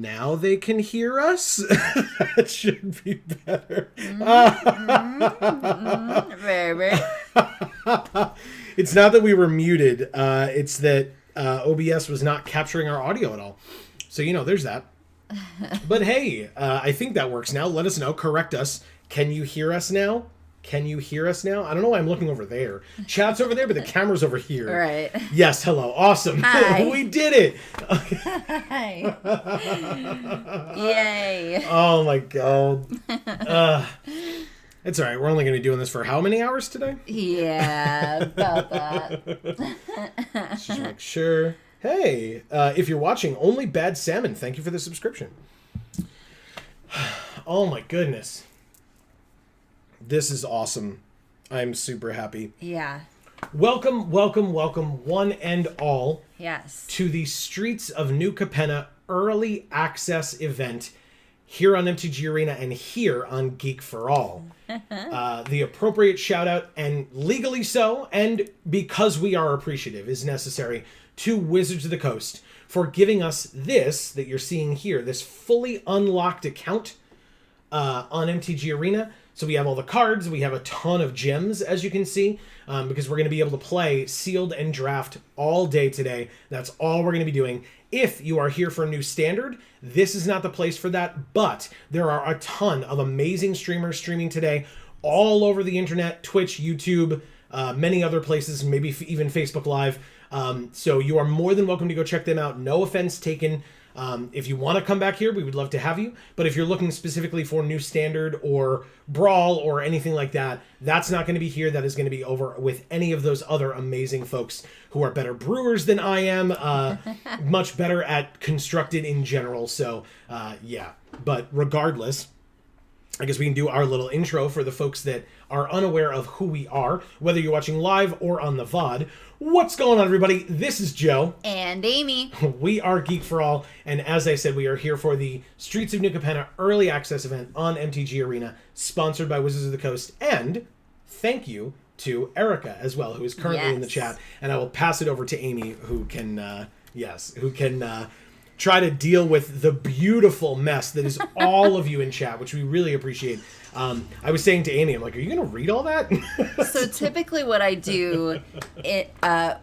Now they can hear us. That should be better. Baby. It's not that we were muted. It's that OBS was not capturing our audio at all. So, there's that. But hey, I think that works now. Let us know. Correct us. Can you hear us now? Can you hear us now? I don't know why I'm looking over there. Chat's over there, but the camera's over here. Right. Yes, hello. Awesome. Hi. We did it. Hi. Yay. Oh, my God. It's all right. We're only going to be doing this for how many hours today? Yeah, about that. Just make sure. Hey, if you're watching, Only Bad Salmon, thank you for the subscription. Oh, my goodness. This is awesome. I'm super happy. Yeah. Welcome, welcome, welcome, one and all. Yes. To the Streets of New Capenna early access event here on MTG Arena and here on Geek for All. The appropriate shout out, and legally so, and because we are appreciative, is necessary to Wizards of the Coast for giving us this that you're seeing here, this fully unlocked account on MTG Arena. So we have all the cards, we have a ton of gems, as you can see, because we're going to be able to play Sealed and Draft all day today. That's all we're going to be doing. If you are here for a new standard, this is not the place for that, but there are a ton of amazing streamers streaming today all over the internet, Twitch, YouTube, many other places, maybe even Facebook Live. So you are more than welcome to go check them out. No offense taken. If you want to come back here, we would love to have you. But if you're looking specifically for new standard or brawl or anything like that, that's not going to be here. That is going to be over with any of those other amazing folks who are better brewers than I am, much better at constructed in general. So, yeah. But regardless, I guess we can do our little intro for the folks that are unaware of who we are, whether you're watching live or on the VOD. What's going on, everybody? This is Joe. And Amy. We are Geek for All, and as I said, we are here for the Streets of New Capenna early access event on MTG Arena, sponsored by Wizards of the Coast, and thank you to Erica as well, who is currently in the chat, and I will pass it over to Amy, who can, try to deal with the beautiful mess that is all of you in chat, which we really appreciate. I was saying to Amy, I'm like, are you going to read all that? So typically what I do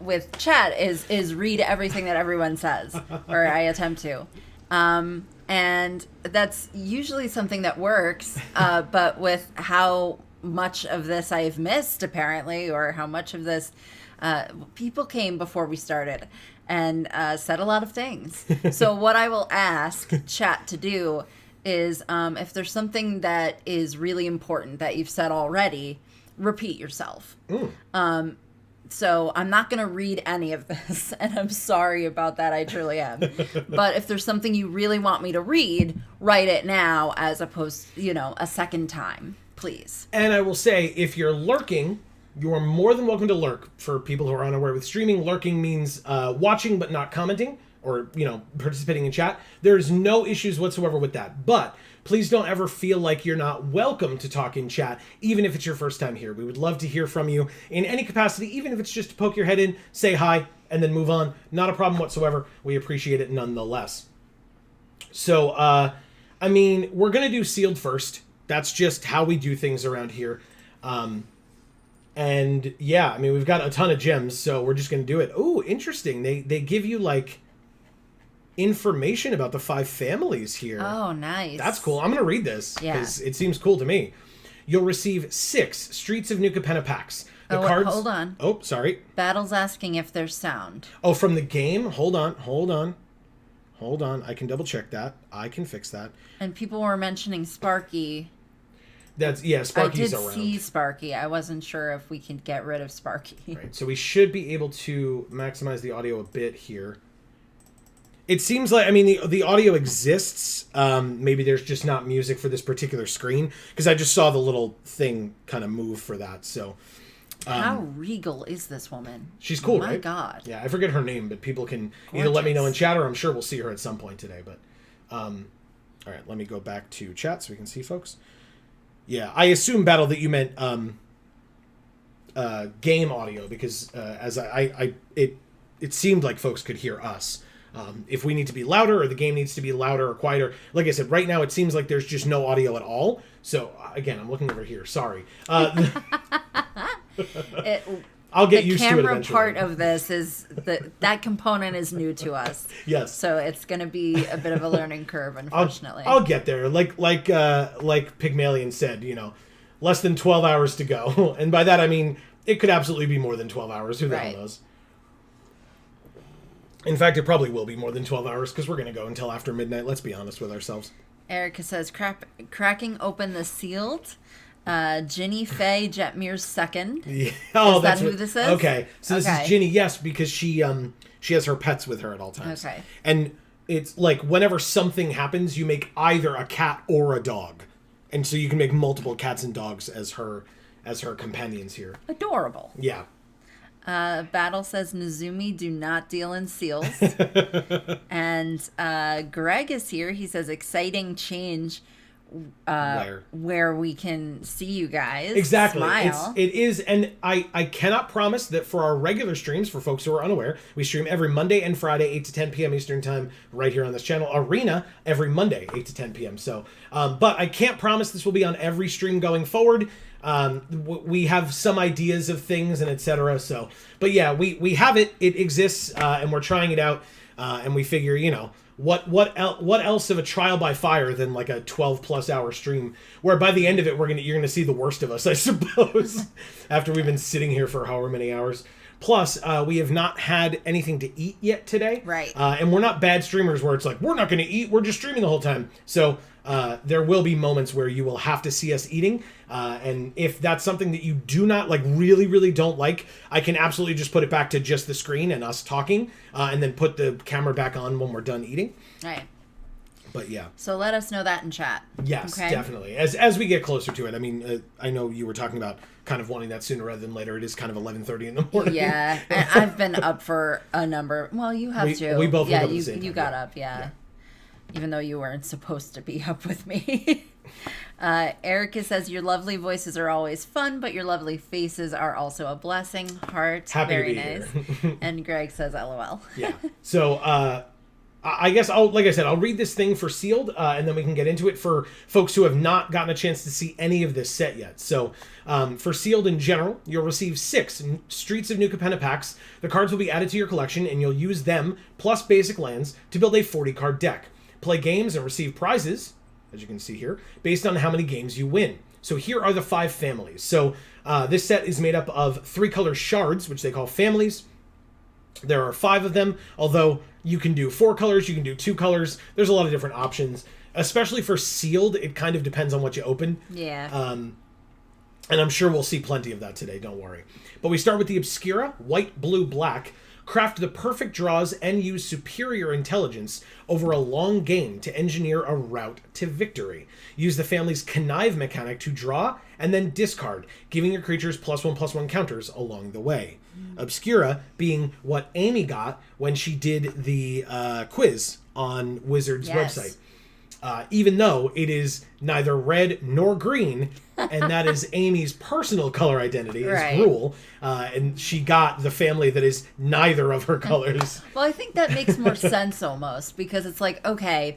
with chat is read everything that everyone says, or I attempt to. And that's usually something that works, but with how much of this I've missed, apparently, or how much of this people came before we started and said a lot of things. So what I will ask chat to do is if there's something that is really important that you've said already, repeat yourself. So I'm not going to read any of this, and I'm sorry about that, I truly am. But if there's something you really want me to read, write it now as opposed, a second time, please. And I will say, if you're lurking, you are more than welcome to lurk. For people who are unaware with streaming, lurking means watching but not commenting, or, participating in chat. There's no issues whatsoever with that. But please don't ever feel like you're not welcome to talk in chat, even if it's your first time here. We would love to hear from you in any capacity, even if it's just to poke your head in, say hi, and then move on. Not a problem whatsoever. We appreciate it nonetheless. So, we're going to do Sealed first. That's just how we do things around here. And yeah, we've got a ton of gems, so we're just going to do it. Ooh, interesting. They give you, information about the 5 families here. Oh, nice. That's cool. I'm going to read this because it seems cool to me. You'll receive 6 Streets of New Capenna packs. The cards... Hold on. Oh, sorry. Battle's asking if there's sound. Oh, from the game? Hold on. I can double check that. I can fix that. And people were mentioning Sparky. Sparky's around. I did see Sparky. I wasn't sure if we can get rid of Sparky. Right, so we should be able to maximize the audio a bit here. It seems like, the audio exists. Maybe there's just not music for this particular screen, because I just saw the little thing kind of move for that. So, how regal is this woman? She's cool, right? My God. Yeah, I forget her name, but people can either let me know in chat, or I'm sure we'll see her at some point today. But, all right, let me go back to chat so we can see folks. Yeah, I assume, Battle, that you meant game audio, because as it seemed like folks could hear us. If we need to be louder or the game needs to be louder or quieter. Like I said, right now it seems like there's just no audio at all. So, again, I'm looking over here. Sorry. I'll get used to it eventually. The camera part of this is that component is new to us. Yes. So it's going to be a bit of a learning curve, unfortunately. I'll get there. Like Pygmalion said, less than 12 hours to go. And by that I mean it could absolutely be more than 12 hours. Who the hell knows? In fact, it probably will be more than 12 hours because we're going to go until after midnight. Let's be honest with ourselves. Erica says, cracking open the sealed. Ginny Faye Jetmir's second. Yeah. Is that who this is? Okay. So this is Ginny, yes, because she has her pets with her at all times. Okay. And it's like whenever something happens, you make either a cat or a dog. And so you can make multiple cats and dogs as her companions here. Adorable. Yeah. Battle says Nozumi do not deal in seals. And Greg is here. He says exciting change where we can see you guys. Exactly. Smile. It is, and I cannot promise that for our regular streams, for folks who are unaware, we stream every Monday and Friday, 8 to 10 p.m. Eastern Time, right here on this channel. Arena every Monday, 8 to 10 p.m. So, but I can't promise this will be on every stream going forward. We have some ideas of things and etc. So, but yeah, we have it. It exists, and we're trying it out. And we figure, what else of a trial by fire than like a 12+ hour stream, where by the end of it you're gonna see the worst of us, I suppose, after we've been sitting here for however many hours. Plus, we have not had anything to eat yet today. Right. And we're not bad streamers where it's like, we're not going to eat, we're just streaming the whole time. So there will be moments where you will have to see us eating. And if that's something that you do not, really, really don't like, I can absolutely just put it back to just the screen and us talking, and then put the camera back on when we're done eating. Right. But yeah. So let us know that in chat. Yes, okay? Definitely. As we get closer to it. I mean, I know you were talking about kind of wanting that sooner rather than later. It is kind of 11:30 in the morning. Yeah, and I've been up for a number. Well, you have too. We both woke up at you the same time. You got up, yeah. Even though you weren't supposed to be up with me. Erica says, your lovely voices are always fun, but your lovely faces are also a blessing. Heart. Happy Very to be nice. Here. And Greg says, LOL. Yeah. So, I guess I'll read this thing for sealed, and then we can get into it for folks who have not gotten a chance to see any of this set yet. So, for sealed in general, you'll receive 6 Streets of New Capenna packs. The cards will be added to your collection, and you'll use them, plus basic lands, to build a 40-card deck. Play games and receive prizes, as you can see here, based on how many games you win. So here are the 5 families. So, this set is made up of 3-color shards, which they call families. There are 5 of them, although you can do 4 colors, you can do 2 colors. There's a lot of different options. Especially for sealed, it kind of depends on what you open. Yeah. And I'm sure we'll see plenty of that today, don't worry. But we start with the Obscura, white, blue, black. Craft the perfect draws and use superior intelligence over a long game to engineer a route to victory. Use the family's Connive mechanic to draw and then discard, giving your creatures +1/+1 counters along the way. Obscura being what Amy got when she did the quiz on Wizard's website. Even though it is neither red nor green, and that is Amy's personal color identity, is Rule, and she got the family that is neither of her colors. Well, I think that makes more sense almost, because it's like, okay,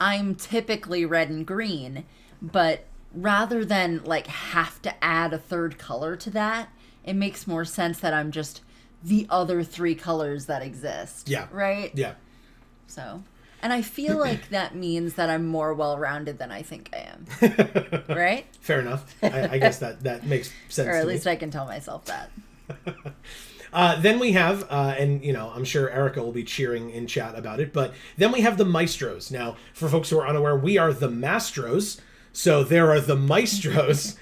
I'm typically red and green, but rather than have to add a 3rd color to that, it makes more sense that I'm just the other 3 colors that exist. Yeah. Right? Yeah. So... And I feel like that means that I'm more well-rounded than I think I am. Right? Fair enough. I guess that makes sense. Or at least I can tell myself that. Then we have, and I'm sure Erica will be cheering in chat about it, but then we have the Maestros. Now, for folks who are unaware, we are the Mastros, so there are the Maestros.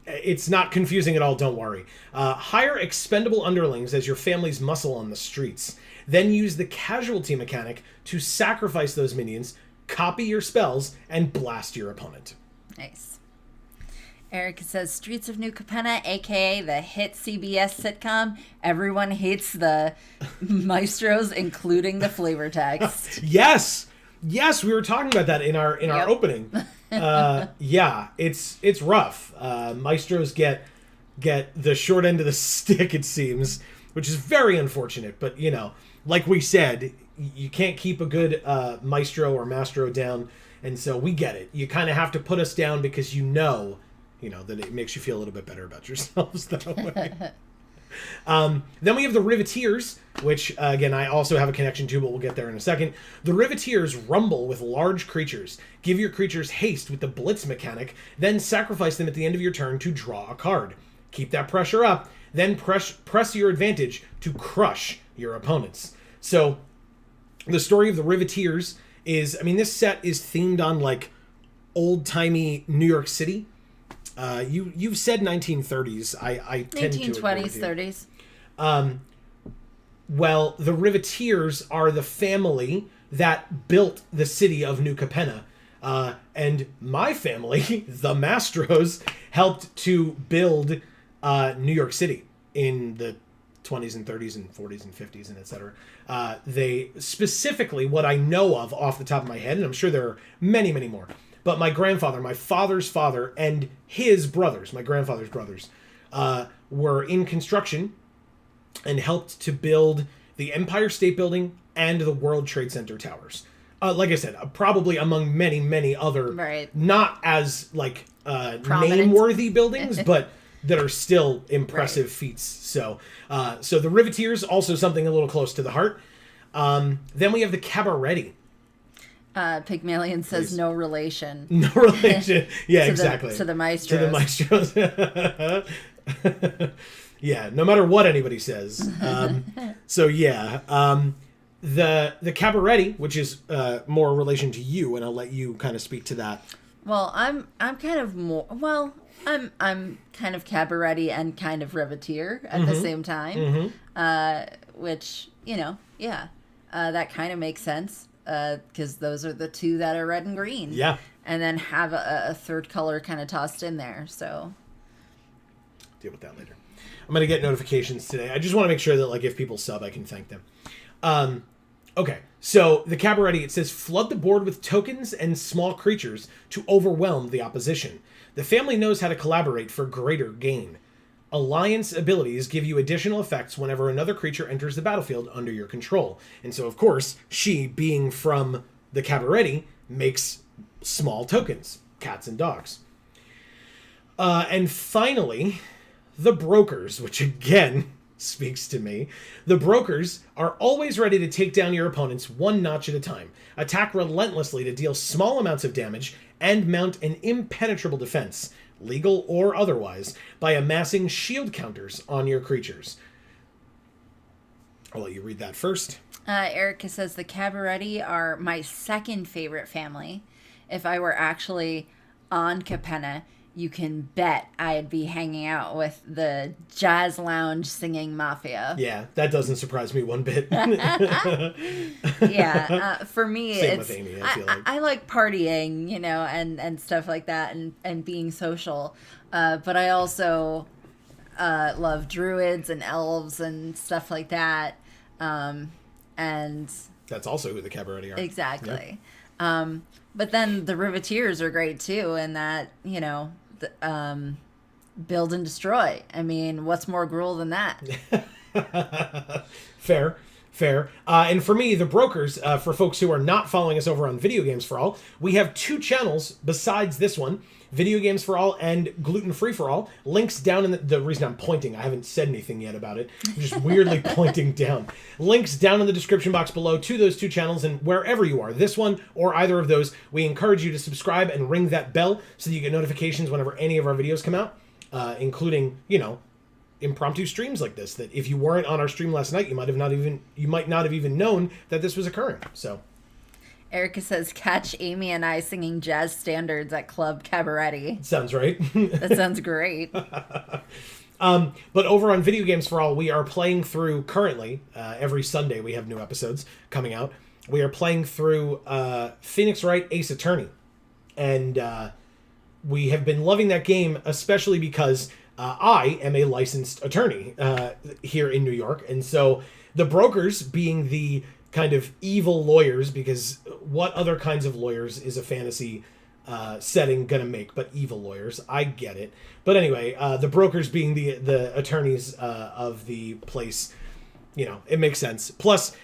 It's not confusing at all, don't worry. Hire expendable underlings as your family's muscle on the streets. Then use the casualty mechanic to sacrifice those minions, copy your spells, and blast your opponent. Nice. Erica says, Streets of New Capenna, a.k.a. the hit CBS sitcom. Everyone hates the Maestros, including the flavor text. Yes! Yes, we were talking about that in our opening. Yeah, it's rough. Maestros get the short end of the stick, it seems, which is very unfortunate. But, like we said, you can't keep a good maestro or mastro down, and so we get it. You kind of have to put us down because you know that it makes you feel a little bit better about yourselves that way. Then we have the Riveteers, which, again, I also have a connection to, but we'll get there in a second. The Riveteers rumble with large creatures. Give your creatures haste with the Blitz mechanic, then sacrifice them at the end of your turn to draw a card. Keep that pressure up, then press your advantage to crush your opponents. So, the story of the Riveteers is, this set is themed on, like, old-timey New York City. You've said 1930s. I tend to agree with 1920s, 30s. Well, the Riveteers are the family that built the city of New Capenna. And my family, the Mastros, helped to build New York City in the 20s and 30s and 40s and 50s and etc. They specifically, what I know of off the top of my head, and I'm sure there are many, many more, but my grandfather, my father's father, and his brothers, my grandfather's brothers, were in construction and helped to build the Empire State Building and the World Trade Center towers. Like I said, probably among many, many other, not as like name-worthy buildings, but that are still impressive feats. So the Riveteers, also something a little close to the heart. Then we have the Cabaretti. Pygmalion says no relation. No relation. Yeah, exactly. To the Maestros. To the Maestros. Yeah, no matter what anybody says. The Cabaretti, which is more relation to you, and I'll let you kind of speak to that. Well, I'm kind of more. Well, I'm kind of Cabaretti and kind of Riveteer at the same time. Which that kind of makes sense. Because those are the two that are red and green. Yeah. And then have a third color kind of tossed in there. So deal with that later. I'm going to get notifications today. I just want to make sure that, like, if people sub, I can thank them. Okay. So the Cabaretti, it says, flood the board with tokens and small creatures to overwhelm the opposition. The family knows how to collaborate for greater gain. Alliance abilities give you additional effects whenever another creature enters the battlefield under your control. And so, of course, she, being from the Cabaretti, makes small tokens, cats and dogs. And finally, the Brokers, which again speaks to me. The Brokers are always ready to take down your opponents one notch at a time, attack relentlessly to deal small amounts of damage, and mount an impenetrable defense, legal or otherwise, by amassing shield counters on your creatures. I'll let you read that first. Erica says the Cabaretti are my second favorite family. If I were actually on Capenna, you can bet I'd be hanging out with the jazz lounge singing mafia. Yeah, that doesn't surprise me one bit. For me, Same with Amy, I feel like. I like partying, and stuff like that, and being social. But I also love druids and elves and stuff like that. And that's also who the Cabaretti are. Exactly. Yep. But then the Riveteers are great too, in that, build and destroy. I mean, what's more gruel than that? Fair. And for me, the Brokers, for folks who are not following us over on Video Games for All, we have two channels besides this one, Video Games for All and Gluten Free for All. Links down in the reason I'm pointing, I haven't said anything yet about it. I'm just weirdly pointing down. Links down in the description box below to those two channels, and wherever you are, this one or either of those, we encourage you to subscribe and ring that bell so that you get notifications whenever any of our videos come out, including, impromptu streams like this, that if you weren't on our stream last night, you might not have even known that this was occurring. So Erica says, catch Amy and I singing jazz standards at Club Cabaretti. Sounds right. That sounds great. But over on Video Games for All, we are playing through currently, every Sunday we have new episodes coming out. We are playing through Phoenix Wright Ace Attorney. And we have been loving that game, especially because I am a licensed attorney here in New York. And so the Brokers, being the kind of evil lawyers, because what other kinds of lawyers is a fantasy setting gonna make but evil lawyers? I get it. But anyway, the Brokers, being the attorneys of the place, you know, it makes sense. Plus,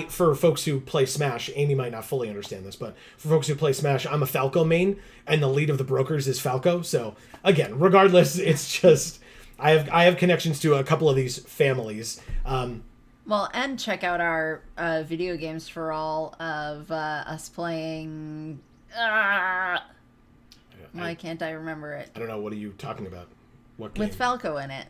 for folks who play Smash, Amy might not fully understand this, but for folks who play Smash, I'm a Falco main, and the lead of the brokers is Falco. So again, regardless, it's just I have connections to a couple of these families. Well, and check out our video games for all of us playing. Why can't I remember it? I don't know. What are you talking about? What game? With Falco in it.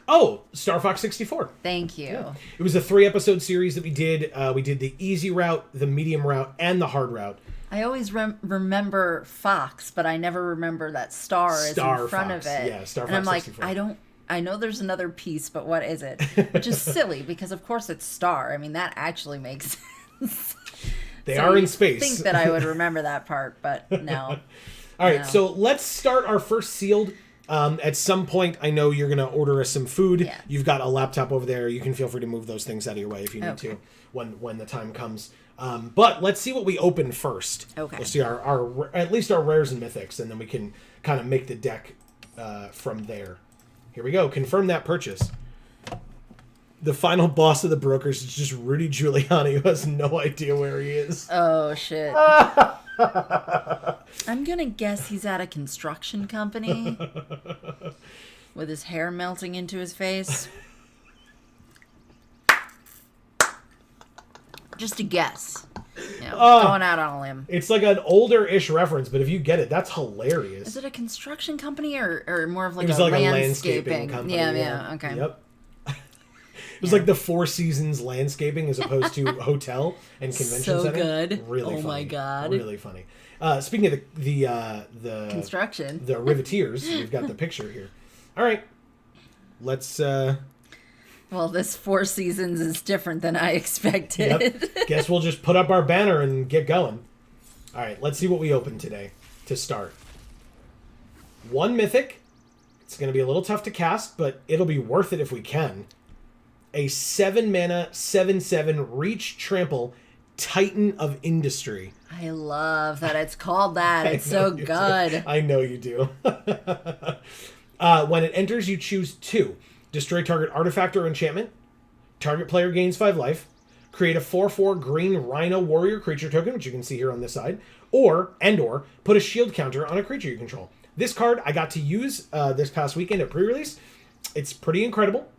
Oh, Star Fox 64. Thank you. Yeah. It was a 3-episode series that we did. We did the easy route, the medium route, and the hard route. I always remember Fox, but I never remember that star is in front Fox. of it. Yeah, Star Fox and I'm like, 64. I know there's another piece, but what is it? Which is silly because of course it's star. I mean, that actually makes sense. They are in space. I think that I would remember that part, but no. All right, so let's start our first sealed. At some point, I know you're going to order us some food. Yeah. You've got a laptop over there. You can feel free to move those things out of your way if you need to when the time comes. But let's see what we open first. Okay. We'll see our at least our rares and mythics, and then we can kind of make the deck from there. Here we go. Confirm that purchase. The final boss of the brokers is just Rudy Giuliani, who has no idea where he is. Oh, shit. I'm going to guess he's at a construction company with his hair melting into his face. Just a guess. You know, going out on a limb. It's like an older-ish reference, but if you get it, that's hilarious. Is it a construction company or more of like It was a like landscaping? a landscaping company. Yeah, okay. Yep. It was like the Four Seasons landscaping as opposed to hotel and convention So center. good. Really Oh funny. my God. Really funny. Speaking of the Construction. the riveteers, we've got the picture here. All right. Let's Well, this Four Seasons is different than I expected. Yep. Guess we'll just put up our banner and get going. All right, let's see what we open today to start. One mythic. It's going to be a little tough to cast, but it'll be worth it if we can. A 7-mana, 7/7 reach trample Titan of Industry. I love that it's called that. It's so good. I know you do. When it enters, you choose 2. Destroy target artifact or enchantment. Target player gains 5 life. Create a 4/4 green Rhino Warrior creature token, which you can see here on this side. Or put a shield counter on a creature you control. This card I got to use this past weekend at pre-release. It's pretty incredible.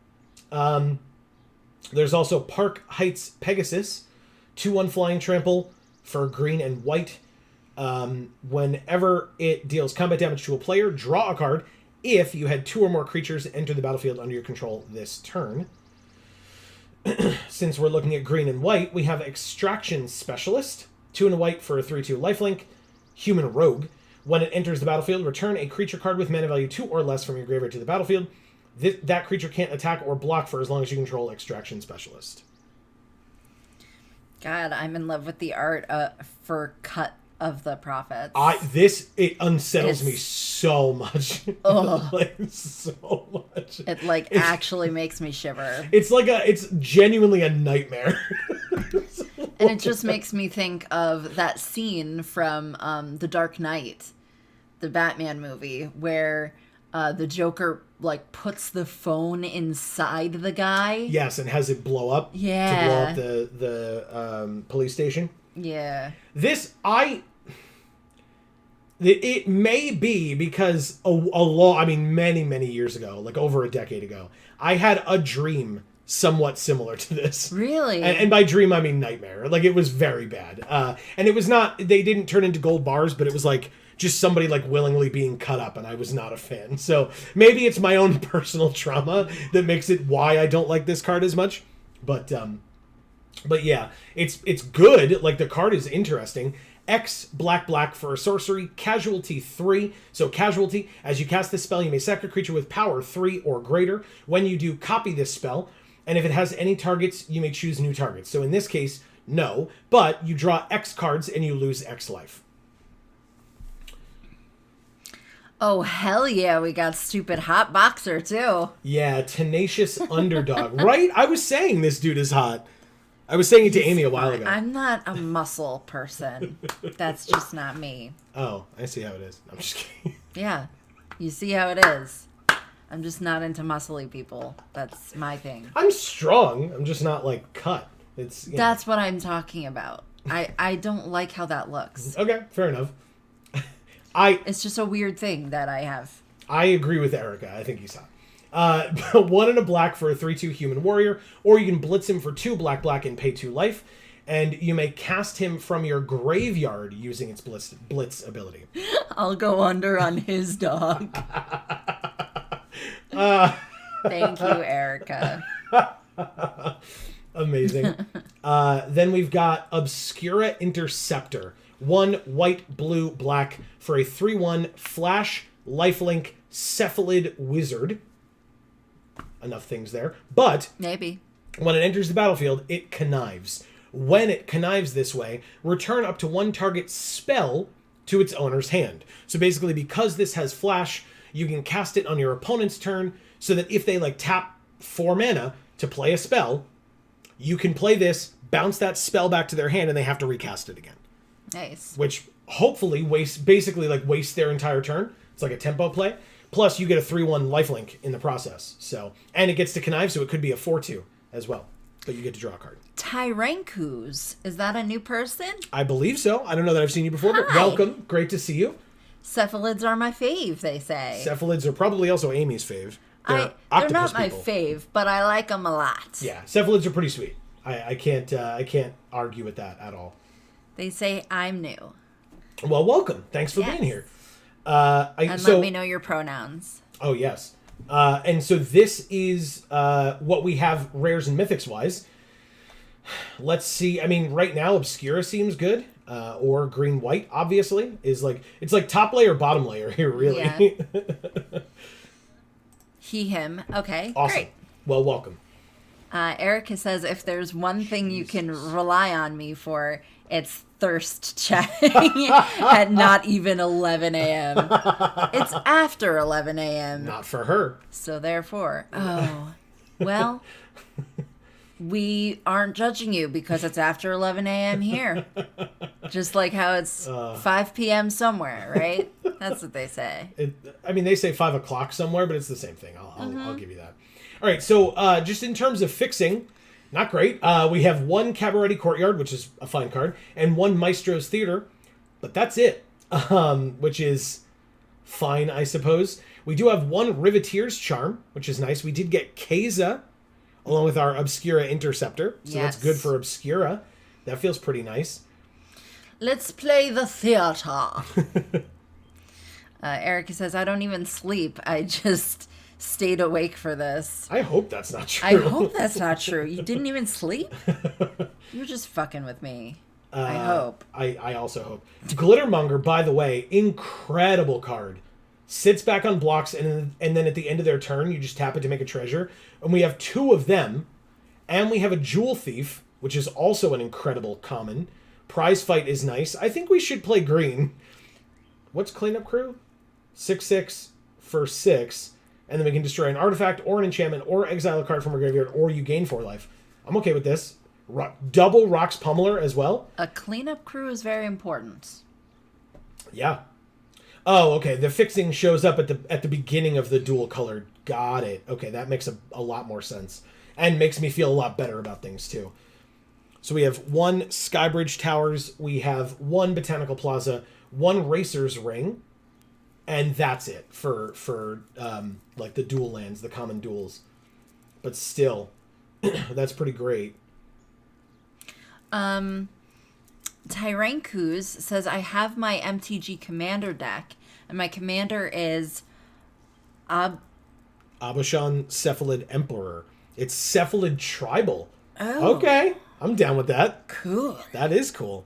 There's also Park Heights Pegasus. 2/1 flying trample for green and white. Whenever it deals combat damage to a player, draw a card. If you had 2 or more creatures enter the battlefield under your control this turn. Since we're looking at green and white, we have Extraction Specialist. 2 and a white for a 3/2 lifelink. Human Rogue. When it enters the battlefield, return a creature card with mana value 2 or less from your graveyard to the battlefield. That creature can't attack or block for as long as you control Extraction Specialist. God, I'm in love with the art for Cut of the Prophets. It unsettles me so much. Like, so much. It actually makes me shiver. It's genuinely a nightmare. And it just makes me think of that scene from The Dark Knight, the Batman movie, where the Joker puts the phone inside the guy. Yes, and has it blow up. Yeah. To blow up the police station. Yeah. It may be because many years ago, like over a decade ago, I had a dream somewhat similar to this. Really? And by dream, I mean nightmare. Like, it was very bad. And it was not, they didn't turn into gold bars, but it was just somebody willingly being cut up, and I was not a fan. So maybe it's my own personal trauma that makes it why I don't like this card as much. But yeah, it's good. The card is interesting. X black for a sorcery, casualty 3. So casualty, as you cast this spell, you may sack a creature with power 3 or greater. When you do, copy this spell, and if it has any targets, you may choose new targets. So in this case, no, but you draw X cards and you lose X life. Oh, hell yeah, we got stupid hot boxer, too. Yeah, tenacious underdog. Right? I was saying this dude is hot. I was saying it to Amy a while ago. I'm not a muscle person. That's just not me. Oh, I see how it is. I'm just kidding. Yeah, you see how it is. I'm just not into muscly people. That's my thing. I'm strong. I'm just not like cut. It's That's what I'm talking about. I don't like how that looks. Okay, fair enough. It's just a weird thing that I have. I agree with Erica. I think he's hot. 1 and a black for a 3/2 human warrior, or you can blitz him for 2 black and pay 2 life, and you may cast him from your graveyard using its blitz ability. I'll go under on his dog. Thank you, Erica. Amazing. Then we've got Obscura Interceptor. 1 white, blue, black for a 3/1 flash, lifelink, cephalid wizard. Enough things there. But Maybe. when it enters the battlefield, it connives. When it connives this way, return up to 1 target spell to its owner's hand. So basically, because this has flash, you can cast it on your opponent's turn, so that if they like tap 4 mana to play a spell, you can play this, bounce that spell back to their hand, and they have to recast it again. Nice. Which hopefully wastes their entire turn. It's like a tempo play. Plus, you get a 3/1 lifelink in the process. So, and it gets to connive, so it could be a 4/2 as well. But you get to draw a card. Tyrankus. Is that a new person? I believe so. I don't know that I've seen you before, but Hi. welcome. Great to see you. Cephalids are my fave, they say. Cephalids are probably also Amy's fave. They're octopus not my people. fave, but I like them a lot. Yeah, cephalids are pretty sweet. I can't argue with that at all. They say I'm new. Well, welcome. Thanks for Yes. being here. And let me know your pronouns. Oh, yes. And so this is what we have rares and mythics wise. Let's see. I mean, right now, Obscura seems good. Or green-white, obviously, is like... It's like top layer, bottom layer here, really. Yeah. He, him. Okay, Awesome. great. Well, welcome. Erica says, if there's one thing you can rely on me for, it's thirst checking at not even 11 a.m. It's after 11 a.m. Not for her. So therefore, well, we aren't judging you because it's after 11 a.m. here. Just like how it's 5 p.m. somewhere, right? That's what they say. They say 5 o'clock somewhere, but it's the same thing. I'll give you that. All right, so just in terms of fixing, not great. We have 1 Cabaret Courtyard, which is a fine card, and 1 Maestro's Theater, but that's it, which is fine, I suppose. We do have 1 Riveteer's Charm, which is nice. We did get Keza, along with our Obscura Interceptor, so Yes. that's good for Obscura. That feels pretty nice. Let's play the theater. Erica says, I don't even sleep. I just stayed awake for this. I hope that's not true. I hope that's not true. You didn't even sleep? You're just fucking with me. I hope. I also hope. Glittermonger, by the way, incredible card. Sits back on blocks, and then at the end of their turn, you just tap it to make a treasure. And we have 2 of them. And we have a Jewel Thief, which is also an incredible common. Prize Fight is nice. I think we should play green. What's Cleanup Crew? 6/6 for 6. And then we can destroy an artifact or an enchantment or exile a card from our graveyard, or you gain 4 life. I'm okay with this. Double Rock's Pummeler as well. A cleanup crew is very important. Yeah. Oh, okay. The fixing shows up at the beginning of the dual colored. Got it. Okay, that makes a lot more sense. And makes me feel a lot better about things, too. So we have 1 Skybridge Towers. We have 1 Botanical Plaza. 1 Racer's Ring. And that's it for like the dual lands, the common duels. But still, that's pretty great. Tyrankus says, I have my MTG Commander deck, and my commander is Abashan Cephalid Emperor. It's Cephalid Tribal. Oh. Okay, I'm down with that. Cool. That is cool.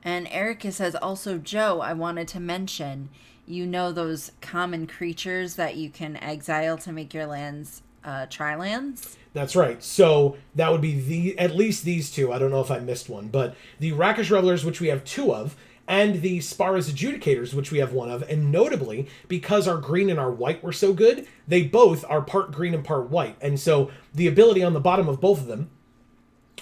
And Erica says, also, Joe, I wanted to mention, you know those common creatures that you can exile to make your lands tri-lands? That's right. So that would be at least these 2. I don't know if I missed one, but the Rakish Revelers, which we have 2 of, and the Spara's Adjudicators, which we have 1 of, and notably, because our green and our white were so good, they both are part green and part white. And so the ability on the bottom of both of them,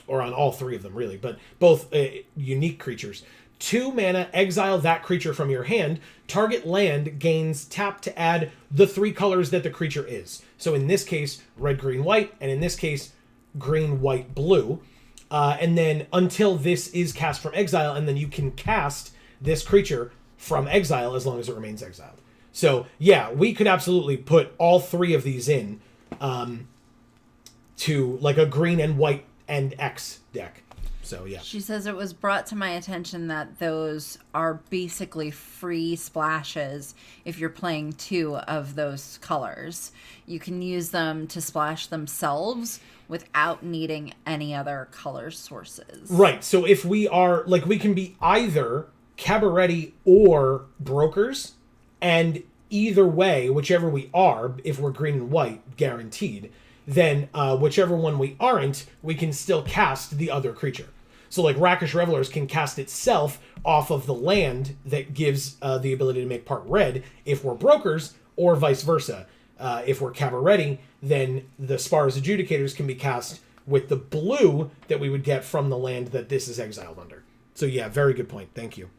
or on all 3 of them really, but both unique creatures, 2 mana, exile that creature from your hand. Target land gains tap to add the 3 colors that the creature is. So in this case, red, green, white, and in this case, green, white, blue. And then until this is cast from exile, and then you can cast this creature from exile as long as it remains exiled. So yeah, we could absolutely put all 3 of these in to like a green and white and X deck. So yeah. She says it was brought to my attention that those are basically free splashes if you're playing 2 of those colors. You can use them to splash themselves without needing any other color sources. Right. So if we are, like, we can be either Cabaretti or Brokers, and either way, whichever we are, if we're green and white, guaranteed, then whichever one we aren't, we can still cast the other creature. So like Rakish Revelers can cast itself off of the land that gives the ability to make part red if we're Brokers, or vice versa. If we're Cabaretti, then the Spars Adjudicators can be cast with the blue that we would get from the land that this is exiled under. So yeah, very good point. Thank you.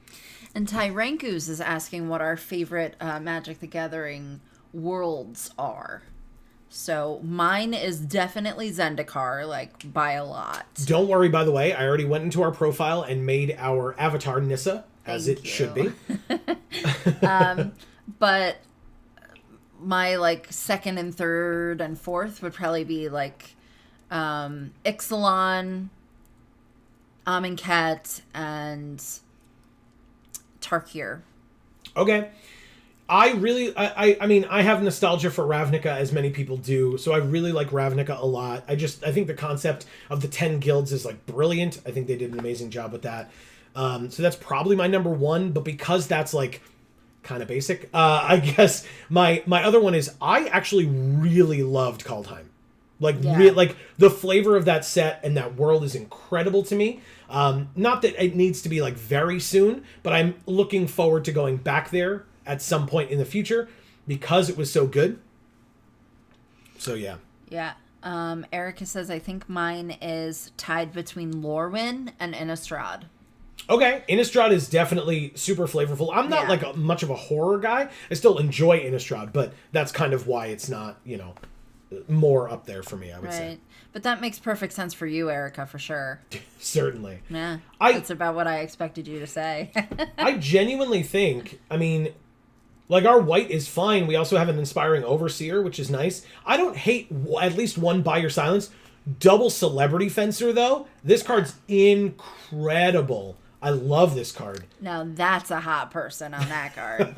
And Tyrankus is asking what our favorite Magic the Gathering worlds are. So mine is definitely Zendikar, like by a lot. Don't worry, by the way, I already went into our profile and made our avatar Nissa, as Thank it you. should be. But my like second and third and fourth would probably be like Ixalan, Amonkhet, and Tarkir. Okay. I mean, I have nostalgia for Ravnica, as many people do, so I really like Ravnica a lot. I think the concept of the 10 guilds is, like, brilliant. I think they did an amazing job with that. So that's probably my number 1, but because that's, like, kind of basic, I guess my other one is I actually really loved Kaldheim. Like, like, the flavor of that set and that world is incredible to me. Not that it needs to be, like, very soon, but I'm looking forward to going back there at some point in the future because it was so good. So yeah. Yeah. Erica says, I think mine is tied between Lorwyn and Innistrad. Okay, Innistrad is definitely super flavorful. I'm not like much of a horror guy. I still enjoy Innistrad, but that's kind of why it's not, more up there for me, I would say. But that makes perfect sense for you, Erica, for sure. Certainly. Yeah, that's about what I expected you to say. I genuinely think, I mean, like, our white is fine. We also have an Inspiring Overseer, which is nice. I don't hate at least one Buy Your Silence. Double Celebrity Fencer, though. This card's incredible. I love this card. Now, that's a hot person on that card.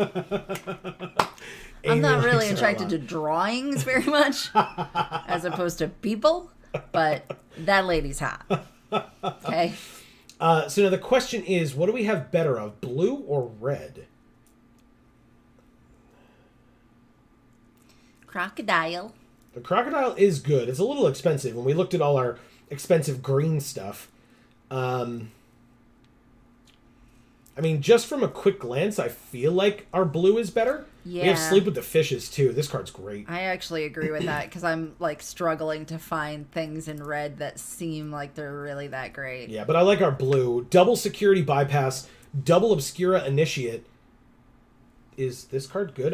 I'm not really attracted to drawings very much, as opposed to people, but that lady's hot. Okay? So now the question is, what do we have better of, blue or red? Crocodile. The Crocodile is good. It's a little expensive. When we looked at all our expensive green stuff, I mean, just from a quick glance, I feel like our blue is better. Yeah. We have Sleep with the Fishes, too. This card's great. I actually agree with that, because I'm, like, struggling to find things in red that seem like they're really that great. Yeah, but I like our blue. Double Security Bypass, Double Obscura Initiate. Is this card good?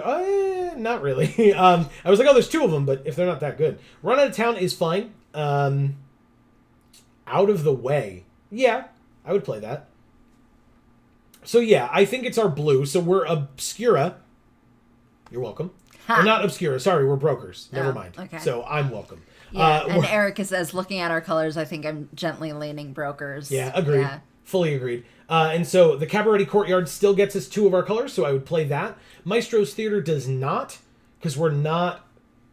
Not really. I was like, oh, there's 2 of them, but if they're not that good. Run Out of Town is fine. Out of the Way. Yeah, I would play that. So yeah, I think it's our blue. So we're Obscura. You're welcome. We're not Obscura. Sorry, we're Brokers. Never mind. Okay. So I'm welcome. Yeah, and Erica says, looking at our colors, I think I'm gently leaning Brokers. Yeah, agreed. Yeah. Fully agreed. And so the Cabaretti Courtyard still gets us 2 of our colors, so I would play that. Maestro's Theater does not, because we're not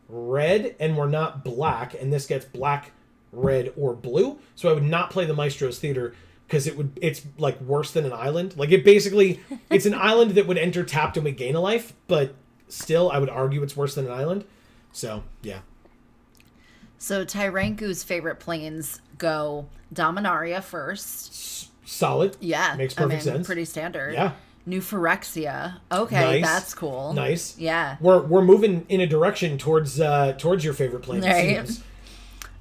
red and we're not black, and this gets black, red, or blue. So I would not play the Maestro's Theater, because it's like worse than an island. Like, it's an island that would enter tapped and we gain a life, but still I would argue it's worse than an island. So yeah. So Tyranku's favorite planes go Dominaria first. Solid. Yeah. Makes perfect sense. Pretty standard. Yeah. New Phyrexia. Okay, that's cool. Nice. Yeah. We're moving in a direction towards your favorite plane. Right.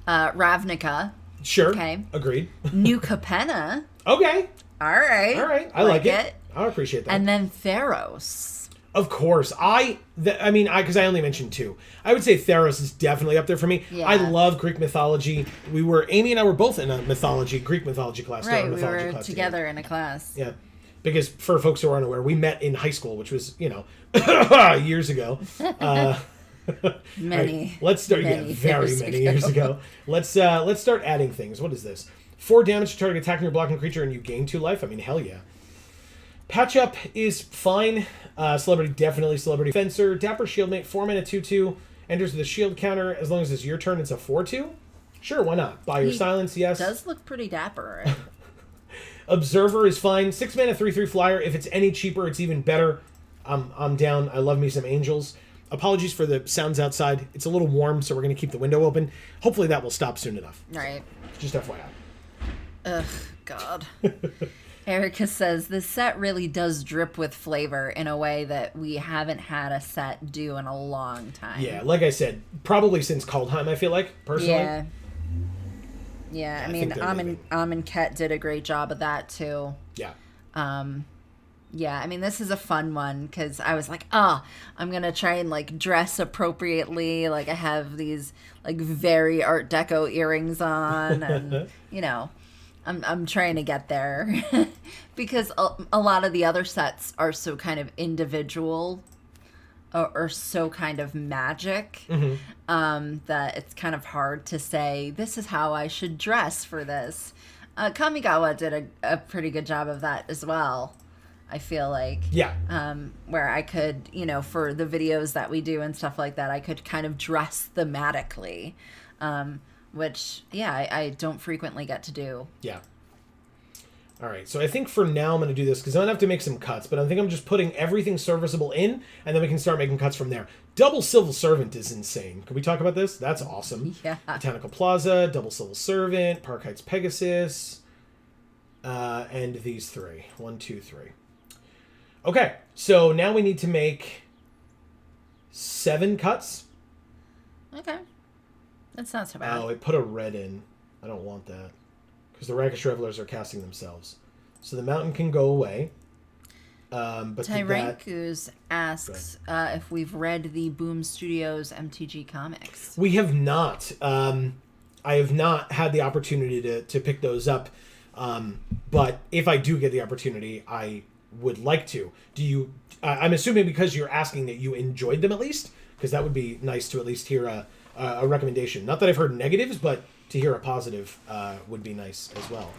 Ravnica. Sure. Okay. Agreed. New Capenna. Okay. All right. All right. I like it. I appreciate that. And then Theros. Of course. Because I only mentioned 2. I would say Theros is definitely up there for me. Yeah. I love Greek mythology. Amy and I were both in a Greek mythology class. Right, we mythology were class together in a class. Yeah. Because for folks who are unaware, we met in high school, which was, years ago. Many. Right, let's start. Very many years ago. Let's start adding things. What is this? 4 damage to target attacking or blocking creature, and you gain 2 life. I mean, hell yeah. Patch up is fine. Celebrity, definitely Celebrity Fencer. Dapper Shieldmate, 4 mana 2/2. Enters with a shield counter. As long as it's your turn, it's a 4/2. Sure, why not? Buy your silence, yes. Does look pretty dapper. Right? Observer is fine. 6 mana 3/3 flyer. If it's any cheaper, it's even better. I'm down. I love me some angels. Apologies for the sounds outside. It's a little warm, so we're going to keep the window open. Hopefully that will stop soon enough. Right. Just FYI. Ugh, God. Erica says, this set really does drip with flavor in a way that we haven't had a set do in a long time. Yeah, like I said, probably since Kaldheim, I feel like, personally. Yeah. Yeah, I mean, Amin Ket did a great job of that, too. Yeah. Yeah, I mean, this is a fun one, because I was like, I'm going to try and, like, dress appropriately. Like, I have these, like, very Art Deco earrings on, and, I'm trying to get there. Because a lot of the other sets are so kind of individual or so kind of magic that it's kind of hard to say, this is how I should dress for this. Kamigawa did a pretty good job of that as well, I feel like. Yeah. Where I could, for the videos that we do and stuff like that, I could kind of dress thematically. Which, I don't frequently get to do. Yeah. All right, so I think for now I'm going to do this because I'm going to have to make some cuts, but I think I'm just putting everything serviceable in, and then we can start making cuts from there. Double Civil Servant is insane. Can we talk about this? That's awesome. Yeah. Botanical Plaza, Double Civil Servant, Park Heights Pegasus, and these 3. 1, 2, 3. Okay, so now we need to make 7 cuts. Okay. That's not so bad. Oh, it put a red in. I don't want that. Because the Rakish Revelers are casting themselves. So the mountain can go away. But Tyrankus asks if we've read the Boom Studios MTG comics. We have not. I have not had the opportunity to pick those up. But if I do get the opportunity, I would like to. Do you... I'm assuming because you're asking that you enjoyed them at least? Because that would be nice to at least hear a recommendation. Not that I've heard negatives, but to hear a positive would be nice as well.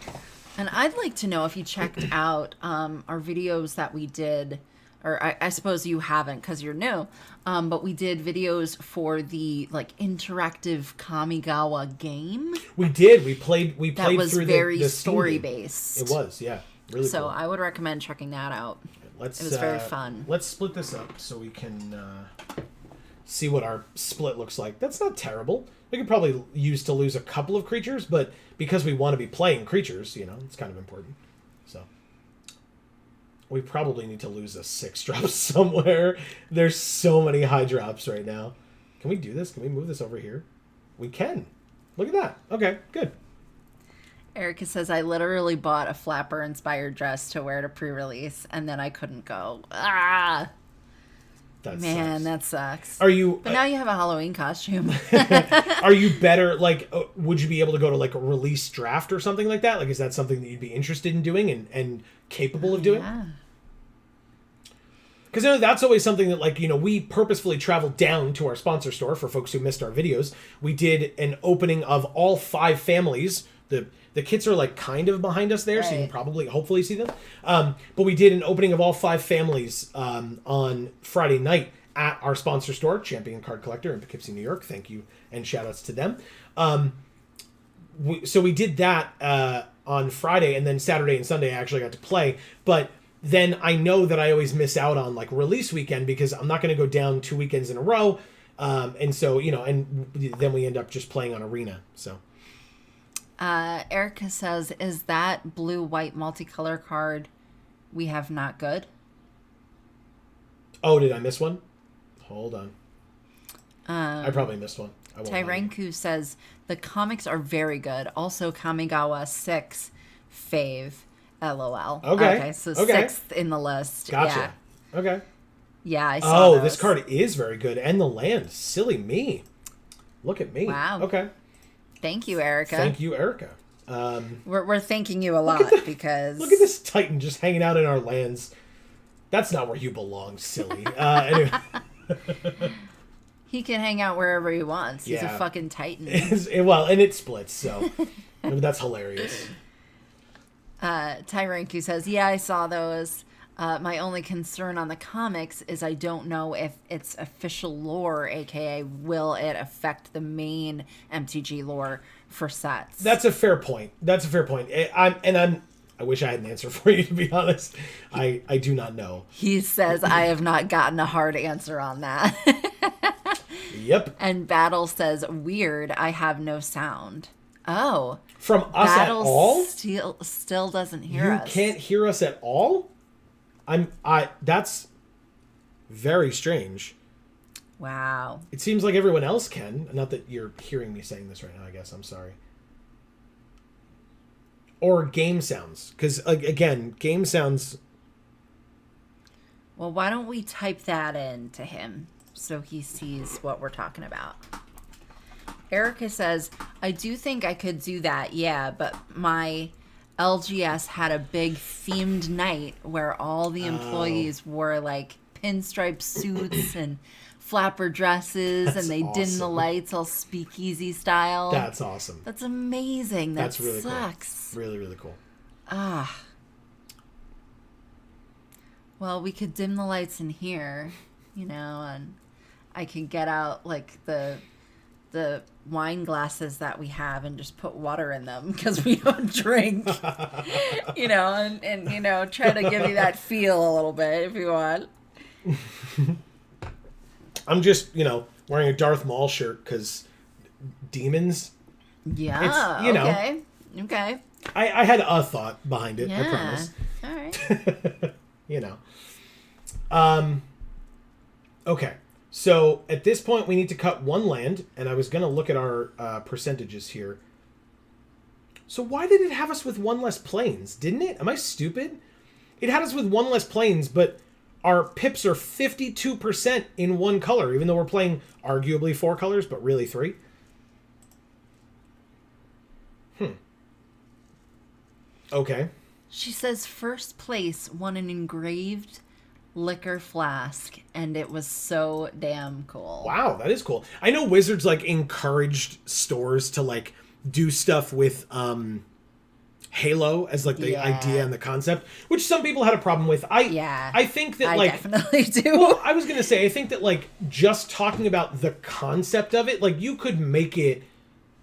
And I'd like to know if you checked out our videos that we did, or I suppose you haven't because you're new, but we did videos for the interactive Kamigawa game. We did. We played that was through very the story based. It was, yeah, really. So cool. I would recommend checking that out. It was very fun. Let's split this up so we can see what our split looks like. That's not terrible. We could probably use to lose a couple of creatures, but because we want to be playing creatures, it's kind of important. So we probably need to lose a 6-drop somewhere. There's so many high drops right now. Can we do this? Can we move this over here? We can. Look at that. Okay, good. Erica says, I literally bought a flapper-inspired dress to wear to pre-release, and then I couldn't go. Ah! That sucks. Are you? But now you have a Halloween costume. Are you better? Would you be able to go to a release draft or something like that? Is that something that you'd be interested in doing and capable of doing? Yeah. Because that's always something that we purposefully traveled down to our sponsor store for folks who missed our videos. We did an opening of all 5 families. The kits are kind of behind us there, right. So you can hopefully see them. But we did an opening of all 5 families on Friday night at our sponsor store, Champion Card Collector in Poughkeepsie, New York. Thank you and shout outs to them. So we did that on Friday, and then Saturday and Sunday I actually got to play. But then I know that I always miss out on release weekend because I'm not going to go down 2 weekends in a row. And so, and then we end up just playing on Arena. So. Erica says, is that blue-white multicolor card we have not good? Oh, did I miss one? Hold on. I probably missed one. Tyranku says, the comics are very good. Also, Kamigawa 6 fave. LOL. Okay. So Okay. 6th in the list. Gotcha. Yeah. Okay. Yeah, I saw those. This card is very good. And the land. Silly me. Look at me. Wow. Okay. Thank you, Erica. Thank you, Erica. We're thanking you a lot because... Look at this Titan just hanging out in our lands. That's not where you belong, silly. Anyway. He can hang out wherever he wants. He's a Yeah. fucking Titan. Well, and it splits, so that's hilarious. Tyranku says, yeah, I saw those. My only concern on the comics is I don't know if it's official lore, aka will it affect the main MTG lore for sets. That's a fair point. I wish I had an answer for you, to be honest. I do not know. He says, I have not gotten a hard answer on that. Yep. And Battle says, weird, I have no sound. Oh. From us Battle at all? Still doesn't hear us. You can't hear us at all? That's very strange. Wow. It seems like everyone else can. Not that you're hearing me saying this right now, I guess. I'm sorry. Or game sounds. Because, again, game sounds... Well, why don't we type that in to him so he sees what we're talking about? Erica says, I do think I could do that, yeah, but my LGS had a big themed night where all the employees wore, like, pinstripe suits and flapper dresses, and they dimmed the lights all speakeasy style. That's awesome. That's amazing. That That's really sucks. Cool. Really, really cool. Well, we could dim the lights in here, and I could get out, like, the wine glasses that we have and just put water in them because we don't drink, and try to give you that feel a little bit if you want. I'm just, wearing a Darth Maul shirt because demons. Yeah. It's, Okay. I had a thought behind it. Yeah. I promise. All right. Okay. So at this point, we need to cut one land, and I was going to look at our percentages here. So why did it have us with one less planes? Didn't it? Am I stupid? It had us with one less planes, but our pips are 52% in one color, even though we're playing arguably 4 colors, but really 3. Okay. She says first place won an engraved liquor flask, and it was so damn cool. Wow, that is cool. I know Wizards encouraged stores to do stuff with Halo as the idea and the concept, which some people had a problem with. I think that I definitely do. Well, I was gonna say I think that just talking about the concept of it, you could make it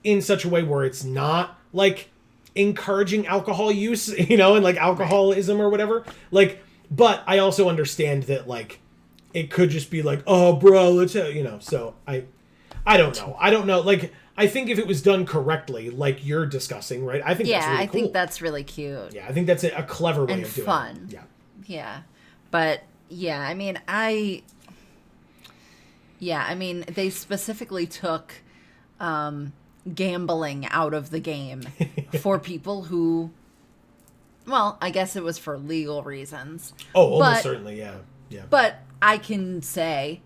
in such a way where it's not encouraging alcohol use, and alcoholism or whatever. But I also understand that it could just be oh bro, let's so I don't know. I think if it was done correctly, like you're discussing, right? I think that's really cool. I think that's really cute. Yeah, I think that's a clever way of doing fun. it. Yeah. Yeah. But yeah, I mean they specifically took gambling out of the game for people who, well, I guess it was for legal reasons. Oh, almost certainly, yeah. Yeah. But I can say,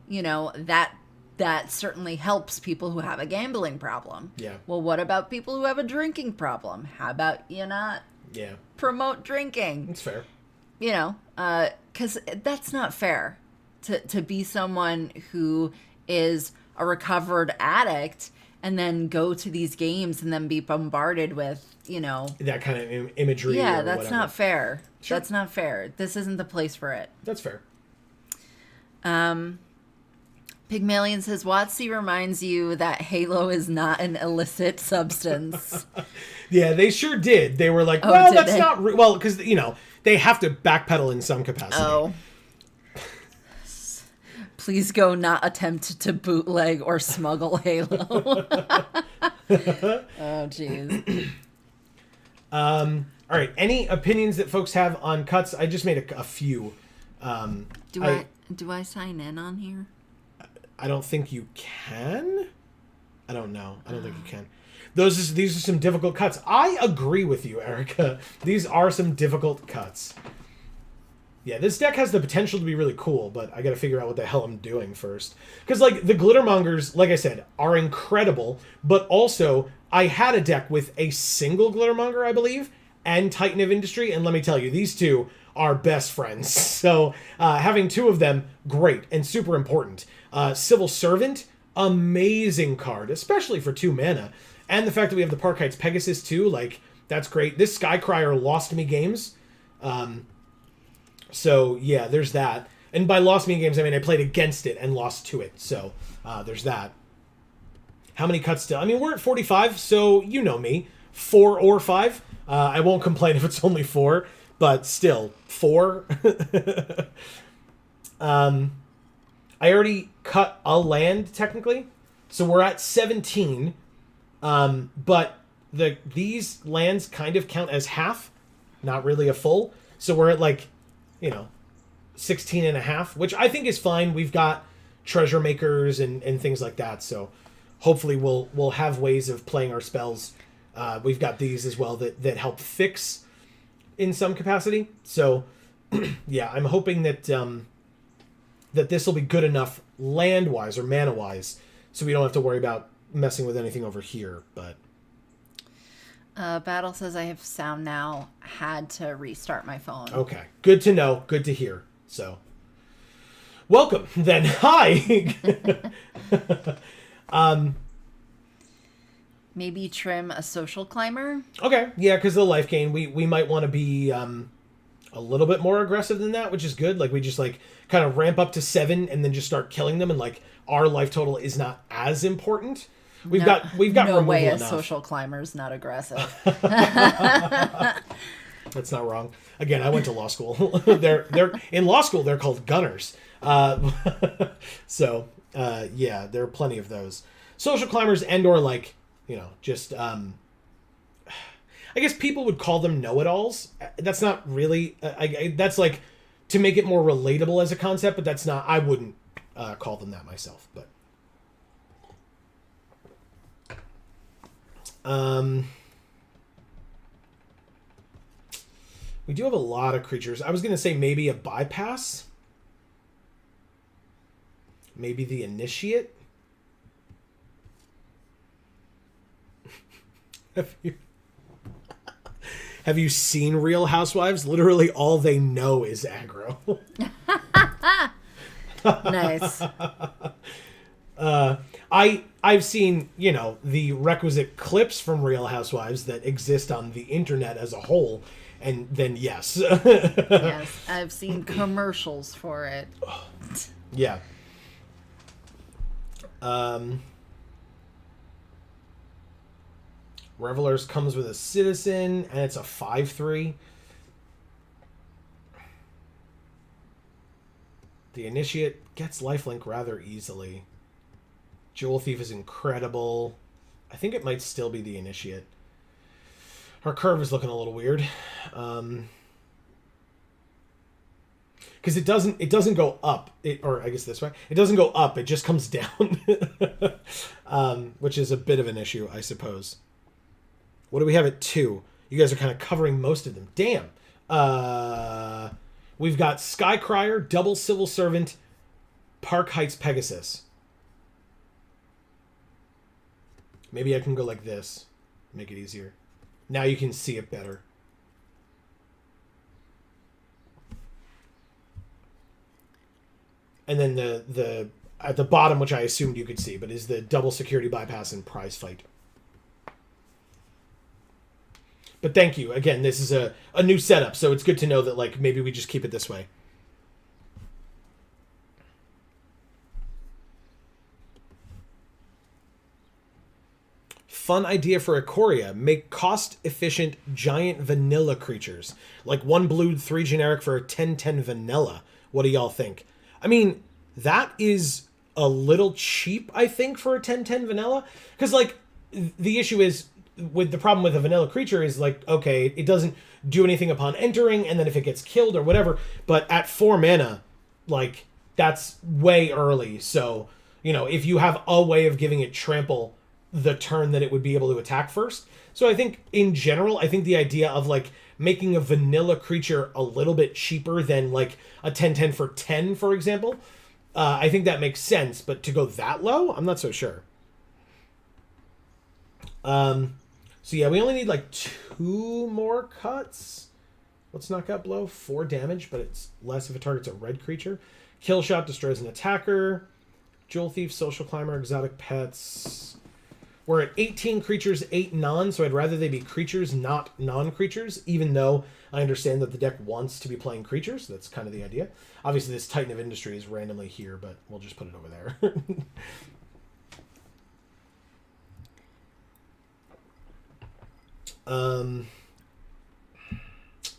that certainly helps people who have a gambling problem. Yeah. Well, what about people who have a drinking problem? How about you not promote drinking? That's fair. Because that's not fair to be someone who is a recovered addict and then go to these games and then be bombarded with, that kind of imagery. Yeah, or that's whatever. not fair. Sure. That's not fair. This isn't the place for it. That's fair. Pygmalion says, WotC reminds you that Halo is not an illicit substance. Yeah, they sure did. They were that's not... Well, because, they have to backpedal in some capacity. Oh. Please go not attempt to bootleg or smuggle Halo. Oh, jeez. All right. Any opinions that folks have on cuts? I just made a few. Do I sign in on here? I don't think you can. I don't know. I don't think you can. These are some difficult cuts. I agree with you, Erica. These are some difficult cuts. Yeah, this deck has the potential to be really cool, but I gotta figure out what the hell I'm doing first. Because, like, the Glittermongers, like I said, are incredible, but also, I had a deck with a single Glittermonger, I believe, and Titan of Industry, and let me tell you, these two are best friends. So, having two of them, great, and super important. Civil Servant, amazing card, especially for 2 mana. And the fact that we have the Park Heights Pegasus, too, like, that's great. This Skycrier lost me games. So, yeah, there's that. And by lost me games, I mean I played against it and lost to it. So, there's that. How many cuts still? I mean, we're at 45, so you know me. 4 or 5. I won't complain if it's only 4, but still, 4. I already cut a land, technically. So we're at 17. But these lands kind of count as half, not really a full. So we're at, like, 16 and a half, which I think is fine. We've got treasure makers and things like that, so hopefully we'll have ways of playing our spells. We've got these as well that help fix in some capacity. So yeah, I'm hoping that that this will be good enough land-wise or mana-wise, so we don't have to worry about messing with anything over here. But Battle says I have sound now. Had to restart my phone. Okay. Good to know. Good to hear. So, welcome. Then, hi. Maybe trim a social climber. Okay. Yeah, because the life gain, we might want to be a little bit more aggressive than that, which is good. Like, we just, like, kind of ramp up to 7 and then just start killing them, and, like, our life total is not as important. We've got no way a enough. social climber's not aggressive. That's not wrong. Again, I went to law school. they're in law school. They're called gunners. So yeah, there are plenty of those social climbers, and or like just I guess people would call them know-it-alls. That's not really. That's like to make it more relatable as a concept, but that's not. I wouldn't call them that myself, but. We do have a lot of creatures. I was going to say maybe a bypass. Maybe the initiate. Have you seen Real Housewives? Literally all they know is aggro. Nice. I've seen, the requisite clips from Real Housewives that exist on the internet as a whole, and then yes. Yes, I've seen commercials for it. Yeah. Revelers comes with a citizen, and it's a 5/3. The Initiate gets lifelink rather easily. Jewel Thief is incredible. I think it might still be the Initiate. Her curve is looking a little weird. Because it doesn't go up. Or I guess this way. It doesn't go up, it just comes down. Which is a bit of an issue, I suppose. What do we have at 2? You guys are kind of covering most of them. Damn. We've got Skycrier, Double Civil Servant, Park Heights Pegasus. Maybe I can go like this. Make it easier. Now you can see it better. And then the at the bottom, which I assumed you could see, but is the double security bypass and prize fight. But thank you. Again, this is a new setup, so it's good to know that like maybe we just keep it this way. Fun idea for Ikoria. Make cost-efficient giant vanilla creatures. Like 1 blue, 3 generic for a 10/10 vanilla. What do y'all think? I mean, that is a little cheap, I think, for a 10/10 vanilla. Because, like, the issue is, with the problem with a vanilla creature is, like, okay, it doesn't do anything upon entering, and then if it gets killed or whatever. But at 4 mana, like, that's way early. So, if you have a way of giving it trample the turn that it would be able to attack first. So I think in general, I think the idea of like making a vanilla creature a little bit cheaper than like a 10/10 for 10, for example, I think that makes sense. But to go that low, I'm not so sure. So yeah, we only need like 2 more cuts. Let's knock out blow. 4 damage, but it's less if it targets a red creature. Kill shot destroys an attacker. Jewel thief, social climber, exotic pets. We're at 18 creatures, 8 non, so I'd rather they be creatures, not non-creatures, even though I understand that the deck wants to be playing creatures. That's kind of the idea. Obviously, this Titan of Industry is randomly here, but we'll just put it over there.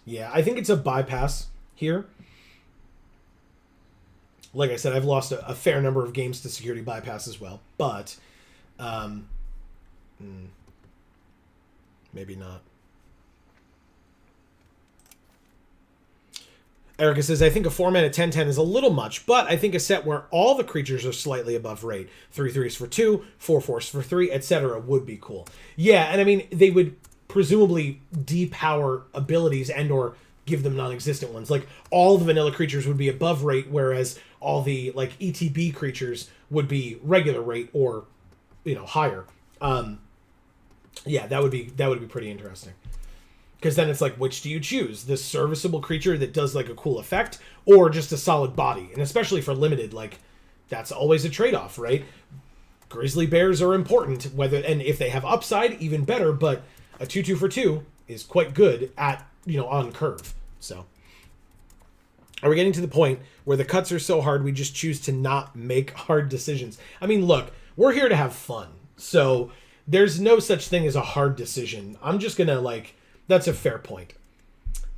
Yeah, I think it's a bypass here. Like I said, I've lost a fair number of games to security bypass as well, but maybe not. Erica says, I think a 4-mana 10/10 is a little much, but I think a set where all the creatures are slightly above rate, 3/3s for 2, 4/4s for 3, etc. would be cool. Yeah, and I mean, they would presumably depower abilities and or give them non-existent ones. Like, all the vanilla creatures would be above rate, whereas all the, like, ETB creatures would be regular rate or, you know, higher. Yeah, that would be pretty interesting. Because then it's like, which do you choose? The serviceable creature that does like a cool effect, or just a solid body? And especially for limited, like, that's always a trade-off, right? Grizzly bears are important, and if they have upside, even better, but a 2/2 for 2 is quite good at, you know, on curve. So, are we getting to the point where the cuts are so hard we just choose to not make hard decisions? I mean, look, we're here to have fun. So, there's no such thing as a hard decision. I'm just gonna, like, that's a fair point.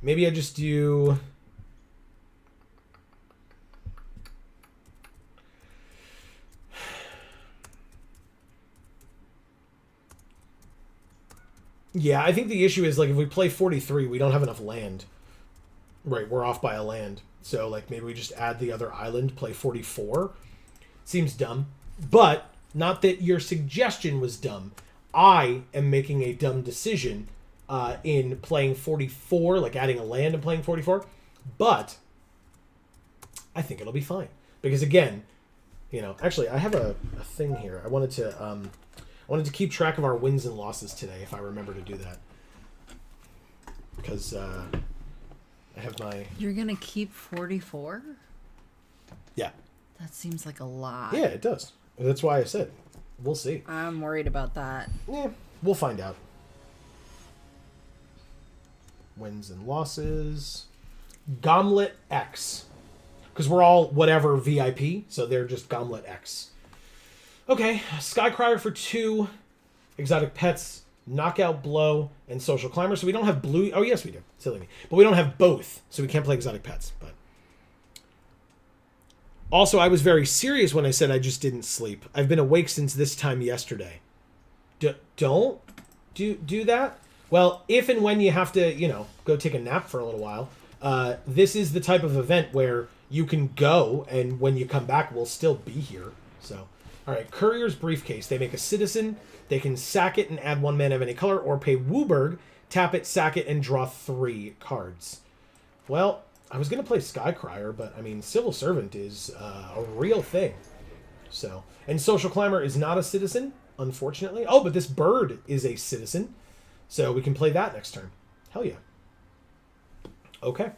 Maybe I just do... Yeah, I think the issue is, like, if we play 43, we don't have enough land. Right, we're off by a land. So, like, maybe we just add the other island, play 44. Seems dumb. But, not that your suggestion was dumb. I am making a dumb decision in playing 44, like adding a land and playing 44. But, I think it'll be fine. Because, again, you know, actually, I have a thing here. I wanted to keep track of our wins and losses today, if I remember to do that. Because I have my... You're going to keep 44? Yeah. That seems like a lot. Yeah, it does. That's why I said, we'll see. I'm worried about that. Yeah, we'll find out. Wins and losses. Gauntlet X. Because we're all whatever VIP, so they're just Gauntlet X. Okay, Skycrier for 2, exotic pets, knockout blow, and social climber. So we don't have blue. Oh yes, we do. Silly me. But we don't have both, so we can't play exotic pets. But also, I was very serious when I said I just didn't sleep. I've been awake since this time yesterday. Don't do that. Well, if and when you have to, you know, go take a nap for a little while, this is the type of event where you can go, and when you come back, we'll still be here. So. All right, Courier's Briefcase. They make a citizen. They can sack it and add 1 mana of any color, or pay Wooburg, tap it, sack it, and draw 3 cards. Well, I was going to play Skycrier, but, I mean, Civil Servant is a real thing. So, and Social Climber is not a citizen, unfortunately. Oh, but this bird is a citizen, so we can play that next turn. Hell yeah. Okay.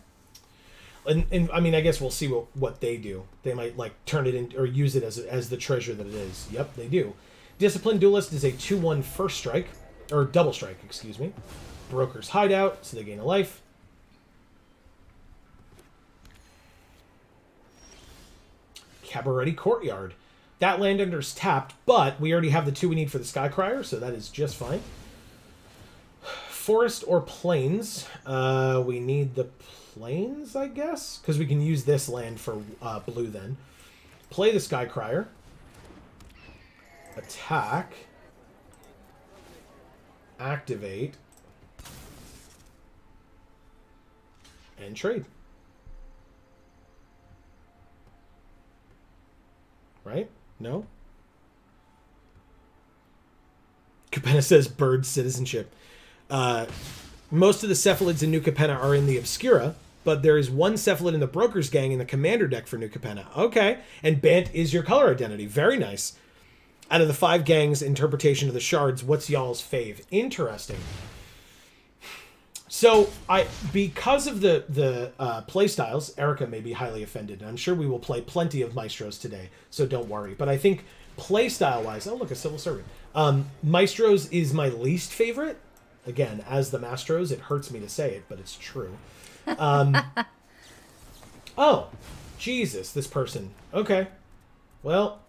And I mean, I guess we'll see what they do. They might, like, turn it in or use it as the treasure that it is. Yep, they do. Disciplined Duelist is a 2/1 first strike, or double strike, excuse me. Broker's Hideout, so they gain a life. Cabaret Courtyard. That land ender's tapped, but we already have the 2 we need for the Skycrier, so that is just fine. Forest or Plains. We need the Plains, I guess, because we can use this land for blue then. Play the Skycrier. Attack. Activate. And trade. Right? No? Capenna says bird citizenship. Most of the cephalids in New Capenna are in the Obscura, but there is one cephalid in the Broker's Gang in the Commander deck for New Capenna. Okay. And Bant is your color identity. Very nice. Out of the 5 gangs, interpretation of the shards, what's y'all's fave? Interesting. So, because of the play styles, Erica may be highly offended. I'm sure we will play plenty of Maestros today, so don't worry. But I think play style-wise... Oh, look, a Civil Servant. Maestros is my least favorite. Again, as the Mastros, it hurts me to say it, but it's true. Oh, Jesus, this person. Okay. Well,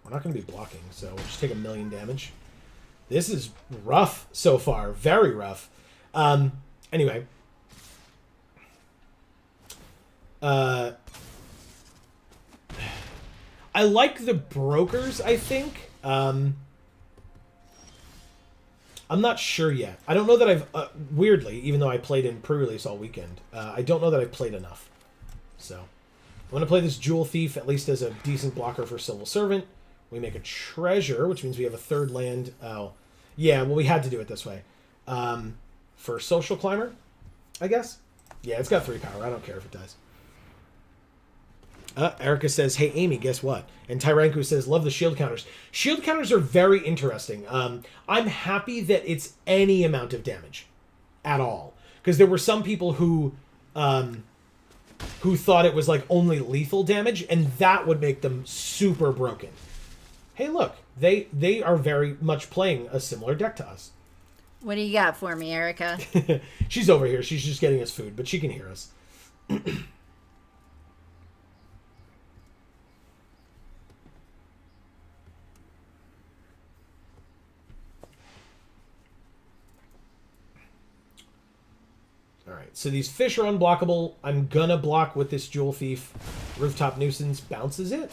we're not going to be blocking, so we'll just take 1,000,000 damage. This is rough so far. Very rough. Anyway. I like the brokers, I think. I'm not sure yet. I don't know that I've... weirdly, even though I played in pre-release all weekend, I don't know that I've played enough. So, I'm going to play this Jewel Thief, at least as a decent blocker for Civil Servant. We make a treasure, which means we have a 3rd land. Oh, yeah, well, we had to do it this way. For Social Climber, I guess? Yeah, it's got 3 power. I don't care if it dies. Erica says, hey, Amy, guess what? And Tyranku says, love the shield counters. Shield counters are very interesting. I'm happy that it's any amount of damage at all. Because there were some people who thought it was like only lethal damage, and that would make them super broken. Hey, look, they are very much playing a similar deck to us. What do you got for me, Erica? She's over here. She's just getting us food, but she can hear us. Alright, so these fish are unblockable. I'm gonna block with this Jewel Thief. Rooftop Nuisance bounces it.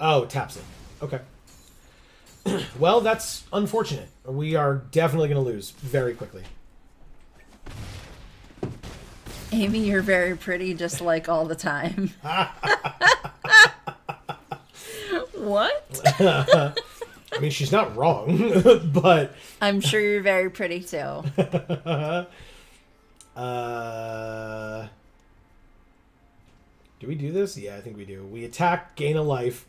Oh, taps it. Okay. Well, that's unfortunate. We are definitely gonna lose very quickly. Amy, you're very pretty, just like all the time. What? I mean, she's not wrong, but... I'm sure you're very pretty, too. Do we do this? Yeah, I think we do. We attack, gain a life,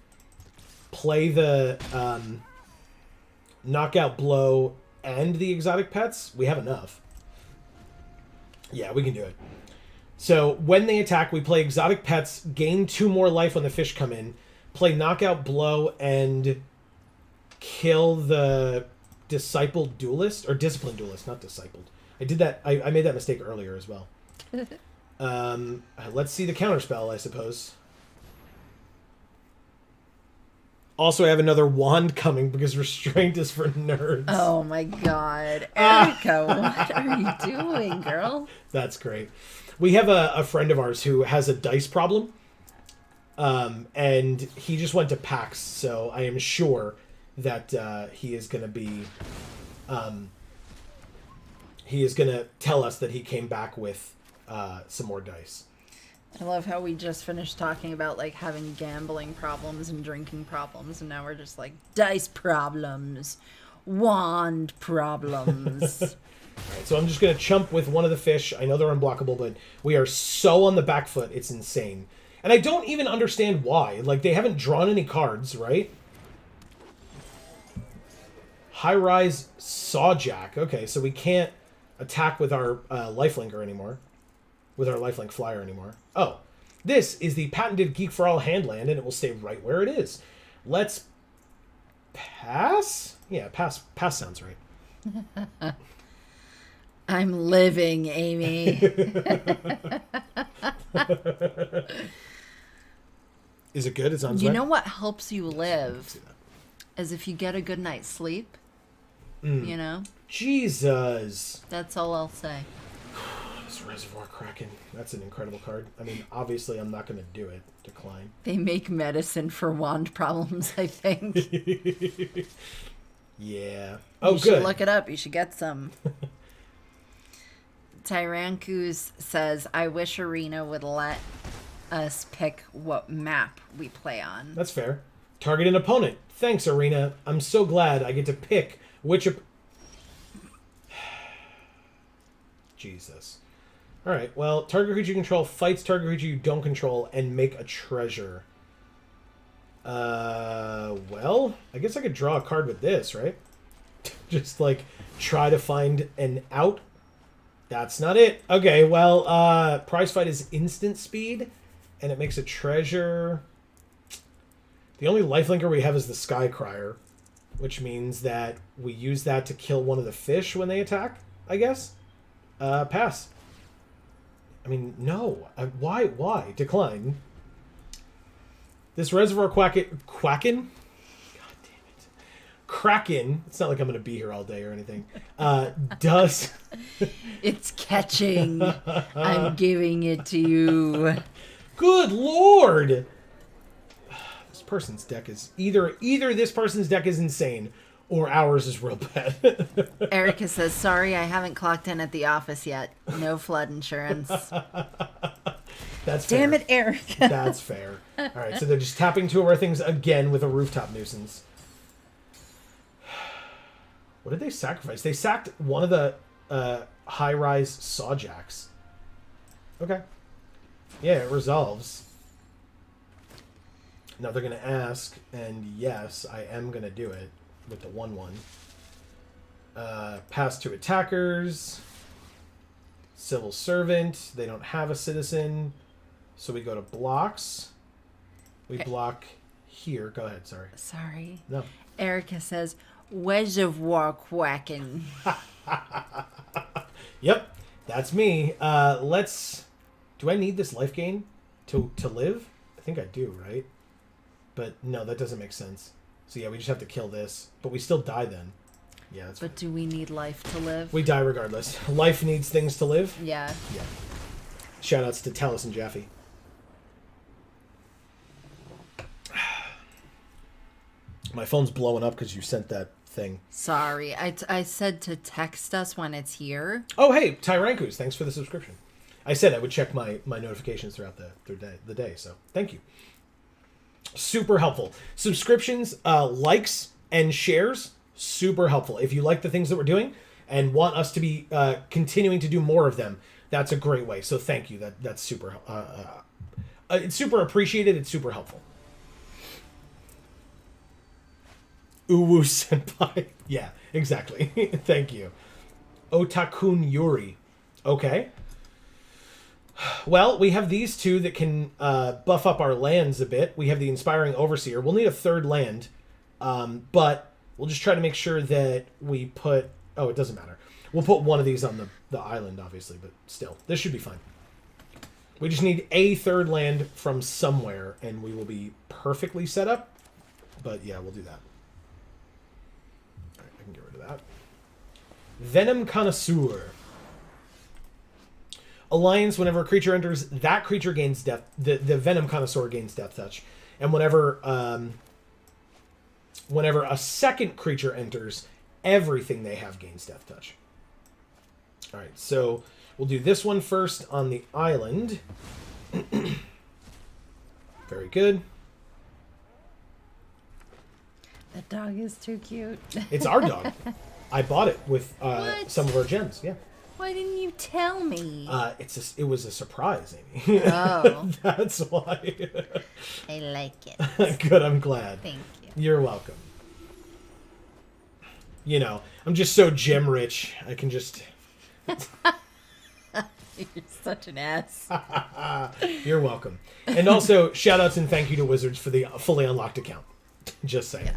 play the knockout blow and the exotic pets. We have enough. Yeah, we can do it. So when they attack, we play exotic pets, gain 2 more life when the fish come in, play knockout blow, and kill the discipled duelist, or disciplined duelist, not discipled. I did that. I made that mistake earlier as well. Let's see the counterspell, I suppose. Also, I have another wand coming because restraint is for nerds. Oh my god. Erica, what are you doing, girl? That's great. We have a friend of ours who has a dice problem. And he just went to PAX, so I am sure that he is going to be... he is going to tell us that he came back with some more dice. I love how we just finished talking about like having gambling problems and drinking problems, and now we're just like dice problems, wand problems. Alright, so I'm just going to chump with one of the fish. I know they're unblockable, but we are so on the back foot, it's insane. And I don't even understand why. Like, they haven't drawn any cards, right? High-rise Sawjack. Okay, so we can't attack with our lifelinker anymore. With our lifelink flyer anymore. Oh, this is the patented Geek for All handland, and it will stay right where it is. Let's pass? Yeah, pass sounds right. I'm living, Amy. Is it good? It's on. You know what helps you live is if you get a good night's sleep. You know? Jesus. That's all I'll say. This Reservoir Kraken. That's an incredible card. I mean, obviously I'm not going to do it. Decline. They make medicine for wand problems, I think. Yeah. Oh, you good. should look it up. You should get some. Tyrankus says, I wish Arena would let us pick what map we play on. That's fair. Target an opponent. Thanks, Arena. I'm so glad I get to pick which... Jesus. Alright, well, target creature you control fights target creature you don't control and make a treasure. Well, I guess I could draw a card with this, right? Just, like, try to find an out. That's not it. Okay, well, prize fight is instant speed, and it makes a treasure. The only lifelinker we have is the Sky Crier, which means that we use that to kill one of the fish when they attack, I guess. Pass. I mean, no. Why? Decline. This Reservoir Kraken? God damn it. Kraken, it's not like I'm going to be here all day or anything, does... It's catching. I'm giving it to you. Good lord! This person's deck is... Either this person's deck is insane, or ours is real bad. Erica says, sorry, I haven't clocked in at the office yet. No flood insurance. That's fair. Damn it, Erica. That's fair. All right, so they're just tapping two of our things again with a Rooftop Nuisance. What did they sacrifice? They sacked one of the high-rise Sawjacks. Okay. Yeah, it resolves. Now they're going to ask, and yes, I am going to do it with the 1/1. Pass to attackers. Civil Servant. They don't have a citizen. So we go to blocks. We block here. Go ahead, sorry. Sorry. No. Erica says, Reservoir Kraken. Yep, that's me. Let's... Do I need this life gain to live? I think I do, right? But no, that doesn't make sense. So yeah, we just have to kill this. But we still die then. Yeah, that's But fine. do we need life to live? We die regardless. Life needs things to live. Yeah. Yeah. Shoutouts to Talus and Jaffe. My phone's blowing up because you sent that thing. Sorry. I said to text us when it's here. Oh, hey, Tyrankus, thanks for the subscription. I said I would check my notifications throughout the day, so thank you. Super helpful. Subscriptions, likes, and shares, super helpful. If you like the things that we're doing and want us to be continuing to do more of them, that's a great way. So thank you. That's super. It's super appreciated. It's super helpful. Uwu Senpai. Yeah, exactly. Thank you. Otakun Yuri. Okay. Well, we have these two that can buff up our lands a bit. We have the Inspiring Overseer. We'll need a third land, but we'll just try to make sure that we put... Oh, it doesn't matter. We'll put one of these on the island, obviously, but still. This should be fine. We just need a third land from somewhere, and we will be perfectly set up. But yeah, we'll do that. All right, I can get rid of that. Venom Connoisseur. Alliance, whenever a creature enters, that creature gains death. The Venom Connoisseur gains Death Touch. And whenever a second creature enters, everything they have gains Death Touch. Alright, so we'll do this one first on the island. Very good. That dog is too cute. It's our dog. I bought it with What? some of our gems, yeah. Why didn't you tell me? It was a surprise, Amy. Oh. That's why. I like it. Good, I'm glad. Thank you. You're welcome. You know, I'm just so gem rich. I can just... You're such an ass. You're welcome. And also, shout outs and thank you to Wizards for the fully unlocked account. Just saying.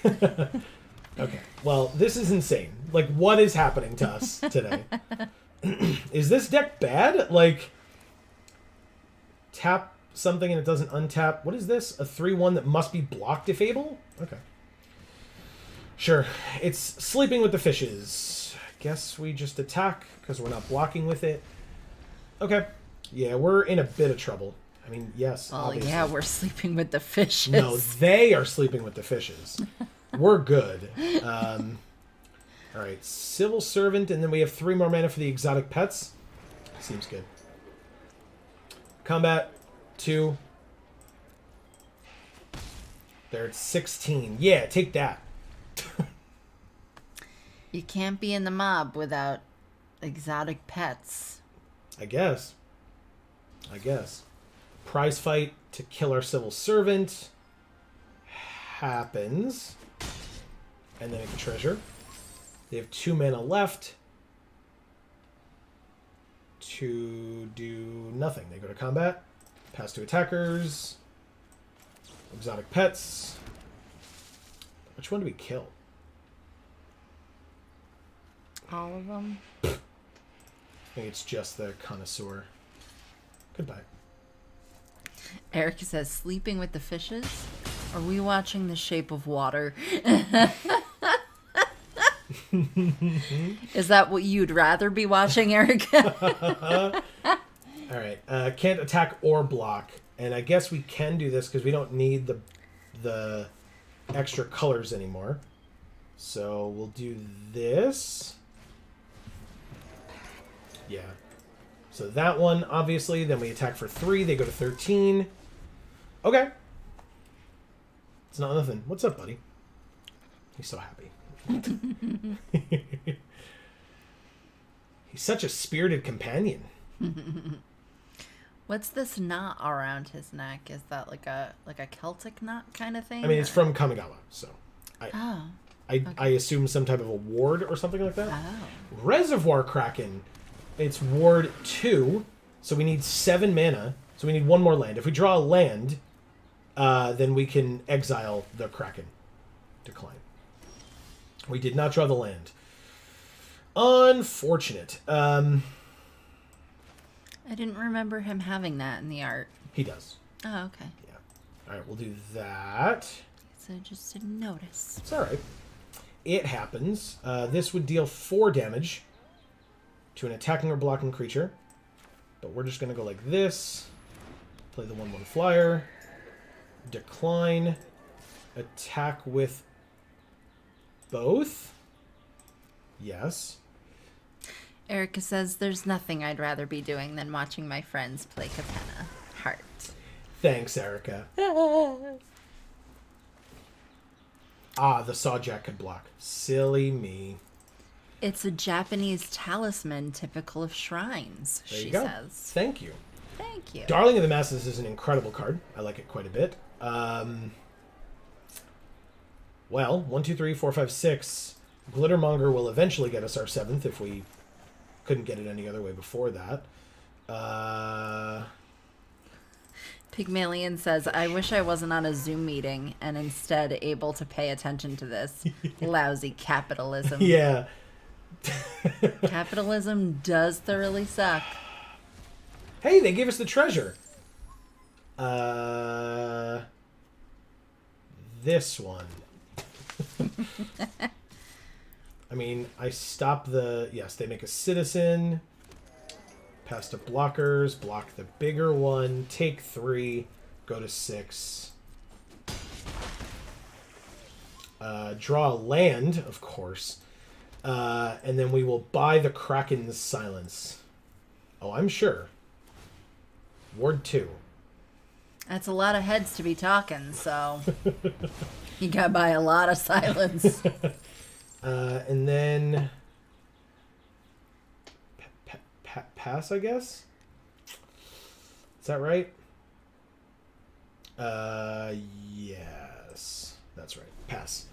Yeah. Okay. Well, this is insane. Like, what is happening to us today? Is this deck bad? Like, tap something and it doesn't untap. What is this? A 3/1 that must be blocked if able? Okay. Sure. It's Sleeping with the Fishes. Guess we just attack because we're not blocking with it. Okay. Yeah, we're in a bit of trouble. I mean, yes, Well, obviously. yeah, we're sleeping with the fishes. No, they are sleeping with the fishes. We're good. All right, Civil Servant, and then we have 3 more mana for the exotic pets. Seems good. Combat 2. They're at 16. Yeah, take that. You can't be in the mob without exotic pets. I guess. Prize fight to kill our civil servant happens. And then a treasure. They have 2 mana left to do nothing. They go to combat. Pass to attackers. Exotic pets. Which one do we kill? All of them? I think it's just the connoisseur. Goodbye. Erica says, sleeping with the fishes? Are we watching The Shape of Water? Is that what you'd rather be watching, Erica? All right. Can't attack or block. And I guess we can do this because we don't need the extra colors anymore. So we'll do this. Yeah. So that one, obviously. Then we attack for 3. They go to 13. Okay. It's not nothing. What's up, buddy? He's so happy. He's such a spirited companion. What's this knot around his neck? Is that like a Celtic knot kind of thing? I mean, it's from Kamigawa, so Oh. I assume some type of a ward or something like that. Oh. Reservoir Kraken. It's ward 2, so we need 7 mana. So we need 1 more land. If we draw a land, then we can exile the Kraken. Decline. We did not draw the land. Unfortunate. I didn't remember him having that in the art. He does. Oh, okay. Yeah. All right, we'll do that. So I just didn't notice. It's all right. It happens. This would deal 4 damage to an attacking or blocking creature. But we're just going to go like this. Play the 1/1 flyer. Decline. Attack with both. Yes. Erica says, there's nothing I'd rather be doing than watching my friends play Capenna. Heart. Thanks, Erica. The Sawjack could block. Silly me. It's a Japanese talisman typical of shrines, There she you go. says. Thank you. Thank you. Darling of the Masses is an incredible card. I like it quite a bit. Well, 1, 2, 3, 4, 5, 6. Glittermonger will eventually get us our 7th if we couldn't get it any other way before that. Pygmalion says, I wish I wasn't on a Zoom meeting and instead able to pay attention to this. Lousy capitalism. Yeah. Capitalism does thoroughly suck. Hey, they gave us the treasure. This one. I mean, I stop the... Yes, they make a citizen. Pass to blockers. Block the bigger one. Take 3. Go to 6. Draw a land, of course. And then we will buy the Kraken's silence. Oh, I'm sure. Ward 2. That's a lot of heads to be talking, so you gotta buy a lot of silence. And then pass, I guess. Is that right? Yes, that's right. Pass.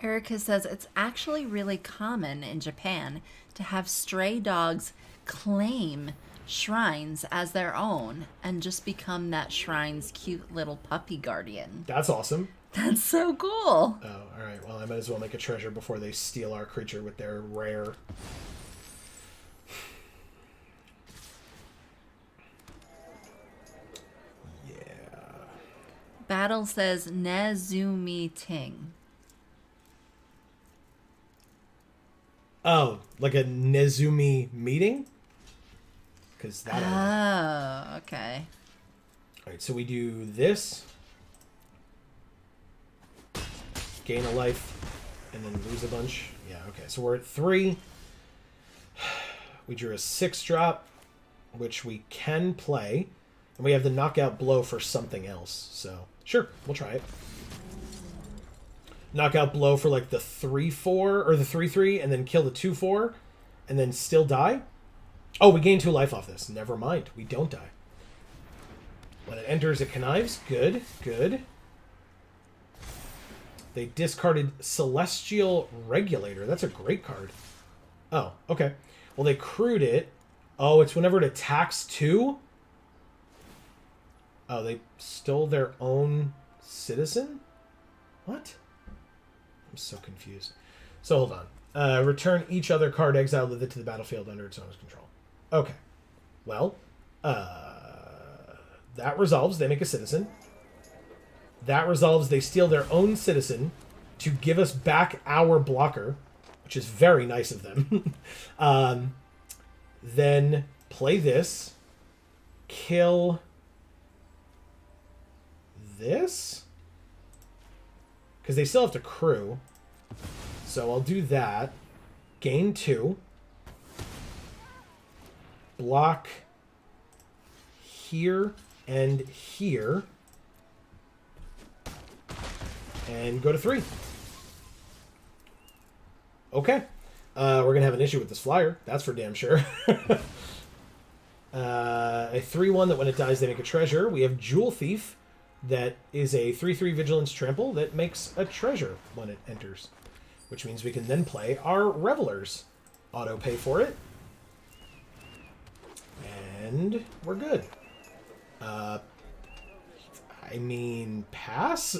Erica says it's actually really common in Japan to have stray dogs claim shrines as their own and just become that shrine's cute little puppy guardian. That's awesome. That's so cool. Oh, all right. Well, I might as well make a treasure before they steal our creature with their rare. Yeah. Battle says Nezumi Ting. Oh, like a Nezumi meeting? Because that. Oh, okay. All right, so we do this. Gain a life, and then lose a bunch. Yeah, okay. So we're at 3. We drew a 6 drop, which we can play. And we have the knockout blow for something else. So, sure, we'll try it. Knockout blow for like the 3-4 or the 3-3 and then kill the 2-4 and then still die. Oh, we gain 2 life off this. Never mind. We don't die. When it enters, it connives. Good, good. They discarded Celestial Regulator. That's a great card. Oh, okay. Well, they crewed it. Oh, it's whenever it attacks 2? Oh, they stole their own citizen? What? I'm so confused. So, hold on. Return each other card exiled with it to the battlefield under its owner's control. Okay. Well, that resolves. They make a citizen. That resolves. They steal their own citizen to give us back our blocker, which is very nice of them. Then play this. Kill this. Because they still have to crew. So I'll do that. Gain 2. Block here and here. And go to 3. Okay. We're going to have an issue with this flyer. That's for damn sure. A 3-1 that when it dies, they make a treasure. We have Jewel Thief. That is a 3-3 Vigilance Trample that makes a treasure when it enters. Which means we can then play our Revelers. Auto pay for it. And we're good. I mean, pass?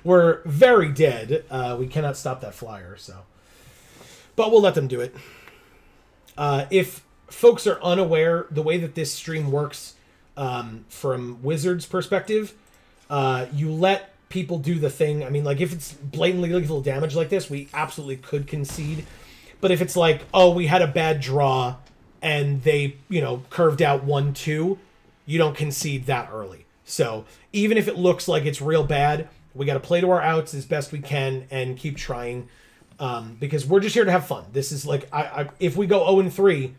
we're very dead. We cannot stop that flyer, so. But we'll let them do it. If folks are unaware, the way that this stream works from Wizards' perspective, you let people do the thing. I mean, like, if it's blatantly lethal damage like this, we absolutely could concede. But if it's like, oh, we had a bad draw, and they, curved out 1-2, you don't concede that early. So even if it looks like it's real bad, we got to play to our outs as best we can and keep trying, because we're just here to have fun. This is like, if we go 0-3,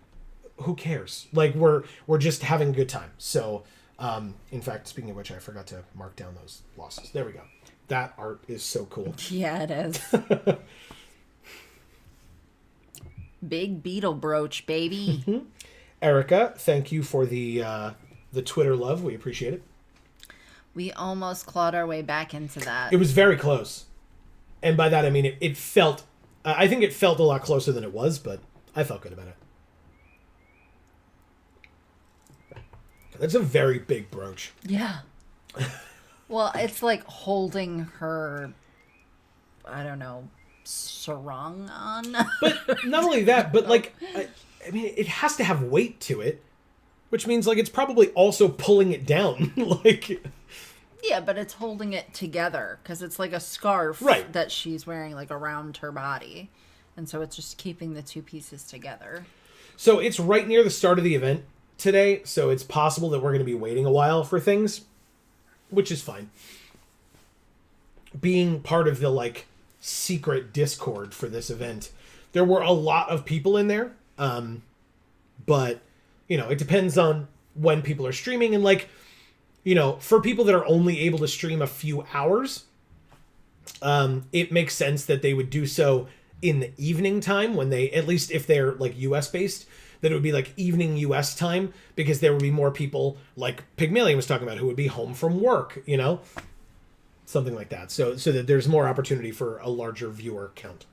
who cares? Like, we're just having a good time. So, in fact, speaking of which, I forgot to mark down those losses. There we go. That art is so cool. Yeah, it is. Big beetle brooch, baby. Mm-hmm. Erica, thank you for the Twitter love. We appreciate it. We almost clawed our way back into that. It was very close. And by that, I mean, it felt... I think it felt a lot closer than it was, but I felt good about it. That's a very big brooch. Yeah. Well, it's like holding her, I don't know, sarong on. But not only that, but like, I mean, it has to have weight to it, which means like it's probably also pulling it down. Like... Yeah, but it's holding it together because it's like a scarf that she's wearing like around her body. And so it's just keeping the two pieces together. So it's right near the start of the event today, so it's possible that we're going to be waiting a while for things, which is fine. Being part of the like secret Discord for this event, there were a lot of people in there, but it depends on when people are streaming, and like, for people that are only able to stream a few hours, it makes sense that they would do so in the evening time when they, at least if they're like US based, that it would be like evening US time, because there would be more people like Pygmalion was talking about who would be home from work, something like that. So that there's more opportunity for a larger viewer count.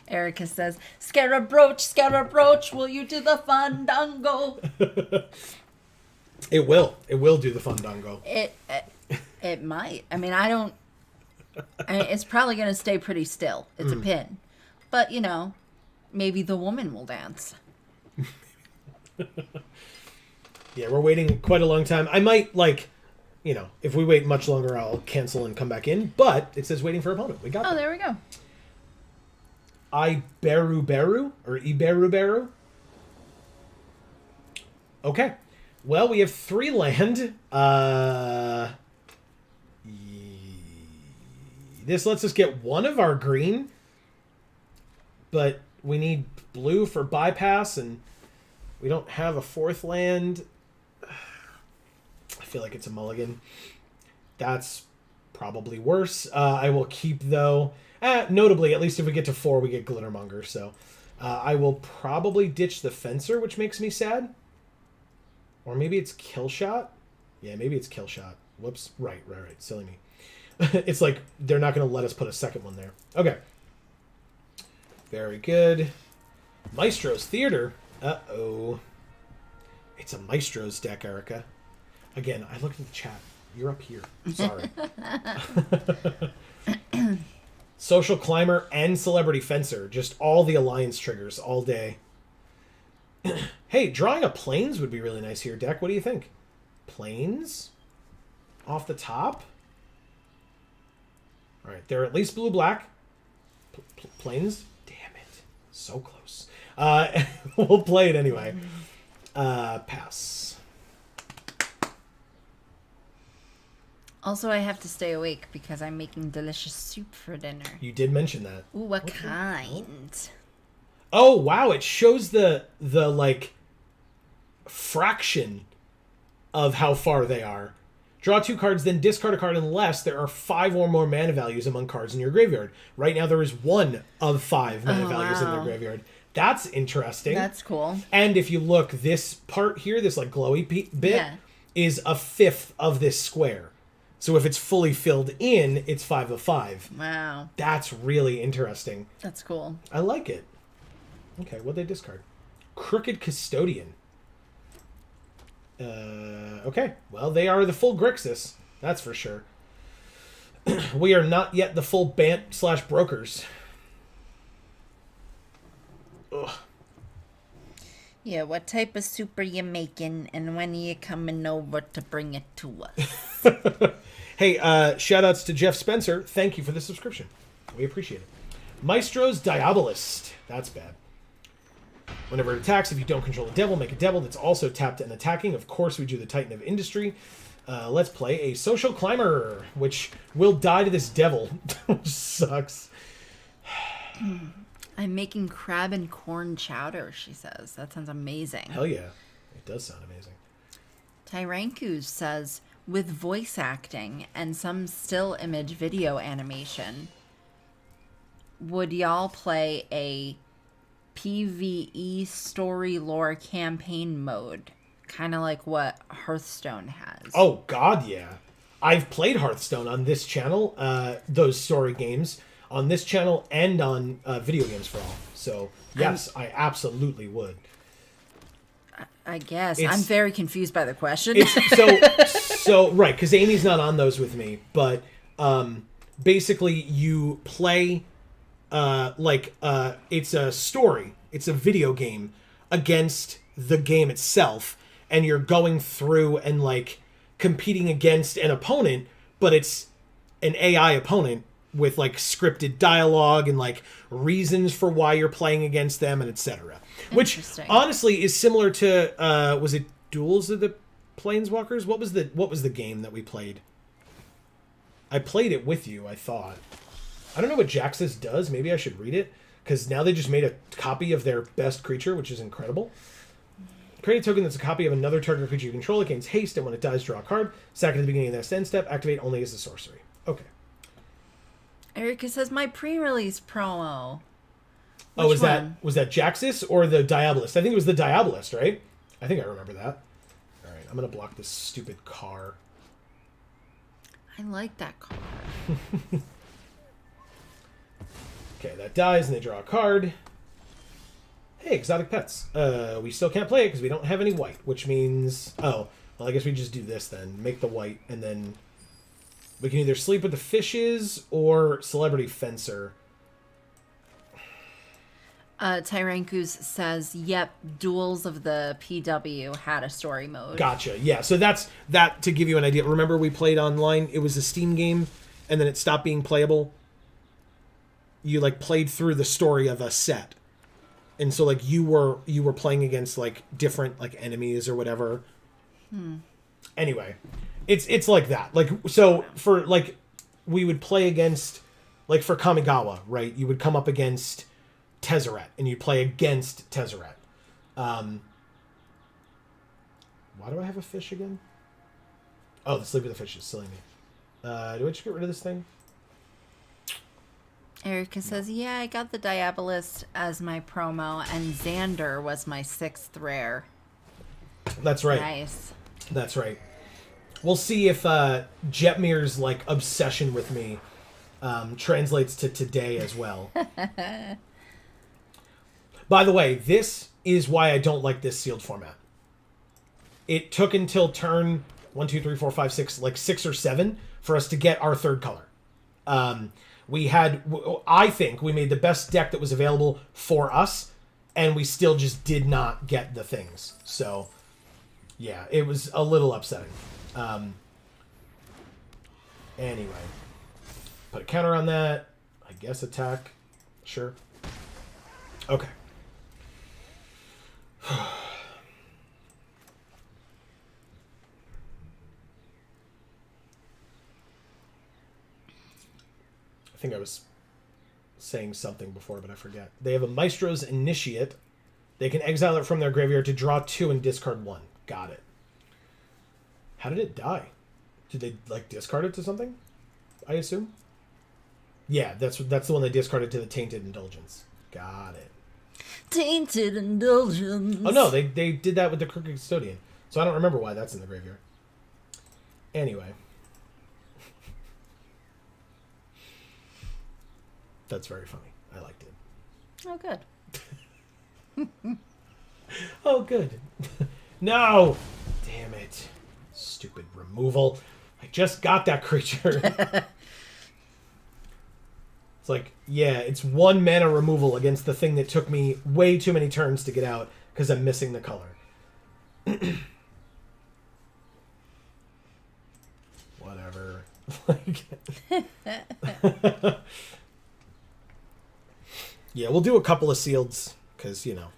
Erica says, Scarab Brooch, will you do the fandango? It will do the fandango. It might. I mean, it's probably going to stay pretty still. It's a pin. But, maybe the woman will dance. Yeah, we're waiting quite a long time. I might, if we wait much longer, I'll cancel and come back in. But it says waiting for opponent. We got that. Oh, there we go. Iberu or Iberu. Okay. Well, we have 3 land. This lets us get one of our green, but we need blue for bypass, and We don't have a 4th land. I feel like it's a mulligan. That's probably worse. I will keep, though. Notably, at least if we get to 4, we get Glittermonger. So I will probably ditch the Fencer, which makes me sad. Or maybe it's Killshot. Yeah, maybe it's Killshot. Whoops. Right. Silly me. It's like they're not going to let us put a second one there. Okay. Very good. Maestro's Theater. Uh-oh. It's a Maestro's deck, Erica. Again, I looked at the chat. You're up here. Sorry. Social Climber and Celebrity Fencer. Just all the alliance triggers all day. Hey, drawing a Plains would be really nice here, deck. What do you think? Plains? Off the top? All right, they're at least blue-black. Plains? Damn it. So close. We'll play it anyway. Pass. Also, I have to stay awake because I'm making delicious soup for dinner. You did mention that. Ooh, what kind? Oh, wow. It shows the like, fraction of how far they are. Draw 2 cards, then discard a card unless there are 5 or more mana values among cards in your graveyard. Right now, there is 1 of 5 mana values in their graveyard. That's interesting. That's cool. And if you look, this part here, this like glowy bit, is a 5th of this square. So if it's fully filled in, it's 5 of 5. Wow. That's really interesting. That's cool. I like it. Okay, what'd they discard? Crooked Custodian. Okay. Well, they are the full Grixis. That's for sure. We are not yet the full Bant/Brokers. Ugh. Yeah, what type of soup are you making, and when are you coming over to bring it to us? Hey, shout-outs to Jeff Spencer. Thank you for the subscription. We appreciate it. Maestro's Diabolist. That's bad. Whenever it attacks, if you don't control the devil, make a devil that's also tapped and attacking. Of course, we do the Titan of Industry. Let's play a Social Climber, which will die to this devil. Which sucks. I'm making crab and corn chowder, she says. That sounds amazing. Hell yeah. It does sound amazing. Tyrankus says, with voice acting and some still image video animation, would y'all play a PvE story lore campaign mode? Kind of like what Hearthstone has. Oh, God, yeah. I've played Hearthstone on this channel, those story games, on this channel and on Video Games for All. So, yes, I absolutely would. I guess. I'm very confused by the question. So right, because Amy's not on those with me, but basically you play, it's a story, it's a video game against the game itself, and you're going through and, like, competing against an opponent, but it's an AI opponent with, like, scripted dialogue and, like, reasons for why you're playing against them, and etc. Which honestly is similar to was it Duels of the Planeswalkers? What was the game that we played? I played it with you, I thought. I don't know what Jaxis does. Maybe I should read it, because now they just made a copy of their best creature, which is incredible. Create a token that's a copy of another target creature you control. It gains haste, and when it dies, draw a card. Sack at the beginning of the end step. Activate only as a sorcery. Okay. Erica says, my pre-release promo. Was that Jaxis or the Diabolist? I think it was the Diabolist, right? I think I remember that. All right, I'm going to block this stupid car. I like that car. Okay, that dies, and they draw a card. Hey, exotic pets. We still can't play it because we don't have any white, which means... Oh, well, I guess we just do this then. Make the white, and then... We can either sleep with the fishes or Celebrity Fencer. Tyrankus says, yep, Duels of the PW had a story mode. Gotcha. Yeah, so that's that to give you an idea. Remember we played online? It was a Steam game, and then it stopped being playable. You, like, played through the story of a set. And so, like, you were playing against, like, different, like, enemies or whatever. Anyway, it's like that. Like, so for, like, we would play against, like, for Kamigawa, right? You would come up against Tezzeret, and you'd play against Tezzeret. Why do I have a fish again? Oh, the sleep of the fish is silly me. Do I just get rid of this thing? Erica says, yeah, I got the Diabolist as my promo, and Xander was my 6th rare. That's right. Nice. That's right. We'll see if Jetmir's like obsession with me translates to today as well. By the way, this is why I don't like this sealed format. It took until turn 1, 2, 3, 4, 5, 6, like 6 or 7 for us to get our third color. I think we made the best deck that was available for us, and we still just did not get the things. So, yeah, it was a little upsetting. Anyway, put a counter on that. I guess attack. Sure. Okay. I think I was saying something before, but I forget. They have a Maestro's Initiate. They can exile it from their graveyard to draw 2 and discard 1. Got it. How did it die? Did they, like, discard it to something? I assume? Yeah, that's the one they discarded to the Tainted Indulgence. Got it. Tainted Indulgence. Oh, no, they did that with the Crooked Custodian. So I don't remember why that's in the graveyard. Anyway. That's very funny. I liked it. Oh, good. Oh, good. No! Damn it. Stupid removal. I just got that creature. It's like, yeah, it's 1 mana removal against the thing that took me way too many turns to get out because I'm missing the color. Whatever. Yeah, we'll do a couple of sealeds because, you know.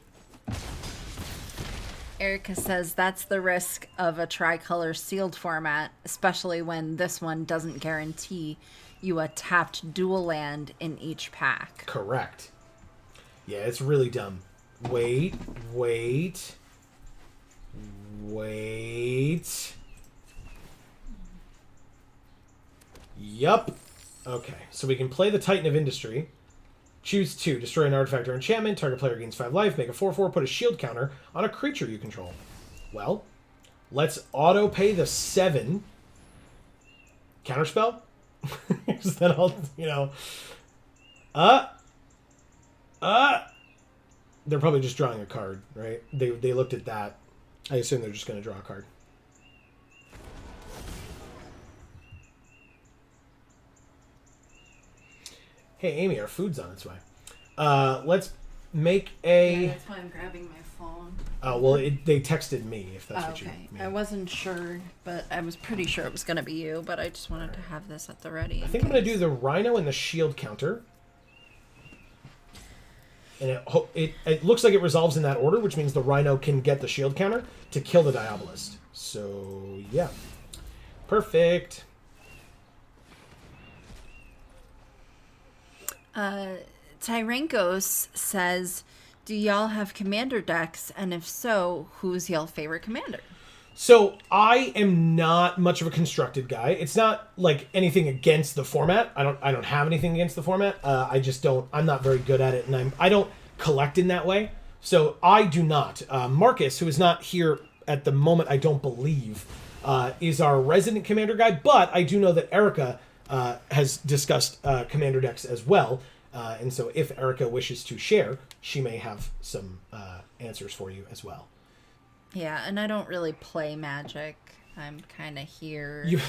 Erica says that's the risk of a tricolor sealed format, especially when this one doesn't guarantee you a tapped dual land in each pack. Correct. Yeah, it's really dumb. Wait. Yup. Okay, so we can play the Titan of Industry. Choose 2. Destroy an artifact or enchantment. Target player gains 5 life. Make a 4/4. Put a shield counter on a creature you control. Well, let's auto-pay the 7. Counterspell? Because then I'll, you know... They're probably just drawing a card, right? They looked at that. I assume they're just going to draw a card. Hey, Amy, our food's on its way. Let's make a... Yeah, that's why I'm grabbing my phone. Oh, well, they texted me, if that's what you mean. I wasn't sure, but I was pretty sure it was going to be you, but I just wanted to have this at the ready. I think I'm going to do the Rhino and the shield counter. And it looks like it resolves in that order, which means the Rhino can get the shield counter to kill the Diabolist. So, yeah. Perfect. Tyrankos says, do y'all have commander decks? And if so, who's y'all favorite commander? So I am not much of a constructed guy. It's not like anything against the format. I don't have anything against the format. I just don't. I'm not very good at it, and I don't collect in that way. So I do not. Marcus, who is not here at the moment, I don't believe, is our resident commander guy. But I do know that Erica has discussed commander decks as well. And so if Erica wishes to share, she may have some answers for you as well. Yeah, and I don't really play Magic. I'm kind of here. You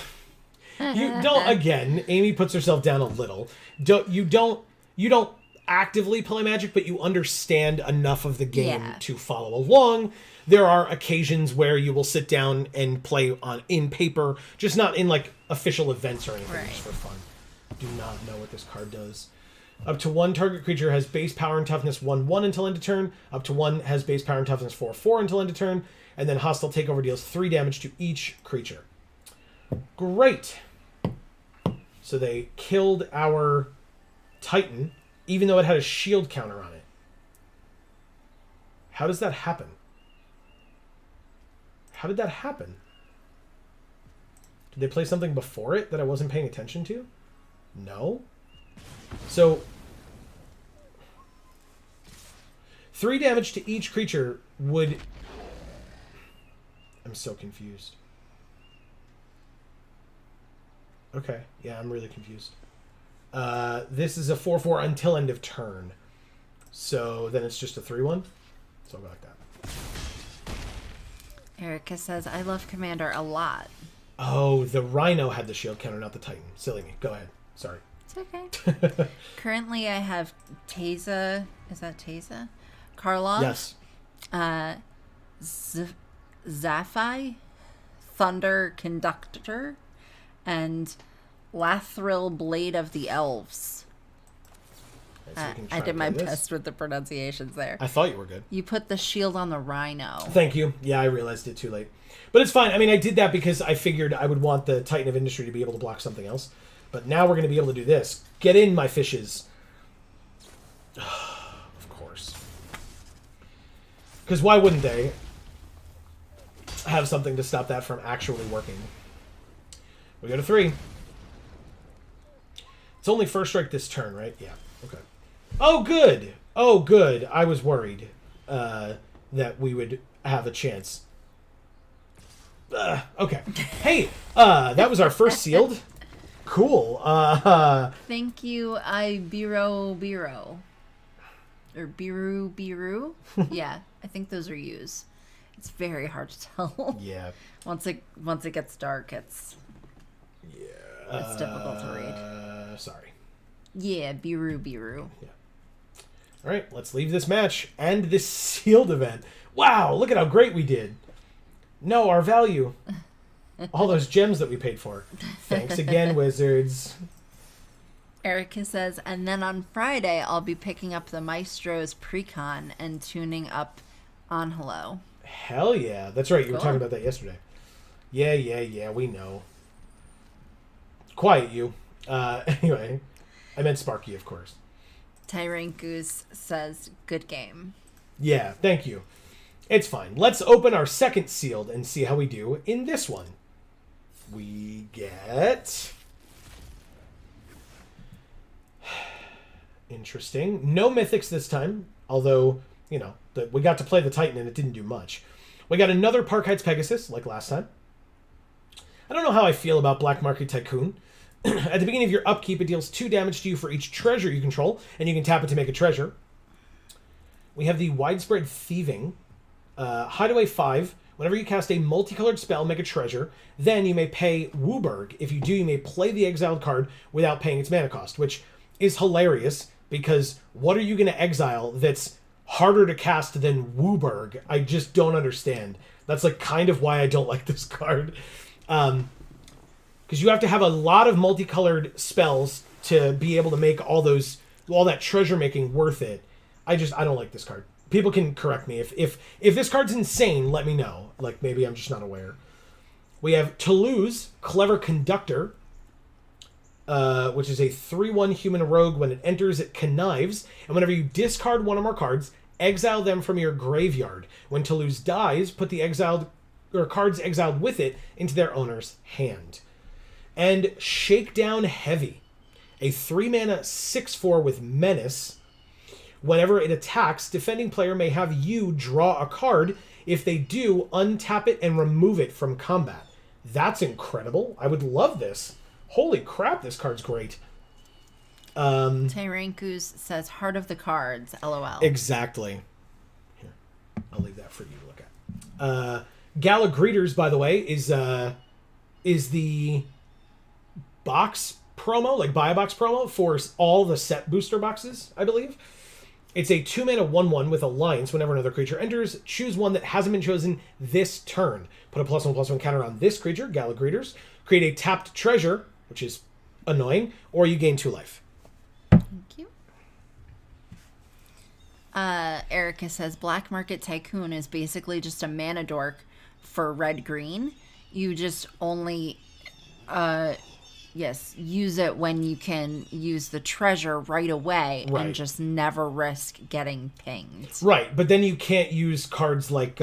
don't. Again, Amy puts herself down a little. You don't actively play Magic, but you understand enough of the game to follow along. There are occasions where you will sit down and play in paper, just not in like official events or anything, just for fun. Do not know what this card does. Up to 1 target creature has base power and toughness 1/1 until end of turn. Up to 1 has base power and toughness 4/4 until end of turn. And then hostile takeover deals 3 damage to each creature. Great. So they killed our Titan, even though it had a shield counter on it. How does that happen? How did that happen? Did they play something before it that I wasn't paying attention to? No. So 3 damage to each creature would... I'm so confused. Okay. Yeah, I'm really confused. This is a 4/4 until end of turn. So then it's just a 3/1. So I'll go like that. Erica says, I love Commander a lot. Oh, the Rhino had the shield counter, not the Titan. Silly me. Go ahead. Sorry. It's okay. Currently, I have Teza. Is that Teza? Karlov. Yes. Zaphi, Thunder Conductor, and Lathril Blade of the Elves. I did my best with the pronunciations there. I thought you were good. You put the shield on the Rhino. Thank you. Yeah, I realized it too late. But it's fine. I mean, I did that because I figured I would want the Titan of Industry to be able to block something else. But now we're going to be able to do this. Get in, my fishes. Of course. Because why wouldn't they have something to stop that from actually working? We go to 3. It's only first strike this turn, right? Yeah. Okay. Oh, good. Oh, good. I was worried that we would have a chance. Okay. Hey, that was our first sealed. Cool. Thank you, Biro. Or Biru? Yeah, I think those are U's. It's very hard to tell. Yeah. Once it gets dark, it's difficult to read. Sorry. Yeah, Biru. Yeah. All right, let's leave this match and this sealed event. Wow, look at how great we did. No, our value. All those gems that we paid for. Thanks again, Wizards. Erica says, and then on Friday, I'll be picking up the Maestro's Precon and tuning up on Hello. Hell yeah. That's right, you were talking about that yesterday. Yeah, we know. Quiet, you. Anyway, I meant Sparky, of course. Tyrant Goose says, good game. Yeah, thank you. It's fine. Let's open our second sealed and see how we do in this one. We get... Interesting. No mythics this time, although, you know, we got to play the Titan and it didn't do much. We got another Park Heights Pegasus, like last time. I don't know how I feel about Black Market Tycoon. At the beginning of your upkeep, it deals 2 damage to you for each treasure you control, and you can tap it to make a treasure. We have the Widespread Thieving. Hideaway 5. Whenever you cast a multicolored spell, make a treasure. Then you may pay Wooburg. If you do, you may play the exiled card without paying its mana cost, which is hilarious, because what are you going to exile that's harder to cast than Wooburg? I just don't understand. That's like kind of why I don't like this card. Because you have to have a lot of multicolored spells to be able to make all that treasure making worth it. I don't like this card. People can correct me. If this card's insane, let me know. Like, maybe I'm just not aware. We have Toulouse, Clever Conductor, which is a 3/1 human rogue. When it enters, it connives. And whenever you discard one or more cards, exile them from your graveyard. When Toulouse dies, put the cards exiled with it into their owner's hand. And Shakedown Heavy, a 3-mana 6/4 with Menace. Whenever it attacks, defending player may have you draw a card. If they do, untap it and remove it from combat. That's incredible. I would love this. Holy crap, this card's great. Tyrankus says, Heart of the Cards, LOL. Exactly. Here, I'll leave that for you to look at. Gala Greeters, by the way, is the box promo, like buy a box promo for all the set booster boxes, I believe. It's a 2-mana 1/1 with Alliance. Whenever another creature enters, choose one that hasn't been chosen this turn. Put a +1/+1 counter on this creature, Gala Greeters. Create a tapped treasure, which is annoying, or you gain 2 life. Thank you. Erica says, Black Market Tycoon is basically just a mana dork for red-green. You just only... use it when you can use the treasure right away and just never risk getting pinged. Right, but then you can't use cards like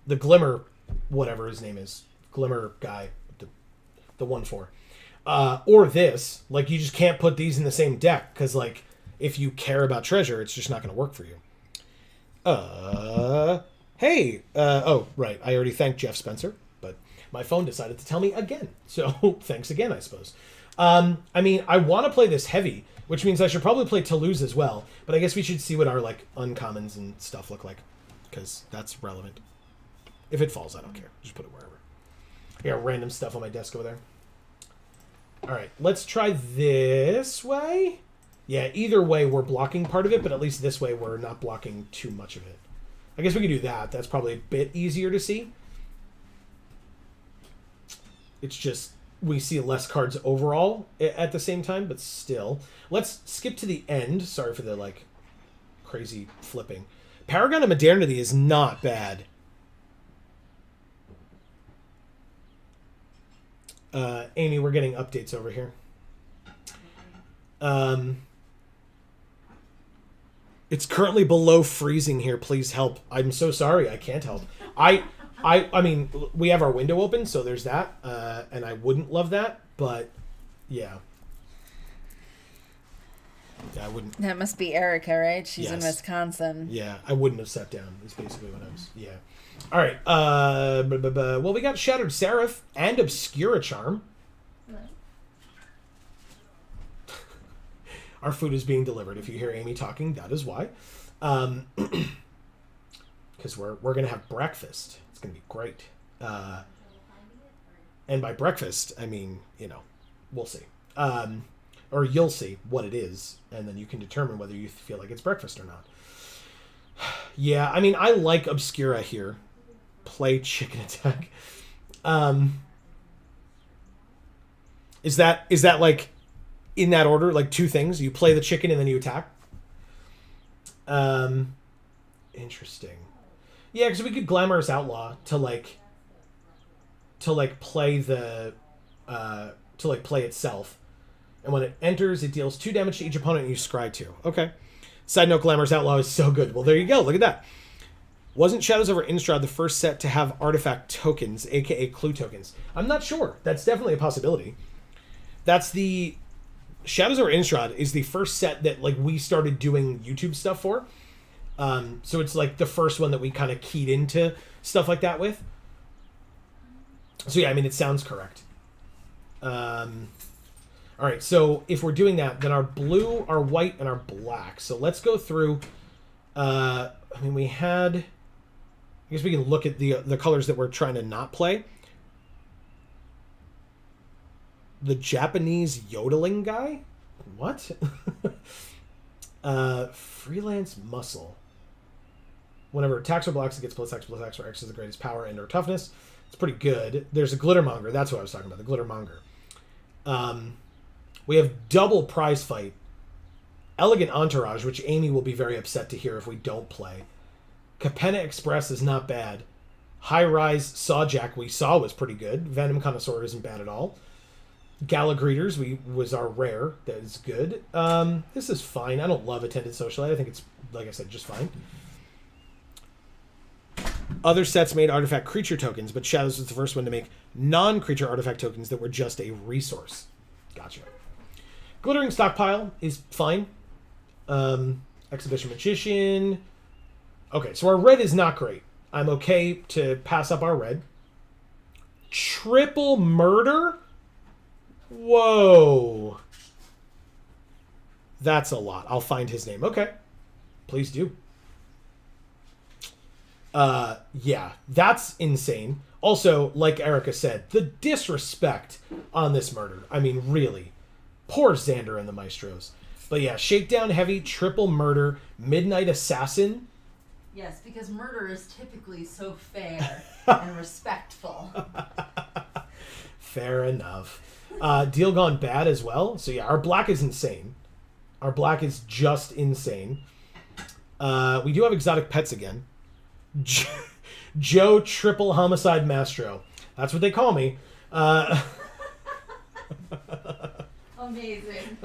the Glimmer, whatever his name is, Glimmer guy, the 1/4, or this. Like, you just can't put these in the same deck because, like, if you care about treasure, it's just not going to work for you. Hey, oh, right, I already thanked Jeff Spencer, but my phone decided to tell me again. So thanks again, I suppose. I mean, I want to play this heavy, which means I should probably play Toulouse as well, but I guess we should see what our, like, uncommons and stuff look like, because that's relevant. If it falls, I don't care. Just put it wherever. I got random stuff on my desk over there. All right, let's try this way. Yeah, either way, we're blocking part of it, but at least this way, we're not blocking too much of it. I guess we could do that. That's probably a bit easier to see. It's just we see less cards overall at the same time, but still. Let's skip to the end. Sorry for the, like, crazy flipping. Paragon of Modernity is not bad. Amy, we're getting updates over here. It's currently below freezing here. Please help. I'm so sorry. I can't help. I mean, we have our window open, so there's that. And I wouldn't love that, but yeah. Yeah, I wouldn't. That must be Erica, right? She's in Yes. Wisconsin. Yeah, I wouldn't have sat down. Is basically what I was. Yeah. All right. Well, we got Shattered Seraph and Obscura Charm. Our food is being delivered. If you hear Amy talking, that is why. Because we're gonna have breakfast. It's gonna be great. And by breakfast, I mean, you know, we'll see. Or you'll see what it is, and then you can determine whether you feel like it's breakfast or not. Yeah, I mean, I like Obscura here. Play Chicken Attack. Is that like in that order, like two things? You play the chicken and then you attack? Interesting. Yeah, because we could Glamorous Outlaw to play the play itself. And when it enters, it deals 2 damage to each opponent and you scry 2. Okay. Side note, Glamorous Outlaw is so good. Well, there you go. Look at that. Wasn't Shadows over Innistrad the first set to have artifact tokens, aka clue tokens? I'm not sure. That's definitely a possibility. That's the... Shadows over Innistrad is the first set that, like, we started doing YouTube stuff for. So it's, like, the first one that we kind of keyed into stuff like that with. So, yeah, I mean, it sounds correct. All right, so if we're doing that, then our blue, our white, and our black. So let's go through. I mean, we had... I guess we can look at the colors that we're trying to not play. The Japanese yodeling guy? What? Freelance muscle. Whenever attacks or blocks, it gets +X where X is the greatest power and or toughness. It's pretty good. There's a Glittermonger. That's what I was talking about, the Glittermonger. We have double prize fight. Elegant Entourage, which Amy will be very upset to hear if we don't play. Capenna Express is not bad. High Rise Sawjack we saw was pretty good. Venom Connoisseur isn't bad at all. Gala Greeters was our rare. That is good. This is fine. I don't love Attendant Socialite. I think it's, like I said, just fine. Other sets made artifact creature tokens, but Shadows was the first one to make non-creature artifact tokens that were just a resource. Gotcha. Glittering Stockpile is fine. Exhibition Magician. Okay, so our red is not great. I'm okay to pass up our red. Triple Murder? Whoa. That's a lot. I'll find his name. Okay. Please do. Yeah, that's insane. Also, like Erica said, the disrespect on this murder. I mean, really. Poor Xander and the Maestros. But yeah, Shakedown Heavy, Triple Murder, Midnight Assassin. Yes, because murder is typically so fair and respectful. Fair enough. Deal Gone Bad as well. So yeah, our black is insane. Our black is just insane. We do have Exotic Pets again. Joe Triple Homicide Mastro. That's what they call me. Amazing.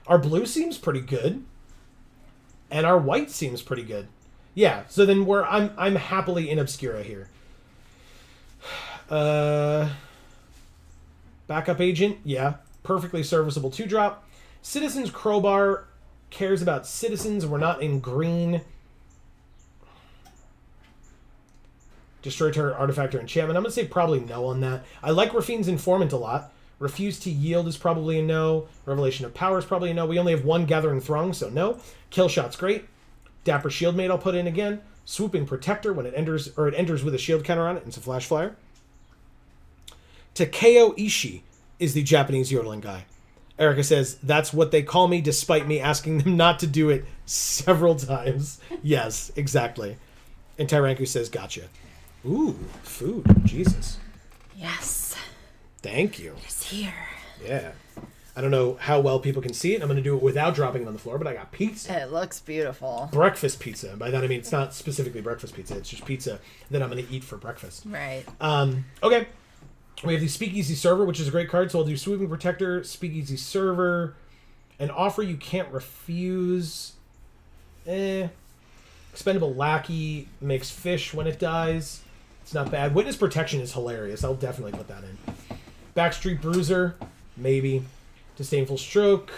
Our blue seems pretty good. And our white seems pretty good. Yeah, so then I'm happily in Obscura here. Backup Agent, yeah. Perfectly serviceable 2-drop. Citizen's Crowbar cares about citizens. We're not in green. Destroy target artifact or enchantment. I'm going to say probably no on that. I like Rafine's Informant a lot. Refuse to Yield is probably a no. Revelation of Power is probably a no. We only have one Gathering Throng, so no. Kill Shot's great. Dapper Shieldmate I'll put in again. Swooping Protector when it enters with a shield counter on it. It's a flash flyer. Takeo Ishii is the Japanese yodeling guy. Erica says, that's what they call me despite me asking them not to do it several times. Yes, exactly. And Tyranku says, gotcha. Ooh, food. Jesus. Yes. Thank you. It's here. Yeah. I don't know how well people can see it. I'm going to do it without dropping it on the floor, but I got pizza. It looks beautiful. Breakfast pizza. And by that I mean it's not specifically breakfast pizza. It's just pizza that I'm going to eat for breakfast. Right. Okay. We have the Speakeasy Server, which is a great card. So I'll do Swooping Protector, Speakeasy Server, an offer you can't refuse. Expendable Lackey makes fish when it dies. It's not bad. Witness Protection is hilarious. I'll definitely put that in. Backstreet Bruiser, maybe. Disdainful Stroke,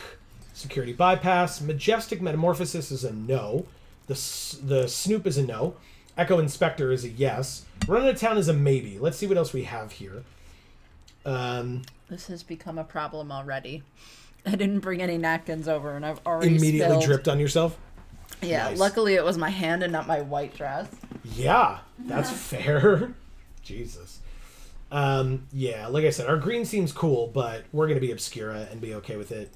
Security Bypass. Majestic Metamorphosis is a no. The Snoop is a no. Echo Inspector is a yes. Run Out of Town is a maybe. Let's see what else we have here. This has become a problem already. I didn't bring any napkins over, and I've already immediately spilled. Dripped on yourself? Yeah, Nice. Luckily it was my hand and not my white dress. Yeah, that's fair. Jesus. Yeah, like I said, our green seems cool, but we're going to be Obscura and be okay with it.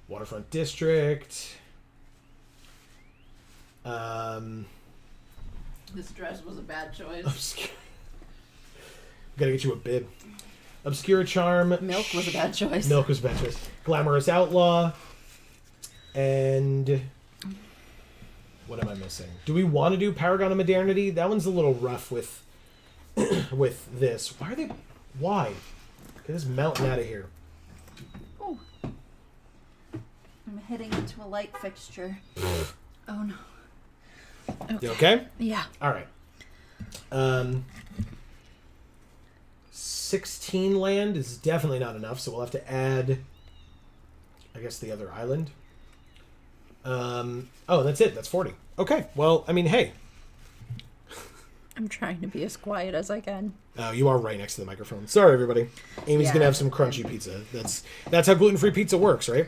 Waterfront District. This dress was a bad choice. Gotta get you a bib. Obscura Charm. Milk was a bad choice. Milk was a bad choice. Glamorous Outlaw. And what am I missing? Do we want to do Paragon of Modernity? That one's a little rough with with this. Why are they? Why? Get this mountain out of here. Oh. I'm hitting into a light fixture. Oh no. Okay. You okay? Yeah. All right. 16 land is definitely not enough, so we'll have to add, I guess, the other island. Oh, that's it. That's 40. Okay. Well, I mean, hey. I'm trying to be as quiet as I can. Oh, you are right next to the microphone. Sorry, everybody. Amy's gonna have some crunchy pizza. That's how gluten-free pizza works, right?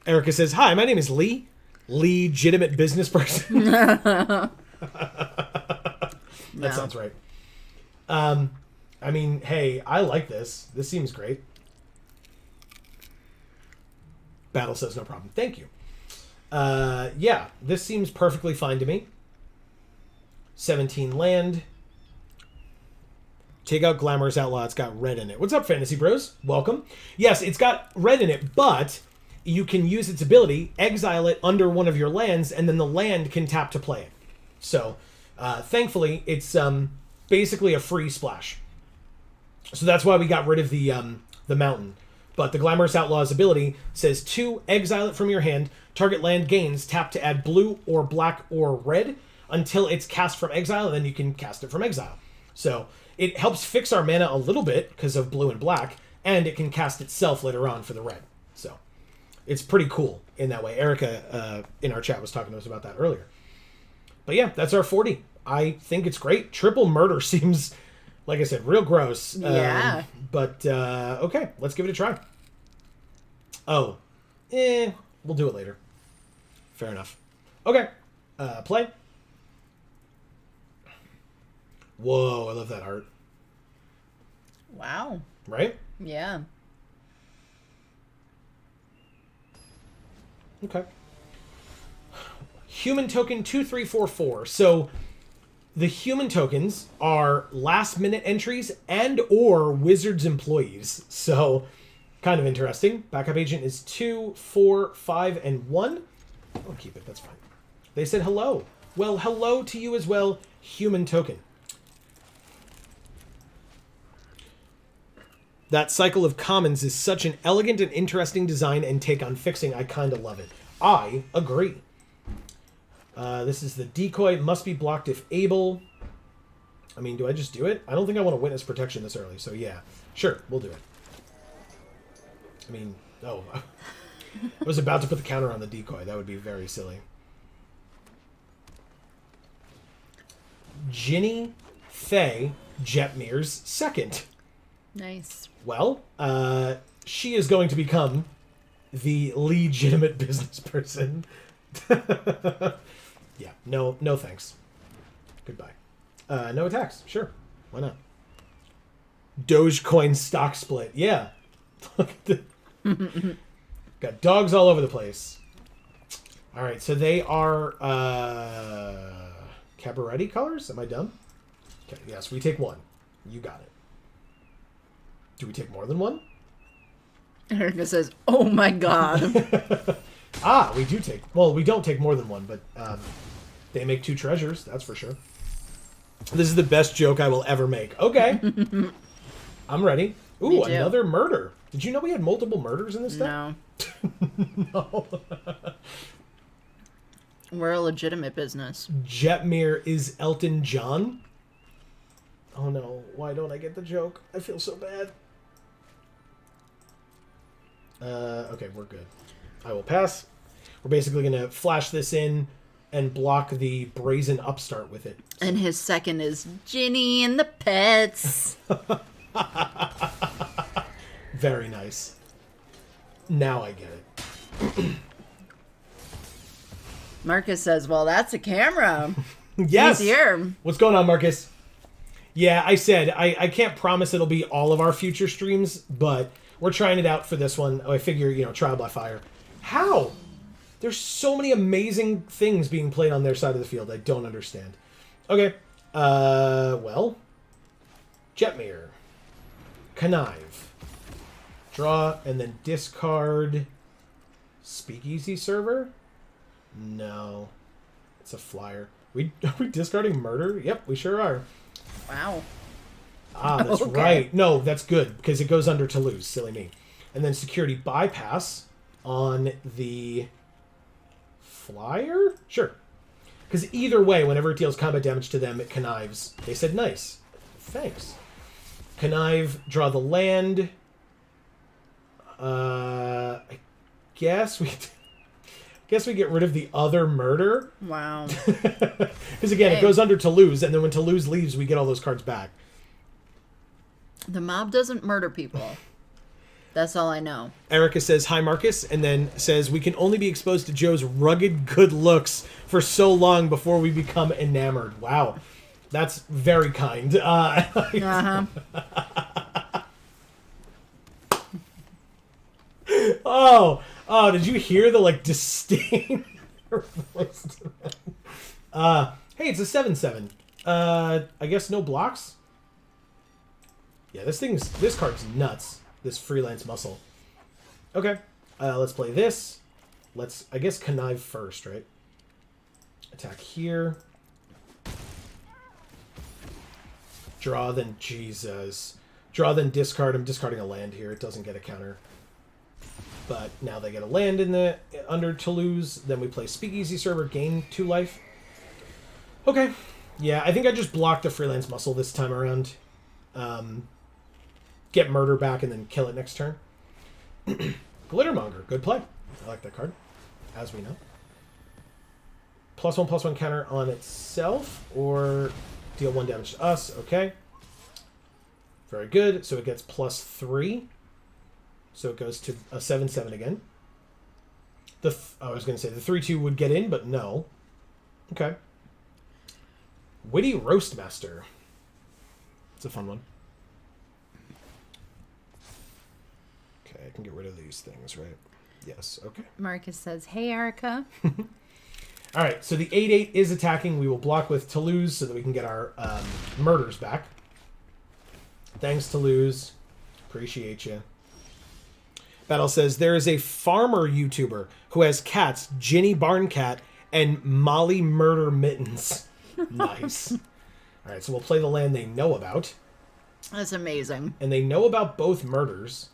Erica says, "Hi, my name is Lee. Legitimate business person." That sounds right. I mean, hey, I like this. This seems great. Battle says no problem. Thank you. Yeah, this seems perfectly fine to me. 17 land. Take out Glamorous Outlaw. It's got red in it. What's up, Fantasy Bros? Welcome. Yes, it's got red in it, but you can use its ability, exile it under one of your lands, and then the land can tap to play it. So, thankfully, it's basically a free splash. So that's why we got rid of the mountain. But the Glamorous Outlaw's ability says 2, exile it from your hand, target land gains, tap to add blue or black or red until it's cast from exile, and then you can cast it from exile. So it helps fix our mana a little bit because of blue and black, and it can cast itself later on for the red. So it's pretty cool in that way. Erica in our chat was talking to us about that earlier. But yeah, that's our 40. I think it's great. Triple Murder seems, like I said, real gross. Yeah. But okay, let's give it a try. Oh, we'll do it later. Fair enough. Okay, play. Whoa, I love that art. Wow. Right? Yeah. Okay. Human token 2344. So the human tokens are last minute entries and or Wizards employees. So kind of interesting. Backup agent is 2, 4, 5, and 1. I'll keep it. That's fine. They said hello. Well, hello to you as well, human token. That cycle of commons is such an elegant and interesting design and take on fixing. I kind of love it. I agree. This is the decoy. Must be blocked if able. I mean, do I just do it? I don't think I want to witness protection this early, so yeah. Sure, we'll do it. I mean, oh. I was about to put the counter on the decoy. That would be very silly. Ginny Faye Jetmir's second. Nice. Well, she is going to become the legitimate business person. Yeah, no thanks. Goodbye. No attacks. Sure. Why not? Dogecoin stock split. Yeah. Got dogs all over the place. All right, so they are Cabaretti colors? Am I dumb? Okay, yes, we take one. You got it. Do we take more than one? Erica says, "Oh my god." We do take... Well, we don't take more than one, but they make 2 treasures, that's for sure. This is the best joke I will ever make. Okay. I'm ready. Ooh, another murder. Did you know we had multiple murders in this deck? No. No. We're a legitimate business. Jetmir is Elton John? Oh no, why don't I get the joke? I feel so bad. Okay, we're good. I will pass. We're basically going to flash this in and block the brazen upstart with it. And his second is Ginny and the Pets. Very nice. Now I get it. Marcus says, "Well, that's a camera." Yes. He's here. What's going on, Marcus? Yeah, I said I can't promise it'll be all of our future streams, but we're trying it out for this one. I figure, trial by fire. How? There's so many amazing things being played on their side of the field. I don't understand. Okay. Well. Jetmir. Connive. Draw and then discard. Speakeasy server? No. It's a flyer. Are we discarding murder? Yep, we sure are. Wow. That's Okay. right. No, that's good, because it goes under Toulouse. Silly me. And then security bypass on the flyer? Sure. Because either way, whenever it deals combat damage to them, it connives. They said nice. Thanks. Connive, draw the land. I guess we get rid of the other murder. Wow. Because again, it goes under Toulouse, and then when Toulouse leaves, we get all those cards back. The mob doesn't murder people. That's all I know. Erica says, "Hi, Marcus," and then says, "We can only be exposed to Joe's rugged good looks for so long before we become enamored." Wow. That's very kind. Uh-huh. Oh, did you hear the, disdain? Hey, it's a 7/7. I guess no blocks? Yeah, this card's nuts. This freelance muscle. Okay, let's play this. Let's, I guess, connive first, right? Attack here. Draw, then Jesus. Draw, then discard. I'm discarding a land here. It doesn't get a counter. But now they get a land under Toulouse. Then we play Speakeasy server, gain 2 life. Okay. Yeah, I think I just blocked a freelance muscle this time around. Get murder back and then kill it next turn. Glittermonger, good play. I like that card, as we know. +1/+1 counter on itself, or deal 1 damage to us. Okay. Very good. So it gets +3. So it goes to a 7/7 again. I was going to say the 3/2 would get in, but no. Okay. Witty Roastmaster. It's a fun one. Okay, I can get rid of these things, right? Yes, okay. Marcus says, "Hey, Erica." All right, so the 8/8 is attacking. We will block with Toulouse so that we can get our murders back. Thanks, Toulouse. Appreciate you. Battle says, there is a farmer YouTuber who has cats, Ginny Barncat and Molly Murder Mittens. Nice. All right, so we'll play the land they know about. That's amazing. And they know about both murders.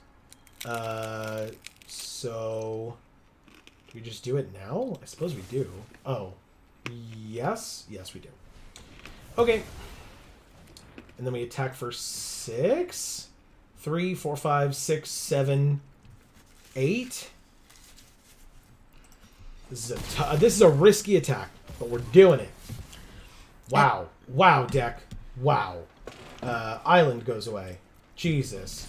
So do we just do it now? I suppose we do. Oh, Yes. Yes, we do. Okay. And then we attack for 6. 3, 4, 5, 6, 7, 8. This is a risky attack, but we're doing it. Wow. Wow, deck. Wow. Island goes away. Jesus.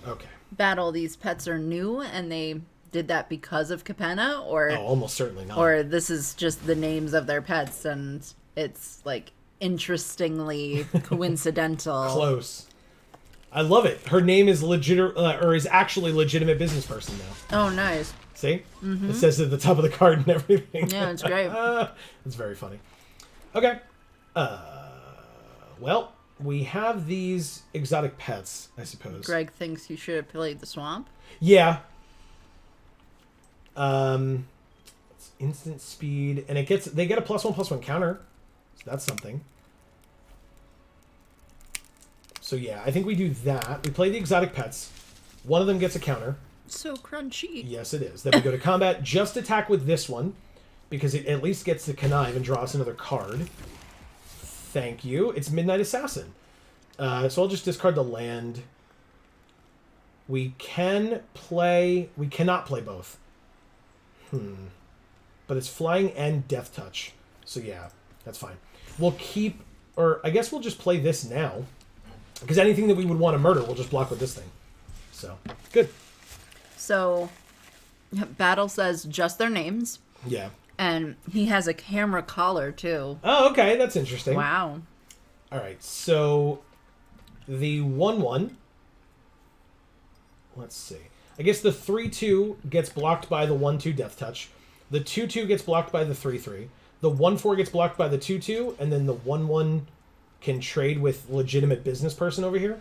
Okay. Battle, these pets are new and they did that because of Capenna, or Almost certainly not. or this is just the names of their pets and it's like interestingly coincidental. Close. I love it. Her name is is actually legitimate business person now. Oh, nice. See? Mm-hmm. It says at the top of the card and everything. Yeah, it's great. It's very funny. Okay. Well, we have these exotic pets, I suppose. Greg thinks you should have played the swamp. Yeah. It's instant speed, and they get a +1/+1 counter. So that's something. So yeah, I think we do that. We play the exotic pets. One of them gets a counter. So crunchy. Yes, it is. Then we go to combat. Just attack with this one, because it at least gets to connive and draw us another card. Thank you. It's Midnight Assassin. So I'll just discard the land. We cannot play both. But it's flying and death touch. So yeah, that's fine. We'll keep, or I guess we'll just play this now. Because anything that we would want to murder, we'll just block with this thing. So, good. So, Battle says just their names. Yeah. And he has a camera collar, too. Oh, okay. That's interesting. Wow. All right. So, the 1/1. Let's see. I guess the 3/2 gets blocked by the 1/2 death touch. The 2/2 gets blocked by the 3/3. The 1/4 gets blocked by the 2/2. And then the 1/1 can trade with legitimate business person over here.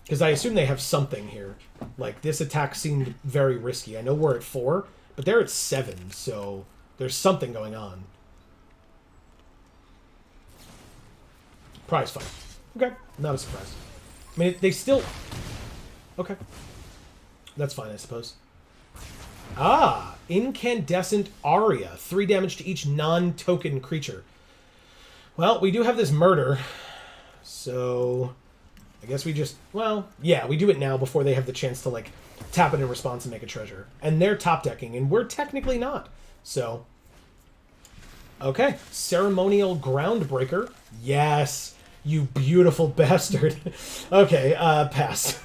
Because I assume they have something here. Like, this attack seemed very risky. I know we're at 4, but they're at 7, so there's something going on. Prize fight. Okay, not a surprise. I mean, they still... Okay. That's fine, I suppose. Ah! Incandescent Aria. 3 damage to each non-token creature. Well, we do have this murder, so I guess we just, well, yeah, we do it now before they have the chance to, like, tap it in response and make a treasure. And they're top decking, and we're technically not. So, okay. Ceremonial Groundbreaker. Yes, you beautiful bastard. Okay, pass.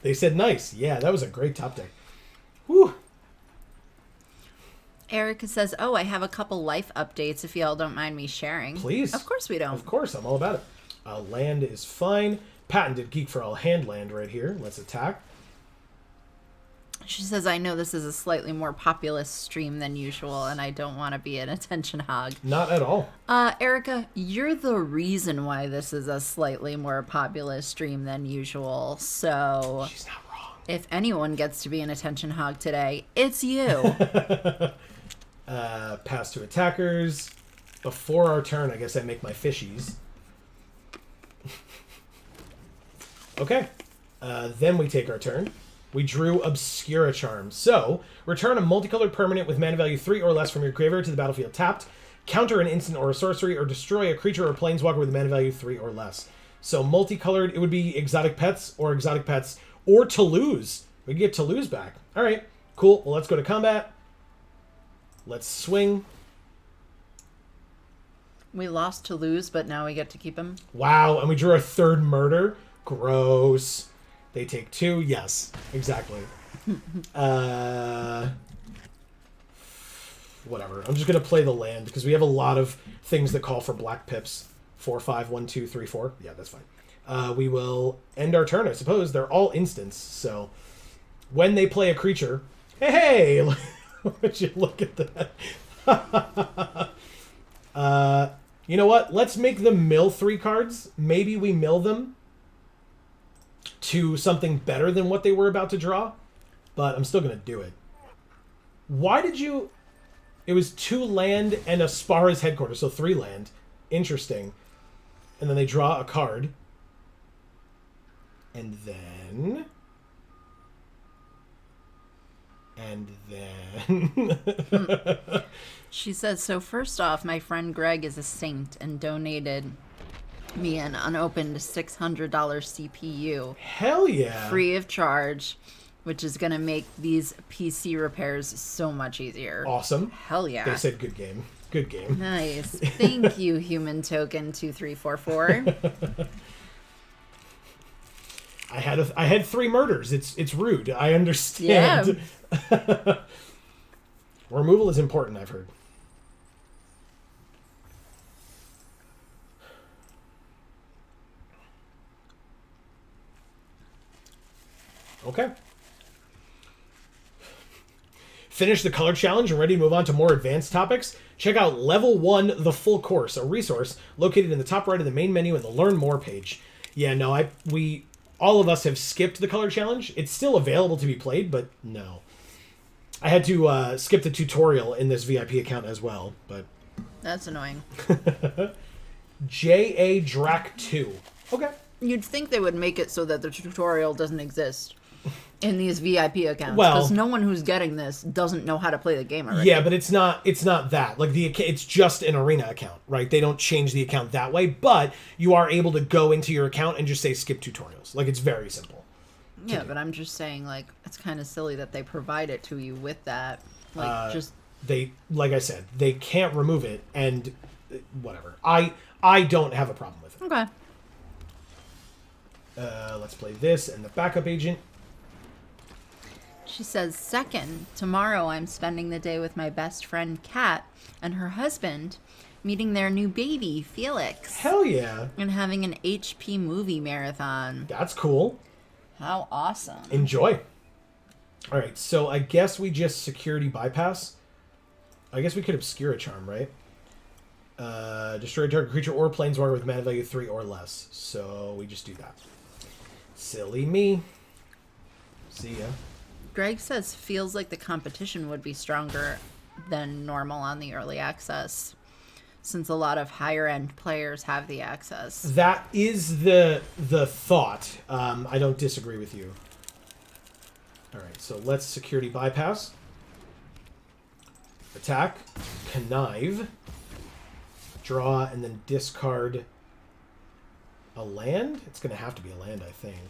They said nice. Yeah, that was a great top deck. Whew. Erica says, oh, I have a couple life updates if y'all don't mind me sharing. Please. Of course we don't. Of course, I'm all about it. Land is fine. Patented Geek for All hand land right here. Let's attack. She says, I know this is a slightly more populous stream than usual, and I don't want to be an attention hog. Not at all. Erica, you're the reason why this is a slightly more populous stream than usual, so... She's not wrong. If anyone gets to be an attention hog today, it's you. Pass to attackers. Before our turn, I guess I make my fishies. Okay. Then we take our turn. We drew Obscura Charm. So, return a multicolored permanent with mana value 3 or less from your graveyard to the battlefield tapped. Counter an instant or a sorcery, or destroy a creature or planeswalker with a mana value 3 or less. So, multicolored, it would be exotic pets, or Toulouse. We can get Toulouse back. All right, cool. Well, let's go to combat. Let's swing. We lost Toulouse, but now we get to keep him. Wow, and we drew our third murder. Gross. They take 2. Yes, exactly. Whatever. I'm just going to play the land because we have a lot of things that call for black pips. 4, 5, 1, 2, 3, 4. Yeah, that's fine. We will end our turn, I suppose. They're all instants, so when they play a creature... Hey! Would you look at that? You know what? Let's make them mill 3 cards. Maybe we mill them to something better than what they were about to draw, but I'm still going to do it. Why did you... It was 2 land and a Spara's headquarters, so 3 land. Interesting. And then they draw a card. And then... She says, so first off, my friend Greg is a saint and donated me an unopened $600 CPU. Hell yeah. Free of charge, which is going to make these PC repairs so much easier. Awesome. Hell yeah. They said good game. Good game. Nice. Thank you, Human Token 2344. I had 3 murders. It's rude. I understand. Yeah. Removal is important, I've heard. Okay. Finish the color challenge and ready to move on to more advanced topics? Check out Level 1 The Full Course, a resource located in the top right of the main menu in the Learn More page. Yeah, no, all of us have skipped the color challenge. It's still available to be played, but no. I had to skip the tutorial in this VIP account as well, but... That's annoying. J.A. Drac 2. Okay. You'd think they would make it so that the tutorial doesn't exist in these VIP accounts. Well, because no one who's getting this doesn't know how to play the game already. Yeah, but it's not that. Like, it's just an Arena account, right? They don't change the account that way, but you are able to go into your account and just say skip tutorials. Like, it's very simple. Yeah, but I'm just saying, like, it's kind of silly that they provide it to you with that. Like, like I said, they can't remove it, and whatever. I don't have a problem with it. Okay. Let's play this and the backup agent. She says, second, tomorrow I'm spending the day with my best friend Kat and her husband, meeting their new baby, Felix. Hell yeah. And having an HP movie marathon. That's cool. How awesome. Enjoy. All right, so I guess we just security bypass. I guess we could obscure a charm, right? Destroy a target creature or planeswalker with mana value 3 or less. So we just do that. Silly me. See ya. Greg says feels like the competition would be stronger than normal on the early access, since a lot of higher end players have the access. That is the thought. I don't disagree with you. All right, so let's security bypass. Attack, connive, draw, and then discard a land. It's going to have to be a land, I think.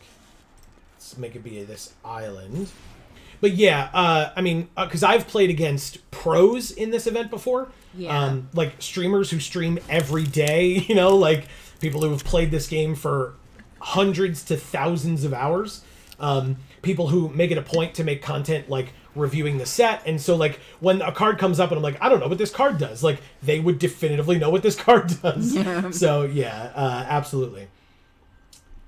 Let's make it be this island. But yeah, I mean, because I've played against pros in this event before. Yeah. Like streamers who stream every day, you know, like people who have played this game for hundreds to thousands of hours. People who make it a point to make content like reviewing the set. And so like when a card comes up and I'm like, I don't know what this card does, like they would definitively know what this card does. Yeah. So yeah, absolutely.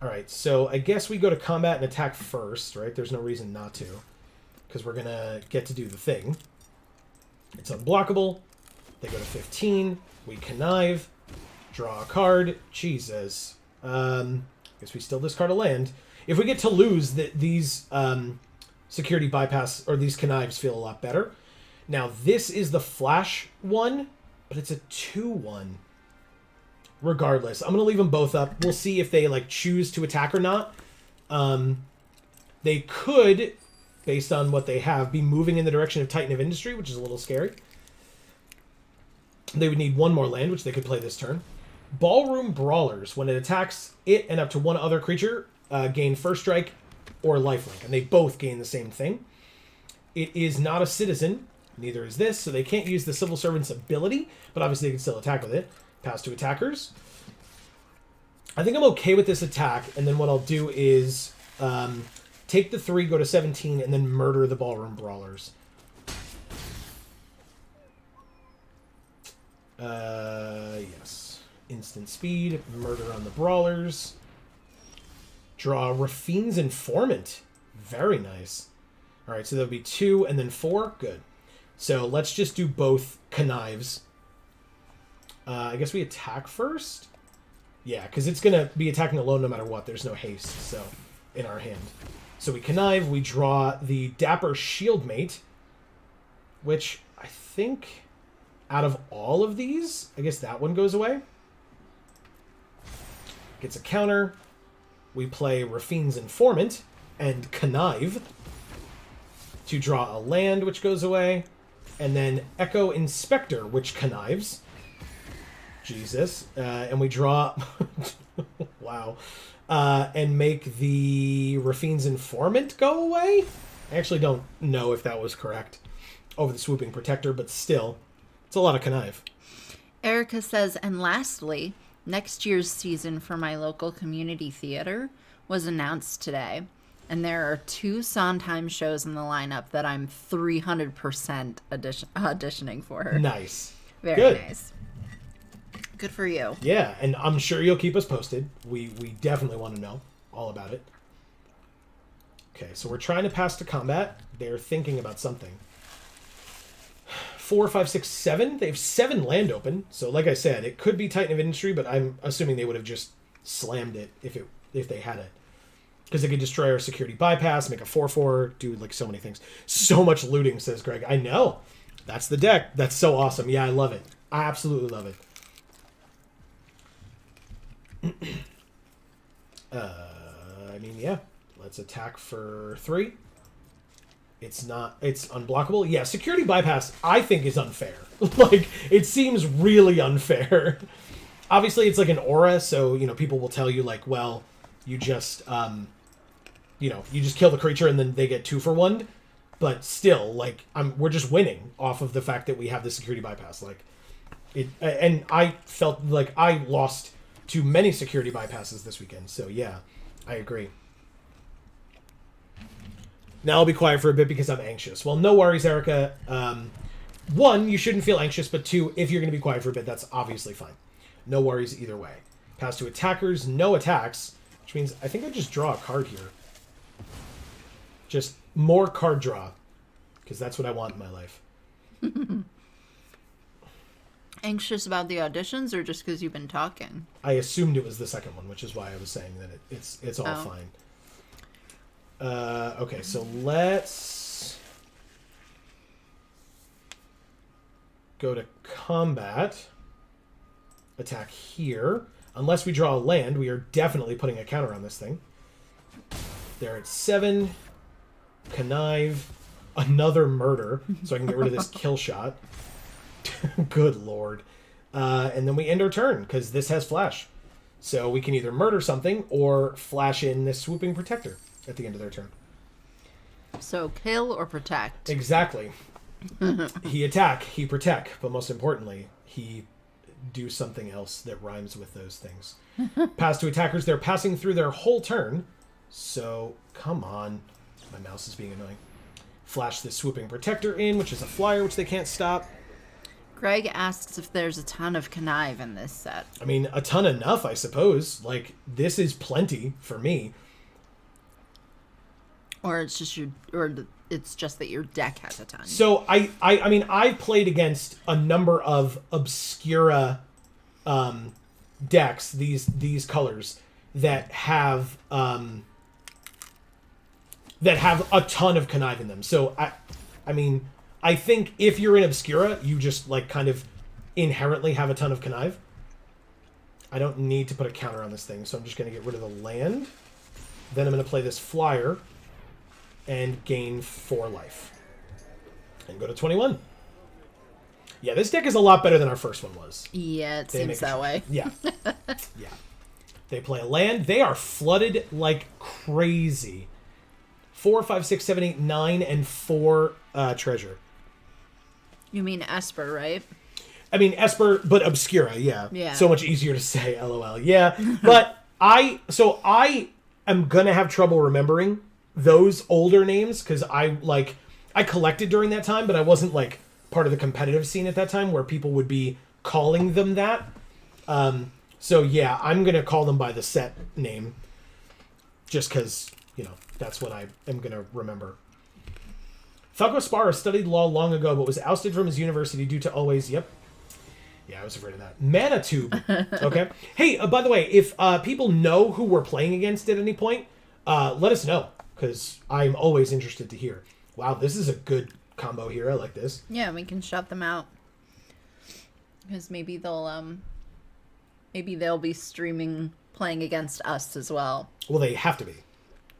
All right, so I guess we go to combat and attack first, right? There's no reason not to, because we're going to get to do the thing. It's unblockable. They go to 15. We connive. Draw a card. Jesus. Guess we still discard a land. If we get to lose, these security bypass, or these connives feel a lot better. Now, this is the flash one, but it's a 2/1. Regardless, I'm going to leave them both up. We'll see if they like choose to attack or not. They could, based on what they have, be moving in the direction of Titan of Industry, which is a little scary. They would need one more land, which they could play this turn. Ballroom Brawlers. When it attacks it and up to one other creature, gain first strike or lifelink, and they both gain the same thing. It is not a citizen. Neither is this, so they can't use the Civil Servant's ability, but obviously they can still attack with it. Pass to attackers. I think I'm okay with this attack, and then what I'll do is take the 3, go to 17, and then murder the Ballroom Brawlers. Yes. Instant speed, murder on the Brawlers. Draw Rafine's Informant. Very nice. Alright, so that'll be 2 and then 4. Good. So let's just do both connives. I guess we attack first? Yeah, because it's going to be attacking alone no matter what. There's no haste, so, in our hand. So we connive, we draw the Dapper Shieldmate, which I think out of all of these, I guess that one goes away. Gets a counter. We play Rafine's Informant and connive to draw a land, which goes away. And then Echo Inspector, which connives. Jesus. And we draw... wow. And make the Rafine's Informant go away? I actually don't know if that was correct over the Swooping Protector, but still, it's a lot of connive. Erica says, and lastly, next year's season for my local community theater was announced today. And there are 2 Sondheim shows in the lineup that I'm 300% auditioning for. Nice. Very Good. nice. Good for you. Yeah, and I'm sure you'll keep us posted. We definitely want to know all about it. Okay, so we're trying to pass to combat. They're thinking about something. 4, 5, 6, 7. They have 7 land open. So like I said, it could be Titan of Industry, but I'm assuming they would have just slammed it if they had it. Because they could destroy our security bypass, make a 4/4, do like so many things. So much looting, says Greg. I know. That's the deck. That's so awesome. Yeah, I love it. I absolutely love it. I mean, yeah. Let's attack for 3. It's unblockable. Yeah, security bypass, I think, is unfair. Like, it seems really unfair. Obviously, it's like an aura, so, people will tell you, like, well, you just, you just kill the creature and then they get 2 for 1. But still, like, we're just winning off of the fact that we have the security bypass. Like, and I felt like I lost to many security bypasses this weekend. So, yeah, I agree. Now I'll be quiet for a bit because I'm anxious. Well, no worries, Erica. 1, you shouldn't feel anxious, but 2, if you're going to be quiet for a bit, that's obviously fine. No worries either way. Pass to attackers, no attacks, which means I think I just draw a card here. Just more card draw, because that's what I want in my life. Anxious about the auditions or just because you've been talking? I assumed it was the second one, which is why I was saying that it's all fine. Okay, so let's go to combat. Attack here. Unless we draw a land, we are definitely putting a counter on this thing. There at 7. Connive. Another murder, so I can get rid of this kill shot. Good lord. And then we end our turn, because this has flash. So we can either murder something or flash in this Swooping Protector at the end of their turn. So kill or protect. Exactly. He attack, he protect, but most importantly, he do something else that rhymes with those things. Pass to attackers. They're passing through their whole turn. So, come on. My mouse is being annoying. Flash this Swooping Protector in, which is a flyer, which they can't stop. Greg asks if there's a ton of connive in this set. I mean, a ton enough, I suppose. Like, this is plenty for me. Or it's just that your deck has a ton. So I mean, I've played against a number of Obscura decks, these colors that have a ton of connive in them. So I mean, I think if you're in Obscura, you just like kind of inherently have a ton of connive. I don't need to put a counter on this thing, so I'm just going to get rid of the land. Then I'm going to play this flyer and gain 4 life. And go to 21. Yeah, this deck is a lot better than our first one was. Yeah, it seems that way. Yeah. Yeah. They play a land. They are flooded like crazy. 4, 5, 6, 7, 8, 9, and 4 treasure. You mean Esper, right? I mean, Esper, but Obscura, yeah. Yeah. So much easier to say, LOL. Yeah. But I am going to have trouble remembering those older names because I collected during that time, but I wasn't like part of the competitive scene at that time where people would be calling them that. So yeah, I'm going to call them by the set name just because, that's what I am going to remember. Falco Sparra studied law long ago, but was ousted from his university due to always, yep. Yeah, I was afraid of that. Mana Tube. Okay. Hey, by the way, if people know who we're playing against at any point, let us know, because I'm always interested to hear. Wow, this is a good combo here. I like this. Yeah, we can shut them out. Because maybe they'll be streaming playing against us as well. Well, they have to be.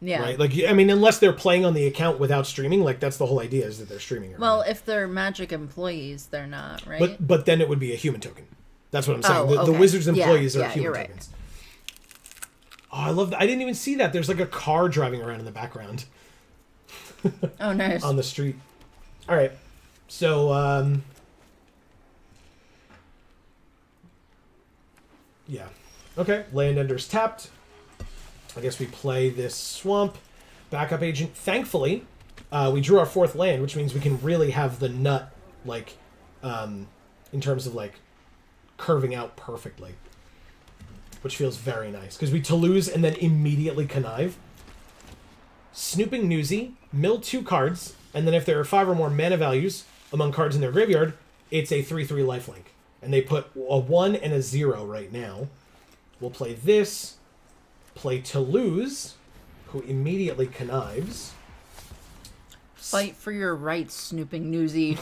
Yeah. Right? Like, I mean, unless they're playing on the account without streaming, like, that's the whole idea, is that they're streaming. Well, if they're Magic employees, they're not, right? But then it would be a human token. That's what I'm saying. Oh, The okay. Wizards employees Yeah, are human you're right. tokens. Oh, I love that. I didn't even see that. There's like a car driving around in the background. Oh, nice. On the street. All right. So, yeah. Okay. Land Ender's tapped. I guess we play this swamp. Backup agent. Thankfully, we drew our 4th land, which means we can really have the nut, like, in terms of, like, curving out perfectly. Which feels very nice. Because we Toulouse and then immediately connive. Snooping Newsy, mill 2 cards, and then if there are 5 or more mana values among cards in their graveyard, it's a 3/3 lifelink. And they put a 1 and a 0 right now. We'll play this, play Toulouse, who immediately connives. Fight for your rights, Snooping Newsy.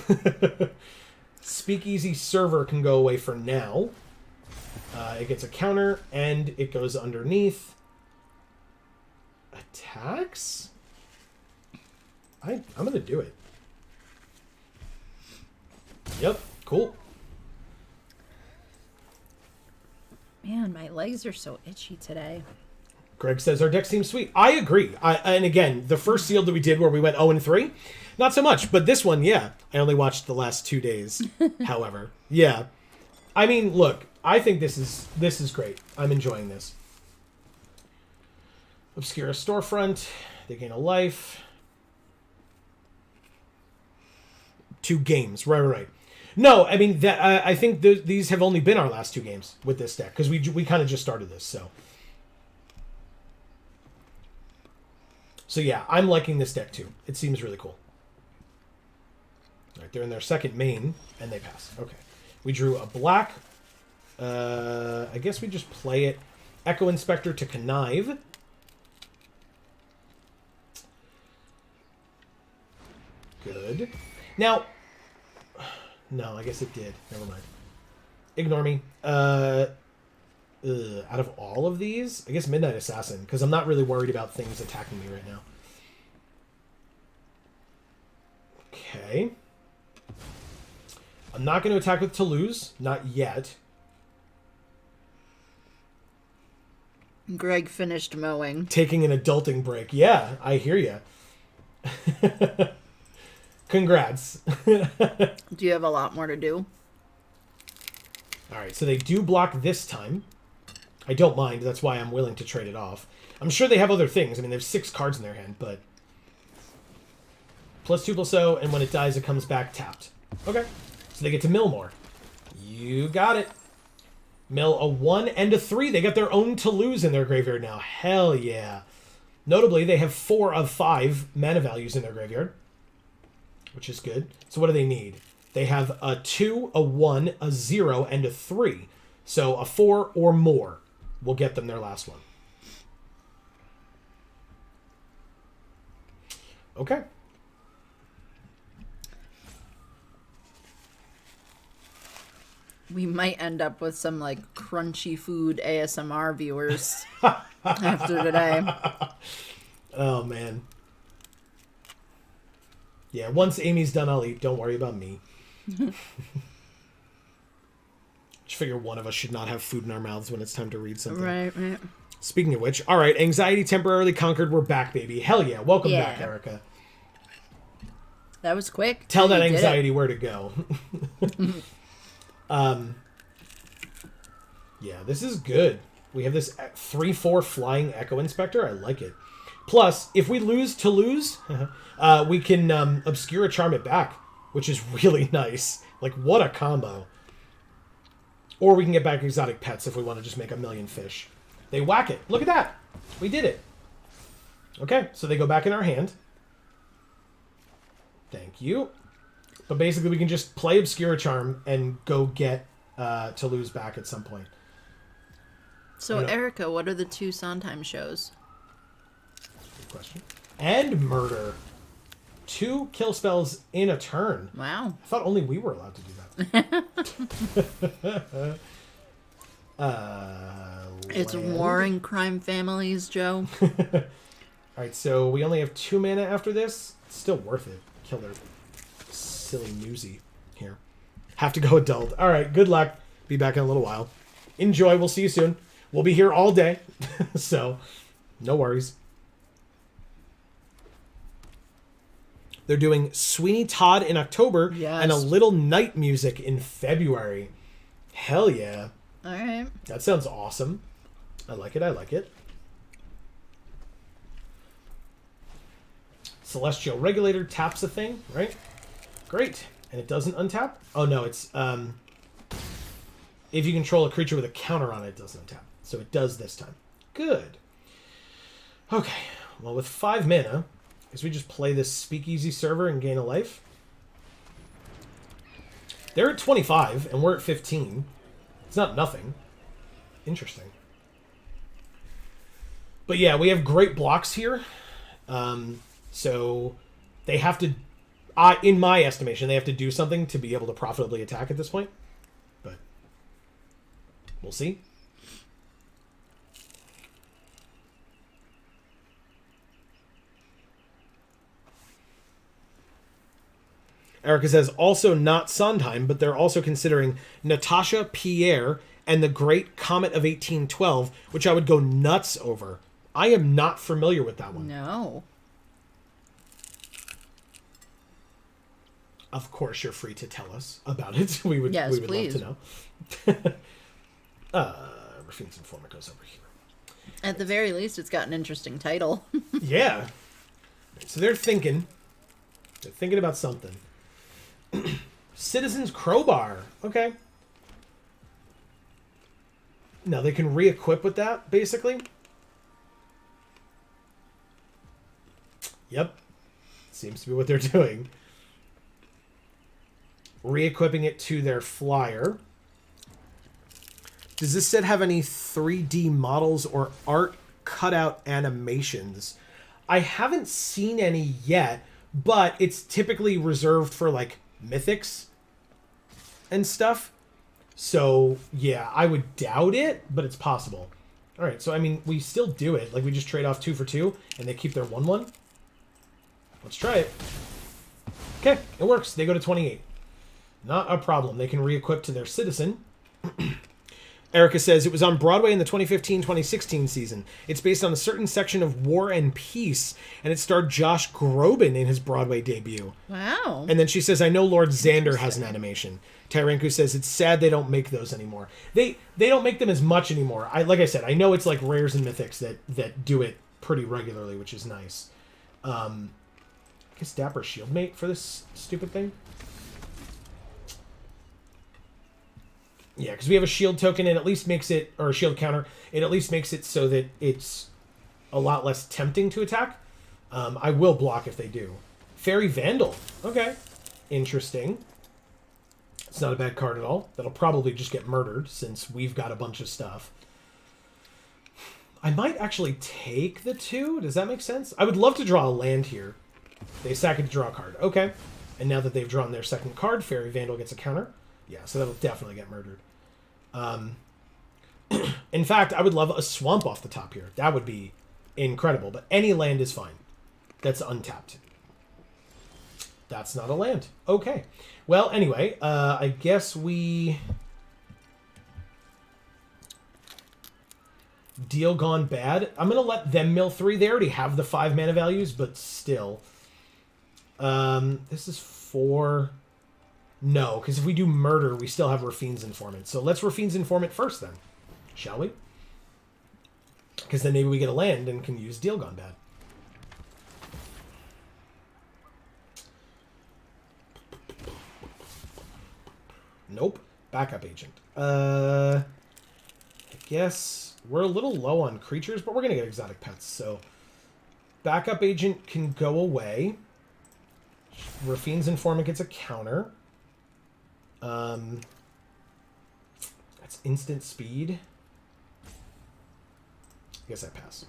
Speakeasy Server can go away for now. It gets a counter, and it goes underneath. Attacks? I'm going to do it. Yep, cool. Man, my legs are so itchy today. Greg says our deck seems sweet. I agree. And again, the first sealed that we did where we went 0-3, not so much. But this one, yeah. I only watched the last 2 days, however. Yeah. I mean, look, I think this is great. I'm enjoying this. Obscura Storefront. They gain a life. 2 games. Right. No, I mean, that I think these have only been our last 2 games with this deck. Because we kind of just started this, so... So yeah, I'm liking this deck too. It seems really cool. All right, they're in their second main, and they pass. Okay. We drew a black. I guess we just play it. Echo Inspector to connive. Good. Now, no, I guess it did. Never mind. Ignore me. Out of all of these, I guess Midnight Assassin, because I'm not really worried about things attacking me right now. Okay. I'm not going to attack with Toulouse. Not yet. Greg finished mowing. Taking an adulting break. Yeah, I hear you. Congrats. Do you have a lot more to do? All right, so they do block this time. I don't mind. That's why I'm willing to trade it off. I'm sure they have other things. I mean, they have 6 cards in their hand, but... +2/+0, and when it dies, it comes back tapped. Okay. So they get to mill more. You got it. Mill a 1 and a 3. They got their own Toulouse in their graveyard now. Hell yeah. Notably, they have 4 of 5 mana values in their graveyard, which is good. So what do they need? They have a 2, a 1, a 0, and a 3. So a 4 or more will get them their last one. Okay. We might end up with some, like, crunchy food ASMR viewers after today. Oh, man. Yeah, once Amy's done, I'll eat. Don't worry about me. Just figure one of us should not have food in our mouths when it's time to read something. Right. Speaking of which, all right, anxiety temporarily conquered. We're back, baby. Hell yeah. Welcome back, Erica. That was quick. Tell that anxiety where to go. Yeah, this is good. We have this 3/4 flying Echo Inspector. I like it. Plus, if we lose Toulouse, we can Obscura Charm it back, which is really nice. Like, what a combo. Or we can get back Exotic Pets if we want to just make a million fish. They whack it. Look at that. We did it. Okay, so they go back in our hand. Thank you. But basically, we can just play Obscura Charm and go get Toulouse back at some point. So, Erica, what are the 2 Sondheim shows? Good question. And Murder. 2 kill spells in a turn. Wow. I thought only we were allowed to do that. It's warring crime families, Joe. All Alright, so we only have 2 mana after this. It's still worth it. Kill their silly newsy here. Have to go adult. Alright, good luck. Be back in a little while. Enjoy. We'll see you soon. We'll be here all day. So, no worries. They're doing Sweeney Todd in October and a little night music in February. Hell yeah. All right. That sounds awesome. I like it. I like it. Celestial Regulator taps a thing, right? Great. And it doesn't untap? Oh, no. It's if you control a creature with a counter on it, it doesn't untap. So it does this time. Good. Okay. Well, with 5 mana, because we just play this Speakeasy server and gain a life. They're at 25, and we're at 15. It's not nothing. Interesting. But yeah, we have great blocks here. So they have to, in my estimation, they have to do something to be able to profitably attack at this point. But we'll see. Erica says, also not Sondheim, but they're also considering Natasha Pierre and the Great Comet of 1812, which I would go nuts over. I am not familiar with that one. No. Of course, you're free to tell us about it. We would please. Love to know. Rafine's Informant goes over here. At the very least, it's got an interesting title. Yeah. So they're thinking about something. Citizen's Crowbar. Okay. Now they can re-equip with that, basically. Yep. Seems to be what they're doing. Re-equipping it to their flyer. Does this set have any 3D models or art cutout animations? I haven't seen any yet, but it's typically reserved for, like, mythics and stuff. So, yeah, I would doubt it, but it's possible. All right, so, I mean, we still do it. Like, we just trade off 2 for 2, and they keep their 1/1. Let's try it. Okay, it works. They go to 28. Not a problem. They can re-equip to their Citizen. Erica says, it was on Broadway in the 2015-2016 season. It's based on a certain section of War and Peace, and it starred Josh Groban in his Broadway debut. Wow. And then she says, I know Lord Xander has an animation. Tyranku says, it's sad they don't make those anymore. They don't make them as much anymore. Like I said, I know it's like Rares and Mythics that do it pretty regularly, which is nice. I guess Dapper Shieldmate for this stupid thing? Yeah, because we have a shield token, and at least makes it, or a shield counter, it at least makes it so that it's a lot less tempting to attack. I will block if they do. Fairy Vandal. Okay. Interesting. It's not a bad card at all. That'll probably just get murdered, since we've got a bunch of stuff. I might actually take the 2. Does that make sense? I would love to draw a land here. They sack it to draw a card. Okay. And now that they've drawn their second card, Fairy Vandal gets a counter. Yeah, so that'll definitely get murdered. In fact, I would love a swamp off the top here. That would be incredible. But any land is fine. That's untapped. That's not a land. Okay. Well, anyway, I guess we... Deal gone bad. I'm going to let them mill 3. They already have the 5 mana values, but still. This is 4... No, because if we do murder, we still have Rafine's Informant. So let's Rafine's Informant first, then. Shall we? Because then maybe we get a land and can use Deal Gone Bad. Nope. Backup Agent. I guess we're a little low on creatures, but we're going to get exotic pets. So Backup Agent can go away. Rafine's Informant gets a counter. That's instant speed. I guess I pass.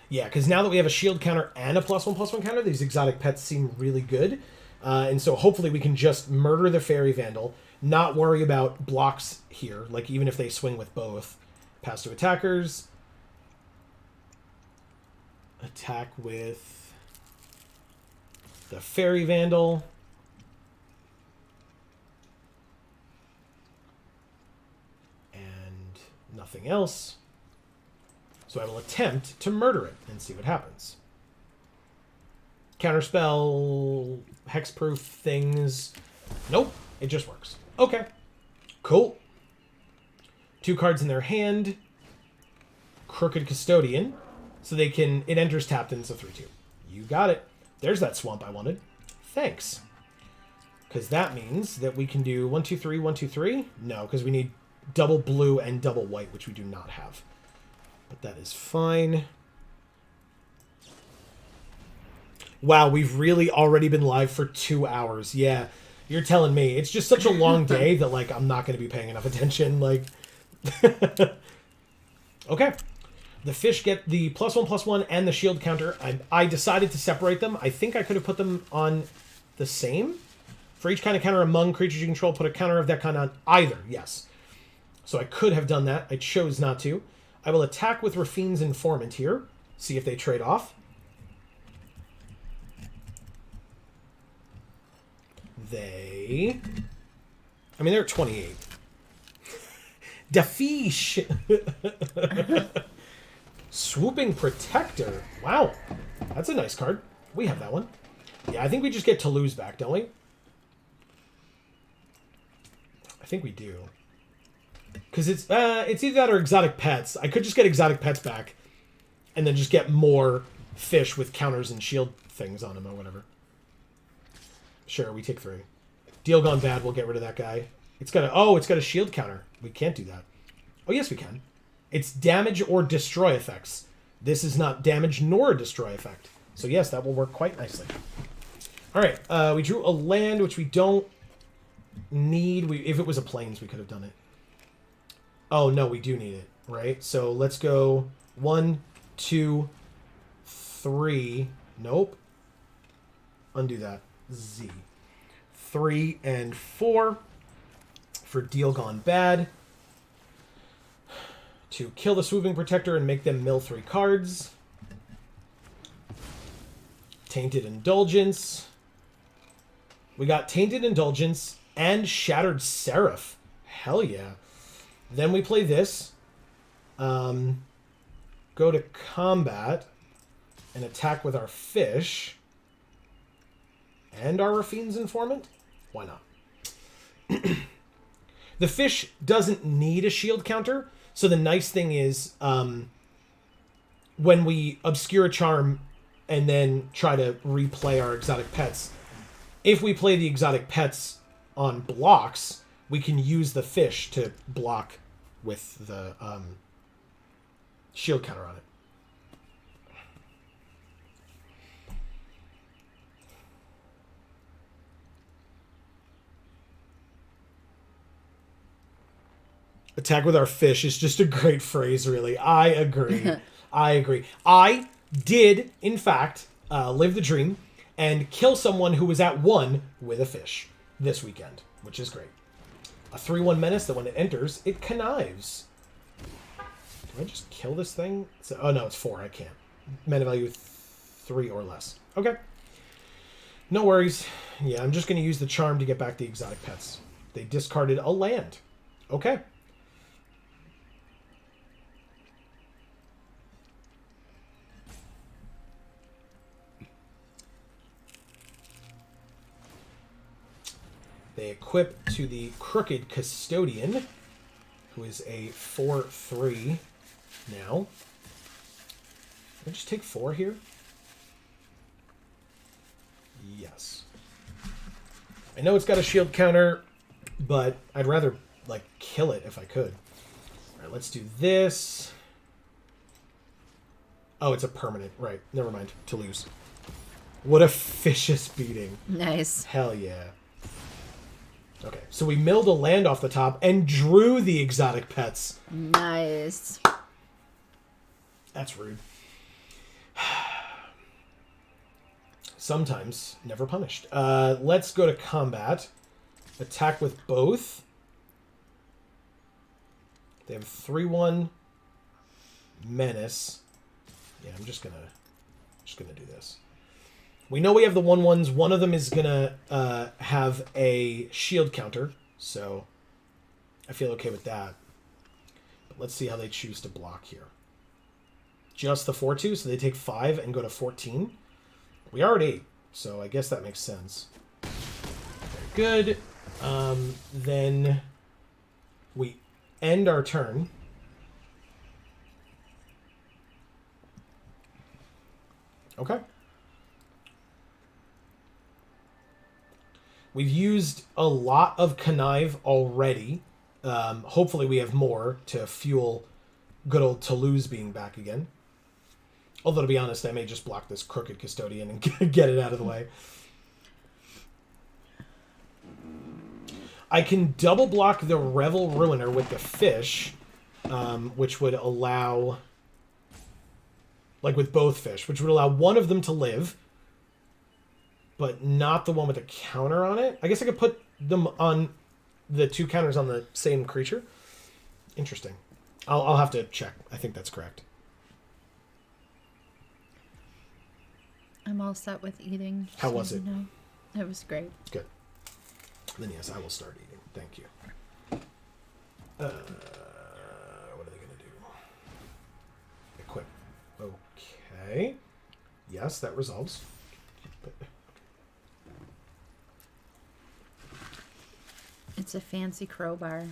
Yeah, because now that we have a shield counter and a +1/+1 counter, these exotic pets seem really good. And so hopefully we can just murder the Fairy Vandal, not worry about blocks here, like even if they swing with both. Pass to attackers. Attack with the Fairy Vandal. And nothing else. So I will attempt to murder it and see what happens. Counterspell, hexproof things. Nope, it just works. Okay, cool. 2 cards in their hand. Crooked Custodian. So they can, it enters tapped and it's a 3/2. You got it. There's that swamp I wanted. Thanks. Because that means that we can do 1, 2, 3, 1, 2, 3. No, because we need double blue and double white, which we do not have. But that is fine. Wow, we've really already been live for 2 hours. Yeah, you're telling me. It's just such a long day that, like, I'm not going to be paying enough attention. Like, okay. The fish get the +1/+1 and the shield counter. I decided to separate them. I think I could have put them on the same. For each kind of counter among creatures you control, put a counter of that kind on either. Yes. So I could have done that. I chose not to. I will attack with Rafine's Informant here. See if they trade off. They... I mean, they're at 28. Da fish! Swooping Protector. Wow. That's a nice card. We have that one. Yeah, I think we just get Toulouse back, don't we? I think we do. Because it's either that or Exotic Pets. I could just get Exotic Pets back and then just get more fish with counters and shield things on them or whatever. Sure, we take 3. Deal gone bad, we'll get rid of that guy. It's got a shield counter. We can't do that. Oh, yes, we can. It's damage or destroy effects. This is not damage nor a destroy effect. So yes, that will work quite nicely. All right, we drew a land, which we don't need. If it was a plains, we could have done it. Oh, no, we do need it, right? So let's go 1, 2, 3. Nope. Undo that. Z. 3 and 4 for deal gone bad. To kill the Swooping Protector and make them mill 3 cards. Tainted Indulgence. We got Tainted Indulgence and Shattered Seraph. Hell yeah. Then we play this. Go to combat and attack with our fish. And our Rafine's Informant? Why not? The fish doesn't need a shield counter. So the nice thing is, when we obscure a charm and then try to replay our exotic pets, if we play the exotic pets on blocks, we can use the fish to block with the shield counter on it. Attack with our fish is just a great phrase, really. I agree. I agree. I did, in fact, live the dream and kill someone who was at 1 with a fish this weekend, which is great. A 3/1 menace that when it enters, it connives. Do I just kill this thing? Oh, no, it's 4. I can't. Mana value 3 or less. Okay. No worries. Yeah, I'm just going to use the charm to get back the exotic pets. They discarded a land. Okay. They equip to the Crooked Custodian, who is a 4/3 now. Can I just take 4 here? Yes. I know it's got a shield counter, but I'd rather, like, kill it if I could. All right, let's do this. Oh, it's a permanent. Right, never mind. Toulouse. What a vicious beating. Nice. Hell yeah. Okay, so we milled a land off the top and drew the exotic pets. Nice. That's rude. Sometimes, never punished. Let's go to combat. Attack with both. They have 3/1 Menace. Yeah, I'm just gonna do this. We know we have the 1/1s. One of them is gonna have a shield counter, so I feel okay with that. But let's see how they choose to block here. Just the 4/2, so they take 5 and go to 14. We are at 8, so I guess that makes sense. Very good. Then we end our turn. Okay. We've used a lot of connive already. Hopefully we have more to fuel good old Toulouse being back again. Although, to be honest, I may just block this crooked custodian and get it out of the way. I can double block the Revel Ruiner with the fish, which would allow... Like with both fish, which would allow one of them to live, but not the one with a counter on it. I guess I could put them on the 2 counters on the same creature. Interesting. I'll have to check. I think that's correct. I'm all set with eating. How was it? No, it was great. Good. Then yes, I will start eating. Thank you. What are they going to do? Equip. Okay. Yes, that resolves. But... It's a fancy crowbar.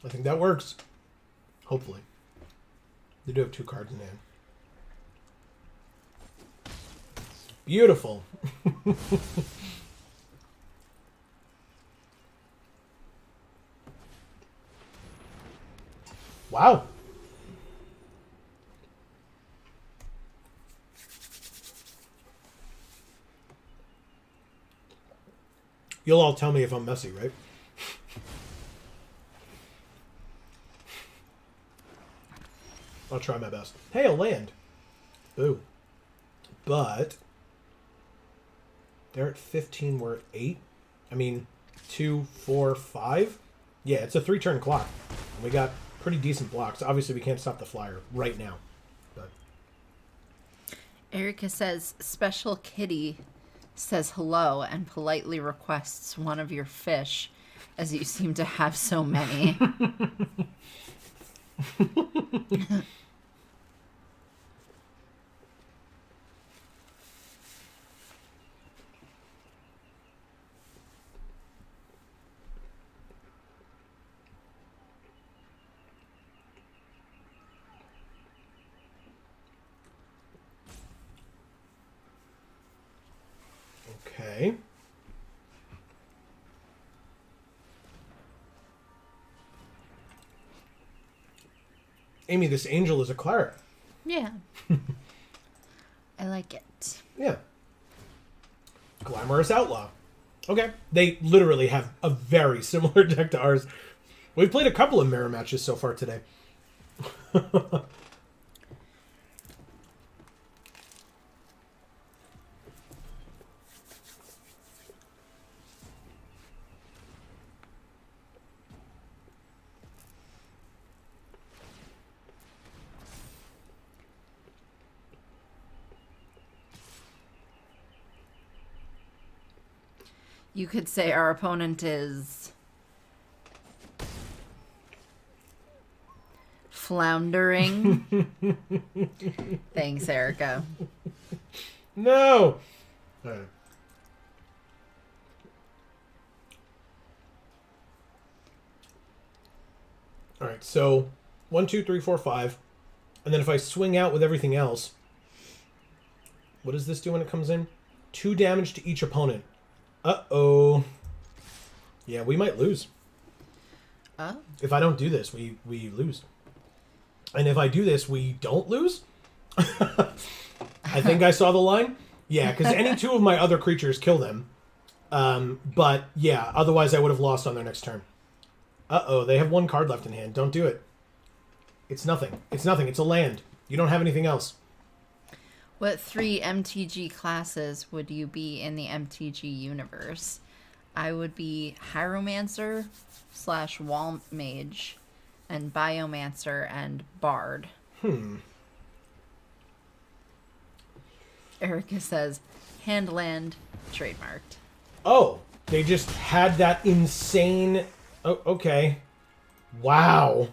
I think that works. Hopefully. They do have 2 cards in hand. Beautiful. Wow. You'll all tell me if I'm messy, right? I'll try my best. Hey, a land. Boo. But they're at 15, we're at 8. I mean, 2, 4, 5. Yeah, it's a 3-turn clock. And we got pretty decent blocks. Obviously, we can't stop the flyer right now. But Erica says, Special Kitty says hello and politely requests one of your fish, as you seem to have so many. okay. Amy, this angel is a cleric. Yeah. I like it. Yeah. Glamorous Outlaw. Okay. They literally have a very similar deck to ours. We've played a couple of mirror matches so far today. You could say our opponent is floundering. Thanks, Erica. No! All right. All right, so 1, 2, 3, 4, 5. And then if I swing out with everything else, what does this do when it comes in? 2 damage to each opponent. Uh-oh. Yeah, we might lose. Oh. If I don't do this, we lose. And if I do this, we don't lose? I think I saw the line. Yeah, because any 2 of my other creatures kill them. But, yeah, otherwise I would have lost on their next turn. Uh-oh, they have 1 card left in hand. Don't do it. It's nothing. It's nothing. It's a land. You don't have anything else. What 3 MTG classes would you be in the MTG universe? I would be Hieromancer / Wall Mage and Biomancer and Bard. Erica says, Handland, trademarked. Oh, they just had that insane... Oh, okay. Wow.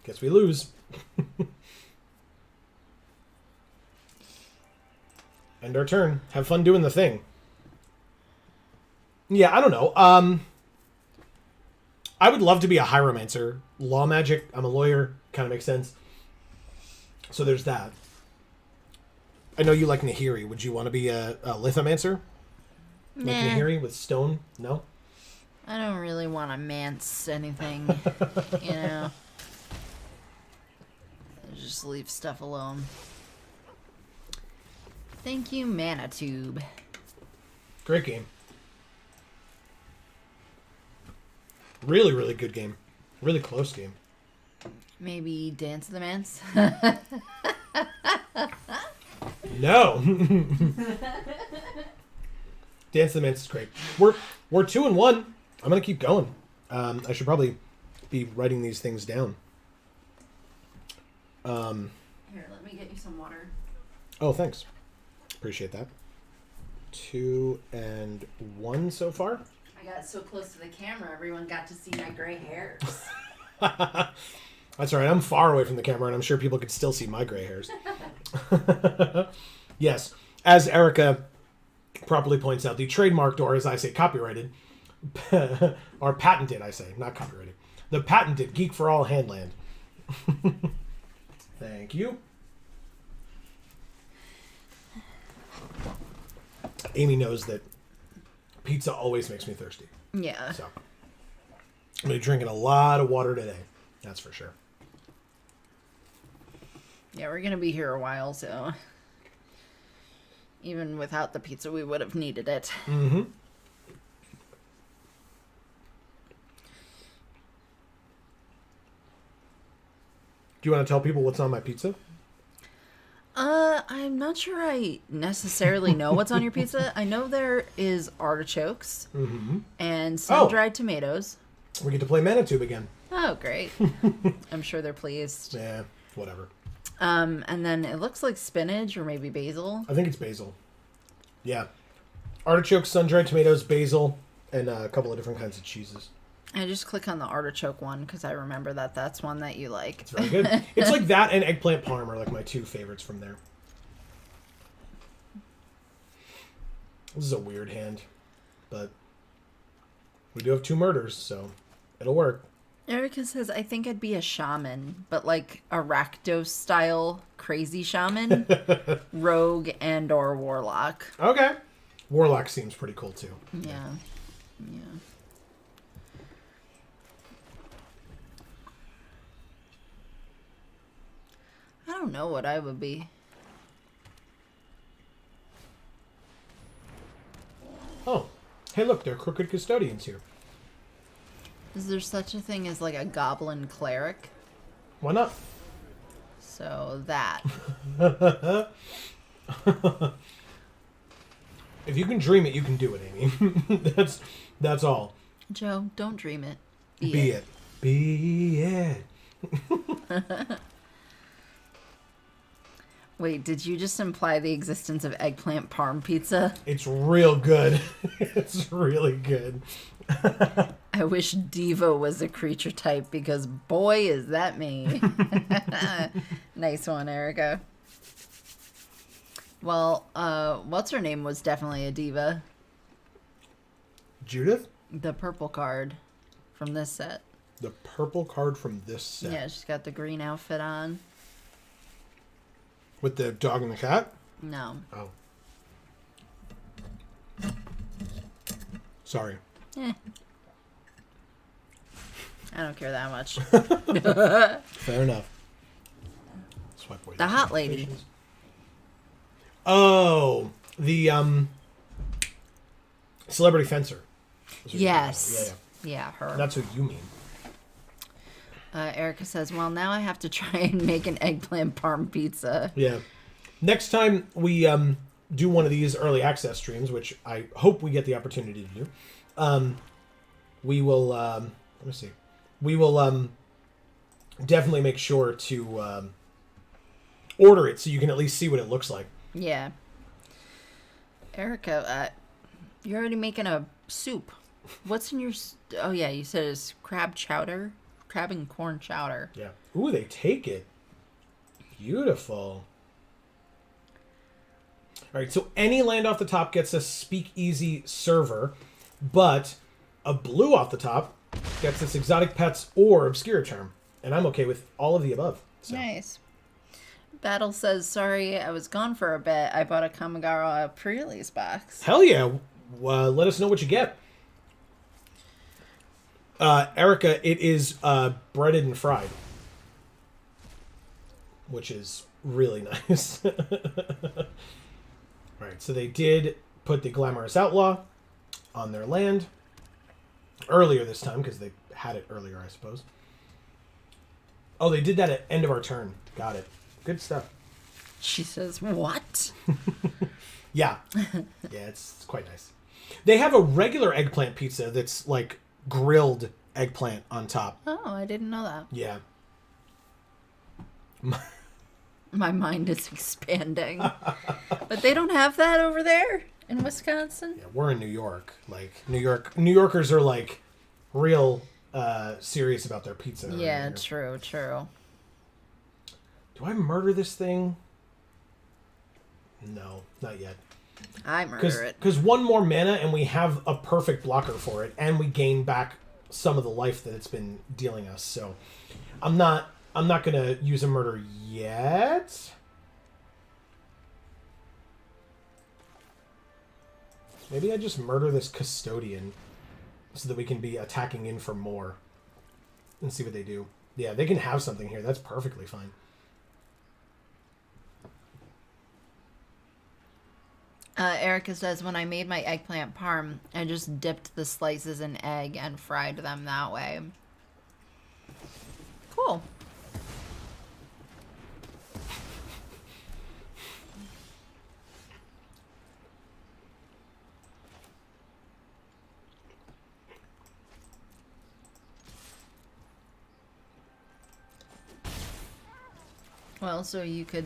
Guess we lose. End our turn. Have fun doing the thing. Yeah, I don't know. I would love to be a Hieromancer. Law magic. I'm a lawyer. Kind of makes sense. So there's that. I know you like Nahiri. Would you want to be a Lithomancer? Like Nahiri with stone? No? I don't really want to manse anything, you know. Just leave stuff alone. Thank you, Manitube. Great game. Really, really good game. Really close game. Maybe Dance of the Manse? No. Dance of the Manse is great. We're 2-1. I'm gonna keep going. I should probably be writing these things down. Here, let me get you some water. Oh, thanks. Appreciate that. 2-1 so far. I got so close to the camera, everyone got to see my gray hairs. That's all right. I'm far away from the camera, and I'm sure people could still see my gray hairs. Yes. As Erica properly points out, the trademarked, or as I say, copyrighted, or patented, I say, not copyrighted. The patented Geek for All Handland. Thank you. Amy knows that pizza always makes me thirsty. Yeah. So I'm going to be drinking a lot of water today. That's for sure. Yeah, we're going to be here a while, so even without the pizza, we would have needed it. Mm-hmm. Do you want to tell people what's on my pizza? I'm not sure I necessarily know what's on your pizza. I know there is artichokes and sun-dried tomatoes. We get to play Manitube again. Oh, great. I'm sure they're pleased. Yeah, whatever. And then it looks like spinach or maybe basil. I think it's basil. Yeah. Artichokes, sun-dried tomatoes, basil, and a couple of different kinds of cheeses. I just click on the artichoke one because I remember that that's one that you like. It's very good. It's like that and eggplant parm are like my two favorites from there. This is a weird hand, but we do have 2 murders, so it'll work. Erica says, I think I'd be a shaman, but like a Rakdos style crazy shaman, rogue and or warlock. Okay. Warlock seems pretty cool too. Yeah. Yeah. I don't know what I would be. Oh. Hey, look, they're crooked custodians here. Is there such a thing as like a goblin cleric? Why not? So that. If you can dream it, you can do it, Amy. That's all. Joe, don't dream it. Be it. Be it. Wait, did you just imply the existence of eggplant parm pizza? It's real good. It's really good. I wish Diva was a creature type because boy is that me. Nice one, Erica. Well, what's her name was definitely a diva. Judith? The purple card from this set. The purple card from this set. Yeah, she's got the green outfit on. With the dog and the cat? No. Oh. Sorry. I don't care that much. Fair enough. Swipe away The hot lady. notifications. Oh, the celebrity fencer. That's what you're talking Yes. about. Yeah, Yeah, her. yeah. That's who you mean. Erica says, well, now I have to try and make an eggplant parm pizza. Yeah. Next time we do one of these early access streams, which I hope we get the opportunity to do, we will, let me see. We will definitely make sure to order it so you can at least see what it looks like. Yeah. Erica, you're already making a soup. What's in your... Oh, yeah, you said it's crab chowder? Crab and corn chowder. Yeah. Ooh, they take it. Beautiful. All right, so any land off the top gets a speakeasy server, but a blue off the top gets this exotic pets or obscure charm. And I'm okay with all of the above. So. Nice. Battle says, sorry, I was gone for a bit. I bought a Kamigawa pre-release box. Hell yeah. Let us know what you get. Erica, it is breaded and fried, which is really nice. All right, so they did put the Glamorous Outlaw on their land earlier this time because they had it earlier, I suppose. Oh, they did that at end of our turn. Got it. Good stuff. She says, what? Yeah. Yeah, it's quite nice. They have a regular eggplant pizza that's like grilled eggplant on top. Oh, I didn't know that. Yeah. My mind is expanding. But they don't have that over there in Wisconsin? Yeah, we're in New York. Like New Yorkers are like real serious about their pizza. Yeah, true. Do I murder this thing? No, not yet. I murder it. Because one more mana and we have a perfect blocker for it, and we gain back some of the life that it's been dealing us. So I'm not gonna use a murder yet. Maybe I just murder this custodian so that we can be attacking in for more and see what they do. Yeah, they can have something here. That's perfectly fine. Erica says, when I made my eggplant parm, I just dipped the slices in egg and fried them that way. Cool. Well, so you could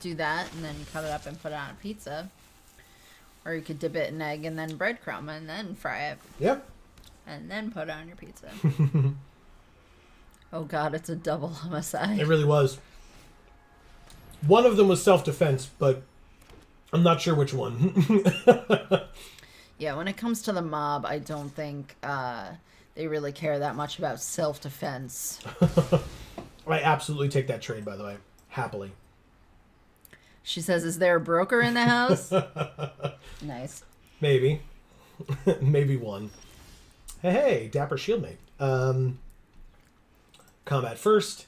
do that and then cut it up and put it on a pizza. Or you could dip it in egg and then breadcrumb and then fry it. Yep. And then put it on your pizza. Oh god, it's a double homicide. It really was. One of them was self-defense, but I'm not sure which one. Yeah, when it comes to the mob, I don't think they really care that much about self-defense. I absolutely take that trade, by the way. Happily. She says, is there a broker in the house? Nice. Maybe. Maybe one. Hey, Dapper Shieldmate. Combat first.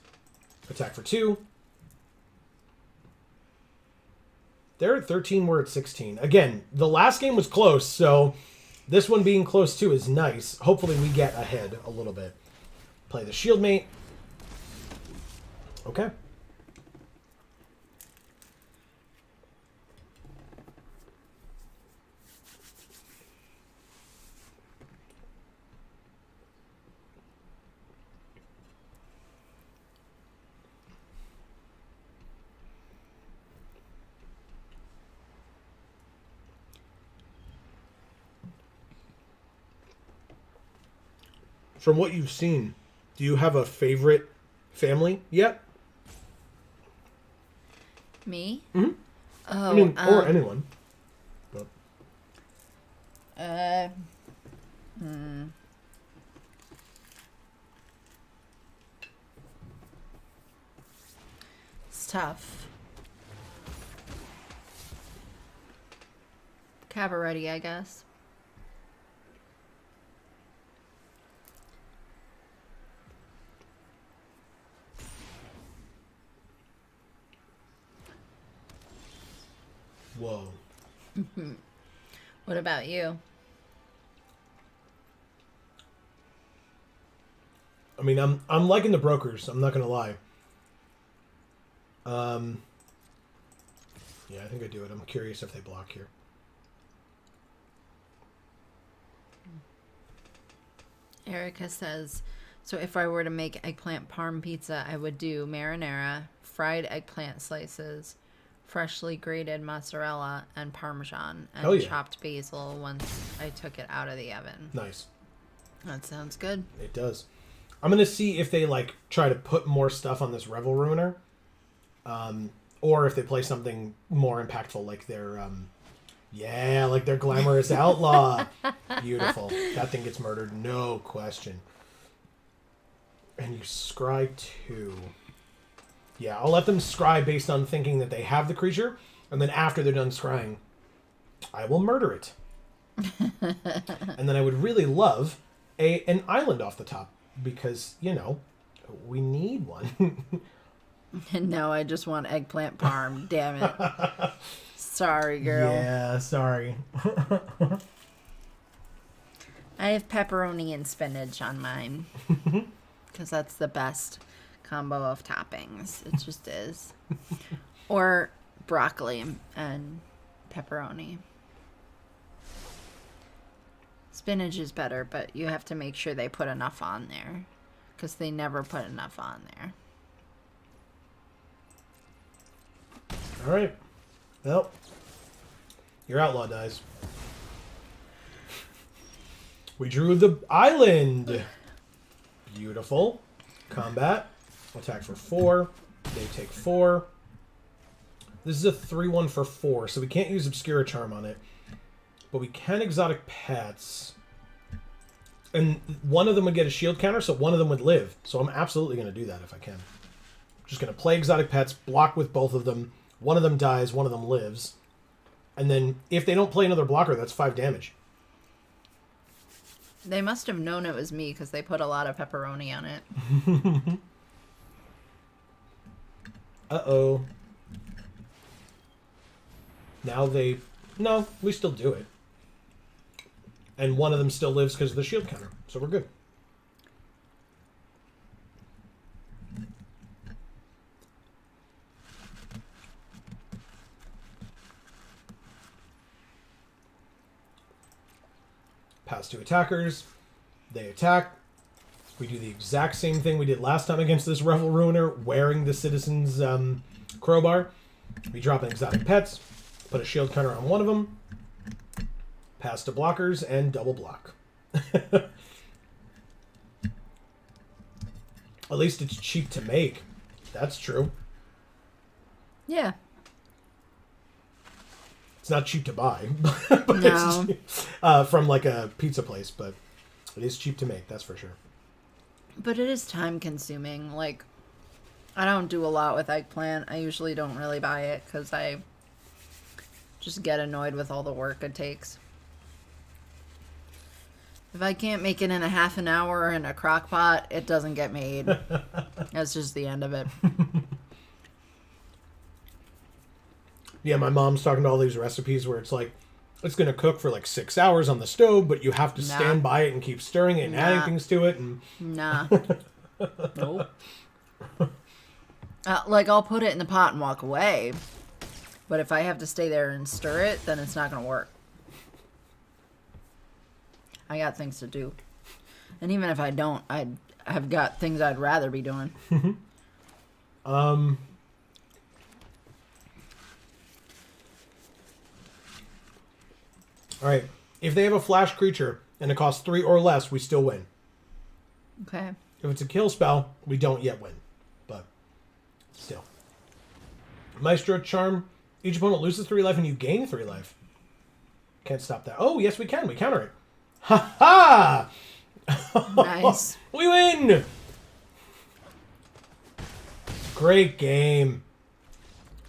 Attack for 2. They're at 13, we're at 16. Again, the last game was close, so this one being close too is nice. Hopefully we get ahead a little bit. Play the Shieldmate. Okay. From what you've seen, do you have a favorite family yet? Me? Mm-hmm. Oh, I mean, or anyone. But. It's tough. Cabaretti, I guess. Whoa. What about you? I mean, I'm liking the brokers. I'm not gonna lie. Yeah, I think I do it. I'm curious if they block here. Erica says, so if I were to make eggplant parm pizza, I would do marinara, fried eggplant slices, freshly grated mozzarella, and parmesan, and chopped basil once I took it out of the oven. Nice. That sounds good. It does. I'm gonna see if they like try to put more stuff on this Revel Ruiner, or if they play something more impactful, like their like their Glamorous Outlaw. Beautiful. That thing gets murdered, no question. And you scry 2. Yeah, I'll let them scry based on thinking that they have the creature, and then after they're done scrying, I will murder it. And then I would really love an island off the top, because, you know, we need one. No, I just want eggplant parm, damn it. Sorry, girl. Yeah, sorry. I have pepperoni and spinach on mine, because that's the best combo of toppings. It just is. Or broccoli and pepperoni. Spinach is better, but you have to make sure they put enough on there, because they never put enough on there. All right. Well, your outlaw dies. We drew the island. Beautiful. Combat. Attack for 4. They take 4. This is a 3/1 for 4, so we can't use Obscura Charm on it. But we can Exotic Pets. And one of them would get a shield counter, so one of them would live. So I'm absolutely going to do that if I can. Just going to play Exotic Pets, block with both of them. One of them dies, one of them lives. And then if they don't play another blocker, that's 5 damage. They must have known it was me, because they put a lot of pepperoni on it. Uh-oh. Now they... No, we still do it. And one of them still lives because of the shield counter. So we're good. Pass to attackers. They attack. We do the exact same thing we did last time against this Revel Ruiner, wearing the Citizen's crowbar. We drop an Exotic Pets, put a shield counter on one of them, pass to blockers, and double block. At least it's cheap to make. That's true. Yeah. It's not cheap to buy, but No. it's from like a pizza place, but it is cheap to make, that's for sure. But it is time consuming. Like, I don't do a lot with eggplant. I usually don't really buy it because I just get annoyed with all the work it takes. If I can't make it in a half an hour in a crock pot, it doesn't get made. That's just the end of it. Yeah, my mom's talking to all these recipes where it's like, it's going to cook for like 6 hours on the stove, but you have to stand by it and keep stirring it and adding things to it. And Nah. Nope. Like, I'll put it in the pot and walk away. But if I have to stay there and stir it, then it's not going to work. I got things to do. And even if I don't, I've got things I'd rather be doing. All right. If they have a flash creature and it costs 3 or less, we still win. Okay. If it's a kill spell, we don't yet win. But still. Maestro Charm. Each opponent loses 3 life and you gain 3 life. Can't stop that. Oh, yes, we can. We counter it. Ha ha! Nice. We win! Great game.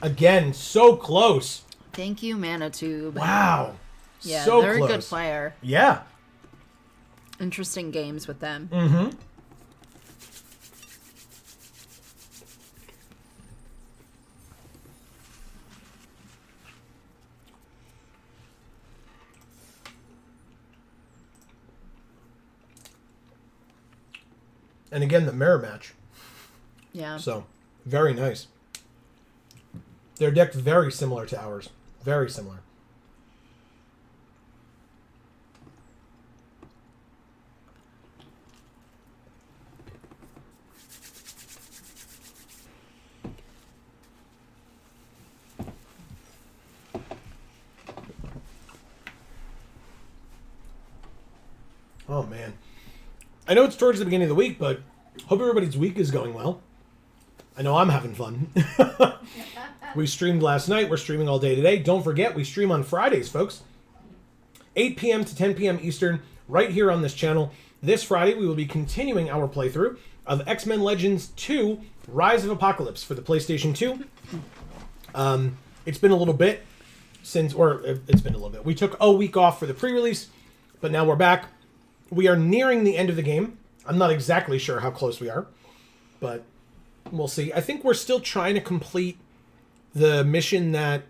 Again, so close. Thank you, Manitube. Wow. Yeah, so they're close. a good player. Yeah. Interesting games with them. Mm-hmm. And again, the mirror match. Yeah. So, very nice. Their deck's very similar to ours. Very similar. Oh, man. I know it's towards the beginning of the week, but hope everybody's week is going well. I know I'm having fun. We streamed last night. We're streaming all day today. Don't forget, we stream on Fridays, folks. 8 p.m. to 10 p.m. Eastern, right here on this channel. This Friday, we will be continuing our playthrough of X-Men Legends 2, Rise of Apocalypse for the PlayStation 2. It's been a little bit since, or it's been a little bit. We took a week off for the pre-release, but now we're back. We are nearing the end of the game. I'm not exactly sure how close we are, but we'll see. I think we're still trying to complete the mission that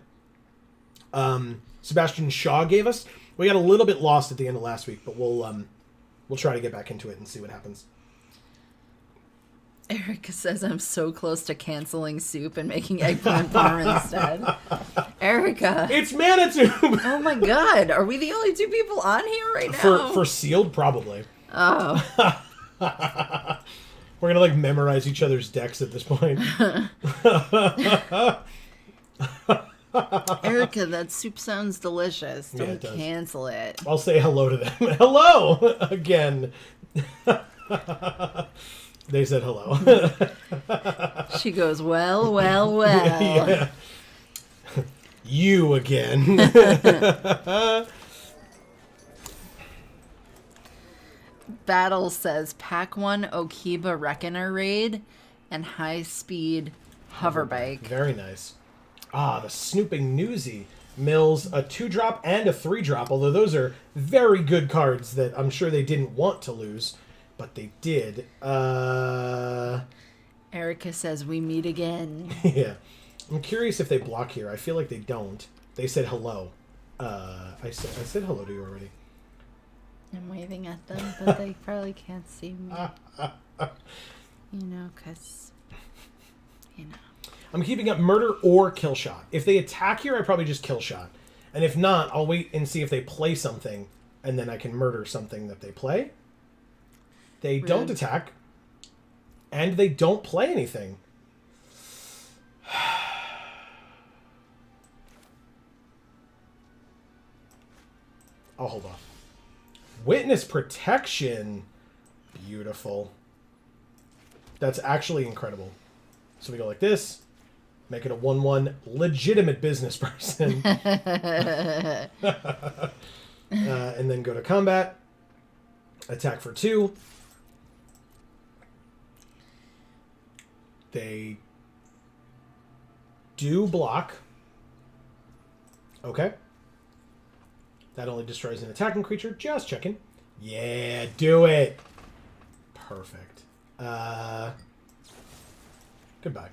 Sebastian Shaw gave us. We got a little bit lost at the end of last week, but we'll try to get back into it and see what happens. Erica says I'm so close to canceling soup and making eggplant parm instead. Erica. It's Manitou! Oh my god. Are we the only two people on here right now? For sealed, probably. Oh. We're gonna like memorize each other's decks at this point. Erica, that soup sounds delicious. Yeah, Don't it does. cancel it. I'll say hello to them. Hello! Again. They said hello. She goes, well, well, well. Yeah. You again. Battle says Pack 1 Okiba Reckoner Raid and High Speed Hoverbike. Very nice. Ah, the Snooping Newsy mills a 2-drop and a 3-drop, although those are very good cards that I'm sure they didn't want to lose, but they did. Erica says we meet again. Yeah. I'm curious if they block here. I feel like they don't. They said hello. I said hello to you already. I'm waving at them, but they probably can't see me. You know, because, you know. I'm keeping up murder or kill shot. If they attack here, I probably just kill shot. And if not, I'll wait and see if they play something, and then I can murder something that they play. They Rude. don't attack, and they don't play anything. I'll hold off. Witness protection. Beautiful. That's actually incredible. So we go like this. Make it a 1-1 legitimate business person. And then go to combat. Attack for 2. They do block. Okay. That only destroys an attacking creature. Just checking. Yeah, do it. Perfect. Goodbye.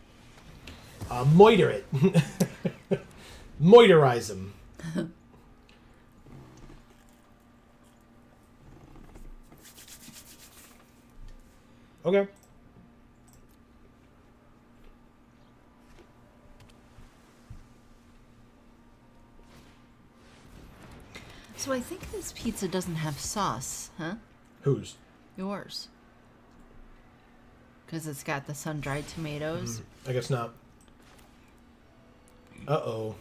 Moiter it. Moiterize him. Okay. So I think this pizza doesn't have sauce, huh? Whose? Yours. Because it's got the sun-dried tomatoes. I guess not. Uh-oh.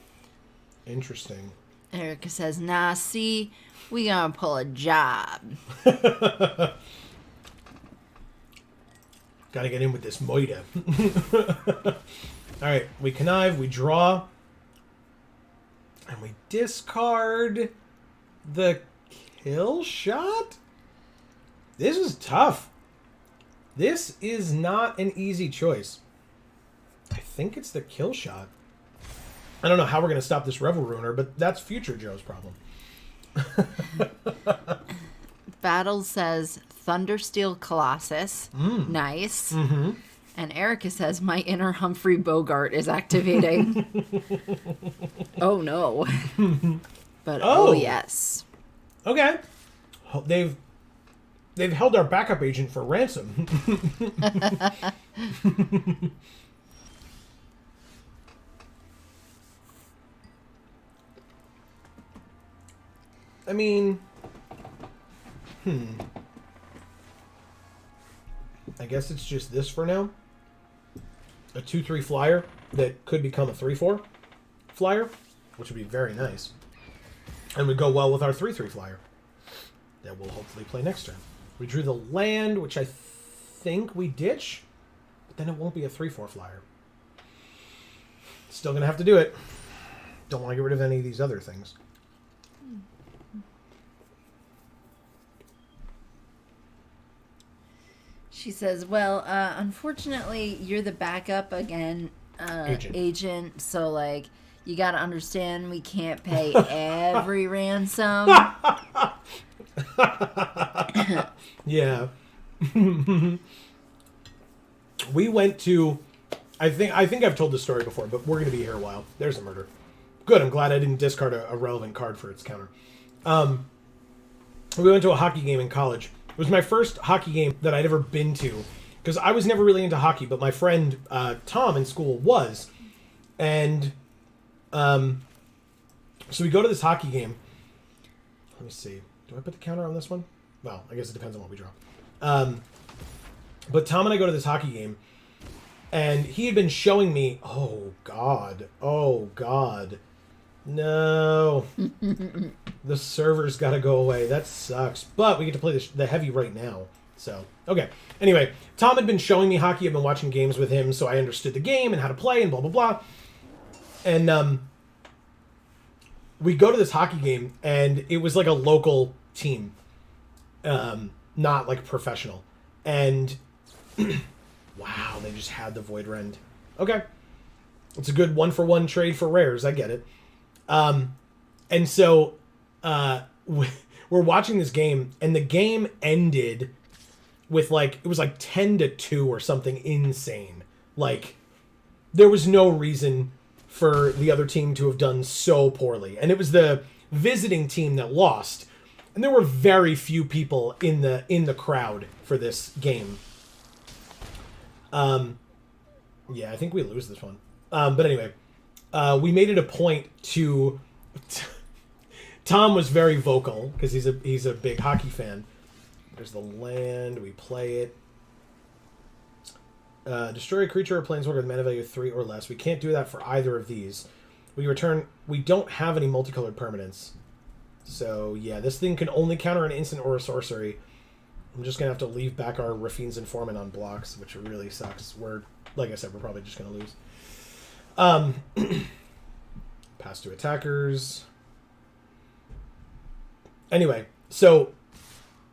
Interesting. Erica says, nah, see, we gonna pull a job. Gotta get in with this moita. Alright, we connive, we draw. And we discard the kill shot? This is tough. This is not an easy choice. I think it's the kill shot. I don't know how we're going to stop this Revel Ruiner, but that's future Joe's problem. Battle says Thundersteel Colossus. Nice. Mm-hmm. And Erica says my inner Humphrey Bogart is activating. Oh no. But oh yes. Okay. They've They've held our backup agent for ransom. I mean, I guess it's just this for now. A 2/3 flyer that could become a 3/4 flyer, which would be very nice. And would go well with our 3/3 flyer that we'll hopefully play next turn. We drew the land, which I think we ditch, but then it won't be a 3/4 flyer. Still gonna have to do it. Don't want to get rid of any of these other things. She says, well, unfortunately, you're the backup again, agent. So, like, you got to understand we can't pay every ransom. Yeah. We went to... I think I've told this story before, but we're going to be here a while. There's a murder. Good, I'm glad I didn't discard a relevant card for its counter. We went to a hockey game in college. It was my first hockey game that I'd ever been to, because I was never really into hockey, but my friend Tom in school was. And so we go to this hockey game. Let me see. Do I put the counter on this one? Well, I guess it depends on what we draw. But Tom and I go to this hockey game, and he had been showing me... Oh, God. No. The server's got to go away. That sucks. But we get to play the heavy right now. So, okay. Anyway, Tom had been showing me hockey. I've been watching games with him, so I understood the game and how to play and blah, blah, blah. And we go to this hockey game, and it was like a local team. Not like professional. And wow, they just had the Void Rend. Okay. It's a good 1-for-1 trade for rares. I get it. And so we're watching this game, and the game ended with it was 10-2 or something insane. Like, there was no reason for the other team to have done so poorly. And it was the visiting team that lost. And there were very few people in the crowd for this game. Yeah, I think we lose this one. But anyway, we made it a point to... Tom was very vocal because he's a big hockey fan. There's the land. We play it. Destroy a creature or planeswalker with mana value 3 or less. We can't do that for either of these. We return... We don't have any multicolored permanents. So, yeah, this thing can only counter an instant or a sorcery. I'm just going to have to leave back our Rafine's Informant on blocks, which really sucks. Like I said, we're probably just going to lose. Pass to attackers. Anyway, so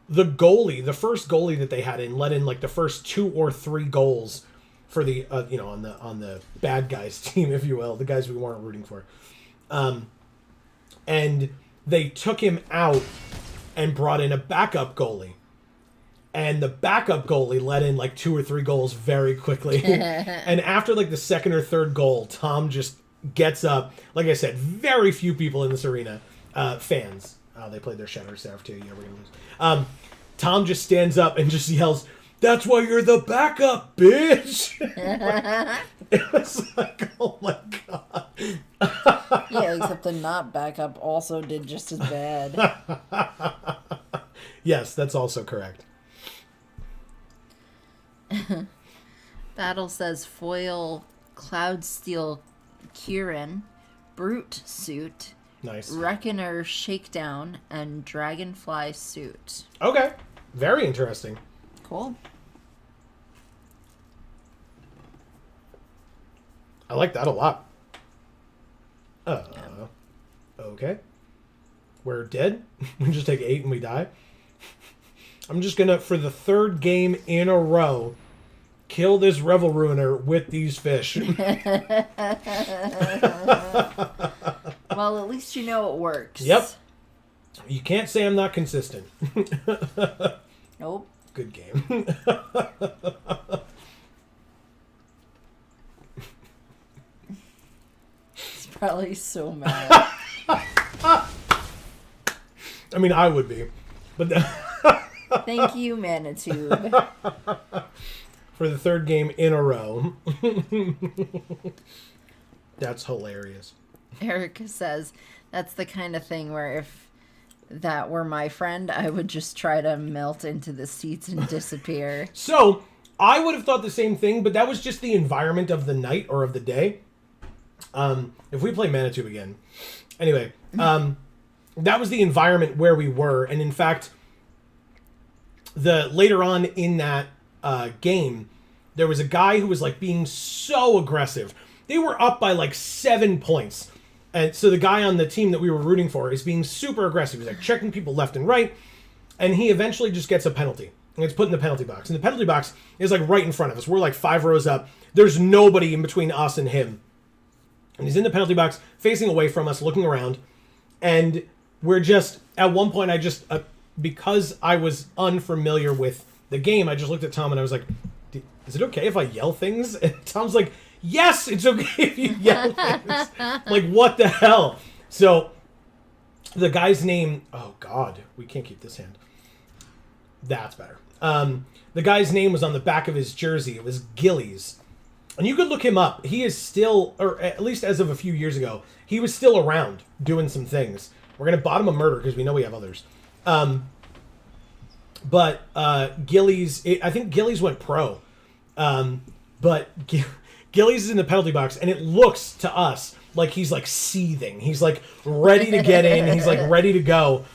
the first goalie that they had let in the first 2 or 3 goals for the on the bad guys team, if you will, the guys we weren't rooting for, and they took him out and brought in a backup goalie, and the backup goalie let in 2 or 3 goals very quickly, and after the second or third goal, Tom just gets up. Like I said, very few people in this arena, fans. They played their Shadow Seraph too. Yeah, we're gonna lose. Tom just stands up and just yells, "That's why you're the backup, bitch!" It was oh my god. Yeah, except the not backup also did just as bad. Yes, that's also correct. Battle says foil Cloudsteel Kieran, Brute Suit, Nice. Reckoner Shakedown, and Dragonfly Suit. Okay. Very interesting. Cool. I like that a lot. Okay. We're dead? We just take 8 and we die? I'm just gonna, for the 3rd game in a row, kill this Revel Ruiner with these fish. Well, at least you know it works. Yep. You can't say I'm not consistent. Nope. Good game. He's probably so mad. I mean, I would be. But Thank you, Manitube. For the third game in a row. That's hilarious. Erica says, that's the kind of thing where if that were my friend, I would just try to melt into the seats and disappear. So, I would have thought the same thing, but that was just the environment of the night or of the day. If we play Manitube again. Anyway, that was the environment where we were. And in fact, later on in that game, there was a guy who was like being so aggressive. They were up by like 7 points. And so the guy on the team that we were rooting for is being super aggressive. He's like checking people left and right. And he eventually just gets a penalty. And it's put in the penalty box. And the penalty box is like right in front of us. We're like 5 rows up. There's nobody in between us and him. And he's in the penalty box, facing away from us, looking around. And we're just, at one point, because I was unfamiliar with the game, I just looked at Tom and I was like, is it okay if I yell things? And Tom's like, yes, it's okay if you yell things. Like, what the hell? So, the guy's name, oh God, we can't keep this hand. That's better. The guy's name was on the back of his jersey. It was Gillies. And you could look him up. He is still, or at least as of a few years ago, he was still around doing some things. We're going to bottom a murder because we know we have others. But Gillies, I think Gillies went pro. But Gillies is in the penalty box, and it looks to us like he's like seething. He's like ready to get in. He's like ready to go.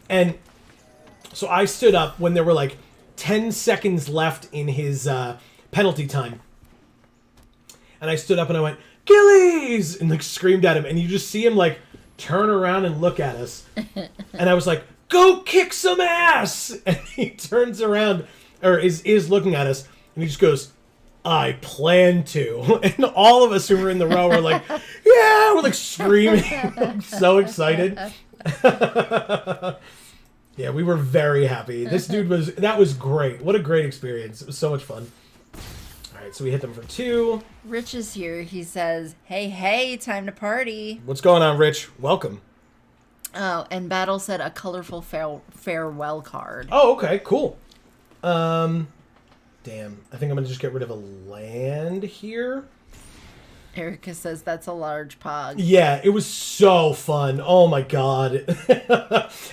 And so I stood up when there were like 10 seconds left in his penalty time. And I stood up and I went, Gillies! And like screamed at him. And you just see him like turn around and look at us. And I was like, go kick some ass! And he turns around, or is looking at us, and he just goes, I plan to. And all of us who were in the row were like, yeah! We're like screaming. So excited. Yeah, we were very happy. This dude that was great. What a great experience. It was so much fun. All right, so we hit them for 2. Rich is here. He says, hey, time to party. What's going on, Rich? Welcome. Oh, and Battle said a colorful farewell card. Oh, okay, cool. Damn. I think I'm going to just get rid of a land here. Erica says that's a large pog. Yeah, it was so fun. Oh, my God.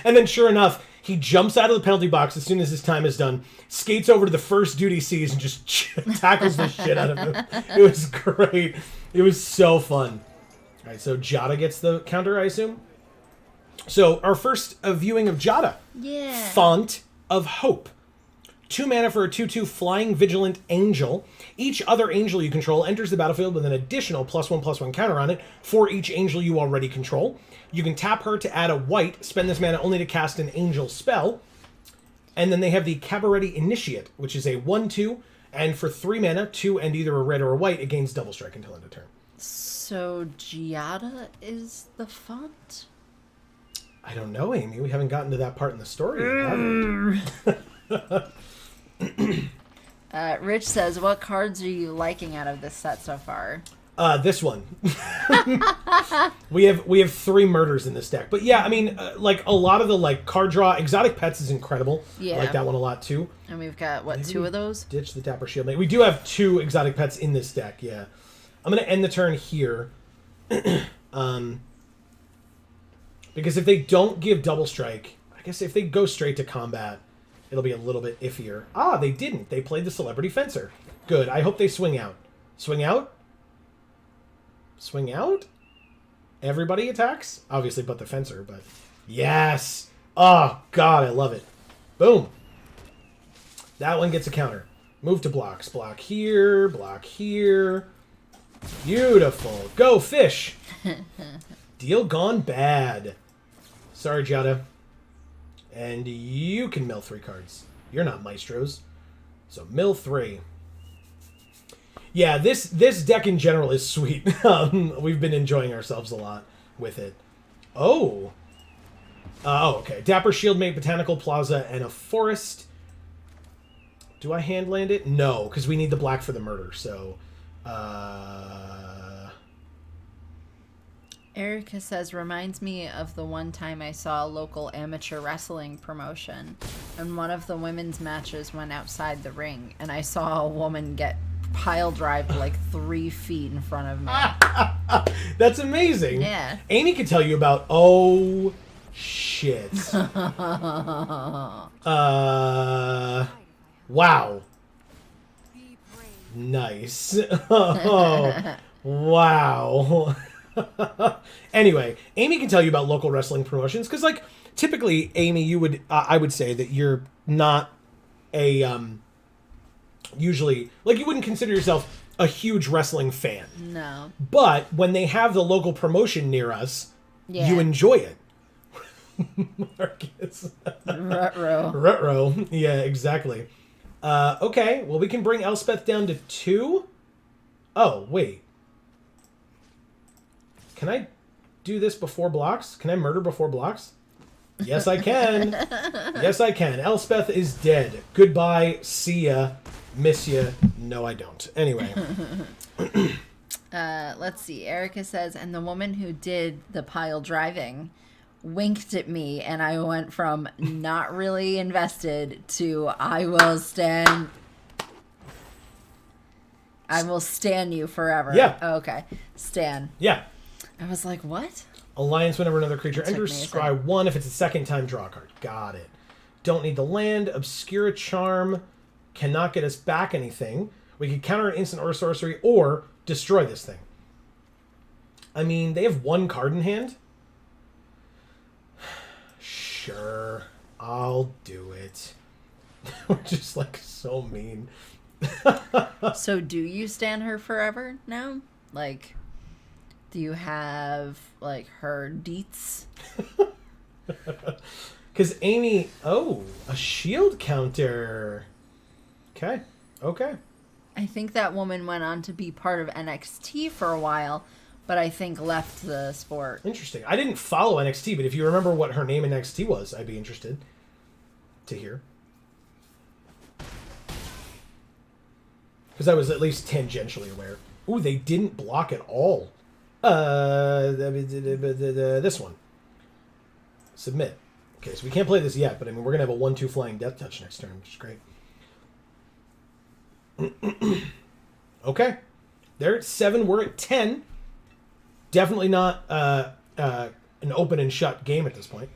And then sure enough, he jumps out of the penalty box as soon as his time is done, skates over to the first dude he sees, and just tackles the shit out of him. It was great. It was so fun. All right, so Jada gets the counter, I assume? So our first viewing of Jada. Yeah. Font of Hope. 2 mana for a 2/2 flying vigilant angel. Each other angel you control enters the battlefield with an additional +1/+1 counter on it for each angel you already control. You can tap her to add a white, spend this mana only to cast an angel spell. And then they have the Cabaret Initiate, which is a 1/2, and for 3 mana, 2 and either a red or a white, it gains double strike until end of turn. So Giada is the font? I don't know, Amy. We haven't gotten to that part in the story yet, have we? Rich says, what cards are you liking out of this set so far? This one. we have 3 murders in this deck. But yeah, I mean, like a lot of the like card draw, Exotic Pets is incredible. Yeah. I like that one a lot too. And we've got, what, 2 of those? Ditch the Dapper Shield Mate. We do have 2 Exotic Pets in this deck, yeah. I'm going to end the turn here. Because if they don't give double strike, I guess if they go straight to combat, it'll be a little bit iffier. Ah, they didn't. They played the Celebrity Fencer. Good. I hope they swing out. Swing out? Swing out? Everybody attacks? Obviously but the Fencer, but... Yes! Oh, God, I love it. Boom. That one gets a counter. Move to blocks. Block here, block here. Beautiful. Go, fish! Deal gone bad. Sorry, Jada. And you can mill 3 cards. You're not maestros. So mill 3. Yeah, this deck in general is sweet. We've been enjoying ourselves a lot with it. Oh. Okay. Dapper Shieldmate, Botanical Plaza, and a Forest. Do I hand land it? No, because we need the black for the murder. So, Erica says, reminds me of the one time I saw a local amateur wrestling promotion. And one of the women's matches went outside the ring, and I saw a woman get pile drived like 3 feet in front of me. That's amazing. Yeah. Amy could tell you about. Oh shit. Wow. Nice. Oh, wow. Anyway, Amy can tell you about local wrestling promotions because, like, typically, Amy, you would I would say that you're not a usually, like, you wouldn't consider yourself a huge wrestling fan. No. But when they have the local promotion near us, you enjoy it. Marcus. Ruh-roh. Ruh-roh. Yeah, exactly. Okay, well, we can bring Elspeth down to 2. Oh, wait. Can I do this before blocks? Can I murder before blocks? Yes, I can. Yes, I can. Elspeth is dead. Goodbye. See ya. Miss ya. No, I don't. Anyway. Let's see. Erica says, and the woman who did the pile driving winked at me, and I went from not really invested to I will stand you forever. Yeah. Oh, okay. Stan. Yeah. I was like, what? Alliance whenever another creature enters, me a scry 1 if it's a second time draw card. Got it. Don't need the land. Obscure charm cannot get us back anything. We can counter an instant or a sorcery or destroy this thing. I mean, they have 1 card in hand. Sure, I'll do it. We're just, like, so mean. So do you stand her forever now? Like, do you have, like, her deets? Because Amy... Oh, a shield counter. Okay. I think that woman went on to be part of NXT for a while, but I think left the sport. Interesting. I didn't follow NXT, but if you remember what her name in NXT was, I'd be interested to hear. Because I was at least tangentially aware. Ooh, they didn't block at all. This one. Submit. Okay, so we can't play this yet, but I mean, we're going to have a 1-2 flying death touch next turn, which is great. Okay. They're at 7. We're at 10. Definitely not an open and shut game at this point.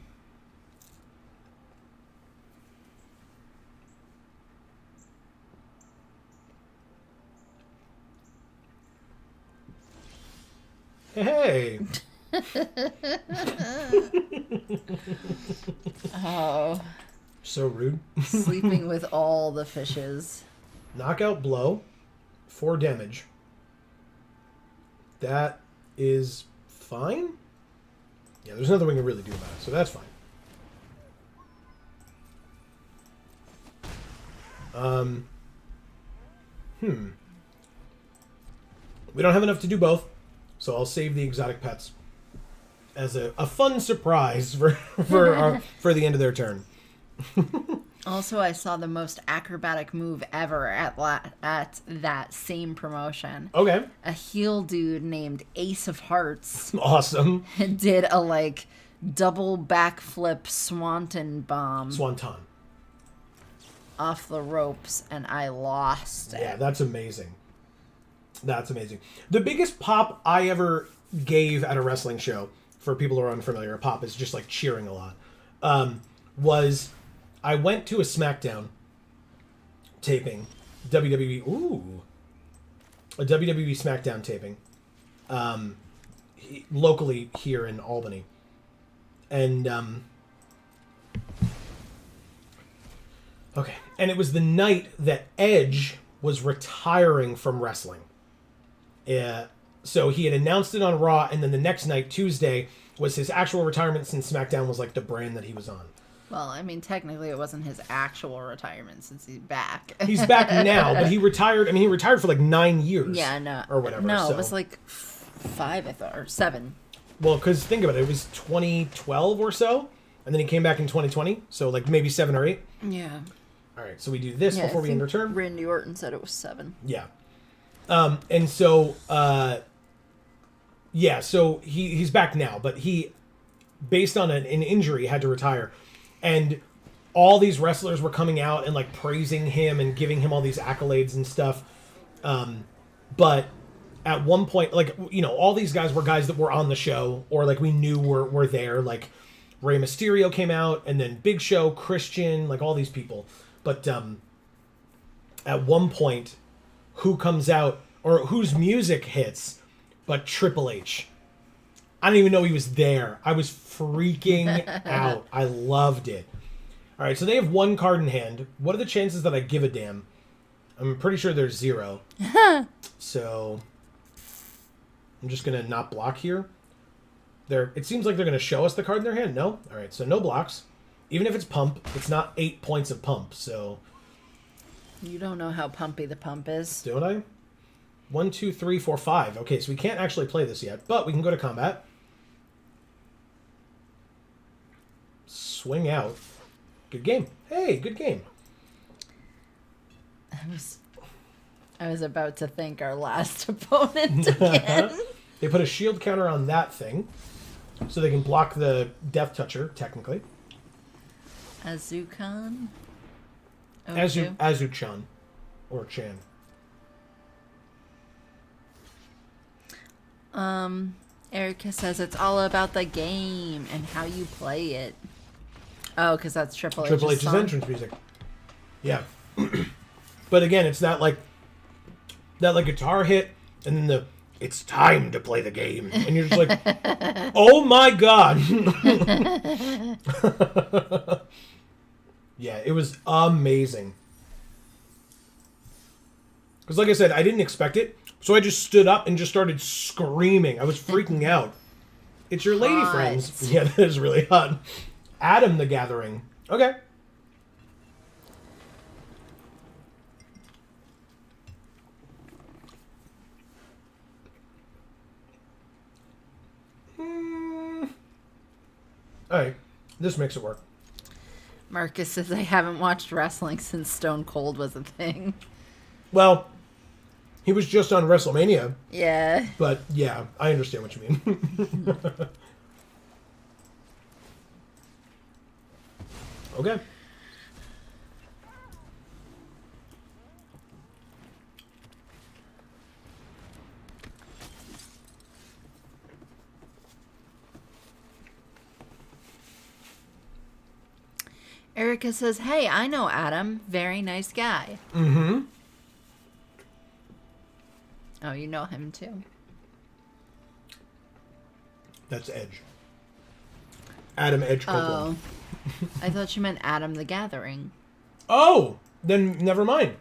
Hey. Oh. So rude. Sleeping with all the fishes. Knockout blow. 4 damage. That is fine. Yeah, there's nothing we can really do about it, so that's fine. We don't have enough to do both, so I'll save the exotic pets as a fun surprise for the end of their turn. Also, I saw the most acrobatic move ever at that same promotion. Okay. A heel dude named Ace of Hearts Awesome. did a, like, double backflip swanton bomb Swanton. off the ropes, and I lost it. Yeah, that's amazing. That's amazing. The biggest pop I ever gave at a wrestling show, for people who are unfamiliar, a pop is just like cheering a lot, was I went to a SmackDown taping, WWE, a WWE SmackDown taping, locally here in Albany. And, okay. And it was the night that Edge was retiring from wrestling. So he had announced it on Raw, and then the next night, Tuesday, was his actual retirement, since SmackDown was like the brand that he was on. Well, I mean, technically it wasn't his actual retirement since he's back. He's back now, but he retired. I mean, he retired for like 9 years. Yeah, no. Or whatever. No, so. it was like 5, I thought, or 7. Well, because think about it. It was 2012 or so, and then he came back in 2020, so like maybe 7 or 8. Yeah. All right, so we do this before we end our turn. Randy Orton said it was 7. Yeah. And so, yeah, so he's back now, but he, based on an injury, had to retire. And all these wrestlers were coming out and like praising him and giving him all these accolades and stuff. But at one point, like, you know, all these guys were guys that were on the show or like we knew were there. Like Rey Mysterio came out, and then Big Show, Christian, like all these people. But at one point, who comes out or whose music hits but Triple H? I didn't even know he was there. I was freaking out. I loved it. All right, so they have one card in hand. What are the chances that I give a damn? I'm pretty sure there's 0. So I'm just going to not block here. It seems like they're going to show us the card in their hand. No? All right, so no blocks. Even if it's pump, it's not 8 points of pump, so... You don't know how pumpy the pump is. Don't I? 1, 2, 3, 4, 5. Okay, so we can't actually play this yet, but we can go to combat. Swing out. Good game. Hey, good game. I was about to thank our last opponent again. They put a shield counter on that thing, so they can block the Death Toucher, technically. Azukan? Azuchan. Or Chan. Erica says it's all about the game and how you play it. Oh, because that's Triple H's song. entrance music. Yeah. But again, it's that guitar hit, and then it's time to play the game. And you're just like, oh my god. Yeah, it was amazing. Because like I said, I didn't expect it. So I just stood up and just started screaming. I was freaking out. It's your lady friends. Yeah, that is really hot. Adam the Gathering. Okay. Alright. This makes it work. Marcus says, I haven't watched wrestling since Stone Cold was a thing. Well, he was just on WrestleMania. Yeah. But, yeah, I understand what you mean. Okay. Erica says, hey, I know Adam. Very nice guy. Mm-hmm. Oh, you know him too. That's Edge. Adam Edge Copeland. Oh. I thought you meant Adam the Gathering. Oh! Then never mind.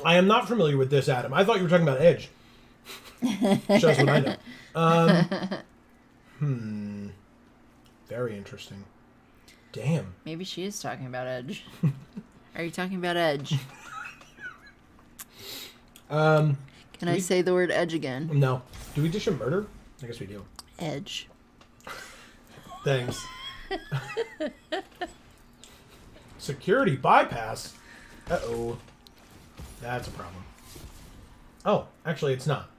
I am not familiar with this Adam. I thought you were talking about Edge. Shows what I know. Very interesting. Damn. Maybe she is talking about Edge. Are you talking about Edge? Can I say the word Edge again? No. Do we dish a murder? I guess we do. Edge. Thanks. Security bypass? Uh-oh. That's a problem. Oh, actually it's not.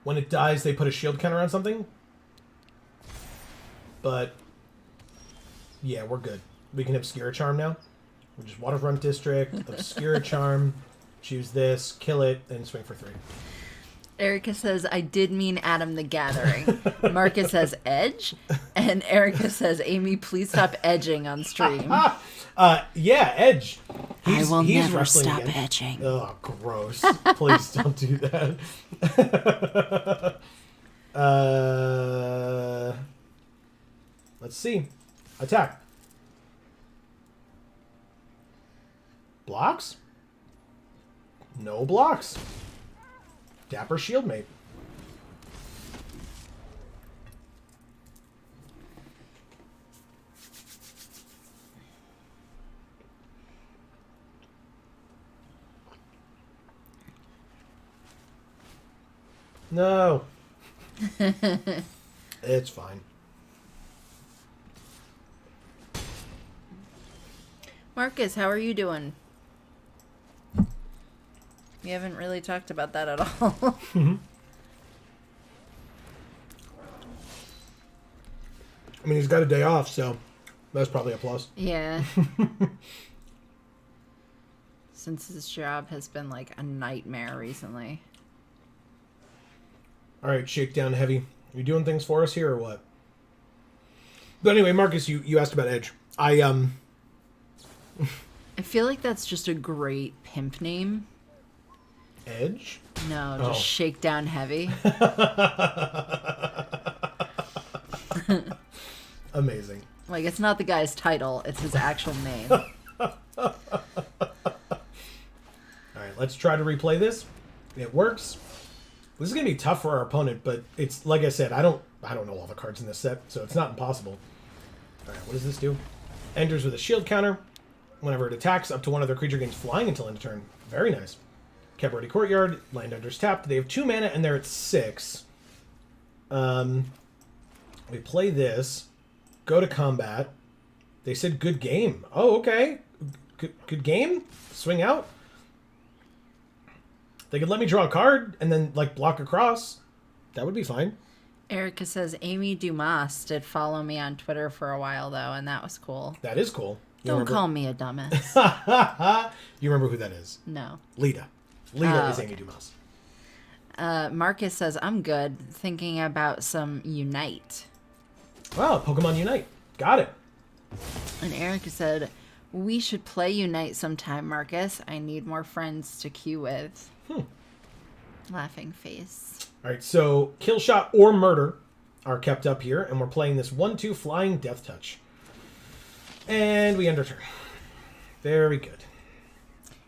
When it dies, they put a shield counter on something? But... yeah, we're good. We can Obscure Charm now. We'll just Waterfront District, Obscure Charm, choose this, kill it, and swing for 3. Erica says, I did mean Adam the Gathering. Marcus says, Edge? And Erica says, Amy, please stop edging on stream. Yeah, Edge. I will never wrestling stop again. edging. Oh, gross. Please don't do that. Let's see. Attack. Blocks? No blocks. Dapper Shieldmate. No. It's fine. Marcus, how are you doing? We haven't really talked about that at all. Mm-hmm. I mean, he's got a day off, so That's probably a plus. Yeah. Since his job has been like a nightmare recently. All right, Shakedown Heavy. You doing things for us here or what? But anyway, Marcus, you asked about Edge. I feel like that's just a great pimp name. Edge? No, just Shakedown Heavy. Amazing. Like, it's not the guy's title, it's his actual name. All right, let's try to replay this. It works. This is going to be tough for our opponent, but it's, like I said, I don't know all the cards in this set, so it's not impossible. All right, what does this do? Enters with a shield counter. Whenever it attacks, up to one other creature gains flying until end of turn. Very nice. Capenna Courtyard, land enters tapped. They have 2 mana, and they're at 6. We play this. Go to combat. They said good game. Oh, okay. Good game? Swing out? They could let me draw a card and then, like, block across. That would be fine. Erica says Amy Dumas did follow me on Twitter for a while, though, and that was cool. That is cool. Don't call me a dumbass. You remember who that is? No. Lita. Lita is Amy Dumas. Marcus says, I'm good. Thinking about some Unite. Wow, Pokemon Unite. Got it. And Erica said, we should play Unite sometime, Marcus. I need more friends to queue with. Laughing face. All right, so Kill Shot or Murder are kept up here, and we're playing this 1/2 Flying Death Touch. And we end our turn. Very good.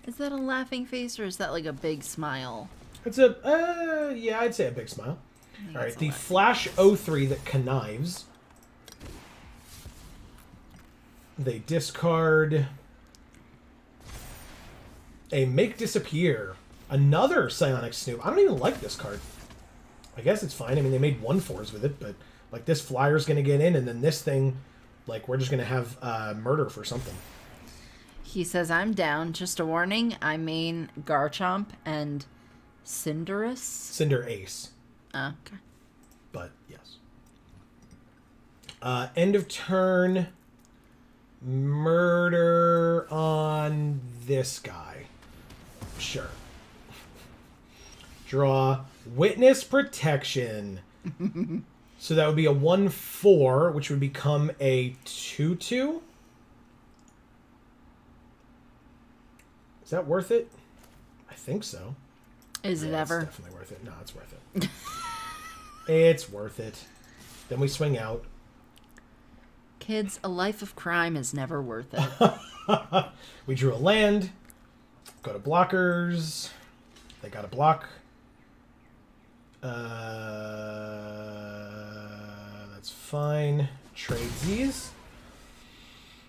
Is that a laughing face, or is that like a big smile? It's a, yeah, I'd say a big smile. All right, the Flash 03 that connives. They discard a Make Disappear. Another Psionic Snoop. I don't even like this card. I guess it's fine. I mean, they made 1/4s with it, but like this flyer's going to get in, and then this thing, like we're just going to have murder for something. He says, I'm down. Just a warning. I main Garchomp and Cinderace. Cinder Ace. Okay. But, yes. End of turn. Murder on this guy. Sure. Draw Witness Protection. So that would be a 1/4, which would become a 2/2. Is that worth it? I think so. Is it ever? It's definitely worth it. No, it's worth it. It's worth it. Then we swing out. Kids, a life of crime is never worth it. We drew a land. Go to blockers. They got a block. That's fine. Trade these.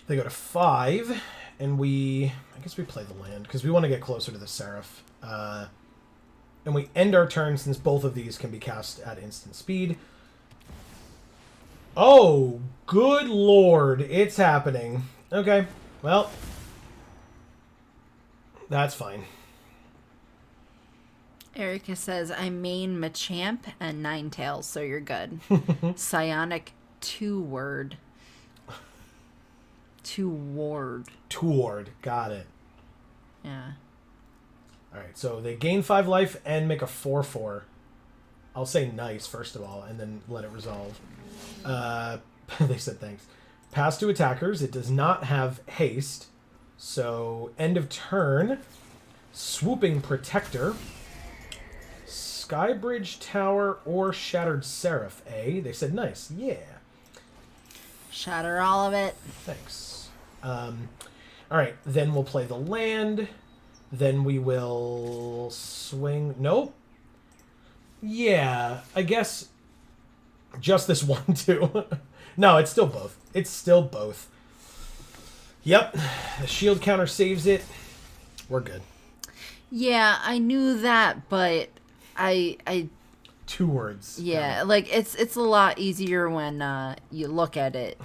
They go to 5, and I guess we play the land because we want to get closer to the Seraph. And we end our turn since both of these can be cast at instant speed. Oh, good lord. It's happening. Okay, well, that's fine. Erica says, I main Machamp and Ninetales, so you're good. Psionic 2-word. 2-ward. 2-ward. Got it. Yeah. Alright, so they gain 5 life and make a 4/4. I'll say nice, first of all, and then let it resolve. They said thanks. Pass to attackers. It does not have haste. So, end of turn. Swooping Protector. Skybridge Tower or Shattered Seraph, eh? They said nice. Yeah. Shatter all of it. Thanks. Alright, then we'll play the land. Then we will swing... Nope. Yeah, I guess just this one, too. No, it's still both. It's still both. Yep. The shield counter saves it. We're good. Yeah, I knew that, but I 2 words. yeah, like it's a lot easier when you look at it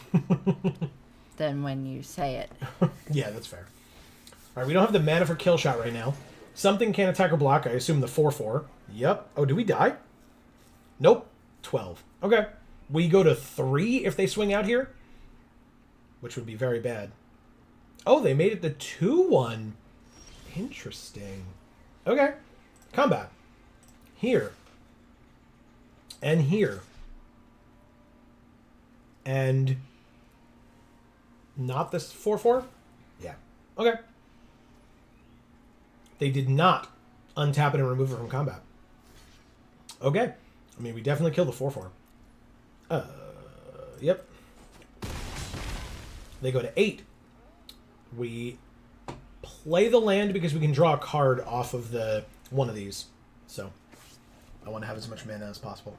than when you say it. Yeah, that's fair. All right, we don't have the mana for Kill Shot right now. Something can attack or block. I assume the 4/4. Yep. Oh, do we die? Nope. 12. Okay. We go to 3 if they swing out here. which would be very bad. Oh, they made it the 2-1. Interesting. Okay. Combat. Here. And here. And not this 4-4? Yeah. Okay. They did not untap it and remove it from combat. Okay. I mean, we definitely killed the 4-4. Yep. They go to 8. We play the land because we can draw a card off of the one of these. So I want to have as much mana as possible.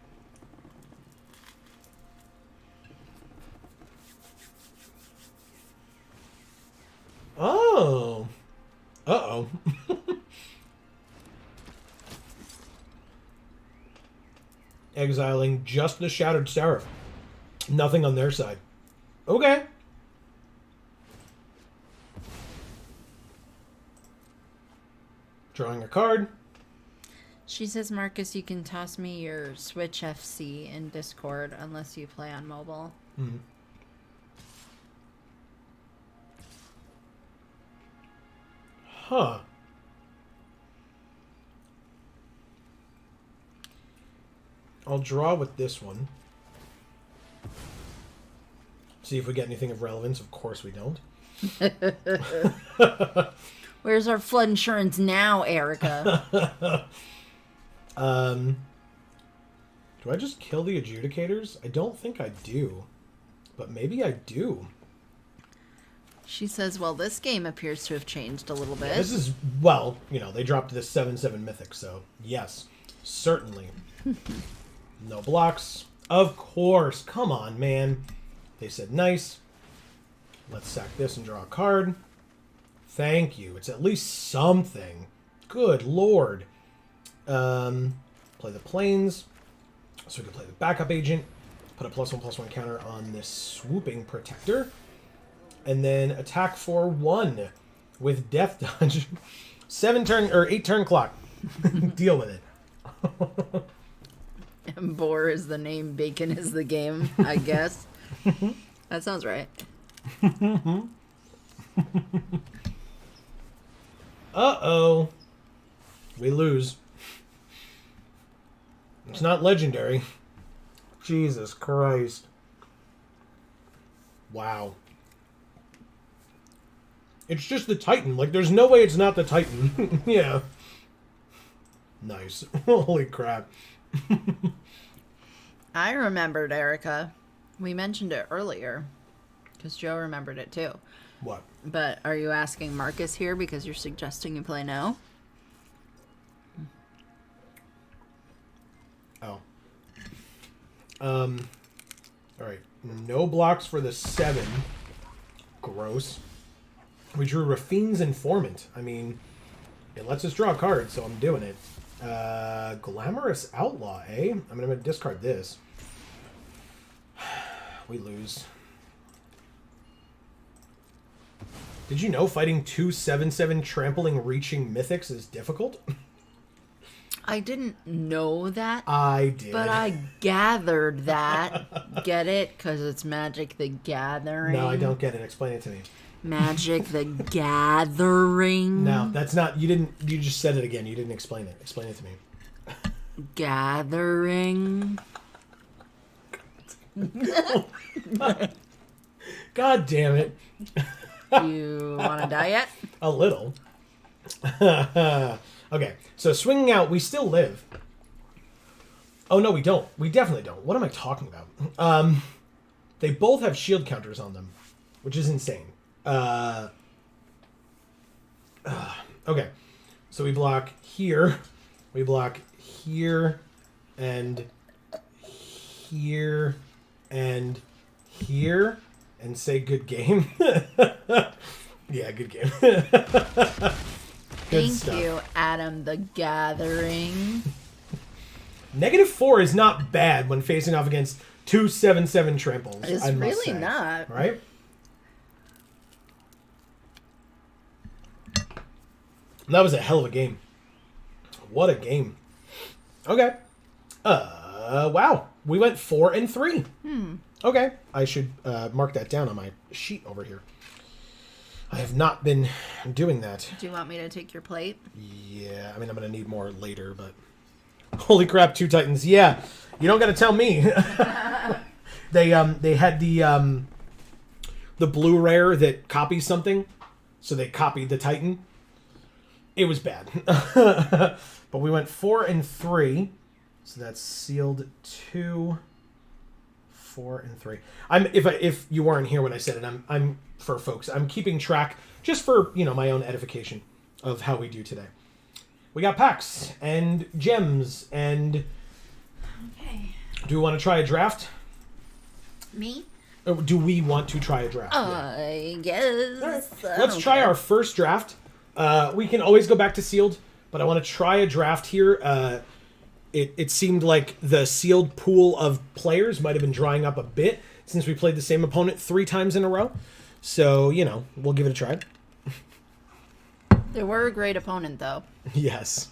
Oh. Uh-oh. Exiling just the Shattered Seraph. Nothing on their side. Okay. Drawing a card. She says, Marcus, you can toss me your Switch FC in Discord unless you play on mobile. Mm-hmm. Huh. I'll draw with this one. See if we get anything of relevance. Of course we don't. Where's our flood insurance now, Erica? Do I just kill the adjudicators? I don't think I do. But maybe I do. She says, well, this game appears to have changed a little bit. Yeah, this is, well, you know, they dropped this 7/7 mythic, so yes, certainly. No blocks. Of course. Come on, man. They said nice. Let's sack this and draw a card. Thank you. It's at least something. Good lord. Play the planes. So we can play the backup agent. Put a +1/+1 counter on this swooping protector. And then attack for 1 with death dodge. 8 turn clock. Deal with it. Boar is the name, bacon is the game, I guess. That sounds right. Uh-oh. We lose. It's not legendary. Jesus Christ. Wow. It's just the Titan. Like, there's no way it's not the Titan. Yeah. Nice. Holy crap. I remembered, Erica. We mentioned it earlier. Because Joe remembered it too. What? But are you asking Marcus here because you're suggesting you play no? Oh. Alright. No blocks for the 7. Gross. We drew Rafine's Informant. I mean, it lets us draw a card, so I'm doing it. Glamorous Outlaw, eh? I'm going to discard this. We lose. Did you know fighting 2 7/7 trampling reaching mythics is difficult? I didn't know that. I did. But I gathered that. Get it? Because it's Magic the Gathering. No, I don't get it. Explain it to me. Magic the Gathering. No, that's not... You just said it again. You didn't explain it. Explain it to me. Gathering. God damn it. You want to die yet? A little. Okay, so swinging out, we still live. Oh, no, we don't. We definitely don't. What am I talking about? They both have shield counters on them, which is insane. Okay, so we block here, we block here, and here, and here, and say good game. Yeah, good game. Good Thank stuff. you, Adam the Gathering. -4 is not bad when facing off against 2 7/7 tramples. It's I must really say. not. Right? That was a hell of a game. What a game. Okay. Wow. We went 4 and 3. Okay. I should mark that down on my sheet over here. I have not been doing that. Do you want me to take your plate? Yeah, I mean, I'm going to need more later, but... Holy crap, 2 Titans. Yeah, you don't got to tell me. They had the blue rare that copies something, so they copied the Titan. It was bad. But we went 4 and 3, so that's sealed 2, 4 and 3. If you weren't here when I said it, I'm for folks. I'm keeping track just for my own edification of how we do today. We got packs and gems and. Okay. Do we want to try a draft? Me? Or do we want to try a draft? I guess. Right. Let's try our first draft. We can always go back to sealed, but I want to try a draft here. It seemed like the sealed pool of players might have been drying up a bit since we played the same opponent 3 times in a row. So, we'll give it a try. They were a great opponent, though. Yes.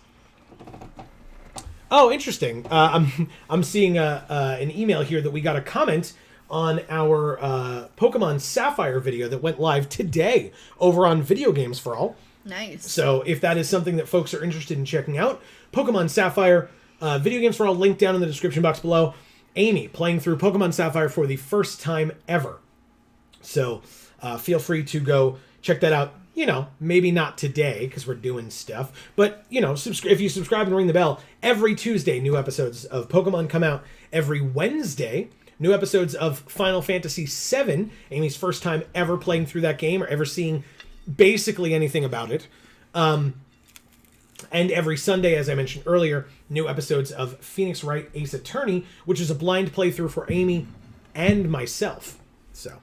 Oh, interesting. I'm seeing an email here that we got a comment on our Pokemon Sapphire video that went live today over on Video Games for All. Nice. So if that is something that folks are interested in checking out, Pokemon Sapphire, Video Games for All, link down in the description box below. Amy playing through Pokemon Sapphire for the first time ever. So feel free to go check that out. Maybe not today because we're doing stuff, but if you subscribe and ring the bell, every Tuesday new episodes of Pokemon come out. Every Wednesday new episodes of Final Fantasy VII, Amy's first time ever playing through that game or ever seeing basically anything about it. And every Sunday, as I mentioned earlier, new episodes of Phoenix Wright Ace Attorney, which is a blind playthrough for Amy and myself. So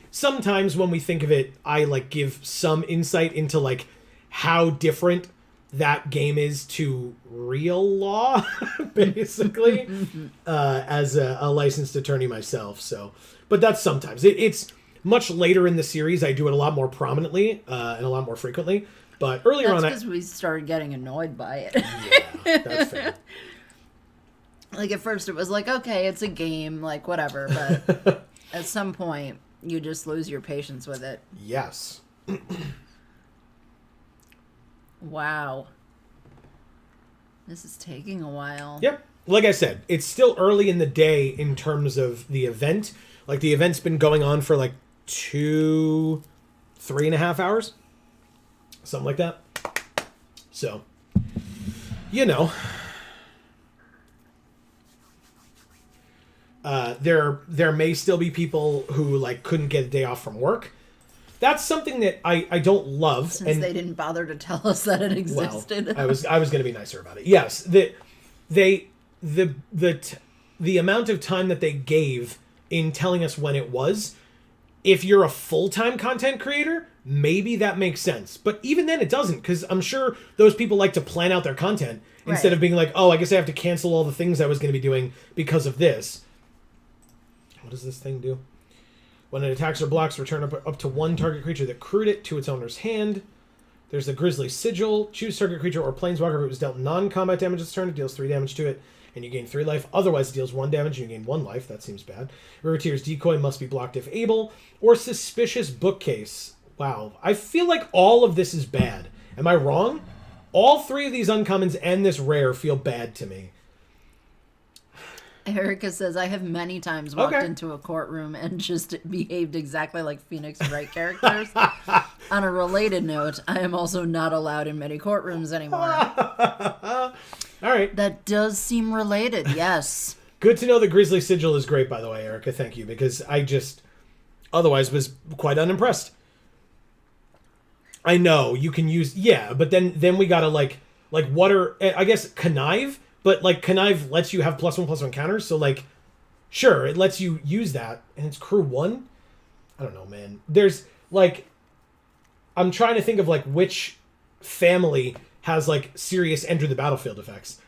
sometimes when we think of it, I give some insight into how different that game is to real law, basically, as a licensed attorney myself. So, but that's sometimes. It's much later in the series. I do it a lot more prominently and a lot more frequently. But earlier on, that's because we started getting annoyed by it. Yeah, that's fair. At first it was okay, it's a game, whatever. But at some point, you just lose your patience with it. Yes. Wow. This is taking a while. Yep. Like I said, it's still early in the day in terms of the event. The event's been going on for 3.5 hours. Something like that. So, there may still be people who couldn't get a day off from work. That's something that I don't love. Since they didn't bother to tell us that it existed. Well, I was going to be nicer about it. Yes, the amount of time that they gave in telling us when it was. If you're a full-time content creator, maybe that makes sense. But even then, it doesn't, because I'm sure those people like to plan out their content instead of being oh, I guess I have to cancel all the things I was going to be doing because of this. What does this thing do? When it attacks or blocks, return up to 1 target creature that crewed it to its owner's hand. There's the Grizzly Sigil. Choose target creature or planeswalker. If it was dealt non-combat damage this turn, it deals 3 damage to it, and you gain 3 life. Otherwise, it deals 1 damage and you gain 1 life. That seems bad. Rivetier's Decoy must be blocked if able. Or Suspicious Bookcase. Wow. I feel like all of this is bad. Am I wrong? All 3 of these uncommons and this rare feel bad to me. Erica says, I have many times walked into a courtroom and just behaved exactly like Phoenix Wright characters. On a related note, I am also not allowed in many courtrooms anymore. All right. That does seem related, yes. Good to know the Grizzly Sigil is great, by the way, Erica. Thank you, because I just otherwise was quite unimpressed. I know, you can use... Yeah, but then we gotta, what are... I guess Connive... But, Connive lets you have +1/+1 counters, so, sure, it lets you use that, and it's crew 1? I don't know, man. There's, I'm trying to think of, which family has, serious enter the battlefield effects.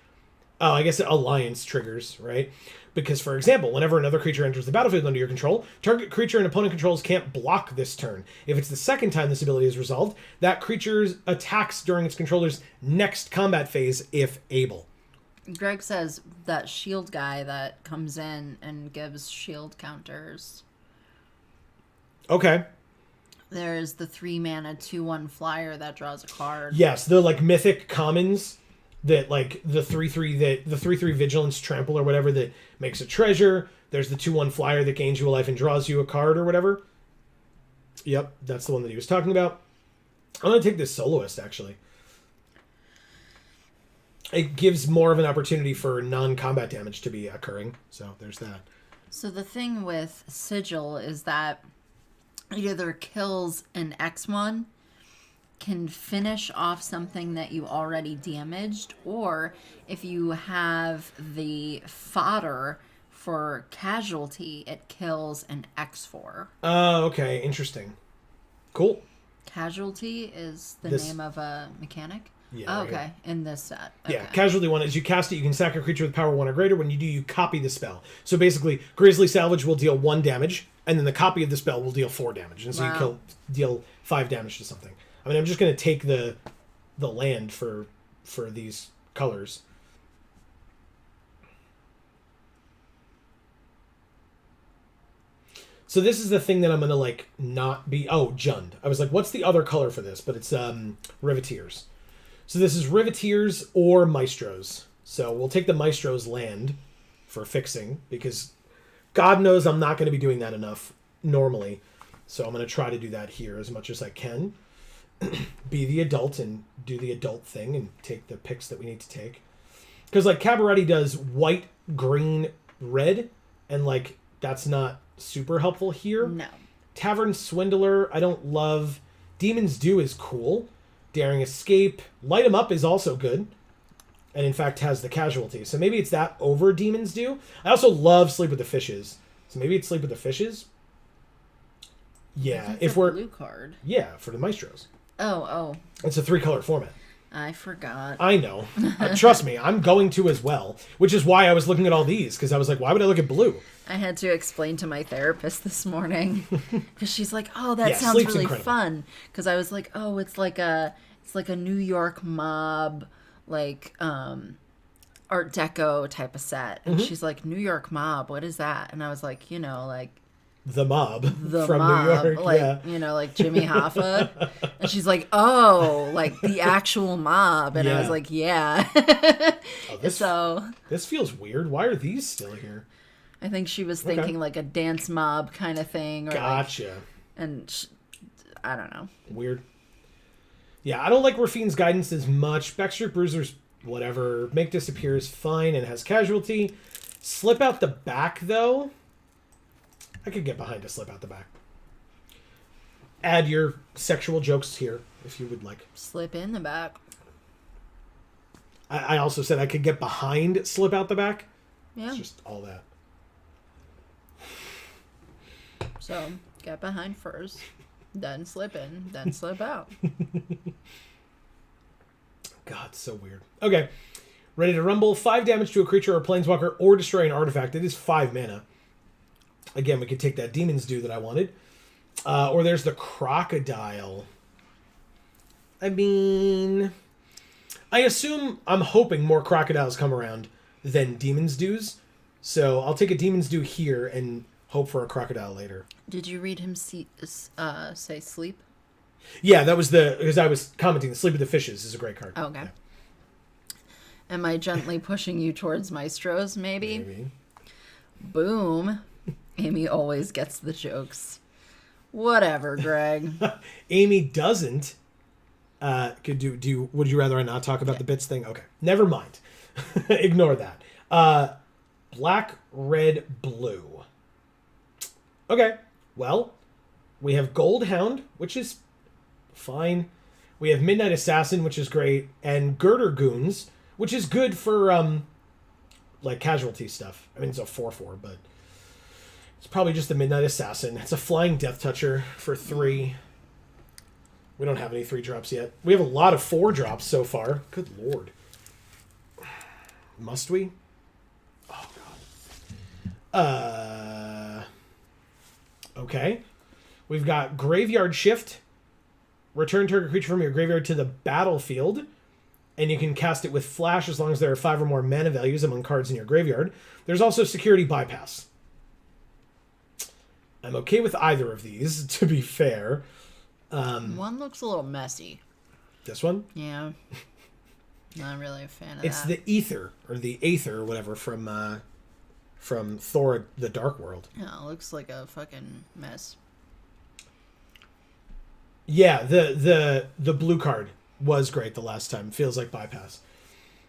Oh, I guess Alliance triggers, right? Because, for example, whenever another creature enters the battlefield under your control, target creature and opponent controls can't block this turn. If it's the second time this ability is resolved, that creature attacks during its controller's next combat phase, if able. Greg says that shield guy that comes in and gives shield counters. Okay. There's the 3-mana 2/1 flyer that draws a card. Yes, the like mythic commons that like the 3/3 that the 3/3 vigilance trample or whatever that makes a treasure. There's the 2/1 flyer that gains you a life and draws you a card or whatever. Yep, that's the one that he was talking about. I'm gonna take this soloist actually. It gives more of an opportunity for non-combat damage to be occurring. So there's that. So the thing with Sigil is that it either kills an X1, can finish off something that you already damaged, or if you have the fodder for casualty, it kills an X4. Oh, okay. Interesting. Cool. Casualty is the name of a mechanic? Yeah. Oh, okay. In this set. Okay. Yeah, casualty one, as you cast it, you can sack a creature with power 1 or greater. When you do, you copy the spell. So basically, Grisly Salvage will deal 1 damage, and then the copy of the spell will deal 4 damage. And so you deal 5 damage to something. I mean, I'm just going to take the land for these colors. So this is the thing that I'm going to, like, not be... Oh, Jund. I was like, what's the other color for this? But it's Riveteers. So this is Riveteers or Maestros. So we'll take the Maestros land for fixing, because God knows I'm not going to be doing that enough normally. So I'm going to try to do that here as much as I can. Be the adult and do the adult thing and take the picks that we need to take. Because, like, Cabaretti does white, green, red, and, like, that's not super helpful here. No. Tavern Swindler, I don't love. Demon's Due is cool. Daring Escape. Light 'em Up is also good. And in fact has the casualty. So maybe it's that over Demon's Due. I also love Sleep with the Fishes. So maybe it's Sleep with the Fishes. Yeah, if we're blue card. Yeah, for the Maestros. Oh. It's a 3-color format. I forgot. I know. Trust me, I'm going to as well. Which is why I was looking at all these, because I was like, why would I look at blue? I had to explain to my therapist this morning because she's like, "Oh, that sounds Sleep's really incredible. fun." Because I was like, "Oh, it's like a New York mob, like Art Deco type of set." And she's like, "New York mob, what is that?" And I was like, like The Mob the from mob, New York. like Yeah. like Jimmy Hoffa. And she's like, "Oh, like the actual mob." And I was Yeah. like, "Yeah." Oh, this feels weird. Why are these still here? I think she was thinking like a dance mob kind of thing. Or Gotcha. I don't know. Weird. Yeah, I don't like Rafine's Guidance as much. Backstreet Bruiser's whatever. Make Disappear is fine and has casualty. Slip Out the Back, though. I could get behind a Slip Out the Back. Add your sexual jokes here, if you would like. Slip in the back. I also said I could get behind Slip Out the Back. Yeah. It's just all that. So get behind first, then slip in, then slip out. God, so weird. Okay. Ready to rumble. 5 damage to a creature or planeswalker or destroy an artifact. It is 5 mana. Again, we could take that Demon's Due that I wanted. Or there's the Crocodile. I mean, I'm hoping more Crocodiles come around than Demon's Dues. So I'll take a Demon's Due here and hope for a Crocodile later. Did you read him say sleep? Yeah, that was because I was commenting. The Sleep of the Fishes is a great card. Okay. Yeah. Am I gently pushing you towards Maestros, maybe? Maybe. Boom. Amy always gets the jokes. Whatever, Greg. Amy doesn't. Would you rather I not talk about the bits thing? Okay. Never mind. Ignore that. Black, red, blue. Okay. Well, we have Gold Hound, which is fine. We have Midnight Assassin, which is great, and Girder Goons, which is good for like casualty stuff. I mean, it's a 4/4, but it's probably just the Midnight Assassin. It's a flying Death Toucher for 3. We don't have any 3-drops yet. We have a lot of 4-drops so far. Good lord. Must we? Oh god. Okay. We've got Graveyard Shift. Return target creature from your graveyard to the battlefield. and you can cast it with flash as long as there are 5 or more mana values among cards in your graveyard. There's also security bypass. I'm okay with either of these, to be fair. One looks a little messy. This one? Yeah. Not really a fan of It's that. the Aether, or whatever, from Thor the Dark World. Yeah, it looks like a fucking mess. Yeah, the blue card was great the last time. Feels like bypass.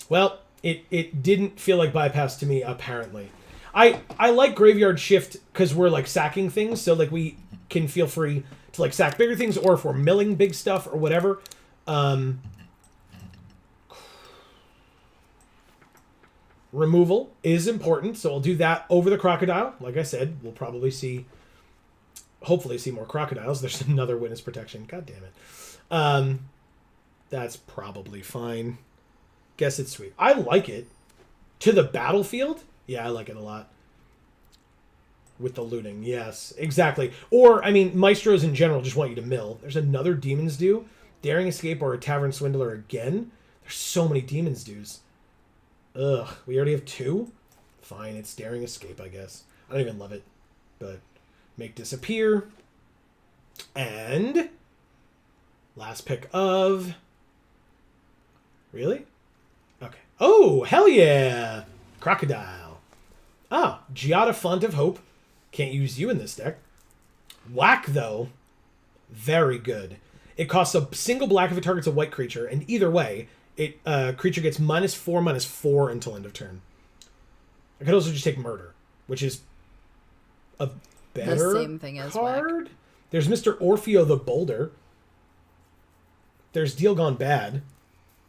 Well, it didn't feel like bypass to me, apparently. I like Graveyard Shift because we're like sacking things, so like we can feel free to like sack bigger things, or if we're milling big stuff or whatever. Removal is important, so I'll do that over the crocodile. Like I said, we'll probably hopefully see more crocodiles. There's another witness protection. God damn it. That's probably fine. Guess it's sweet. I like it. To the battlefield? Yeah, I like it a lot. With the looting, yes, exactly. Or, I mean, Maestros in general just want you to mill. There's another Demon's Due. Daring Escape or a Tavern Swindler again. There's so many Demon's Dues. Ugh, we already have 2? Fine, it's Daring Escape, I guess. I don't even love it. But, make disappear. And last pick of... Really? Okay. Oh, hell yeah! Crocodile. Ah, Giada Font of Hope. Can't use you in this deck. Whack, though. Very good. It costs a single black if it targets a white creature, and either way, creature gets -4/-4 until end of turn. I could also just take Murder, which is a better the same thing as card. Whack. There's Mr. Orfeo the Boulder. There's Deal Gone Bad.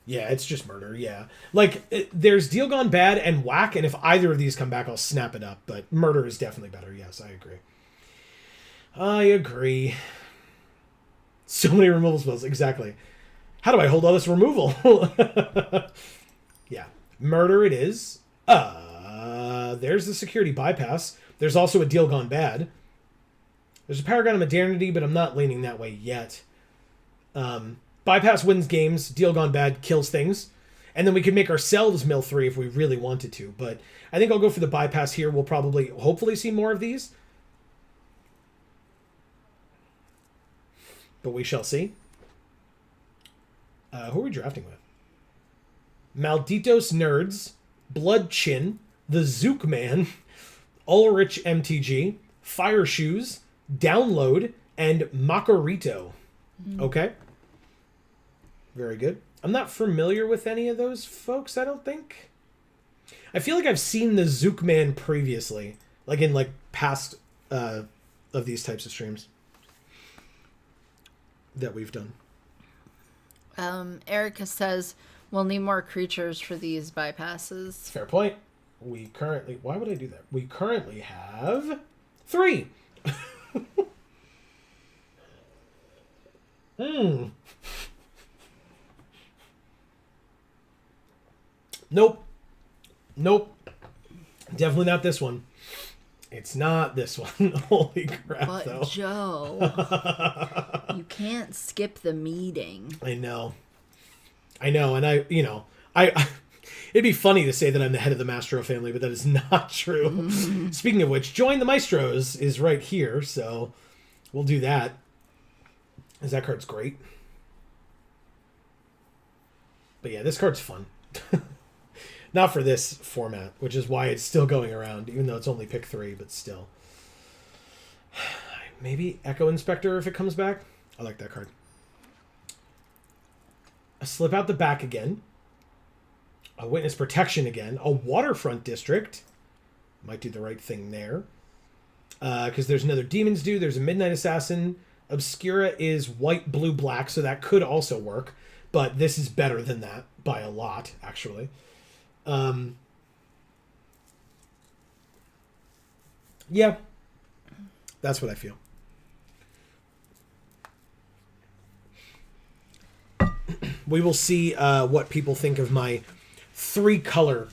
Yeah, it's just Murder, yeah. Like, there's Deal Gone Bad and Whack, and if either of these come back, I'll snap it up. But Murder is definitely better, yes, I agree. I agree. So many removal spells, exactly. How do I hold all this removal? Yeah, Murder it is. There's the security bypass. There's also a Deal Gone Bad. There's a Paragon of Modernity, but I'm not leaning that way yet. Bypass wins games. Deal Gone Bad kills things. And then we can make ourselves mill 3 if we really wanted to. But I think I'll go for the bypass here. We'll probably, hopefully, see more of these. But we shall see. Who are we drafting with? Malditos Nerds, Blood Chin, The Zook Man, Ulrich MTG, Fire Shoes, Download, and Macarito. Okay. Very good. I'm not familiar with any of those folks, I don't think. I feel like I've seen the Zook Man previously, like in like past of these types of streams that we've done. Erica says we'll need more creatures for these bypasses. Fair point. We currently... Why would I do that? We currently have 3. Nope. Definitely not this one. It's not this one. Holy crap, But though. Joe, you can't skip the meeting. I know, and it'd be funny to say that I'm the head of the Maestro family, but that is not true. Speaking of which, Join the Maestros is right here, so we'll do that. Because that card's great. But yeah, this card's fun. Not for this format, which is why it's still going around, even though it's only pick 3, but still. Maybe Echo Inspector if it comes back. I like that card. A Slip Out the Back again. A Witness Protection again. A Waterfront District. Might do the right thing there. Because there's another Demon's Due. There's a Midnight Assassin. Obscura is white, blue, black, so that could also work. But this is better than that by a lot, actually. Yeah, that's what I feel. We will see what people think of my 3-color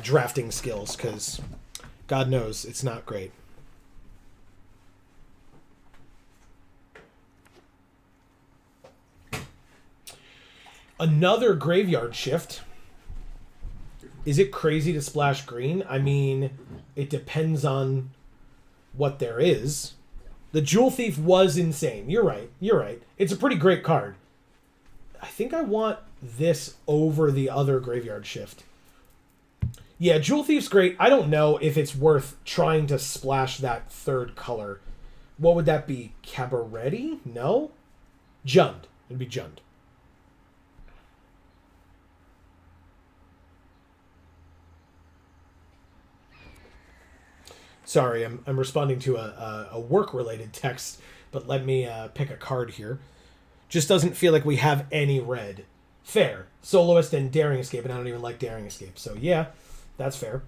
drafting skills, because God knows it's not great. Another graveyard shift. Is it crazy to splash green? I mean, it depends on what there is. The Jewel Thief was insane. You're right. You're right. It's a pretty great card. I think I want this over the other graveyard shift. Yeah, Jewel Thief's great. I don't know if it's worth trying to splash that third color. What would that be? Cabaret? No? Jund. It'd be Jund. Sorry, I'm responding to a work-related text, but let me pick a card here. Just doesn't feel like we have any red. Fair. Soloist and Daring Escape, and I don't even like Daring Escape. So yeah, that's fair.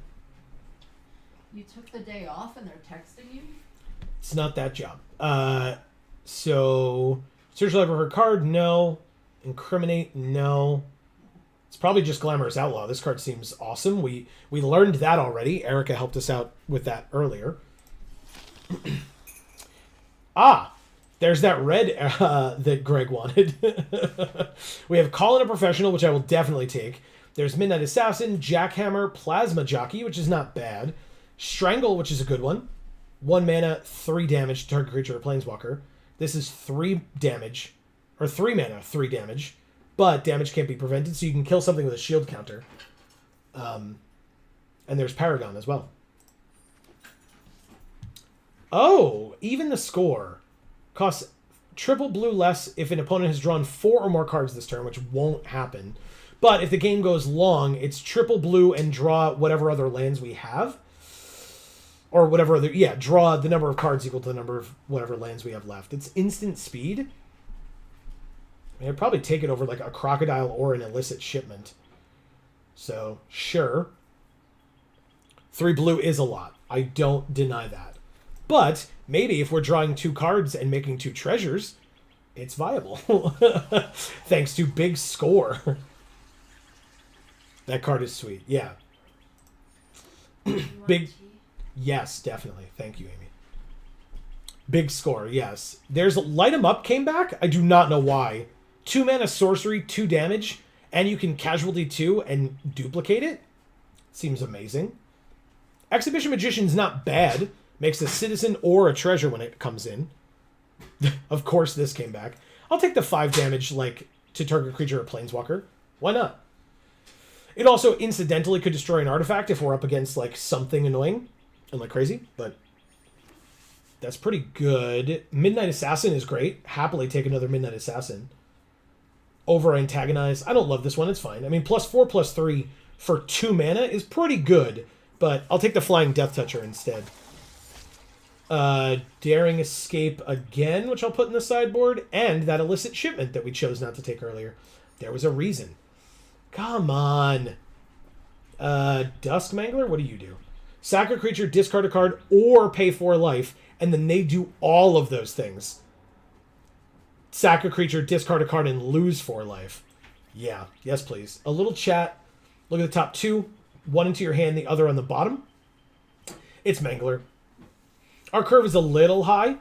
You took the day off and they're texting you? It's not that job. So, search the library for a card? No. Incriminate? No. It's probably just Glamorous Outlaw. This card seems awesome. We learned that already. Erica helped us out with that earlier. There's that red that Greg wanted. We have Call in a Professional, which I will definitely take. There's Midnight Assassin, Jackhammer, Plasma Jockey, which is not bad. Strangle, which is a good one. 1 mana, 3 damage to target creature or planeswalker. This is 3 damage. Or 3 mana, 3 damage. But damage can't be prevented, so you can kill something with a shield counter. And there's Paragon as well. Oh, even the score. Costs triple blue less if an opponent has drawn 4 or more cards this turn, which won't happen. But if the game goes long, it's triple blue and draw whatever other lands we have. Or whatever other... Yeah, draw the number of cards equal to the number of whatever lands we have left. It's instant speed. I mean, I'd probably take it over like a Crocodile or an Illicit Shipment. So, sure. 3 blue is a lot. I don't deny that. But maybe if we're drawing 2 cards and making 2 treasures, it's viable. Thanks to big score. That card is sweet. Yeah. Big. Yes, definitely. Thank you, Amy. Big score. Yes. There's Light 'em Up came back. I do not know why. 2 mana sorcery, 2 damage, and you can casualty 2 and duplicate it. Seems amazing. Exhibition Magician's not bad. Makes a citizen or a treasure when it comes in. Of course this came back. I'll take the 5 damage, like, to target creature or planeswalker. Why not? It also incidentally could destroy an artifact if we're up against, like, something annoying and, like, crazy, but that's pretty good. Midnight Assassin is great. Happily take another Midnight Assassin. Over Antagonize. I don't love this one. It's fine. I mean, +4/+3 for 2 mana is pretty good, but I'll take the Flying Death Toucher instead. Daring Escape again, which I'll put in the sideboard, and that Illicit Shipment that we chose not to take earlier. There was a reason. Come on. Dusk Mangler, what do you do? Sack a creature, discard a card, or pay 4 life, and then they do all of those things. Sack a creature, discard a card, and lose 4 life. Yeah, yes please. A little chat. Look at the top 2. 1 into your hand, the other on the bottom. It's Mangler. Our curve is a little high.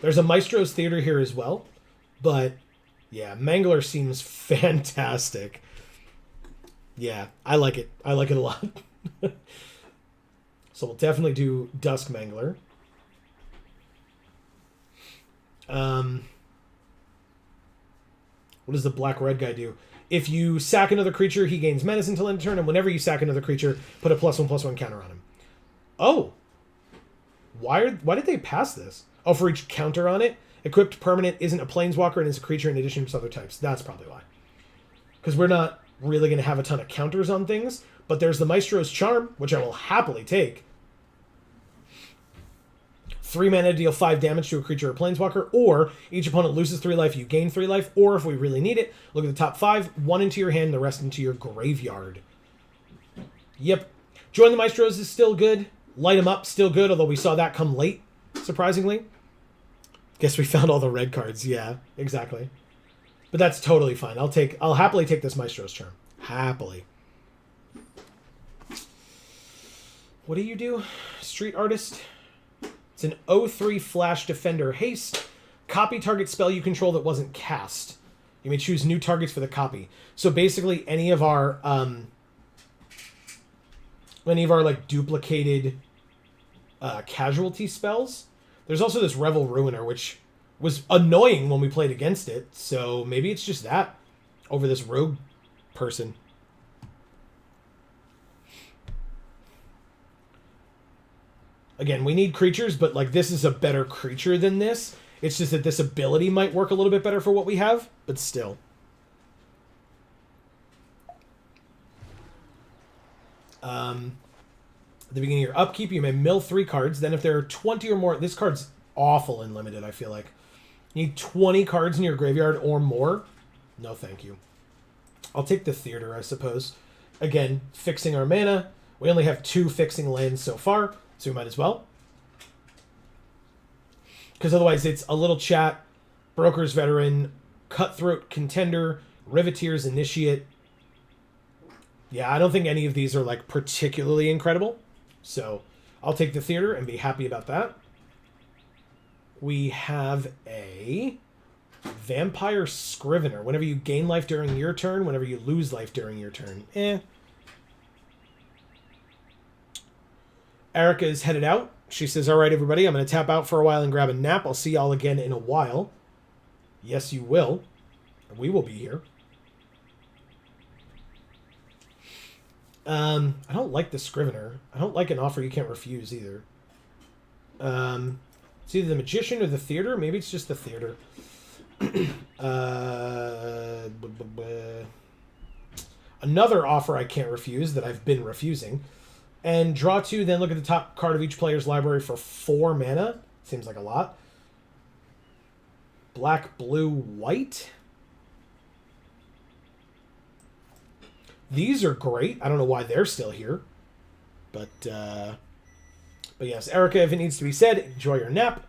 There's a Maestro's Theater here as well. But, yeah, Mangler seems fantastic. Yeah, I like it. I like it a lot. So we'll definitely do Dusk Mangler. What does the black-red guy do? If you sack another creature, he gains menace until end of turn, and whenever you sack another creature, put a +1/+1 counter on him. Oh! Why did they pass this? Oh, for each counter on it? Equipped permanent isn't a planeswalker and is a creature in addition to other types. That's probably why. Because we're not really going to have a ton of counters on things, but there's the Maestro's Charm, which I will happily take. 3 mana to deal 5 damage to a creature or planeswalker, or each opponent loses 3 life, you gain 3 life, or if we really need it, look at the top 5, 1 into your hand, the rest into your graveyard. Yep. Join the Maestros is still good. Light 'em Up, still good, although we saw that come late, surprisingly. Guess we found all the red cards. Yeah, exactly. But that's totally fine. I'll happily take this Maestro's Charm. Happily. What do you do? Street Artist. It's an 0/3 Flash Defender Haste. Copy target spell you control that wasn't cast. You may choose new targets for the copy. So basically, any of our like duplicated casualty spells. There's also this Revel Ruiner, which was annoying when we played against it. So maybe it's just that over this rogue person. Again, we need creatures, but like this is a better creature than this. It's just that this ability might work a little bit better for what we have, but still. At the beginning of your upkeep, you may mill 3 cards. Then if there are 20 or more... This card's awful in limited, I feel like. You need 20 cards in your graveyard or more? No, thank you. I'll take the Theater, I suppose. Again, fixing our mana. We only have 2 fixing lands so far, so we might as well. Because otherwise it's a little chat, Broker's Veteran, Cutthroat Contender, Riveteer's Initiate. Yeah, I don't think any of these are like particularly incredible. So I'll take the Theater and be happy about that. We have a Vampire Scrivener. Whenever you gain life during your turn, whenever you lose life during your turn. Erica is headed out. She says, all right, everybody, I'm going to tap out for a while and grab a nap. I'll see y'all again in a while. Yes, you will. We will be here. I don't like the Scrivener. I don't like an offer you can't refuse either. It's either the Magician or the Theater. Maybe it's just the Theater. Another offer I can't refuse that I've been refusing. And draw 2, then look at the top card of each player's library for 4 mana. Seems like a lot. Black, blue, white. These are great. I don't know why they're still here. But yes, Erica, if it needs to be said, enjoy your nap.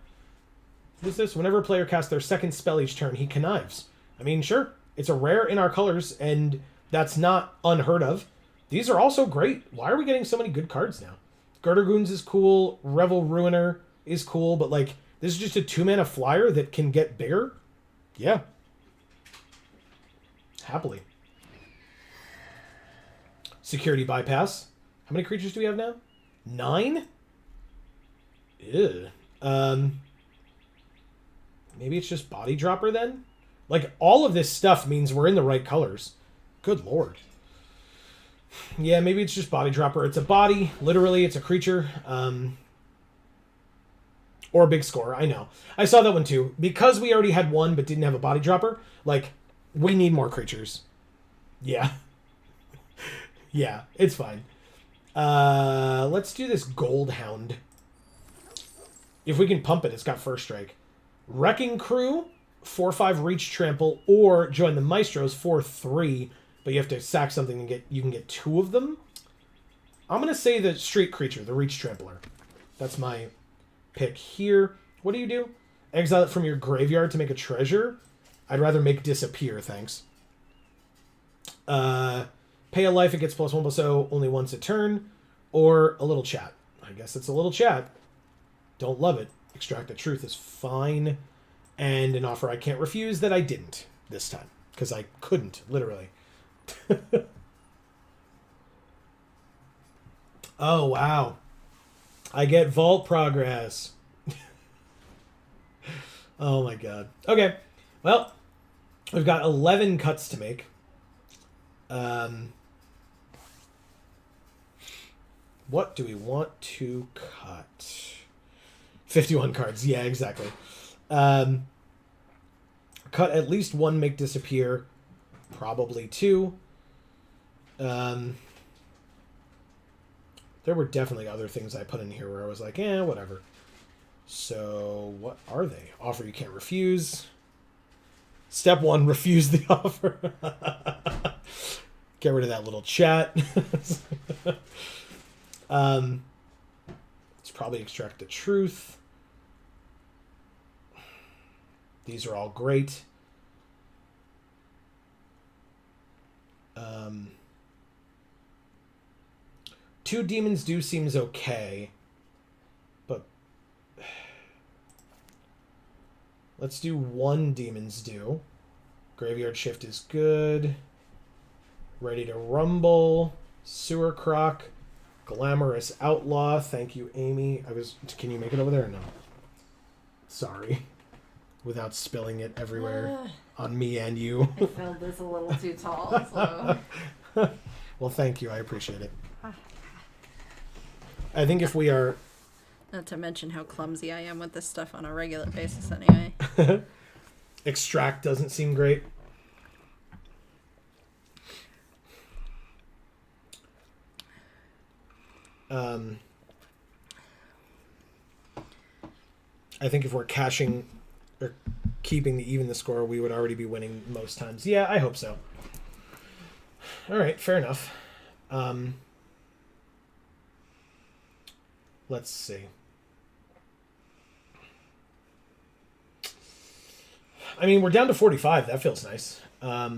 What is this? Whenever a player casts their second spell each turn, he connives. I mean, sure. It's a rare in our colors, and that's not unheard of. These are also great. Why are we getting so many good cards now? Gardergoons is cool. Revel Ruiner is cool. But, like, this is just a 2-mana flyer that can get bigger. Yeah. Happily. Security Bypass. How many creatures do we have now? 9? Ew. Maybe it's just Body Dropper then? Like, all of this stuff means we're in the right colors. Good lord. Yeah, maybe it's just Body Dropper. It's a body. Literally, it's a creature. Or a big score. I know. I saw that one too. Because we already had one but didn't have a Body Dropper, like, we need more creatures. Yeah. Yeah, it's fine. Let's do this Gold Hound. If we can pump it, it's got first strike. Wrecking Crew, 4/5 reach trample, or join the Maestros, 4/3. But you have to sack something and you can get 2 of them. I'm going to say the street creature, the Reach Trampler. That's my pick here. What do you do? Exile it from your graveyard to make a treasure? I'd rather make disappear, thanks. Pay a life, it gets +1/+0 only once a turn. Or a little chat. I guess it's a little chat. Don't love it. Extract the Truth is fine. And an offer I can't refuse that I didn't this time. Because I couldn't, literally. Oh, wow. I get vault progress. Oh, my God. Okay. Well, we've got 11 cuts to make. What do we want to cut? 51 cards. Yeah, exactly. Cut at least 1, make disappear. Probably 2. There were definitely other things I put in here where I was like, whatever. So, what are they? Offer you can't refuse. Step 1, refuse the offer. Get rid of that little chat. Let's probably extract the truth. These are all great. Two Demons Do seems okay, but let's do 1 Demons Do. Graveyard Shift is good. Ready to Rumble. Sewer Croc. Glamorous Outlaw. Thank you, Amy. Can you make it over there or no? Sorry. Without spilling it everywhere on me and you. I filled this a little too tall, so... Well, thank you. I appreciate it. I think if we are... Not to mention how clumsy I am with this stuff on a regular basis anyway. Extract doesn't seem great. I think if we're cashing or keeping the score, we would already be winning most times. Yeah, I hope so. All right, fair enough. Let's see. I mean, we're down to 45. That feels nice. I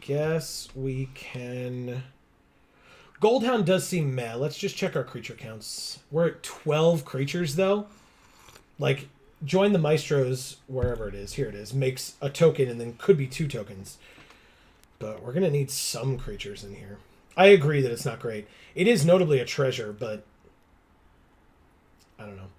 guess we can... Goldhound does seem meh. Let's just check our creature counts. We're at 12 creatures, though. Like, join the Maestros, wherever it is. Here it is. Makes a token and then could be 2 tokens. But we're going to need some creatures in here. I agree that it's not great. It is notably a treasure, but... I don't know.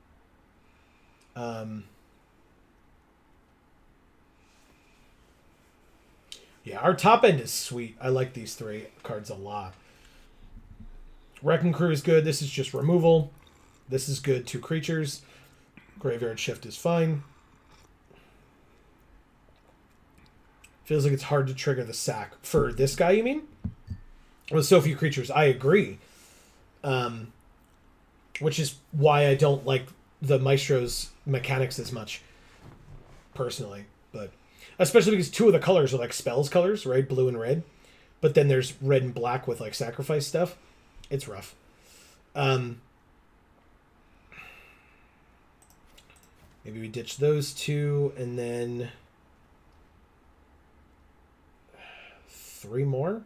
Yeah, our top end is sweet. I like these 3 cards a lot. Wrecking Crew is good. This is just removal. This is good. 2 creatures. Graveyard Shift is fine. Feels like it's hard to trigger the sack. For this guy, you mean? With so few creatures, I agree. Which is why I don't like the Maestro's mechanics as much, personally. But especially because 2 of the colors are like spells colors, right? Blue and red. But then there's red and black with like sacrifice stuff. It's rough. Maybe we ditch those 2 and then 3 more.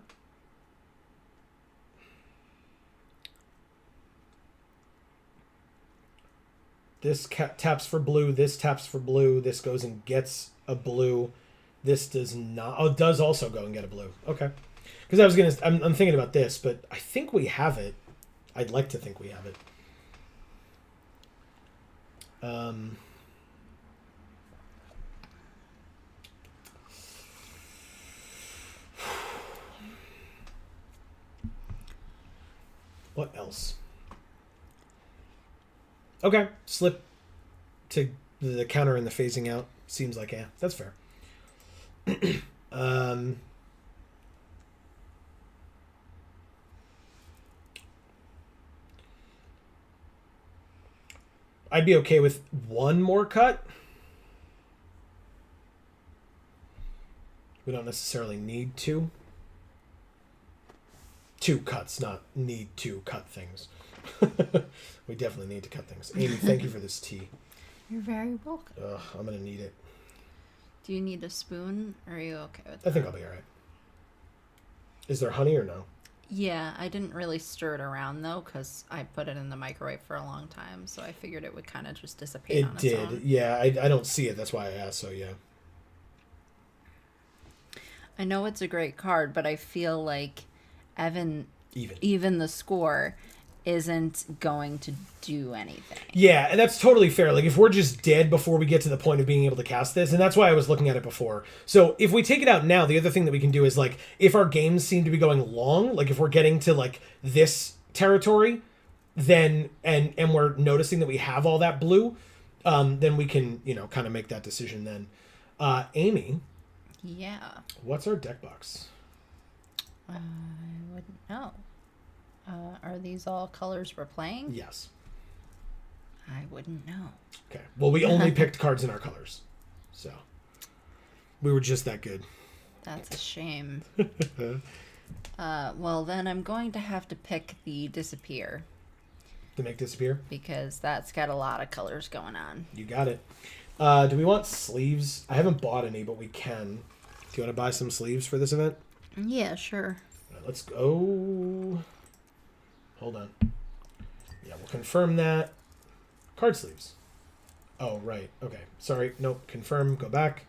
This taps for blue. This taps for blue. This goes and gets a blue. This does not. Oh, it does also go and get a blue. Okay. Because I'm thinking about this, but I think we have it. I'd like to think we have it. What else? Okay, slip to the counter and the phasing out. Seems like, yeah, that's fair. I'd be okay with 1 more cut. We don't necessarily need 2. 2 cuts, not need to cut things. We definitely need to cut things. Amy, thank you for this tea. You're very welcome. Ugh, I'm going to need it. Do you need a spoon, or are you okay with that? I think I'll be all right. Is there honey or no? Yeah, I didn't really stir it around, though, because I put it in the microwave for a long time, so I figured it would kind of just dissipate on its own. It did, yeah. I don't see it. That's why I asked, so yeah. I know it's a great card, but I feel like even the score isn't going to do anything. Yeah, and that's totally fair. Like, if we're just dead before we get to the point of being able to cast this, and that's why I was looking at it before. So if we take it out now, the other thing that we can do is, like, if our games seem to be going long, like if we're getting to, like, this territory, then, and we're noticing that we have all that blue, then we can, kind of make that decision then. Amy? Yeah. What's our deck box? I wouldn't know. Are these all colors we're playing? Yes. I wouldn't know. Okay. Well, we only picked cards in our colors. So. We were just that good. That's a shame. Well, then I'm going to have to pick the Disappear. To make Disappear? Because that's got a lot of colors going on. You got it. Do we want sleeves? I haven't bought any, but we can. Do you want to buy some sleeves for this event? Yeah, sure. Let's go. Hold on. Yeah, we'll confirm that. Card sleeves. Oh, right. Okay. Sorry. Nope. Confirm. Go back.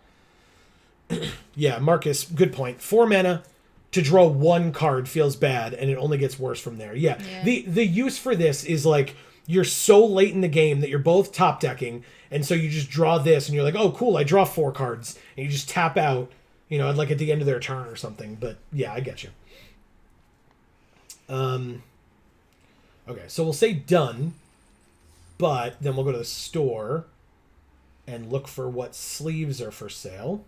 Yeah, Marcus, good point. 4 mana to draw 1 card feels bad, and it only gets worse from there. Yeah. The use for this is like you're so late in the game that you're both top decking, and so you just draw this, and you're like, oh, cool, I draw 4 cards, and you just tap out, you know, like at the end of their turn or something. But yeah, I get you. Okay, so we'll say done, but then we'll go to the store and look for what sleeves are for sale.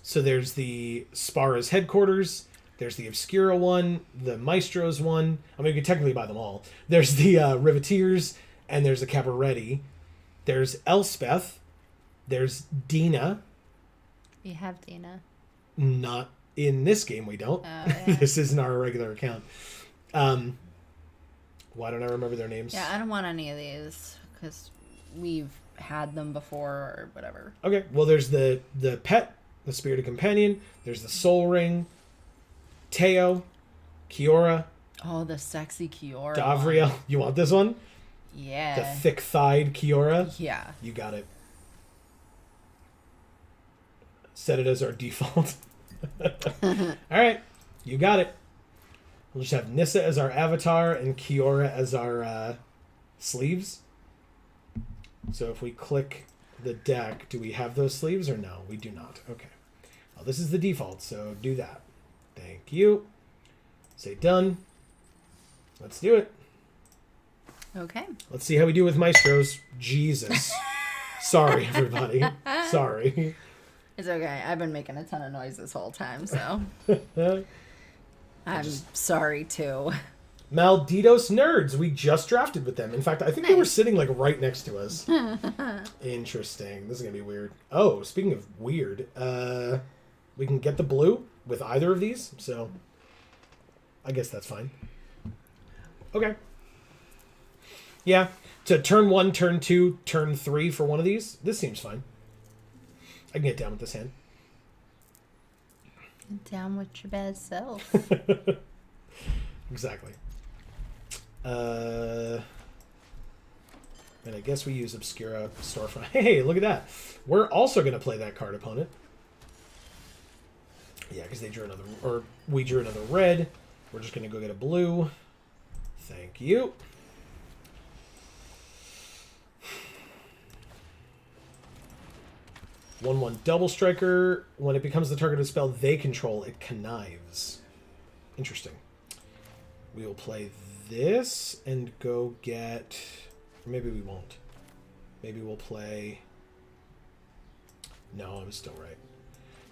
So there's the Spara's headquarters, there's the Obscura one, the Maestro's one. I mean, you could technically buy them all. There's the Riveteers, and there's the Cabaretti. There's Elspeth. There's Dina. We have Dina. Not in this game, we don't. Oh, yeah. This isn't our regular account. Why don't I remember their names? Yeah, I don't want any of these because we've had them before or whatever. Okay, well, there's the pet, the Spirited Companion. There's the Soul Ring. Teo. Kiora. Oh, the sexy Kiora. Davriel. one. You want this one? Yeah. The thick-thighed Kiora? Yeah. You got it. Set it as our default. Alright. You got it. We'll just have Nissa as our avatar and Kiora as our sleeves. So if we click the deck, do we have those sleeves or no? We do not. Okay. Well, this is the default, so do that. Thank you. Say done. Let's do it. Okay. Let's see how we do with Maestros. Jesus. Sorry, everybody. Sorry. It's okay. I've been making a ton of noise this whole time, so I'm sorry too. Malditos Nerds. We just drafted with them. In fact, I think they were sitting like right next to us. Interesting. This is going to be weird. Oh, speaking of weird, we can get the blue with either of these, so I guess that's fine. Okay. Yeah. To turn 1, turn 2, turn 3 for one of these, this seems fine. I can get down with this hand. Down with your bad self. Exactly. And I guess we use Obscura Storefront. Hey, look at that. We're also going to play that card opponent. Yeah, because they drew another, or we drew another red. We're just going to go get a blue. Thank you. One double striker. When it becomes the targeted spell they control, it connives. Interesting. We will play this and go get... Or maybe we won't. Maybe we'll play... No, I'm still right.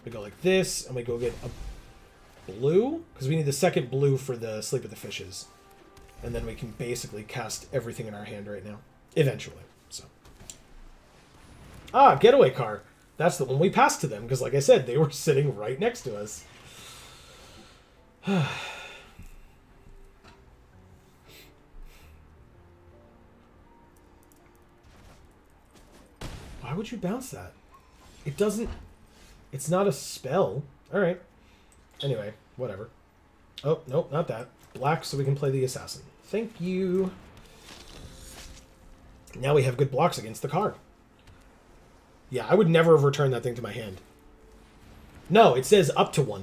We go like this, and we go get a blue, because we need the second blue for the Sleep with the Fishes. And then we can basically cast everything in our hand right now. Eventually. So. Ah, Getaway Car. That's the one we passed to them, because like I said, they were sitting right next to us. Why would you bounce that? It doesn't... It's not a spell. Alright. Anyway, whatever. Oh, nope, not that. Black, so we can play the Assassin. Thank you. Now we have good blocks against the card. Yeah, I would never have returned that thing to my hand. No, it says up to 1.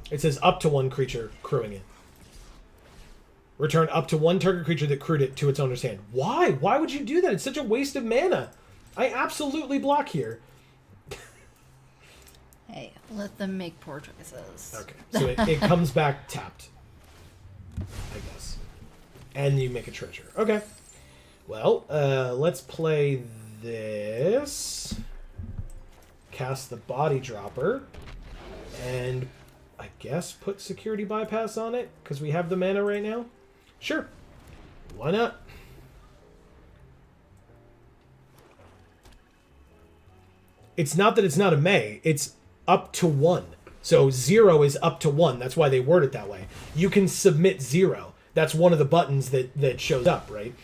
It says up to 1 creature crewing it. Return up to 1 target creature that crewed it to its owner's hand. Why? Why would you do that? It's such a waste of mana. I absolutely block here. Hey, let them make poor choices. Okay, so it comes back tapped, I guess. And you make a treasure. Okay. Well, let's play this. Cast the Body Dropper. And I guess put Security Bypass on it, because we have the mana right now. Sure. Why not? It's not that it's not a May. It's up to 1. So 0 is up to 1. That's why they word it that way. You can submit 0. That's one of the buttons that shows up, right?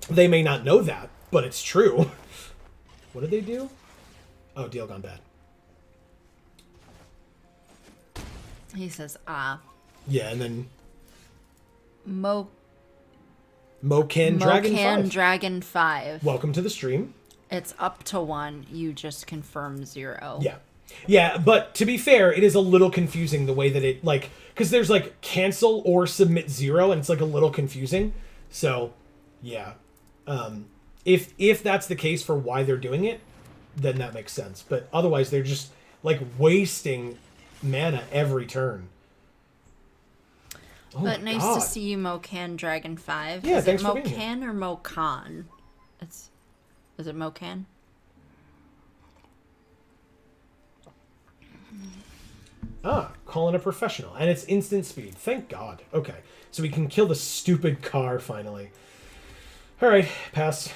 They may not know that, but it's true. What did they do? Oh, deal gone bad. He says, ah. Yeah, and then... Mocan Dragon 5. Dragon 5. Welcome to the stream. It's up to 1. You just confirm 0. Yeah. Yeah, but to be fair, it is a little confusing the way that it, like, because there's, like, cancel or submit 0, and it's, like, a little confusing. So, yeah. If that's the case for why they're doing it, then that makes sense. But otherwise, they're just, like, wasting mana every turn. Oh but my nice God. to see you, Mocan Dragon 5. Yeah, is thanks it for being here. Mocan or Mocan? Is it Mocan? Ah, calling a professional. And it's instant speed. Thank God. Okay. So we can kill the stupid car, finally. Alright, pass.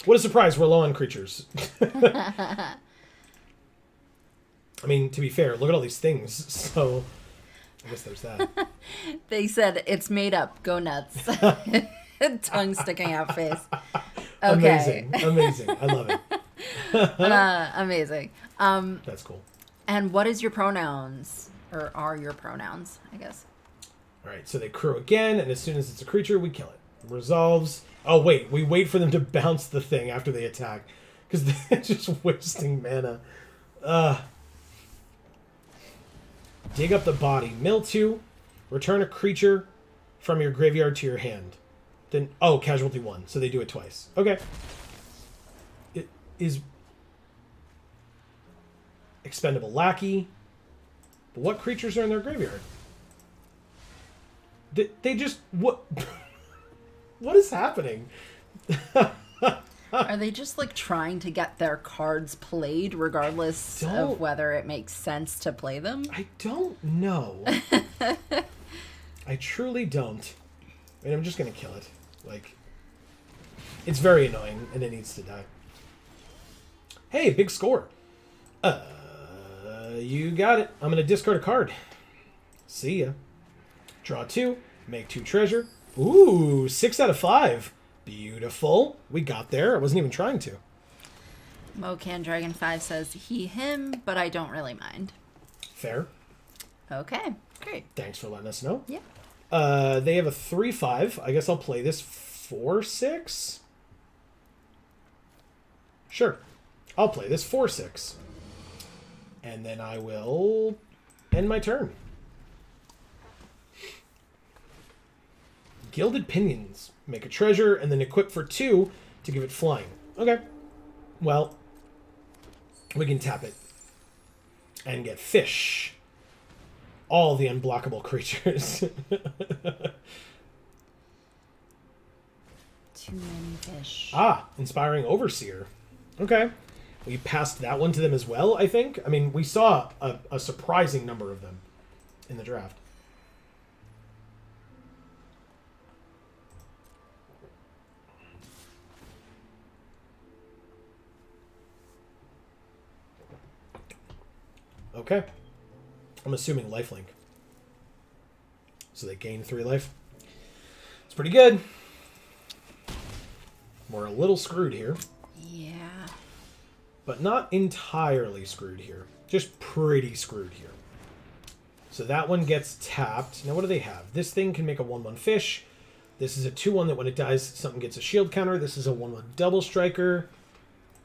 What a surprise, we're low on creatures. I mean, to be fair, look at all these things. So, I guess there's that. They said it's made up. Go nuts. Tongue sticking out face. Okay. Amazing. I love it. Amazing. That's cool. And what is your pronouns? Or are your pronouns, I guess. Alright, so they crew again, and as soon as it's a creature, we kill it. Resolves. Oh, wait. We wait for them to bounce the thing after they attack. Because they're just wasting mana. Dig up the body. Mill 2. Return a creature from your graveyard to your hand. Then, oh, casualty 1. So they do it twice. Okay. It is expendable lackey. But what creatures are in their graveyard? They just... What... What is happening? Are they just like trying to get their cards played regardless of whether it makes sense to play them? I don't know. I truly don't. I mean, I'm just going to kill it. Like, it's very annoying, and it needs to die. Hey, big score. You got it. I'm going to discard a card. See ya. Draw 2. Make 2 treasure. Ooh, 6 out of 5. Beautiful. We got there. I wasn't even trying to. Mocan Dragon 5 says he, him, but I don't really mind. Fair. Okay, great. Thanks for letting us know. Yeah. They have a 3/5. I guess I'll play this 4/6. Sure. I'll play this 4/6. And then I will end my turn. Gilded Pinions. Make a treasure and then equip for 2 to give it flying. Okay. Well, we can tap it and get fish. All the unblockable creatures. Too many fish. Ah, Inspiring Overseer. Okay. We passed that one to them as well, I think. I mean, we saw a surprising number of them in the draft. Okay. I'm assuming lifelink. So they gain 3 life. It's pretty good. We're a little screwed here. Yeah. But not entirely screwed here. Just pretty screwed here. So that one gets tapped. Now what do they have? This thing can make a 1/1 fish. This is a 2/1 that when it dies, something gets a shield counter. This is a 1/1 double striker.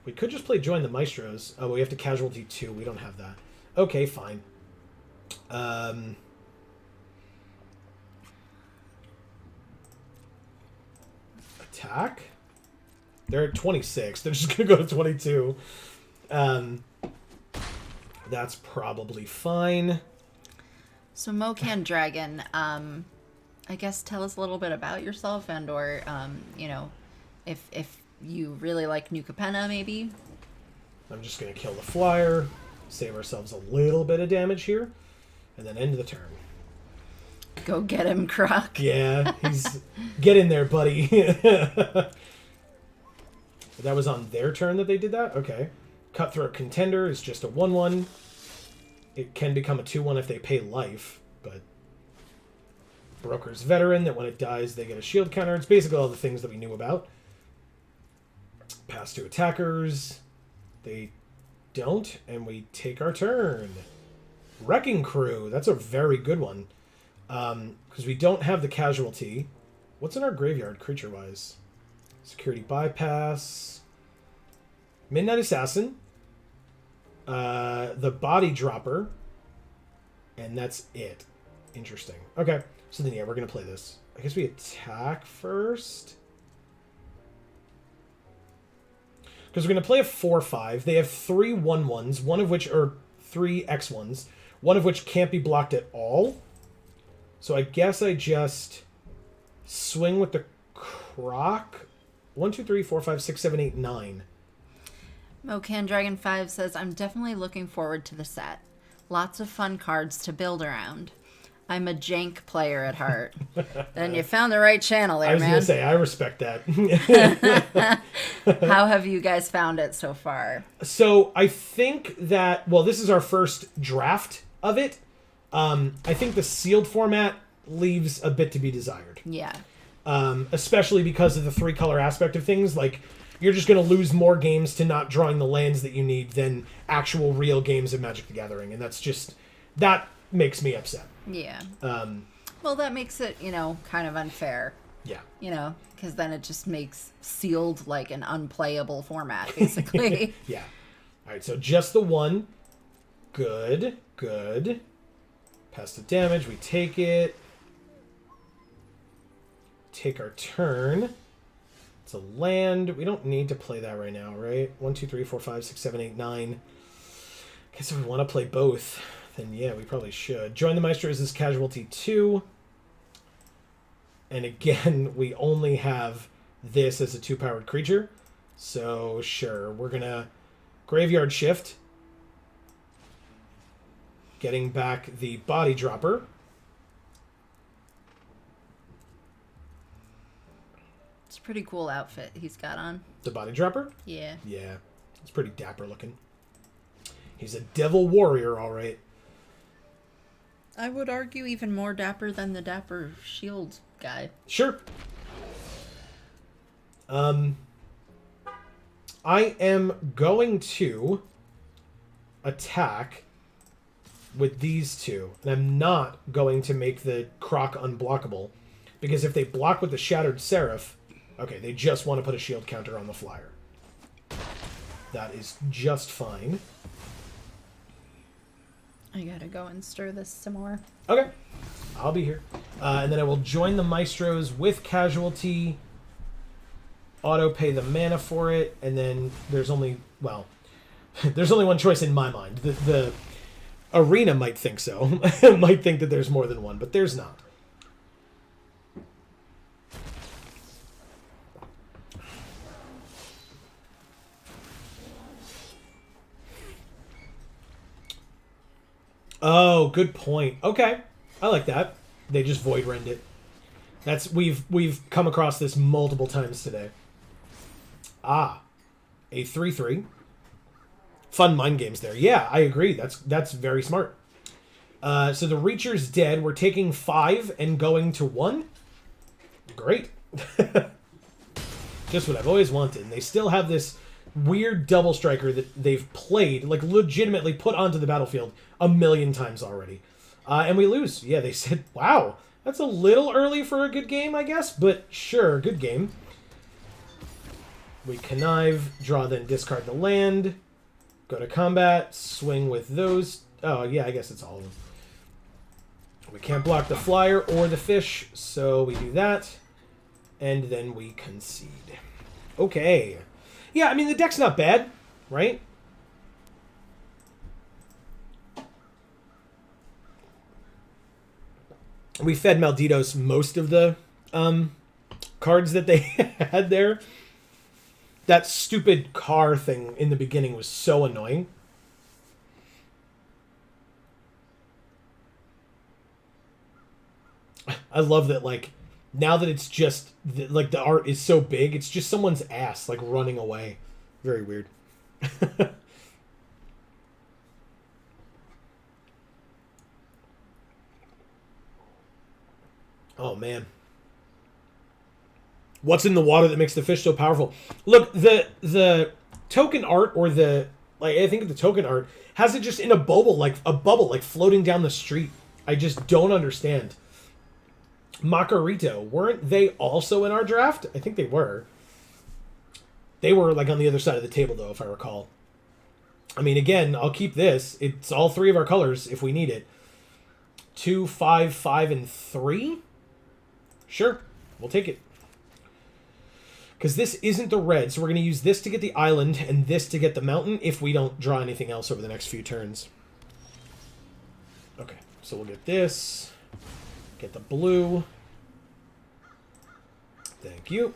We could just play Join the Maestros. Oh, we have to casualty 2. We don't have that. Okay, fine. Attack? They're at 26. They're just going to go to 22. That's probably fine. So Mocan Dragon, I guess tell us a little bit about yourself and or, you know, if you really like New Capenna, maybe. I'm just going to kill the flyer, save ourselves a little bit of damage here, and then end the turn. Go get him, Croc. Yeah, he's... Get in there, buddy. That was on their turn that they did that? Okay. Cutthroat Contender is just a 1/1. It can become a 2/1 if they pay life, but... Broker's Veteran, that when it dies, they get a shield counter. It's basically all the things that we knew about. Pass to attackers. They don't, and we take our turn. Wrecking Crew. That's a very good one. Because we don't have the casualty. What's in our graveyard, creature-wise? Security Bypass. Midnight Assassin. The Body Dropper. And that's it. Interesting. Okay. So then, yeah, we're going to play this. I guess we attack first. Because we're going to play a 4/5. They have 3 1/1s, one of which are 3 X1s, one of which can't be blocked at all. So I guess I just swing with the Croc. 1, 2, 3, 4, 5, 6, 7, 8, 9. Mocan Dragon 5 says, I'm definitely looking forward to the set. Lots of fun cards to build around. I'm a jank player at heart. Then you found the right channel there, man. I was going to say, I respect that. How have you guys found it so far? So I think that, well, this is our first draft of it. I think the sealed format leaves a bit to be desired. Yeah. Especially because of the 3-color aspect of things. Like, you're just going to lose more games to not drawing the lands that you need than actual real games of Magic the Gathering. And that's just, that makes me upset. Yeah. Well, that makes it, kind of unfair. Yeah. Because then it just makes sealed like an unplayable format, basically. Yeah. All right, so just the 1. Good. Pass the damage. We take it. Take our turn. It's a land. We don't need to play that right now, right? 1, 2, 3, 4, 5, 6, 7, 8, 9. Guess if we want to play both, then yeah, we probably should. Join the Maestros is casualty 2. And again, we only have this as a 2-powered creature. So sure, we're going to Graveyard Shift. Getting back the Body Dropper. It's a pretty cool outfit he's got on. The Body Dropper? Yeah. Yeah. It's pretty dapper looking. He's a Devil Warrior, all right. I would argue even more dapper than the Dapper Shield guy. Sure. I am going to attack with these two. And I'm not going to make the Croc unblockable. Because if they block with the Shattered Seraph... Okay, they just want to put a shield counter on the flyer. That is just fine. I gotta go and stir this some more. Okay. I'll be here. And then I will join the Maestros with Casualty. Auto pay the mana for it. And then there's only... Well, there's only one choice in my mind. The Arena might think so. Might think that there's more than one, but there's not. Oh, good point. Okay. I like that. They just void rend it. That's we've come across this multiple times today. Ah. A 3/3. Fun mind games there. Yeah, I agree. That's very smart. So the Reacher's dead. We're taking 5 and going to 1. Great. Just what I've always wanted. And they still have this weird double striker that they've played, like legitimately put onto the battlefield a million times already. And we lose. Yeah, they said, wow, that's a little early for a good game, I guess, but sure, good game. We connive, draw, then discard the land, go to combat, swing with those. Oh, yeah, I guess it's all of them. We can't block the flyer or the fish, so we do that, and then we concede. Okay. Yeah, I mean, the deck's not bad, right? We fed Malditos most of the cards that they had there. That stupid car thing in the beginning was so annoying. I love that, like, now that it's just, like, the art is so big, it's just someone's ass, like, running away. Very weird. Oh, man. What's in the water that makes the fish so powerful? Look, the token art, or the, like, I think the token art has it just in a bubble, like floating down the street. I just don't understand. Macarito, weren't they also in our draft? I think they were. They were like on the other side of the table, though, if I recall. I mean, again, I'll keep this. It's all three of our colors if we need it. 2, 5, 5, and 3? Sure, we'll take it. Because this isn't the red, so we're going to use this to get the island and this to get the mountain if we don't draw anything else over the next few turns. Okay, so we'll get this. Get the blue. Thank you.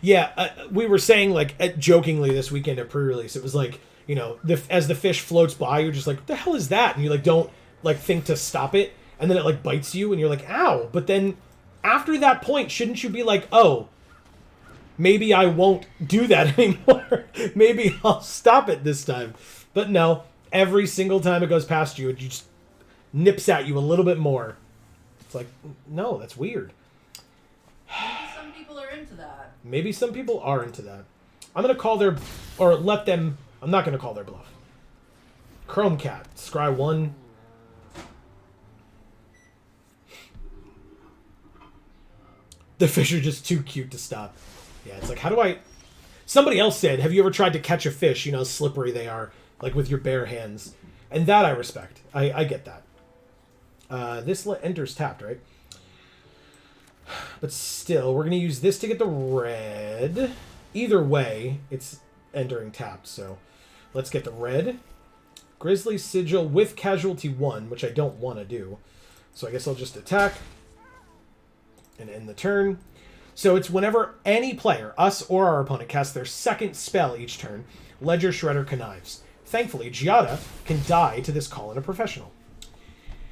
Yeah, we were saying, like, jokingly this weekend at pre-release, it was like, you know, as the fish floats by, you're just like, what the hell is that? And you, like, don't, like, think to stop it. And then it, like, bites you, and you're like, ow. But then, after that point, shouldn't you be like, oh, maybe I won't do that anymore. Maybe I'll stop it this time. But no, every single time it goes past you, it just nips at you a little bit more. It's like, no, that's weird. Some people are into that. Maybe some people are into that. I'm going to call their... Or let them... I'm not going to call their bluff. Chrome Cat. Scry 1. The fish are just too cute to stop. Yeah, it's like, how do I... Somebody else said, have you ever tried to catch a fish? You know how slippery they are. Like with your bare hands. And that I respect. I get that. This enters tapped, right? But still, we're going to use this to get the red. Either way, it's entering tapped. So let's get the red. Grizzly Sigil with Casualty 1, which I don't want to do. So I guess I'll just attack and end the turn. So it's whenever any player, us or our opponent, casts their second spell each turn, Ledger Shredder connives. Thankfully, Giada can die to this call in a professional.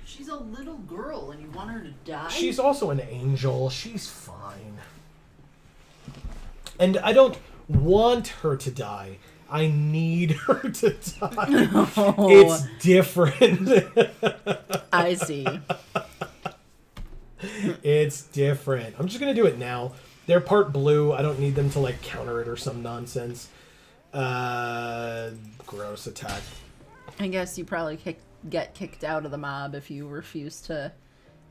She's a little girl and you want her to die? She's also an angel. She's fine. And I don't want her to die. I need her to die. No. It's different. I see. It's different. I'm just going to do it now. They're part blue. I don't need them to, like, counter it or some nonsense. Gross attack. I guess you probably get kicked out of the mob if you refuse to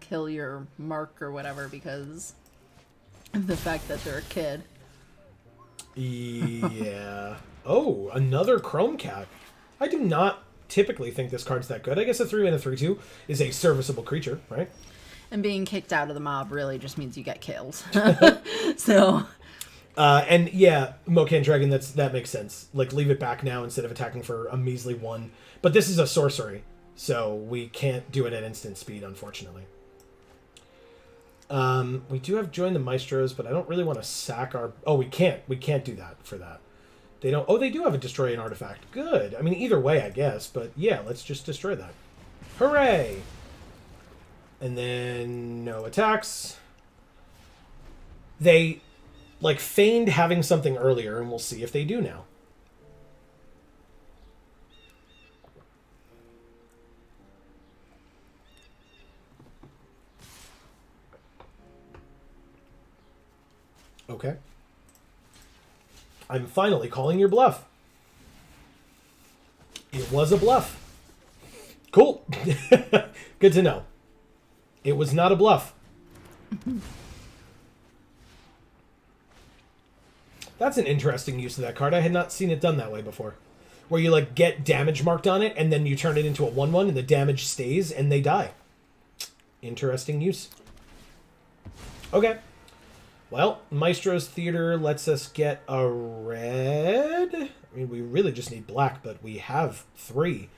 kill your mark or whatever because of the fact that they're a kid. Yeah. Oh, another Chrome Cat. I do not typically think this card's that good. I guess a 3 and a 3/2 is a serviceable creature, right? And being kicked out of the mob really just means you get killed. So... and yeah, Mocan Dragon, that makes sense. Like, leave it back now instead of attacking for a measly 1. But this is a sorcery, so we can't do it at instant speed, unfortunately. We do have Join the Maestros, but I don't really want to sack our... Oh, we can't. We can't do that for that. They don't... Oh, they do have a Destroy an Artifact. Good. I mean, either way, I guess. But yeah, let's just destroy that. Hooray! And then no attacks. They... like, feigned having something earlier, and we'll see if they do now. Okay. I'm finally calling your bluff. It was a bluff. Cool. Good to know. It was not a bluff. That's an interesting use of that card. I had not seen it done that way before. Where you, like, get damage marked on it, and then you turn it into a 1/1, and the damage stays, and they die. Interesting use. Okay. Well, Maestro's Theater lets us get a red. I mean, we really just need black, but we have 3.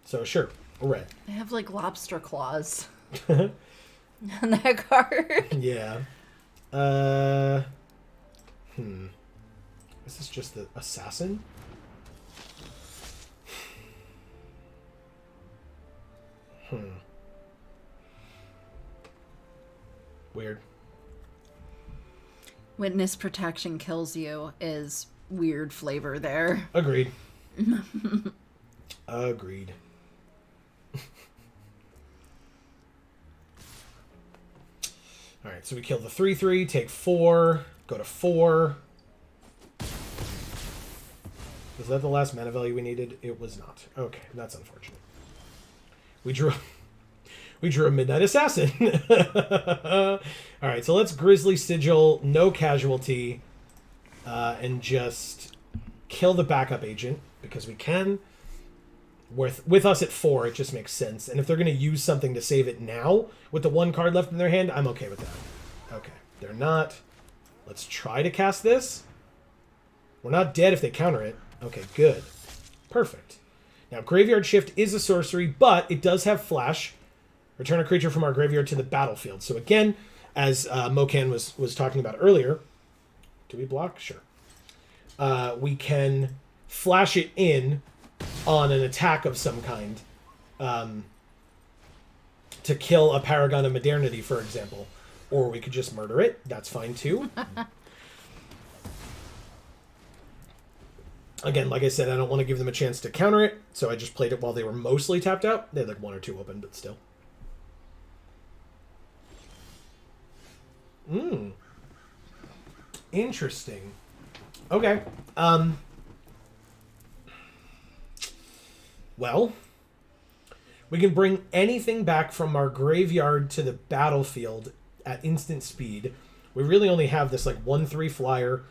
So, sure, a red. They have, like, lobster claws on that card. Yeah. Is this just the assassin? Weird. Witness protection kills you is weird flavor there. Agreed. Agreed. Alright, so we kill the 3/3, take 4, go to 4. Was that the last mana value we needed? It was not. Okay, that's unfortunate. We We drew a Midnight Assassin. All right, so let's Grizzly Sigil, no casualty, and just kill the backup agent, because we can. With us at 4, it just makes sense. And if they're going to use something to save it now, with the 1 card left in their hand, I'm okay with that. Okay, they're not. Let's try to cast this. We're not dead if they counter it. Okay, good. Perfect. Now, Graveyard Shift is a sorcery, but it does have Flash. Return a creature from our graveyard to the battlefield. So again, as Mokan was talking about earlier, do we block? Sure. We can flash it in on an attack of some kind to kill a Paragon of Modernity, for example. Or we could just murder it. That's fine, too. Again, like I said, I don't want to give them a chance to counter it, so I just played it while they were mostly tapped out. They had like 1 or 2 open, but still. Interesting. Okay. Well, we can bring anything back from our graveyard to the battlefield at instant speed. We really only have this like 1/3 flyer.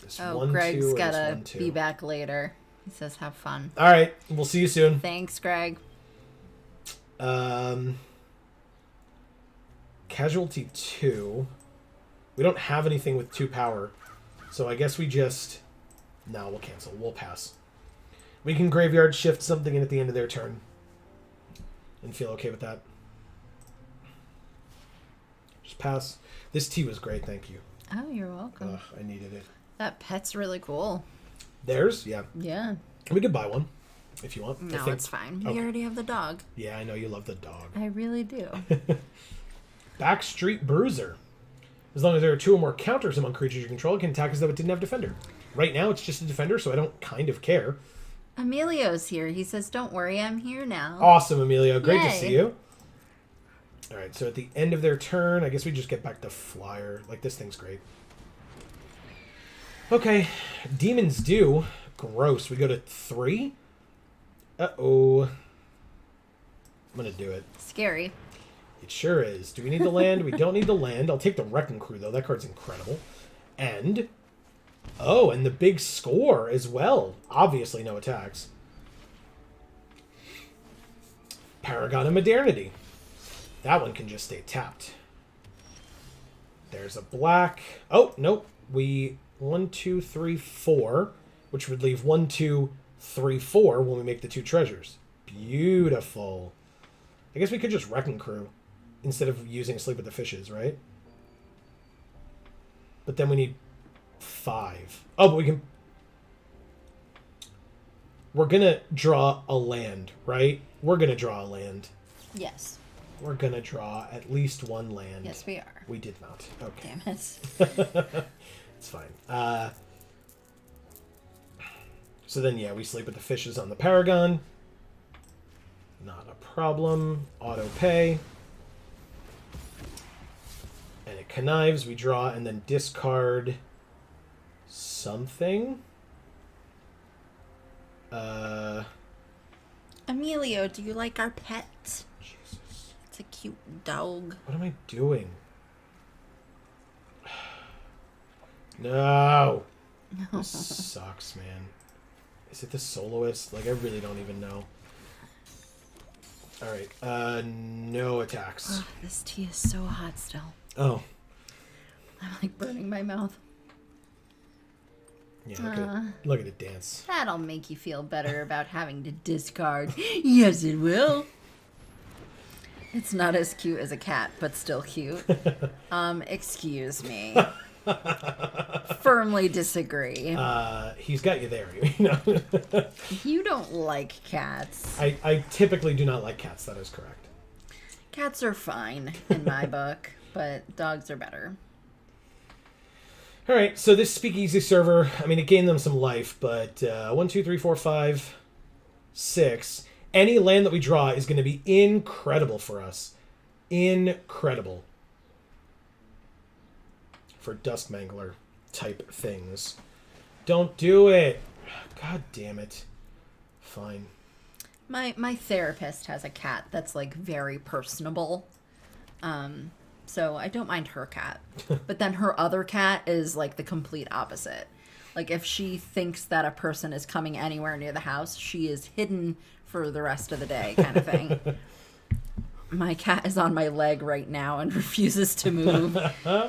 This Greg's gotta be back later. He says have fun. All right, we'll see you soon. Thanks, Greg. Casualty 2. We don't have anything with 2 power, so I guess we just... No, we'll cancel. We'll pass. We can graveyard shift something in at the end of their turn and feel okay with that. Just pass. This tea was great, thank you. Oh, you're welcome. I needed it. That pet's really cool. Theirs? Yeah. Yeah. We could buy one if you want. No, it's fine. Okay. You already have the dog. Yeah, I know you love the dog. I really do. Backstreet Bruiser. As long as there are 2 or more counters among creatures you control, it can attack as though it didn't have Defender. Right now, it's just a Defender, so I don't kind of care. Emilio's here. He says, don't worry, I'm here now. Awesome, Emilio. Great Yay. to see you. All right, so at the end of their turn, I guess we just get back to Flyer. Like, this thing's great. Okay, Demon's Due. Gross. We go to 3? Uh-oh. I'm going to do it. Scary. It sure is. Do we need the land? We don't need the land. I'll take the Wrecking Crew, though. That card's incredible. And... Oh, and the big score as well. Obviously no attacks. Paragon of Modernity. That one can just stay tapped. There's a black. Oh, nope. We 1, 2, 3, 4, which would leave 1, 2, 3, 4 when we make the 2 treasures. Beautiful. I guess we could just Wrecking Crew instead of using Sleep with the Fishes, right? But then we need 5. Oh, but we can... We're going to draw a land, right? We're going to draw a land. Yes. We're going to draw at least 1 land. Yes, we are. We did not. Okay. Damn it. It's fine. So then, yeah, we Sleep with the Fishes on the Paragon. Not a problem. Auto pay. And it connives. We draw and then discard something. Emilio, do you like our pet? Jesus. It's a cute dog. What am I doing? No. This sucks, man. Is it the soloist? Like, I really don't even know. Alright, no attacks. Oh, this tea is so hot still. Oh. I'm like burning my mouth. Yeah, look at it dance. That'll make you feel better about having to discard. Yes, it will. It's not as cute as a cat, but still cute. Excuse me. Firmly disagree. He's got you there, you know. You don't like cats. I typically do not like cats, that is correct. Cats are fine in my book, but dogs are better. Alright, so this Speakeasy server, I mean, it gained them some life, but 1, 2, 3, 4, 5, 6. Any land that we draw is going to be incredible for us. Incredible. For Duskmangler type things. Don't do it. God damn it. Fine. My therapist has a cat that's like very personable. So I don't mind her cat. But then her other cat is like the complete opposite. Like if she thinks that a person is coming anywhere near the house, she is hidden for the rest of the day kind of thing. My cat is on my leg right now and refuses to move.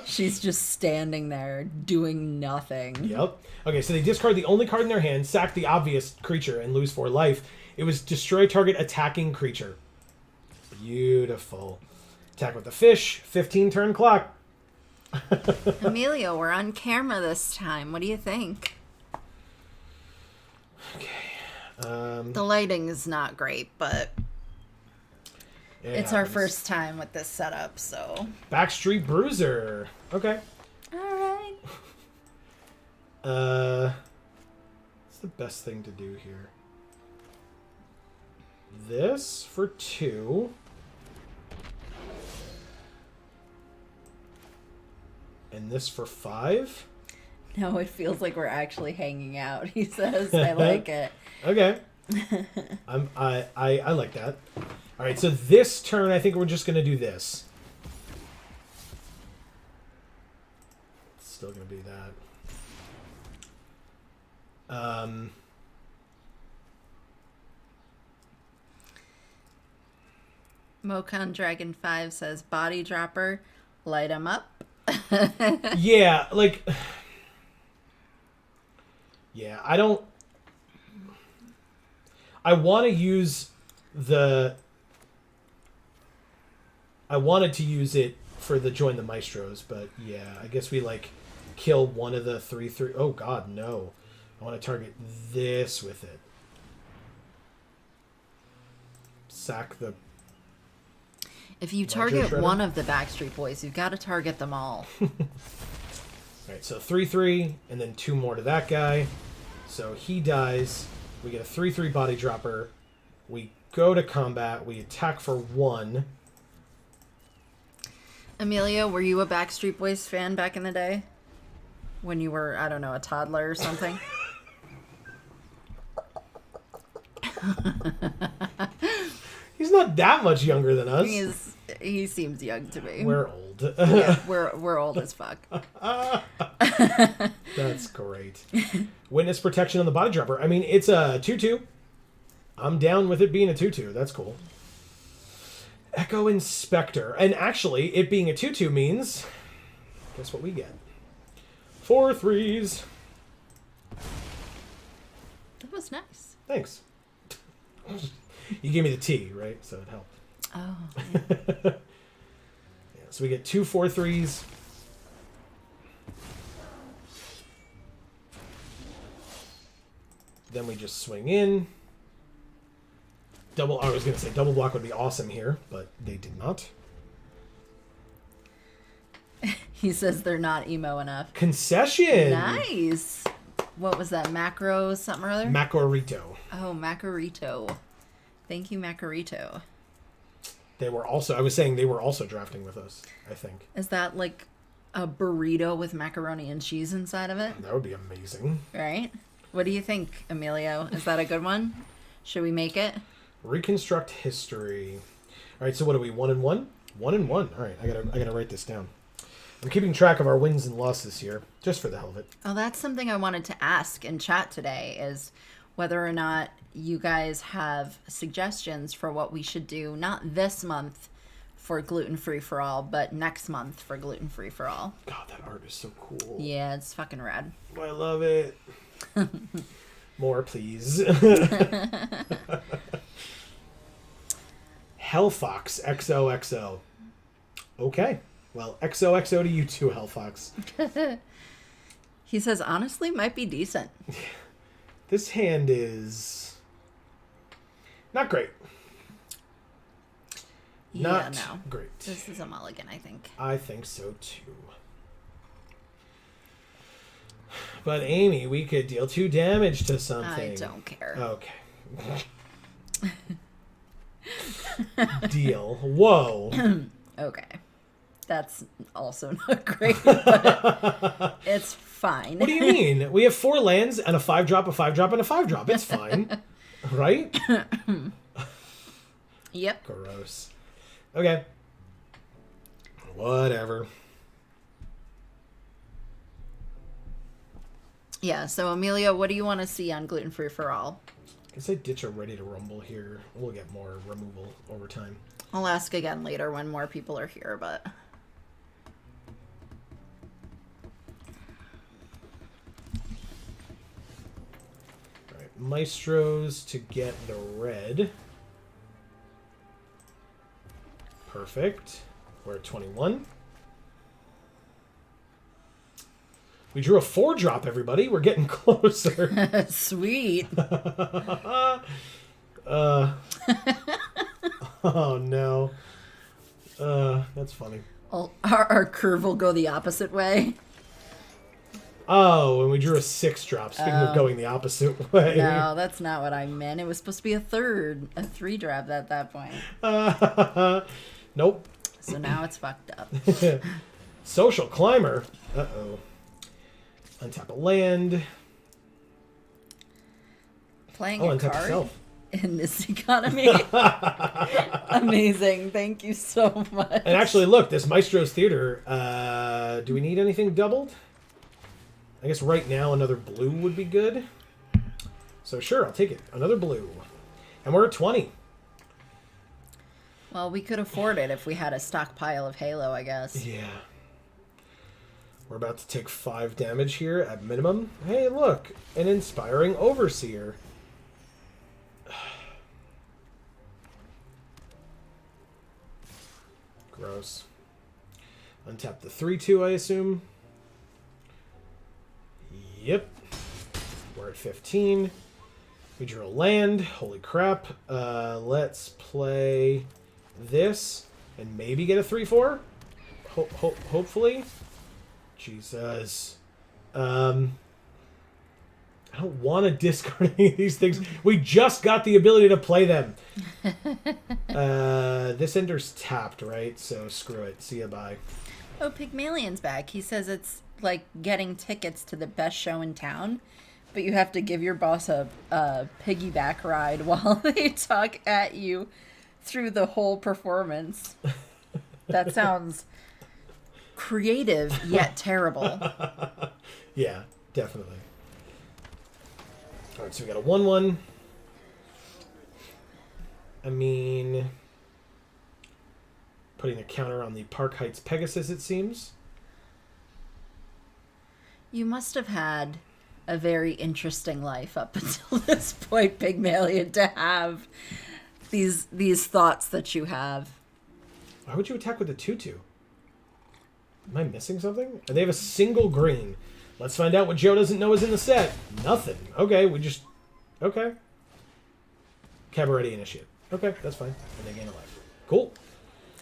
She's just standing there doing nothing. Yep. Okay, so they discard the only card in their hand, sack the obvious creature, and lose 4 life. It was destroy target attacking creature. Beautiful. Attack with the fish. 15 turn clock. Emilio, we're on camera this time. What do you think? Okay. The lighting is not great, but it's our first time with this setup, so. Backstreet Bruiser. Okay. All right. What's the best thing to do here? This for 2. And this for 5. No, it feels like we're actually hanging out, he says. I like it. Okay. I like that. All right, so this turn, I think we're just going to do this. Still going to be that. Mocon Dragon 5 says, body dropper, light 'em up. Yeah, like... Yeah, I don't... I want to use the... I wanted to use it for the Join the Maestros, but yeah, I guess we, like, kill one of the 3/3... Oh, God, no. I want to target this with it. Sack the... If you target one of the Backstreet Boys, you've got to target them all. Alright, so 3/3, and then 2 more to that guy. So he dies. We get a 3/3 body dropper. We go to combat. We attack for 1. Emilio, were you a Backstreet Boys fan back in the day? When you were, I don't know, a toddler or something? He's not that much younger than us. He seems young to me. We're old. Yeah, we're old as fuck. That's great. Witness protection on the body dropper. I mean, it's a 2/2. I'm down with it being a 2/2. That's cool. Echo Inspector. And actually, it being a 2/2 means... Guess what we get? 4 3s. That was nice. Thanks. You gave me the T, right? So it helped. Oh. Yeah. Yeah, so we get 2 4/3s. Then we just swing in. I was going to say double block would be awesome here, but they did not. He says they're not emo enough. Concession! Nice! What was that? Macro something or other? Macorito. Oh, Macarito. Thank you, Macarito. They were also, I was saying they were also drafting with us, I think. Is that like a burrito with macaroni and cheese inside of it? That would be amazing. Right? What do you think, Emilio? Is that a good one? Should we make it? Reconstruct history. All right, so what are we? 1 and 1? 1 and 1. All right, I gotta write this down. I'm keeping track of our wins and losses here, just for the hell of it. Oh, that's something I wanted to ask in chat today, is whether or not you guys have suggestions for what we should do, not this month for Gluten Free for All, but next month for Gluten Free for All. God, that art is so cool. Yeah, it's fucking rad. I love it. More, please. Hellfox XOXO. Okay. Well, XOXO to you too, Hellfox. He says, honestly, might be decent. This hand is not great. Not no. great. This is a mulligan, I think. I think so too. But Amy, we could deal 2 damage to something. I don't care. Okay. Deal. Whoa. Okay. That's also not great, but it's fine. What do you mean? We have 4 lands and a 5-drop, a 5-drop, and a 5-drop. It's fine. Right? Yep. Gross. Okay. Whatever. Yeah, so Emilio, what do you want to see on Gluten Free for All? I guess I ditch a Ready to Rumble here. We'll get more removal over time. I'll ask again later when more people are here, but... Alright, Maestros to get the red. Perfect. We're at 21. We drew a 4-drop, everybody. We're getting closer. Sweet. Oh, no. That's funny. Our curve will go the opposite way. Oh, and we drew a 6-drop. Speaking of going the opposite way. No, that's not what I meant. It was supposed to be a 3-drop at that point. Nope. So now it's fucked up. Social Climber. Uh-oh. Untap a land. Playing a Untap card yourself. in this economy. Amazing. Thank you so much. And actually, look, this Maestro's Theater. Do we need anything doubled? I guess right now another blue would be good. So sure, I'll take it. Another blue. And we're at 20. Well, we could afford it if we had a stockpile of Halo, I guess. Yeah. We're about to take 5 damage here at minimum. Hey, look, an Inspiring Overseer. Gross. Untap the 3/2, I assume. Yep. We're at 15. We drew a land. Holy crap. Let's play this and maybe get a 3/4. Hopefully. Jesus. I don't want to discard any of these things. We just got the ability to play them. This ender's tapped, right? So screw it. See ya, bye. Oh, Pygmalion's back. He says it's like getting tickets to the best show in town, but you have to give your boss a piggyback ride while they talk at you through the whole performance. That sounds creative yet terrible. Yeah, definitely. All right, so we got a 1/1. I mean, putting a counter on the Park Heights Pegasus, it seems. You must have had a very interesting life up until this point, Pygmalion, to have these thoughts that you have. Why would you attack with a 2/2? Am I missing something? And they have a single green. Let's find out what Joe doesn't know is in the set. Nothing. Okay, we just... Okay. Cabaret Initiate. Okay, that's fine. And they gain a life. Cool.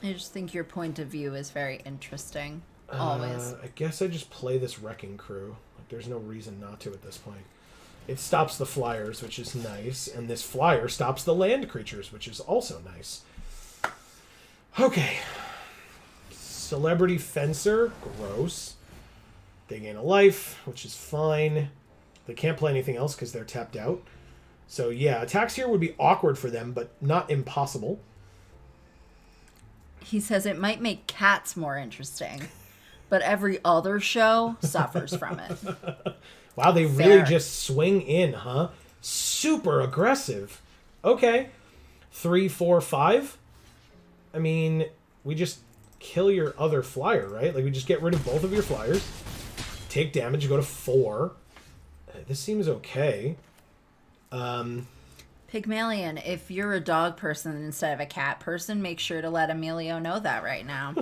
I just think your point of view is very interesting. Always. I guess I just play this Wrecking Crew. Like, there's no reason not to at this point. It stops the flyers, which is nice. And this flyer stops the land creatures, which is also nice. Okay. Celebrity Fencer. Gross. They gain a life, which is fine. They can't play anything else because they're tapped out. So yeah, attacks here would be awkward for them, but not impossible. He says it might make cats more interesting, but every other show suffers from it. Wow, they Fair. really just swing in, huh? Super aggressive. Okay. 3, 4, 5. I mean, we just kill your other flyer, right? Like, we just get rid of both of your flyers. Take damage, go to 4. This seems okay. Pygmalion, if you're a dog person instead of a cat person, make sure to let Emilio know that right now.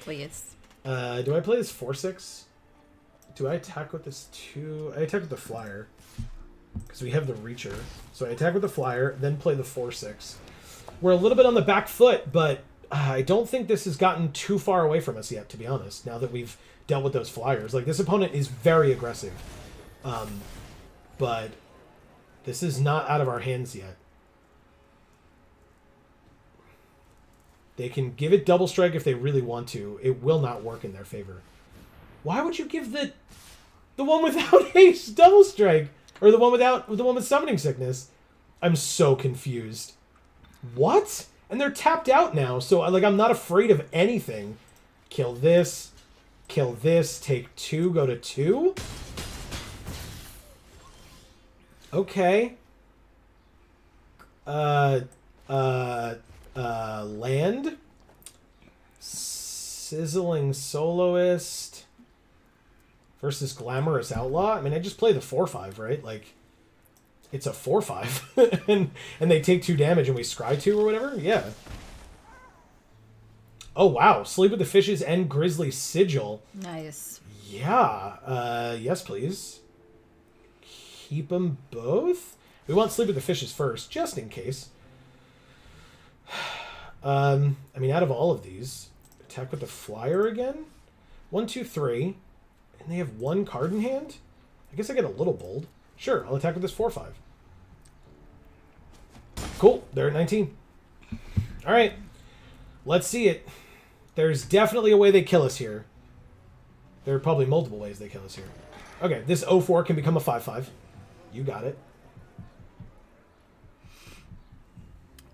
Please. Do I play this 4/6? Do I attack with this 2? I attack with the flyer. Because we have the Reacher. So I attack with the flyer, then play the 4/6. We're a little bit on the back foot, but I don't think this has gotten too far away from us yet, to be honest, now that we've dealt with those flyers. Like, this opponent is very aggressive. But this is not out of our hands yet. They can give it double strike if they really want to. It will not work in their favor. Why would you give the one without haste double strike? Or the one with summoning sickness? I'm so confused. What? And they're tapped out now, so like I'm not afraid of anything. Kill this, take 2, go to 2. Okay. Land. Sizzling Soloist versus Glamorous Outlaw. I mean, I just play the 4/5, right? Like, it's a 4/5, and they take 2 damage, and we scry 2 or whatever. Yeah. Oh wow, Sleep with the Fishes and Grizzly Sigil. Nice. Yeah. Yes, please. Keep them both. We want Sleep with the Fishes first, just in case. I mean, out of all of these, attack with the Flyer again. 1, 2, 3, and they have 1 card in hand. I guess I get a little bold. Sure, I'll attack with this 4/5. Cool, they're at 19. All right, let's see it. There's definitely a way they kill us here. There are probably multiple ways they kill us here. Okay, this 0/4 can become a 5/5. You got it.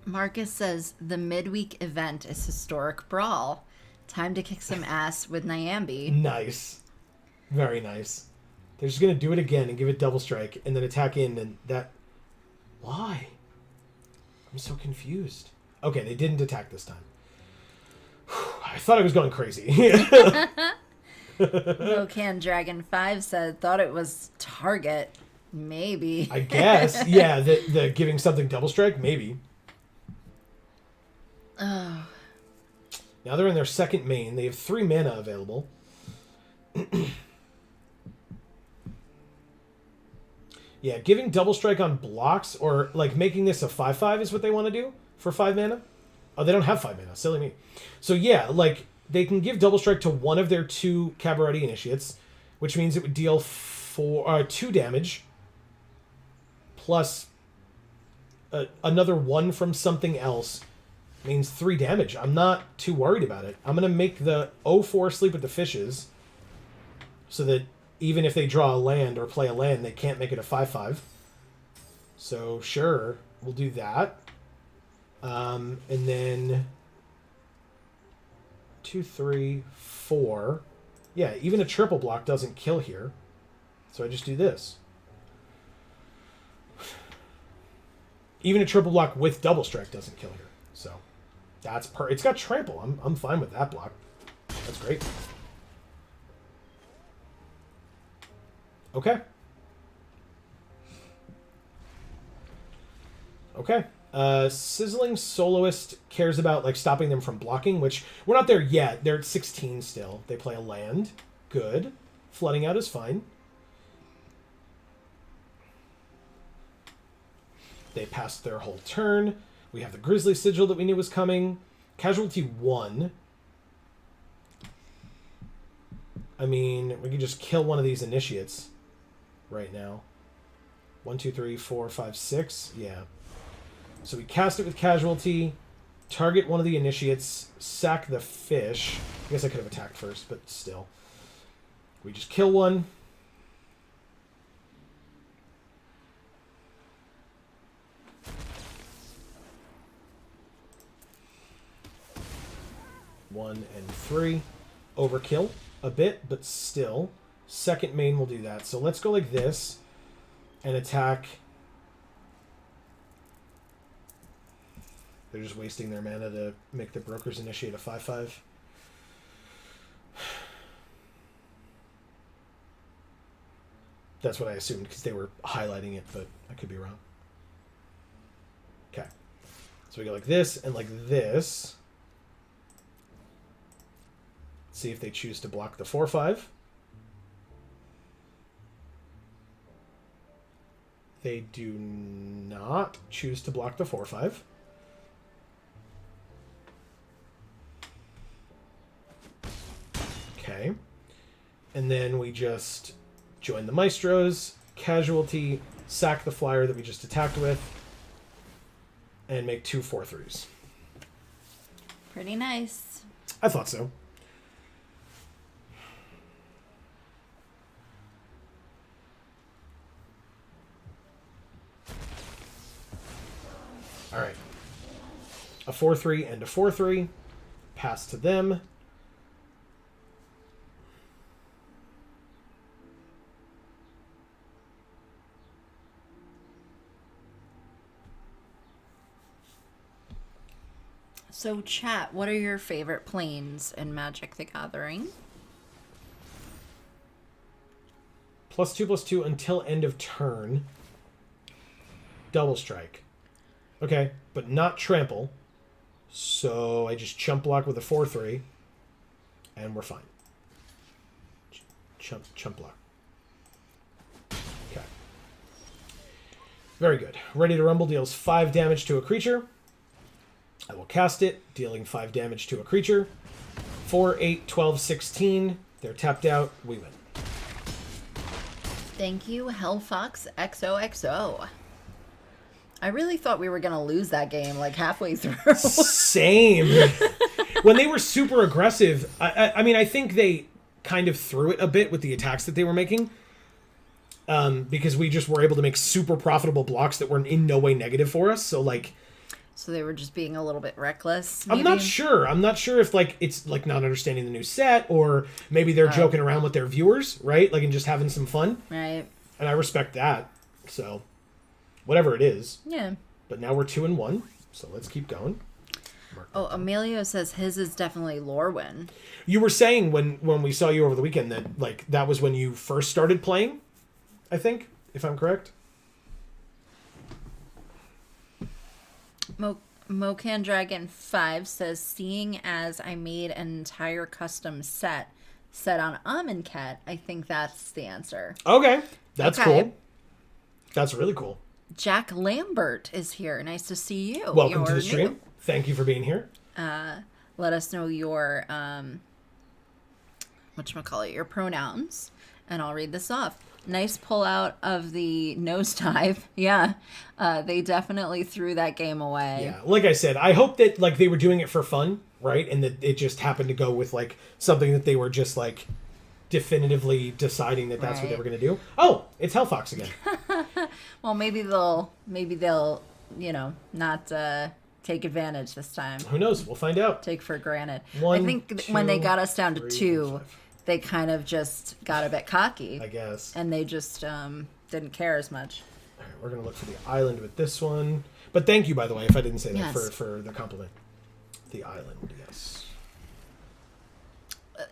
Marcus says the midweek event is Historic Brawl. Time to kick some ass with Nyambi. Nice. Very nice. They're just going to do it again and give it double strike and then attack in and that... Why? I'm so confused. Okay, they didn't attack this time. I thought I was going crazy. Mocan Dragon 5 said, thought it was Target. Maybe. I guess. Yeah, the giving something double strike? Maybe. Oh. Now they're in their second main. They have 3 mana available. Yeah, giving double strike on blocks or like making this a 5/5 is what they want to do for 5 mana. Oh, they don't have 5 mana. Silly me. So yeah, like they can give double strike to one of their 2 Cabaretti Initiates, which means it would deal 2 damage plus another 1 from something else. Means 3 damage. I'm not too worried about it. I'm going to make the 0/4 Sleep with the Fishes so that even if they draw a land or play a land, they can't make it a 5/5. So, sure, we'll do that. And then 2, 3, 4. Yeah, even a triple block doesn't kill here. So I just do this. Even a triple block with double strike doesn't kill here. So that's it's got trample. I'm fine with that block. That's great. Okay. Okay. Sizzling Soloist cares about like stopping them from blocking, which we're not there yet. They're at 16 still. They play a land. Good. Flooding out is fine. They passed their whole turn. We have the Grizzly Sigil that we knew was coming. Casualty 1. I mean, we could just kill one of these Initiates right now. 1, 2, 3, 4, 5, 6. Yeah. So we cast it with Casualty, target one of the Initiates, sack the fish. I guess I could have attacked first, but still. We just kill one. One and 3. Overkill a bit, but still. Second main will do that. So let's go like this and attack. They're just wasting their mana to make the Brokers initiate a 5/5. That's what I assumed because they were highlighting it, but I could be wrong. Okay. So we go like this and like this. See if they choose to block the 4/5. They do not choose to block the 4/5. Okay. And then we just join the Maestros, Casualty, sack the flyer that we just attacked with, and make 2 4/3s. Pretty nice. I thought so. All right. 4/3 and a 4/3. Pass to them. So, chat, what are your favorite planes in Magic the Gathering? +2/+2 until end of turn. Double strike. Okay, but not trample. So I just chump block with a 4/3. And we're fine. Chump block. Okay. Very good. Ready to Rumble deals 5 damage to a creature. I will cast it, dealing 5 damage to a creature. 4, 8, 12, 16. They're tapped out. We win. Thank you, Hellfox XOXO. I really thought we were going to lose that game like halfway through. Same. When they were super aggressive, I mean, I think they kind of threw it a bit with the attacks that they were making. Because we just were able to make super profitable blocks that were in no way negative for us. So, like... So they were just being a little bit reckless, maybe? I'm not sure. I'm not sure if, like, it's, like, not understanding the new set, or maybe they're joking around with their viewers, right? Like, and just having some fun. Right. And I respect that. So, whatever it is. Yeah. But now we're 2-1, so let's keep going. Oh, Emilio says his is definitely Lorwyn. You were saying when we saw you over the weekend that, like, that was when you first started playing, I think, if I'm correct. Mocan Dragon 5 says, seeing as I made an entire custom set on Amonkhet, I think that's the answer. Okay. That's Okay. cool. That's really cool. Jack Lambert is here. Nice to see you. Welcome to You're the stream. new. Thank you for being here. Let us know your your pronouns, and I'll read this off. Nice pull out of the nosedive. Yeah, they definitely threw that game away. Yeah, like I said, I hope that, like, they were doing it for fun, right? And that it just happened to go with, like, something that they were just, like, definitively deciding that that's what they were going to do. Oh, it's Hellfox again. Well, maybe they'll not take advantage this time. Who knows? We'll find out. Take for granted. One, I think two, when they got us down to 3, 2, 4, 5. they kind of just got a bit cocky. I guess. And they just didn't care as much. All right, we're going to look for the island with this one. But thank you, by the way, if I didn't say that, Yes. for the compliment. The island, yes.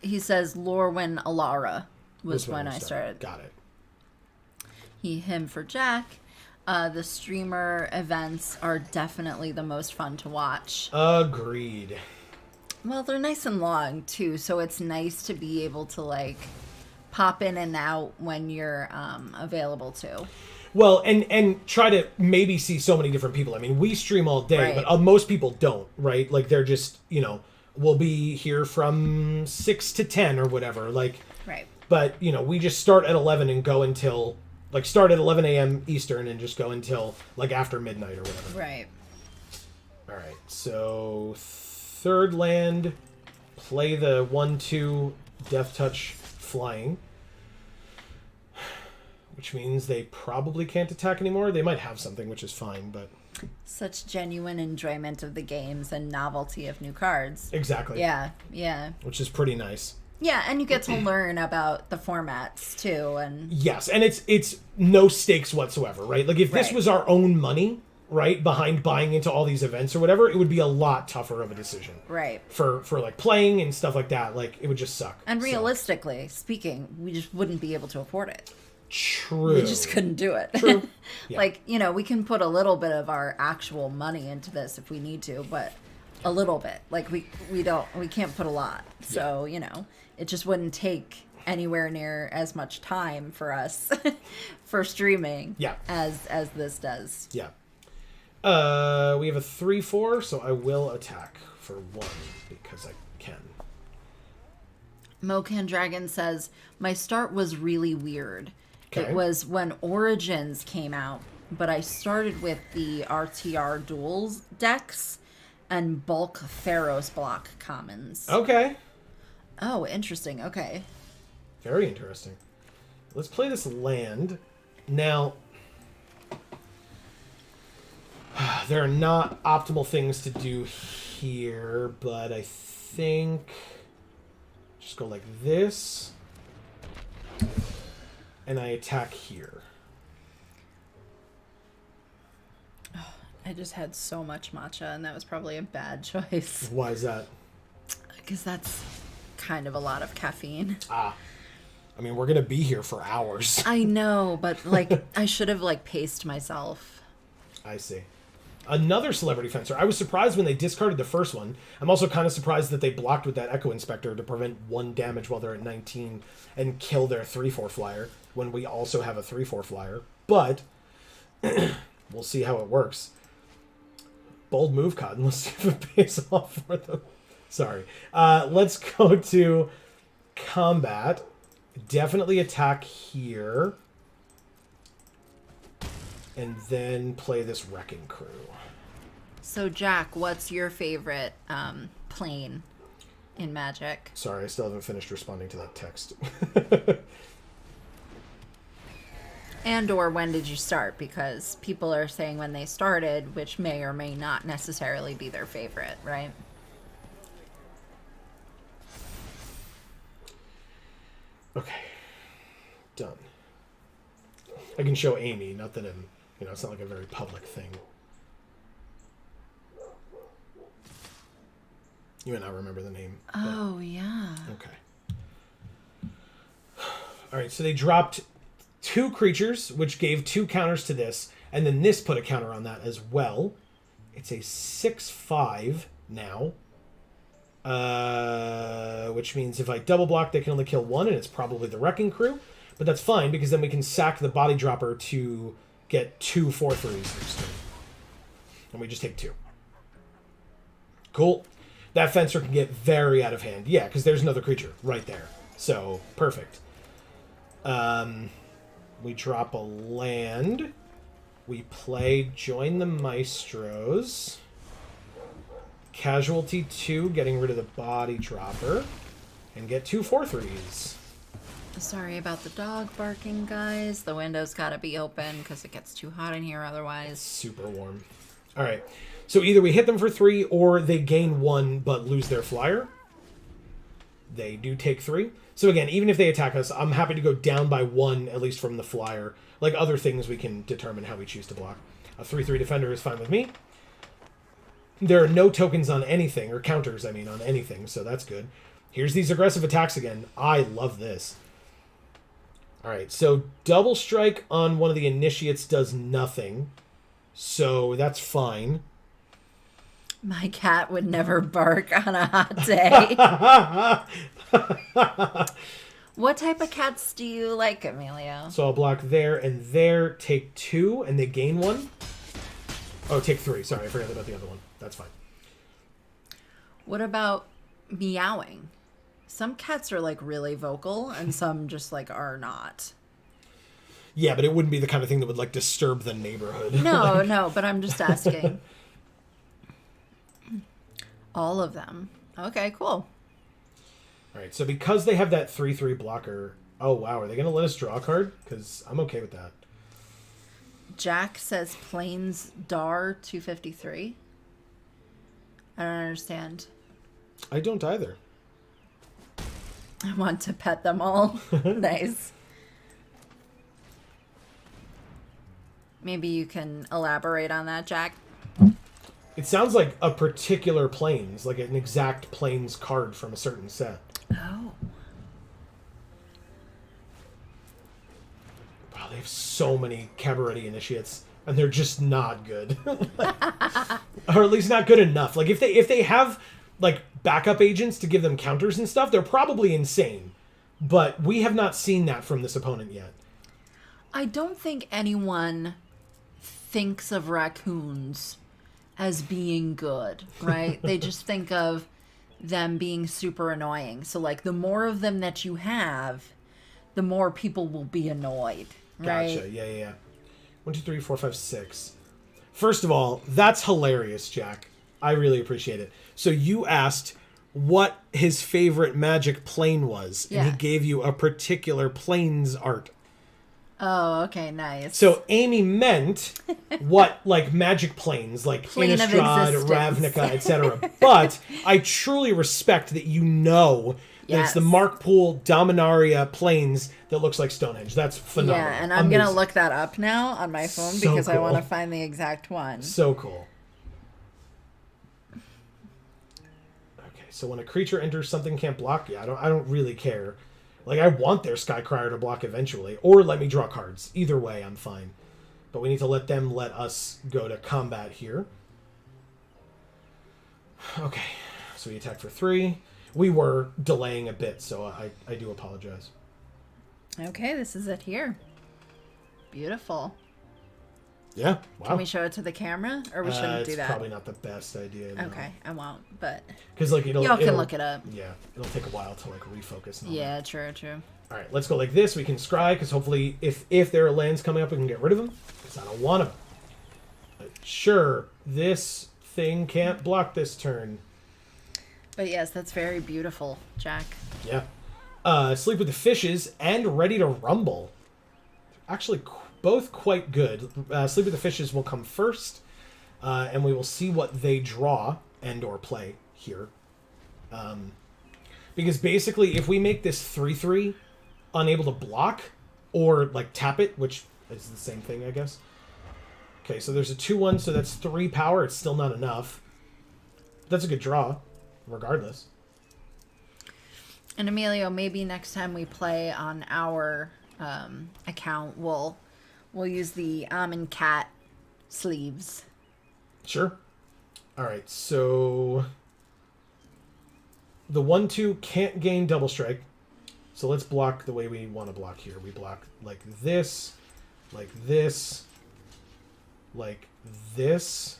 He says Lorwyn Alara was This one when we I started. Got it. Him for Jack. The streamer events are definitely the most fun to watch. Agreed. Well, they're nice and long, too, so it's nice to be able to, like, pop in and out when you're available to. Well, and try to maybe see so many different people. I mean, we stream all day, Right. but most people don't, right? Like, they're just, we'll be here from 6 to 10 or whatever. Like, Right. but, we just start at 11 and go until, like, start at 11 a.m. Eastern and just go until, like, after midnight or whatever. Right. All right, so third land, play the 1/2 Death Touch flying, which means they probably can't attack anymore. They might have something, which is fine, but... Such genuine enjoyment of the games and novelty of new cards. Exactly. Yeah, yeah. Which is pretty nice. Yeah, and you get to learn about the formats, too, and... Yes, and it's no stakes whatsoever, right? Like, if this Right. was our own money, right, behind buying into all these events or whatever, it would be a lot tougher of a decision. Right. For like, playing and stuff like that. Like, it would just suck. And So, realistically speaking, we just wouldn't be able to afford it. true. We just couldn't do it. True. Yeah. Like, we can put a little bit of our actual money into this if we need to, but a little bit. Like, we can't put a lot. So, it just wouldn't take anywhere near as much time for us for streaming Yeah. as this does. Yeah. We have a 3/4, so I will attack for 1 because I can. Mocan Dragon says, my start was really weird. Okay. It was when Origins came out, but I started with the RTR duels decks and bulk Theros block commons. Okay. Oh, interesting. Okay. Very interesting. Let's play this land. Now, There are not optimal things to do here, but I think just go like this, and I attack here. I just had so much matcha, and that was probably a bad choice. Why is that? Because that's kind of a lot of caffeine. I mean, we're gonna be here for hours. I know, but like, I should have like paced myself. I see. Another celebrity fencer. I was surprised when they discarded the first one. I'm also kind of surprised that they blocked with that Echo Inspector to prevent 1 damage while they're at 19 and kill their 3/4 flyer when we also have a 3/4 flyer. But we'll see how it works. Bold move, Cotton. Let's see if it pays off for them. Sorry. Let's go to combat. Definitely attack here. And then play this Wrecking Crew. So, Jack, what's your favorite plane in Magic? Sorry, I still haven't finished responding to that text. And or when did you start? Because people are saying when they started, which may or may not necessarily be their favorite, right? Okay. Done. I can show Amy, not that I'm, it's not like a very public thing. You may not remember the name. Oh, yeah. Okay. All right, so they dropped 2 creatures, which gave 2 counters to this, and then this put a counter on that as well. It's a 6/5 now, which means if I double block, they can only kill 1, and it's probably the Wrecking Crew. But that's fine, because then we can sack the Body Dropper to get 2 4/3s next turn. And we just take 2. Cool. That Fencer can get very out of hand. Yeah, because there's another creature right there. So, perfect. We drop a land. We play Join the Maestros. Casualty 2, getting rid of the Body Dropper. And get 2 4/3s. Sorry about the dog barking, guys. The window's got to be open because it gets too hot in here otherwise. Super warm. All right. So either we hit them for 3 or they gain 1 but lose their flyer. They do take 3. So again, even if they attack us, I'm happy to go down by 1, at least from the flyer. Like other things, we can determine how we choose to block. A 3/3 defender is fine with me. There are no tokens on anything, or counters, I mean, on anything, so that's good. Here's these aggressive attacks again. I love this. All right, so double strike on one of the initiates does nothing. So that's fine. My cat would never bark on a hot day. What type of cats do you like, Emilio? So I'll block there and there, take 2, and they gain 1. Oh, take 3. Sorry, I forgot about the other one. That's fine. What about meowing? Some cats are like really vocal and some just like are not. Yeah, but it wouldn't be the kind of thing that would like disturb the neighborhood. No, no, but I'm just asking. All of them. Okay, cool. All right, so because they have that 3/3 blocker, oh wow, are they going to let us draw a card? Because I'm okay with that. Jack says Plains Dar 253. I don't understand. I don't either. I want to pet them all. Nice. Maybe you can elaborate on that, Jack. It sounds like a particular planes, like an exact planes card from a certain set. Oh. Wow, they have so many Cabaret initiates, and they're just not good. Or at least not good enough. Like if they have like backup agents to give them counters and stuff, they're probably insane. But we have not seen that from this opponent yet. I don't think anyone thinks of raccoons as being good, right? They just think of them being super annoying. So like the more of them that you have, the more people will be annoyed, right? Gotcha. Yeah. 1, 2, 3, 4, 5, 6. First of all, that's hilarious, Jack. I really appreciate it. So you asked what his favorite Magic plane was, and he Yeah. gave you a particular planes art. Oh, okay, nice. So Amy meant what, like magic planes, like Plane of Innistrad, existence. Ravnica, etc. But I truly respect that you know that it's the Yes. Mark Poole Dominaria planes that looks like Stonehenge. That's phenomenal. Yeah, and I'm going to Amazing. look that up now on my phone So because I want to cool. find the exact one. So cool. Okay, so when a creature enters something can't block, yeah, I don't really care. Like, I want their Skycrier to block eventually, or let me draw cards. Either way, I'm fine. But we need to let them let us go to combat here. Okay, so we attack for 3. We were delaying a bit, so I do apologize. Okay, this is it here. Beautiful. Yeah, wow. Can we show it to the camera, or we shouldn't do it's that? probably not the best idea. No. Okay, I won't, but Because like y'all can look it up. Yeah, it'll take a while to like refocus. And all Yeah, true. All right, let's go like this. We can scry because hopefully, if there are lands coming up, we can get rid of them. Because I don't want them. But sure, this thing can't block this turn. But yes, that's very beautiful, Jack. Yeah. Sleep with the Fishes and Ready to Rumble. Actually, both quite good. Sleep with the Fishes will come first, and we will see what they draw and or play here. Because basically, if we make this 3/3 unable to block or like tap it, which is the same thing, I guess. Okay, so there's a 2/1, so that's 3 power. It's still not enough. That's a good draw, regardless. And Emilio, maybe next time we play on our account, we'll use the Almond Cat sleeves. Sure. All right, so the 1/2 can't gain double strike. So let's block the way we want to block here. We block like this, like this, like this,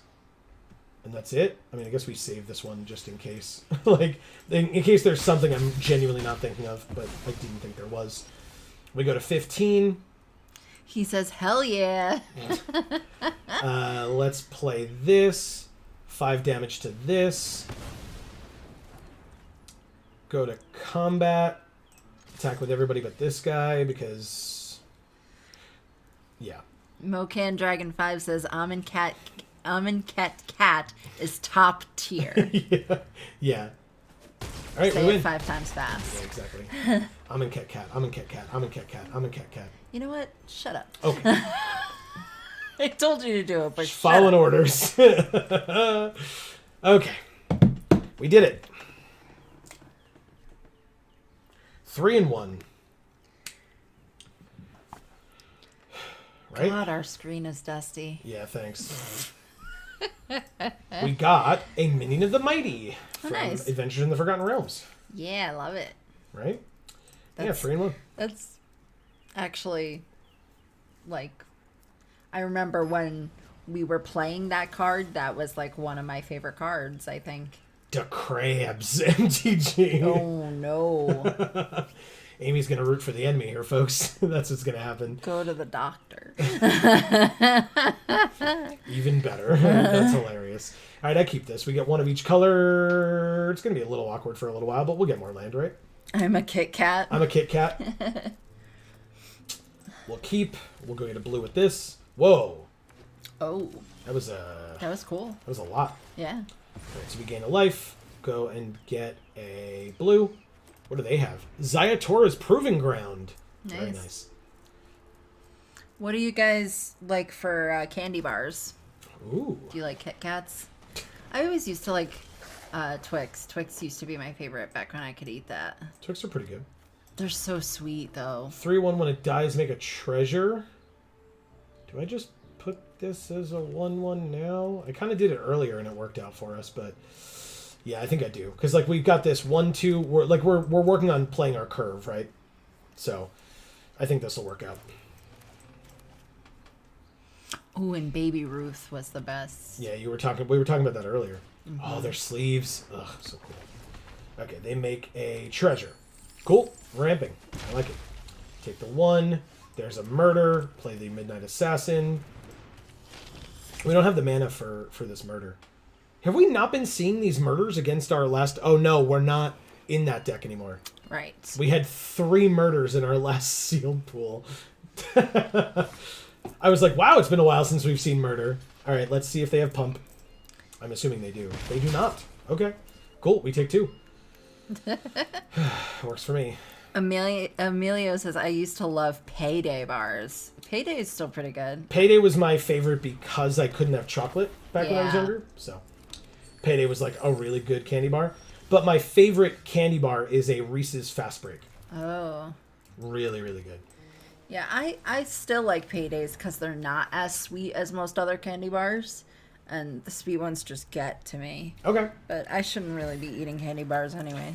and that's it. I mean, I guess we save this one just in case. Like, in case there's something I'm genuinely not thinking of, but I didn't think there was. We go to 15. He says, hell yeah. Let's play this. 5 damage to this. Go to combat. Attack with everybody but this guy because... Yeah. Mocan Dragon 5 says, Almond Cat is top tier. Yeah. All right, Say we it win. 5 times fast. Yeah, exactly. I'm in cat. I'm in cat. I'm in cat. I'm in cat. You know what? Shut up. Okay. I told you to do it, but Following shut up. orders. Okay. We did it. 3-1. Right? God, our screen is dusty. Yeah, thanks. We got a Minion of the Mighty from nice. Adventures in the Forgotten Realms. Yeah, I love it. Right? That's- 3-1. That's actually, like, I remember when we were playing that card, that was like one of my favorite cards, I think. The Crabs, MTG. Oh, no. Amy's going to root for the enemy here, folks. That's what's going to happen. Go to the doctor. Even better. That's hilarious. All right, I keep this. We get one of each color. It's going to be a little awkward for a little while, but we'll get more land, right? I'm a Kit Kat. I'm a Kit Kat. We'll keep. We'll go get a blue with this. Whoa. Oh, That was cool. a lot. Yeah. All right, so we gain a life. Go and get a blue. What do they have? Zayatora's Proving Ground. Very Nice. nice. What do you guys like for candy bars? Ooh. Do you like Kit Kats? I always used to like Twix. Twix used to be my favorite back when I could eat that. Twix are pretty good. They're so sweet, though. 3/1 when it dies, make a treasure. Do I just put this as a 1/1 now? I kind of did it earlier and it worked out for us, but yeah, I think I do. Because like we've got this 1/2. We're working on playing our curve, right? So I think this will work out. Ooh, and Baby Ruth was the best. Yeah, we were talking about that earlier. Mm-hmm. Oh, their sleeves. Ugh, so cool. Okay, they make a treasure. Cool. Ramping. I like it. Take the 1. There's a murder. Play the Midnight Assassin. We don't have the mana for this murder. Have we not been seeing these murders against our last... Oh, no, we're not in that deck anymore. Right. We had 3 murders in our last sealed pool. I was like, wow, it's been a while since we've seen murder. All right, let's see if they have pump. I'm assuming they do. They do not. Okay, cool. We take 2. Works for me. Emilio says, I used to love Payday bars. Payday is still pretty good. Payday was my favorite because I couldn't have chocolate back when I was younger. So Payday was like a really good candy bar. But my favorite candy bar is a Reese's Fast Break. Oh. Really, really good. Yeah, I still like Paydays because they're not as sweet as most other candy bars. And the sweet ones just get to me. Okay. But I shouldn't really be eating candy bars anyway.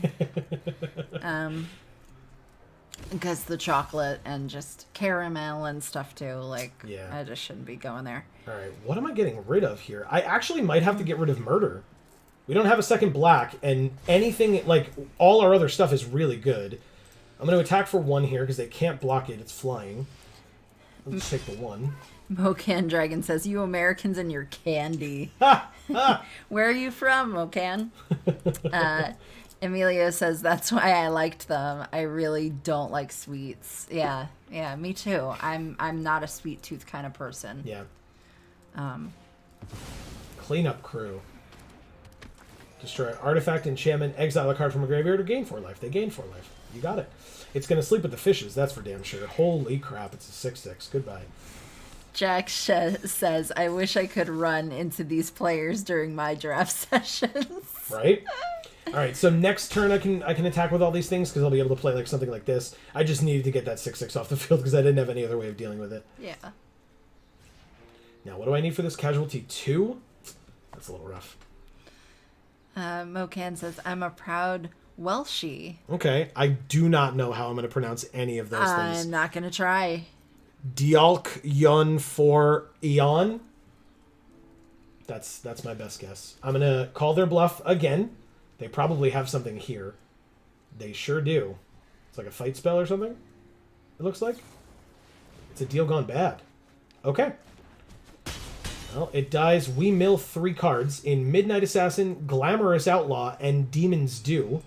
Because the chocolate and just caramel and stuff too. Like, yeah. I just shouldn't be going there. All right, what am I getting rid of here? I actually might have to get rid of murder. We don't have a second black, and anything, like, all our other stuff is really good. I'm going to attack for 1 here because they can't block it. It's flying. Let's take the 1. Mocan Dragon says, you Americans and your candy. Where are you from, Mocan? Emilio says, that's why I liked them. I really don't like sweets. Yeah, me too. I'm not a sweet tooth kind of person. Yeah. Cleanup crew. Destroy artifact, enchantment, exile a card from a graveyard, or gain 4 life. They gain 4 life. You got it. It's going to sleep with the fishes, that's for damn sure. Holy crap, it's a 6/6. Goodbye. Jack says, I wish I could run into these players during my draft sessions. Right? All right, so next turn I can attack with all these things because I'll be able to play like something like this. I just needed to get that 6/6 off the field because I didn't have any other way of dealing with it. Yeah. Now, what do I need for this casualty? 2? That's a little rough. Mocan says, I'm a proud Welshie. Okay, I do not know how I'm going to pronounce any of those things. I'm not going to try. Diolch Yon for Eon. That's my best guess. I'm going to call their bluff again. They probably have something here. They sure do. It's like a fight spell or something, it looks like. It's a deal gone bad. Okay. Well, it dies. We mill 3 cards in Midnight Assassin, Glamorous Outlaw, and Demon's Due.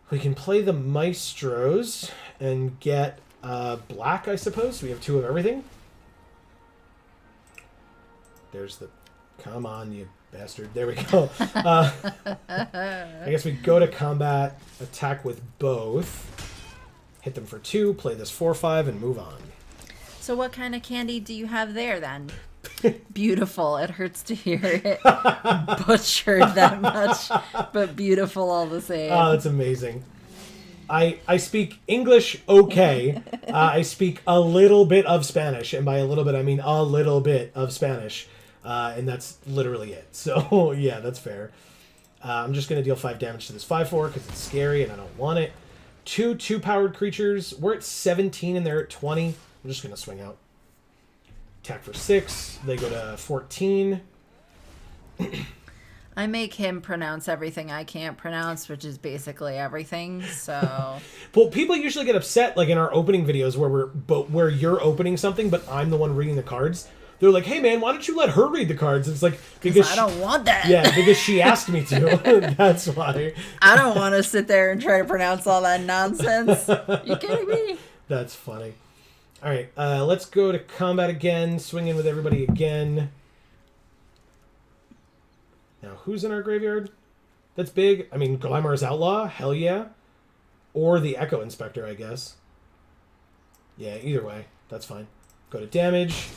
We can play the Maestros and get black, I suppose. We have 2 of everything. There's the... Come on, you bastard. There we go. I guess we go to combat, attack with both, hit them for 2, play this 4/5, and move on. So what kind of candy do you have there, then? Beautiful. It hurts to hear it butchered that much, but beautiful all the same. Oh, that's amazing. I speak English okay. I speak a little bit of Spanish, and by a little bit, I mean a little bit of Spanish. And that's literally it. So, yeah, that's fair. I'm just going to deal 5 damage to this 5/4 because it's scary and I don't want it. 2 2-powered creatures. We're at 17 and they're at 20. I'm just going to swing out. Attack for 6. They go to 14. I make him pronounce everything I can't pronounce, which is basically everything. So, well, people usually get upset, like in our opening videos, where you're opening something, but I'm the one reading the cards. They're like, "Hey, man, why don't you let her read the cards?" It's like because I don't want that. Yeah, because she asked me to. That's why. I don't want to sit there and try to pronounce all that nonsense. You kidding me? That's funny. All right, let's go to combat again. Swing in with everybody again. Now, who's in our graveyard? That's big. I mean, Glamorous Outlaw? Hell yeah. Or the Echo Inspector, I guess. Yeah, either way. That's fine. Go to damage.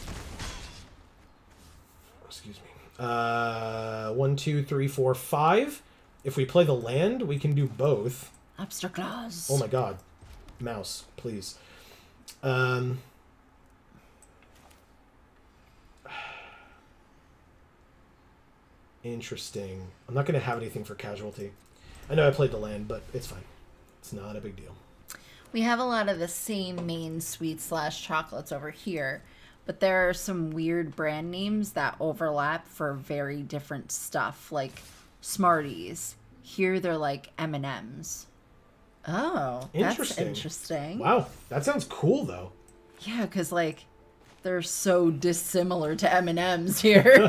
Excuse me. 1, 2, 3, 4, 5. If we play the land, we can do both. Lobster claws. Oh my god. Mouse, please. Interesting. I'm not going to have anything for casualty. I know I played the land, but it's fine. It's not a big deal. We have a lot of the same main sweets / chocolates over here, but there are some weird brand names that overlap for very different stuff, like Smarties. Here they're like M&Ms. Oh, that's interesting. Wow, that sounds cool, though. Yeah, because, like, they're so dissimilar to M&Ms here.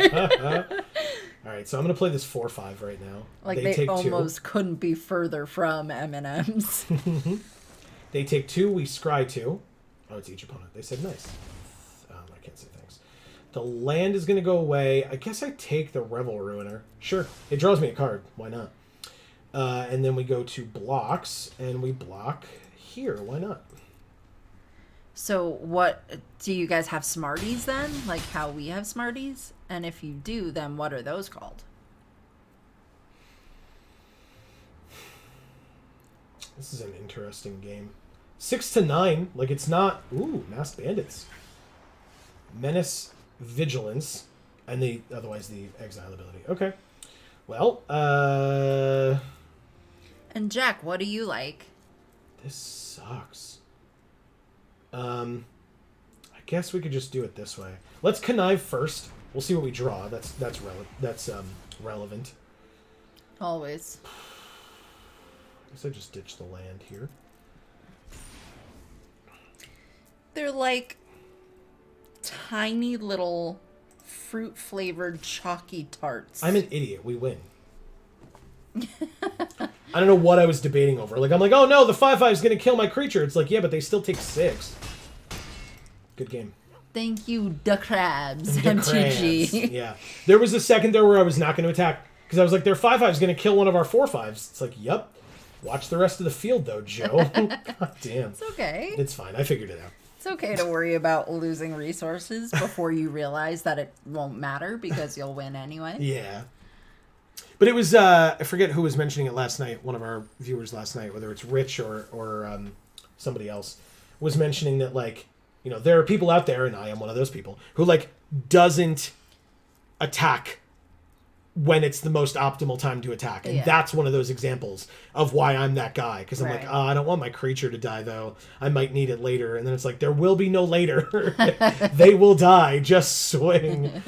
All right, so I'm going to play this 4/5 right now. Like, they take almost 2. couldn't be further from M&Ms. They take 2, we scry 2. Oh, it's each opponent. They said nice. I can't say thanks. The land is going to go away. I guess I take the Revel Ruiner. Sure. It draws me a card. Why not? And then we go to blocks, and we block here. Why not? So what, do you guys have Smarties then? Like how we have Smarties? And if you do, then what are those called? This is an interesting game. 6 to 9. Like, it's not... Ooh, Masked Bandits. Menace, Vigilance, and otherwise the Exile ability. Okay. Well, And Jack, what do you like? This sucks. I guess we could just do it this way. Let's connive first. We'll see what we draw. That's relevant. Always. I guess I just ditch the land here. They're like tiny little fruit-flavored chalky tarts. I'm an idiot. We win. I don't know what I was debating over. Like, I'm like, oh no, the 5/5 is going to kill my creature. It's like, yeah, but they still take 6. Good game. Thank you, the crabs, The MTG. crabs. Yeah. There was a second there where I was not going to attack. Because I was like, their 5/5 is going to kill one of our 4/5s. It's like, yep. Watch the rest of the field, though, Joe. God damn. It's okay. It's fine. I figured it out. It's okay to worry about losing resources before you realize that it won't matter because you'll win anyway. Yeah. But it was, I forget who was mentioning it last night, one of our viewers last night, whether it's Rich or somebody else, was mentioning that, like, you know, there are people out there, and I am one of those people, who, like, doesn't attack when it's the most optimal time to attack. And that's one of those examples of why I'm that guy. Because I'm like, oh, I don't want my creature to die, though. I might need it later. And then it's like, there will be no later. They will die. Just swing.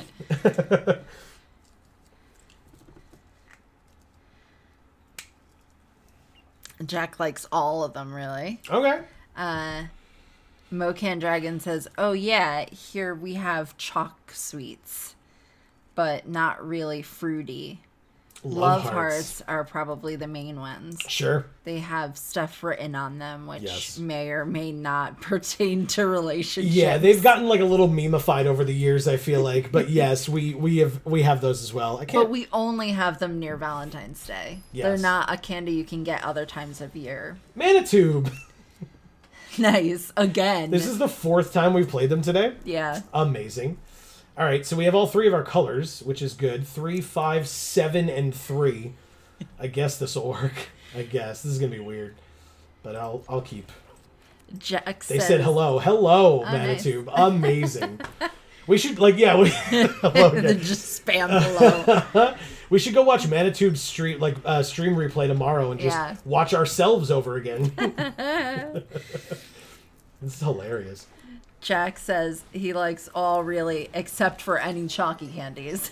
Jack likes all of them, really. Okay. Mocan Dragon says, oh yeah, here we have chalk sweets, but not really fruity. Love hearts are probably the main ones. Sure. They have stuff written on them, which Yes. may or may not pertain to relationships. Yeah, they've gotten like a little memeified over the years, I feel like. But yes, we have those as well. I can't. But we only have them near Valentine's Day. Yes. They're not a candy you can get other times of year. Manitube. Nice. Again. This is the 4th time we've played them today. Yeah. Amazing. All right, so we have all 3 of our colors, which is good. 3, 5, 7, and 3. I guess this will work. I guess this is gonna be weird, but I'll keep. Jack They says, said hello, Manitube. Nice. Amazing. We should hello again. just spam below. We should go watch Manitube's stream replay tomorrow and just watch ourselves over again. This is hilarious. Jack says he likes all really, except for any chalky candies.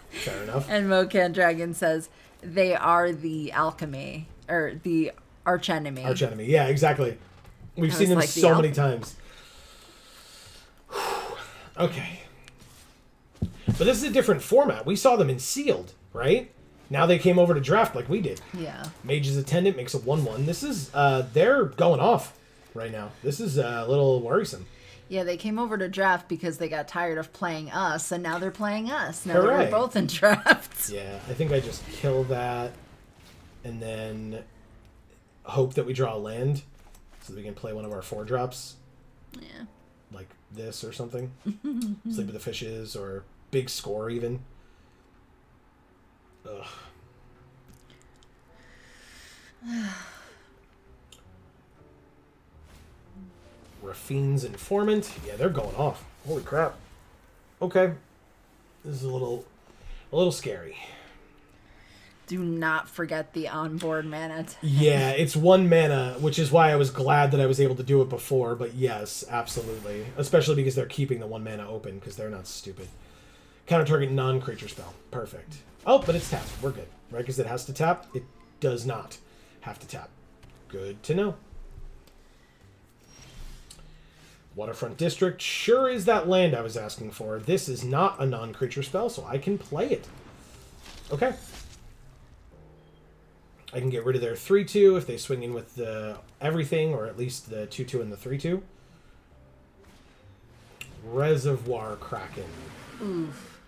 Fair enough. And Mocan Dragon says they are the alchemy, or the archenemy. Archenemy, yeah, exactly. We've seen them like so many times. Okay. But this is a different format. We saw them in sealed, right? Now they came over to draft like we did. Yeah. Mage's Attendant makes a 1/1. This is, they're going off right now. This is a little worrisome. Yeah, they came over to draft because they got tired of playing us, and now they're playing us. Now that Hooray. we're both in drafts. Yeah, I think I just kill that and then hope that we draw a land so that we can play one of our 4-drops. Yeah. Like this or something. Sleep with the Fishes or Big Score even. Ugh. Raffine's Informant. Yeah, they're going off. Holy crap. Okay. This is a little scary. Do not forget the onboard mana. Yeah, it's 1 mana, which is why I was glad that I was able to do it before, but yes, absolutely. Especially because they're keeping the 1 mana open, because they're not stupid. Counter target non-creature spell. Perfect. Oh, but it's tapped. We're good. Right, because it has to tap? It does not have to tap. Good to know. Waterfront District sure is that land I was asking for. This is not a non-creature spell, so I can play it. Okay. I can get rid of their 3/2 if they swing in with the everything, or at least the 2/2 and the 3/2. Reservoir Kraken. Oof.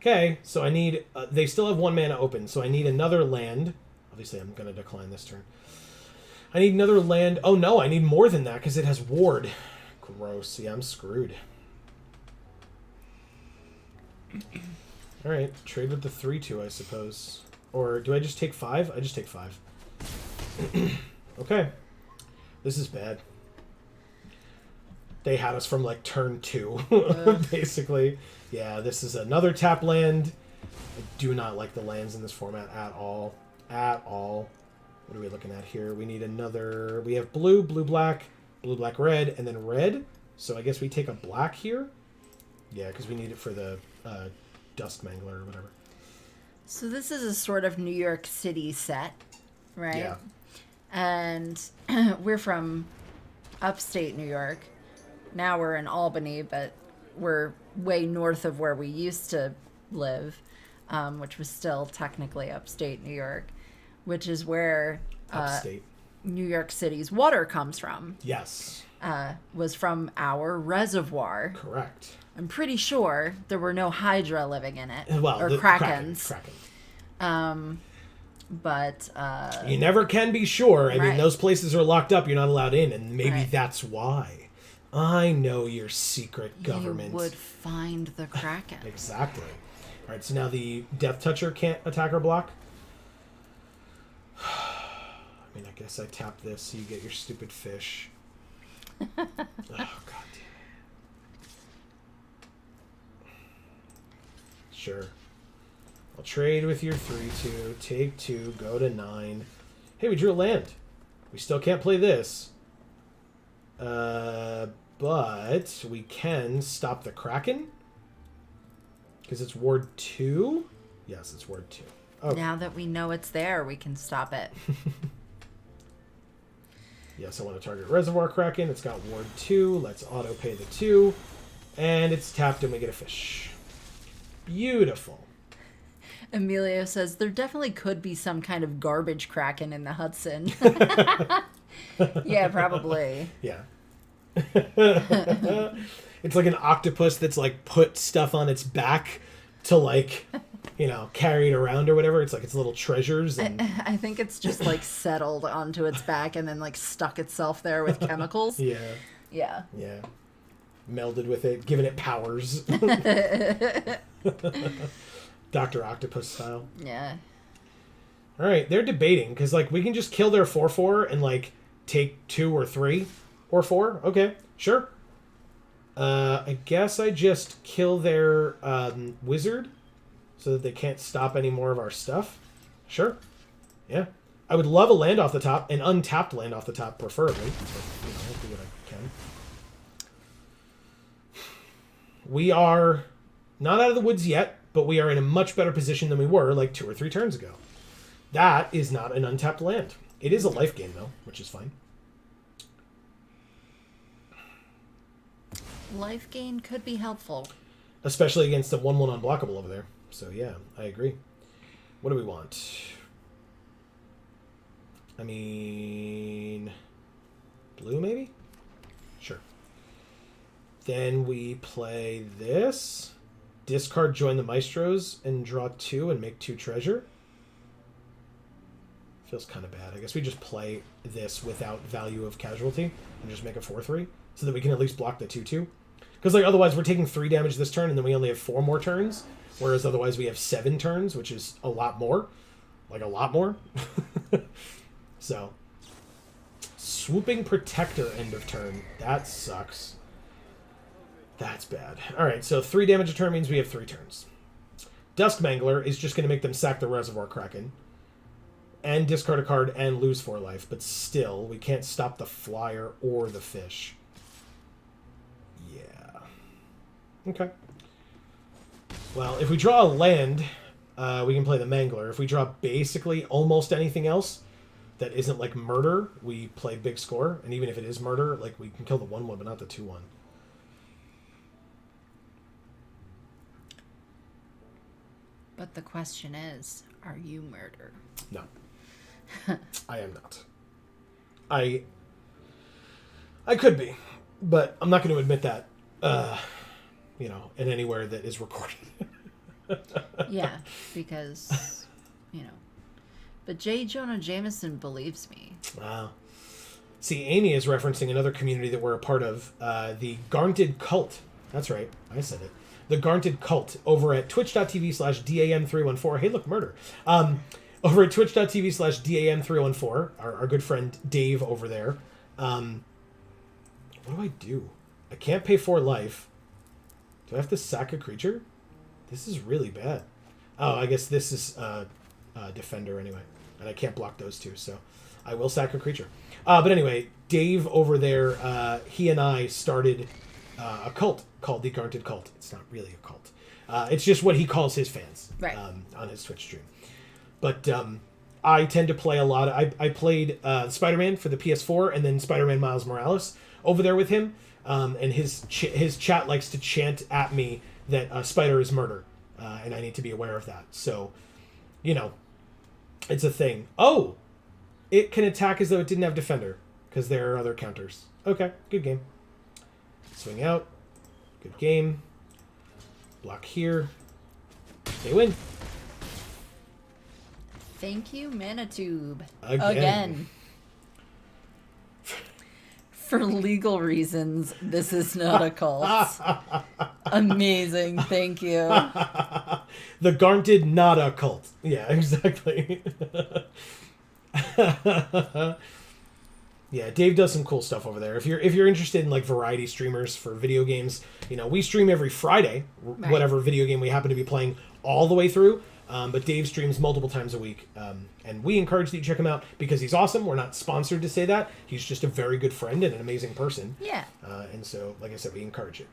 Okay, so I need... they still have 1 mana open, so I need another land. Obviously, I'm going to decline this turn. I need another land. Oh, no, I need more than that because it has Ward. Gross. Yeah, I'm screwed. All right, trade with the 3-2, I suppose. Or do I just take 5? I just take 5. Okay. This is bad. They had us from, like, turn 2, basically. Yeah, this is another tap land. I do not like the lands in this format at all. At all. What are we looking at here? We need another... We have blue, blue, black, red, and then red. So I guess we take a black here. Yeah, because we need it for the Dust Mangler or whatever. So this is a sort of New York City set, right? Yeah. And we're from upstate New York. Now we're in Albany, but we're way north of where we used to live, which was still technically upstate New York, which is where Upstate. New York City's water comes from. Yes. Was from our reservoir. Correct. I'm pretty sure there were no Hydra living in it. Well, or the Krakens. Kraken. But You never can be sure. I mean, Right. those places are locked up. You're not allowed in, and maybe Right. that's why. I know your secret government. you would find the Kraken. Exactly. All right, so now the Death Toucher can't attack or block. I mean, I guess I tap this so you get your stupid fish. Oh, God damn it. Sure. I'll trade with your 3-2, take 2, go to 9. Hey, we drew a land. We still can't play this. But we can stop the Kraken. Because it's Ward 2? Yes, it's Ward 2. Oh. Now that we know it's there, we can stop it. Yes, I want to target Reservoir Kraken. It's got Ward 2. Let's auto pay the 2. And it's tapped and we get a fish. Beautiful. Emilio says there definitely could be some kind of garbage Kraken in the Hudson. Yeah, probably. Yeah. It's like an octopus that's like put stuff on its back to like, you know, carry it around or whatever. It's like its little treasures. And I think it's just like settled onto its back and then like stuck itself there with chemicals. yeah, Yeah. yeah. Melded with it, giving it powers. Dr. Octopus style. Yeah. All right, they're debating because like we can just kill their 4/4 and like take 2 or 3 or 4. Okay, sure. I guess I just kill their wizard so that they can't stop any more of our stuff. Sure. Yeah. I would love a land off the top, an untapped land off the top, preferably. But, you know, I'll do what I can. We are not out of the woods yet, but we are in a much better position than we were like 2 or 3 turns ago. That is not an untapped land. It is a life gain, though, which is fine. Life gain could be helpful. Especially against the 1/1 unblockable over there. So, yeah, I agree. What do we want? I mean... blue, maybe? Sure. Then we play this. Discard Join the Maestros and draw 2 and make 2 treasure. Feels kind of bad. I guess we just play this without value of casualty and just make a 4/3 so that we can at least block the 2/2. Because like otherwise we're taking 3 damage this turn and then we only have 4 more turns, whereas otherwise we have 7 turns, which is a lot more. Like a lot more. So, Swooping Protector end of turn. That sucks. That's bad. Alright, so 3 damage a turn means we have 3 turns. Dusk Mangler is just going to make them sack the Reservoir Kraken. And discard a card and lose 4 life. But still, we can't stop the flyer or the fish. Yeah. Okay. Well, if we draw a land, we can play the Mangler. If we draw basically almost anything else that isn't like murder, we play big score. And even if it is murder, like we can kill the 1/1, but not the 2/1. But the question is, are you murder? No. I am not. I could be, but I'm not going to admit that and anywhere that is recorded. Yeah, because, But J. Jonah Jameson believes me. Wow. See, Amy is referencing another community that we're a part of, the Garnted Cult. That's right, I said it. The Garnted Cult over at twitch.tv/DAM314. Hey, look, murder. Over at twitch.tv/DAM314, our good friend Dave over there. What do I do? I can't pay 4 life. Do I have to sack a creature? This is really bad. Oh, I guess this is Defender anyway. And I can't block those two, so I will sack a creature. But anyway, Dave over there, he and I started a cult called the Garnted Cult. It's not really a cult. It's just what he calls his fans on his Twitch stream. But I tend to play a lot. I played Spider-Man for the PS4 and then Spider-Man Miles Morales over there with him. And his chat likes to chant at me that Spider is murder. And I need to be aware of that. So, it's a thing. Oh! It can attack as though it didn't have Defender. Because there are other counters. Okay, good game. Swing out. Good game. Block here. They win. Thank you, Manitube. Again. For legal reasons, this is not a cult. Amazing, thank you. The Garnted not a cult. Yeah, exactly. Yeah, Dave does some cool stuff over there. If you're interested in like variety streamers for video games, we stream every Friday, whatever video game we happen to be playing all the way through. But Dave streams multiple times a week, and we encourage that you check him out because he's awesome. We're not sponsored to say that. He's just a very good friend and an amazing person. Yeah. And so, like I said, we encourage it.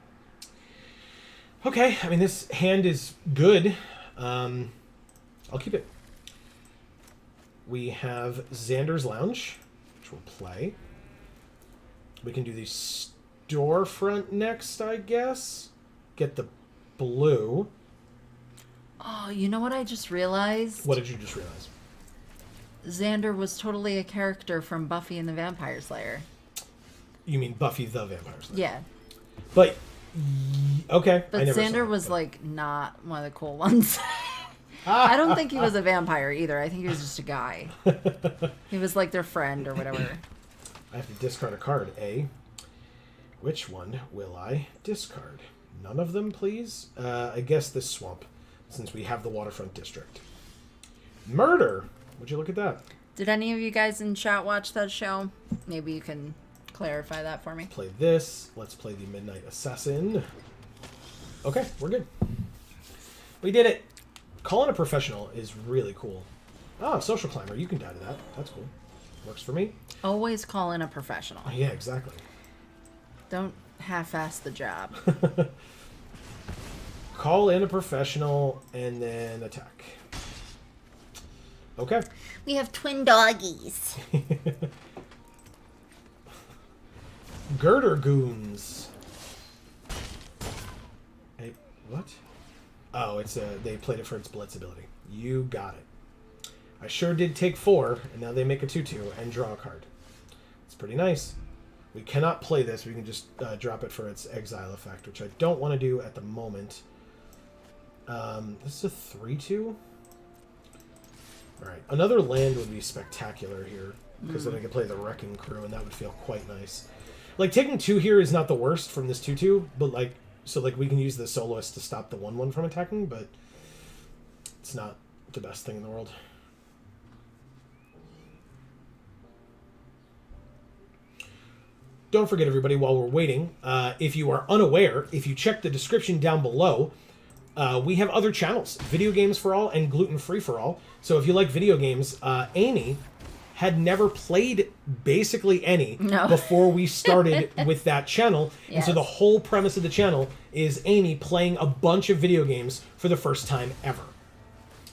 Okay, I mean, this hand is good. I'll keep it. We have Xander's Lounge, which we'll play. We can do the Storefront next, I guess. Get the blue. Oh, you know what I just realized? What did you just realize? Xander was totally a character from Buffy and the Vampire Slayer. You mean Buffy the Vampire Slayer? Yeah. But, okay. But Xander was, like, not one of the cool ones. I don't think he was a vampire either. I think he was just a guy. He was, like, their friend or whatever. I have to discard a card, eh? Which one will I discard? None of them, please? I guess this swamp, since we have the Waterfront District. Murder! Would you look at that? Did any of you guys in chat watch that show? Maybe you can clarify that for me. Play this. Let's play the Midnight Assassin. Okay, we're good. We did it. Calling a professional is really cool. Oh, Social Climber. You can die to that. That's cool. Works for me. Always call in a professional. Oh, yeah, exactly. Don't half-ass the job. Call in a professional and then attack. Okay. We have twin doggies. Girder Goons. Hey, what? Oh, it's they played it for its Blitz ability. You got it. I sure did take 4, and now they make a 2/2 and draw a card. It's pretty nice. We cannot play this. We can just drop it for its exile effect, which I don't want to do at the moment. This is a 3/2. All right, another land would be spectacular here because then I could play the Wrecking Crew, and that would feel quite nice. Like taking 2 here is not the worst from this 2/2, but like we can use the Soloist to stop the 1/1 from attacking, but it's not the best thing in the world. Don't forget, everybody, while we're waiting, if you are unaware, if you check the description down below, we have other channels, Video Games for All and Gluten Free for All. So if you like video games, Amy had never played basically any before we started with that channel. Yes. And so the whole premise of the channel is Amy playing a bunch of video games for the first time ever.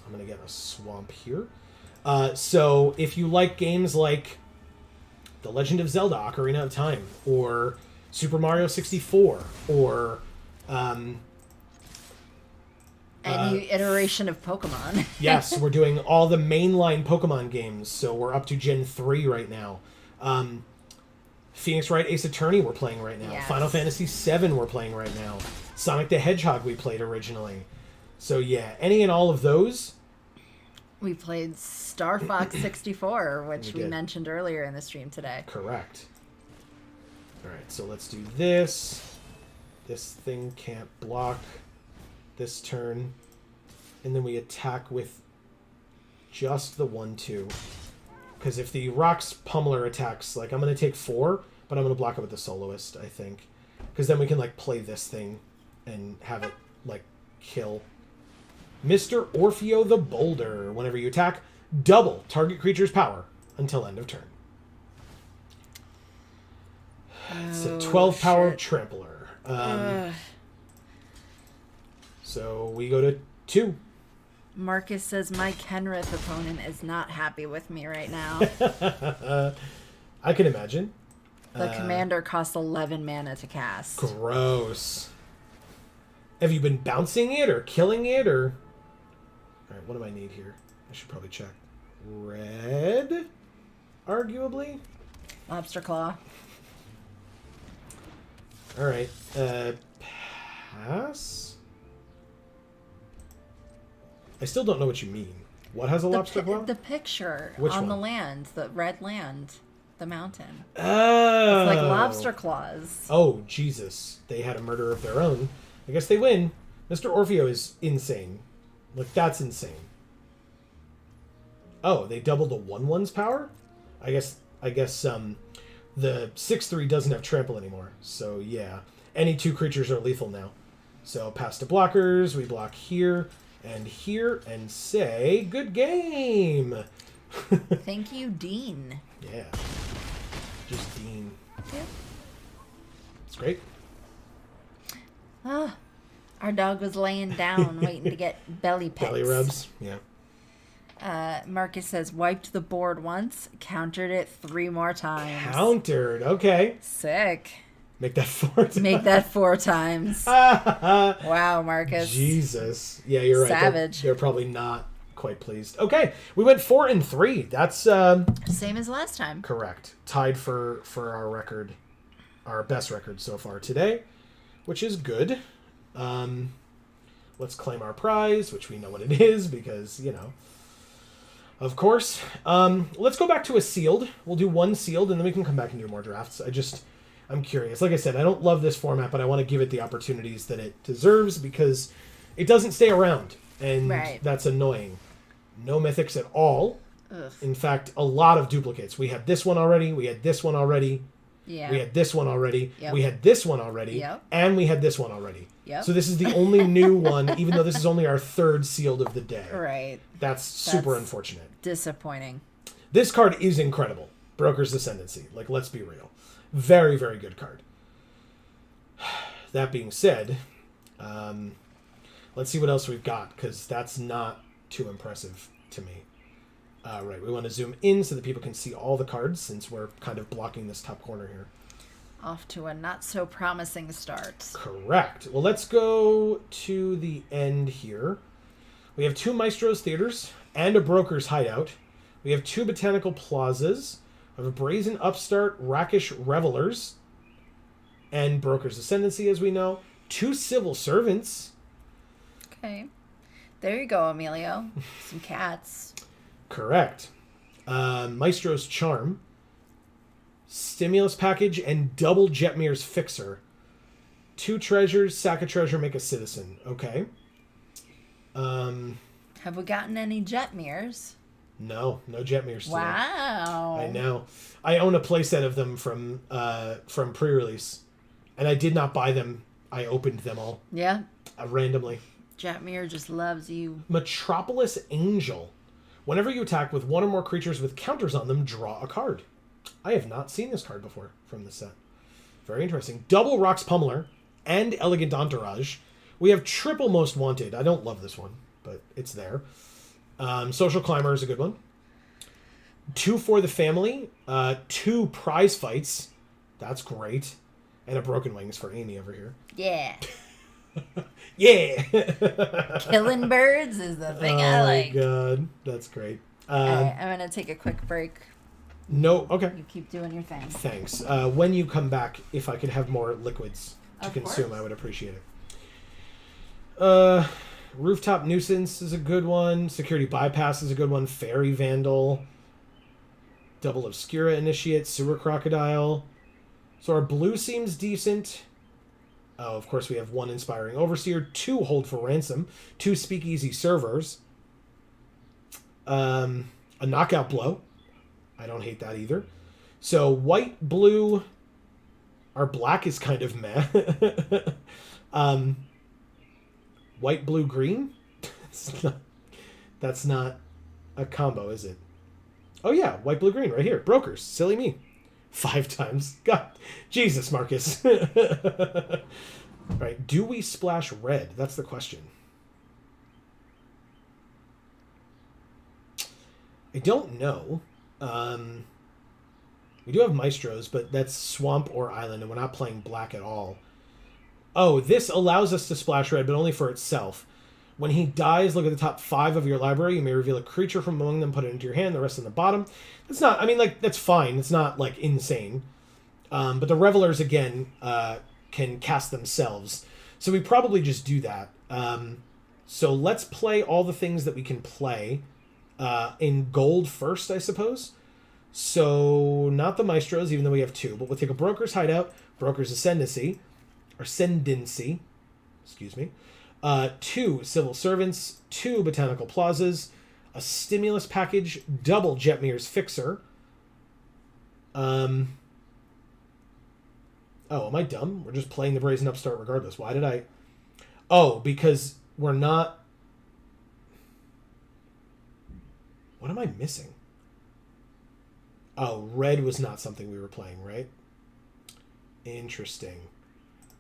I'm going to get a swamp here. So if you like games like The Legend of Zelda Ocarina of Time, or Super Mario 64, or any iteration of Pokemon. Yes, we're doing all the mainline Pokemon games, so we're up to Gen 3 right now. Phoenix Wright Ace Attorney we're playing right now. Yes. Final Fantasy VII we're playing right now. Sonic the Hedgehog we played originally. So yeah, any and all of those. We played Star Fox 64, which we did. mentioned earlier in the stream today. Correct. All right, so let's do this. This thing can't block this turn. And then we attack with just the 1/2. Because if the Rocks Pummeler attacks, like, I'm going to take 4, but I'm going to block it with the Soloist, I think. Because then we can, like, play this thing and have it, like, kill. Mr. Orfeo the Boulder. Whenever you attack, double target creature's power until end of turn. It's a 12 power trampler. So we go to 2. Marcus says my Kenrith opponent is not happy with me right now. I can imagine. The commander costs 11 mana to cast. Gross. Have you been bouncing it or killing it or... Alright, what do I need here? I should probably check. Red? Arguably? Lobster Claw. Alright, pass? I still don't know what you mean. What has a lobster claw? The picture Which on one? the land, the red land, the mountain. Oh! It's like lobster claws. Oh, Jesus. They had a murder of their own. I guess they win. Mr. Orfeo is insane. Like, that's insane. Oh, they doubled the 1/1's power? I guess the 6/3 doesn't have trample anymore. So, yeah. Any 2 creatures are lethal now. So, pass to blockers. We block here and say, good game! Thank you, Dean. Yeah. Just Dean. Yeah. It's great. Ah, our dog was laying down waiting to get belly pets. Belly rubs. Yeah. Marcus says, wiped the board once, countered it 3 more times. Countered. Okay. Sick. Make that 4 times. Make that 4 times. Wow, Marcus. Jesus. Yeah, you're right. Savage. They're probably not quite pleased. Okay. We went 4-3. That's Same as last time. correct. Tied for our record. Our best record so far today, which is good. Let's claim our prize, which we know what it is because, you know, of course. Let's go back to a sealed. We'll do 1 sealed, and then we can come back and do more drafts. I'm curious. Like I said, I don't love this format, but I want to give it the opportunities that it deserves because it doesn't stay around, and that's annoying. No mythics at all. Ugh. In fact, a lot of duplicates. We had this one already. We had this one already. Yeah. We had this one already. Yep. We had this one already. Yep. And we had this one already. Yep. So this is the only new one, even though this is only our 3rd sealed of the day. Right. That's super unfortunate. Disappointing. This card is incredible. Broker's Ascendancy. Like, let's be real. Very, very good card. That being said, let's see what else we've got, because that's not too impressive to me. Right, we want to zoom in so that people can see all the cards, since we're kind of blocking this top corner here. Off to a not so promising start. Correct. Well, let's go to the end here. We have 2 Maestro's Theaters and a Broker's Hideout. We have 2 Botanical Plazas. We have a Brazen Upstart, Rakish Revelers, and Broker's Ascendancy, as we know. 2 Civil Servants. Okay. There you go, Emilio. Some cats. Correct. Maestro's Charm. Stimulus Package and double Jetmir's Fixer. 2 treasures, sack a treasure, make a citizen. Okay. Have we gotten any Jetmirs? No Jetmirs today. Wow. I know. I own a playset of them from pre-release, and I did not buy them. I opened them all. Yeah. Randomly. Jetmir just loves you. Metropolis Angel. Whenever you attack with 1 or more creatures with counters on them, draw a card. I have not seen this card before from this set. Very interesting. Double Rocks Pummeler and Elegant Entourage. We have triple Most Wanted. I don't love this one, but it's there. Social Climber is a good one. 2 for the family. 2 prize fights. That's great. And a Broken Wings for Amy over here. Yeah. Yeah! Killing birds is the thing I like. Oh my god. That's great. Alright, I'm going to take a quick break. No, okay. You keep doing your thing. Thanks. When you come back, if I could have more liquids to Of consume, course. I would appreciate it. Rooftop Nuisance is a good one. Security Bypass is a good one. Fairy Vandal. Double Obscura Initiate. Sewer Crocodile. So our blue seems decent. Oh, of course, we have 1 Inspiring Overseer, 2 Hold for Ransom, 2 Speakeasy Servers, a Knockout Blow. I don't hate that either. So white, blue, our black is kind of meh. White, blue, green? That's not a combo, is it? Oh yeah, white, blue, green, right here. Brokers. Silly me. 5 times. God. Jesus, Marcus. Right. Do we splash red? That's the question. I don't know. We do have Maestros, but that's Swamp or Island, and we're not playing black at all. Oh, this allows us to splash red, but only for itself. When he dies, look at the top 5 of your library. You may reveal a creature from among them, put it into your hand, the rest in the bottom. That's not, I mean, like, that's fine. It's not, like, insane. But the Revelers, again, can cast themselves. So we probably just do that. So let's play all the things that we can play in gold first, I suppose. So not the Maestros, even though we have 2. But we'll take a Broker's Hideout, Broker's Ascendancy, excuse me. 2 Civil Servants, 2 Botanical Plazas, a Stimulus Package, double Jetmir's Fixer. Oh, am I dumb? We're just playing the Brazen Upstart regardless. Why did I... Oh, because we're not... What am I missing? Oh, red was not something we were playing, right? Interesting.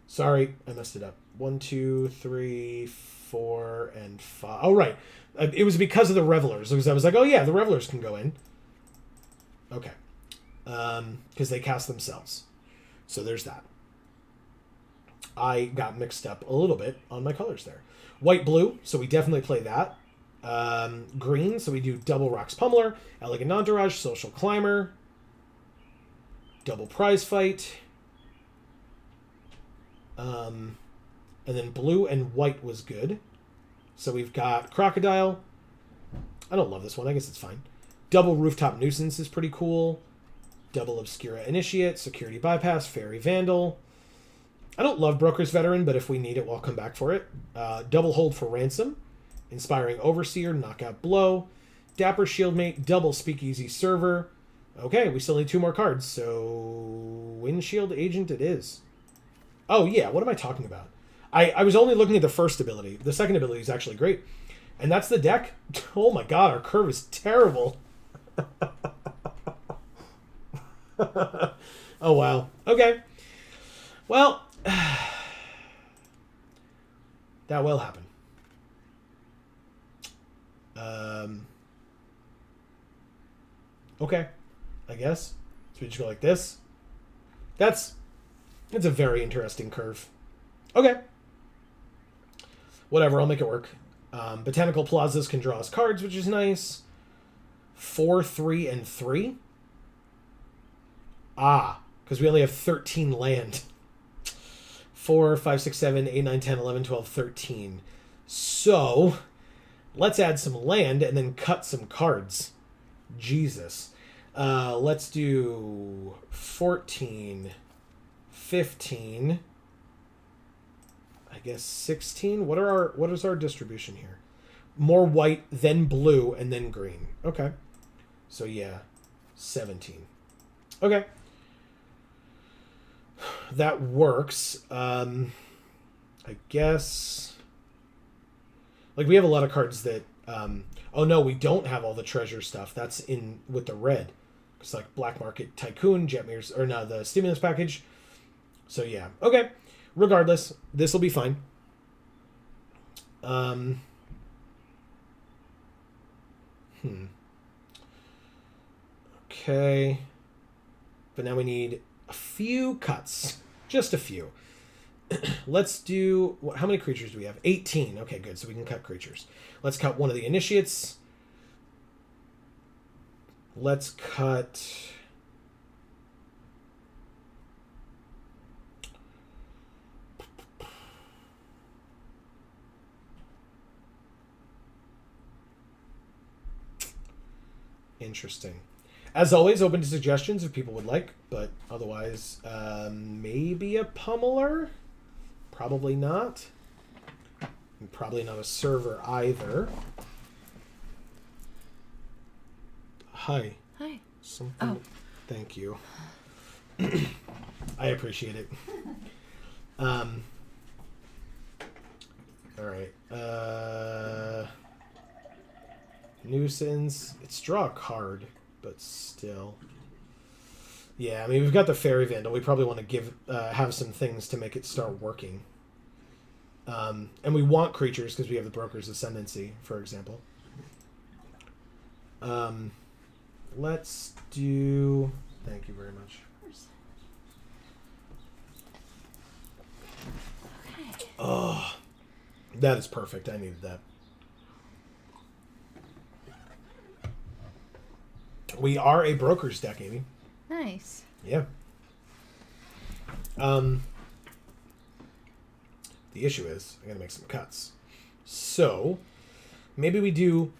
Sorry, I messed it up. 1, 2, 3, 4, and 5. Oh, right. It was because of the Revelers. Because I was like, oh, yeah, the Revelers can go in. Okay. Because they cast themselves. So there's that. I got mixed up a little bit on my colors there. White, blue, so we definitely play that. Green, so we do double Rocks Pummeler, Elegant Entourage, Social Climber, double Prize Fight. And then blue and white was good. So we've got Crocodile. I don't love this one. I guess it's fine. Double Rooftop Nuisance is pretty cool. Double Obscura Initiate, Security Bypass, Fairy Vandal. I don't love Broker's Veteran, but if we need it, we'll come back for it. Double Hold for Ransom. Inspiring Overseer, Knockout Blow. Dapper Shieldmate, double Speakeasy Server. Okay, we still need 2 more cards, so Windshield Agent it is. Oh, yeah, what am I talking about? I was only looking at the first ability. The second ability is actually great. And that's the deck. Oh my god, our curve is terrible. Oh, wow. Okay. Well, that will happen. Okay, I guess. So we just go like this. It's a very interesting curve. Okay. Whatever, I'll make it work. Botanical Plazas can draw us cards, which is nice. 4, 3, and 3. Ah, because we only have 13 land. 4, 5, 6, 7, 8, 9, 10, 11, 12, 13. So, let's add some land and then cut some cards. Jesus. Let's do 14, 15, I guess 16. What is our distribution here? More white, then blue, and then green. Okay. So yeah, 17. Okay. That works. I guess like we have a lot of cards that oh no, we don't have all the treasure stuff. That's in with the red. It's like Black Market Tycoon, Jetmir's, or no, the Stimulus Package. So yeah. Okay. Regardless, this will be fine. Okay. But now we need a few cuts. Just a few. Let's do... How many creatures do we have? 18. Okay, good. So we can cut creatures. Let's cut one of the initiates. Let's cut... Interesting. As always, open to suggestions if people would like, but otherwise, maybe a pummeler? Probably not. And probably not a server either. Hi. Hi. Something. Oh. Thank you. I appreciate it. All right. Nuisance. It's draw a card, but still. Yeah, I mean, we've got the Fairy Vandal. We probably want to have some things to make it start working. And we want creatures because we have the Broker's Ascendancy, for example. Let's do... Thank you very much. Okay. Oh, that is perfect. I needed that. We are a Broker's deck, Amy. Nice. Yeah. The issue is, I gotta make some cuts. So, maybe we do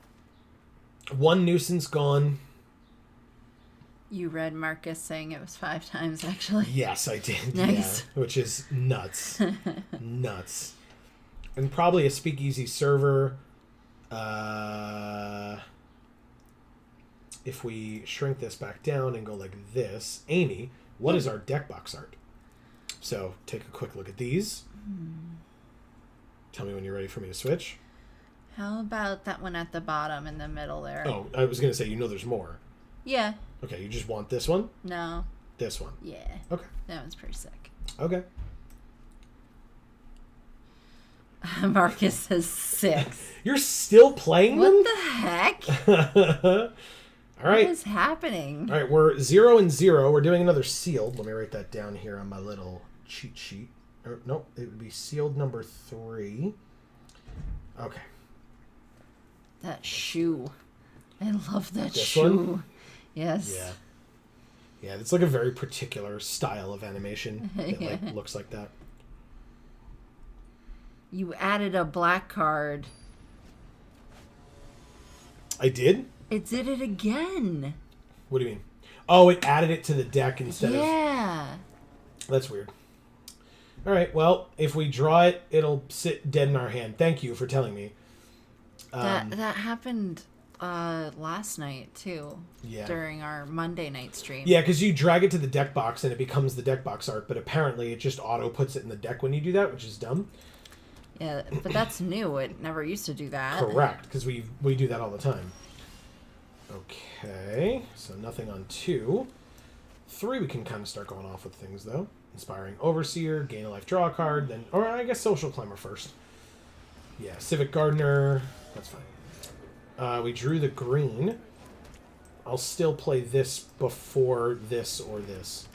one Nuisance gone. You read Marcus saying it was 5 times, actually. Yes, I did. Nice. Yeah, which is nuts. Nuts. And probably a Speakeasy server. If we shrink this back down and go like this. Amy, what is our deck box art? So, take a quick look at these. Tell me when you're ready for me to switch. How about that one at the bottom in the middle there? Oh, I was going to say, there's more. Yeah. Okay, you just want this one? No. This one? Yeah. Okay. That one's pretty sick. Okay. Marcus says 6. You're still playing them? What the heck? All right. What is happening? All right, we're 0 and 0. We're doing another sealed. Let me write that down here on my little cheat sheet. Or, nope, it would be sealed number 3. Okay. That shoe. I love that This shoe. one? Yes. Yeah. Yeah, it's like a very particular style of animation that Yeah. looks like that. You added a black card. I did? It did it again. What do you mean? Oh, it added it to the deck instead of... Yeah. That's weird. All right, well, if we draw it, it'll sit dead in our hand. Thank you for telling me. That happened last night, too. Yeah. During our Monday night stream. Yeah, because you drag it to the deck box and it becomes the deck box art, but apparently it just auto puts it in the deck when you do that, which is dumb. Yeah, but that's new. It never used to do that. Correct, because we do that all the time. Okay, so nothing on 2. 3, we can kind of start going off with things, though. Inspiring Overseer, gain a life, draw a card, then... Or I guess Social Climber first. Yeah, Civic Gardener, that's fine. We drew the green. I'll still play this before this or this.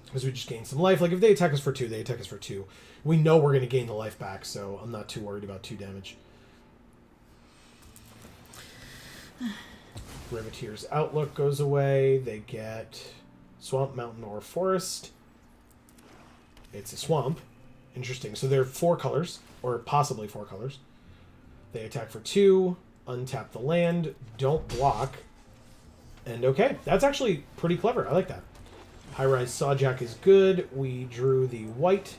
Because we just gain some life. Like, if they attack us for 2, they attack us for 2. We know we're going to gain the life back, so I'm not too worried about 2 damage. Riveteer's Outlook goes away. They get Swamp, Mountain, or Forest. It's a swamp. Interesting. So they're 4 colors, or possibly 4 colors. They attack for 2, untap the land, don't block. And okay, that's actually pretty clever. I like that. High-Rise Sawjack is good. We drew the white,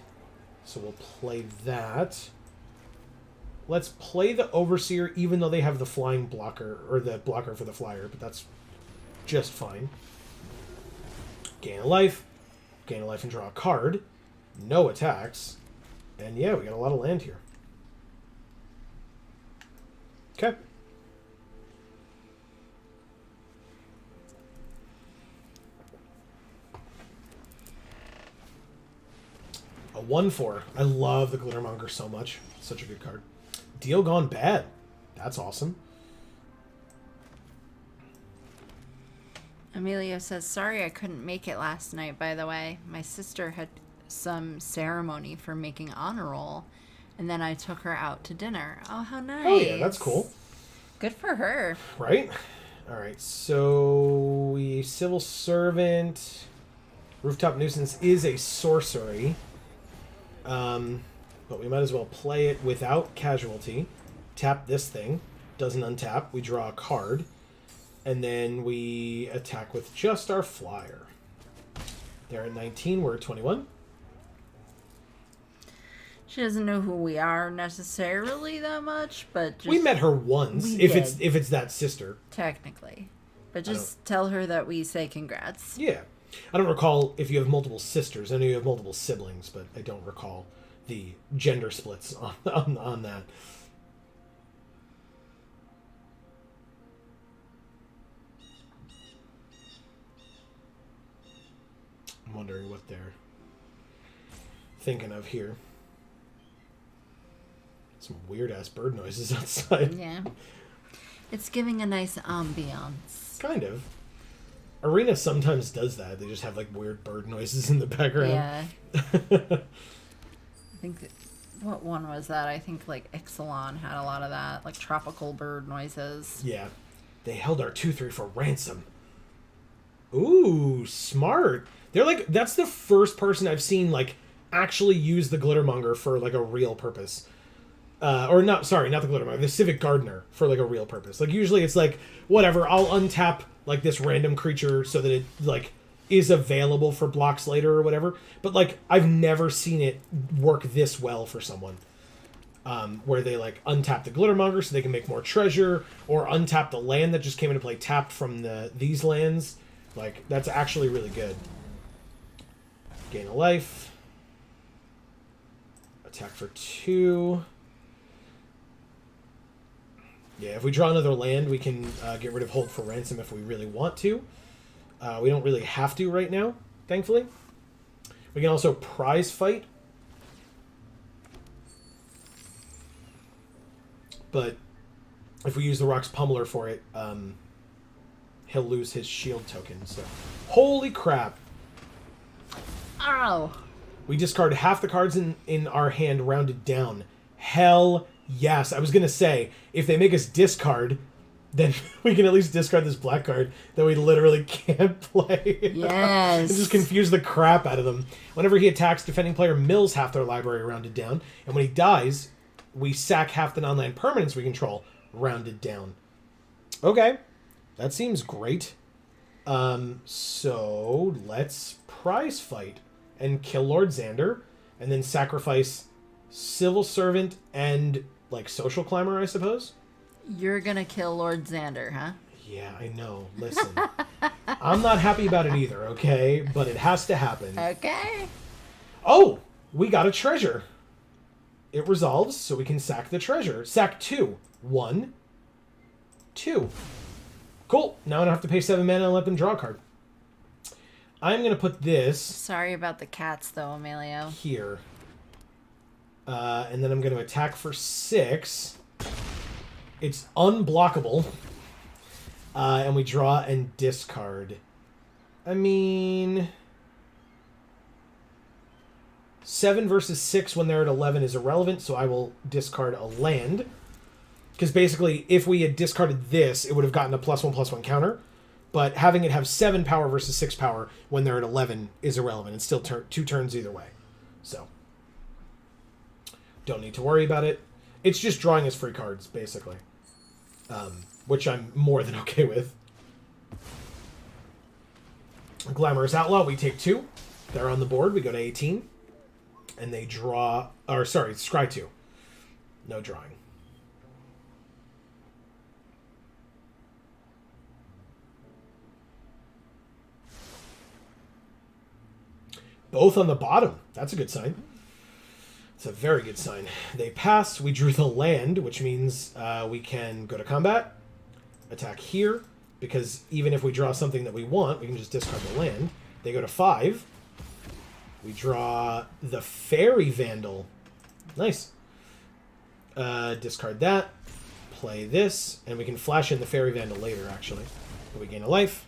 so we'll play that. Let's play the Overseer, even though they have the flying blocker, or the blocker for the flyer, but that's just fine. Gain a life and draw a card. No attacks. And yeah, we got a lot of land here. Okay. A 1/4. I love the Glittermonger so much. Such a good card. Deal Gone Bad. That's awesome. Emilio says, sorry I couldn't make it last night, by the way. My sister had some ceremony for making honor roll, and then I took her out to dinner. Oh, how nice. Oh, yeah, that's cool. Good for her. Right? All right, so we civil servant. Rooftop nuisance is a sorcery. But we might as well play it without casualty. Tap this thing. Doesn't untap. We draw a card. And then we attack with just our flyer. They're at 19. We're at 21. She doesn't know who we are necessarily that much, but just... We met her once, We if did. it's that sister. Technically. But just tell her that we say congrats. Yeah. I don't recall if you have multiple sisters. I know you have multiple siblings, but I don't recall the gender splits on that. I'm wondering what they're thinking of here. Some weird-ass bird noises outside. Yeah. It's giving a nice ambiance. Kind of. Arena sometimes does that. They just have, like, weird bird noises in the background. Yeah. I think... What one was that? I think, like, Ixalan had a lot of that. Like, tropical bird noises. Yeah. They held our 2-3 for ransom. Ooh, smart. They're like, that's the first person I've seen, like, actually use the Glittermonger for, like, a real purpose. Or not, sorry, not the Glittermonger, the Civic Gardener for, like, a real purpose. Like, usually it's like, whatever, I'll untap, like, this random creature so that it, like, is available for blocks later or whatever. But, like, I've never seen it work this well for someone. Where they, like, untap the Glittermonger so they can make more treasure, or untap the land that just came into play tapped from these lands. Like, that's actually really good. Gain a life. Attack for 2. Yeah, if we draw another land, we can get rid of Hold for Ransom if we really want to. We don't really have to right now, thankfully. We can also prize fight. But if we use the Rock's Pummeler for it, he'll lose his shield token. So, holy crap. Ow! We discard half the cards in our hand rounded down. Hell yes. I was going to say, if they make us discard, then we can at least discard this black card that we literally can't play. Yes. And just confuse the crap out of them. Whenever he attacks, defending player mills half their library rounded down. And when he dies, we sack half the non-land permanents we control rounded down. Okay. That seems great. So let's prize fight and kill Lord Xander, and then sacrifice Civil Servant and, like, Social Climber, I suppose? You're gonna kill Lord Xander, huh? Yeah, I know. Listen. I'm not happy about it either, okay? But it has to happen. Okay. Oh! We got a treasure. It resolves, so we can sack the treasure. Sack 2. 1, 2. Cool. Now I don't have to pay 7 mana and let them draw a card. I'm going to put this... Sorry about the cats, though, Emilio. Here. And then I'm going to attack for 6. It's unblockable. And we draw and discard. I mean... 7 versus 6 when they're at 11 is irrelevant, so I will discard a land. Because basically, if we had discarded this, it would have gotten a +1/+1 counter. But having it have 7 power versus 6 power when they're at 11 is irrelevant. It's still 2 turns either way. So, don't need to worry about it. It's just drawing us free cards, basically. Which I'm more than okay with. Glamorous Outlaw, we take 2. They're on the board. We go to 18. And they draw... Or, sorry, scry 2. No drawing. Both on the bottom. That's a good sign. It's a very good sign. They pass. We drew the land, which means we can go to combat. Attack here. Because even if we draw something that we want, we can just discard the land. They go to 5. We draw the Fairy Vandal. Nice. Discard that. Play this. And we can flash in the Fairy Vandal later, actually. We gain a life.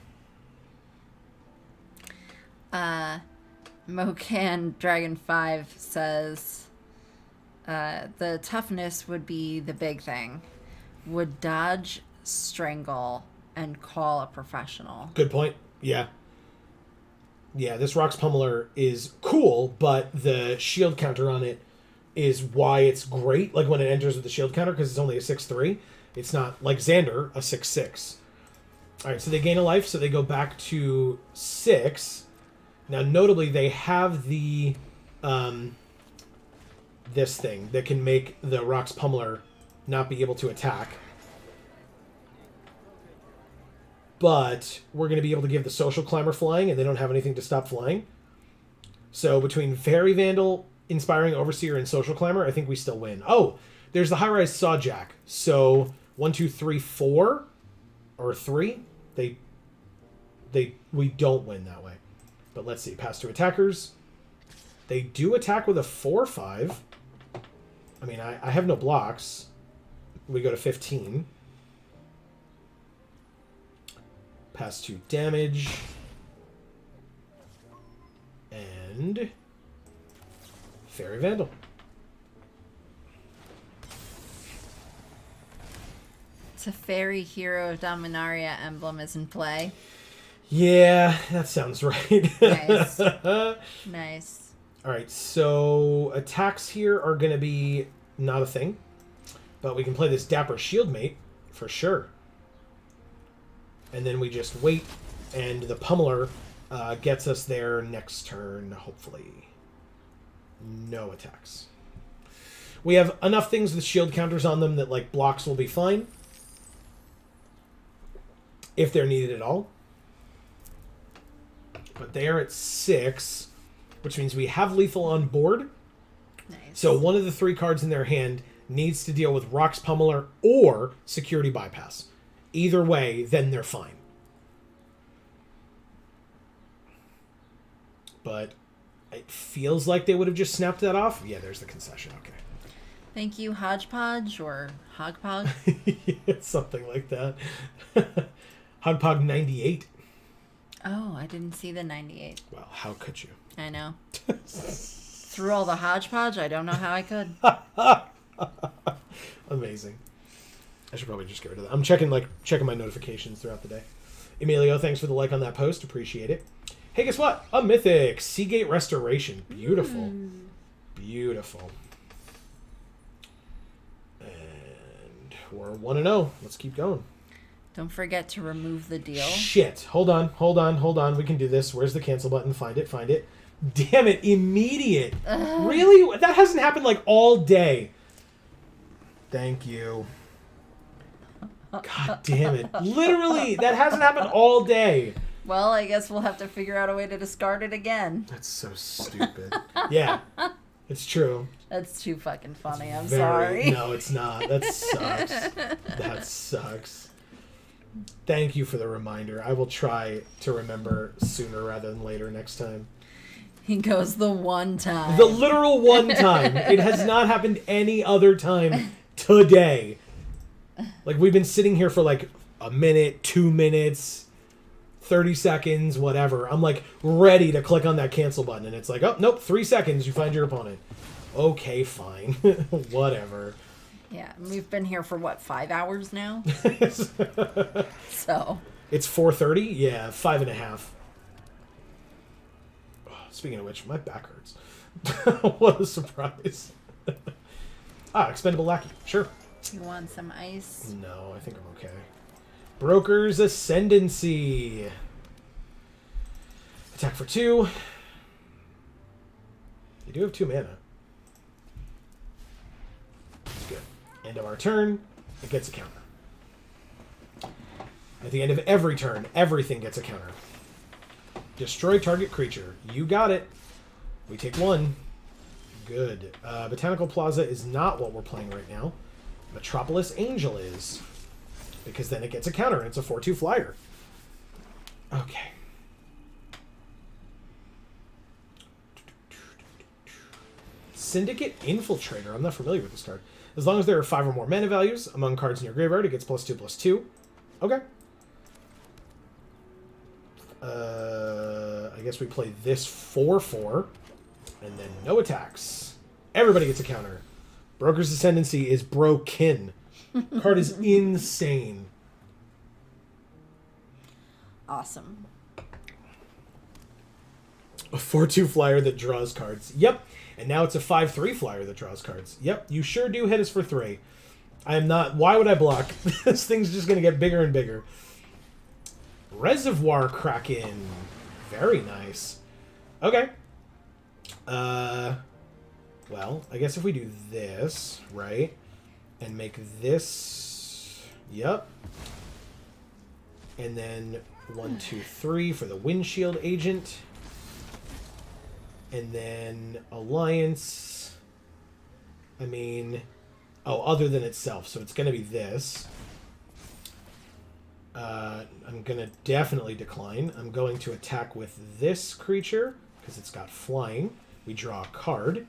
Mocan Dragon 5 says the toughness would be the big thing. would dodge Strangle and call a professional. Good point. Yeah. Yeah, this Rock's Pummeler is cool, but the shield counter on it is why it's great. Like when it enters with the shield counter, because it's only a 6/3. It's not like Xander, a 6/6. All right, so they gain a life, so they go back to 6. Now, notably, they have the this thing that can make the Rock's Pummeler not be able to attack. But we're going to be able to give the Social Climber flying, and they don't have anything to stop flying. So between Fairy Vandal, Inspiring Overseer, and Social Climber, I think we still win. Oh, there's the High-Rise Sawjack. So 1, 2, 3, 4, or 3. We don't win that way. But let's see. Pass to attackers. They do attack with a 4/5. I mean, I have no blocks. We go to 15. Pass to damage. And Fairy Vandal. It's a Fairy Hero of Dominaria emblem is in play. Yeah, that sounds right. Nice. Nice. All right, so attacks here are going to be not a thing. But we can play this Dapper Shieldmate for sure. And then we just wait, and the Pummeler gets us there next turn, hopefully. No attacks. We have enough things with shield counters on them that, like, blocks will be fine. If they're needed at all. But they are at 6, which means we have lethal on board. Nice. So one of the 3 cards in their hand needs to deal with Rock's Pummeler or Security Bypass. Either way, then they're fine. But it feels like they would have just snapped that off. Yeah, there's the concession. Okay. Thank you, Hodgepodge or Hogpog. Yeah, something like that. Hogpog 98. Oh, I didn't see the 98. Well, how could you? I know. Through all the hodgepodge, I don't know how I could. Amazing. I should probably just get rid of that. I'm checking my notifications throughout the day. Emilio, thanks for the like on that post. Appreciate it. Hey, guess what? A Mythic Seagate Restoration. Beautiful. Beautiful. And we're 1-0. Let's keep going. Don't forget to remove the deal. Shit. Hold on. We can do this. Where's the cancel button? Find it. Damn it. Immediate. Really? That hasn't happened like all day. Thank you. God damn it. Literally, that hasn't happened all day. Well, I guess we'll have to figure out a way to discard it again. That's so stupid. Yeah, it's true. That's too fucking funny. I'm Very, sorry. No, it's not. That sucks. That sucks. Thank you for the reminder. I will try to remember sooner rather than later next time. He goes the one time. The literal one time. It has not happened any other time today. Like, we've been sitting here for like a minute, 2 minutes, 30 seconds, whatever. I'm like ready to click on that cancel button, and it's like, oh, nope, 3 seconds, you find your opponent. Okay, fine. Whatever. Yeah, we've been here for what, 5 hours now? So. It's 4:30? Yeah, 5.5. Oh, speaking of which, my back hurts. What a surprise. Expendable Lackey. Sure. You want some ice? No, I think I'm okay. Broker's Ascendancy. Attack for 2. You do have 2 mana. That's good. End of our turn, it gets a counter. At the end of every turn, everything gets a counter. Destroy target creature. You got it. We take 1. Good. Botanical Plaza is not what we're playing right now. Metropolis Angel is. Because then it gets a counter, and it's a 4/2 flyer. Okay. Syndicate Infiltrator. I'm not familiar with this card. As long as there are 5 or more mana values among cards in your graveyard, it gets +2/+2. Okay. I guess we play this 4/4, and then no attacks. Everybody gets a counter. Broker's Ascendancy is broken. Card is insane. Awesome. A 4/2 flyer that draws cards. Yep. And now it's a 5/3 flyer that draws cards. Yep. You sure do hit us for 3. I am not... Why would I block? This thing's just going to get bigger and bigger. Reservoir Kraken. Very nice. Okay. Well, I guess if we do this, right? And make this... Yep. And then 1, 2, 3 for the windshield agent. And then Alliance. I mean... Oh, other than itself. So it's going to be this. I'm going to definitely decline. I'm going to attack with this creature because it's got flying. We draw a card.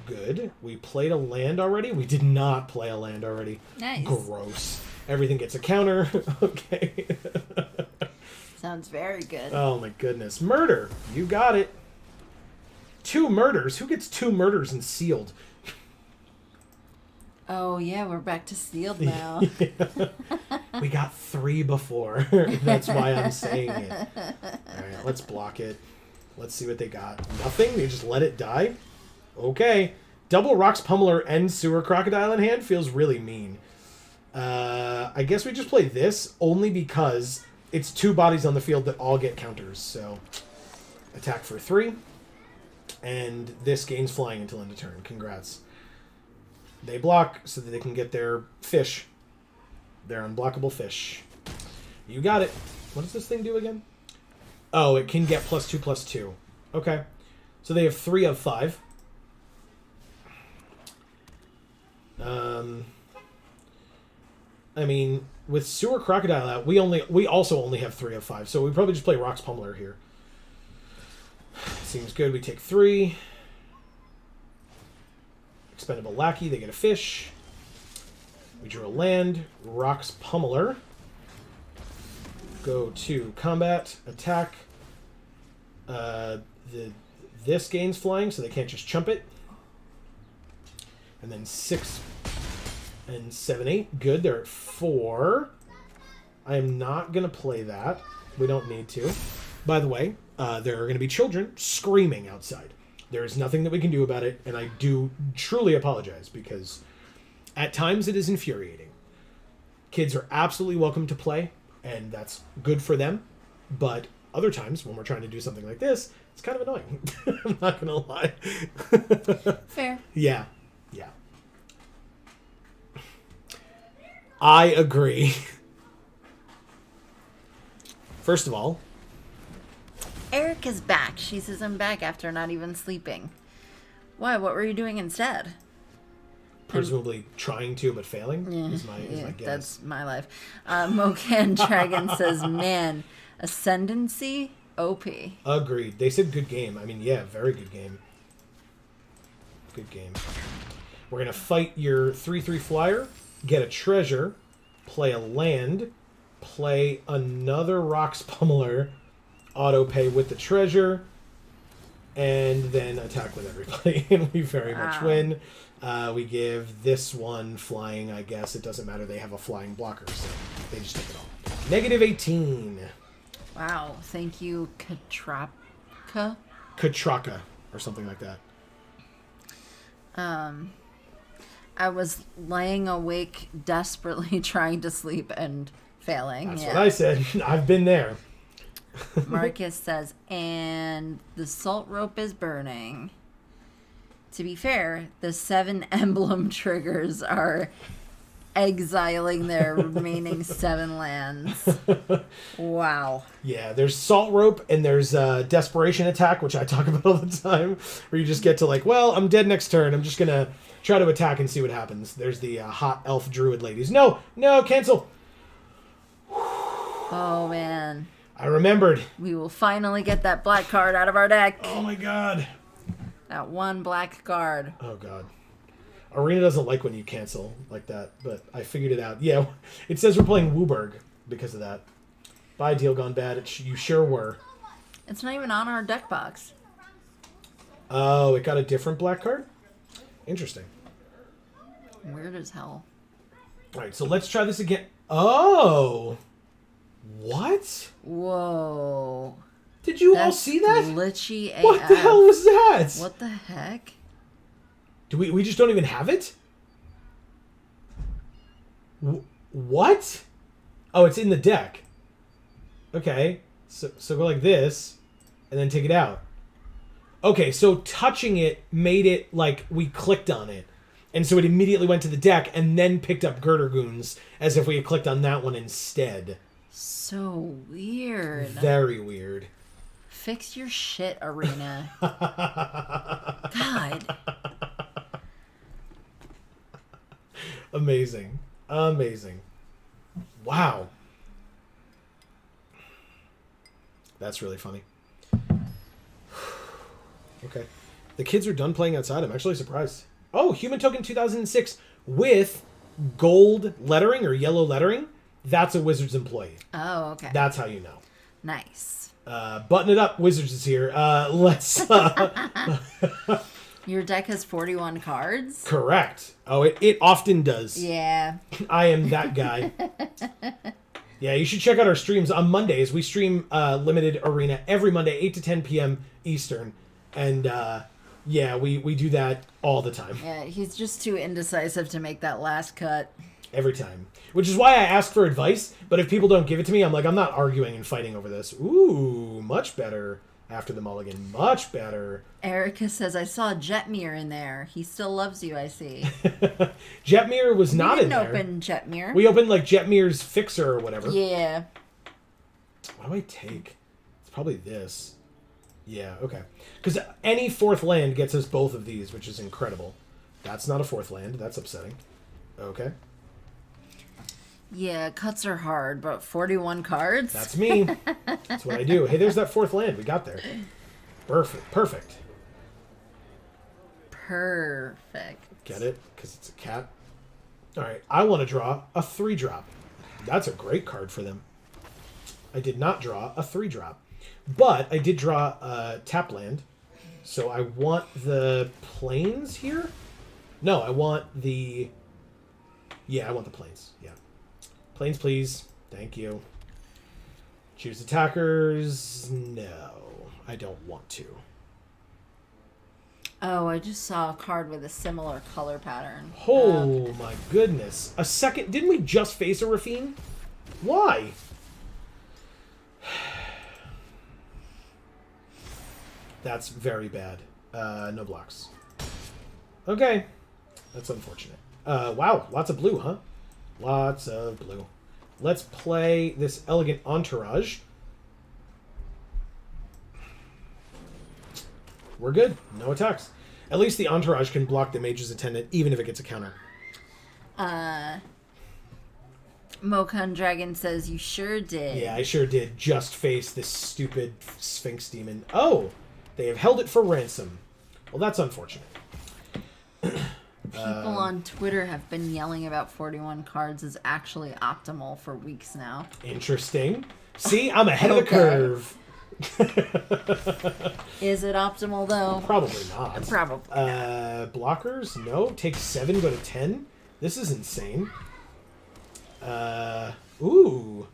Good. We played a land already? We did not play a land already. Nice. Gross. Everything gets a counter. Okay. Sounds very good. Oh my goodness. Murder. You got it. 2 murders. Who gets 2 murders and sealed? Oh, yeah, we're back to sealed now. Yeah. We got 3 before. That's why I'm saying it. All right, let's block it. Let's see what they got. Nothing? They just let it die? Okay. Double Rocks Pummeler and Sewer Crocodile in hand feels really mean. I guess we just play this only because it's 2 bodies on the field that all get counters. So attack for 3. And this gains flying until end of turn. Congrats. They block so that they can get their fish. Their unblockable fish. You got it. What does this thing do again? Oh, it can get +2/+2. Okay. So they have 3 of 5. I mean, with Sewer Crocodile out, we also only have 3 of 5. So we probably just play Rocks Pummeler here. Seems good. We take 3. Expendable Lackey, they get a fish. We drew a land. Rocks Pummeler. Go to combat. Attack. This gains flying, so they can't just chump it. And then 6 and 7, 8. Good, they're at 4. I am not going to play that. We don't need to. By the way, there are going to be children screaming outside. There is nothing that we can do about it, and I do truly apologize because at times it is infuriating. Kids are absolutely welcome to play, and that's good for them, but other times when we're trying to do something like this, it's kind of annoying. I'm not going to lie. Fair. Yeah. I agree. First of all, Erica's back. She says I'm back after not even sleeping. Why? What were you doing instead? presumably trying to but failing is my guess. That's my life. Mocan Dragon says, man, Ascendancy, OP. Agreed. They said good game. I mean, yeah, very good game. Good game. We're going to fight your 3/3 flyer, get a treasure, play a land, play another Rocks Pummeler, auto pay with the treasure, and then attack with everybody. And we very much win. We give this one flying, I guess. It doesn't matter. They have a flying blocker, so they just take it all. -18. Wow. Thank you, Katrapka. Katraka, or something like that. I was laying awake, desperately trying to sleep and failing. That's what I said. I've been there. Marcus says, and the salt rope is burning. To be fair, the 7 emblem triggers are exiling their remaining 7 lands. Wow. Yeah, there's Salt Rope and there's Desperation Attack, which I talk about all the time, where you just get to like, well, I'm dead next turn. I'm just going to try to attack and see what happens. There's the Hot Elf Druid ladies. No, cancel. Oh, man. I remembered. We will finally get that black card out of our deck. Oh, my God. That one black card. Oh, God. Arena doesn't like when you cancel like that, but I figured it out. Yeah, it says we're playing Wooburg because of that. Bye, Deal Gone Bad. You sure were. It's not even on our deck box. Oh, it got a different black card? Interesting. Weird as hell. All right, so let's try this again. Oh. What? Whoa. Did you all see that? Glitchy AF. What the hell was that? What the heck? Do we just don't even have it? What? Oh, it's in the deck. Okay. So go like this and then take it out. Okay, so touching it made it like we clicked on it. And so it immediately went to the deck and then picked up Girder Goons as if we had clicked on that one instead. So weird. Very weird. Fix your shit, Arena. God. Amazing. Amazing. Wow. That's really funny. Okay. The kids are done playing outside. I'm actually surprised. Oh, Human Token 2006 with gold lettering or yellow lettering. That's a Wizards employee. Oh, okay. That's how you know. Nice. Button it up. Wizards is here. Let's... Your deck has 41 cards? Correct. Oh, it often does. Yeah. I am that guy. Yeah, you should check out our streams on Mondays. We stream Limited Arena every Monday, 8 to 10 p.m. Eastern. And, yeah, we do that all the time. Yeah, he's just too indecisive to make that last cut. Every time. Which is why I ask for advice, but if people don't give it to me, I'm like, I'm not arguing and fighting over this. Ooh, much better after the mulligan. Much better. Erica says, I saw Jetmir in there. He still loves you, I see. Jetmir was not in there. We didn't open Jetmir. We opened, like, Jetmir's Fixer or whatever. Yeah. What do I take? It's probably this. Yeah, okay. Because any fourth land gets us both of these, which is incredible. That's not a fourth land. That's upsetting. Okay. Yeah, cuts are hard, but 41 cards? That's me. That's what I do. Hey, there's that fourth land. We got there. Perfect. Perfect. Perfect. Get it? Because it's a cat. All right. I want to draw a 3-drop. That's a great card for them. I did not draw a 3-drop. But I did draw a tap land. So I want the plains here? No, I want the... Yeah, I want the plains. Yeah. Plains, please. Thank you. Choose attackers. No, I don't want to. Oh, I just saw a card with a similar color pattern. Oh, my goodness. A second... Didn't we just face a Rafine? Why? That's very bad. No blocks. Okay. That's unfortunate. Wow, lots of blue, huh? Lots of blue. Let's play this Elegant Entourage. We're good. No attacks. At least the Entourage can block the Mage's Attendant, even if it gets a counter. Mokun Dragon says, you sure did. Yeah, I sure did just face this stupid Sphinx Demon. Oh, they have held it for ransom. Well, that's unfortunate. People on Twitter have been yelling about 41 cards is actually optimal for weeks now. Interesting. See, I'm ahead of the curve. Is it optimal, though? Probably not. Probably not. Blockers? No. Take 7, go to 10? This is insane. Ooh.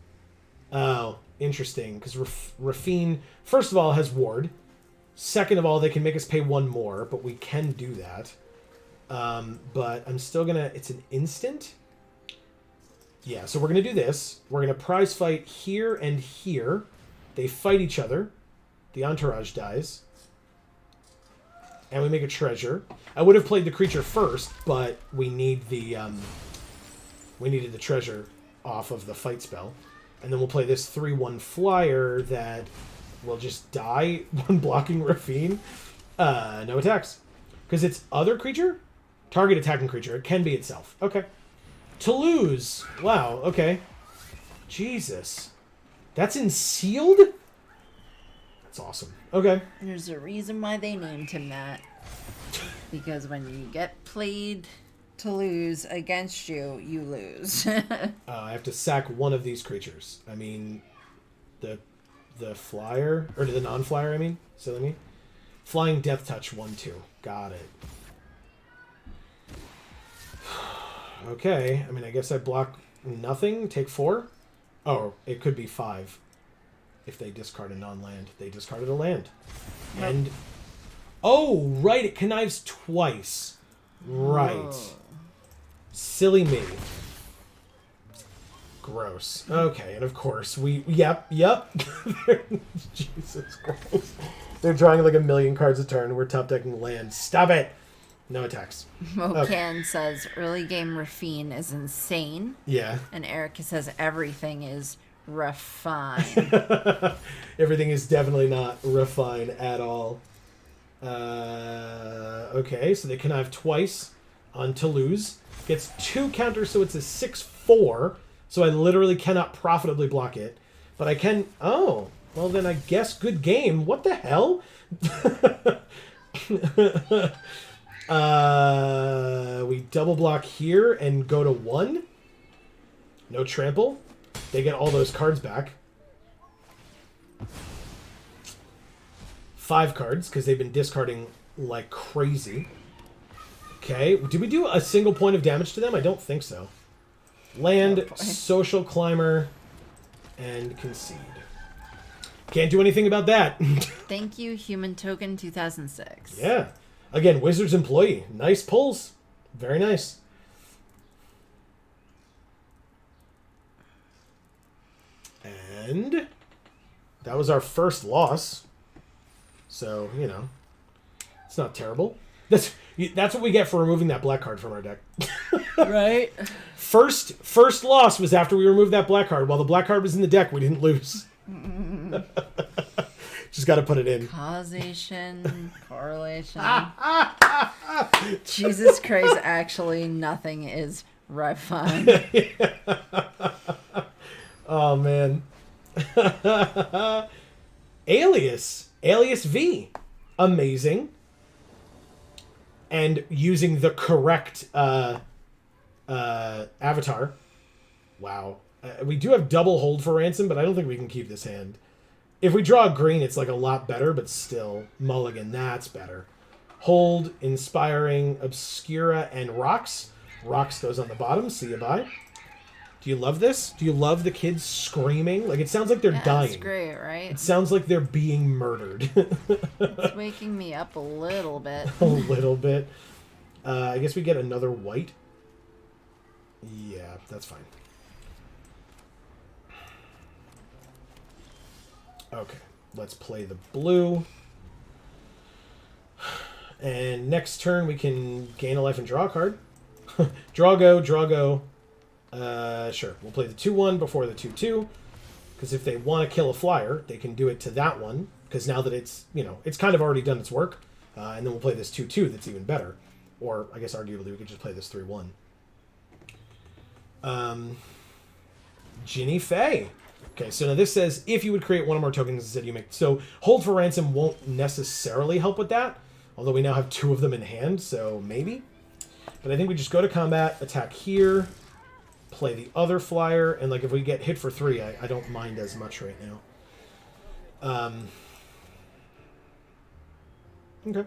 Oh, interesting. Because Rafine, first of all, has Ward. Second of all, they can make us pay 1 more, but we can do that. But I'm still gonna... It's an instant? Yeah, so we're gonna do this. We're gonna prize fight here and here. They fight each other. The Entourage dies. And we make a treasure. I would have played the creature first, but we need the... we needed the treasure off of the fight spell. And then we'll play this 3/1 flyer that will just die when blocking Rafine. No attacks. Because it's other creature? Target attacking creature. It can be itself. Okay. Toulouse. Wow, okay. Jesus. That's in sealed? That's awesome. Okay. There's a reason why they named him that. Because when you get played to lose against you, you lose. I have to sack one of these creatures. I mean, the flyer, or the non-flyer, I mean. Silly me. Flying Death Touch 1/2. Got it. Okay, I mean, I guess I block nothing, take 4. Oh, it could be 5 if they discard a non-land. They discarded a land. Nope. And, oh, right, it connives twice. Right. Oh. Silly me. Gross. Okay, and of course, yep. Jesus Christ. They're drawing like a million cards a turn. We're top decking land. Stop it! No attacks. Mocan says early game Rafine is insane. Yeah. And Erica says everything is refined. Everything is definitely not refined at all. Okay, so they connive twice on Toulouse. Gets 2 counters, so it's a 6/4. So I literally cannot profitably block it. But I can... Oh, well then I guess good game. What the hell? We double block here and go to 1. No trample. They get all those cards back. 5 cards, because they've been discarding like crazy. Okay, did we do a single point of damage to them? I don't think so. Land, social climber, and concede. Can't do anything about that. Thank you, Human Token 2006. Yeah. Again, Wizards employee. Nice pulls. Very nice. And that was our first loss. So, you know, it's not terrible. That's what we get for removing that black card from our deck. Right? First loss was after we removed that black card. While the black card was in the deck, we didn't lose. Just got to put it in. Causation, correlation. Jesus Christ, actually nothing is refined. Oh, man. Alias V. Amazing. And using the correct avatar. Wow. We do have double hold for Ransom, but I don't think we can keep this hand. If we draw a green, it's like a lot better, but still. Mulligan, that's better. Hold, Inspiring, Obscura, and Rocks. Rocks goes on the bottom. See you, bye. Do you love this? Do you love the kids screaming? Like, it sounds like they're dying. That's great, right? It sounds like they're being murdered. It's waking me up a little bit. A little bit. I guess we get another white. Yeah, that's fine. Okay, let's play the blue. And next turn we can gain a life and draw a card. Draw go. Sure, we'll play the 2/1 before the 2/2. Because if they want to kill a flyer, they can do it to that one. Because now that it's, you know, it's kind of already done its work. And then we'll play this 2/2 that's even better. Or, I guess, arguably, we could just play this 3/1. Ginny Faye. Okay, so now this says, if you would create one or more tokens instead you make... So, Hold for Ransom won't necessarily help with that. Although we now have 2 of them in hand, so maybe. But I think we just go to combat, attack here, play the other flyer, and like if we get hit for 3, I don't mind as much right now. Okay.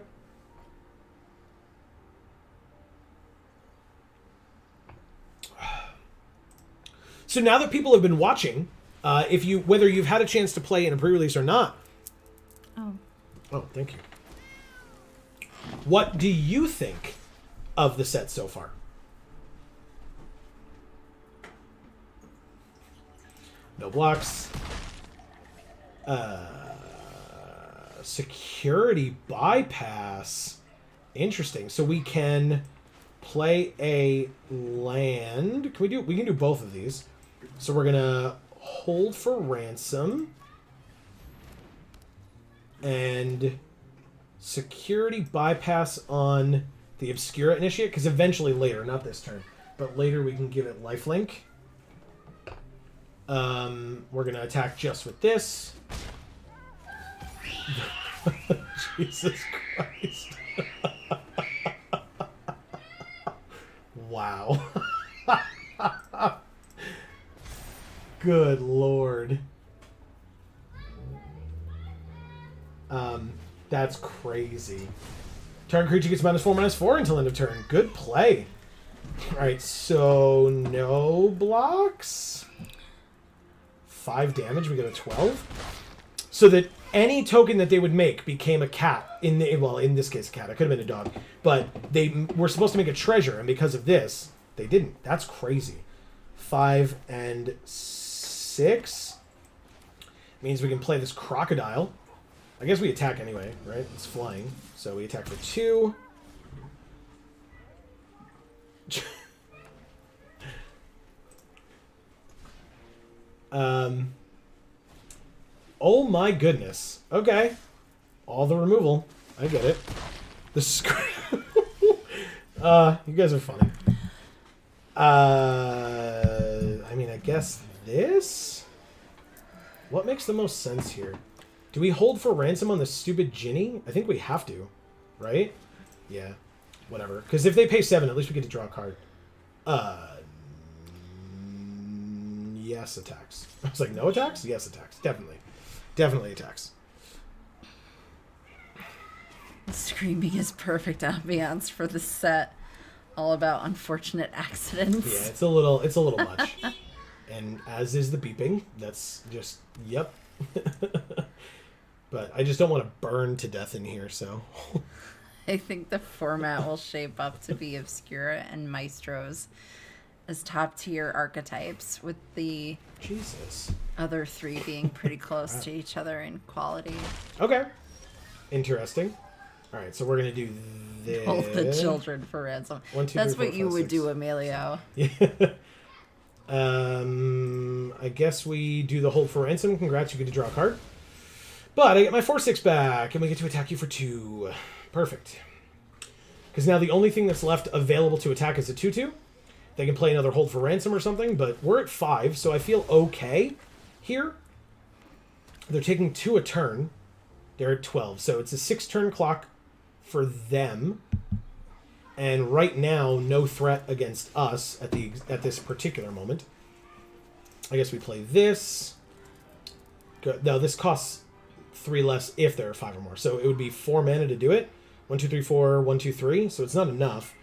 So now that people have been watching, whether you've had a chance to play in a pre-release or not. Oh, thank you. What do you think of the set so far? No blocks. Security bypass. Interesting. So we can play a land. We can do both of these. So we're gonna hold for ransom and security bypass on the Obscura Initiate, because eventually later, not this turn, but later we can give it lifelink. We're gonna attack just with this. Jesus Christ. Wow. Good Lord. That's crazy. Target creature gets -4/-4 until end of turn. Good play. Alright, so no blocks. 5 damage, we got a 12. So that any token that they would make became a cat. In this case, a cat. It could have been a dog. But they were supposed to make a treasure, and because of this, they didn't. That's crazy. 5 and 6 means we can play this crocodile. I guess we attack anyway, right? It's flying. So we attack for 2. Oh my goodness. Okay. All the removal. I get it. The you guys are funny. I mean, I guess this? What makes the most sense here? Do we hold for ransom on the stupid Ginny? I think we have to, right? Yeah. Whatever. Because if they pay 7, at least we get to draw a card. Yes, attacks. I was like, no attacks? Yes, attacks. Definitely. Definitely attacks. Screaming is perfect ambiance for the set. All about unfortunate accidents. Yeah, it's a little much. And as is the beeping. That's just, yep. But I just don't want to burn to death in here, so. I think the format will shape up to be Obscura and Maestros as top tier archetypes, with the Jesus. other 3 being pretty close to each other in quality. Okay. Interesting. All right, so we're going to do this. Hold the children for ransom. 1, 2, That's 3, 4, what you 5, would 6. do, Emilio. Yeah. I guess we do the hold for ransom. Congrats, you get to draw a card. But I get my 4/6 back, and we get to attack you for 2. Perfect. Because now the only thing that's left available to attack is a 2/2. They can play another hold for ransom or something, but we're at 5, so I feel okay here. They're taking 2 a turn. They're at 12, so it's a 6-turn clock for them. And right now, no threat against us at this particular moment. I guess we play this. No, this costs 3 less if there are 5 or more. So it would be 4 mana to do it. 1, 2, 3, 4, 1, 2, 3. So it's not enough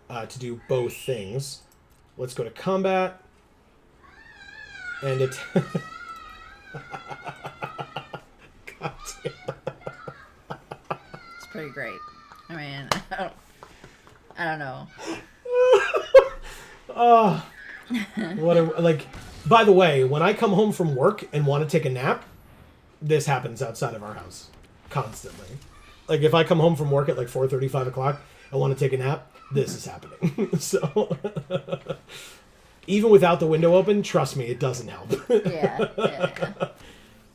to do both things. Let's go to combat. And it... God damn. It's pretty great. I mean, I don't know. Oh, what a, like, by the way, when I come home from work and want to take a nap, this happens outside of our house constantly. Like, if I come home from work at like 4:30, 5 o'clock, I want to take a nap, this is happening. So, even without the window open, trust me, it doesn't help. Yeah.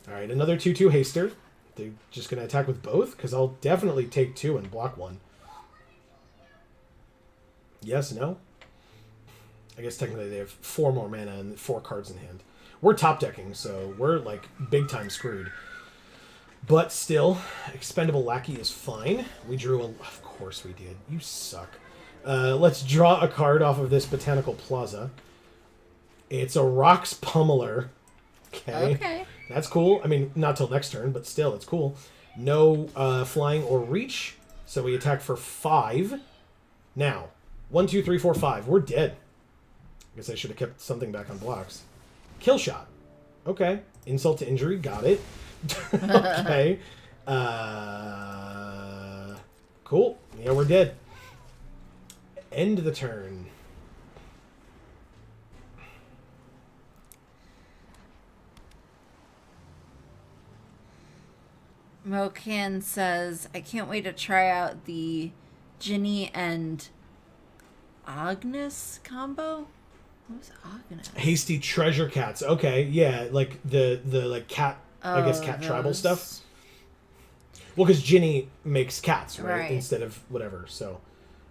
All right, another 2/2 haster. They're just going to attack with both, because I'll definitely take 2 and block 1. Yes, no? I guess technically they have 4 more mana and 4 cards in hand. We're top decking, so we're like big time screwed. But still, expendable lackey is fine. We drew a... Of course we did. You suck. Let's draw a card off of this Botanical Plaza. It's a Rocks Pummeler. Okay. That's cool. I mean, not till next turn, but still, it's cool. No flying or reach, so we attack for 5. Now, 1, 2, 3, 4, 5. We're dead. I guess I should have kept something back on blocks. Kill shot. Okay. Insult to injury. Got it. Okay. Cool. Yeah, we're dead. End the turn. Mocan says, I can't wait to try out the Ginny and Agnes combo. What was Agnes? Hasty treasure cats. Okay, yeah, like the like cat, I guess cat tribal stuff. Well, because Ginny makes cats, right? Instead of whatever. So,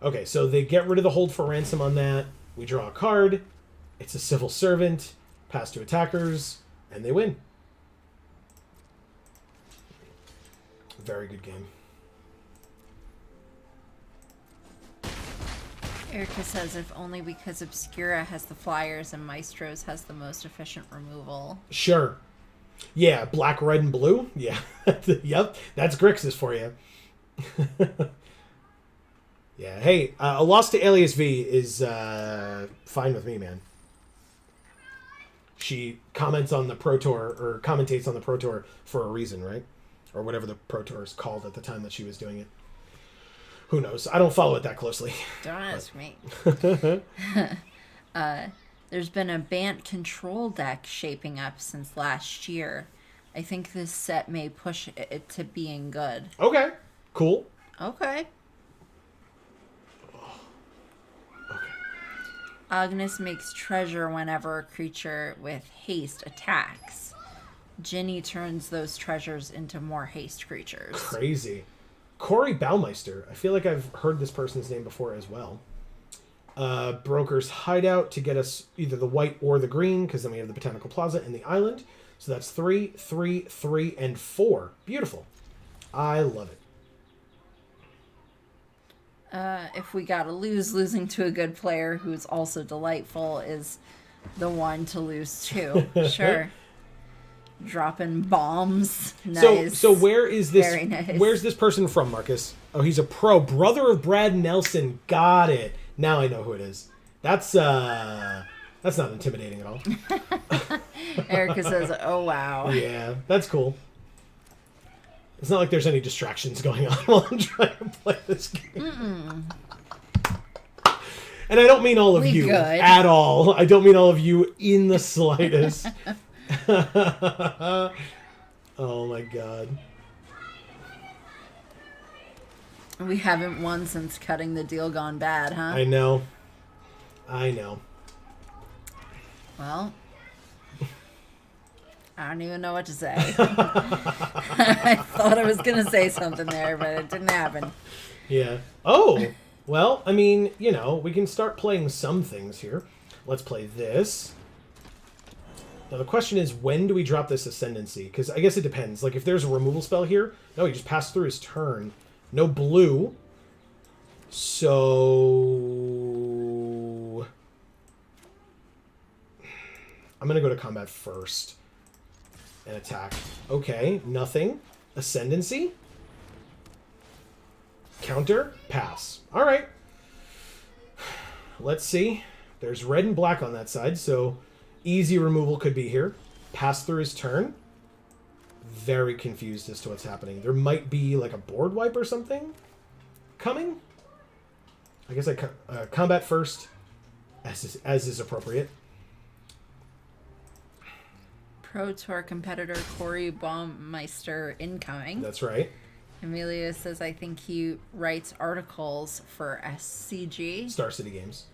okay, so they get rid of the hold for ransom on that. We draw a card. It's a civil servant. Pass to attackers, and they win. Very good game. Erica says, if only because Obscura has the flyers and Maestros has the most efficient removal. Sure. Yeah, black, red, and blue. Yeah. Yep. That's Grixis for you. Yeah. Hey, a loss to Alias V is fine with me, man. She comments on the Pro Tour, or commentates on the Pro Tour for a reason, right? Or whatever the Pro Tour is called at the time that she was doing it. Who knows? I don't follow it that closely. Don't ask me. There's been a Bant control deck shaping up since last year. I think this set may push it to being good. Okay. Cool. Okay. Okay. Agnes makes treasure whenever a creature with haste attacks. Ginny turns those treasures into more haste creatures. Crazy. Corey Baumeister. I feel like I've heard this person's name before as well. Broker's Hideout to get us either the white or the green, because then we have the Botanical Plaza and the island. So that's 3, 3, 3, and 4. Beautiful. I love it. If we gotta lose, losing to a good player who's also delightful is the one to lose to. Sure. Dropping bombs. Nice. So where is this? Very nice. Where's this person from, Marcus? Oh, he's a pro. Brother of Brad Nelson. Got it. Now I know who it is. That's not intimidating at all. Erica says, "Oh wow." Yeah, that's cool. It's not like there's any distractions going on while I'm trying to play this game. And I don't mean all of you at all. I don't mean all of you in the slightest. Oh my god. We haven't won since cutting the deal gone bad, huh? I know. Well, I don't even know what to say. I thought I was going to say something there, but it didn't happen. Yeah. Oh, well, I mean, you know, we can start playing some things here. Let's play this. Now, the question is, when do we drop this Ascendancy? Because I guess it depends. Like, if there's a removal spell here, no, he just passed through his turn. No blue. So I'm going to go to combat first and attack. Okay, nothing. Ascendancy. Counter. Pass. All right. Let's see. There's red and black on that side, so easy removal could be here. Pass through his turn. Very confused as to what's happening. There might be like a board wipe or something coming. I guess I combat first, as is appropriate. Pro Tour competitor Corey Baumeister incoming. That's right. Amelia says, I think he writes articles for SCG. Star City Games.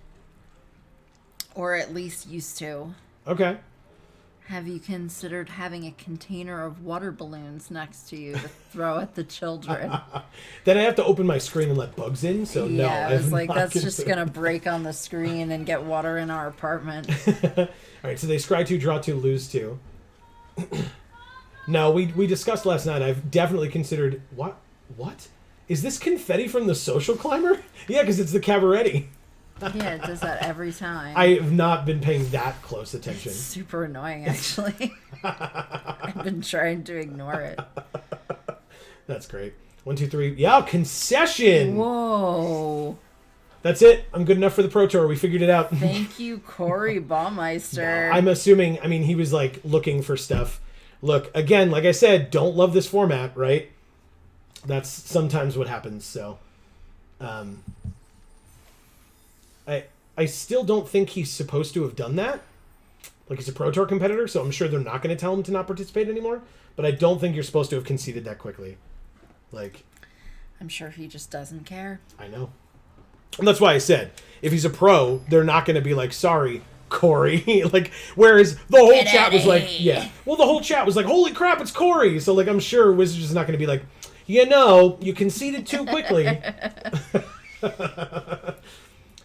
Or at least used to. Okay. Have you considered having a container of water balloons next to you to throw at the children? Then I have to open my screen and let bugs in, so no. Yeah, I was like, that's just going to break on the screen and get water in our apartment. All right, so they scry 2, draw 2, lose 2. No, we discussed last night. I've definitely considered... What? Is this confetti from the Social Climber? Yeah, because it's the Cabaretti. Yeah, it does that every time. I have not been paying that close attention. It's super annoying, actually. I've been trying to ignore it. That's great. 1, 2, 3. Yeah, concession! Whoa. That's it. I'm good enough for the Pro Tour. We figured it out. Thank you, Corey Baumeister. No, I'm assuming, I mean, he was, like, looking for stuff. Look, again, like I said, don't love this format, right? That's sometimes what happens, so... I still don't think he's supposed to have done that. Like, he's a Pro Tour competitor, so I'm sure they're not going to tell him to not participate anymore. But I don't think you're supposed to have conceded that quickly. Like... I'm sure he just doesn't care. I know. And that's why I said, if he's a pro, they're not going to be like, sorry, Corey. Like, whereas the whole chat was like, yeah. Well, the whole chat was like, holy crap, it's Corey. So, like, I'm sure Wizards is not going to be like, you know, you conceded too quickly.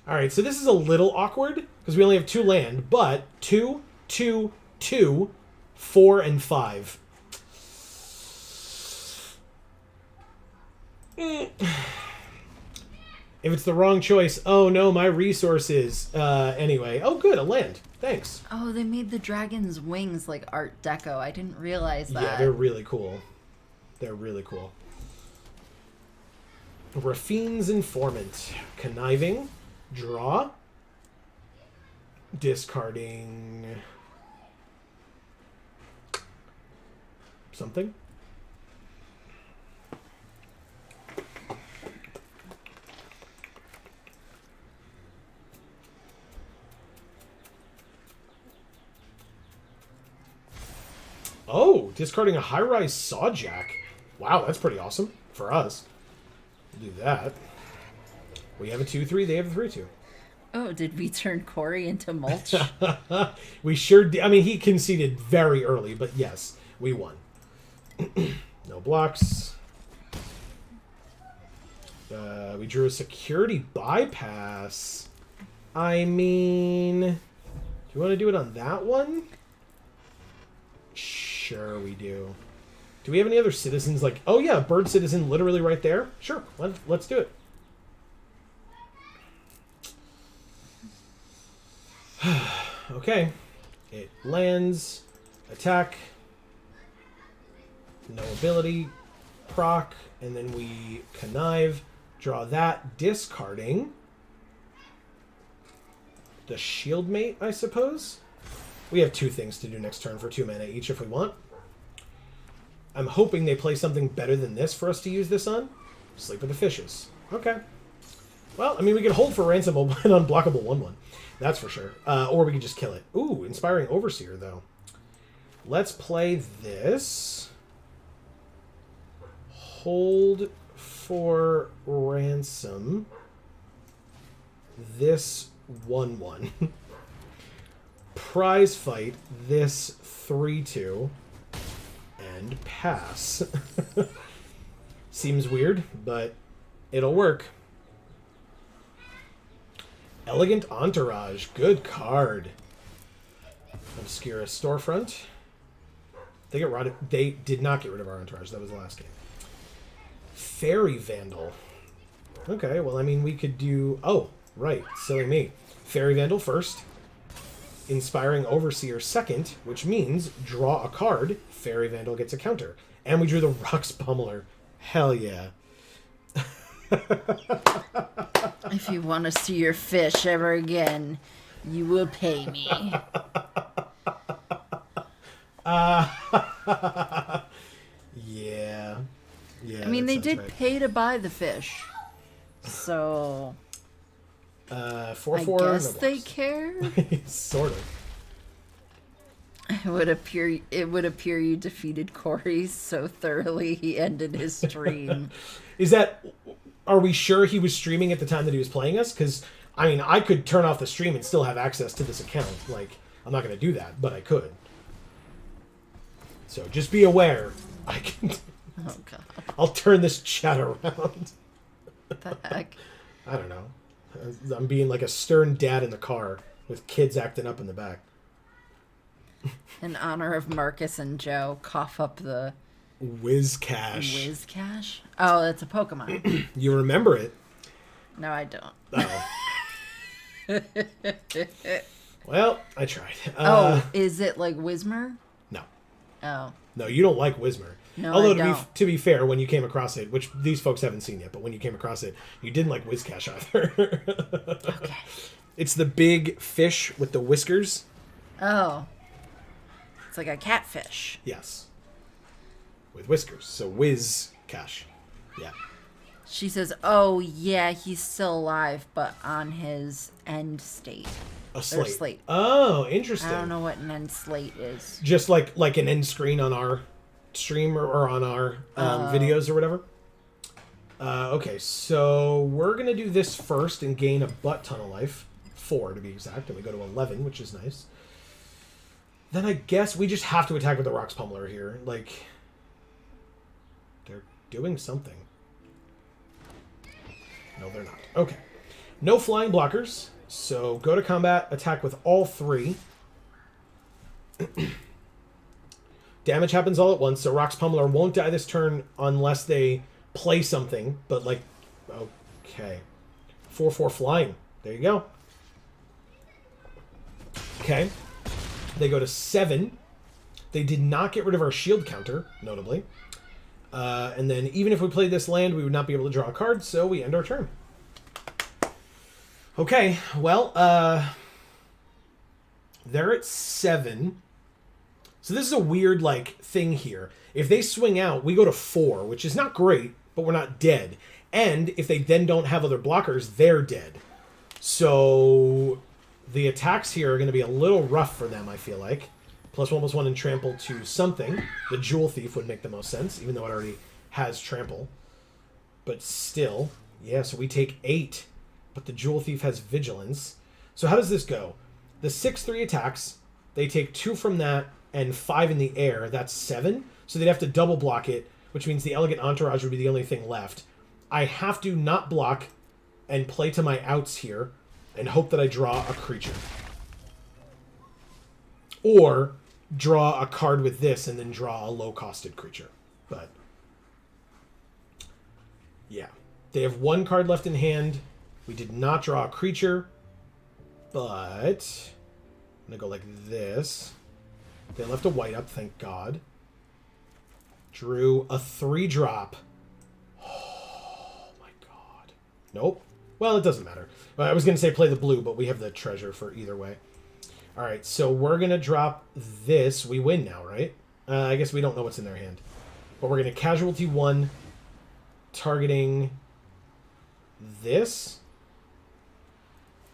All right, so this is a little awkward because we only have 2 land, but 2, 2, 2, 4, and 5. If it's the wrong choice, oh no, my resources. Anyway, oh good, a land. Thanks. Oh, they made the dragon's wings like Art Deco. I didn't realize that. Yeah, they're really cool. They're really cool. Raffine's Informant. Conniving. Draw. Discarding something. Oh, discarding a high-rise Sawjack. Wow, that's pretty awesome for us. We'll do that. We have a 2-3, they have a 3-2. Oh, did we turn Corey into mulch? We sure did. I mean, he conceded very early, but yes, we won. No blocks. We drew a security bypass. I mean, do you want to do it on that one? Sure we do. Do we have any other citizens? Like, oh yeah, bird citizen literally right there. Sure, let's do it. Okay. It lands. Attack. No ability. Proc. And then we connive. Draw that. Discarding the shield mate, I suppose. We have 2 things to do next turn for 2 mana each if we want. I'm hoping they play something better than this for us to use this on. Sleep with the Fishes. Okay. Well, I mean, we can hold for ransom an unblockable 1/1. That's for sure. Or we can just kill it. Ooh, Inspiring Overseer, though. Let's play this. Hold for ransom. This 1/1. Prize fight this 3/2. And pass. Seems weird, but it'll work. Elegant Entourage. Good card. Obscura Storefront. They did not get rid of our Entourage. That was the last game. Fairy Vandal. Okay, well, I mean, we could do... Oh, right. Silly me. Fairy Vandal first. Inspiring Overseer second, which means draw a card. Fairy Vandal gets a counter. And we drew the Rocks Pummeler. Hell yeah. If you want to see your fish ever again, you will pay me. Yeah. Yeah. I mean, they did right. pay to buy the fish. So... 4/4. I guess they care. Sort of. It would appear you defeated Corey so thoroughly he ended his stream. Are we sure he was streaming at the time that he was playing us? Because, I mean, I could turn off the stream and still have access to this account. Like, I'm not going to do that, but I could. So just be aware. I can. Oh, God. I'll turn this chat around. What the heck? I don't know. I'm being like a stern dad in the car with kids acting up in the back. In honor of Marcus and Joe, cough up the... Wizcash. Wizcash? Oh, that's a Pokemon. You remember it. No, I don't. Oh. Well, I tried. Is it like Whismer? No. Oh. No, you don't like Whismer. No, Although, I don't. to be fair, when you came across it, which these folks haven't seen yet, but when you came across it, you didn't like Wizcash either. Okay. It's the big fish with the whiskers. Oh. It's like a catfish. Yes. With whiskers. So Wizcash. Yeah. She says, oh, yeah, he's still alive, but on his end state. A slate. Or slate. Oh, interesting. I don't know what an end slate is. Just like an end screen on our stream or on our videos or whatever. Okay, so we're going to do this first and gain a butt ton of life. 4 to be exact, and we go to 11, which is nice. Then I guess we just have to attack with the Rocks Pummeler here. Like, they're doing something. No, they're not. Okay. No flying blockers, so go to combat, attack with all 3. Damage happens all at once, so Rocks Pummeler won't die this turn unless they play something, but like, okay. 4/4 flying. There you go. Okay. They go to 7. They did not get rid of our shield counter, notably. And then even if we played this land, we would not be able to draw a card, so we end our turn. Okay, well, they're at 7. So this is a weird, like, thing here. If they swing out, we go to 4, which is not great, but we're not dead. And if they then don't have other blockers, they're dead. So the attacks here are going to be a little rough for them, I feel like. +1/+1 and trample to something. The Jewel Thief would make the most sense, even though it already has trample. But still, yeah, so we take 8. But the Jewel Thief has vigilance. So how does this go? The 6/3 attacks, they take 2 from that and 5 in the air. That's 7. So they'd have to double block it, which means the Elegant Entourage would be the only thing left. I have to not block and play to my outs here and hope that I draw a creature. Or draw a card with this and then draw a low-costed creature. But yeah. They have 1 card left in hand. We did not draw a creature. But I'm going to go like this. They left a white up, thank God. Drew a 3-drop. Oh my God. Nope. Well, it doesn't matter. I was going to say play the blue, but we have the treasure for either way. All right, so we're going to drop this. We win now, right? I guess we don't know what's in their hand. But we're going to casualty 1, targeting this.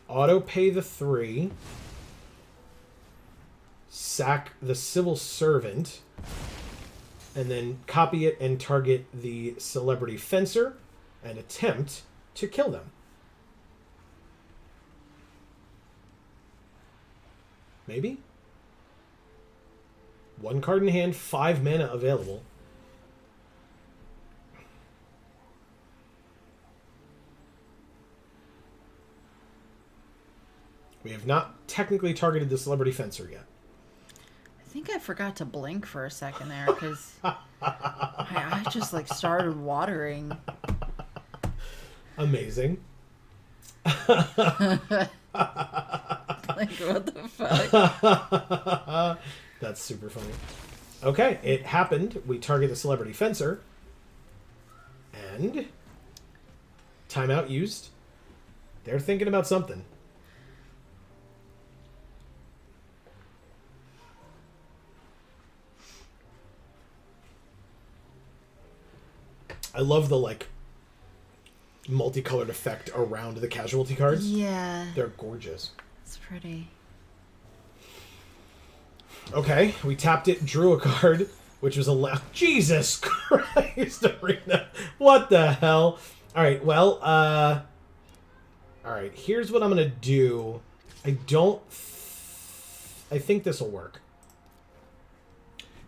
Auto pay the 3. Sack the Civil Servant. And then copy it and target the Celebrity Fencer and attempt to kill them. Maybe? 1 card in hand, 5 mana available. We have not technically targeted the Celebrity Fencer yet. I think I forgot to blink for a second there because I just like started watering. Amazing. Like, what the fuck? That's super funny. Okay, it happened. We target the Celebrity Fencer. And timeout used. They're thinking about something. I love the, like, multicolored effect around the casualty cards. Yeah. They're gorgeous. It's pretty. Okay, we tapped it, drew a card, which was a Jesus Christ, Arena. What the hell? All right, well, all right, here's what I'm going to do. I think this will work.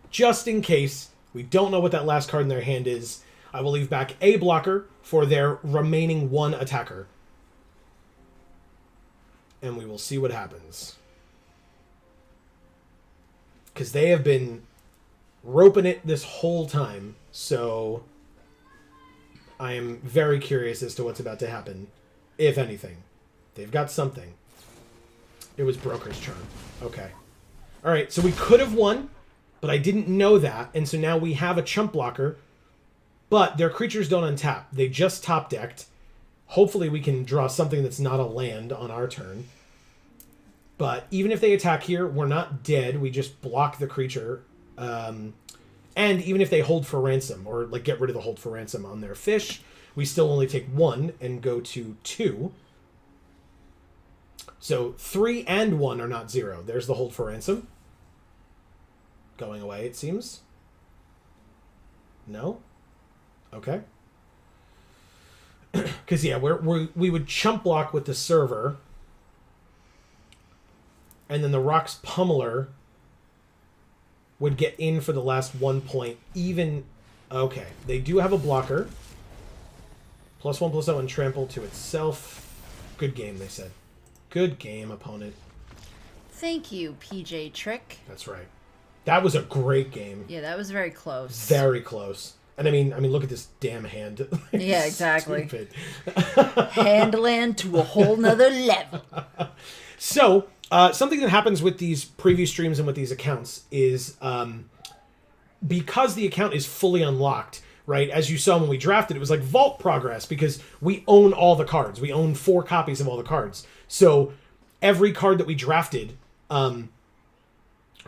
Just in case we don't know what that last card in their hand is, I will leave back a blocker for their remaining 1 attacker. And we will see what happens. Because they have been roping it this whole time. So I am very curious as to what's about to happen, if anything. They've got something. It was Broker's turn. Okay. All right, so we could have won, but I didn't know that. And so now we have a chump blocker. But their creatures don't untap. They just top-decked. Hopefully we can draw something that's not a land on our turn. But even if they attack here, we're not dead. We just block the creature. And even if they hold for ransom, or like get rid of the hold for ransom on their fish, we still only take 1 and go to 2. So 3 and 1 are not 0. There's the hold for ransom. Going away, it seems. No? Okay. Because, yeah, we would chump block with the server. And then the Rock's Pummeler would get in for the last 1 point. Even... Okay. They do have a blocker. +1/+0 and trample to itself. Good game, they said. Good game, opponent. Thank you, PJ Trick. That's right. That was a great game. Yeah, that was very close. Very close. And I mean, look at this damn hand. Yeah, exactly. Stupid. Handland to a whole nother level. So, something that happens with these preview streams and with these accounts is because the account is fully unlocked, right? As you saw when we drafted, it was like vault progress because we own all the cards. We own 4 copies of all the cards. So every card that we drafted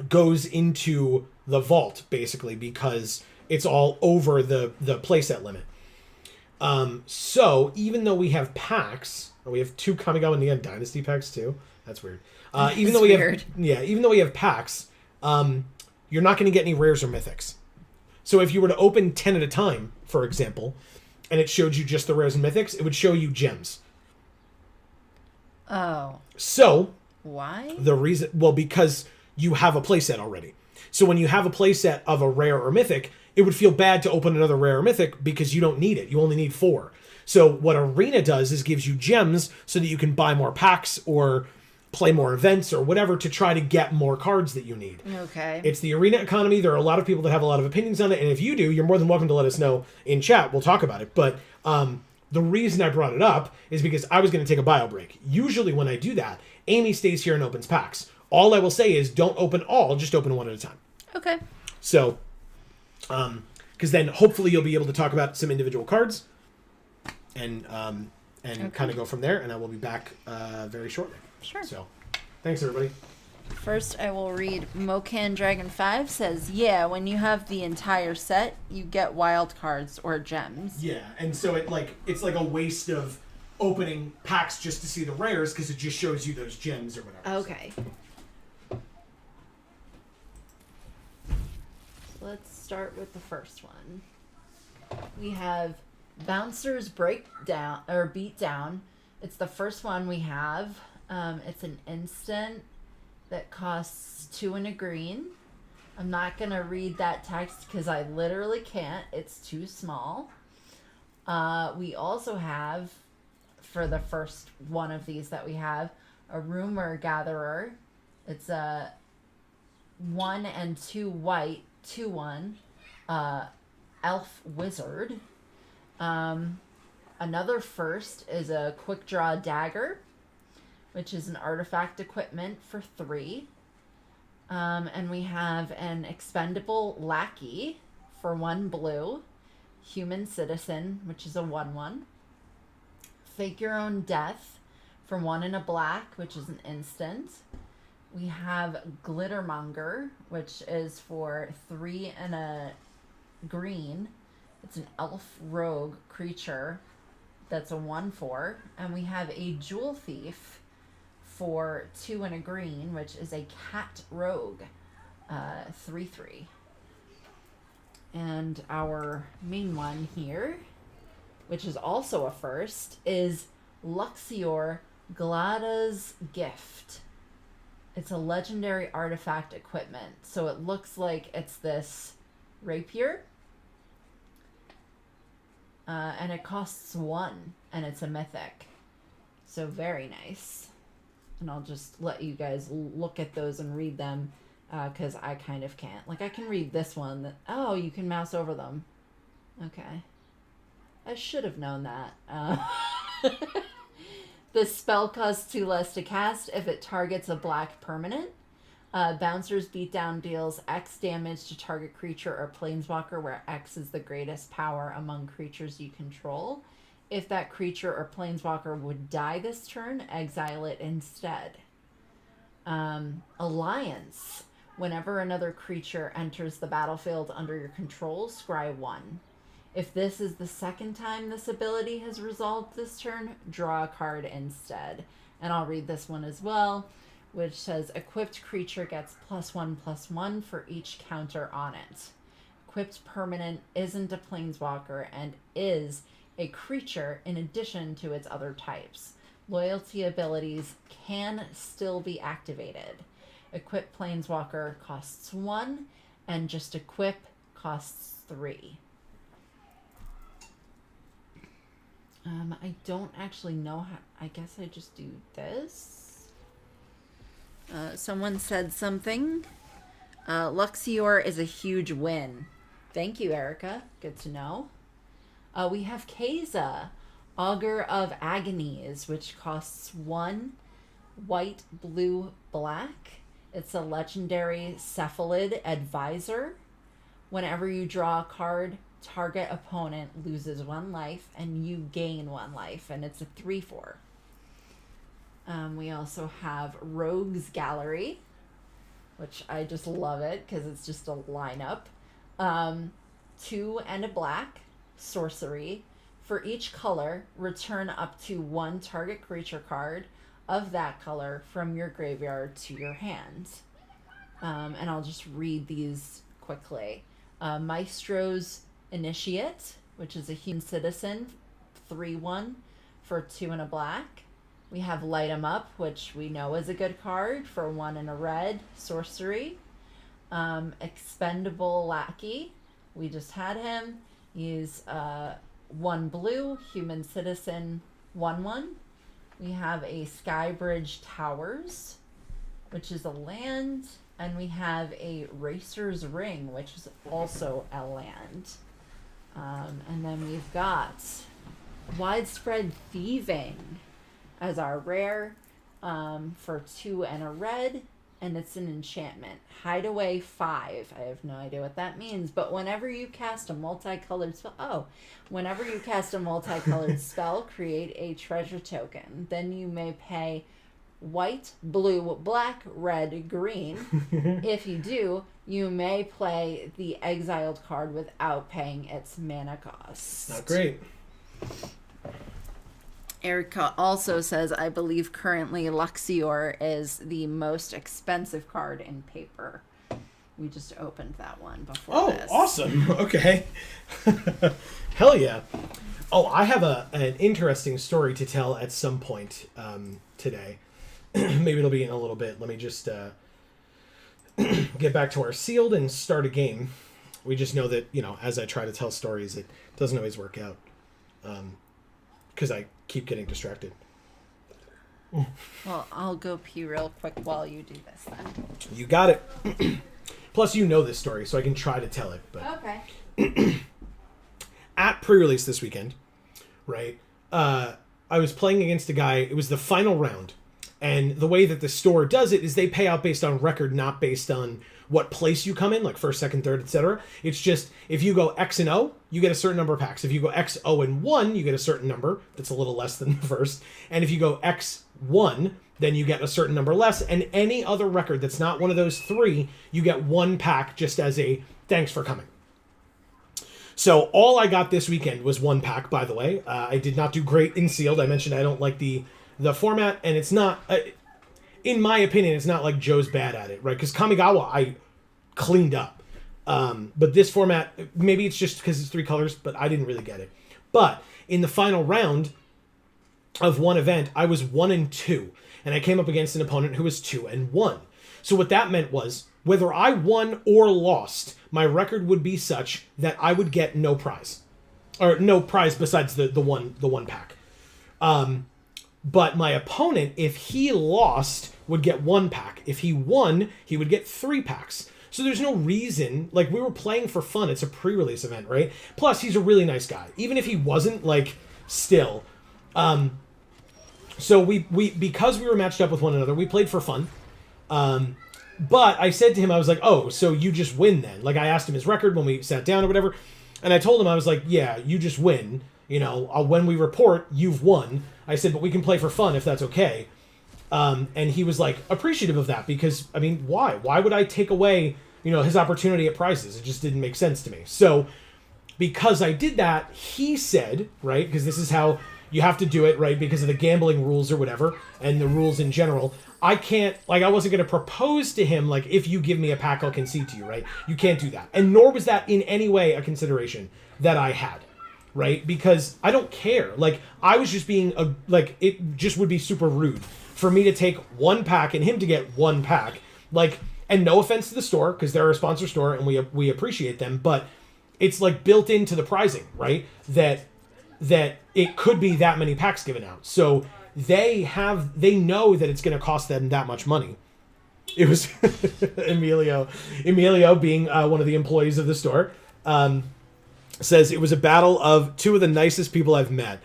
goes into the vault, basically, because it's all over the playset limit. So even though we have packs, we have 2 coming out in the end, Dynasty packs too. That's weird. Even though we have packs, you're not going to get any rares or mythics. So if you were to open 10 at a time, for example, and it showed you just the rares and mythics, it would show you gems. Oh. So Why? Because you have a playset already. So when you have a playset of a rare or mythic, it would feel bad to open another rare or mythic because you don't need it. You only need 4. So what Arena does is gives you gems so that you can buy more packs or play more events or whatever to try to get more cards that you need. Okay. It's the Arena economy. There are a lot of people that have a lot of opinions on it, and if you do, you're more than welcome to let us know in chat. We'll talk about it. But the reason I brought it up is because I was going to take a bio break. Usually when I do that, Amy stays here and opens packs. All I will say is don't open all, just open 1 at a time. Okay. So, because then hopefully you'll be able to talk about some individual cards and kind of go from there, and I will be back very shortly. Sure. So, thanks everybody. First, I will read Mocan Dragon 5 says, yeah, when you have the entire set, you get wild cards or gems. Yeah, and so it's like a waste of opening packs just to see the rares because it just shows you those gems or whatever. Okay. Let's start with the first one. We have Bouncer's Breakdown or Beatdown. It's the first one we have. It's an instant that costs 2 and a green. I'm not going to read that text because I literally can't. It's too small. We also have, for the first one of these that we have, a Rumor Gatherer. It's a 1 and 2 white, 2/1 elf wizard. Another first is a Quick Draw Dagger, which is an artifact equipment for 3. And we have an Expendable Lackey for 1 blue, Human Citizen, which is a 1/1. Fake Your Own Death for 1 and a black, which is an instant. We have Glittermonger, which is for 3 and a green. It's an elf rogue creature that's a 1/4. And we have a Jewel Thief for 2 and a green, which is a cat rogue, 3/3. And our main one here, which is also a first, is Luxior Glada's Gift. It's a legendary artifact equipment. So it looks like it's this rapier. And it costs 1, and it's a mythic. So very nice. And I'll just let you guys look at those and read them, because I kind of can't. Like, I can read this one. Oh, you can mouse over them. Okay. I should have known that. The spell costs 2 less to cast if it targets a black permanent. Bouncer's Beatdown deals X damage to target creature or planeswalker, where X is the greatest power among creatures you control. If that creature or planeswalker would die this turn, exile it instead. Alliance. Whenever another creature enters the battlefield under your control, scry 1. If this is the second time this ability has resolved this turn, draw a card instead. And I'll read this one as well, which says, equipped creature gets +1/+1 for each counter on it. Equipped permanent isn't a planeswalker and is a creature in addition to its other types. Loyalty abilities can still be activated. Equip planeswalker costs 1, and just equip costs 3. I don't actually know how. I guess I just do this. Someone said something. Luxior is a huge win. Thank you, Erica. Good to know. We have Keza, Augur of Agonies, which costs 1 white, blue, black. It's a legendary Cephalid advisor. Whenever you draw a card, target opponent loses 1 life and you gain 1 life, and it's a 3/4. We also have Rogues Gallery, which I just love it because it's just a lineup. 2 and a black, sorcery. For each color, return up to 1 target creature card of that color from your graveyard to your hand. And I'll just read these quickly. Maestro's Initiate, which is a human citizen, 3/1 for 2 and a black. We have Light 'em Up, which we know is a good card for 1 and a red, sorcery. Expendable Lackey, we just had him. He's 1 blue, human citizen, 1/1. We have a Skybridge Towers, which is a land. And we have a Racer's Ring, which is also a land. And then we've got Widespread Thieving as our rare for 2 and a red, and it's an enchantment. Hideaway 5. I have no idea what that means, but whenever you cast a multicolored spell, create a treasure token. Then you may pay white, blue, black, red, green. If you do, you may play the exiled card without paying its mana cost. Not great. Erica also says, I believe currently Luxior is the most expensive card in paper. We just opened that one before this. Oh, awesome. Okay. Hell yeah. Oh, I have an interesting story to tell at some point today. Maybe it'll be in a little bit. Let me just get back to our sealed and start a game. We just know that, as I try to tell stories, it doesn't always work out. Because I keep getting distracted. Well, I'll go pee real quick while you do this then. You got it. Plus, you know this story, so I can try to tell it. But okay. At pre-release this weekend, right, I was playing against a guy. It was the final round. And the way that the store does it is they pay out based on record, not based on what place you come in, like first, second, third, etc. It's just, if you go X and O, you get a certain number of packs. If you go X, O, and 1, you get a certain number that's a little less than the first. And if you go X, 1, then you get a certain number less. And any other record that's not one of those 3, you get 1 pack just as a thanks for coming. So all I got this weekend was 1 pack, by the way. I did not do great in sealed. I mentioned I don't like the format, and it's not, in my opinion, it's not like Joe's bad at it, right? Because Kamigawa, I cleaned up. But this format, maybe it's just because it's 3 colors, but I didn't really get it. But in the final round of one event, I was 1 and 2, and I came up against an opponent who was 2 and 1. So what that meant was, whether I won or lost, my record would be such that I would get no prize. Or no prize besides the one pack. But my opponent, if he lost, would get 1 pack. If he won, he would get 3 packs. So there's no reason, like, we were playing for fun. It's a pre-release event, right? Plus, he's a really nice guy. Even if he wasn't, like, still. So we because we were matched up with one another, we played for fun. But I said to him, I was like, oh, so you just win then? Like, I asked him his record when we sat down or whatever. And I told him, I was like, yeah, you just win. When we report, you've won. I said, but we can play for fun if that's okay. And he was like appreciative of that because, I mean, why? Why would I take away, his opportunity at prizes? It just didn't make sense to me. So because I did that, he said, right, because this is how you have to do it, right, because of the gambling rules or whatever, and the rules in general, I wasn't going to propose to him, like, if you give me a pack, I'll concede to you, right? You can't do that. And nor was that in any way a consideration that I had. Right? Because I don't care. Like, I was just being, it just would be super rude for me to take 1 pack and him to get 1 pack. Like, and no offense to the store, because they're a sponsor store and we appreciate them, but it's, like, built into the pricing, right? That it could be that many packs given out. So they know that it's going to cost them that much money. It was Emilio being one of the employees of the store, says it was a battle of 2 of the nicest people I've met.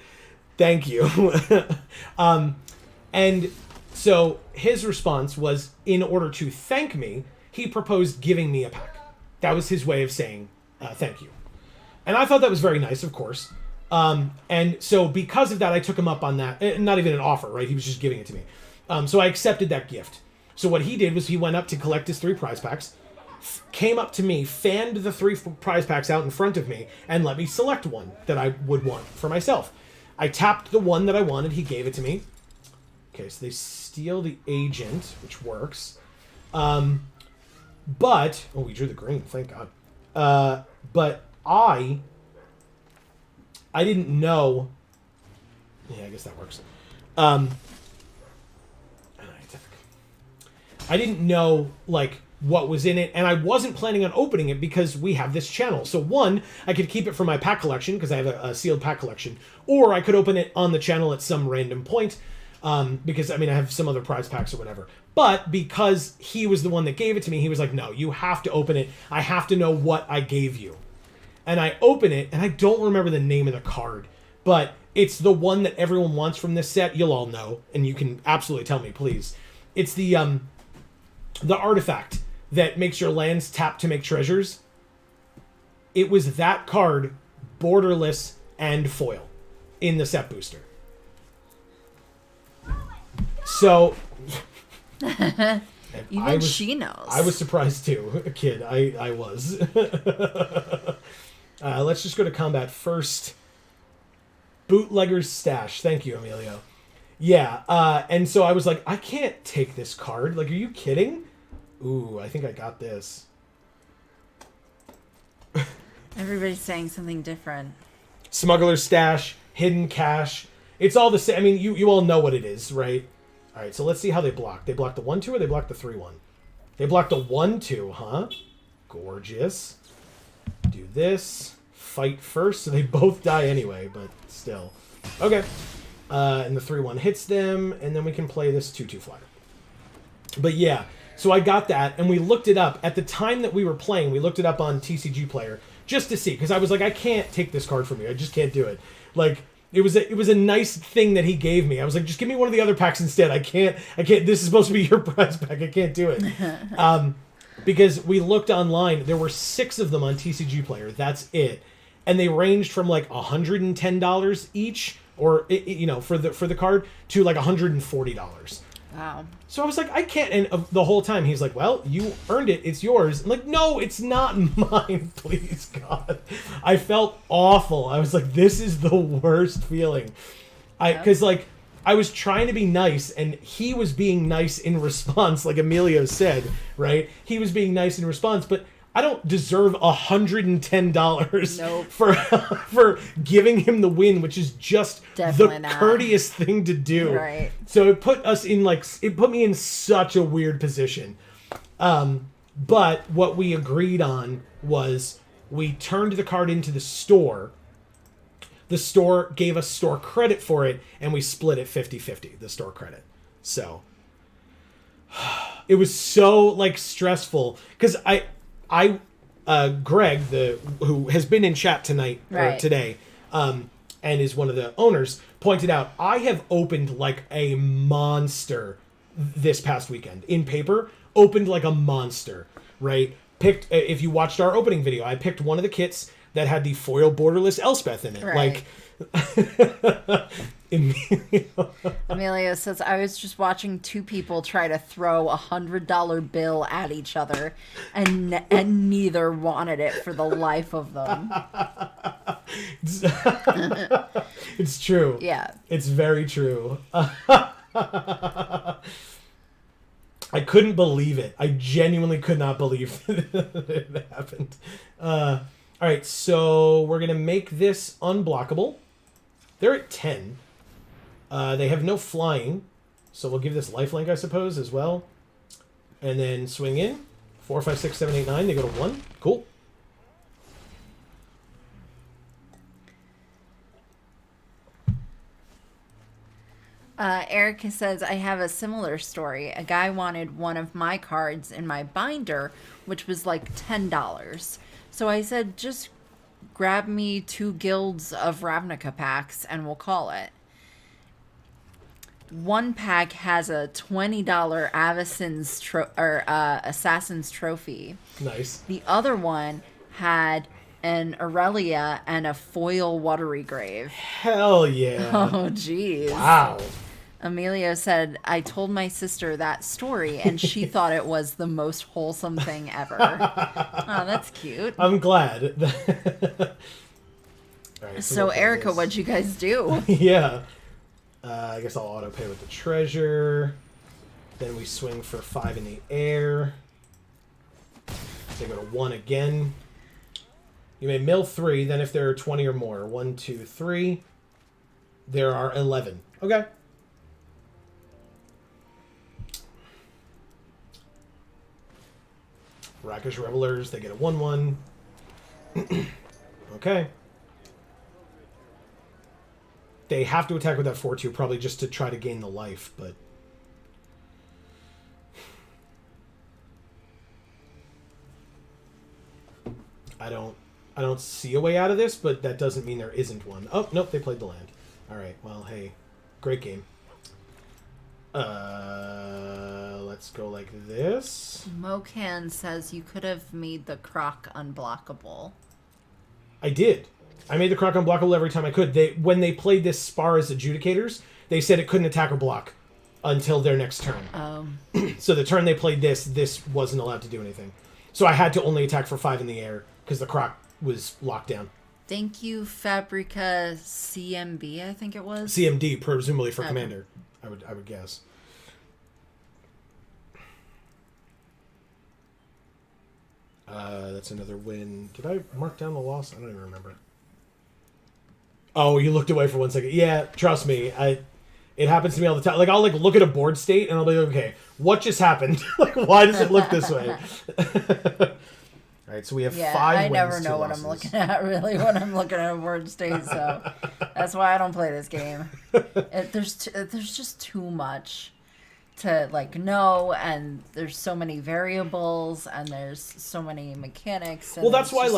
Thank you. And so his response was, in order to thank me, he proposed giving me a pack. That was his way of saying thank you. And I thought that was very nice, of course. And so because of that, I took him up on that. Not even an offer, right? He was just giving it to me. So I accepted that gift. So what he did was he went up to collect his 3 prize packs, came up to me, fanned the 3 prize packs out in front of me, and let me select one that I would want for myself. I tapped the one that I wanted. He gave it to me. Okay, so they steal the agent, which works. But... Oh, we drew the green. Thank God. But I didn't know... Yeah, I guess that works. I didn't know, like, what was in it, and I wasn't planning on opening it because we have this channel. So one, I could keep it for my pack collection because I have a sealed pack collection, or I could open it on the channel at some random point because, I mean, I have some other prize packs or whatever. But because he was the one that gave it to me, he was like, no, you have to open it. I have to know what I gave you. And I open it, and I don't remember the name of the card, but it's the one that everyone wants from this set. You'll all know, and you can absolutely tell me, please. It's the artifact that makes your lands tap to make treasures. It was that card, borderless and foil, in the set booster. So... Even she knows. I was surprised too. A kid. I was. Let's just go to combat first. Bootlegger's Stash. Thank you, Emilio. Yeah, and so I was like, I can't take this card. Like, are you kidding? Ooh, I think I got this. Everybody's saying something different. Smuggler's Stash, Hidden Cash. It's all the same. I mean, you all know what it is, right? All right, so let's see how they block. They block the 1-2 or they block the 3-1? They block the 1-2, huh? Gorgeous. Do this. Fight first, so they both die anyway, but still. Okay. And the 3-1 hits them, and then we can play this 2-2 flyer. But yeah, so I got that, and we looked it up. At the time that we were playing, we looked it up on TCG Player, just to see, because I was like, I can't take this card from you. I just can't do it. Like... It was a nice thing that he gave me. I was like, just give me one of the other packs instead. I can't. This is supposed to be your prize pack. I can't do it. Because we looked online. There were 6 of them on TCG Player. That's it. And they ranged from like $110 each, or for the card, to like $140. Wow. So I was like, I can't. And the whole time he's like, well, you earned it. It's yours. I'm like, no, it's not mine. Please, God. I felt awful. I was like, this is the worst feeling. Because like, I was trying to be nice, and he was being nice in response, like Emilio said, right? He was being nice in response, but I don't deserve $110 nope. for giving him the win, which is just Definitely the not. courteous thing to do. Right. So it put me in such a weird position. But what we agreed on was we turned the card into the store. The store gave us store credit for it, and we split it 50-50, the store credit. So it was so like stressful because Greg, who has been in chat tonight or today, and is one of the owners, pointed out I have opened like a monster this past weekend in paper. Opened like a monster, right? Picked if you watched our opening video, I picked one of the kits that had the foil borderless Elspeth in it, right. Like. Emilio says, I was just watching 2 people try to throw $100 bill at each other, and neither wanted it for the life of them. It's true. Yeah. It's very true. I couldn't believe it. I genuinely could not believe that it happened. All right, so we're going to make this unblockable. They're at 10. They have no flying, so we'll give this lifelink, I suppose, as well. And then swing in. 4, 5, 6, 7, 8, 9. They go to 1. Cool. Erica says, I have a similar story. A guy wanted one of my cards in my binder, which was like $10. So I said, just grab me 2 guilds of Ravnica packs and we'll call it. One pack has a $20 Assassin's Trophy. Nice. The other one had an Aurelia, and a foil Watery Grave. Hell yeah. Oh, jeez. Wow. Emilio said, I told my sister that story, and she thought it was the most wholesome thing ever. Oh, that's cute. I'm glad. All right, So, we'll Erica, this. what'd you guys do? Yeah. I guess I'll auto pay with the treasure. Then we swing for 5 in the air. They go to 1 again. You may mill 3, then if there are 20 or more. 1, 2, 3. There are 11. Okay. Rakish Revelers, they get a 1-1. Okay. They have to attack with that 4-2, probably just to try to gain the life, but... I don't see a way out of this, but that doesn't mean there isn't one. Oh, nope, they played the land. Alright, well, hey. Great game. Let's go like this. Mocan says you could have made the croc unblockable. I did. I made the croc unblockable every time I could. When they played this spar as adjudicators, they said it couldn't attack or block until their next turn. So the turn they played this wasn't allowed to do anything. So I had to only attack for 5 in the air because the croc was locked down. Thank you, Fabrica CMB, I think it was. CMD, presumably for commander, I would guess. That's another win. Did I mark down the loss? I don't even remember. Oh, you looked away for 1 second. Yeah, trust me. It happens to me all the time. Like, I'll look at a board state and I'll be like, okay, what just happened? Like, why does it look this way? All right, so we have 5 I wins, never 2 know what losses. I'm looking at, really, when I'm looking at a board state, so that's why I don't play this game. There's just too much to, know, and there's so many variables, and there's so many mechanics. And Well, that's why,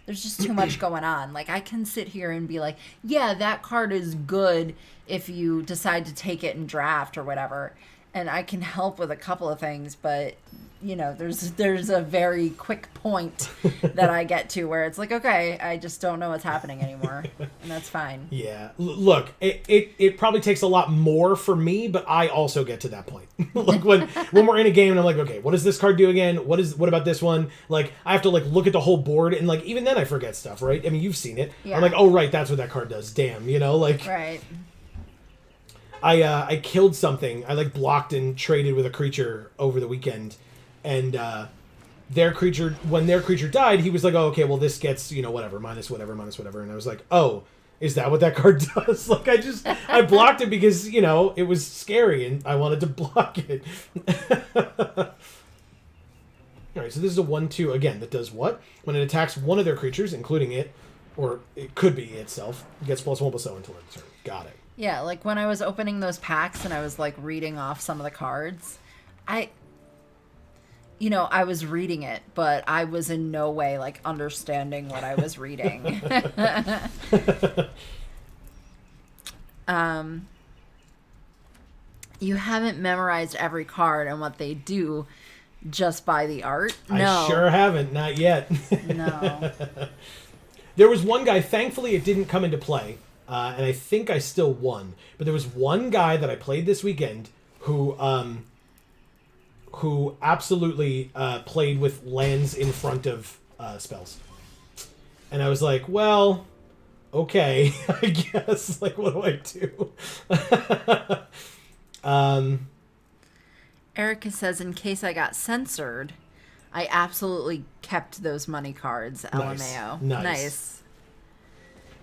there's just too much going on. Like, I can sit here and be like, yeah, that card is good if you decide to take it in draft or whatever, and I can help with a couple of things, but... there's a very quick point that I get to where it's like, okay, I just don't know what's happening anymore, and that's fine. Yeah, look, it probably takes a lot more for me, but I also get to that point. Like when we're in a game and I'm like, okay, what does this card do again? What about this one? Like I have to look at the whole board, and even then I forget stuff, right? I mean, you've seen it. Yeah. I'm like, oh right, that's what that card does. Damn, Right. I killed something. I blocked and traded with a creature over the weekend. And when their creature died, he was like, oh, okay, well, this gets, whatever, minus whatever. And I was like, oh, is that what that card does? I blocked it because, it was scary and I wanted to block it. All right, so this is a 1-2, again, that does what? When it attacks one of their creatures, including it, or it could be itself, it gets +1/+0 until its turn. Got it. Yeah, when I was opening those packs and I was, reading off some of the cards, I was reading it, but I was in no way, understanding what I was reading. You haven't memorized every card and what they do just by the art? No. I sure haven't. Not yet. No. There was one guy, thankfully it didn't come into play, and I think I still won. But there was one guy that I played this weekend who absolutely played with lands in front of spells. And I was like, well, okay, I guess. What do I do? Erica says, in case I got censored, I absolutely kept those money cards, LMAO. Nice.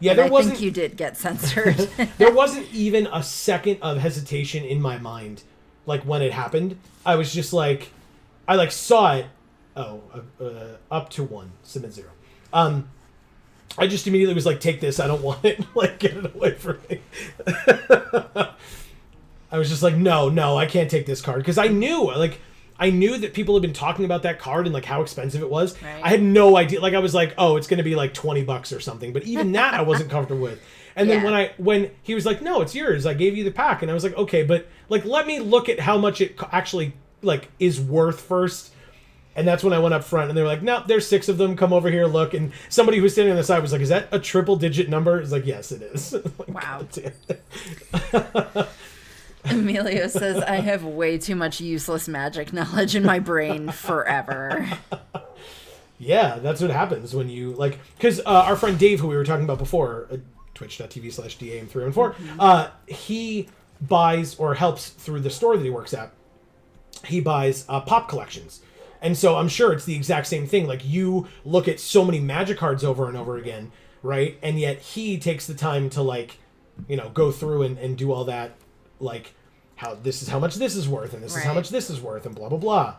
Yeah, and I think you did get censored. There wasn't even a second of hesitation in my mind. When it happened, I was just I saw it. Oh, up to 1, submit 0. I just immediately was like, take this. I don't want it. Get it away from me. I was just like, no, I can't take this card. Because I knew that people had been talking about that card and how expensive it was. Right. I had no idea. I was like, oh, it's going to be $20 or something. But even that I wasn't comfortable with. And then when he was like, no, it's yours. I gave you the pack. And I was like, okay, but let me look at how much it actually is worth first. And that's when I went up front, and they were like, no, there's 6 of them. Come over here, look. And somebody who was standing on the side was like, is that a triple-digit number? It's like, yes, it is. Like, Wow. God. Emilio says, I have way too much useless magic knowledge in my brain forever. Yeah, that's what happens when you, like, because our friend Dave, who we were talking about before, twitch.tv/DAM314, he buys or helps through the store that he works at. He buys pop collections. And so I'm sure it's the exact same thing. Like, you look at so many Magic cards over and over again, right? And yet he takes the time to, like, you know, go through and do all that, like, how this is how much this is worth, and this is how much this is worth, and blah, blah, blah.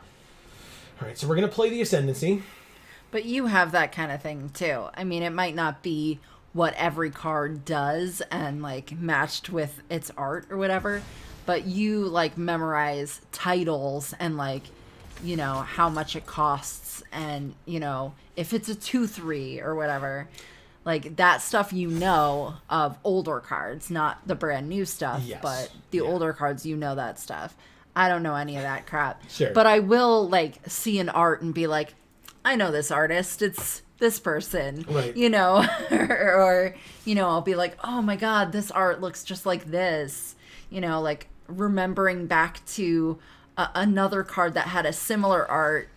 All right, so we're going to play the Ascendancy. But you have that kind of thing, too. I mean, it might not be what every card does and, like, matched with its art or whatever, but you, like, memorize titles and, like, you know, how much it costs and, you know, if it's a 2/3 or whatever. Like, that stuff you know of older cards, not the brand new stuff, but the older cards, you know that stuff. I don't know any of that crap. Sure. But I will, like, see an art and be like, I know this artist. It's this person. Right. You know? or, you know, I'll be like, oh my God, this art looks just like this. You know, like, remembering back to another card that had a similar art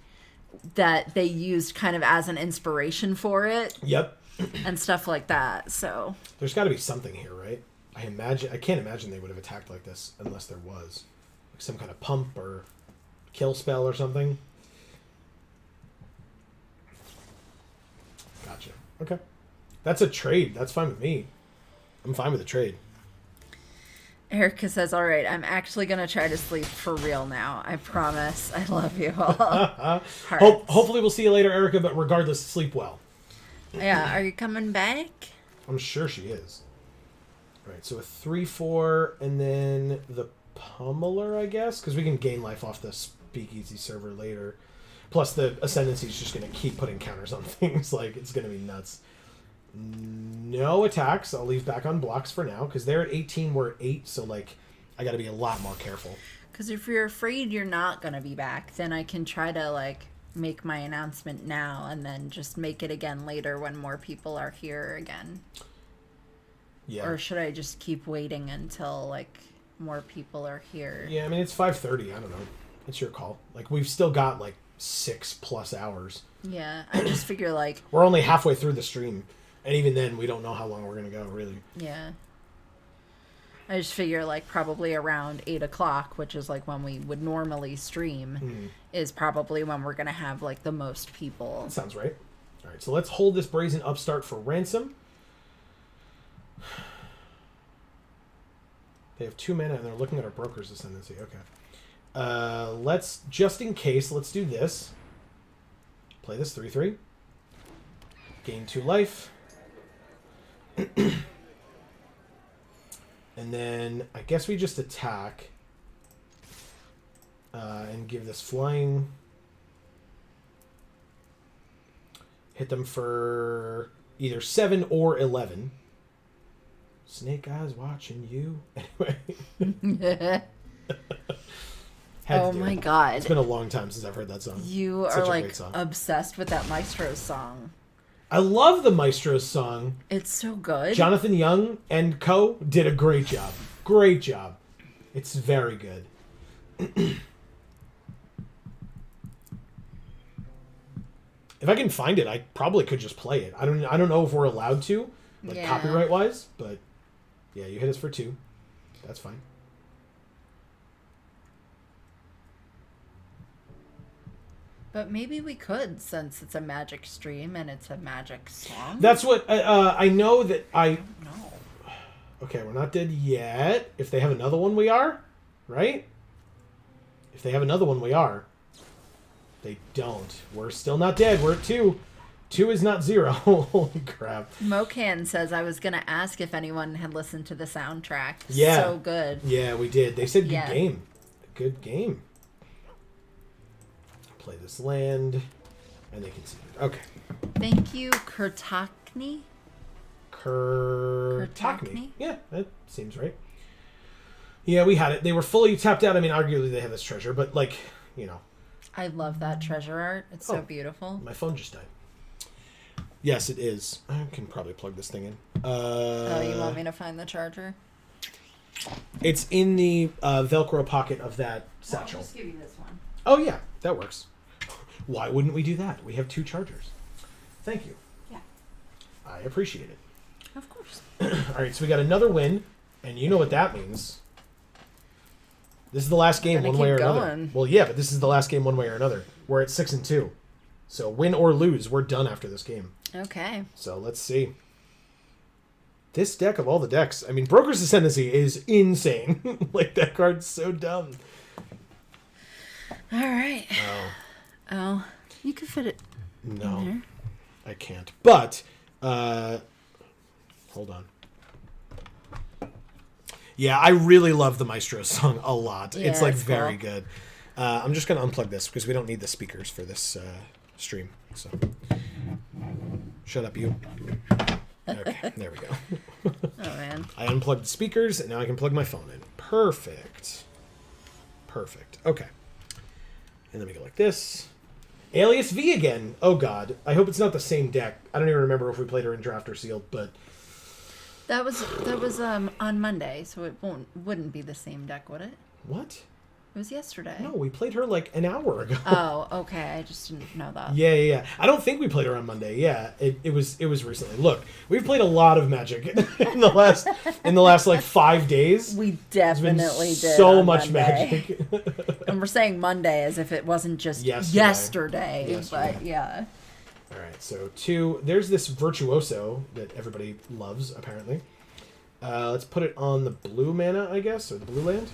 that they used kind of as an inspiration for it. Yep. And stuff like that. So There's got to be something here, right? I can't imagine they would have attacked like this unless there was like some kind of pump or kill spell or something. Gotcha. Okay. That's a trade. That's fine with me. I'm fine with the trade. Erica says, all right, I'm actually going to try to sleep for real now. I promise. I love you all. Hopefully we'll see you later, Erica, but regardless, sleep well. Yeah, are you coming back? I'm sure she is. All right, so a 3/4, and then the Pummeler, I guess, because we can gain life off the Speakeasy server later. Plus, the Ascendancy is just going to keep putting counters on things. Like, it's going to be nuts. No attacks. I'll leave back on blocks for now, because they're at 18, we're at 8, so, like, I got to be a lot more careful. Because if you're afraid you're not going to be back, then I can try to, like, make my announcement now and then just make it again later when more people are here again. Yeah. Or should I just keep waiting until, like, more people are here? Yeah, I mean, it's 5:30. I don't know. It's your call. Like, we've still got, like, 6+ hours. Yeah, I just figure, like... We're only halfway through the stream. And even then, we don't know how long we're going to go, really. Yeah. I just figure, like, probably around 8 o'clock, which is, like, when we would normally stream, is probably when we're going to have, like, the most people. That sounds right. All right, so let's hold this Brazen Upstart for ransom. They have 2 mana, and they're looking at our Broker's Ascendancy. Okay. Let's, just in case, let's do this. Play this 3/3. Gain 2 life. And then I guess we just attack and give this flying. Hit them for either 7 or 11. Snake Eyes watching you. Anyway. Oh my God. It's been a long time since I've heard that song. You It's are, such a like, great song. obsessed with that Maestro song. I love the Maestro's song. It's so good. Jonathan Young and co. did a great job. Great job. It's very good. If I can find it, I probably could just play it. I don't know if we're allowed to, like, Yeah. copyright wise, but yeah, you hit us for 2. That's fine. But maybe we could, since it's a magic stream and it's a magic song. That's what I know that I. No. Okay, we're not dead yet. If they have another one, we are, right? If they have another one, we are. They don't. We're still not dead. We're at 2. 2 is not 0. Holy crap. Mocan says, I was going to ask if anyone had listened to the soundtrack. Yeah. So good. Yeah, we did. They said good Yeah. game. Good game. Play this land. And they conceded. Okay. Thank you, Kurtakni. Kurtakni. Yeah, that seems right. Yeah, we had it. They were fully tapped out. I mean, arguably they have this treasure, but, like, you know. I love that treasure art. It's so Oh. beautiful. My phone just died. Yes, it is. I can probably plug this thing in. Oh, you want me to find the charger? It's in the Velcro pocket of that I'll satchel. just give you this one. Oh, yeah. That works. Why wouldn't we do that? We have 2 chargers. Thank you. Yeah. I appreciate it. Of course. All right, so we got another win, and you know what that means. This is the last game, Gonna one way or keep another. going. Well, yeah, but this is the last game, one way or another. We're at 6-2, so win or lose, we're done after this game. Okay. So let's see. This deck of all the decks, I mean, Broker's Ascendancy is insane. Like, that card's so dumb. All right. Oh, Oh, you can fit it in no, there. I can't. But, hold on. Yeah, I really love the Maestro song a lot. Yeah, it's like it's very cool. good. I'm just going to unplug this because we don't need the speakers for this stream. So, shut up, you. Okay, there we go. Oh, man. I unplugged the speakers, and now I can plug my phone in. Perfect. Perfect. Okay. And then we go like this. Alias V again. Oh, God. I hope it's not the same deck. I don't even remember if we played her in draft or sealed, but... That was on Monday, so it wouldn't be the same deck, would it? What? It was yesterday. No, we played her like an hour ago. Oh, okay. I just didn't know that. Yeah. I don't think we played her on Monday. Yeah, it was recently. Look, we've played a lot of Magic in the last like 5 days. We There's been definitely did. so on much Monday. Magic. And we're saying Monday as if it wasn't just Yesterday. but yeah. All right, so 2. There's this Virtuoso that everybody loves, apparently. Let's put it on the blue mana, I guess, or the blue land.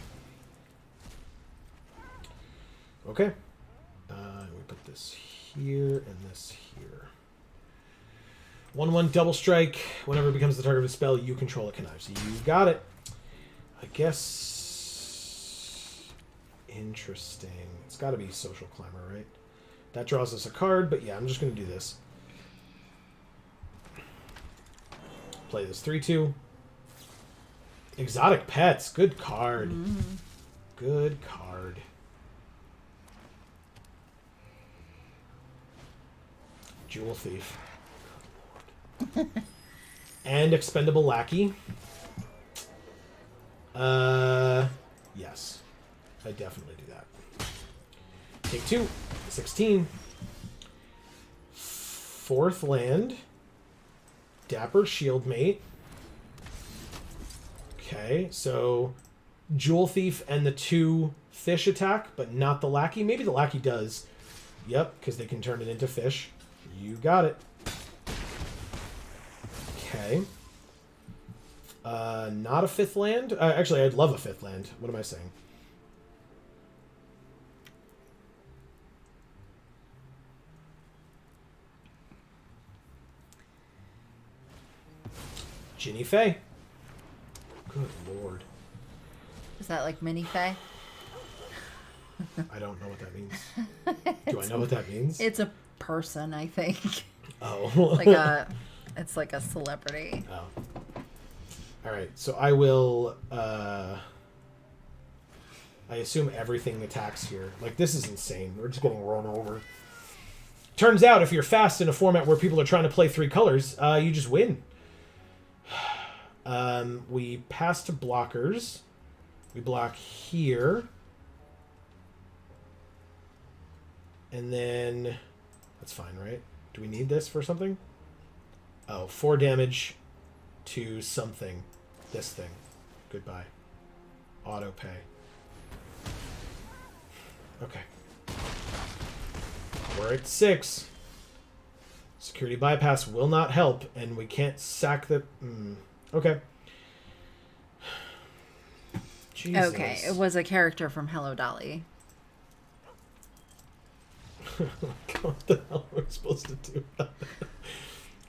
Okay. We put this here and this here. 1/1 double strike. Whenever it becomes the target of a spell, you control it connives. You got it. I guess... Interesting. It's got to be Social Climber, right? That draws us a card, but yeah, I'm just going to do this. Play this 3/2. Exotic Pets. Good card. Good card. Jewel Thief. And Expendable Lackey. Yes. I definitely do that. Take 2. 16. 4th land. Dapper Shieldmate. Okay, so Jewel Thief and the 2 fish attack, but not the Lackey. Maybe the Lackey does. Yep, because they can turn it into fish. You got it. Okay. Not a 5th land. Actually, I'd love a 5th land. What am I saying? Ginny Faye. Good lord. Is that like mini Fae? I don't know what that means. Do I know what that means? It's a person, I think. Oh. It's like a celebrity. Oh. All right. So I will. I assume everything attacks here. Like, this is insane. We're just getting run over. Turns out, if you're fast in a format where people are trying to play 3 colors, you just win. We pass to blockers. We block here. And then... That's fine, right? Do we need this for something? Oh, 4 damage to something. This thing. Goodbye. Auto pay. Okay. We're at 6. Security bypass will not help, and we can't sack the... Okay. Jesus. Okay, it was a character from Hello Dolly. What the hell are we supposed to do about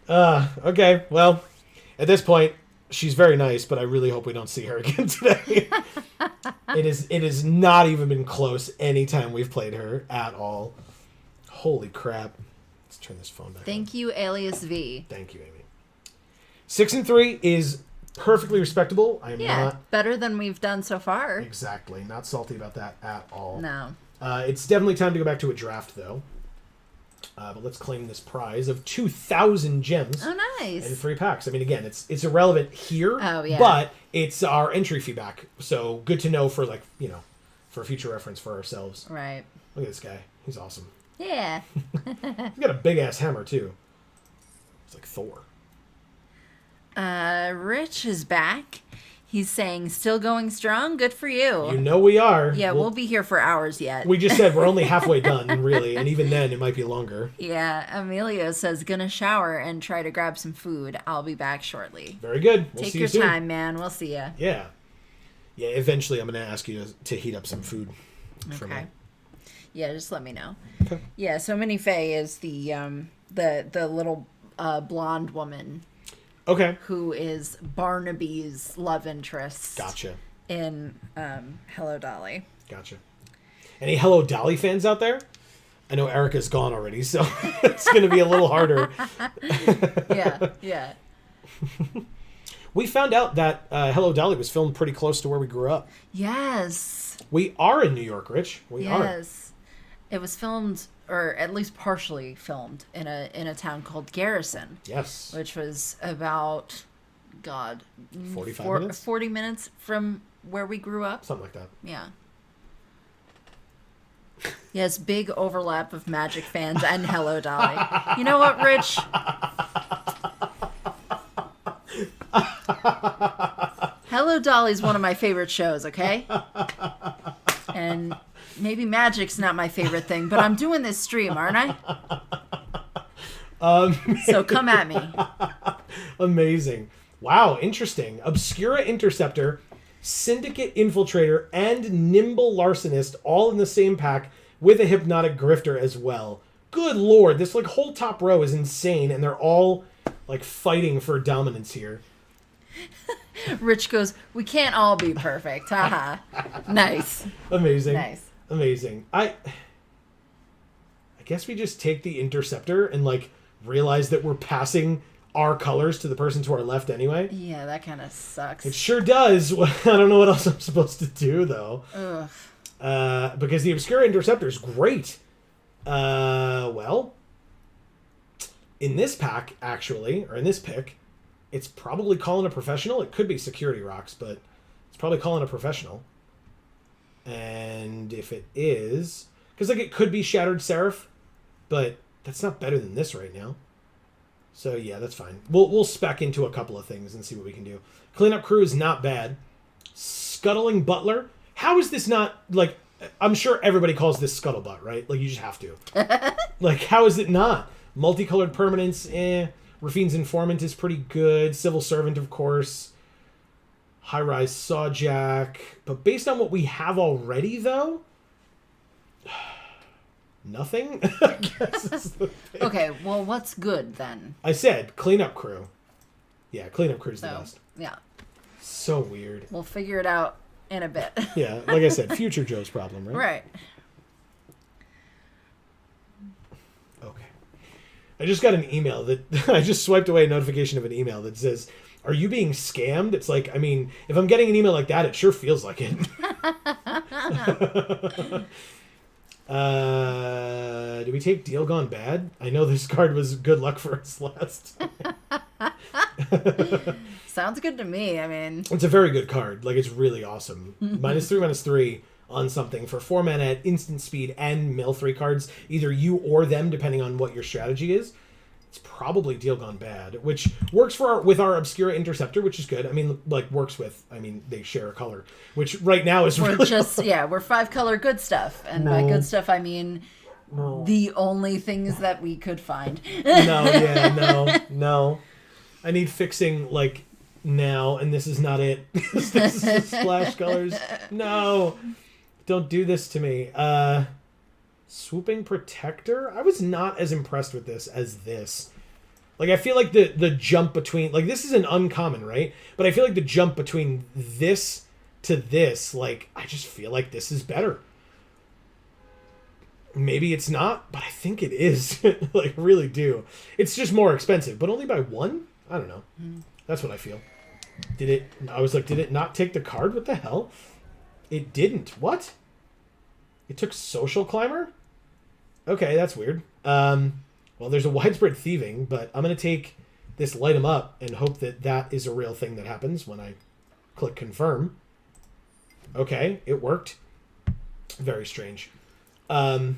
that? Okay, well, at this point, she's very nice, but I really hope we don't see her again today. It has not even been close any time we've played her at all. Holy crap. Let's turn this phone back on. Thank you, Alias V. Thank you, Amy. 6-3 is perfectly respectable. I am Yeah, not better than we've done so far. exactly not salty about that at all. No. It's definitely time to go back to a draft, though. But let's claim this prize of 2,000 gems. Oh, nice. And free packs. I mean, again, it's irrelevant here, yeah. but it's our entry fee back. So good to know for, like, you know, for future reference for ourselves. Right. Look at this guy. He's awesome. Yeah. He's got a big-ass hammer, too. It's like Thor. Rich is back. He's saying, still going strong? Good for you. You know we are. Yeah, we'll be here for hours yet. We just said we're only halfway done, really, and even then it might be longer. Yeah, Emilio says, gonna shower and try to grab some food. I'll be back shortly. Very good. We'll Take see your you soon. time, man. We'll see ya. Yeah. Yeah, eventually I'm going to ask you to heat up some food for me. Okay. Yeah, just let me know. Okay. Yeah, so Minnie Faye is the little blonde woman. Okay. Who is Barnaby's love interest. Gotcha. In Hello Dolly. Gotcha. Any Hello Dolly fans out there? I know Erica's gone already, so it's going to be a little harder. Yeah. We found out that Hello Dolly was filmed pretty close to where we grew up. Yes. We are in New York, Rich. We are. Yes. It was filmed, or at least partially filmed, in a town called Garrison. Yes. Which was about, 45 minutes? 40 minutes from where we grew up. Something like that. Yeah. Yes, big overlap of Magic fans and Hello Dolly. You know what, Rich? Hello Dolly's one of my favorite shows, okay? And maybe Magic's not my favorite thing, but I'm doing this stream, aren't I? So come at me. Amazing. Wow, interesting. Obscura Interceptor, Syndicate Infiltrator, and Nimble Larcenist all in the same pack with a Hypnotic Grifter as well. Good lord, this like whole top row is insane, and they're all like fighting for dominance here. Rich goes, we can't all be perfect. Haha. Nice. Amazing. Nice. Amazing. I guess we just take the Interceptor and like realize that we're passing our colors to the person to our left anyway. Yeah, that kind of sucks. It sure does. I don't know what else I'm supposed to do though. Ugh. Because the Obscura Interceptor is great. Well, in this pack, actually, or in this pick, it's probably calling a professional. It could be Security Rocks, but it's probably calling a professional. And if it is... Because, like, it could be Shattered Seraph, but that's not better than this right now. So, yeah, that's fine. We'll spec into a couple of things and see what we can do. Cleanup Crew is not bad. Scuttling Butler. How is this not, like... I'm sure everybody calls this Scuttlebutt, right? Like, you just have to. Like, how is it not? Multicolored Permanence, Rafine's Informant is pretty good. Civil Servant, of course. High-Rise Sawjack. But based on what we have already, though... Nothing? I guess is the thing. Okay, well, what's good, then? I said Cleanup Crew. Yeah, Cleanup Crew's the best. Yeah. So weird. We'll figure it out in a bit. Yeah, like I said, future Joe's problem, right? Right. Okay. I just got an email that... I just swiped away a notification of an email that says, are you being scammed? It's like, I mean, if I'm getting an email like that, it sure feels like it. Do we take Deal Gone Bad? I know this card was good luck for us last time. Sounds good to me. I mean... It's a very good card. Like, it's really awesome. -3/-3 on something for 4 mana at instant speed and mill 3 cards. Either you or them, depending on what your strategy is. It's probably Deal Gone Bad, which works with our Obscura Interceptor, which is good. I mean, like, works with... I mean, they share a color, which right now is We're really... just... Yeah, we're 5-color good stuff. And by good stuff, I mean... The only things that we could find. No. I need fixing, like, now, and this is not it. This is splash colors. No. Don't do this to me. Swooping Protector? I was not as impressed with this as this. Like, I feel like the jump between... Like, this is an uncommon, right? But I feel like the jump between this to this, like, I just feel like this is better. Maybe it's not, but I think it is. Like, really do. It's just more expensive, but only by 1? I don't know. That's what I feel. I was like, did it not take the card? What the hell? It didn't. What? It took Social Climber? Okay, that's weird. Well, there's a widespread thieving, but I'm going to take this light 'em up and hope that that is a real thing that happens when I click confirm. Okay, it worked. Very strange. I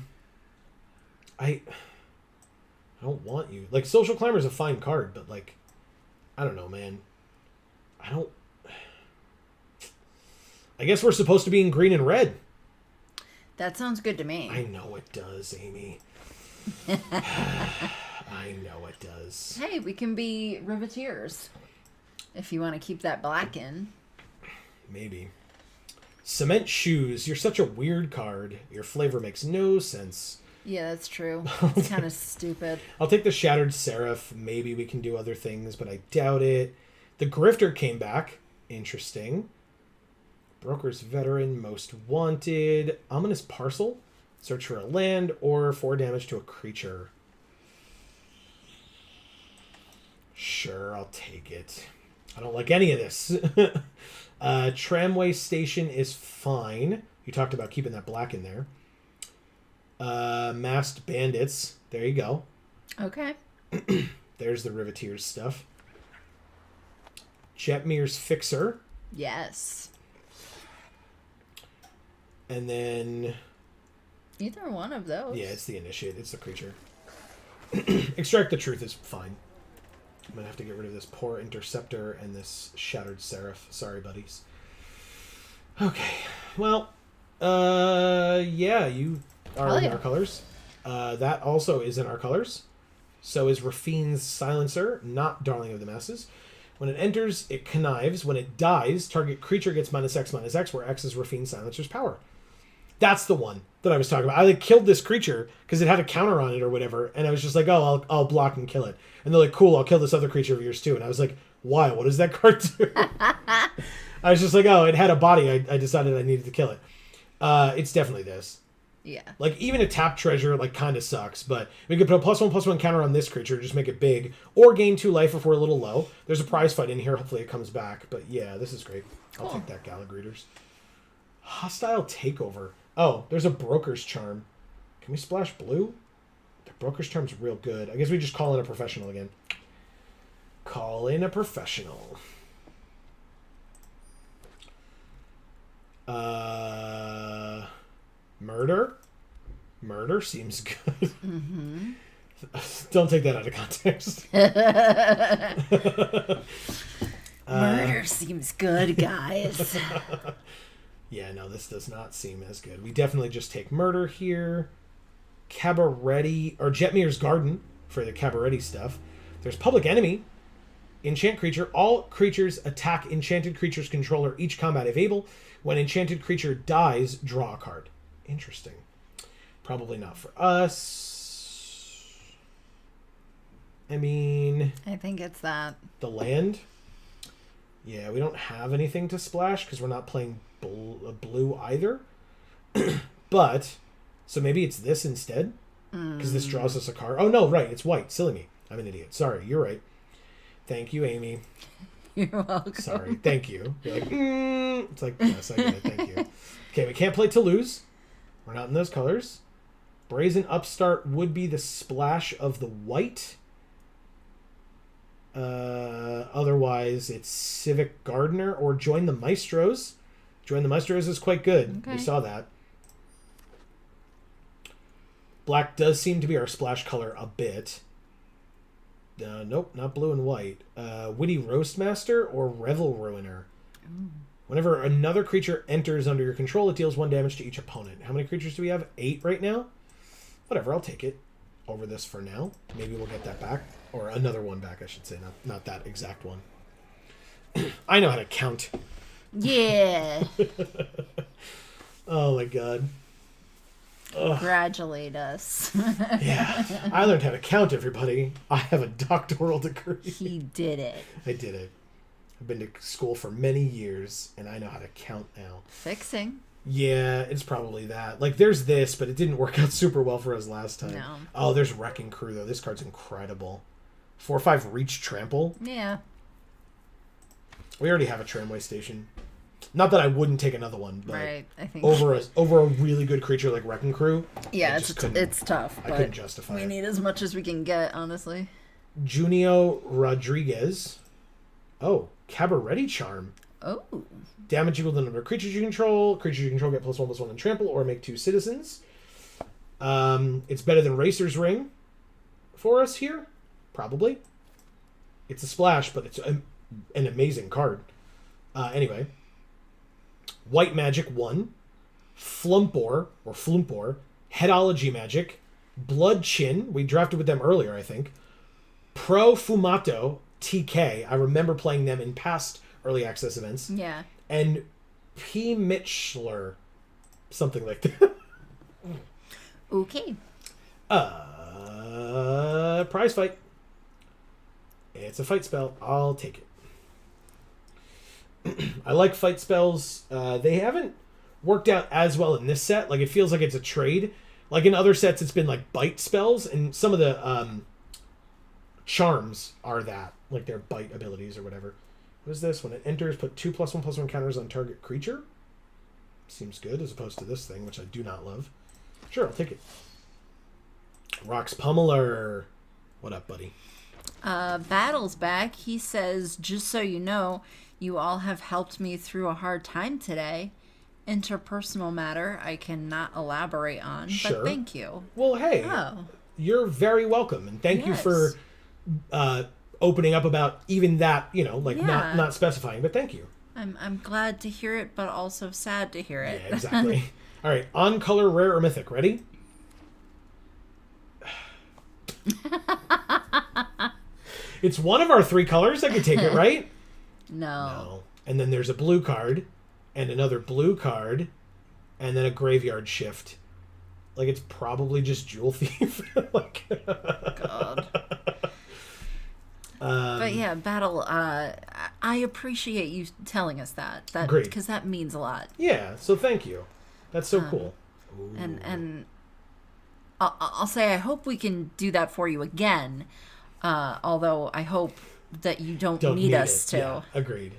don't want you. Like, Social Climber is a fine card, but, like, I don't know, man. I guess we're supposed to be in green and red. That sounds good to me. I know it does, Amy. I know it does. Hey, we can be riveteers if you want to keep that black in. Maybe. Cement Shoes. You're such a weird card. Your flavor makes no sense. Yeah, that's true. It's kind of stupid. I'll take the Shattered Seraph. Maybe we can do other things, but I doubt it. The Grifter came back. Interesting. Broker's Veteran, Most Wanted. Ominous Parcel. Search for a land or 4 damage to a creature. Sure, I'll take it. I don't like any of this. Tramway Station is fine. You talked about keeping that black in there. Masked Bandits. There you go. Okay. There's the Riveteers stuff. Jetmir's Fixer. Yes. And then... Either one of those. Yeah, it's the Initiate. It's the creature. Extract the Truth is fine. I'm going to have to get rid of this Poor Interceptor and this Shattered Seraph. Sorry, buddies. Okay. Well, yeah, you are in our colors. That also is in our colors. So is Rafine's Silencer, not Darling of the Masses. When it enters, it connives. When it dies, target creature gets -X/-X, where X is Rafine's Silencer's power. That's the one that I was talking about. I killed this creature because it had a counter on it or whatever, and I was just like, oh, I'll block and kill it. And they're like, cool, I'll kill this other creature of yours too. And I was like, why? What does that card do? I was just like, oh, it had a body. I decided I needed to kill it. It's definitely this. Yeah. Like, even a tap treasure, like, kind of sucks, but we could put a +1/+1 counter on this creature, just make it big, or gain 2 life if we're a little low. There's a prize fight in here. Hopefully it comes back. But yeah, this is great. I'll take that, Galagreeters. Hostile Takeover. Oh, there's a Broker's Charm. Can we splash blue? The Broker's Charm's real good. I guess we just call in a professional again. Call in a professional. Murder? Murder seems good. Mm-hmm. Don't take that out of context. Murder seems good, guys. Yeah, no, this does not seem as good. We definitely just take Murder here. Cabaret, or Jetmir's Garden for the Cabaret stuff. There's Public Enemy. Enchant creature. All creatures attack enchanted creature's controller each combat if able. When enchanted creature dies, draw a card. Interesting. Probably not for us. I mean... I think it's that. The land? Yeah, we don't have anything to splash because we're not playing blue either. But, so maybe it's this instead? Because this draws us a card. Oh, no, right. It's white. Silly me. I'm an idiot. Sorry. You're right. Thank you, Amy. You're welcome. Sorry. Thank you. You're like, It's like, yes, I get it. Thank you. Okay, we can't play Toulouse. We're not in those colors. Brazen Upstart would be the splash of the white. Otherwise, it's Civic Gardener or Join the Maestros. Join the Maestros is quite good. Okay. We saw that. Black does seem to be our splash color a bit. Nope, not blue and white. Witty Roastmaster or Revel Ruiner. Ooh. Whenever another creature enters under your control, it deals 1 damage to each opponent. How many creatures do we have? 8 right now? Whatever, I'll take it over this for now. Maybe we'll get that back. Or another one back, I should say. Not that exact one. I know how to count. Yeah. Oh, my God. Ugh. Congratulate us. Yeah. I learned how to count, everybody. I have a doctoral degree. He did it. I did it. I've been to school for many years, and I know how to count now. Fixing. Yeah, it's probably that. Like, there's this, but it didn't work out super well for us last time. No. Oh, there's Wrecking Crew, though. This card's incredible. 4/5 Reach Trample. Yeah. We already have a tramway station. Not that I wouldn't take another one, but Right, I think over a really good creature like Wrecking Crew, yeah, I just couldn't- it's tough. I But couldn't justify we it. need as much as we can get, honestly. Junio Rodriguez. Oh, Cabaretti Charm. Oh, Damage equal to the number of creatures you control. Creatures you control get +1/+1 and trample, or make 2 citizens. It's better than Racer's Ring for us here, probably. It's a splash, but it's an amazing card. Anyway, White Magic 1, Flumpor or Flumpor, Headology Magic, Blood Chin. We drafted with them earlier, I think. Pro Fumato TK. I remember playing them in past early access events. yeah. And P. Mitchler. Something like that. Okay. Prize fight. It's a fight spell. I'll take it. I like fight spells. They haven't worked out as well in this set. Like, it feels like it's a trade. Like, in other sets, it's been, like, bite spells. And some of the charms are that. Like, their bite abilities or whatever. What is this? When it enters, put 2 +1/+1 counters on target creature. Seems good, as opposed to this thing, which I do not love. Sure, I'll take it. Rox Pummeler. What up, buddy? Battle's back. He says, just so you know, you all have helped me through a hard time today. Interpersonal matter I cannot elaborate on, Sure. but thank you. Well, hey, Oh, you're very welcome, and thank you Yes. for opening up about even that, you know, like Yeah. not specifying, but thank you. I'm glad to hear it, but also sad to hear it. Yeah, exactly. All right, on color, rare or mythic. Ready? It's one of our 3 colors. I could take it, right? No. No. And then there's a blue card, and another blue card, and then a graveyard shift. Like, it's probably just Jewel Thief. Like, God. But yeah, Battle, I appreciate you telling us that. Great. Because that means a lot. yeah, so thank you. That's so cool. Ooh. And I'll say I hope we can do that for you again. Although I hope that you don't need us to. Yeah, agreed.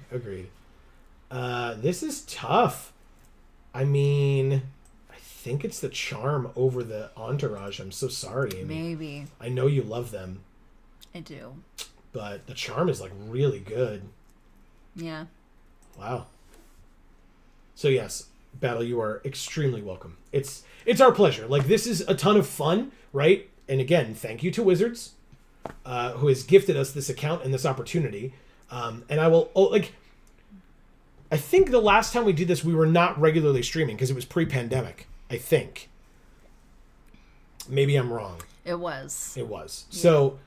This is tough. I mean, I think it's the charm over the entourage. I'm so sorry, Amy. Maybe. I know you love them, I do. but the charm is like really good. Yeah. Wow. So yes, Battle, you are extremely welcome. It's our pleasure. Like, this is a ton of fun, right? And again, thank you to Wizards, who has gifted us this account and this opportunity. And I will I think the last time we did this, we were not regularly streaming because it was pre-pandemic. I think. Maybe I'm wrong. It was. It was. Yeah. So,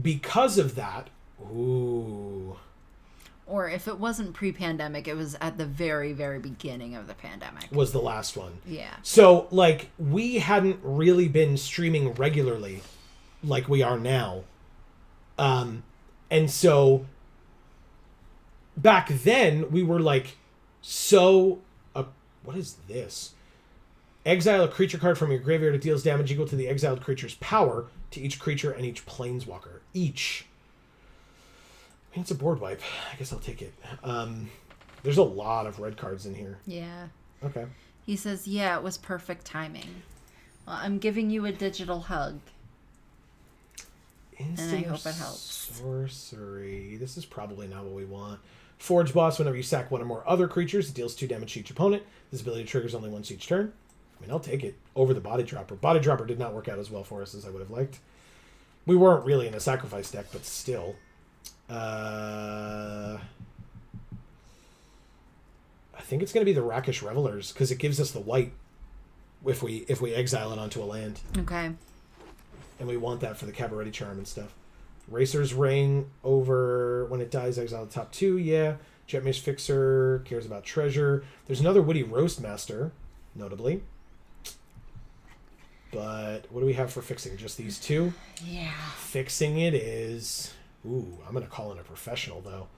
because of that, ooh. Or if it wasn't pre-pandemic, it was at the very, very beginning of the pandemic. Was the last one. Yeah. So, like, we hadn't really been streaming regularly like we are now. And so, back then, we were, like, so... what is this? Exile a creature card from your graveyard. It deals damage equal to the exiled creature's power to each creature and each planeswalker. Each. I mean, it's a board wipe. I guess I'll take it. There's a lot of red cards in here. Yeah. Okay. He says, yeah, it was perfect timing. Well, I'm giving you a digital hug. Instant And I hope it helps. Sorcery. This is probably not what we want. Forge Boss, whenever you sack one or more other creatures, it deals 2 damage to each opponent. This ability triggers only once each turn. I mean, I'll take it over the Body Dropper. Body Dropper did not work out as well for us as I would have liked. We weren't really in a sacrifice deck, but still. I think it's going to be the Rakish Revelers, because it gives us the white if we exile it onto a land. Okay. And we want that for the Cabaretti Charm and stuff. Racer's Ring over when it dies, exile the top 2, yeah. Jetmage Fixer cares about treasure. There's another Witty Roastmaster, notably. But what do we have for fixing? Just these 2? Yeah. Fixing it is... Ooh, I'm going to call in a professional, though.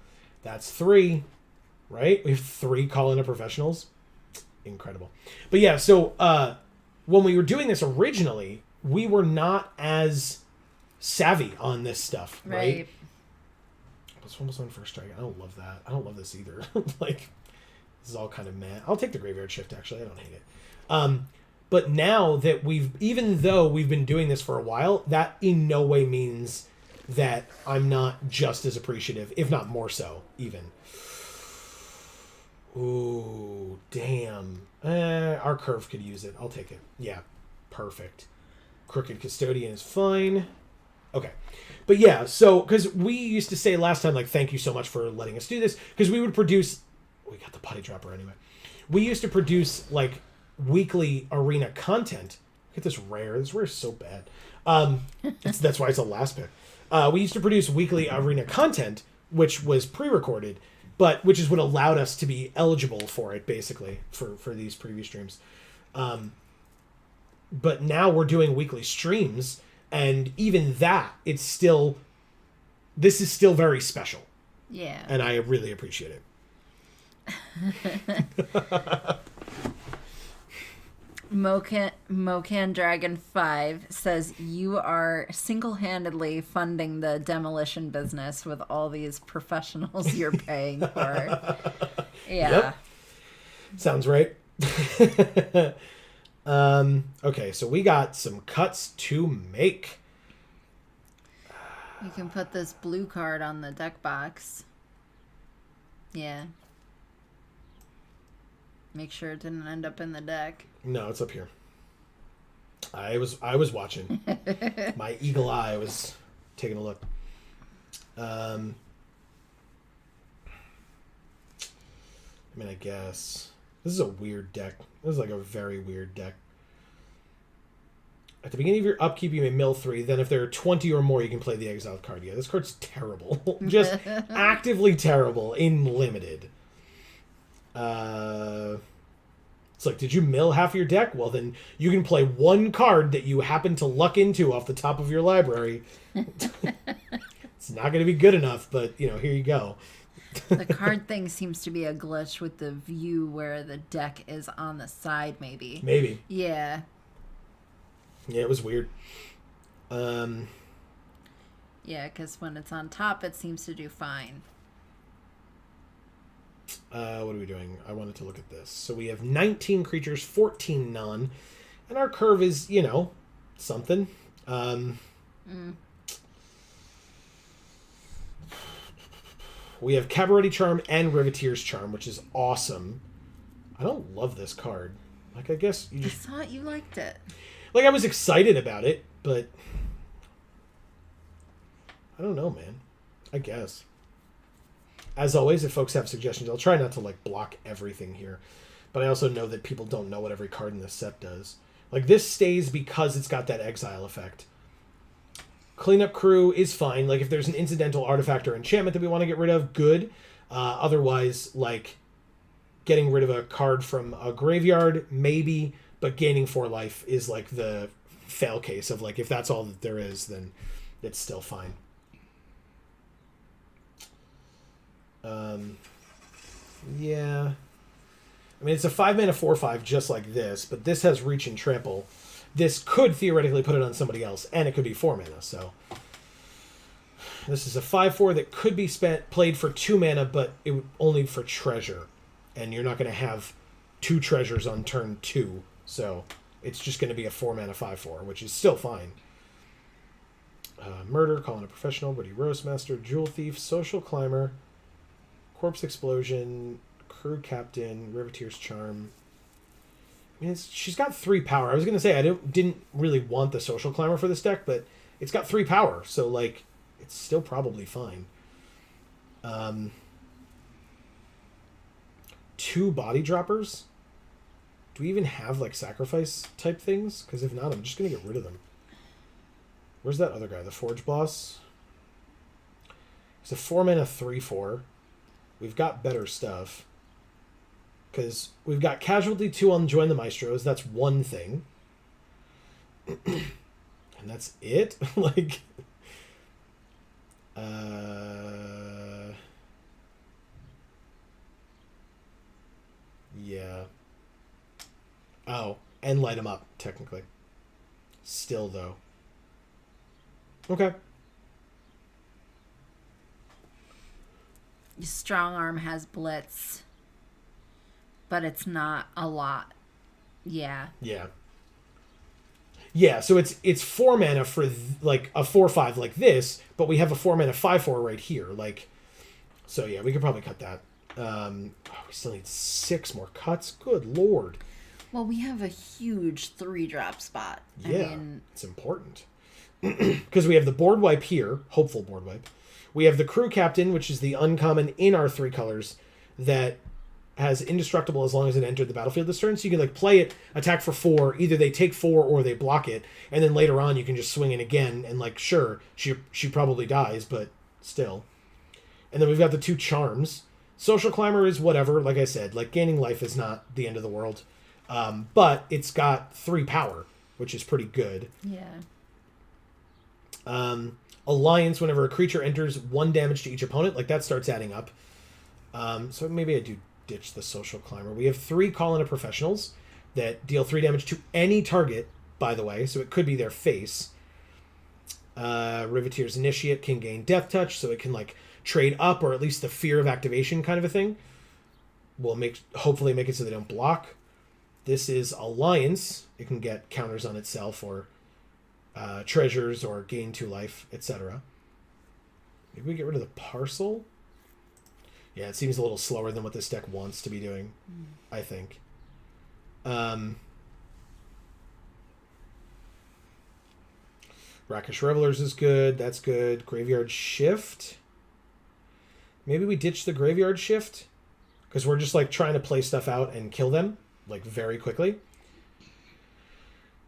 That's 3, right? We have 3 call-in a professionals. Incredible. But yeah, so when we were doing this originally, we were not as savvy on this stuff, right? Plus almost on first strike. I don't love that. I don't love this either. Like, this is all kind of meh. I'll take the graveyard shift, actually. I don't hate it. But now that even though we've been doing this for a while, that in no way means that I'm not just as appreciative, if not more so, even. Ooh, damn. Our curve could use it. I'll take it. Yeah, perfect. Crooked Custodian is fine. Okay. But yeah, so, because we used to say last time, like, thank you so much for letting us do this, because we would produce... We got the potty dropper anyway. We used to produce, like, weekly arena content. Look at this rare. This rare is so bad. That's why it's a last pick. We used to produce weekly arena content, which was pre-recorded, but which is what allowed us to be eligible for it, basically, for these preview streams. But now we're doing weekly streams, and even that, this is still very special. Yeah. And I really appreciate it. Mocan Dragon 5 says you are single-handedly funding the demolition business with all these professionals you're paying for. Yeah. Yep. Sounds right. Okay, so we got some cuts to make. You can put this blue card on the deck box. Yeah. Make sure it didn't end up in the deck. No, it's up here. I was watching. My eagle eye was taking a look. I mean, I guess this is a weird deck. This is like a very weird deck. At the beginning of your upkeep, you may mill 3. Then if there are 20 or more, you can play the exiled card. Yeah, this card's terrible. Just actively terrible in limited. It's like, did you mill half your deck? Well, then you can play one card that you happen to luck into off the top of your library. It's not going to be good enough, but, here you go. The card thing seems to be a glitch with the view where the deck is on the side, maybe. Maybe. Yeah. Yeah, it was weird. Yeah, because when it's on top, it seems to do fine. What are we doing? I wanted to look at this. So we have 19 creatures, 14 none, and our curve is, something. We have Cabaret Charm and Riveteer's Charm, which is awesome. I don't love this card. Like, I guess you just... I thought you liked it. Like, I was excited about it, but... I don't know, man. I guess. As always, if folks have suggestions, I'll try not to, block everything here. But I also know that people don't know what every card in this set does. Like, this stays because it's got that exile effect. Cleanup Crew is fine. Like, if there's an incidental artifact or enchantment that we want to get rid of, good. Otherwise, getting rid of a card from a graveyard, maybe. But gaining 4 life is, the fail case of, if that's all that there is, then it's still fine. Yeah. I mean, it's a 5-mana 4/5 just like this, but this has Reach and Trample. This could theoretically put it on somebody else, and it could be 4 mana, so... This is a 5/4 that could be played for 2 mana, but only for treasure. And you're not going to have 2 treasures on turn 2, so it's just going to be a 4 mana 5/4, which is still fine. Murder, Calling a Professional, Woody Roastmaster, Jewel Thief, Social Climber, Corpse Explosion, Crew Captain, Riveteer's Charm. I mean, she's got 3 power. I was going to say I didn't really want the Social Climber for this deck, but it's got 3 power, so, it's still probably fine. 2 Body Droppers? Do we even have, sacrifice type things? Because if not, I'm just going to get rid of them. Where's that other guy? The Forge Boss? It's a 4 mana 3/4. We've got better stuff. Because we've got Casualty 2 on Join the Maestros. That's one thing. And that's it? Yeah. Oh, and light them up, technically. Still, though. Okay. Strong Arm has Blitz, but it's not a lot. Yeah. Yeah. Yeah, so it's 4 mana for like a 4/5 like this, but we have a 4 mana 5/4 right here. Like, so yeah, we could probably cut that. We still need 6 more cuts. Good lord. Well, we have a huge 3-drop spot. Yeah, I mean, it's important because we have the board wipe here, hopeful board wipe. We have the crew captain, which is the uncommon in our 3 colors that has indestructible as long as it entered the battlefield this turn. So you can like play it, attack for 4. Either they take 4 or they block it, and then later on you can just swing it again. And like, sure, she probably dies, but still. And then we've got the 2 charms. Social climber is whatever. Like I said, like gaining life is not the end of the world, but it's got 3 power, which is pretty good. yeah. Alliance, whenever a creature enters 1 damage to each opponent, like that starts adding up. So maybe I do ditch the social climber. We have 3 call in a professionals that deal 3 damage to any target, by the way, so it could be their face. Riveteer's Initiate can gain death touch, so it can like trade up, or at least the fear of activation kind of a thing. Will hopefully make it so they don't block. This is Alliance. It can get counters on itself, or treasures, or gain 2 life, etc. Maybe we get rid of the parcel. Yeah, it seems a little slower than what this deck wants to be doing, I think. Rakish Revelers is good. That's good. Graveyard Shift. Maybe we ditch the Graveyard Shift, because we're just like trying to play stuff out and kill them like very quickly.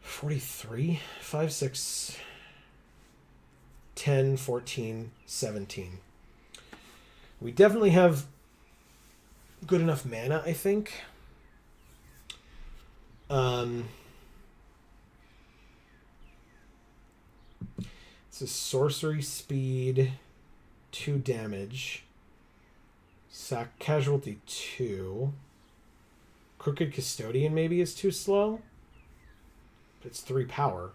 43, 5, 6, 10, 14, 17. We definitely have good enough mana, I think. This is sorcery speed, 2 damage. Sack casualty 2. Crooked Custodian maybe is too slow. But it's 3 power.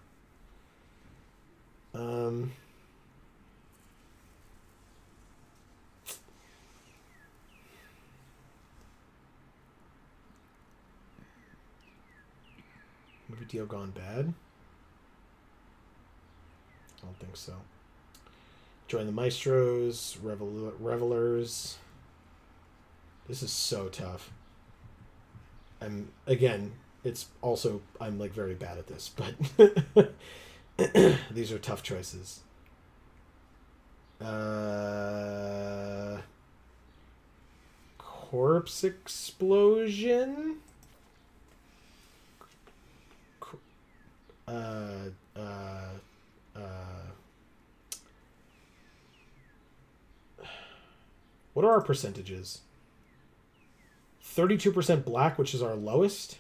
Movie deal gone bad? I don't think so. Join the Maestros, Revelers. This is so tough. Again, it's also, I'm like very bad at this, but these are tough choices. Corpse Explosion? What are our percentages? 32% black, which is our lowest.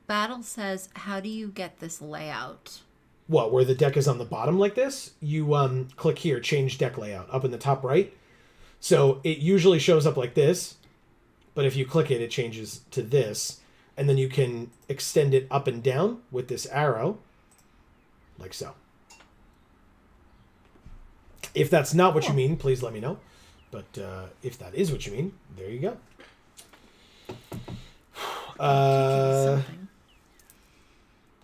Battle says, how do you get this layout? What, where the deck is on the bottom like this? You click here, change deck layout, up in the top right. So it usually shows up like this, but if you click it, it changes to this. And then you can extend it up and down with this arrow, like so. If that's not what you mean, please let me know. But if that is what you mean, there you go. That's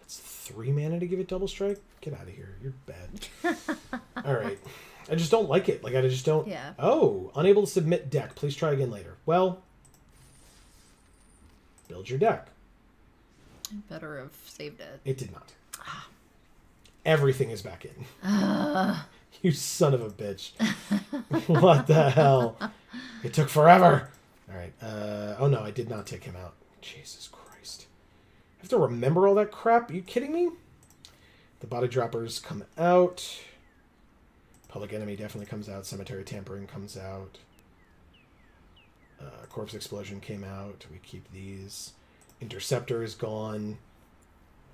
3 mana to give it double strike? Get out of here. You're bad. All right. I just don't like it. Like, I just don't... Yeah. Oh, unable to submit deck. Please try again later. Well, build your deck. Better have saved it. It did not. Everything is back in. You son of a bitch. What the hell? It took forever. All right. Oh, no, I did not take him out. Jesus Christ. I have to remember all that crap? Are you kidding me? The body droppers come out. Public Enemy definitely comes out. Cemetery Tampering comes out. Corpse Explosion came out. We keep these. Interceptor is gone.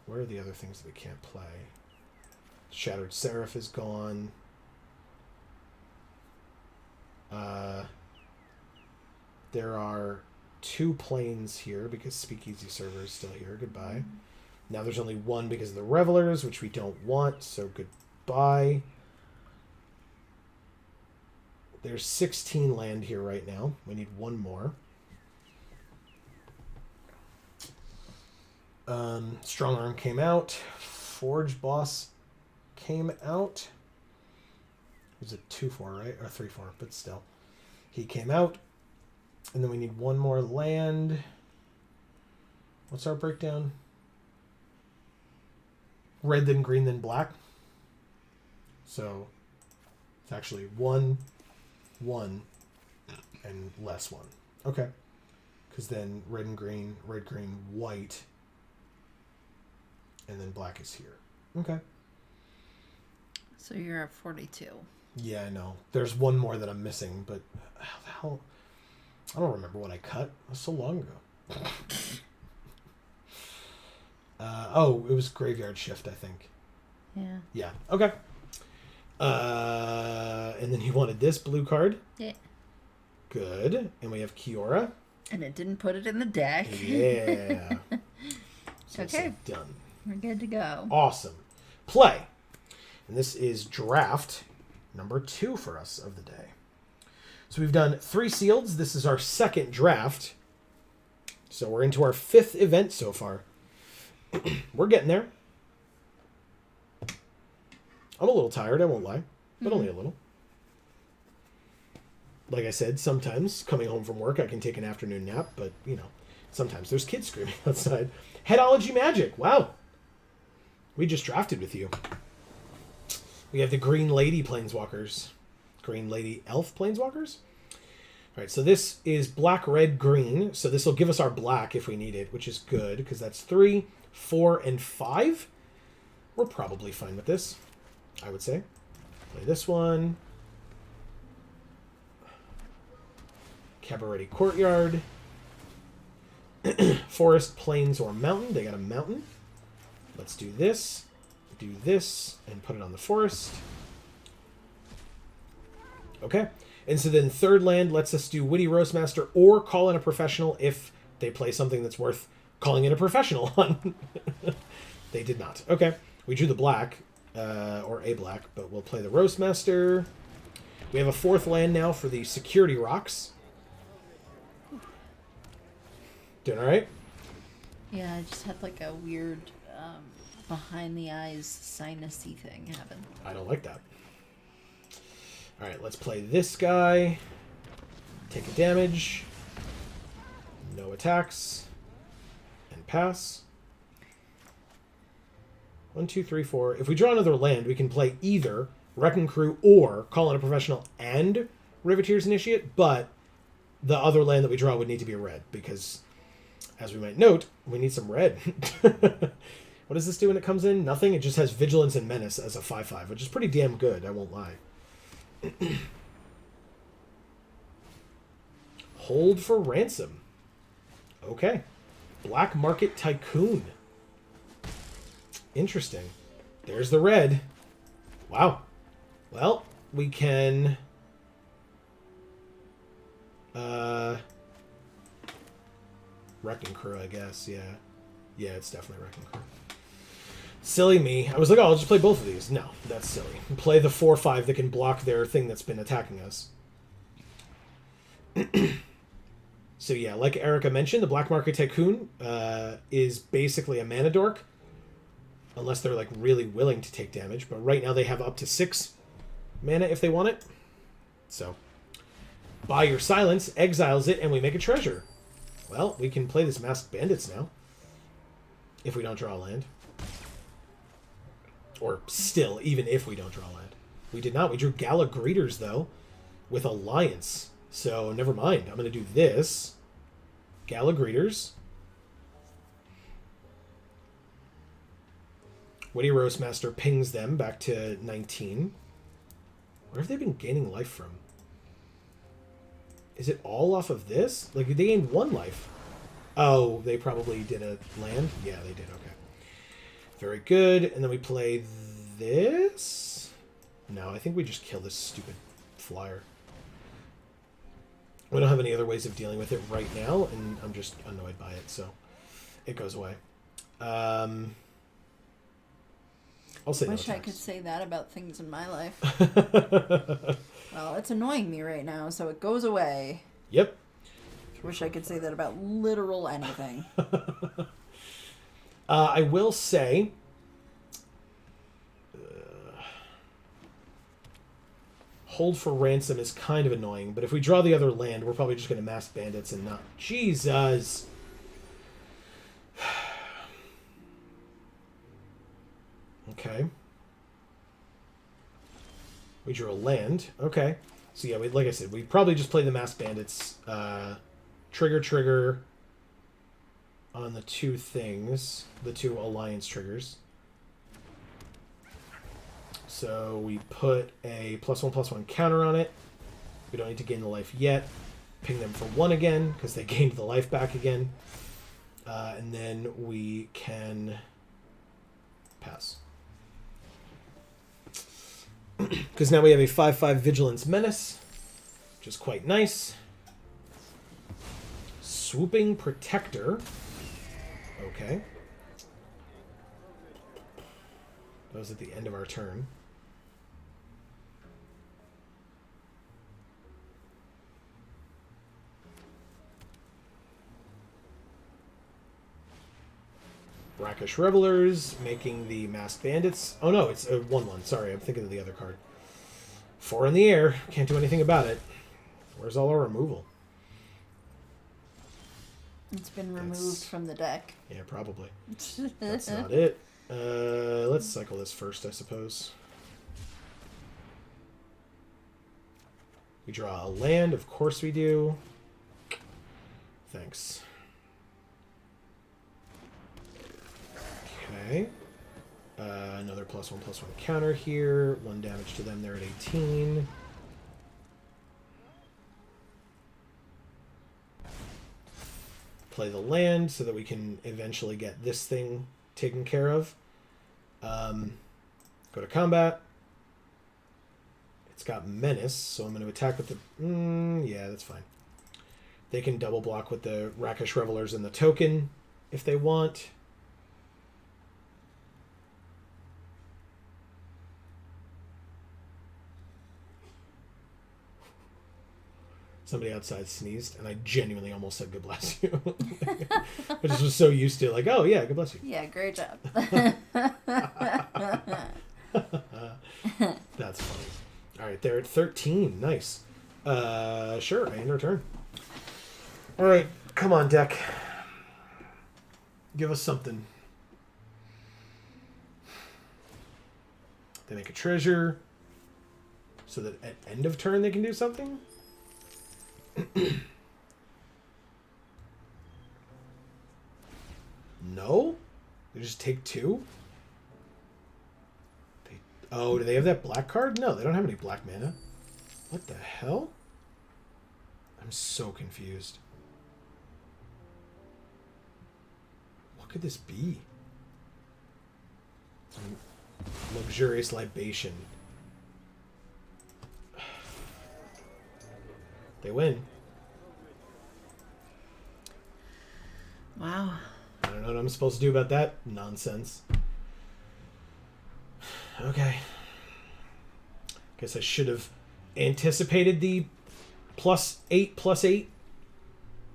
Where are the other things that we can't play? Shattered Seraph is gone. There are 2 planes here because Speakeasy Server is still here. Goodbye. Now there's only 1 because of the Revelers, which we don't want, so goodbye. There's 16 land here right now. We need one more. Strong Arm came out. Forge Boss came out. It was a 2/4, right? Or 3/4, but still. He came out. And then we need one more land. What's our breakdown? Red, then green, then black. So it's actually 1, 1, and less 1. Okay. Because then red, green, white. And then black is here. Okay. So you're at 42. Yeah, I know. There's one more that I'm missing, but how the hell? I don't remember what I cut. It was so long ago. Oh, it was Graveyard Shift, I think. Yeah. Yeah. Okay. And then he wanted this blue card. Yeah. Good. And we have Kiora. And it didn't put it in the deck. Yeah. So Okay. it's done. We're good to go. Awesome. Play. And this is draft number 2 for us of the day. So we've done 3 sealeds. This is our second draft. So we're into our 5th event so far. We're getting there. I'm a little tired, I won't lie. But only a little. Like I said, sometimes coming home from work I can take an afternoon nap, but, you know, sometimes there's kids screaming outside. Headology Magic. Wow. We just drafted with you. We have the Green Lady Planeswalkers. Green Lady Elf Planeswalkers? All right, so this is black, red, green. So this will give us our black if we need it, which is good, because that's 3, 4, and 5. We're probably fine with this, I would say. Play this one. Cabaret Courtyard. Forest, Plains, or Mountain. They got a mountain. Let's do this, and put it on the forest. Okay. And so then third land lets us do Witty Roastmaster or call in a professional if they play something that's worth calling in a professional on. They did not. Okay. We drew the black, or a black, but we'll play the Roastmaster. We have a 4th land now for the Security Rocks. Doing all right? Yeah, I just had like a weird behind the eyes sinusy thing happen. I don't like that. All right, let's play this guy. Take a damage. No attacks. And pass. 1, 2, 3, 4. If we draw another land, we can play either Wrecking Crew or Call in a Professional and Riveteer's Initiate, but the other land that we draw would need to be a red, because, as we might note, we need some red. What does this do when it comes in? Nothing. It just has Vigilance and Menace as a 5/5, which is pretty damn good, I won't lie. Hold for Ransom. Okay. Black Market Tycoon. Interesting. There's the red. Wow. Well, we can... Wrecking Crew, I guess, yeah. Yeah, it's definitely Wrecking Crew. Silly me. I was like, oh, I'll just play both of these. No, that's silly. Play the 4/5 that can block their thing that's been attacking us. So yeah, like Erica mentioned, the Black Market Tycoon is basically a mana dork. Unless they're like really willing to take damage. But right now they have up to 6 mana if they want it. So, buy your silence, exiles it, and we make a treasure. Well, we can play this Masked Bandits now. If we don't draw a land. Or still, even if we don't draw land. We did not. We drew Gala Greeters, though, with Alliance. So, never mind. I'm going to do this. Gala Greeters. Witty Roastmaster pings them back to 19. Where have they been gaining life from? Is it all off of this? Like, they gained 1 life. Oh, they probably did a land? Yeah, they did. Okay. Very good. And then we play this? No, I think we just kill this stupid flyer. We don't have any other ways of dealing with it right now, and I'm just annoyed by it, so it goes away. I'll say Wish no I could tax. say that about things in my life. Well, it's annoying me right now, so it goes away. Yep. Wish I could say that about literal anything. I will say... hold for ransom is kind of annoying, but if we draw the other land, we're probably just going to mass bandits and not... Jesus! Okay. We drew a land. Okay. So yeah, like I said, we probably just play the mass bandits. Trigger on the two things. The two alliance triggers. So we put a +1/+1 counter on it. We don't need to gain the life yet. Ping them for 1 again, because they gained the life back again. And then we can pass. Because now we have a 5/5 Vigilance Menace, which is quite nice. Swooping Protector. Okay. That was at the end of our turn. Brackish Revelers, making the Masked Bandits. Oh no, it's a 1/1. Sorry, I'm thinking of the other card. 4 in the air. Can't do anything about it. Where's all our removal? It's been removed from the deck. Yeah, probably. That's not it. Let's cycle this first, I suppose. We draw a land, of course we do. Thanks. Okay. Another +1/+1 counter here. 1 damage to them. They're at 18. Play the land so that we can eventually get this thing taken care of. Go to combat. It's got menace, so I'm going to attack with the... yeah, that's fine. They can double block with the Brackish Revelers and the token if they want. Somebody outside sneezed, and I genuinely almost said "God bless you." I just was so used to like, oh yeah, God bless you. Yeah, great job. That's funny. All right, they're at 13. Nice. Sure, I end our turn. All right, come on, deck. Give us something. They make a treasure, so that at end of turn they can do something. No? They just take 2? Oh, do they have that black card? No, they don't have any black mana. What the hell? I'm so confused. What could this be? Luxurious Libation. They win. Wow. I don't know what I'm supposed to do about that nonsense. Okay. Guess I should have anticipated the +8/+8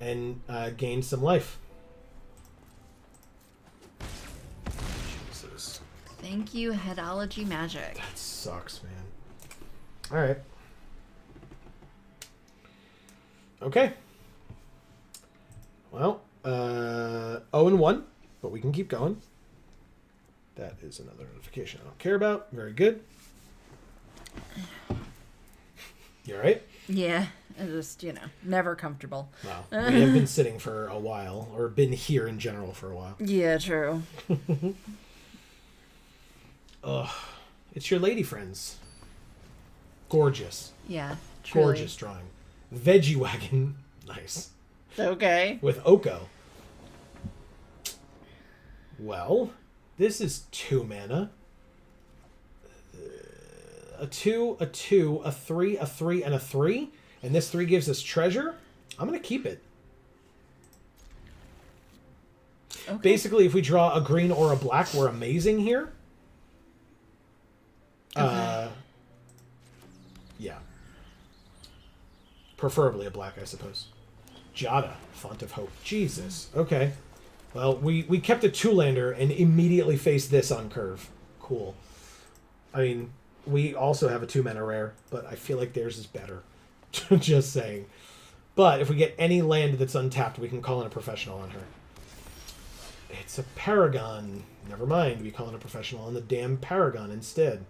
and gained some life. Jesus. Thank you, Headology Magic. That sucks, man. Alright. Okay. Well, 0-1, but we can keep going. That is another notification I don't care about. Very good. You alright? Yeah, it's just, never comfortable. Wow. We have been sitting for a while, or been here in general for a while. Yeah, true. Ugh. It's your lady friends. Gorgeous. Yeah, truly. Gorgeous drawing. Veggie Wagon. Nice. Okay. With Oko. Well, this is 2 mana. A 2, a 2, a 3, a 3, and a 3. And this 3 gives us treasure. I'm going to keep it. Okay. Basically, if we draw a green or a black, we're amazing here. Yeah. Preferably a black, I suppose. Jada, Font of Hope. Jesus. Okay. Well, we kept a 2-lander and immediately faced this on curve. Cool. I mean, we also have a 2-mana rare, but I feel like theirs is better. Just saying. But if we get any land that's untapped, we can call in a professional on her. It's a Paragon. Never mind. We call in a professional on the damn Paragon instead.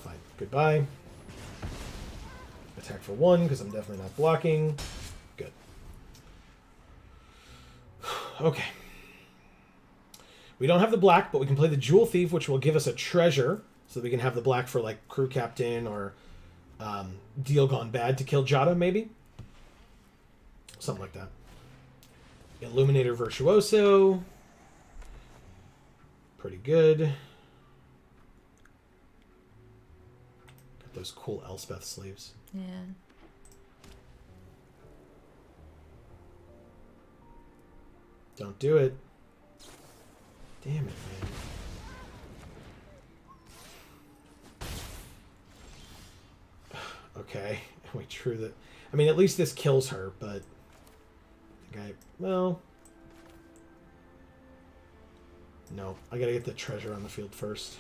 Fine. Goodbye. Attack for 1, because I'm definitely not blocking. Good. Okay. We don't have the black, but we can play the Jewel Thief, which will give us a treasure, so we can have the black for, like, Crew Captain or Deal Gone Bad to kill Jada, maybe? Something like that. Illuminator Virtuoso. Pretty good. Got those cool Elspeth sleeves. Yeah. Don't do it. Damn it, man. Okay. We true that. I mean, at least this kills her, but I think well. No, I gotta get the treasure on the field first.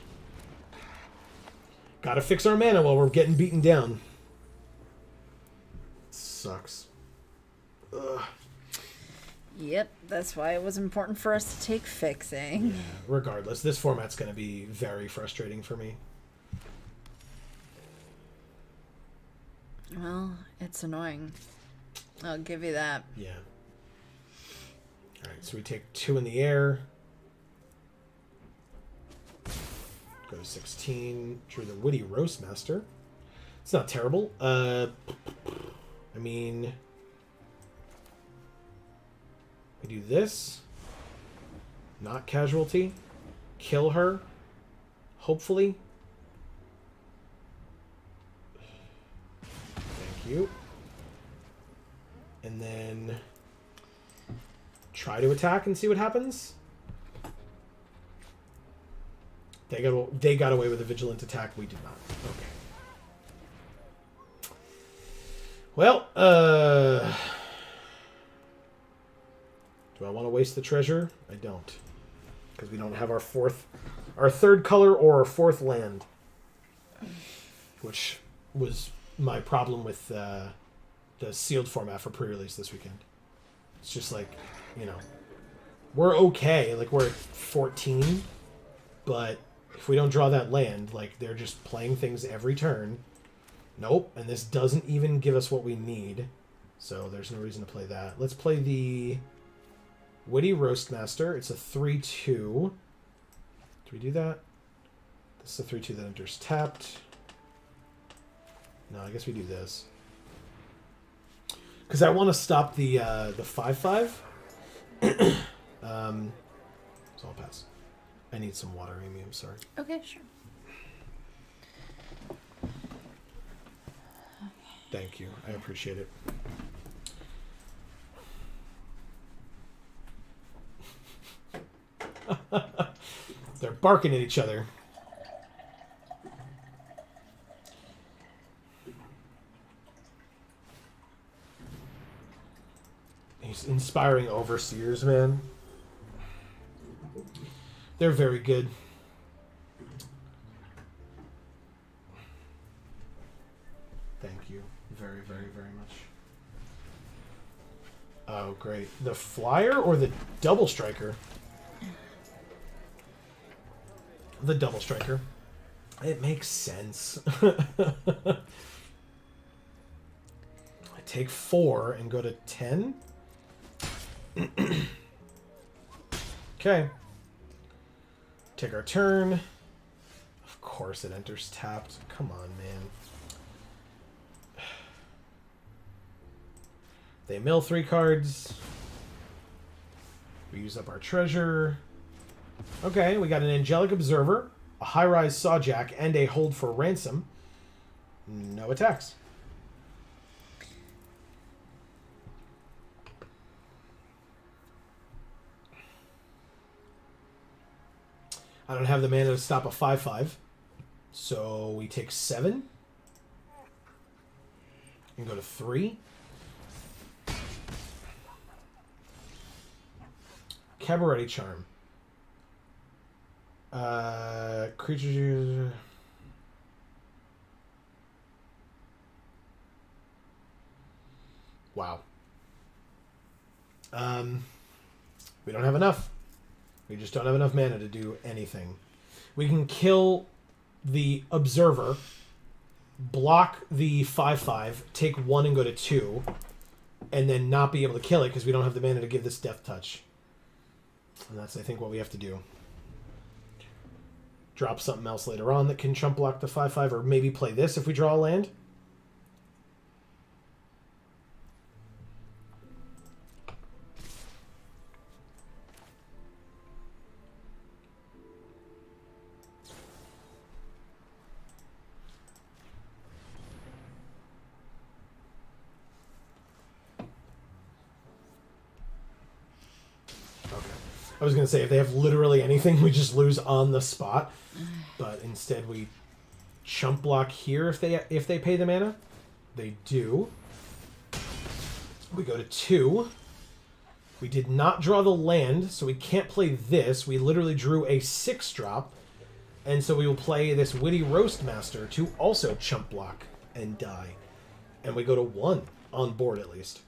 Gotta fix our mana while we're getting beaten down. Sucks. Ugh. Yep, that's why it was important for us to take fixing. Yeah, regardless, this format's gonna be very frustrating for me. Well, it's annoying. I'll give you that. Yeah. Alright, so we take 2 in the air. Go to 16. Drew the Witty Roastmaster. It's not terrible. I mean, we do this. Not casualty. Kill her. Hopefully. Thank you. And then try to attack and see what happens. They got away with a vigilant attack. We did not. Okay. Well, do I want to waste the treasure? I don't, because we don't have our 3rd color or our 4th land, which was my problem with the sealed format for pre-release this weekend. It's just like, you know, we're okay. Like, we're at 14, but if we don't draw that land, like, they're just playing things every turn. Nope, and this doesn't even give us what we need, so there's no reason to play that. Let's play the Witty Roastmaster. It's a 3/2. Do we do that? This is a 3/2 that enters tapped. No, I guess we do this. Because I want to stop the 5/5. So I'll pass. I need some water, Amy. I'm sorry. Okay, sure. Thank you. I appreciate it. They're barking at each other. These inspiring overseers, man. They're very good. Thank you very, very, very much. Oh, great. The flyer or the double striker? The double striker. It makes sense. I take 4 and go to 10. Okay. Take our turn. Of course it enters tapped. Come on, man. They mill 3 cards. We use up our treasure. Okay, we got an Angelic Observer, a High-Rise Sawjack, and a Hold for Ransom. No attacks. I don't have the mana to stop a 5/5. So we take 7 and go to 3. Cabaret Charm. Creatures. Wow. We don't have enough. We just don't have enough mana to do anything. We can kill the Observer, block the 5/5, take 1 and go to 2, and then not be able to kill it because we don't have the mana to give this Death Touch. And that's, I think, what we have to do. Drop something else later on that can chump block the 5/5, or maybe play this if we draw a land. I was going to say, if they have literally anything, we just lose on the spot. But instead we chump block here if they pay the mana. They do. We go to 2. We did not draw the land, so we can't play this. We literally drew a 6-drop. And so we will play this Witty Roastmaster to also chump block and die. And we go to 1 on board at least.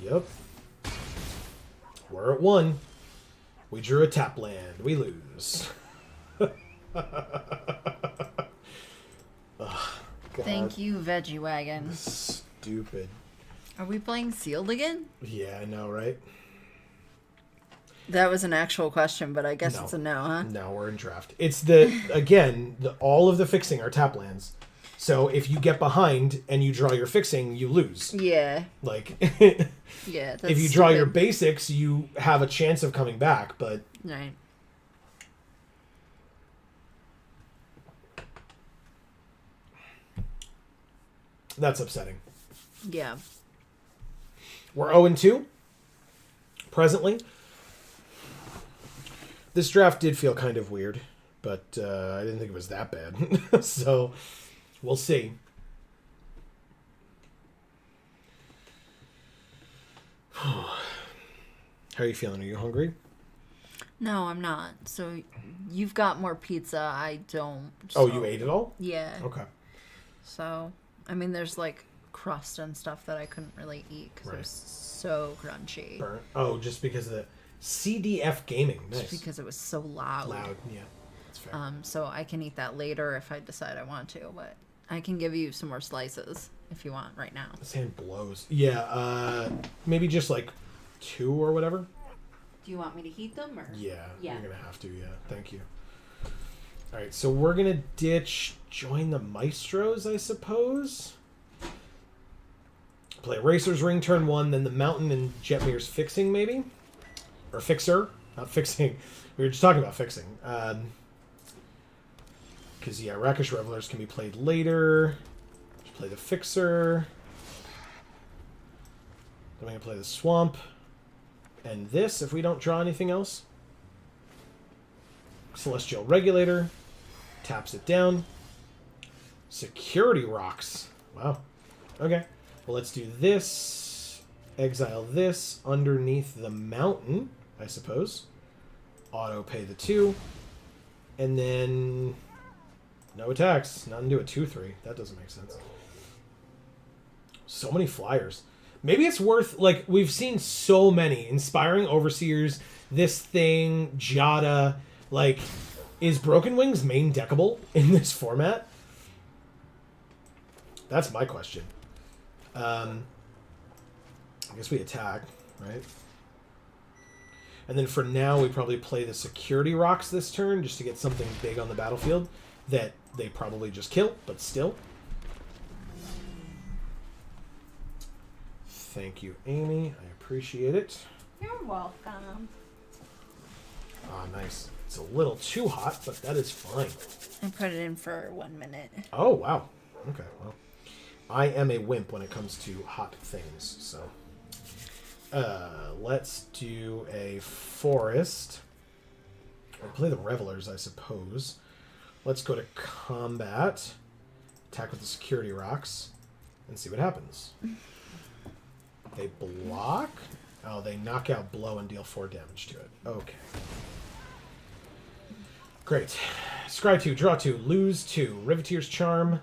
Yep. We're at 1. We drew a tap land. We lose. Thank you, Veggie Wagon. Stupid. Are we playing Sealed again? Yeah, I know, right? That was an actual question, but I guess No. it's a no, huh? No, we're in draft. It's all of the fixing are tap lands. So if you get behind and you draw your fixing, you lose. Yeah. Like, Yeah. That's if you draw your stupid. basics, you have a chance of coming back, but Right. that's upsetting. Yeah. We're 0-2 presently. This draft did feel kind of weird, but I didn't think it was that bad. So we'll see. How are you feeling? Are you hungry? No, I'm not. So you've got more pizza. I don't. Oh, so- you ate it all? Yeah. Okay. So, I mean, there's like crust and stuff that I couldn't really eat because it Right. was so crunchy. Burnt. Oh, just because of the CDF gaming. Nice. Just because it was so loud. Loud, yeah. That's fair. So I can eat that later if I decide I want to, but I can give you some more slices if you want right now. This hand blows. Yeah, maybe just like 2 or whatever. Do you want me to heat them or? Yeah, Yeah. you're gonna have to. Yeah, thank you. All right, so we're gonna ditch Join the Maestros, I suppose. Play Racer's Ring turn 1, then the Mountain and Jetmir's Fixing, maybe, or Fixer, not Fixing. We were just talking about Fixing. Because yeah, Rakish Revelers can be played later. Just play the Fixer. Then I'm gonna play the Swamp. And this, if we don't draw anything else. Celestial Regulator. Taps it down. Security Rocks. Wow. Okay. Well, let's do this. Exile this underneath the Mountain, I suppose. Auto pay the 2. And then no attacks. Not into a 2/3. That doesn't make sense. So many flyers. Maybe it's worth, like, we've seen so many. Inspiring Overseers, this thing, Jada. Like, is Broken Wings main deckable in this format? That's my question. I guess we attack, right? And then for now, we probably play the Security Rocks this turn just to get something big on the battlefield that they probably just kill, but still. Thank you, Amy. I appreciate it. You're welcome. Ah, nice. It's a little too hot, but that is fine. I put it in for 1 minute. Oh, wow. Okay, well. I am a wimp when it comes to hot things, so... Let's do a forest. Or play the revelers, I suppose. Let's go to combat. Attack with the security rocks. And see what happens. They block. Oh, they knock out blow and deal 4 damage to it. Okay. Great. Scry 2, draw 2, lose 2. Riveteer's Charm,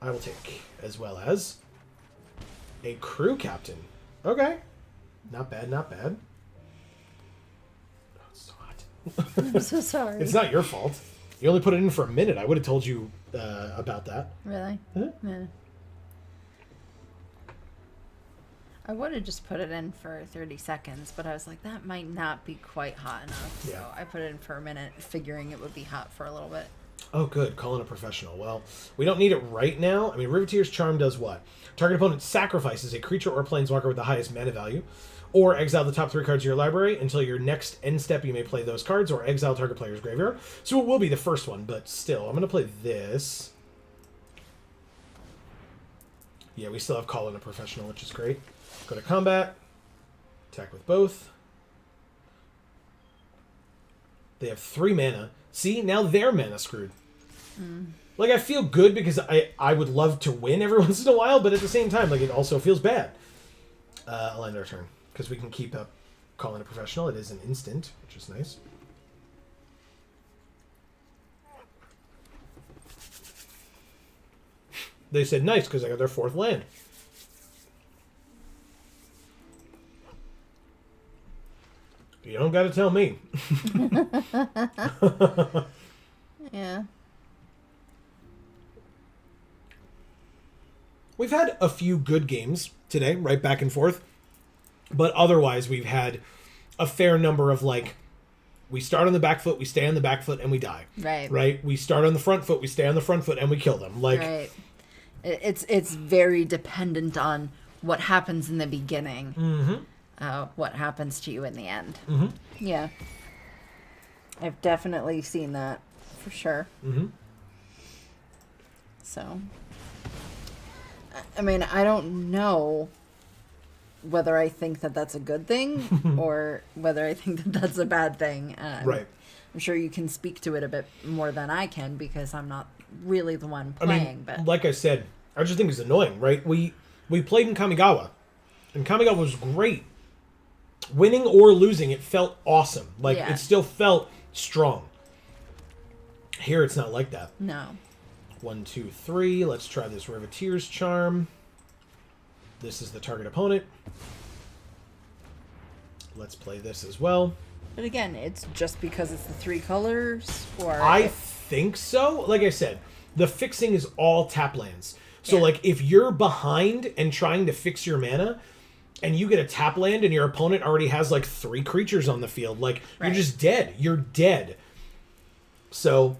I will take. As well as a crew captain. Okay. Not bad, not bad. Oh, it's so hot. I'm so sorry. It's not your fault. You only put it in for a minute. I would have told you about that. Really? Huh? Yeah. I would have just put it in for 30 seconds, but I was like, that might not be quite hot enough. Yeah. So I put it in for a minute, figuring it would be hot for a little bit. Oh, good. Call in a professional. Well, we don't need it right now. I mean, Riveteer's Charm does what? Target opponent sacrifices a creature or planeswalker with the highest mana value, or exile the top 3 cards of your library until your next end step. You may play those cards, or exile target player's graveyard. So it will be the first one, but still, I'm going to play this. Yeah, we still have Call in a professional, which is great. Go to combat. Attack with both. They have 3 mana. See, now they're mana screwed. Like, I feel good because I would love to win every once in a while, but at the same time, like, it also feels bad. I'll end our turn because we can keep up calling a professional. It is an instant, which is nice. They said nice because I got their 4th land. You don't got to tell me. Yeah. We've had a few good games today, right back and forth. But otherwise, we've had a fair number of, like, we start on the back foot, we stay on the back foot, and we die. Right. Right? We start on the front foot, we stay on the front foot, and we kill them. Like, Right. It's very dependent on what happens in the beginning. What happens to you in the end. Yeah. I've definitely seen that, for sure. So, I mean, I don't know whether I think that that's a good thing or whether I think that that's a bad thing. right. I'm sure you can speak to it a bit more than I can because I'm not really the one I playing. mean, but like I said, I just think it's annoying, right? We played in Kamigawa, and Kamigawa was great. Winning or losing, it felt awesome. Like, Yeah. it still felt strong. Here, it's not like that. no. 1, 2, 3. Let's try this Riveteer's Charm. This is the target opponent. Let's play this as well. But again, it's just because it's the 3 colors, or I think so. Like I said, the fixing is all tap lands. So, Yeah. like, if you're behind and trying to fix your mana, and you get a tap land and your opponent already has, like, 3 creatures on the field, like, Right. you're just dead. You're dead. So,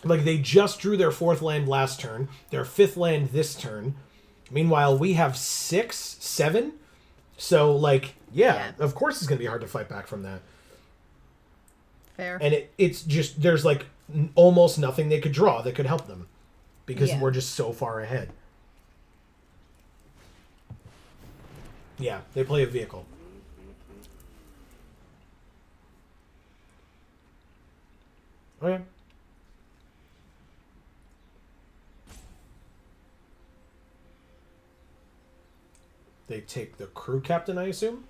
like, they just drew their 4th land last turn, their 5th land this turn. Meanwhile, we have 6, 7. So, like, yeah. Of course it's going to be hard to fight back from that. fair. And it's just, there's, like, almost nothing they could draw that could help them. Because Yeah. we're just so far ahead. Yeah, they play a vehicle. Okay. They take the crew captain, I assume?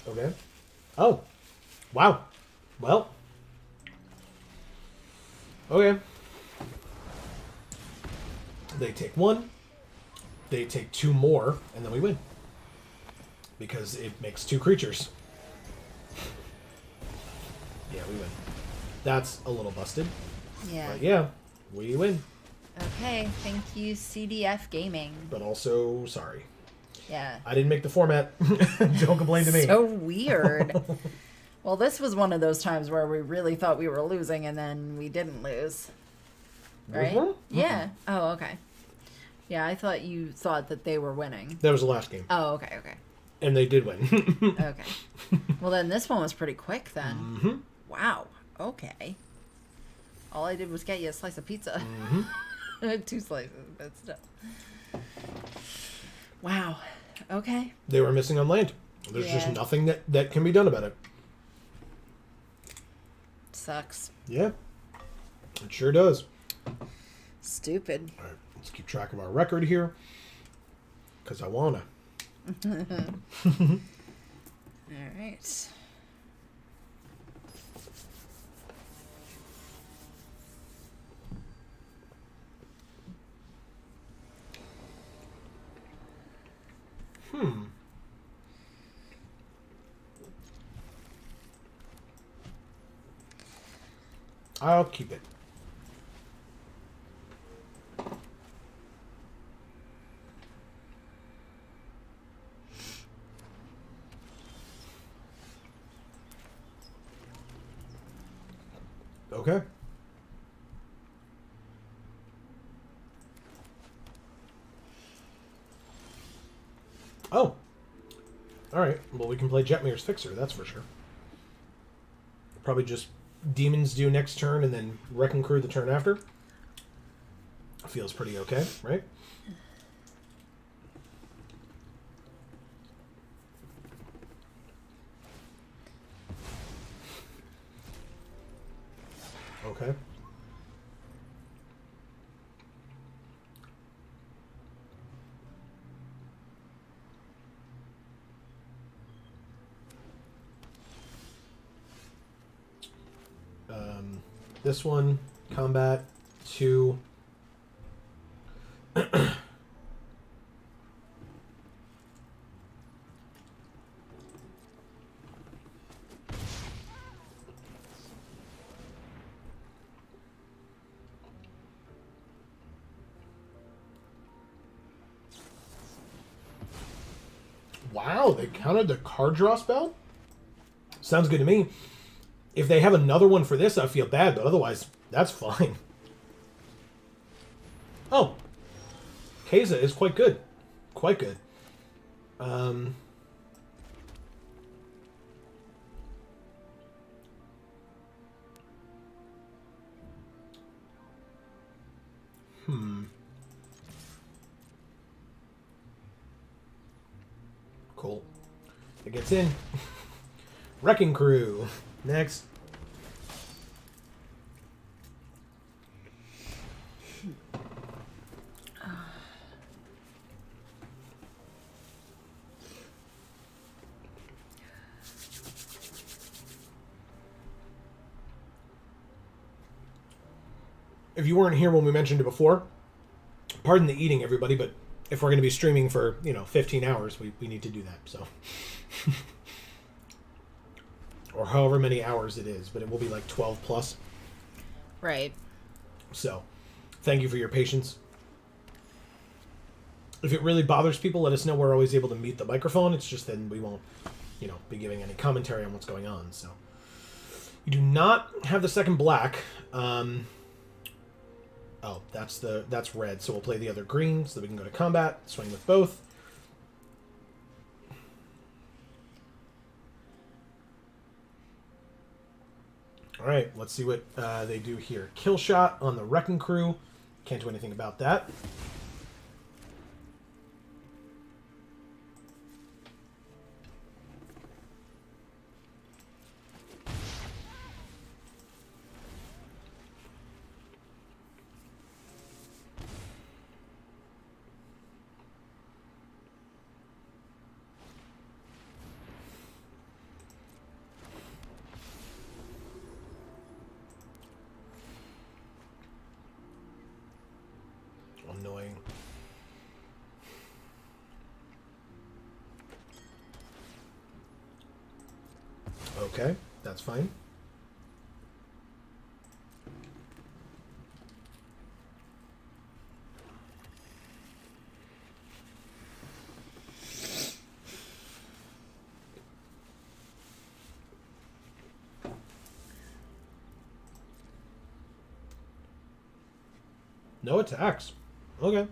Okay. Oh. Wow. Well. Okay. They take 1. They take 2 more, and then we win. Because it makes 2 creatures. Yeah, we win. That's a little busted. Yeah. But yeah, we win. Okay. Thank you, CDF Gaming. But also, sorry. Yeah. I didn't make the format. Don't complain to me. So weird. Well, this was one of those times where we really thought we were losing and then we didn't lose. Right? Mhm. Yeah. Oh, okay. Yeah, I thought you thought that they were winning. That was the last game. Oh, okay, okay. And they did win. Okay. Well, then this one was pretty quick then. Mm-hmm. Wow. Okay. All I did was get you a slice of pizza. Mm-hmm. 2 slices, but still. Wow. Okay. They were missing on land. There's just Yeah. nothing that can be done about it. Sucks. Yeah, it sure does. Stupid. All right, let's keep track of our record here, because I wanna. All right. I'll keep it. Okay. Oh. All right. Well, we can play Jetmir's Fixer, that's for sure. Probably just Demons do next turn and then Wrecking Crew the turn after. Feels pretty okay, right? Okay. This one, combat, 2. Wow, they counted the card draw spell? Sounds good to me. If they have another one for this, I feel bad, but otherwise, that's fine. Oh. Keza is quite good. Quite good. Cool. It gets in. Wrecking Crew. Next. If you weren't here when we mentioned it before, pardon the eating, everybody, but if we're going to be streaming for, 15 hours, we need to do that, so. Or however many hours it is, but it will be like 12 plus. Right. So, thank you for your patience. If it really bothers people, let us know. We're always able to mute the microphone. It's just then we won't, be giving any commentary on what's going on, so. You do not have the second black. Oh, that's red, so we'll play the other green so that we can go to combat, swing with both. Alright, let's see what they do here. Kill shot on the Wrecking Crew. Can't do anything about that. Annoying. Okay, that's fine. No attacks. Okay.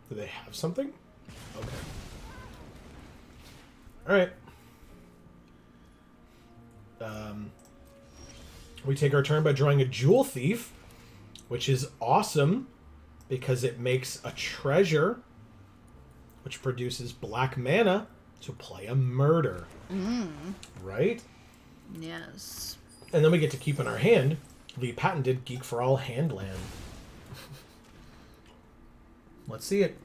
Do they have something? Okay. Alright. We take our turn by drawing a Jewel Thief, which is awesome because it makes a treasure, which produces black mana to play a murder. Right? Yes. And then we get to keep in our hand the patented Geek for All Handland. Let's see it.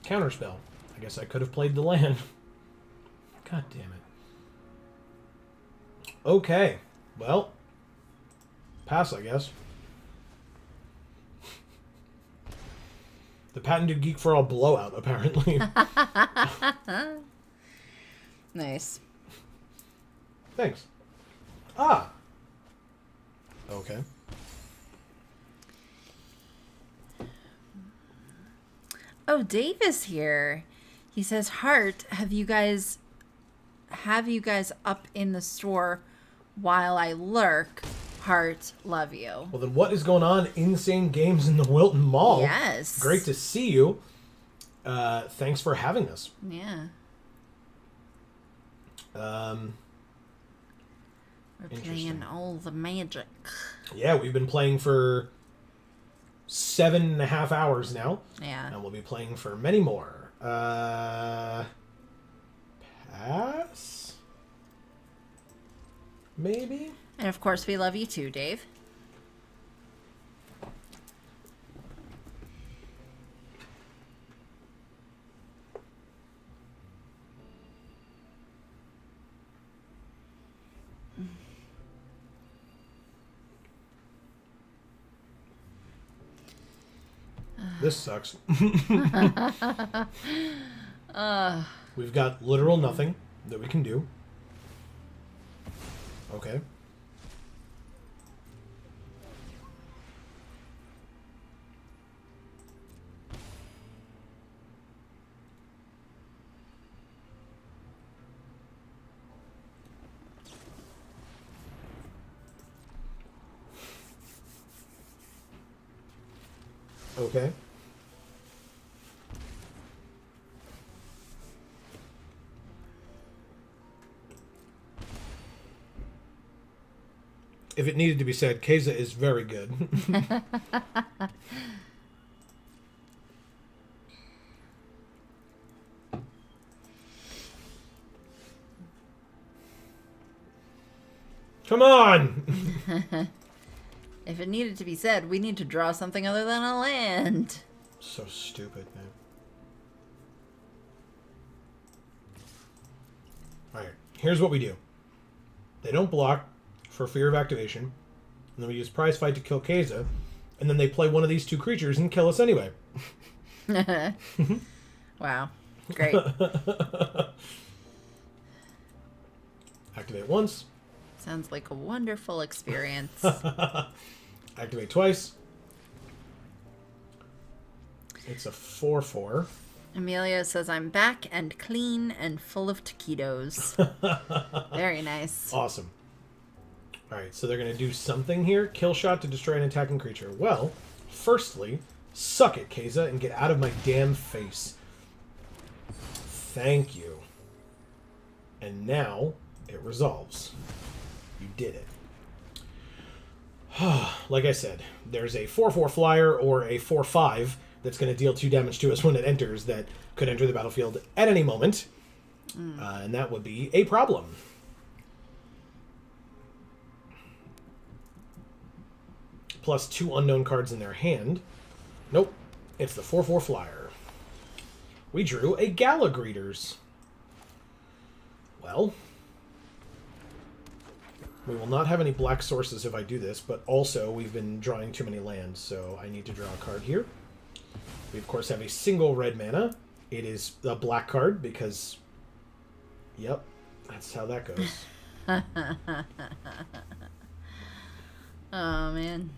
Counterspell. I guess I could have played the land. God damn it. Okay. Well. Pass, I guess. The patented Geek for All blowout, apparently. Nice. Thanks. Ah. Okay. Oh, Dave is here. He says, "Heart, have you guys up in the store while I lurk? Heart, love you." Well, then what is going on? Insane Games in the Wilton Mall. Yes. Great to see you. Thanks for having us. Yeah. We're playing all the magic. Yeah, we've been playing for 7.5 hours now. Yeah. And we'll be playing for many more. Pass? Maybe? And of course, we love you too, Dave. This sucks. We've got literal nothing that we can do. Okay. Okay. If it needed to be said, Keza is very good. Come on! If it needed to be said, we need to draw something other than a land. So stupid, man. Alright, here's what we do. They don't block for fear of activation, and then we use Prize Fight to kill Keza, and then they play one of these two creatures and kill us anyway. Wow. Great. Activate once. Sounds like a wonderful experience. Activate twice. It's a 4/4. Emilio says, "I'm back and clean and full of taquitos." Very nice. Awesome. Alright, so they're going to do something here. Kill shot to destroy an attacking creature. Well, firstly, suck it, Keza, and get out of my damn face. Thank you. And now it resolves. You did it. Like I said, there's a 4/4 flyer or a 4/5 that's going to deal 2 damage to us when it enters that could enter the battlefield at any moment. And that would be a problem. Plus 2 unknown cards in their hand. Nope. It's the 4/4 flyer. We drew a Gala Greeters. Well, we will not have any black sources if I do this, but also we've been drawing too many lands, so I need to draw a card here. We, of course, have a single red mana. It is a black card because, yep, that's how that goes. Oh, man.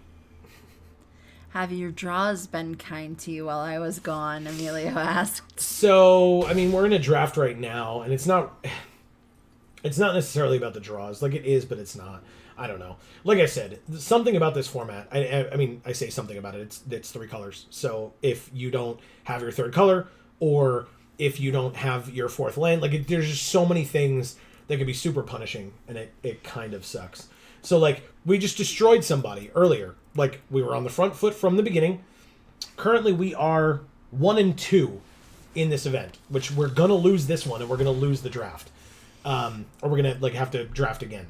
Have your draws been kind to you while I was gone? Emilio asked. So, I mean, we're in a draft right now, and it's not... It's not necessarily about the draws. Like, it is, but it's not. I don't know. Like I said, something about this format, I mean, I say something about it. It's 3 colors. So if you don't have your 3rd color, or if you don't have your 4th land, like, there's just so many things that could be super punishing, and it kind of sucks. So, like, we just destroyed somebody earlier. Like, we were on the front foot from the beginning. Currently, we are 1-2 in this event, which we're going to lose this one, and we're going to lose the draft. Or we're going to, like, have to draft again.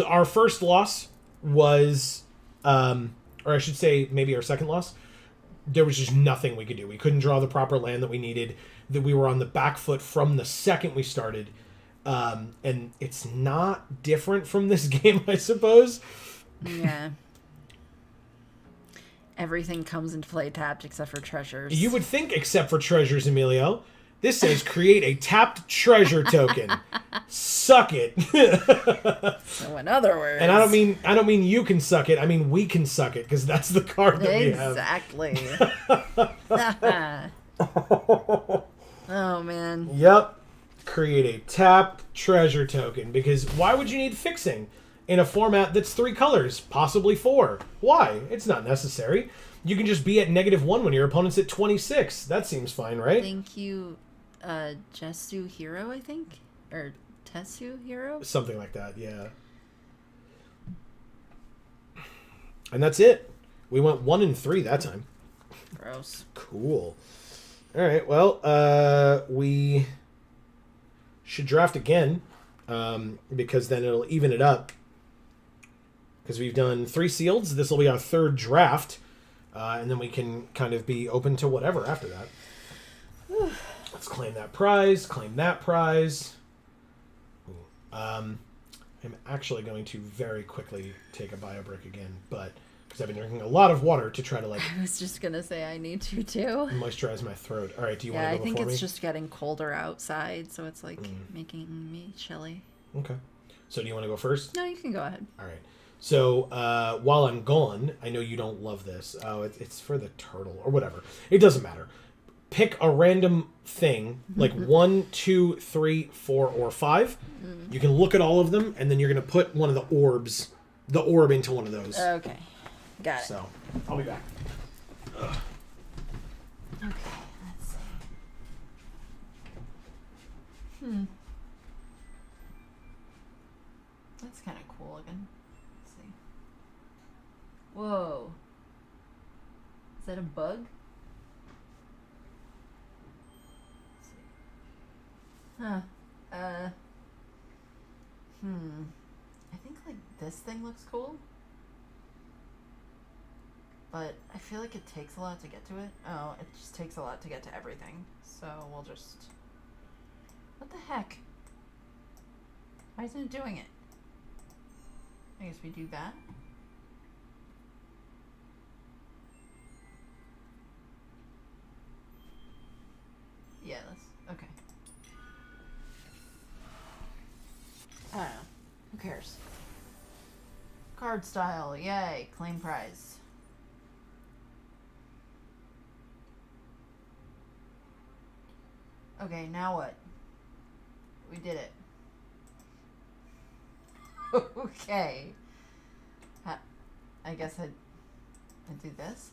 Our first loss was, or I should say maybe our second loss, there was just nothing we could do. We couldn't draw the proper land that we needed. That we were on the back foot from the second we started. And it's not different from this game, I suppose. Yeah. Everything comes into play tapped except for treasures. You would think except for treasures, Emilio. This says create a tapped treasure token. Suck it. So in other words. And I don't mean you can suck it. I mean we can suck it, because that's the card that we have. Exactly. Oh man. Yep. Create a tapped treasure token, because why would you need fixing in a format that's 3 colors, possibly 4? Why? It's not necessary. You can just be at -1 when your opponent's at 26. That seems fine, right? Thank you, Jesu Hero, I think? Or Tesu Hero? Something like that, yeah. And that's it. We went 1-3 that time. Gross. Cool. All right, well, we should draft again, because then it'll even it up. Because we've done 3 sealeds. This will be our 3rd draft. And then we can kind of be open to whatever after that. Let's claim that prize. Claim that prize. I'm actually going to very quickly take a bio break again, but because I've been drinking a lot of water to try to, like, I was just gonna say I need to too. moisturize my throat. All right, do you Yeah, want I to go think before it's me? just getting colder outside, so it's like making me chilly. Okay. So do you want to go first? No, you can go ahead. All right. So while I'm gone, I know you don't love this. Oh, it's for the turtle or whatever. It doesn't matter. Pick a random thing, like 1, 2, 3, 4, or 5. You can look at all of them, and then you're going to put one of the orb into one of those. Okay, got it. So I'll be back. Okay, let's see. That's kind of cool looking. Let's see. Whoa. Is that a bug? Let's see. Huh. I think like this thing looks cool. But I feel like it takes a lot to get to it. Oh, it just takes a lot to get to everything. So we'll just... What the heck? Why isn't it doing it? I guess we do that. Yeah, that's... Okay. I don't know. Who cares? Card style. Yay. Claim prize. Okay, now what? We did it. Okay. I guess I'd do this.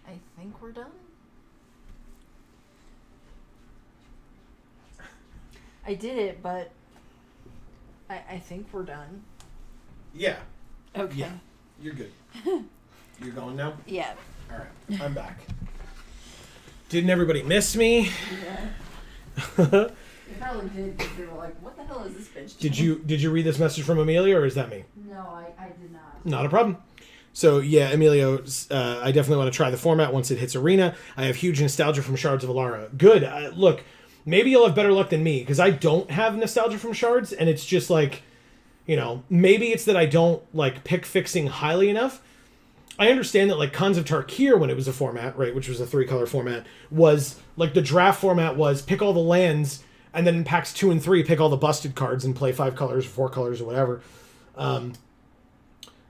I think we're done. I did it, but I think we're done. Yeah. Okay. Yeah. You're good. You're going now? Yeah. All right. I'm back. Didn't everybody miss me? Yeah. They probably did, because they were like, what the hell is this bitch doing? Did you read this message from Amelia, or is that me? No, I did not. Not a problem. So, yeah, Emilio, I definitely want to try the format once it hits Arena. I have huge nostalgia from Shards of Alara. Good. Look, maybe you'll have better luck than me, because I don't have nostalgia from Shards, and it's just like, maybe it's that I don't, like, pick fixing highly enough. I understand that like Khans of Tarkir, when it was a format, right, which was a 3-color format, was like the draft format was pick all the lands, and then in packs 2 and 3 pick all the busted cards and play 5 colors or 4 colors or whatever.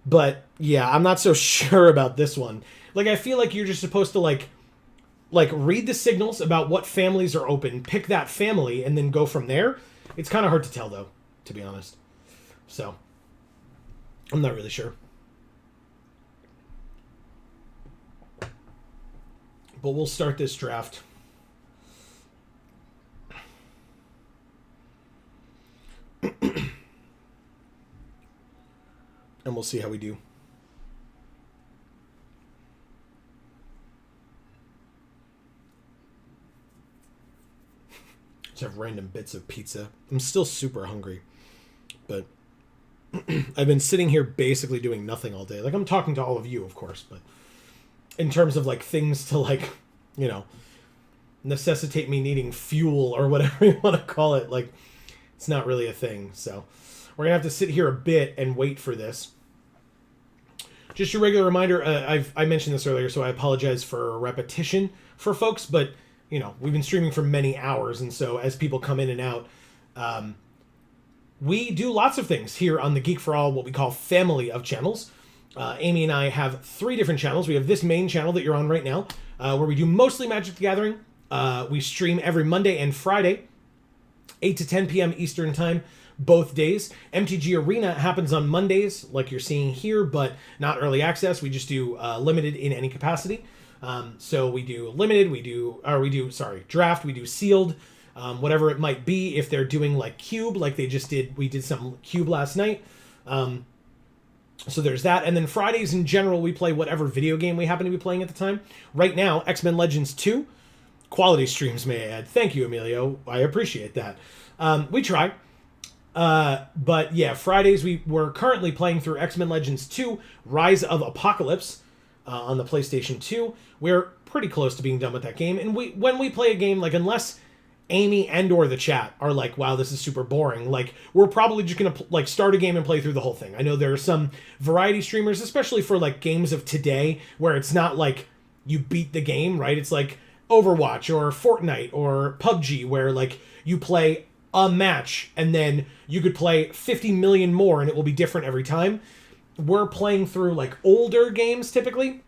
But yeah, I'm not so sure about this one. Like, I feel like you're just supposed to like read the signals about what families are open, pick that family, and then go from there. It's kind of hard to tell though, to be honest. So I'm not really sure. But we'll start this draft. And we'll see how we do. Just have random bits of pizza. I'm still super hungry. But I've been sitting here basically doing nothing all day. Like, I'm talking to all of you, of course, but in terms of like things to like, you know, necessitate me needing fuel or whatever you want to call it, like, it's not really a thing. So we're gonna have to sit here a bit and wait for this. Just a regular reminder, I mentioned this earlier, so I apologize for repetition for folks, but you know, we've been streaming for many hours, and so as people come in and out, we do lots of things here on the Geek for All, what we call family of channels. Amy and I have 3 different channels. We have this main channel that you're on right now, where we do mostly Magic the Gathering. We stream every Monday and Friday, 8 to 10 p.m. Eastern Time, both days. MTG Arena happens on Mondays, like you're seeing here, but not early access. We just do limited in any capacity. So we do limited, we do draft, we do sealed, whatever it might be. If they're doing like cube, like they just did, we did some cube last night. So there's that. And then Fridays in general, we play whatever video game we happen to be playing at the time. Right now, X-Men Legends 2. Quality streams, may I add. Thank you, Emilio. I appreciate that. We try. But yeah, Fridays we're currently playing through X-Men Legends 2, Rise of Apocalypse, on the PlayStation 2. We're pretty close to being done with that game. And when we play a game, like, unless Amy and or the chat are like, wow, this is super boring, like, we're probably just gonna like start a game and play through the whole thing. I know there are some variety streamers, especially for like games of today, where it's not like you beat the game, right? It's like Overwatch or Fortnite or PUBG, where like you play a match and then you could play 50 million more and it will be different every time. We're playing through like older games typically.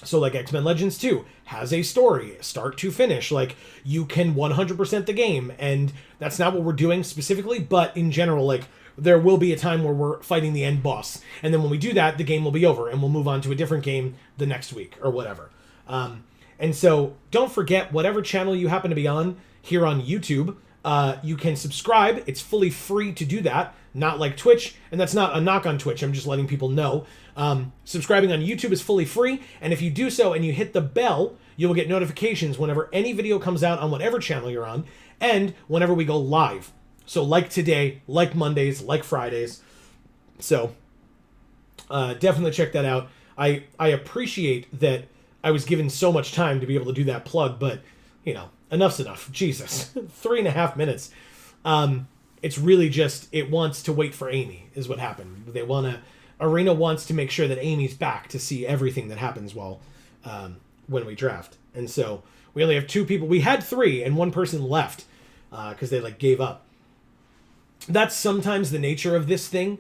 So like X-Men Legends 2 has a story, start to finish. Like, you can 100% the game, and that's not what we're doing specifically, but in general, like, there will be a time where we're fighting the end boss. And then when we do that, the game will be over, and we'll move on to a different game the next week, or whatever. And so, don't forget, whatever channel you happen to be on here on YouTube, you can subscribe. It's fully free to do that, not like Twitch, and that's not a knock on Twitch, I'm just letting people know. Subscribing on YouTube is fully free, and if you do so and you hit the bell, you will get notifications whenever any video comes out on whatever channel you're on, and whenever we go live. So like today, like Mondays, like Fridays. So definitely check that out. I appreciate that I was given so much time to be able to do that plug, but, you know, enough's enough. Jesus. 3.5 minutes. It's really just, it wants to wait for Amy, is what happened. Arena wants to make sure that Amy's back to see everything that happens while when we draft. And so we only have 2 people. We had 3, and 1 person left because they like gave up. That's sometimes the nature of this thing,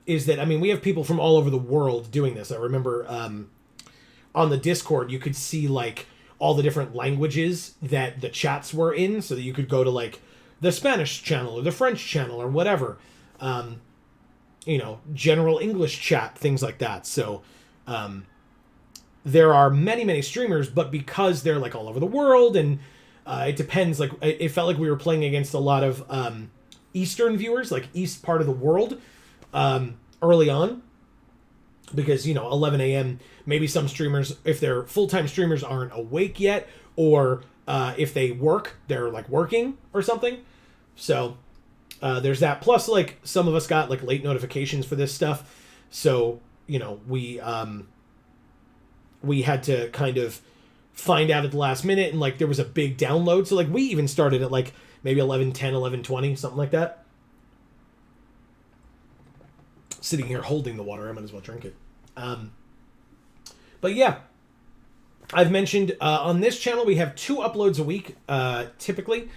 is that, I mean, we have people from all over the world doing this. I remember on the Discord, you could see like all the different languages that the chats were in, so that you could go to like the Spanish channel or the French channel or whatever. You know, general English chat, things like that. So there are many streamers, but because they're like all over the world, and it depends, like, it felt like we were playing against a lot of Eastern viewers, like East part of the world, early on, because, you know, 11 a.m., maybe some streamers, if they're full-time streamers, aren't awake yet, or if they work, they're like working or something. So there's that. Plus, like, some of us got like late notifications for this stuff, so, you know, we had to kind of find out at the last minute, and like there was a big download, so like we even started at like maybe 11:10, 11:20, something like that. Sitting here holding the water, I might as well drink it. But yeah, I've mentioned on this channel we have 2 uploads a week typically.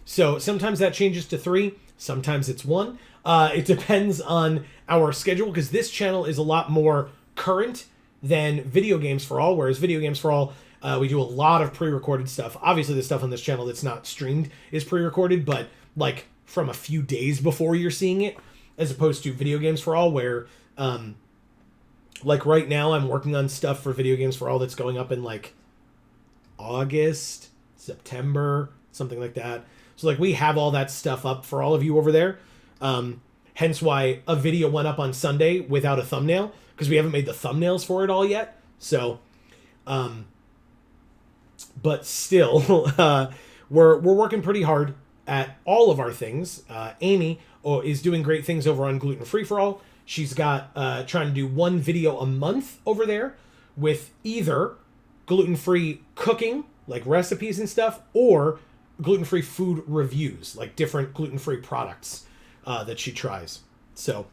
So sometimes that changes to 3, sometimes it's 1. It depends on our schedule, because this channel is a lot more current than Video Games for All, whereas Video Games for All, we do a lot of pre-recorded stuff. Obviously, the stuff on this channel that's not streamed is pre-recorded, but like from a few days before you're seeing it, as opposed to Video Games for All, where like right now I'm working on stuff for Video Games for All that's going up in like August, September, something like that. So like we have all that stuff up for all of you over there. Hence why a video went up on Sunday without a thumbnail, because we haven't made the thumbnails for it all yet. So, but still, we're working pretty hard at all of our things. Amy is doing great things over on Gluten Free for All. She's got trying to do 1 video a month over there with either gluten-free cooking, like recipes and stuff, or gluten-free food reviews, like different gluten-free products that she tries. So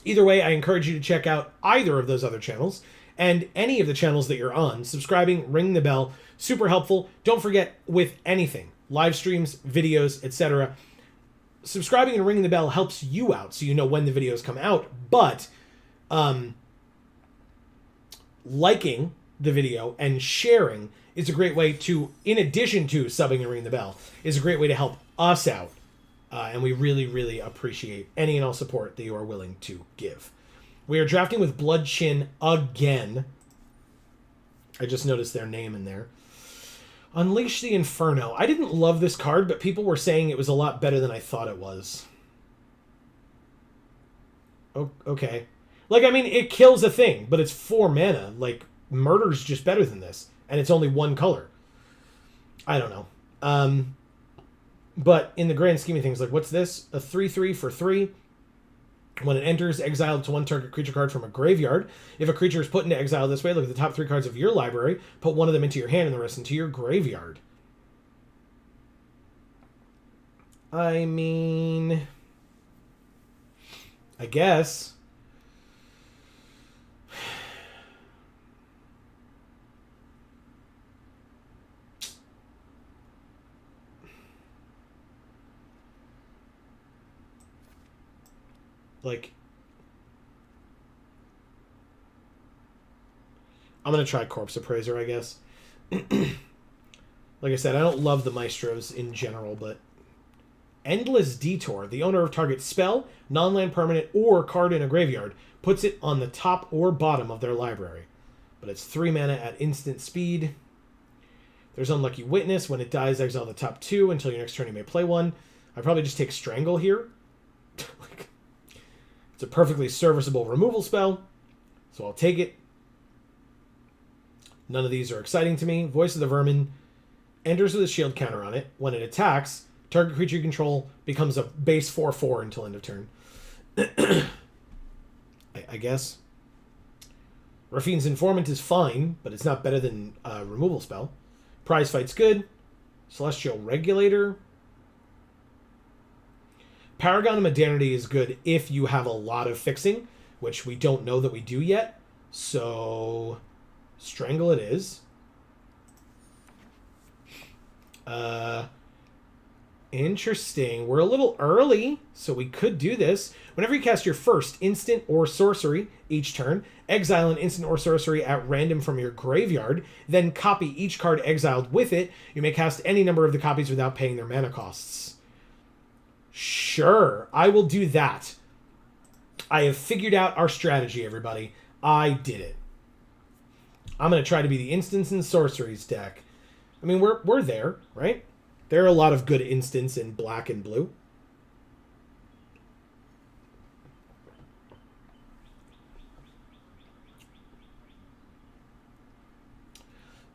either way, I encourage you to check out either of those other channels and any of the channels that you're on. Subscribing, ring the bell, super helpful. Don't forget, with anything, live streams, videos, etc., subscribing and ringing the bell helps you out so you know when the videos come out. But liking the video and sharing is a great way to, in addition to subbing and ringing the bell, is a great way to help us out. And we really, really appreciate any and all support that you are willing to give. We are drafting with Blood Chin again. I just noticed their name in there. Unleash the Inferno. I didn't love this card, but people were saying it was a lot better than I thought it was. Okay. Like, I mean, it kills a thing, but it's 4 mana. Like, Murder's just better than this. And it's only 1 color. I don't know. But in the grand scheme of things, like, what's this? A 3/3 for 3. When it enters, exile to 1 target creature card from a graveyard. If a creature is put into exile this way, look at the top 3 cards of your library, put 1 of them into your hand and the rest into your graveyard. I mean, I guess. Like, I'm going to try Corpse Appraiser, I guess. Like I said, I don't love the Maestros in general, but Endless Detour. The owner of target spell, non-land permanent, or card in a graveyard puts it on the top or bottom of their library. But it's 3 mana at instant speed. There's Unlucky Witness. When it dies, exile the top 2 until your next turn you may play 1. I'd probably just take Strangle here. Like, it's a perfectly serviceable removal spell, so I'll take it. None of these are exciting to me. Voice of the Vermin enters with a shield counter on it. When it attacks, target creature you control becomes a base 4/4 until end of turn. I guess. Rafine's Informant is fine, but it's not better than a removal spell. Prize Fight's good. Celestial Regulator. Paragon of Modernity is good if you have a lot of fixing, which we don't know that we do yet. So, Strangle it is. Interesting. We're a little early, so we could do this. Whenever you cast your first instant or sorcery each turn, exile an instant or sorcery at random from your graveyard, then copy each card exiled with it. You may cast any number of the copies without paying their mana costs. Sure, I will do that. I have figured out our strategy, everybody. I did it. I'm going to try to be the instants and sorceries deck. I mean, we're there, right? There are a lot of good instants in black and blue.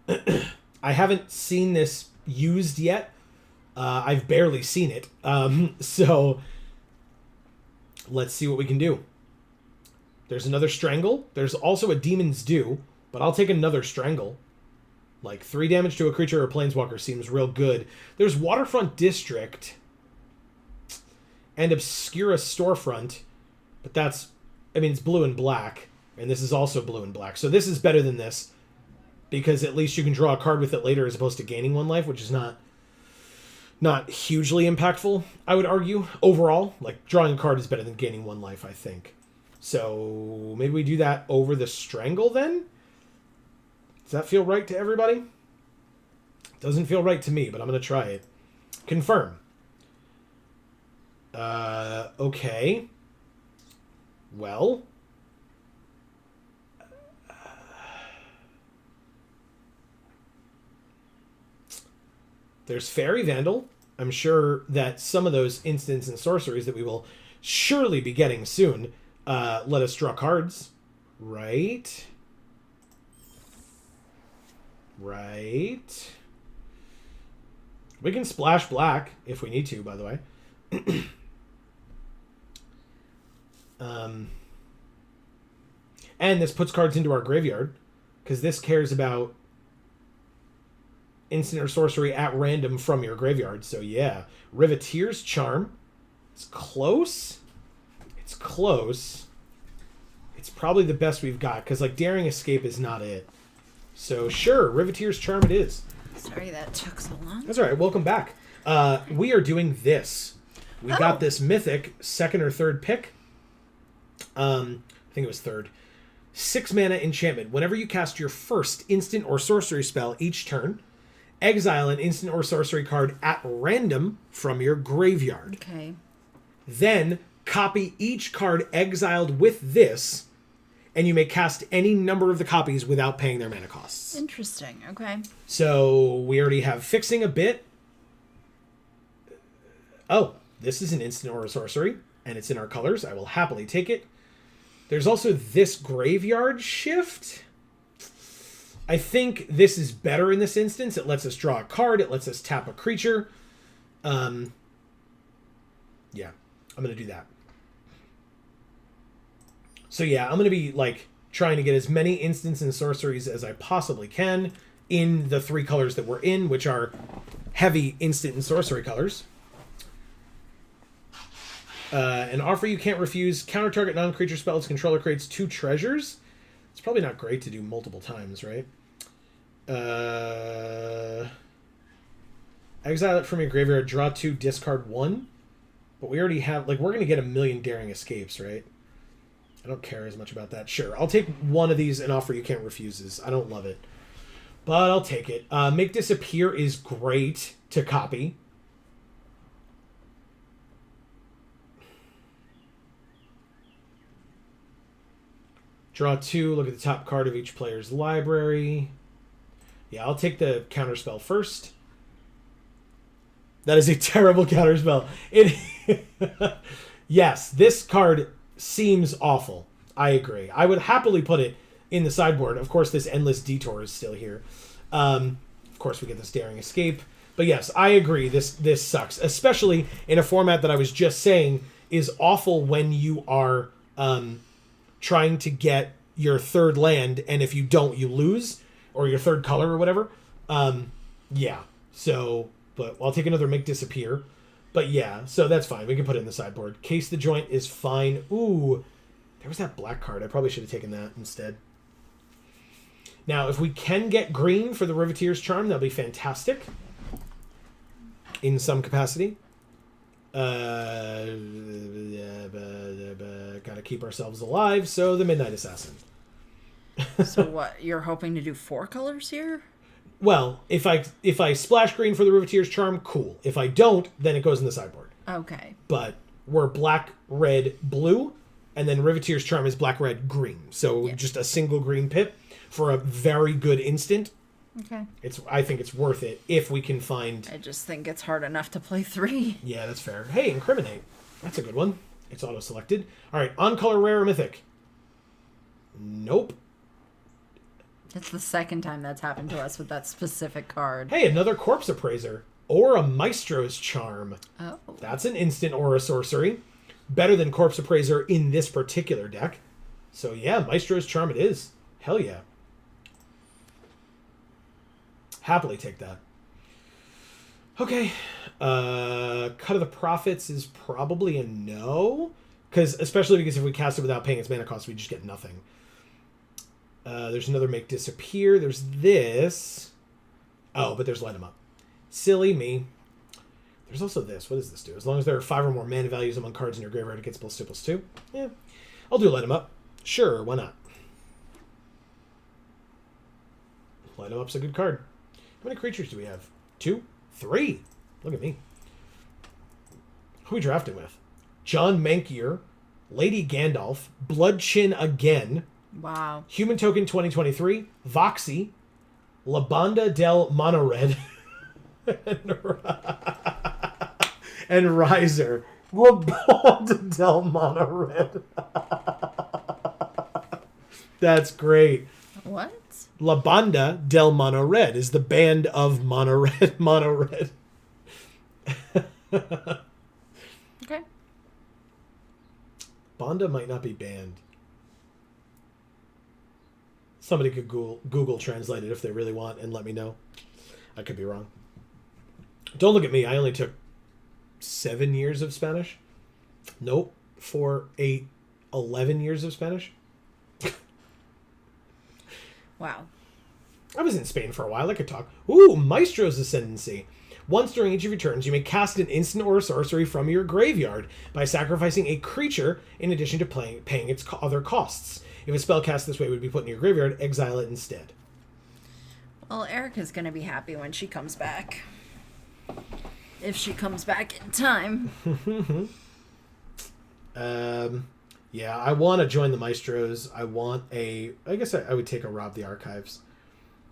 I haven't seen this used yet. I've barely seen it. So let's see what we can do. There's another Strangle. There's also a Demon's Due, but I'll take another Strangle. Like 3 damage to a creature or planeswalker seems real good. There's Waterfront District and Obscura Storefront, but that's, I mean, it's blue and black. And this is also blue and black. So this is better than this, because at least you can draw a card with it later as opposed to gaining 1 life, which is not hugely impactful, I would argue. Overall, like, drawing a card is better than gaining 1 life, I think. So maybe we do that over the Strangle then? Does that feel right to everybody? Doesn't feel right to me, but I'm going to try it. Confirm. Okay. Well. There's Fairy Vandal. I'm sure that some of those instants and sorceries that we will surely be getting soon let us draw cards. Right. Right. We can splash black if we need to, by the way. And this puts cards into our graveyard, because this cares about instant or sorcery at random from your graveyard. So yeah, Riveteer's Charm. It's close. It's close. It's probably the best we've got, because like Daring Escape is not it. So sure, Riveteer's Charm it is. Sorry that took so long. That's all right. Welcome back. We are doing this. We got this mythic second or third pick. I think it was third. 6 mana enchantment. Whenever you cast your first instant or sorcery spell each turn, exile an instant or sorcery card at random from your graveyard. Okay. Then copy each card exiled with this, and you may cast any number of the copies without paying their mana costs. Interesting. Okay. So we already have Fixing a Bit. Oh, this is an instant or a sorcery, and it's in our colors. I will happily take it. There's also this Graveyard Shift. I think this is better in this instance. It lets us draw a card. It lets us tap a creature. Yeah, I'm going to do that. So yeah, I'm going to be like trying to get as many instants and sorceries as I possibly can in the 3 colors that we're in, which are heavy instant and sorcery colors. An offer you can't refuse. Counter target non-creature spell its controller creates 2 treasures. It's probably not great to do multiple times, right? Exile it from your graveyard, draw 2, discard 1. But we already have, like, we're going to get a million Daring Escapes, right? I don't care as much about that. Sure, I'll take one of these and offer you can't refuses. I don't love it, but I'll take it. Make Disappear is great to copy. Draw 2, look at the top card of each player's library. Yeah, I'll take the counterspell first. That is a terrible counterspell. Yes, this card seems awful. I agree. I would happily put it in the sideboard. Of course, this Endless Detour is still here. Of course, we get this Daring Escape. But yes, I agree. This sucks. Especially in a format that I was just saying is awful when you are trying to get your third land, and if you don't, you lose, or your third color or whatever. Yeah. So, but I'll take another Make Disappear. But yeah, so that's fine. We can put it in the sideboard. Case the Joint is fine. Ooh, there was that black card. I probably should have taken that instead. Now, if we can get green for the Riveteer's Charm, that'll be fantastic. In some capacity. Gotta keep ourselves alive, so the Midnight Assassin. So what, you're hoping to do 4 colors here? Well, if I splash green for the Riveteer's Charm, cool. If I don't, then it goes in the sideboard. Okay. But we're black, red, blue, and then Riveteer's Charm is black, red, green. So just a single green pip for a very good instant. Okay. I think it's worth it if we can find... I just think it's hard enough to play 3. Yeah, that's fair. Hey, Incriminate. That's a good one. It's auto-selected. All right, on-color rare or mythic? Nope. It's the second time that's happened to us with that specific card. Hey, another Corpse Appraiser. Or a Maestro's Charm. Oh. That's an instant or a sorcery. Better than Corpse Appraiser in this particular deck. So yeah, Maestro's Charm it is. Hell yeah. Happily take that. Okay. Cut of the Prophets is probably a no. Especially because if we cast it without paying its mana cost, we just get nothing. There's another make disappear. There's this. Oh, but there's light 'em up. Silly me. There's also this. What does this do? As long as there are 5 or more mana values among cards in your graveyard, it gets +2/+2. Yeah. I'll do light 'em up. Sure, why not? Light 'em up's a good card. How many creatures do we have? 2? 3? Look at me. Who are we drafting with? John Mankier, Lady Gandalf, Bloodchin again, Wow. Human Token 2023, Voxy, Labanda del Monored, and Riser. Labanda del Monored. That's great. What? La Banda del Mono Red is the band of Mono Red. Mono Red. Okay. Banda might not be banned. Somebody could Google translate it if they really want and let me know. I could be wrong. Don't look at me. I only took 7 years of Spanish. Nope. 4, 8, 11 years of Spanish. Wow. I was in Spain for a while. I could talk. Ooh, Maestro's Ascendancy. Once during each of your turns, you may cast an instant or a sorcery from your graveyard by sacrificing a creature in addition to paying its other costs. If a spell cast this way would be put in your graveyard, exile it instead. Well, Erica's going to be happy when she comes back. If she comes back in time. Yeah, I want to join the Maestros. I guess I would take a Rob the Archives.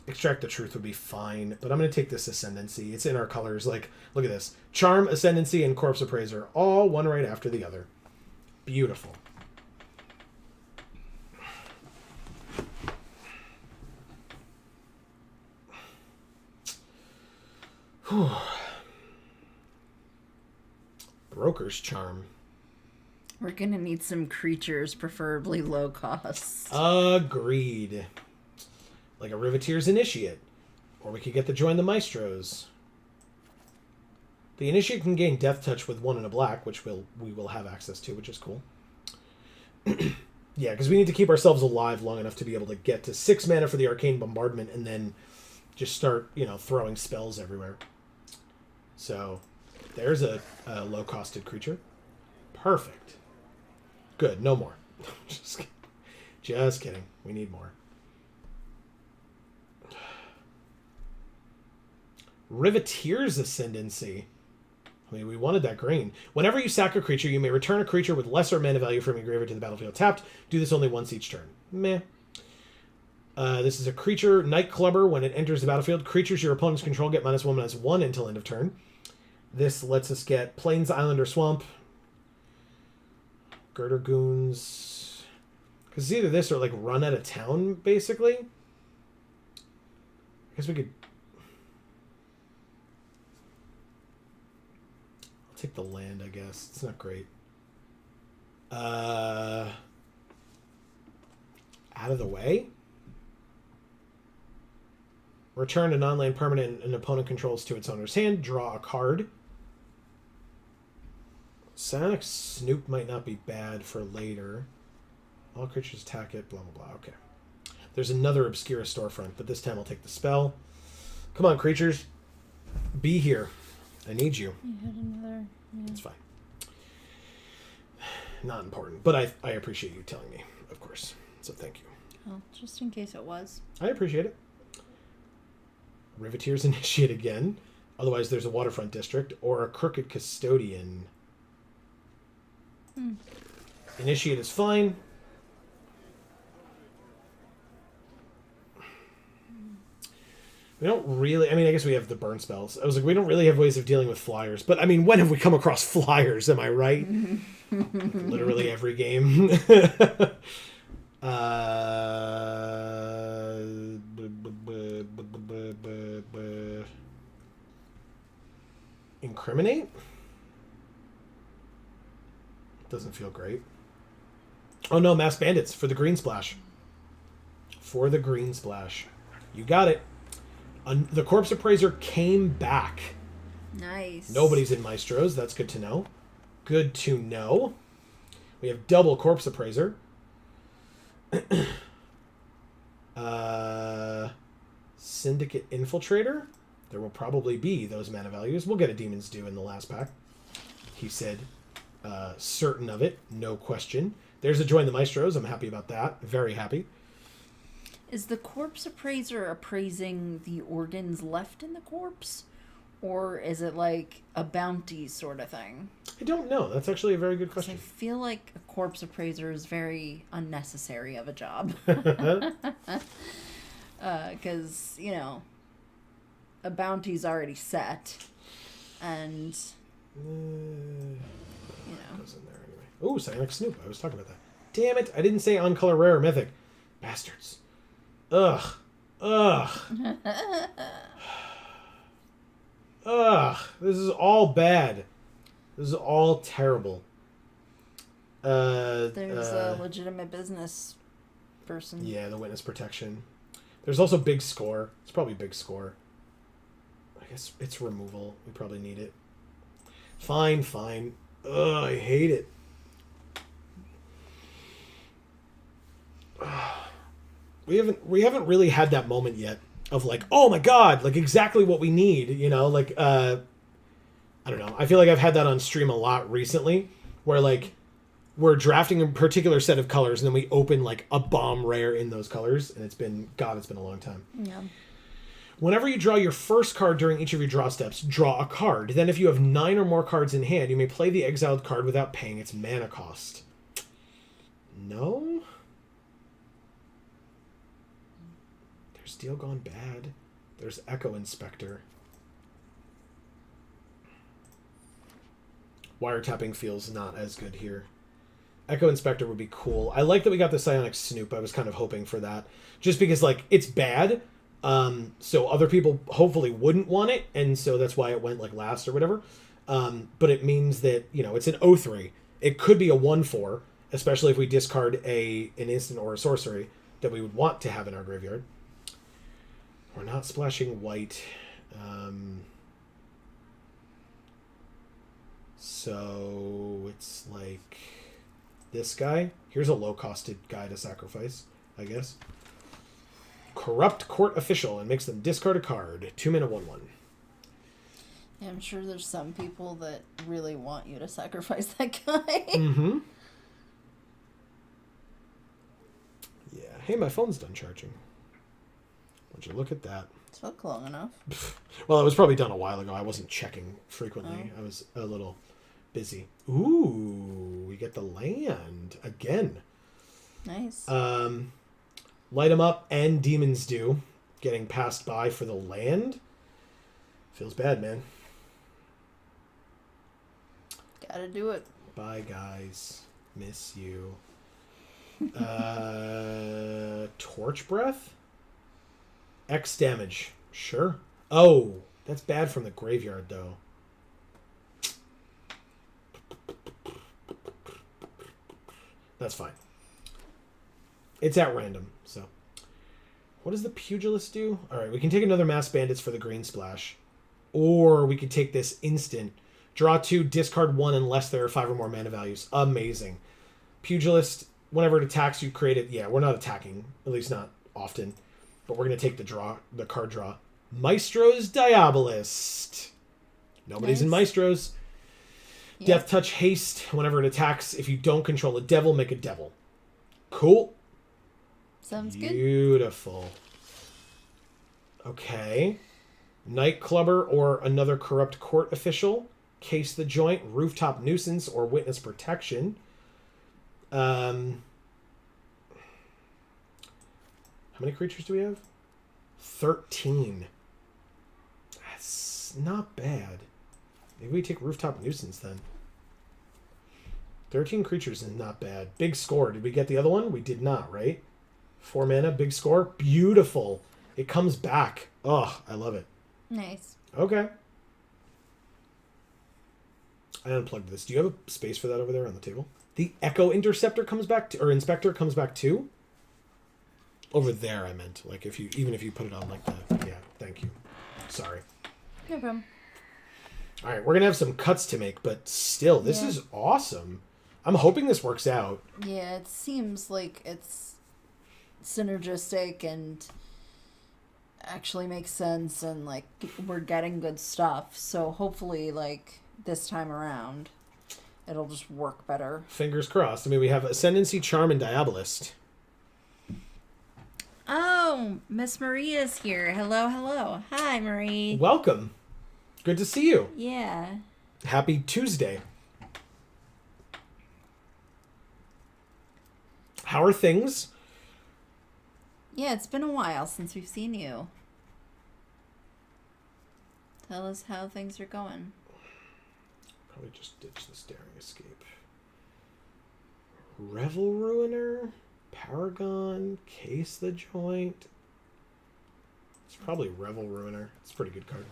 Extract the Truth would be fine, but I'm going to take this Ascendancy. It's in our colors. Like, look at this. Charm, Ascendancy, and Corpse Appraiser. All one right after the other. Beautiful. Whew. Broker's Charm. We're going to need some creatures, preferably low costs. Agreed. Like a Riveteer's Initiate. Or we could get to join the Maestros. The Initiate can gain Death Touch with 1 and a black, which we will have access to, which is cool. Yeah, because we need to keep ourselves alive long enough to be able to get to 6 mana for the Arcane Bombardment and then just start, throwing spells everywhere. So, there's a low-costed creature. Perfect. Good, no more. Just kidding. We need more. Riveteer's Ascendancy. I mean, we wanted that green. Whenever you sack a creature, you may return a creature with lesser mana value from your graveyard to the battlefield tapped. Do this only once each turn. Meh. This is a creature, Nightclubber. When it enters the battlefield, creatures your opponents control get -1/-1 until end of turn. This lets us get Plains, Island, or Swamp. Girder Goons. Because it's either this or, like, run out of town, basically. I guess we could... I'll take the land, I guess. It's not great. Out of the way? Return a non-land permanent an opponent controls to its owner's hand. Draw a card. Psionic Snoop might not be bad for later. All creatures attack it, blah, blah, blah. Okay. There's another Obscura Storefront, but this time I'll take the spell. Come on, creatures. Be here. I need you. You had another... Yeah. It's fine. Not important, but I appreciate you telling me, of course. So thank you. Well, just in case it was. I appreciate it. Riveteer's Initiate again. Otherwise, there's a Waterfront District or a Crooked Custodian. Initiate is fine. We don't really... I mean, I guess we have the burn spells. I was like, we don't really have ways of dealing with flyers. But, I mean, when have we come across flyers? Am I right? Literally every game. Incriminate? Doesn't feel great. Oh no, Mass Bandits for the green splash. For the green splash. You got it. The Corpse Appraiser came back. Nice. Nobody's in Maestros. That's good to know. Good to know. We have double Corpse Appraiser. Syndicate Infiltrator. There will probably be those mana values. We'll get a Demon's Due in the last pack. He said, certain of it, no question. There's a Join the Maestros. I'm happy about that. Very happy. Is the corpse appraiser appraising the organs left in the corpse? Or is it like a bounty sort of thing? I don't know. That's actually a very good 'Cause I question. feel like a corpse appraiser is very unnecessary of a job. Because, you know, a bounty's already set. And, you know. Goes in there anyway. Oh, Psionic Snoop. I was talking about that. Damn it. I didn't say on color rare or mythic. Bastards. Ugh. Ugh. This is all bad. This is all terrible. There's a legitimate business person. Yeah, the witness protection. There's also big score. It's probably big score. I guess it's removal. We probably need it. Fine. Ugh, I hate it. We haven't really had that moment yet of like, oh my god, like exactly what we need, you know, like I don't know. I feel like I've had that on stream a lot recently where like we're drafting a particular set of colors and then we open like a bomb rare in those colors and it's been a long time. Yeah. Whenever you draw your first card during each of your draw steps, draw a card. Then if you have 9 or more cards in hand, you may play the exiled card without paying its mana cost. No? There's Deal Gone Bad. There's Echo Inspector. Wiretapping feels not as good here. Echo Inspector would be cool. I like that we got the Psionic Snoop. I was kind of hoping for that. Just because, like, it's bad. So other people hopefully wouldn't want it. And so that's why it went, like, last or whatever. But it means that, you know, it's an 0/3. It could be a 1/4, especially if we discard an instant or a sorcery that we would want to have in our graveyard. We're not splashing white. So it's like this guy. Here's a low-costed guy to sacrifice, I guess. Corrupt Court Official and makes them discard a card. 2 mana, 1/1. Yeah, I'm sure there's some people that really want you to sacrifice that guy. Mm-hmm. Yeah. Hey, my phone's done charging. Would you look at that? Took long enough. Well, it was probably done a while ago. I wasn't checking frequently. I was a little busy. Ooh, we get the land again. Nice. Light 'em Up and Demon's Due getting passed by for the land. Feels bad, man. Gotta do it. Bye, guys. Miss you. Torch Breath? X damage. Sure. Oh, that's bad from the graveyard, though. That's fine. It's at random, so. What does the Pugilist do? Alright, we can take another Mass Bandits for the green splash. Or we could take this instant. Draw 2, discard 1 unless there are 5 or more mana values. Amazing. Pugilist, whenever it attacks, you create it. Yeah, we're not attacking. At least not often. But we're going to take the card draw. Maestro's Diabolist. Nobody's in Maestros. Yep. Death Touch Haste. Whenever it attacks, if you don't control a devil, make a devil. Cool. Sounds good. Beautiful. Okay. Nightclubber or another Corrupt Court Official. Case the Joint, Rooftop Nuisance, or Witness Protection. How many creatures do we have? 13. That's not bad. Maybe we take Rooftop Nuisance then. 13 creatures is not bad. Big score. Did we get the other one? We did not, right? 4 mana, big score. Beautiful. It comes back. Oh, I love it. Nice. Okay. I unplugged this. Do you have a space for that over there on the table? The Echo Interceptor comes back, or Inspector comes back too? Over there, I meant. Like, even if you put it on like the... Yeah, thank you. Sorry. No problem. All right, we're going to have some cuts to make, but still, this is awesome. I'm hoping this works out. Yeah, it seems like it's synergistic and actually makes sense, and like we're getting good stuff. So hopefully, like this time around, it'll just work better. Fingers crossed. I mean, we have Ascendancy, Charm, and Diabolist. Oh, Miss Maria's here. Hello, hello. Hi, Marie. Welcome. Good to see you. Yeah. Happy Tuesday. How are things? Yeah, it's been a while since we've seen you. Tell us how things are going. Probably just ditch the Staring Escape. Revel Ruiner, Paragon, Case the Joint. It's probably Revel Ruiner. It's a pretty good card.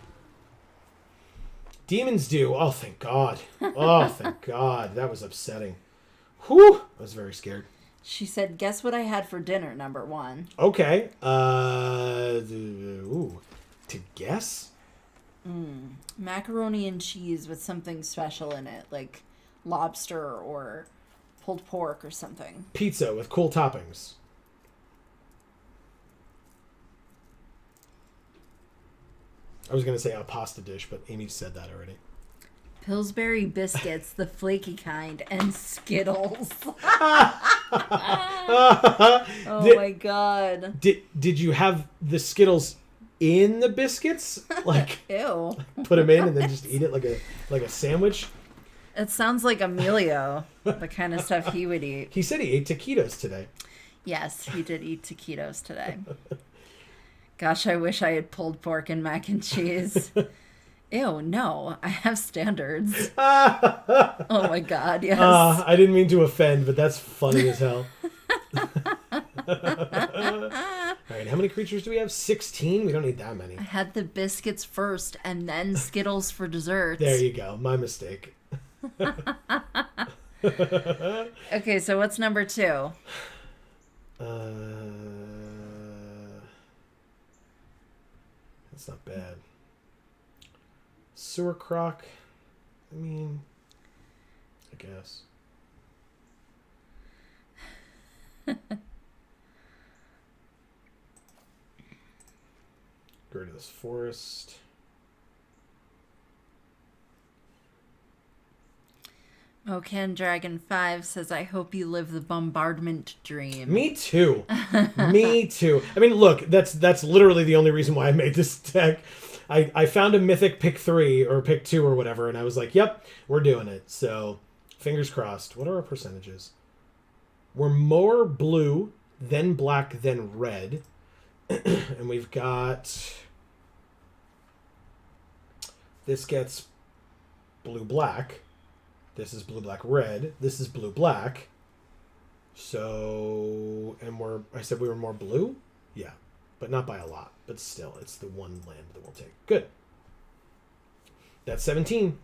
Demon's Due. Oh, thank God. Oh, thank God. That was upsetting. Whew. I was very scared. She said, guess what I had for dinner, number one. Okay. Ooh. To guess? Macaroni and cheese with something special in it, like lobster or pulled pork or something. Pizza with cool toppings. I was going to say a pasta dish, but Amy said that already. Pillsbury biscuits, the flaky kind, and Skittles. My God. Did you have the Skittles in the biscuits? Like, Ew. put them in and then just eat it like a sandwich? It sounds like Emilio, the kind of stuff he would eat. He said he ate taquitos today. Yes, he did eat taquitos today. Gosh, I wish I had pulled pork and mac and cheese. Ew, no, I have standards. Oh my God, yes. I didn't mean to offend, but that's funny as hell. All right, how many creatures do we have? 16? We don't need that many. I had the biscuits first and then Skittles for dessert. There you go. My mistake. Okay, so what's number 2? That's not bad. Sewer Croc. I mean, I guess. Go to this forest. Okan Dragon 5 says, I hope you live the bombardment dream. Me too. Me too. I mean, look, that's literally the only reason why I made this deck. I found a mythic pick 3 or pick 2 or whatever, and I was like, yep, we're doing it. So, fingers crossed. What are our percentages? We're more blue, then black, then red. And we've got... This gets blue-black. This is blue-black-red. This is blue-black. So... And I said we were more blue? Yeah. But not by a lot. But still, it's the one land that we'll take. Good. That's 17.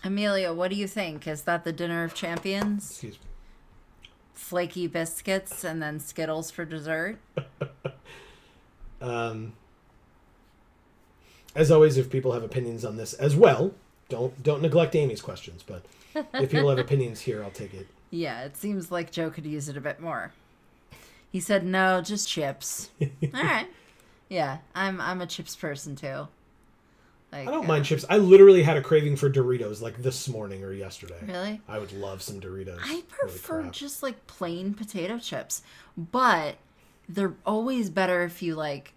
Amelia, what do you think? Is that the dinner of champions? Excuse me. Flaky biscuits and then Skittles for dessert? As always, if people have opinions on this as well, don't neglect Amy's questions. But if people have opinions here, I'll take it. Yeah, it seems like Joe could use it a bit more. He said, no, just chips. All right. Yeah, I'm a chips person, too. Like, I don't mind chips. I literally had a craving for Doritos like this morning or yesterday. Really? I would love some Doritos. I prefer just like plain potato chips, but they're always better if you like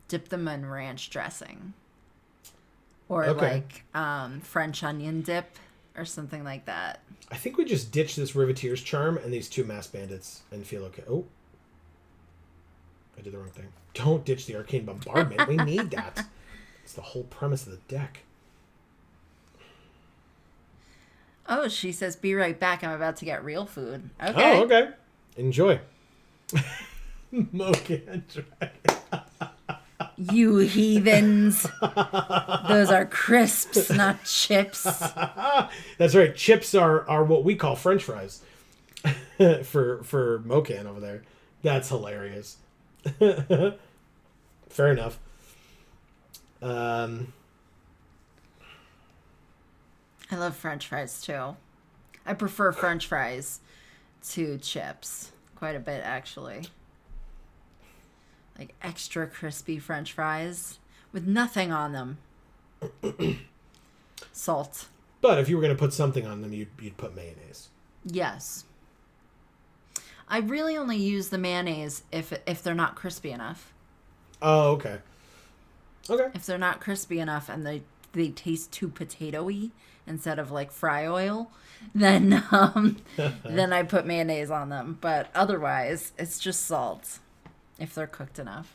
dip them in ranch dressing or like French onion dip or something like that. I think we just ditch this Riveteer's Charm and these 2 Mass Bandits and feel okay. Oh, I did the wrong thing. Don't ditch the Arcane Bombardment. We need that. It's the whole premise of the deck. Oh, she says, be right back. I'm about to get real food. Okay. Oh, okay. Enjoy. Mocha Dragon. You heathens. Those are crisps, not chips. That's right. Chips are what we call French fries for Mocan over there. That's hilarious. Fair enough. I love French fries too. I prefer French fries to chips. Quite a bit, actually. Like extra crispy French fries with nothing on them. Salt. But if you were going to put something on them, you'd put mayonnaise. Yes. I really only use the mayonnaise if they're not crispy enough. Oh, okay. Okay. If they're not crispy enough and they taste too potato-y instead of like fry oil, then then I put mayonnaise on them. But otherwise, it's just salt if they're cooked enough.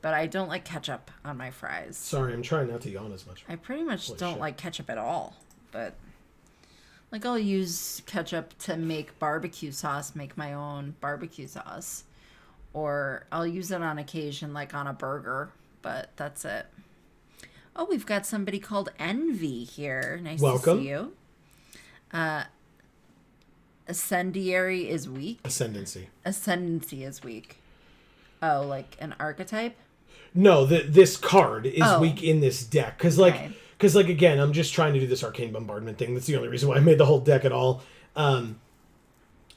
But I don't like ketchup on my fries. Sorry, I'm trying not to yawn as much. I pretty much Holy don't shit. like ketchup at all. But like I'll use ketchup to make barbecue sauce, make my own barbecue sauce. Or I'll use it on occasion, like on a burger. But that's it. Oh, we've got somebody called Envy here. Nice Welcome. to see you. Ascendiary is weak. Ascendancy. Ascendancy is weak. Oh, like an archetype? No, this card is Oh. weak in this deck. Because, Okay. again, I'm just trying to do this Arcane Bombardment thing. That's the only reason why I made the whole deck at all. And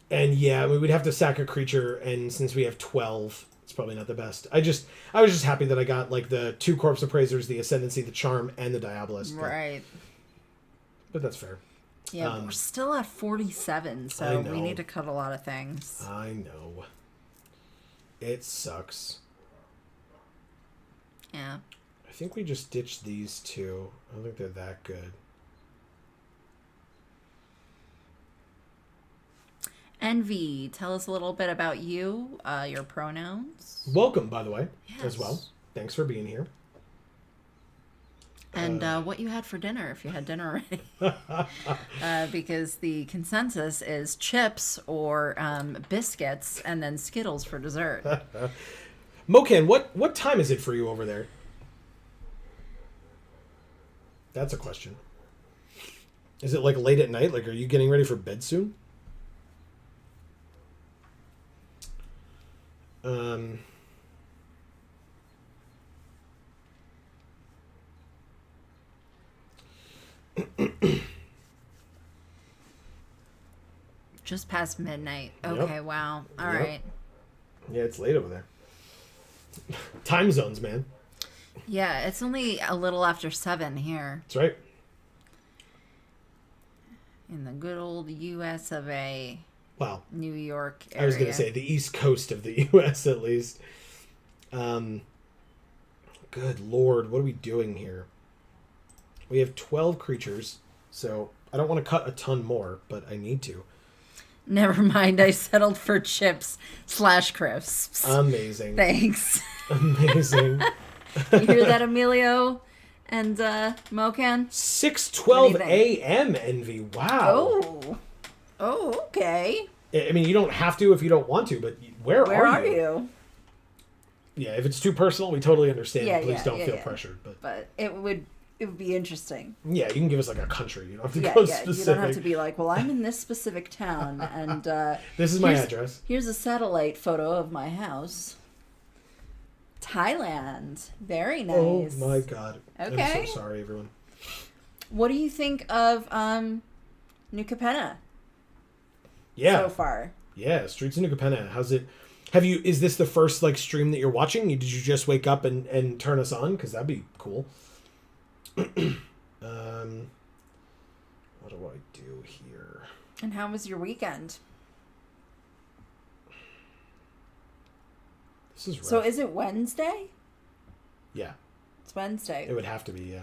yeah, we'd have to sack a creature, and since we have 12, it's probably not the best. I was just happy that I got, like, the 2 Corpse Appraisers, the Ascendancy, the Charm, and the Diabolist. Right. But that's fair. Yeah, but we're still at 47, I so know. we need to cut a lot of things. I know. It sucks. Yeah. I think we just ditched these 2. I don't think they're that good. Envy, tell us a little bit about you, your pronouns, Welcome, by the way, as Yes. well. Thanks for being here. and what you had for dinner, if you had dinner already. Because the consensus is chips or biscuits and then Skittles for dessert. Mocan, what time is it for you over there? That's a question. Is it like late at night? Like, are you getting ready for bed soon? Just past midnight. Yep. Okay, wow. All Yep. right. Yeah, it's late over there. Time zones, man. Yeah, it's only a little after 7 here That's right. in the good old U.S. of A. Wow. New York area. I was going to say the east coast of the U.S. at least. Good Lord, what are we doing here? We have 12 creatures, so I don't want to cut a ton more, but I need to. Never mind, I settled for chips / crisps. Amazing. Thanks. Amazing. You hear that, Emilio and Mocan? 6:12 What do you think? a.m. Envy. Wow. Oh, okay. I mean, you don't have to if you don't want to, but where Where are are you? Yeah, if it's too personal, we totally understand. Yeah, Please yeah, don't yeah, feel yeah. pressured. But But it would be interesting. yeah, you can give us like a country. You don't have to Yeah, go yeah. specific. You don't have to be like, well, I'm in this specific town, and This is my here's- address. Here's a satellite photo of my house. Thailand. Very nice. Oh my God. Okay. I'm so sorry, everyone. What do you think of New Capenna Yeah. so far? Yeah, Streets of New Capenna. How's it? Is this the first like stream that you're watching? Did you just wake up and turn us on? Because that'd be cool. What do I do here? And how was your weekend? This is rough. So is it Wednesday? Yeah, It's Wednesday. it would have to be, yeah.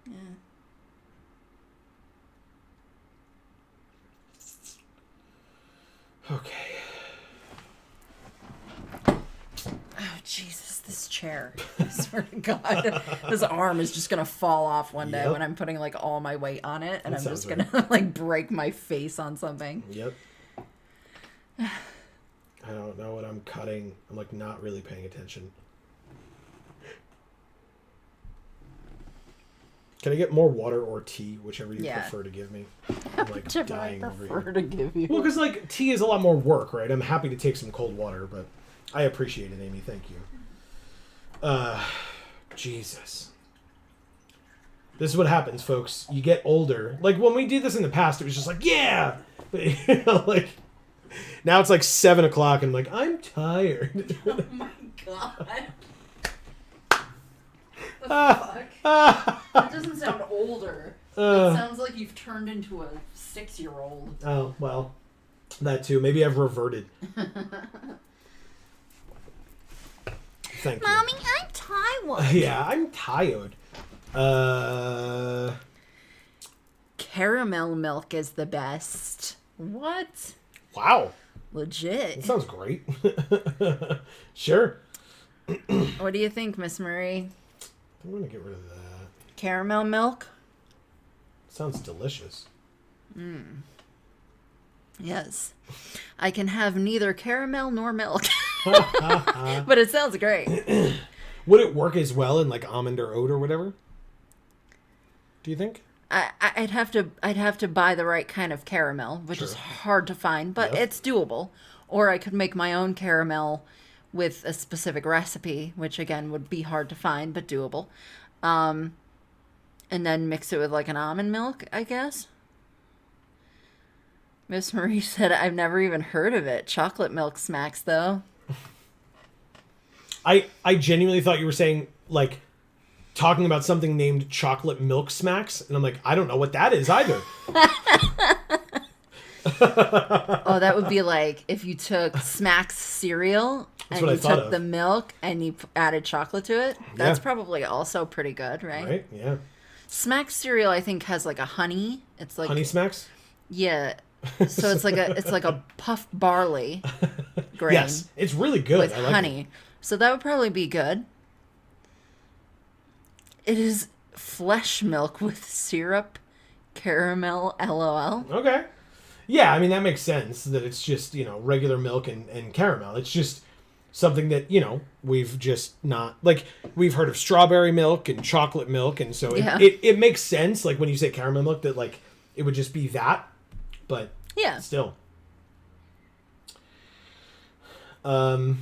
Yeah. Okay. Oh, Jesus, this chair. I swear to God. This arm is just going to fall off one day Yep. when I'm putting, like, all my weight on it. And That I'm just sounds going to, like, break my face on something. Yep. I don't know what I'm cutting. I'm like not really paying attention. Can I get more water or tea, whichever you Yeah. prefer to give me? I'm like dying over here. to give you. Well, because like tea is a lot more work, right? I'm happy to take some cold water, but I appreciate it, Amy. Thank you. Jesus. This is what happens, folks. You get older. Like, when we did this in the past, it was just like, yeah! But, you know, like, now it's like 7 o'clock, and I'm like, I'm tired. Oh my god. The fuck? That doesn't sound older. It sounds like you've turned into a 6-year-old. Oh, well, that too. Maybe I've reverted. Thank you. Mommy, I'm tired. Yeah, I'm tired. Caramel milk is the best. What? Wow. Legit. That sounds great. Sure. What do you think, Miss Marie? I'm going to get rid of that. Caramel milk? Sounds delicious. Yes. I can have neither caramel nor milk. But it sounds great. Would it work as well in like almond or oat or whatever? Do you think? I'd have to buy the right kind of caramel, which is hard to find, but it's doable. Or I could make my own caramel with a specific recipe, which again would be hard to find, but doable. And then mix it with like an almond milk, I guess. Miss Marie said, I've never even heard of it. Chocolate milk smacks, though. I genuinely thought you were saying, like, talking about something named chocolate milk smacks, and I'm like, I don't know what that is either. Oh, that would be like if you took Smacks cereal and you took the milk and you added chocolate to it. That's probably also pretty good, right? Right, yeah. Smacks cereal, I think, has like a honey. It's like Honey smacks? Yeah. So it's like a puffed barley grain. Yes, it's really good. With I like honey. It. So that would probably be good. It is flesh milk with syrup, caramel, LOL. Okay. Yeah, I mean, that makes sense that it's just, you know, regular milk and caramel. It's just something that, you know, we've just not, like, we've heard of strawberry milk and chocolate milk, and so it makes sense, like, when you say caramel milk, that, like, it would just be that, but still. I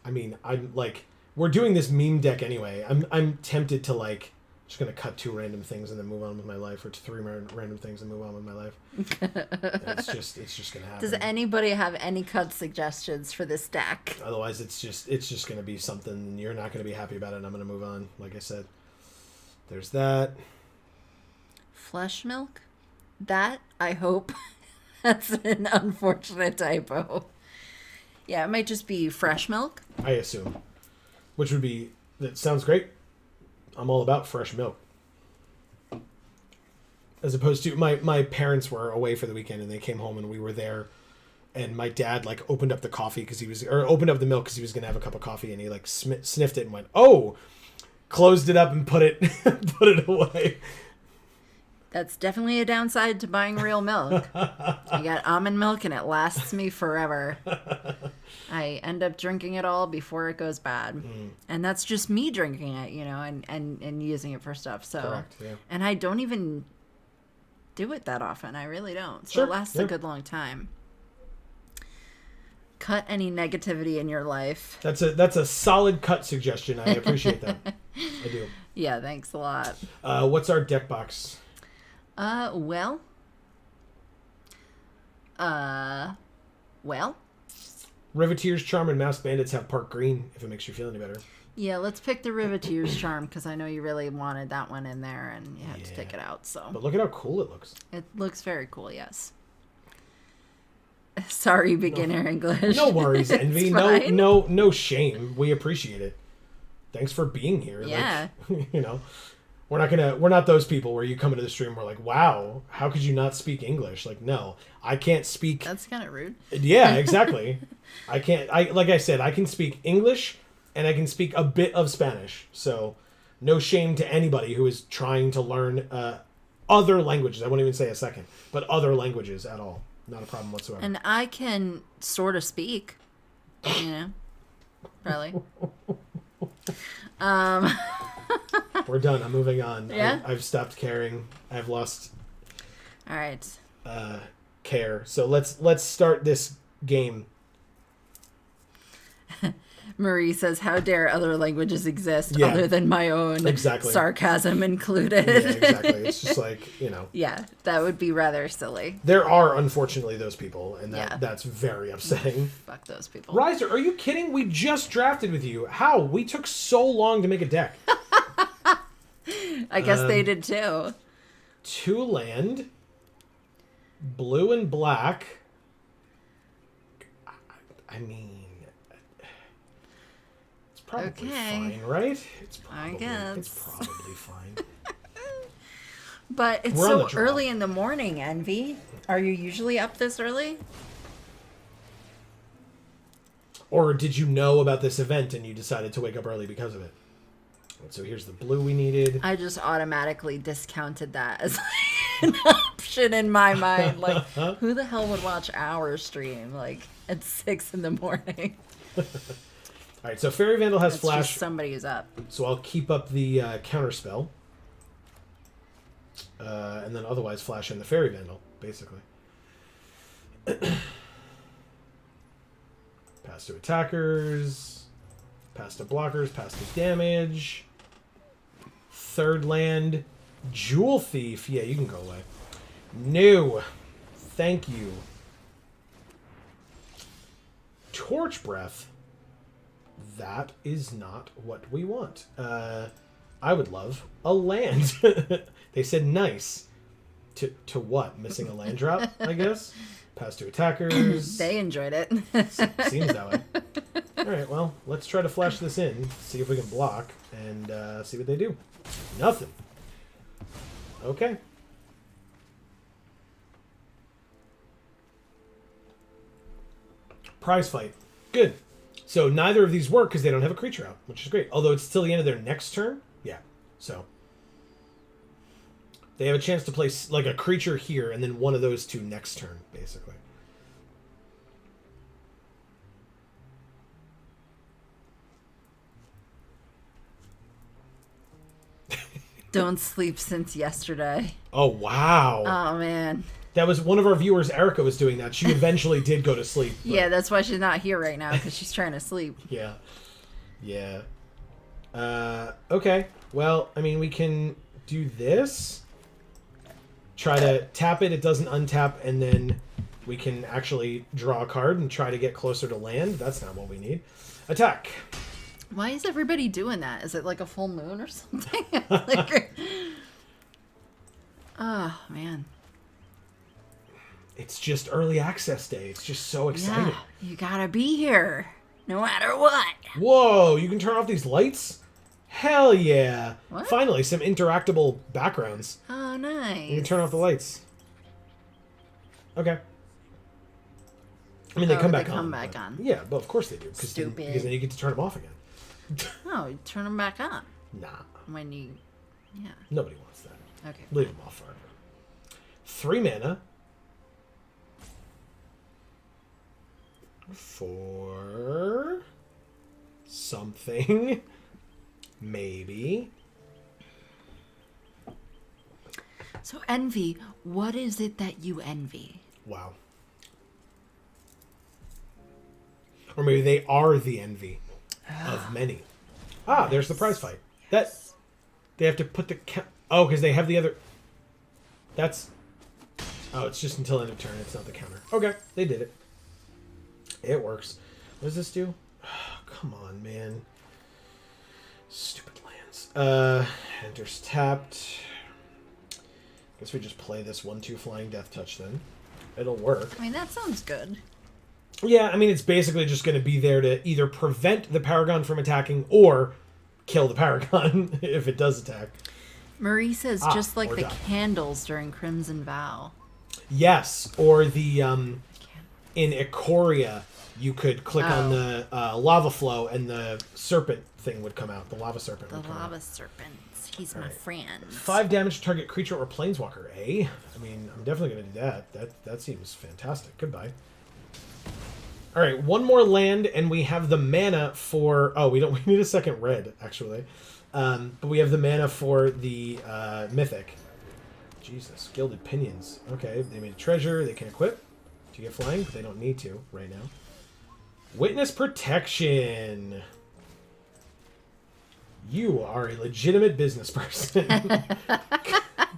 mean, I'm, like, we're doing this meme deck anyway. I'm tempted to, like, just gonna cut 2 random things and then move on with my life, or 3 random things and move on with my life. It's just gonna happen. Does anybody have any cut suggestions for this deck? Otherwise, it's just gonna be something you're not gonna be happy about, and I'm gonna move on. Like I said, there's that. Flesh milk? That, I hope, that's an unfortunate typo. Yeah, it might just be fresh milk. I assume. Which would be, that sounds great. I'm all about fresh milk. As opposed to, my parents were away for the weekend and they came home and we were there, and my dad like opened up the coffee opened up the milk because he was going to have a cup of coffee, and he like sniffed it and went, oh, closed it up and put it away. That's definitely a downside to buying real milk. I got almond milk and it lasts me forever. I end up drinking it all before it goes bad. And that's just me drinking it, you know, and using it for stuff. So, correct, yeah. And I don't even do it that often. I really don't. So it lasts a good long time. Cut any negativity in your life. That's a solid cut suggestion. I appreciate that. I do. Yeah, thanks a lot. What's our deck box? Well. Riveteer's Charm and Mouse Bandits have Park Green, if it makes you feel any better. Yeah, let's pick the Riveteer's Charm, because I know you really wanted that one in there, and you had to take it out, so. But look at how cool it looks. It looks very cool, yes. Sorry, beginner English. No worries, Envy. No shame. We appreciate it. Thanks for being here. Yeah. Like, you know, we're not those people where you come into the stream and we're like, wow, how could you not speak English? Like, no, I can't speak. That's kind of rude. Yeah, exactly. Like I said, I can speak English and I can speak a bit of Spanish. So no shame to anybody who is trying to learn other languages. I won't even say a second, but other languages at all. Not a problem whatsoever. And I can sort of speak, you know, probably. We're done. I'm moving on. Yeah? I've stopped caring. I've lost All right. care. So let's start this game. Marie says, "How dare other languages exist Yeah. other than my own?" Exactly. Sarcasm included. Yeah, exactly. It's just like, you know. Yeah, that would be rather silly. There are, unfortunately, those people, and Yeah. that's very upsetting. Fuck those people. Riser, are you kidding? We just drafted with you. How? We took so long to make a deck. I guess they did too. 2 land, blue and black. I mean, it's probably fine, right? It's probably, guess. It's probably fine. But it's We're on the so draw. early in the morning, Envy. Are you usually up this early? Or did you know about this event and you decided to wake up early because of it? So here's the blue we needed. I just automatically discounted that as an option in my mind. Like, who the hell would watch our stream like at 6 in the morning? All right, so Fairy Vandal has It's flash, just somebody who's up. so I'll keep up the counter spell. And then otherwise flash in the Fairy Vandal, basically. Pass to attackers. Pass to blockers. Pass to damage. 3rd land. Jewel Thief. Yeah, you can go away. No. Thank you. Torch Breath. That is not what we want. I would love a land. They said nice. To what? Missing a land drop, I guess? Pass to attackers. They enjoyed it. Seems that way. Alright, well, let's try to flash this in, see if we can block, and see what they do. Nothing. Okay. Prize fight. Good. So neither of these work because they don't have a creature out, which is great. Although it's till the end of their next turn. Yeah. So they have a chance to place like a creature here and then one of those 2 next turn, basically. Don't sleep since yesterday. Oh, wow. Oh, man. That was one of our viewers, Erica, was doing that. She eventually did go to sleep. But Yeah, that's why she's not here right now, because she's trying to sleep. Yeah. Yeah. Okay. Well, I mean, we can do this. Try to tap it. It doesn't untap, and then we can actually draw a card and try to get closer to land. That's not what we need. Attack. Why is everybody doing that? Is it like a full moon or something? Like, oh, man. It's just early access day. It's just so exciting. Yeah, you gotta be here, no matter what. Whoa, you can turn off these lights? Hell yeah. What? Finally, some interactable backgrounds. Oh, nice. You can turn off the lights. Okay. I mean, they come back on. come back but- on. Yeah, but of course they do. Stupid. Because then you get to turn them off again. Oh, you turn them back on Nah. when you, yeah. Nobody wants that. Okay. Leave them off forever. 3 mana. For something. Maybe. So envy, what is it that you envy? Wow. Or maybe they are the envy of many. Ah, there's the prize fight. That they have to put the oh, because they have the other. That's it's just until end of turn. It's not the counter. Okay, they did it. It works. What does this do? Oh, come on, man. Stupid lands. Enters tapped. Guess we just play this 1/2 flying death touch then. It'll work. I mean, that sounds good. Yeah, I mean, it's basically just going to be there to either prevent the Paragon from attacking or kill the Paragon if it does attack. Marie says just like or the die. candles during Crimson Vow. Yes, or the in Ikoria, you could click on the lava flow and the serpent thing would come out. The lava serpent The would come out. lava serpents. He's my friend. 5 damage to target creature or planeswalker, eh? I mean, I'm definitely going to do that. That seems fantastic. Goodbye. All right, one more land, and we have the mana for... Oh, we need a second red, actually. But we have the mana for the Mythic. Jesus, Gilded Pinions. Okay, they made a treasure. They can equip to get flying, but they don't need to right now. Witness protection. You are a legitimate business person.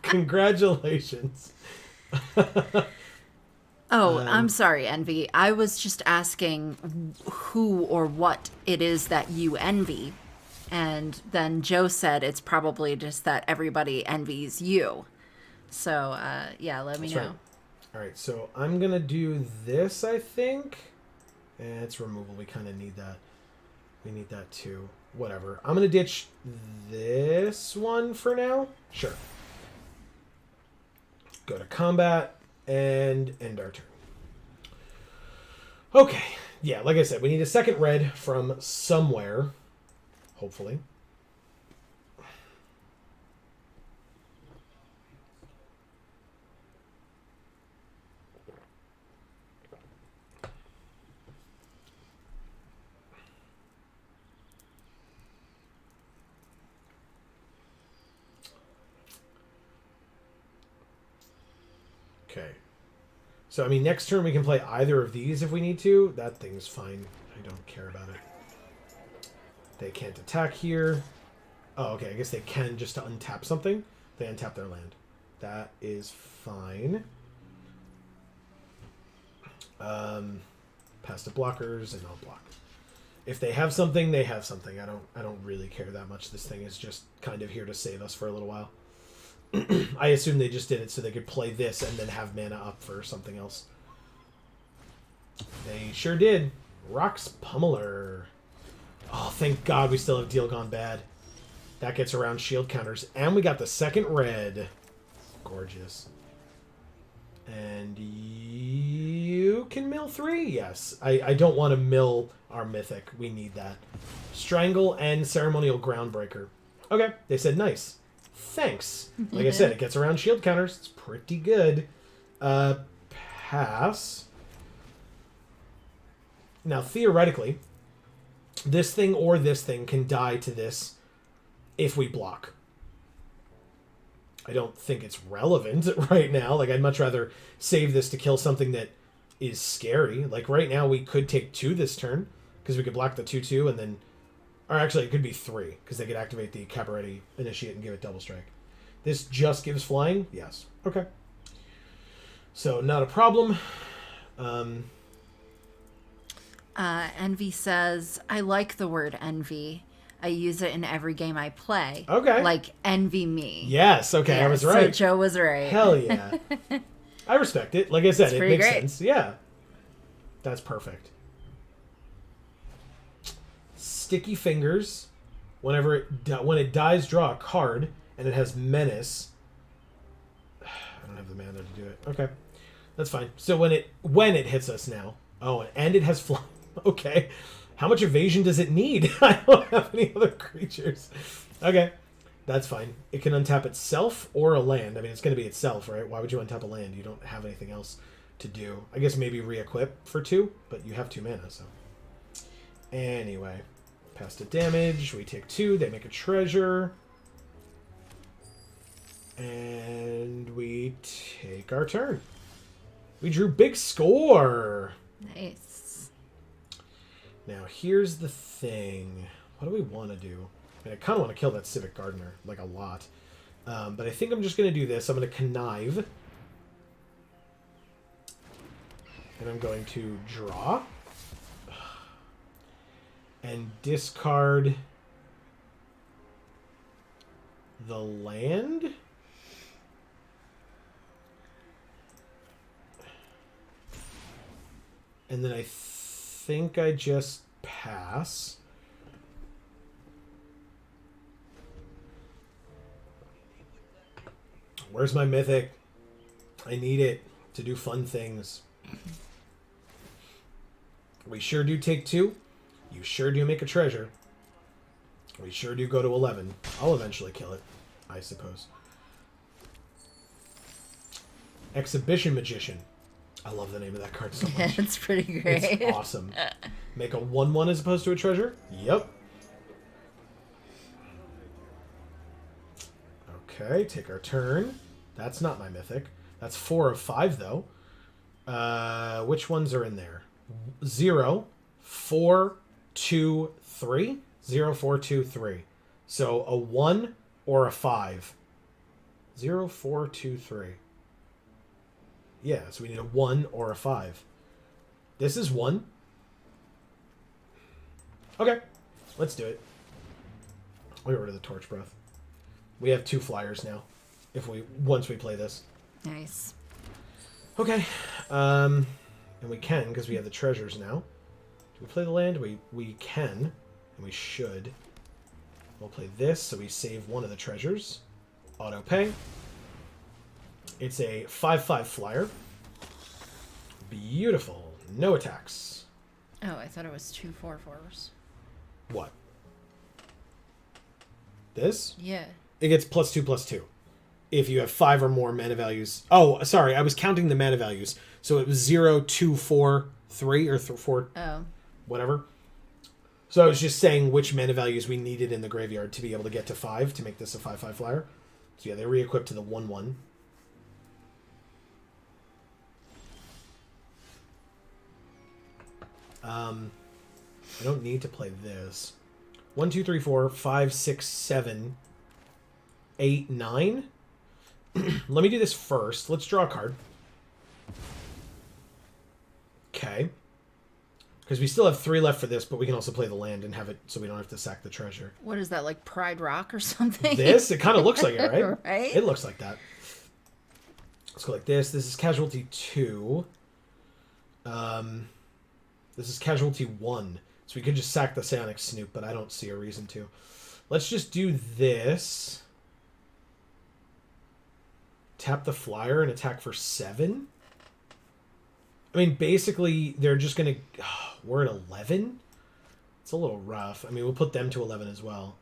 Congratulations. I'm sorry, Envy. I was just asking who or what it is that you envy. And then Joe said it's probably just that everybody envies you. So, yeah, let me know. Right. All right, so I'm going to do this, I think. It's removal. We kind of need that. We need that too. Whatever. I'm going to ditch this one for now. Sure. Go to combat and end our turn. Okay. Yeah, like I said, we need a second red from somewhere. Hopefully. Okay. So, I mean, next turn we can play either of these if we need to. That thing's fine. I don't care about it. They can't attack here. Oh, okay. I guess they can just to untap something. They untap their land. That is fine. Pass to blockers and I'll block. If they have something, they have something. I don't really care that much. This thing is just kind of here to save us for a little while. I assume they just did it so they could play this and then have mana up for something else. They sure did. Rock's Pummeler. Oh, thank God we still have Deal Gone Bad. That gets around shield counters. And we got the second red. Gorgeous. And you can mill 3? Yes. I don't want to mill our mythic. We need that. Strangle and Ceremonial Groundbreaker. Okay. They said nice. Thanks. Like I said, it gets around shield counters. It's pretty good. Pass. Now, theoretically, this thing or this thing can die to this if we block. I don't think it's relevant right now. Like, I'd much rather save this to kill something that is scary. Like, right now, we could take 2 this turn, because we could block the 2/2 and then... Or actually, it could be 3, because they could activate the Cabaretti Initiate and give it double strike. This just gives flying? Yes. Okay. So, not a problem. Envy says, I like the word envy. I use it in every game I play. Okay. Like, envy me. Yes, okay, Yeah, I was right. So Joe was right. Hell yeah. I respect it. Like I said, it makes great. sense. Yeah. That's perfect. Sticky Fingers. When it dies, draw a card, and it has Menace. I don't have the mana to do it. Okay. That's fine. So when it hits us now. Oh, and it has fly. Okay. How much evasion does it need? I don't have any other creatures. Okay. That's fine. It can untap itself or a land. I mean, it's going to be itself, right? Why would you untap a land? You don't have anything else to do. I guess maybe re-equip for 2, but you have 2 mana, so. Anyway. Pass to damage. We take 2. They make a treasure. And we take our turn. We drew big score. Nice. Now, here's the thing. What do we want to do? I kind of want to kill that Civic Gardener, like a lot. But I think I'm just going to do this. I'm going to connive. And I'm going to draw. And discard the land. And then I think I just pass. Where's my mythic? I need it to do fun things. We sure do take 2. You sure do make a treasure. We sure do go to 11. I'll eventually kill it, I suppose. Exhibition Magician. I love the name of that card so much. Yeah, it's pretty great. It's awesome. Make a 1/1 as opposed to a treasure? Yep. Okay, take our turn. That's not my mythic. That's 4 of 5, though. Which ones are in there? 0, 4, 2, 3. 0, 4, 2, 3. So a 1 or a 5. 0, 4, 2, 3. Yeah, so we need a 1 or a 5. This is 1. Okay, let's do it. I'll get rid of the torch breath. We have 2 flyers now. Once we play this. Nice. Okay. And we can, because we have the treasures now. Do we play the land? We can, and we should. We'll play this, so we save one of the treasures. Auto pay. It's a 5/5 flyer. Beautiful. No attacks. Oh, I thought it was 2 4/4s. What? This? Yeah. It gets +2/+2. If you have 5 or more mana values. Oh, sorry, I was counting the mana values. So it was 0, 2, 4, 3, or 4, whatever. So I was just saying which mana values we needed in the graveyard to be able to get to 5 to make this a 5/5 flyer. So yeah, they re-equip to the 1/1. I don't need to play this. 1, 2, 3, 4, 5, 6, 7, 8, 9. Let me do this first. Let's draw a card. Okay. Because we still have 3 left for this, but we can also play the land and have it so we don't have to sack the treasure. What is that, like Pride Rock or something? This? It kind of looks like it, right? Right? It looks like that. Let's go like this. This is casualty 2. This is casualty 1. So we could just sack the Psionic Snoop, but I don't see a reason to. Let's just do this. Tap the flyer and attack for 7. I mean, basically, they're just going to... we're at 11? It's a little rough. I mean, we'll put them to 11 as well.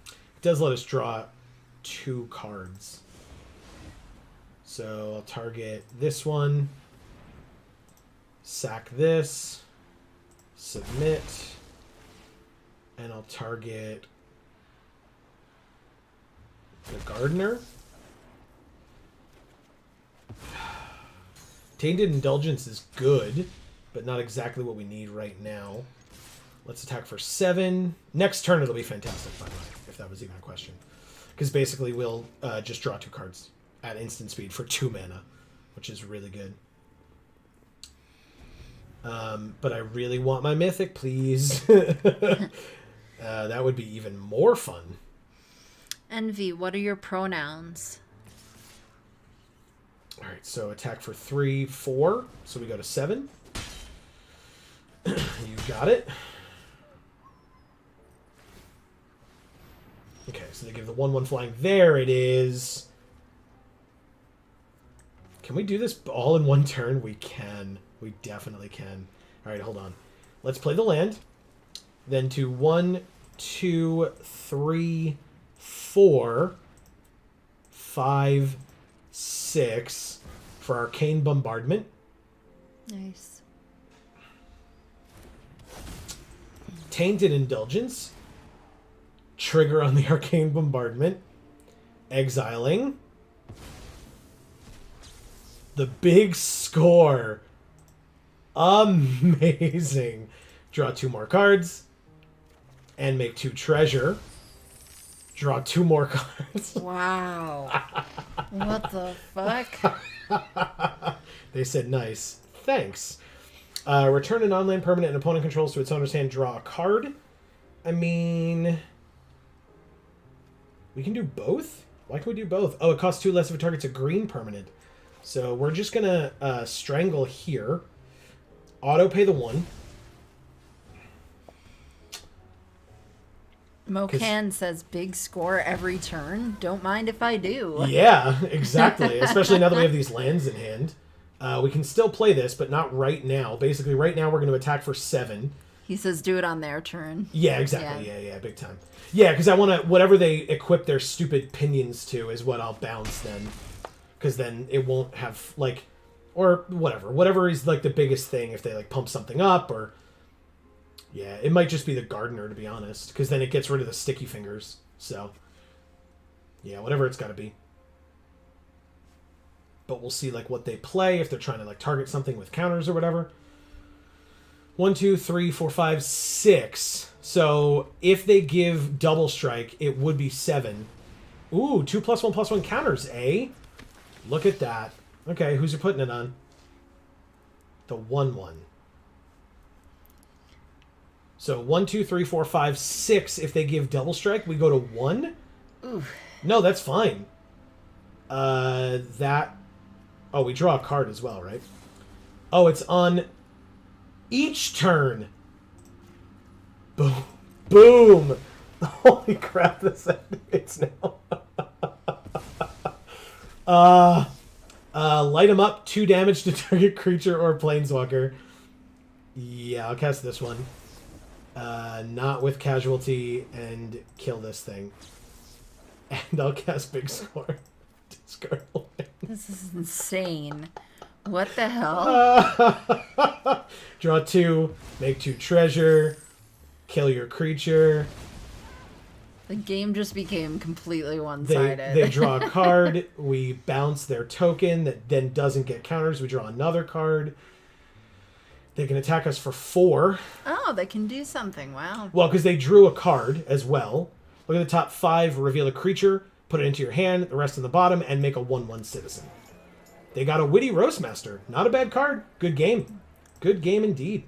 It does let us draw 2 cards. So I'll target this one. Sack this. Submit. And I'll target... the Gardener. Tainted Indulgence is good, but not exactly what we need right now. Let's attack for 7. Next turn it'll be fantastic, by the way, if that was even a question. Because basically we'll just draw 2 cards at instant speed for 2 mana, which is really good. But I really want my Mythic, please. That would be even more fun. Envy, what are your pronouns? All right, so attack for 3, 4. So we go to 7. You got it. Okay, so they give the 1/1 flying. There it is. Can we do this all in one turn? We can. We definitely can. All right, hold on. Let's play the land. Then to 1, 2, 3, 4, 5, 6 for Arcane Bombardment. Nice. Tainted Indulgence. Trigger on the Arcane Bombardment. Exiling. The big score. Amazing. Draw 2 more cards. And make 2 treasure. Draw 2 more cards. Wow. What the fuck? They said nice. Thanks. Return an on-land permanent an opponent controls to its owner's hand. Draw a card. I mean... we can do both? Why can we do both? Oh, it costs 2 less if it targets a green permanent. So we're just going to strangle here. Auto pay the 1. Mocan says big score every turn. Don't mind if I do. Yeah, exactly. Especially now that we have these lands in hand. We can still play this, but not right now. Basically, right now we're going to attack for 7. He says do it on their turn. Yeah, exactly. Yeah, big time. Yeah, because I want to... whatever they equip their stupid pinions to is what I'll bounce then. Because then it won't have, like... or whatever. Whatever is, like, the biggest thing. If they, like, pump something up or... yeah, it might just be the Gardener, to be honest. Because then it gets rid of the sticky fingers. So... yeah, whatever it's got to be. but we'll see like what they play if they're trying to like target something with counters or whatever. 1, 2, 3, 4, 5, 6. So if they give double strike, it would be 7. Ooh, 2+1/+1 counters, eh? Look at that. Okay, who's you putting it on? The 1/1. So 1, 2, 3, 4, 5, 6. If they give double strike, we go to 1. Ooh. No, that's fine. That. Oh, we draw a card as well, right? Oh, it's on each turn. Boom. Boom. Holy crap, this activates now. Light him up. 2 damage to target creature or planeswalker. Yeah, I'll cast this one. Not with casualty and kill this thing. And I'll cast Big Score. Discard land. This is insane. What the hell? Draw 2, make 2 treasure, kill your creature. The game just became completely one-sided. They draw a card, we bounce their token that then doesn't get counters, we draw another card. They can attack us for 4. Oh, they can do something. Wow. Well, because they drew a card as well. Look at the top 5, reveal a creature, put it into your hand, the rest in the bottom, and make a 1/1 citizen. They got a Witty Roastmaster. Not a bad card. Good game. Good game indeed.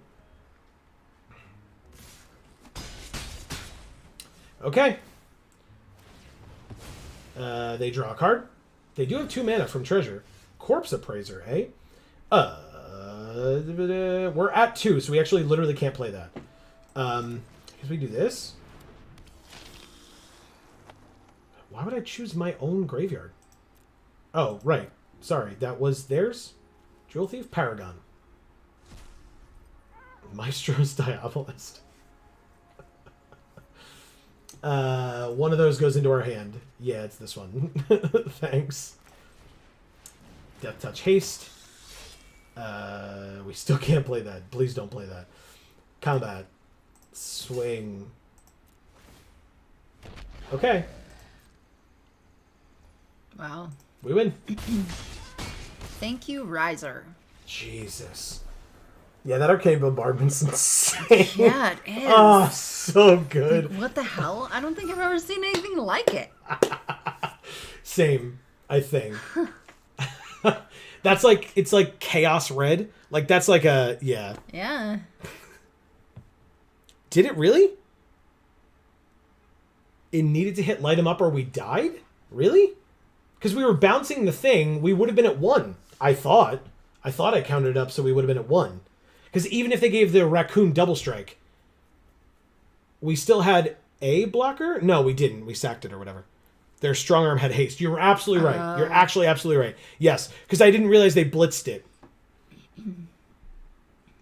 Okay. They draw a card. They do have 2 mana from Treasure. Corpse Appraiser, eh? We're at 2, so we actually literally can't play that. Because we do this. Why would I choose my own graveyard? Oh, right. Sorry, that was theirs? Jewel Thief? Paragon. Maestro's Diabolist. One of those goes into our hand. Yeah, it's this one. Thanks. Death Touch Haste. We still can't play that. Please don't play that. Combat. Swing. Okay. Wow. We win. Thank you, Riser. Jesus. Yeah, that Arcane Bombardment's insane. Yeah, it is. Oh, so good. Like, what the hell? I don't think I've ever seen anything like it. Same, I think. That's like, it's like Chaos Red. Like, that's like a, yeah. Yeah. Did it really? It needed to hit light him up or we died? Really? Because we were bouncing the thing, we would have been at 1. I thought I counted it up so we would have been at 1. Because even if they gave the Raccoon double strike, we still had a blocker? No, we didn't. We sacked it or whatever. Their strong arm had haste. You're absolutely right. You're actually absolutely right. Yes, because I didn't realize they blitzed it.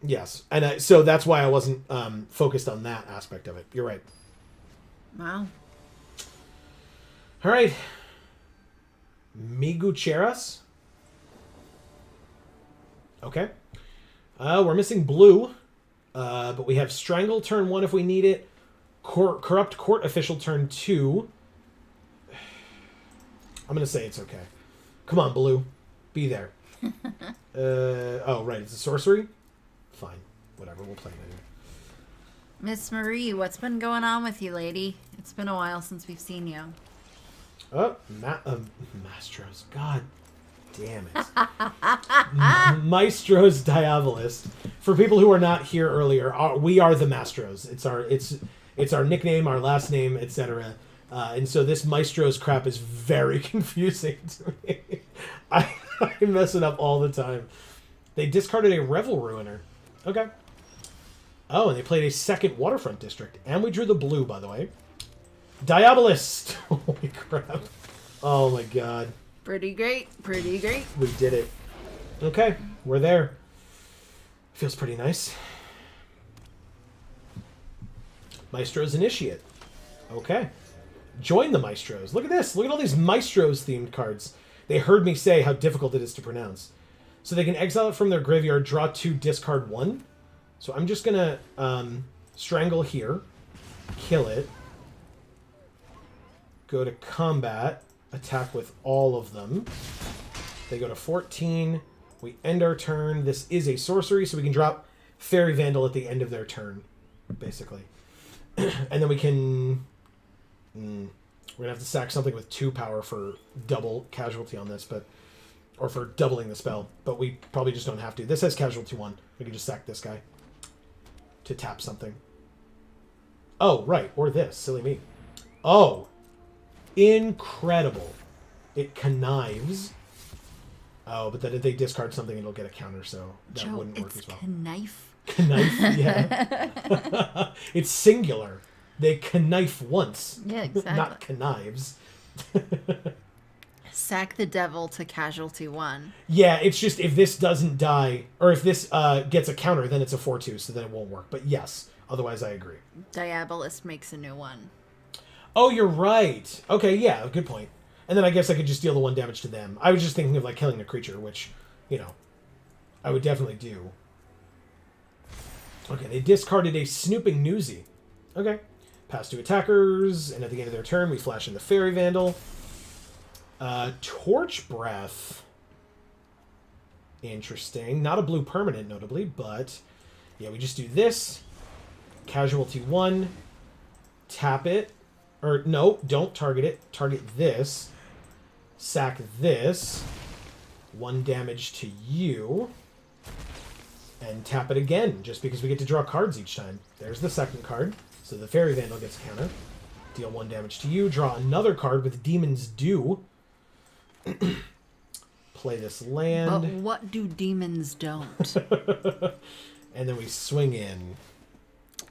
Yes, and so that's why I wasn't focused on that aspect of it. You're right. Wow. All right. Migucheras. Okay. We're missing blue, but we have Strangle turn 1 if we need it. Corrupt Court Official turn 2. I'm going to say it's okay. Come on, blue. Be there. Oh, right. It's a sorcery? Fine. Whatever. We'll play it anyway. Miss Marie, what's been going on with you, lady? It's been a while since we've seen you. Oh, Maestro's. God damn it. Maestro's Diabolist. For people who are not here earlier, we are the Maestros. It's our nickname, our last name, etc. And so this Maestro's crap is very confusing to me. I mess it up all the time. They discarded a Revel Ruiner. Okay. Oh, and they played a second Waterfront District. And we drew the blue, by the way. Diabolist! Holy crap. Oh my god. Pretty great. Pretty great. We did it. Okay, we're there. Feels pretty nice. Maestro's Initiate. Okay. Join the Maestros. Look at this. Look at all these Maestros themed cards. They heard me say how difficult it is to pronounce. So they can exile it from their graveyard, draw 2, discard 1. So I'm just going to Strangle here. Kill it. Go to combat. Attack with all of them. They go to 14. We end our turn. This is a sorcery, so we can drop Fairy Vandal at the end of their turn, basically. And then we can... we're going to have to sack something with 2 power for double casualty on this, but... Or for doubling the spell, but we probably just don't have to. This has casualty 1. We can just sack this guy to tap something. Oh, right. Or this. Silly me. Oh. Incredible. It connives. Oh, but then if they discard something, it'll get a counter, so that Joe, wouldn't work as well. Knife. Knife, yeah. It's singular. They knife once. Yeah, exactly. Not connives. Sack the devil to casualty 1. Yeah, it's just if this doesn't die, or if this gets a counter, then it's a 4/2, so then it won't work. But yes, otherwise I agree. Diabolist makes a new one. Oh, you're right. Okay, yeah, good point. And then I guess I could just deal the 1 damage to them. I was just thinking of like killing a creature, which, I would definitely do. Okay, they discarded a Snooping Newsy. Okay. Pass to attackers, and at the end of their turn, we flash in the Fairy Vandal. Torch Breath. Interesting. Not a blue permanent, notably, but... Yeah, we just do this. Casualty 1. Tap it. Or, no, don't target it. Target this. Sack this. 1 damage to you. And tap it again, just because we get to draw cards each time. There's the second card. So the Fairy Vandal gets a counter. Deal 1 damage to you. Draw another card with Demon's Due. Play this land. But what do demons don't? And then we swing in.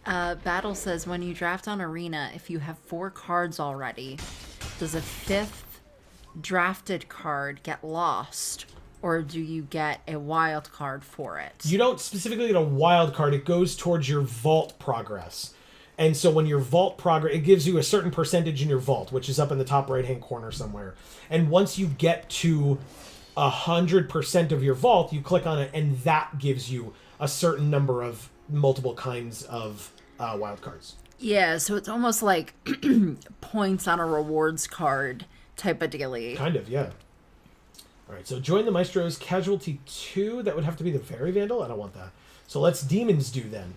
Battle says, when you draft on Arena, if you have 4 cards already, does a 5th drafted card get lost? Or do you get a wild card for it? You don't specifically get a wild card. It goes towards your vault progress. And so when your vault progress, it gives you a certain percentage in your vault, which is up in the top right-hand corner somewhere. And once you get to 100% of your vault, you click on it, and that gives you a certain number of multiple kinds of wild cards. Yeah, so it's almost like points on a rewards card type of dealie. Kind of, yeah. All right, so join the Maestro's Casualty 2. That would have to be the Fairy Vandal. I don't want that. So let's Demon's Due then.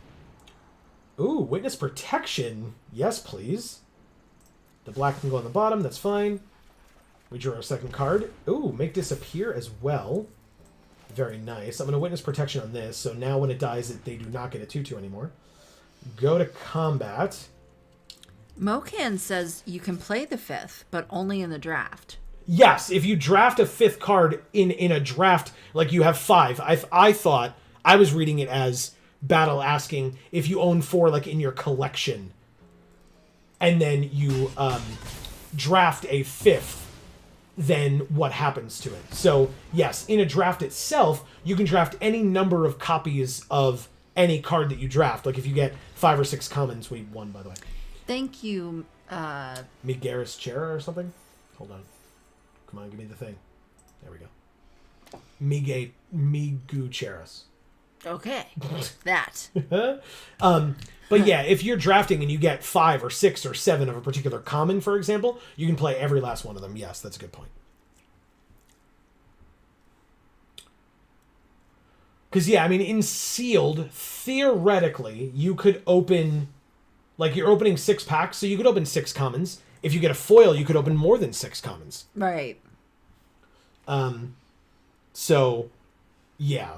Ooh, Witness Protection. Yes, please. The black can go on the bottom. That's fine. We drew our second card. Ooh, Make Disappear as well. Very nice. I'm going to Witness Protection on this. So now when it dies, they do not get a 2/2 anymore. Go to combat. Mocan says you can play the 5th, but only in the draft. Yes, if you draft a 5th card in a draft, like you have 5. I thought, I was reading it as Battle asking if you own 4 like in your collection, and then you draft a 5th, then what happens to it? So yes, in a draft itself, you can draft any number of copies of any card that you draft. Like if you get 5 or 6 commons, we won, by the way. Thank you. Migaris Chera or something? Hold on. Come on, give me the thing. There we go. Migu Cheras. Okay. That. But yeah, if you're drafting and you get 5 or 6 or 7 of a particular common, for example, you can play every last one of them. Yes, that's a good point. Because, yeah, I mean, in sealed, theoretically, you could open... Like, you're opening 6 packs, so you could open 6 commons. If you get a foil, you could open more than 6 commons. Right. So, yeah.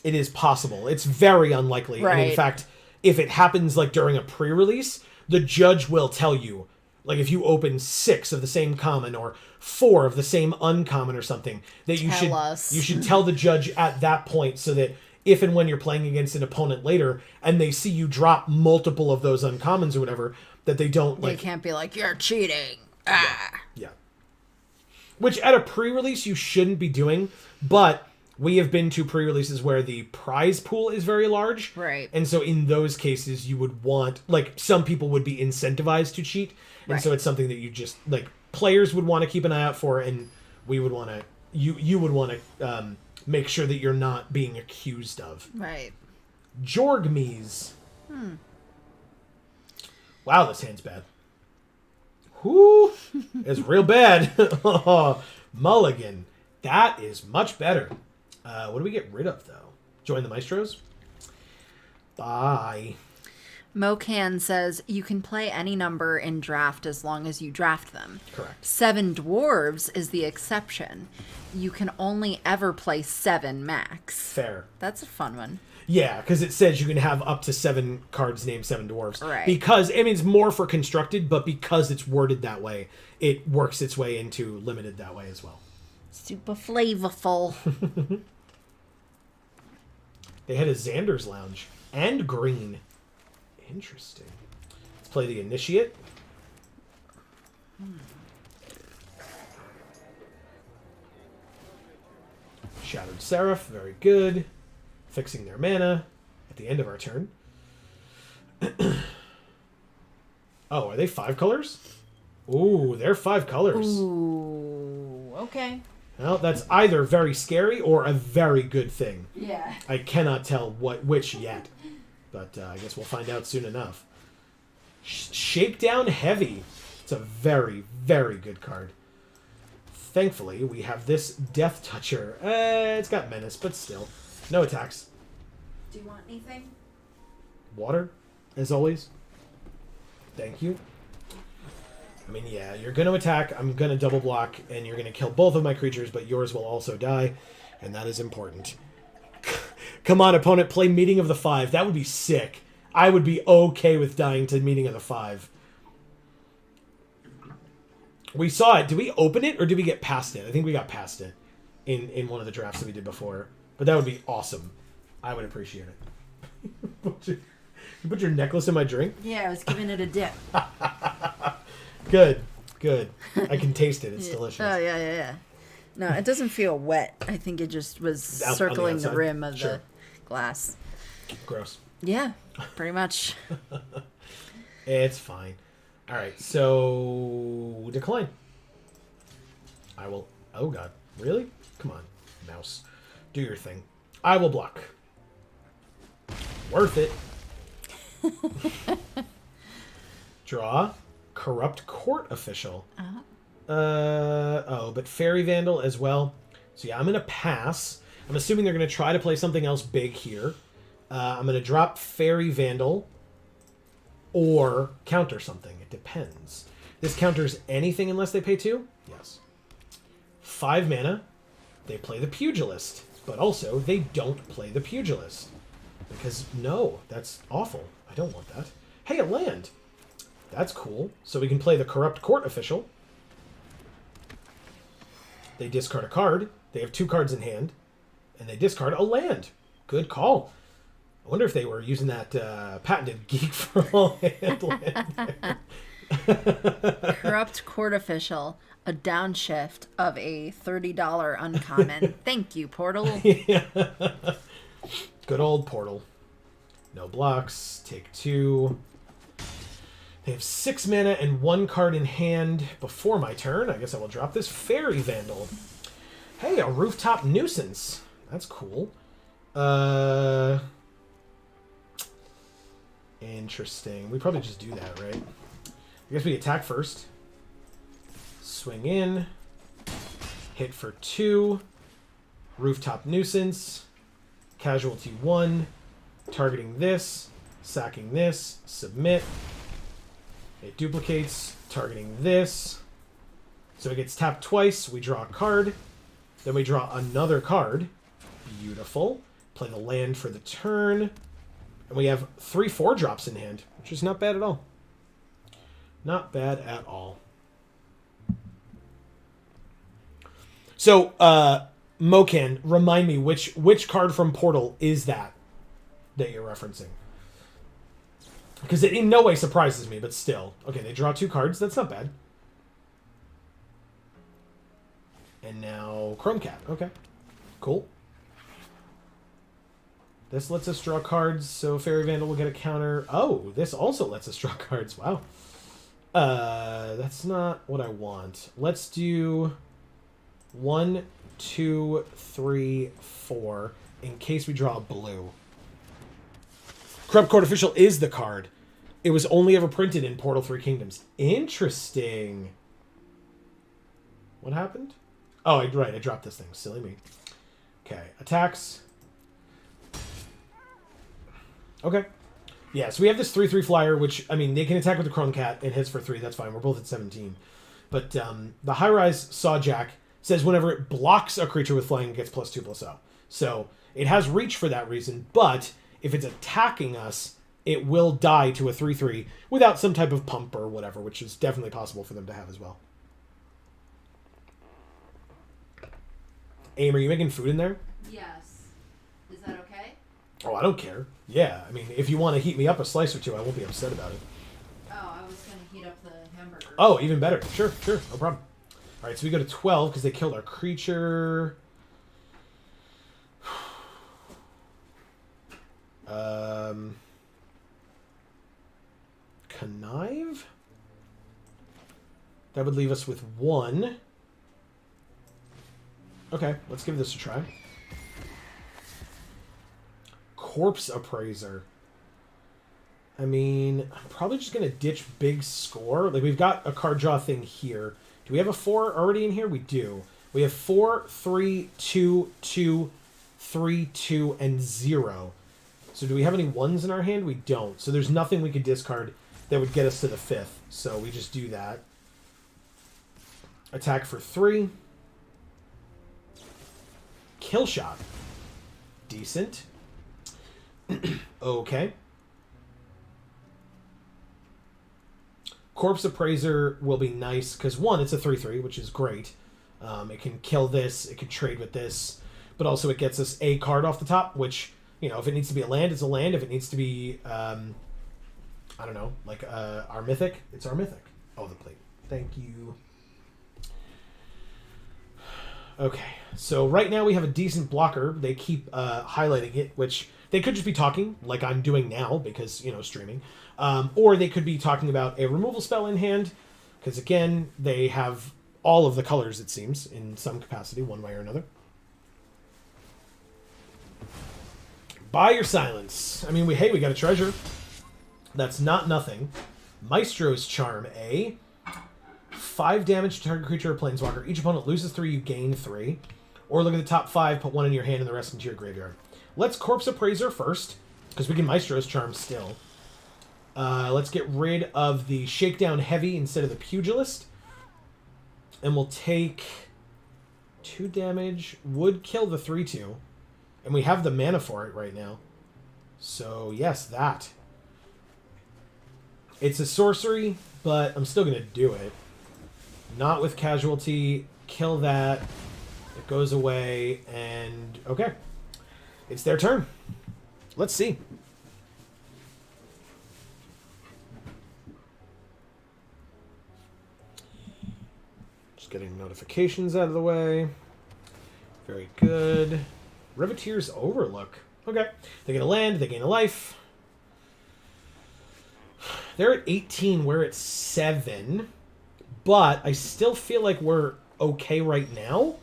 It is possible. It's very unlikely. Right. And in fact, if it happens like during a pre-release, the judge will tell you, like if you open 6 of the same common or 4 of the same uncommon or something, that you should tell the judge at that point, so that if and when you're playing against an opponent later and they see you drop multiple of those uncommons or whatever, that they don't like... They can't be like, you're cheating. Yeah. Which at a pre-release you shouldn't be doing, but we have been to pre-releases where the prize pool is very large. Right. And so in those cases you would want... Like, some people would be incentivized to cheat. And right. So it's something that you just... Like, players would want to keep an eye out for, and we would want to... You would want to... make sure that you're not being accused of. Right. Jorgmies. Wow, this hand's bad. Whoo! It's real bad. Mulligan. That is much better. What do we get rid of, though? Join the Maestros? Bye. Mocan says, you can play any number in draft as long as you draft them. Correct. 7 dwarves is the exception. You can only ever play 7 max. Fair. That's a fun one. Yeah, because it says you can have up to 7 cards named 7 dwarves. Right. Because, I mean, it's more for constructed, but because it's worded that way, it works its way into limited that way as well. Super flavorful. They had a Xander's Lounge and green. Interesting. Let's play the Initiate. Shattered Seraph, very good. Fixing their mana at the end of our turn. Oh, are they 5 colors? Ooh, they're 5 colors. Ooh, okay. Well, that's either very scary or a very good thing. Yeah. I cannot tell which yet, but I guess we'll find out soon enough. Shakedown Heavy. It's a very, very good card. Thankfully, we have this Death Toucher. It's got Menace, but still. No attacks. Do you want anything? Water, as always. Thank you. I mean, yeah, you're going to attack, I'm going to double block, and you're going to kill both of my creatures, but yours will also die, and that is important. Come on, opponent, play Meeting of the 5. That would be sick. I would be okay with dying to Meeting of the 5. We saw it. Did we open it, or did we get past it? I think we got past it in one of the drafts that we did before. But that would be awesome. I would appreciate it. You put your necklace in my drink? Yeah, I was giving it a dip. Good, good. I can taste it. It's delicious. Oh, yeah. No, it doesn't feel wet. I think it just was Out on the circling the outside? rim of Sure. the glass. Gross. Yeah, pretty much. It's fine. All right, so decline. I will... Oh, God. Really? Come on, mouse. Do your thing. I will block. Worth it. Draw. Corrupt Court Official. Oh, but Fairy Vandal as well. So yeah, I'm going to pass. I'm assuming they're going to try to play something else big here. I'm going to drop Fairy Vandal or counter something. It depends. This counters anything unless they pay 2? Yes. 5 mana. They play the Pugilist. But also, they don't play the Pugilist. Because, no, that's awful. I don't want that. Hey, a land. That's cool. So we can play the Corrupt Court Official. They discard a card. They have 2 cards in hand. And they discard a land. Good call. I wonder if they were using that patented Geek for All hand land there. Corrupt Court Official, a downshift of a $30 uncommon. Thank you, Portal. Yeah. Good old Portal. No blocks. Take 2. They have 6 mana and 1 card in hand before my turn. I guess I will drop this Fairy Vandal. Hey, a Rooftop Nuisance. That's cool. Interesting. We probably just do that, right? I guess we attack first. Swing in. Hit for 2. Rooftop Nuisance. Casualty 1. Targeting this. Sacking this. Submit. It duplicates. Targeting this. So it gets tapped twice. We draw a card. Then we draw another card. Beautiful. Play the land for the turn. And we have 3 4-drops in hand, which is not bad at all. Not bad at all. So, Mocan, remind me, which card from Portal is that you're referencing? Because it in no way surprises me, but still. Okay, they draw 2 cards. That's not bad. And now Chrome Cat. Okay, cool. This lets us draw cards, so Fairy Vandal will get a counter. Oh, this also lets us draw cards. Wow. That's not what I want. Let's do 1, 2, 3, 4, in case we draw a blue. Corrupt Court Official is the card. It was only ever printed in Portal 3 Kingdoms. Interesting. What happened? Oh, right. I dropped this thing. Silly me. Okay. Attacks. Okay. Yeah, so we have this 3/3 flyer, which, I mean, they can attack with the Chrome Cat. It hits for 3. That's fine. We're both at 17. But the high-rise Sawjack says whenever it blocks a creature with flying, it gets +2/+0. So it has reach for that reason, but if it's attacking us, it will die to a 3/3 without some type of pump or whatever, which is definitely possible for them to have as well. Aim, are you making food in there? Yes. Is that okay? Oh, I don't care. Yeah, I mean, if you want to heat me up a slice or two, I won't be upset about it. Oh, I was going to heat up the hamburger. Oh, even better. Sure, no problem. All right, so we go to 12 because they killed our creature. Connive? That would leave us with 1. Okay, let's give this a try. Corpse Appraiser. I mean, I'm probably just going to ditch big score. Like, we've got a card draw thing here. Do we have a 4 already in here? We do. We have 4, 3, 2, 2, 3, 2, and 0. So do we have any 1s in our hand? We don't. So there's nothing we could discard that would get us to the 5th. So we just do that. Attack for 3. Kill shot. Decent. Okay. Corpse Appraiser will be nice because, 1, it's a 3/3, which is great. It can kill this. It can trade with this. But also it gets us a card off the top, which, you know, if it needs to be a land, it's a land. If it needs to be, I don't know, like our mythic, it's our mythic. Oh, the plate. Thank you. Okay, so right now we have a decent blocker. They keep highlighting it, which they could just be talking, like I'm doing now, because, you know, streaming. Or they could be talking about a removal spell in hand, because, again, they have all of the colors, it seems, in some capacity, one way or another. Buy your silence. I mean, we got a treasure. That's not nothing. Maestro's Charm, 5 damage to target creature or planeswalker. Each opponent loses 3, you gain 3. Or look at the top 5, put 1 in your hand and the rest into your graveyard. Let's Corpse Appraiser first, because we can Maestro's Charm still. Let's get rid of the Shakedown Heavy instead of the Pugilist. And we'll take 2 damage. Would kill the 3/2. And we have the mana for it right now. So, yes, that. It's a sorcery, but I'm still going to do it. Not with casualty. Kill that. It goes away. And, okay. It's their turn. Let's see. Just getting notifications out of the way. Very good. Riveteer's Overlook. Okay. They get a land. They gain a life. They're at 18. We're at 7. But I still feel like we're okay right now.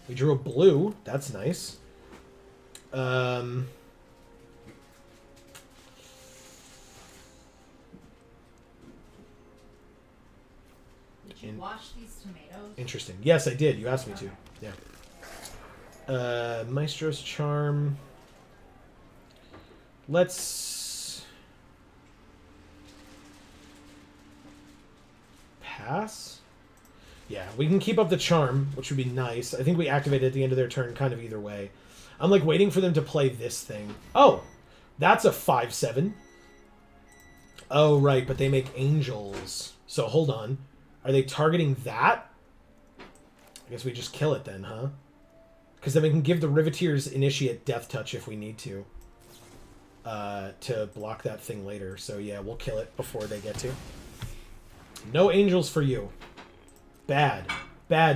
We drew a blue. That's nice. Did you wash these tomatoes? Interesting. Yes, I did. You asked me to. Yeah. Maestro's Charm. Let's pass. Yeah, we can keep up the charm, which would be nice. I think we activate it at the end of their turn, kind of either way. I'm like waiting for them to play this thing. Oh, that's a 5/7. Oh, right, but they make angels. So hold on. Are they targeting that? I guess we just kill it then, huh? Because then we can give the Riveteers Initiate Death Touch if we need to block that thing later. So yeah, we'll kill it before they get to. No angels for you. Bad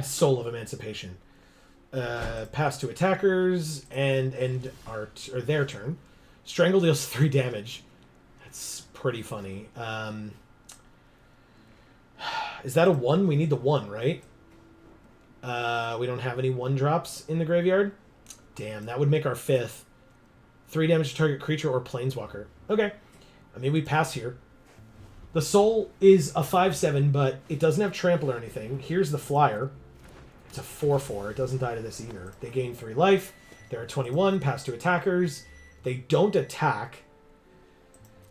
Soul of Emancipation. Pass to attackers and their turn. Strangle deals 3 damage. That's pretty funny. Is that a 1? We need the 1, right? We don't have any 1-drops in the graveyard. Damn, that would make our 5th. 3 damage to target creature or planeswalker. Okay. I mean, we pass here. The Soul is a 5/7, but it doesn't have trample or anything. Here's the flyer. It's a 4/4. It doesn't die to this either. They gain 3 life. They're at 21. Pass to attackers. They don't attack.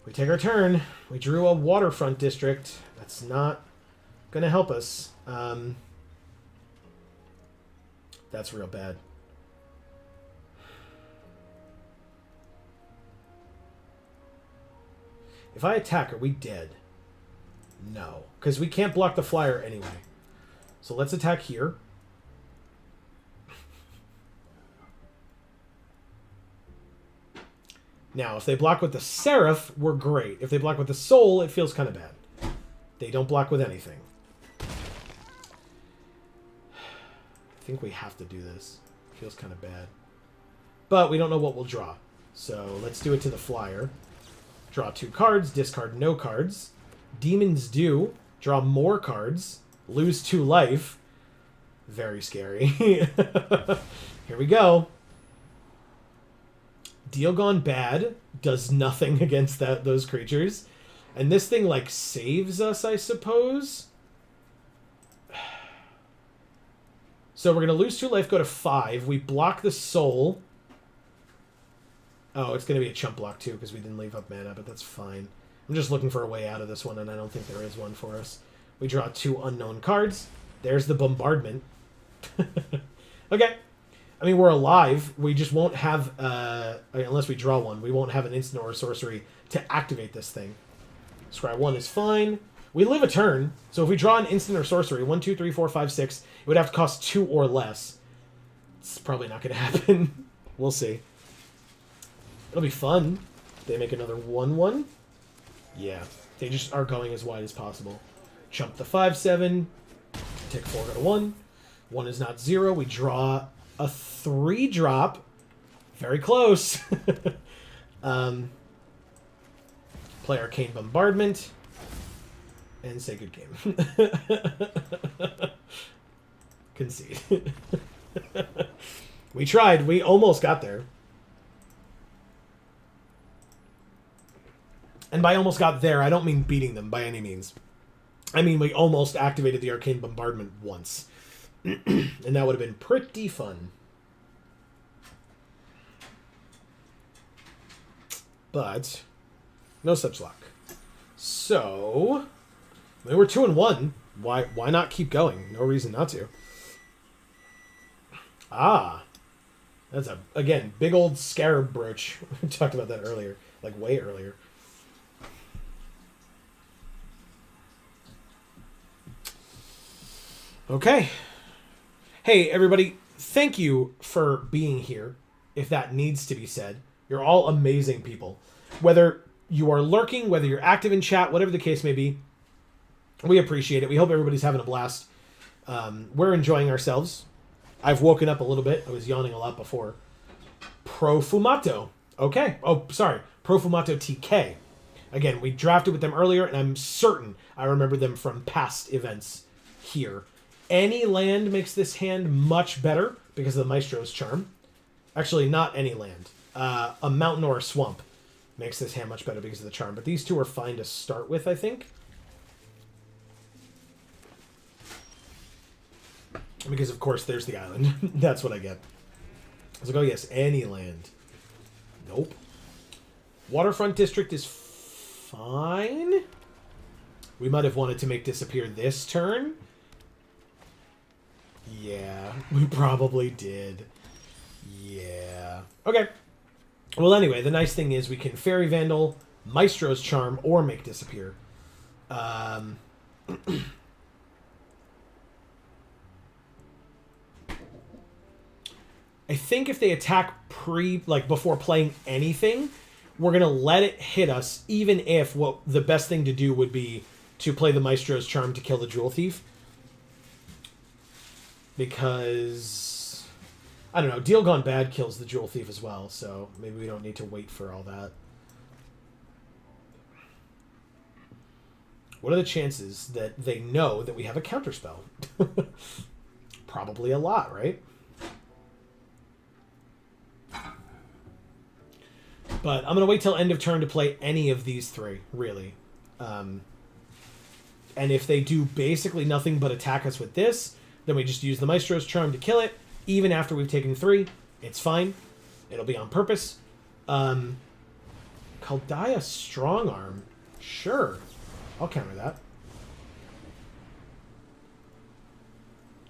We take our turn. We drew a waterfront district. That's not going to help us. That's real bad. If I attack, are we dead? No. Because we can't block the flyer anyway. So let's attack here. Now, if they block with the Seraph, we're great. If they block with the Soul, it feels kind of bad. They don't block with anything. I think we have to do this. Feels kind of bad. But we don't know what we'll draw. So let's do it to the flyer. Draw 2 cards, discard no cards. Demons do. Draw more cards. Lose 2 life. Very scary. Here we go. Deal Gone Bad does nothing against those creatures. And this thing, like, saves us, I suppose. So we're going to lose 2 life, go to 5. We block the Soul. Oh, it's going to be a chump block, too, because we didn't leave up mana, but that's fine. I'm just looking for a way out of this one, and I don't think there is one for us. We draw 2 unknown cards. There's the Bombardment. Okay. I mean, we're alive. We just won't have, unless we draw one, we won't have an instant or a sorcery to activate this thing. Scry 1 is fine. We live a turn, so if we draw an instant or sorcery, 1, 2, 3, 4, 5, 6, it would have to cost 2 or less. It's probably not going to happen. We'll see. It'll be fun. They make another 1/1. Yeah, they just are going as wide as possible. Chump the 5/7. Take 4, go to 1. 1 is not 0. We draw a 3-drop. Very close. Play Arcane Bombardment. And say good game. Concede. We tried. We almost got there. And by almost got there, I don't mean beating them by any means. I mean, we almost activated the Arcane Bombardment once. And that would have been pretty fun. But no such luck. So, I mean, we're 2-1. Why not keep going? No reason not to. Ah. That's again, big old scarab brooch. We talked about that earlier. Like, way earlier. Okay. Hey, everybody. Thank you for being here, if that needs to be said. You're all amazing people. Whether you are lurking, whether you're active in chat, whatever the case may be, we appreciate it. We hope everybody's having a blast. We're enjoying ourselves. I've woken up a little bit. I was yawning a lot before. Profumato. Okay. Oh, sorry. Profumato TK. Again, we drafted with them earlier, and I'm certain I remember them from past events here. Any land makes this hand much better because of the Maestro's Charm. Actually, not any land. A mountain or a swamp makes this hand much better because of the charm. But these two are fine to start with, I think. Because, of course, there's the island. That's what I get. I was like, oh, yes, any land. Nope. Waterfront District is fine. We might have wanted to make disappear this turn. Yeah, we probably did. Yeah. Okay. Well, anyway, the nice thing is we can Fairy Vandal, Maestro's Charm, or make disappear. I think if they attack before playing anything, we're going to let it hit us, even if what the best thing to do would be to play the Maestro's Charm to kill the Jewel Thief. Because, I don't know, Deal Gone Bad kills the Jewel Thief as well, so maybe we don't need to wait for all that. What are the chances that they know that we have a counterspell? Probably a lot, right? But I'm going to wait till end of turn to play any of these three, really. And if they do basically nothing but attack us with this, Then we just use the Maestro's Charm to kill it. Even after we've taken 3, it's fine. It'll be on purpose. Kaldaya Strong Arm. Sure. I'll counter that.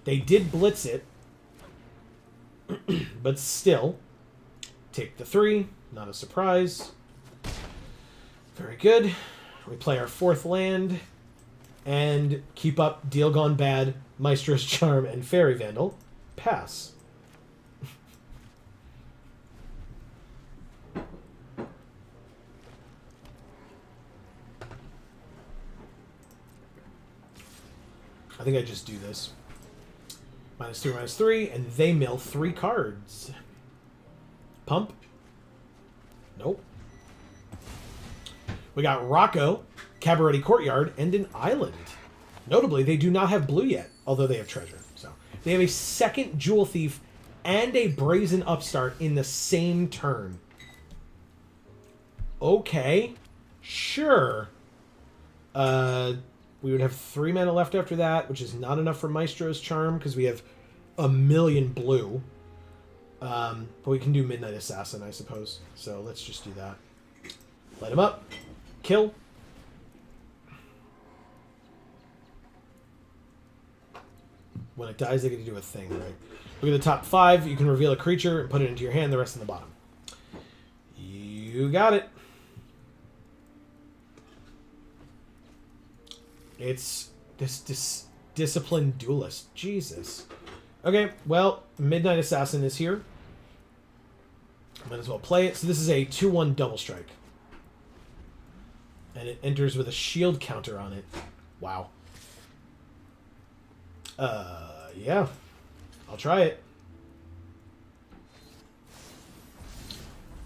They did blitz it. But still. Take the 3. Not a surprise. Very good. We play our 4th land. And keep up Deal Gone Bad, Maestro's Charm, and Fairy Vandal. Pass. I think I just do this. -2, -3, and they mill 3 cards. Pump. Nope. We got Rocco, Cabaret Courtyard, and an island. Notably, they do not have blue yet, although they have treasure. So they have a second Jewel Thief and a Brazen Upstart in the same turn. Okay. Sure. We would have 3 mana left after that, which is not enough for Maestro's Charm, because we have a million blue. But we can do Midnight Assassin, I suppose. So let's just do that. Light him up. Kill. When it dies, they get to do a thing, right? Look at the top 5. You can reveal a creature and put it into your hand, the rest in the bottom. You got it. It's this disciplined duelist. Jesus. Okay, well, Midnight Assassin is here. Might as well play it. So this is a 2/1 double strike. And it enters with a shield counter on it. Wow. Yeah. I'll try it.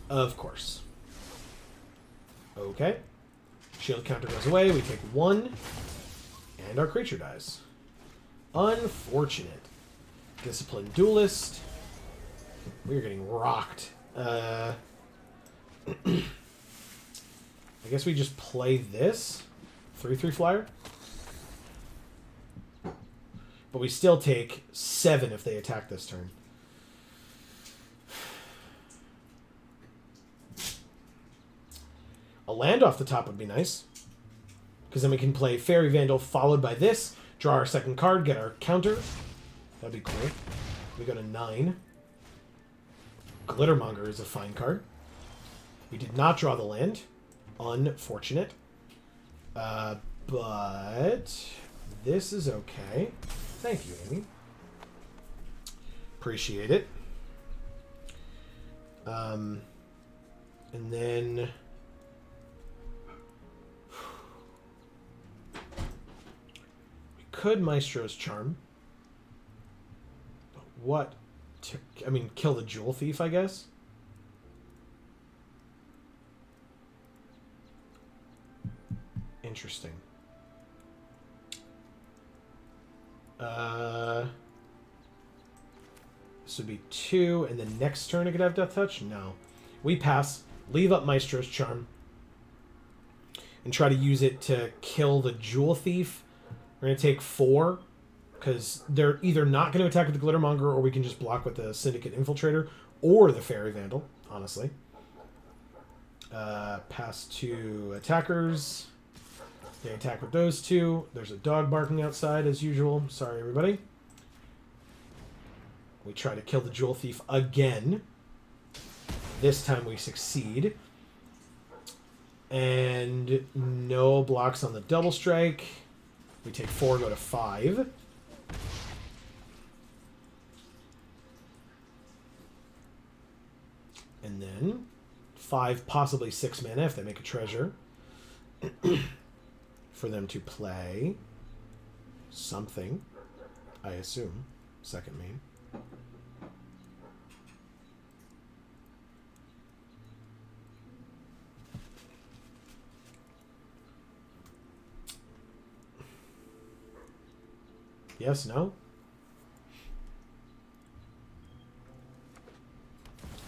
Of course. Okay. Shield counter goes away. We take 1. And our creature dies. Unfortunate. Disciplined Duelist. We're getting rocked. I guess we just play this. 3/3 flyer. But we still take 7 if they attack this turn. A land off the top would be nice. Because then we can play Fairy Vandal followed by this. Draw our second card, get our counter. That'd be cool. We go to 9. Glittermonger is a fine card. We did not draw the land. Unfortunate. But this is okay. Thank you, Amy. Appreciate it. And then... we could Maestro's Charm. But what? I mean, kill the Jewel Thief, I guess? Interesting. This would be 2, and then next turn I could have Death Touch? No. We pass, leave up Maestro's Charm, and try to use it to kill the Jewel Thief. We're going to take 4, because they're either not going to attack with the Glittermonger, or we can just block with the Syndicate Infiltrator, or the Fairy Vandal, honestly. Pass to attackers. They attack with those 2. There's a dog barking outside, as usual. Sorry, everybody. We try to kill the Jewel Thief again. This time we succeed. And no blocks on the double strike. We take 4, go to 5. And then 5, possibly 6 mana if they make a treasure. For them to play something, I assume. Second main. Yes, no?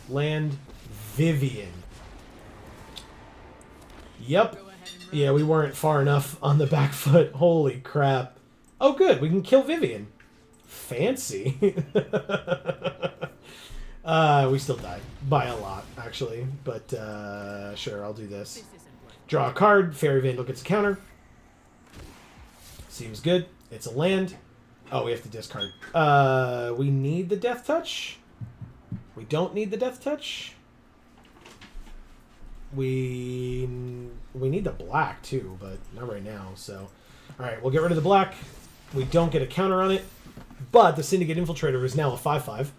Land Vivian. Yep. Yeah, we weren't far enough on the back foot. Holy crap. Oh, good. We can kill Vivian. Fancy. We still died. By a lot, actually. But, sure, I'll do this. Draw a card. Fairy Vandal gets a counter. Seems good. It's a land. Oh, we have to discard. We need the Death Touch. We don't need the Death Touch. We need the black, too, but not right now, so... Alright, we'll get rid of the black. We don't get a counter on it. But the Syndicate Infiltrator is now a 5/5.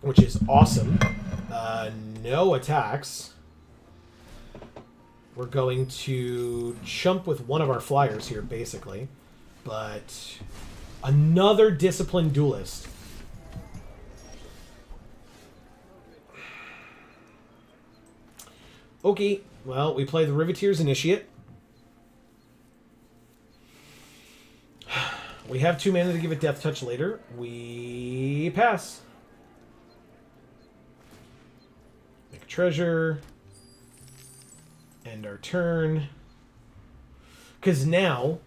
Which is awesome. No attacks. We're going to chump with one of our flyers here, basically. But another Disciplined Duelist. Okay, well, we play the Riveteer's Initiate. We have 2 mana to give it Death Touch later. We pass. Make a treasure. End our turn. Because now,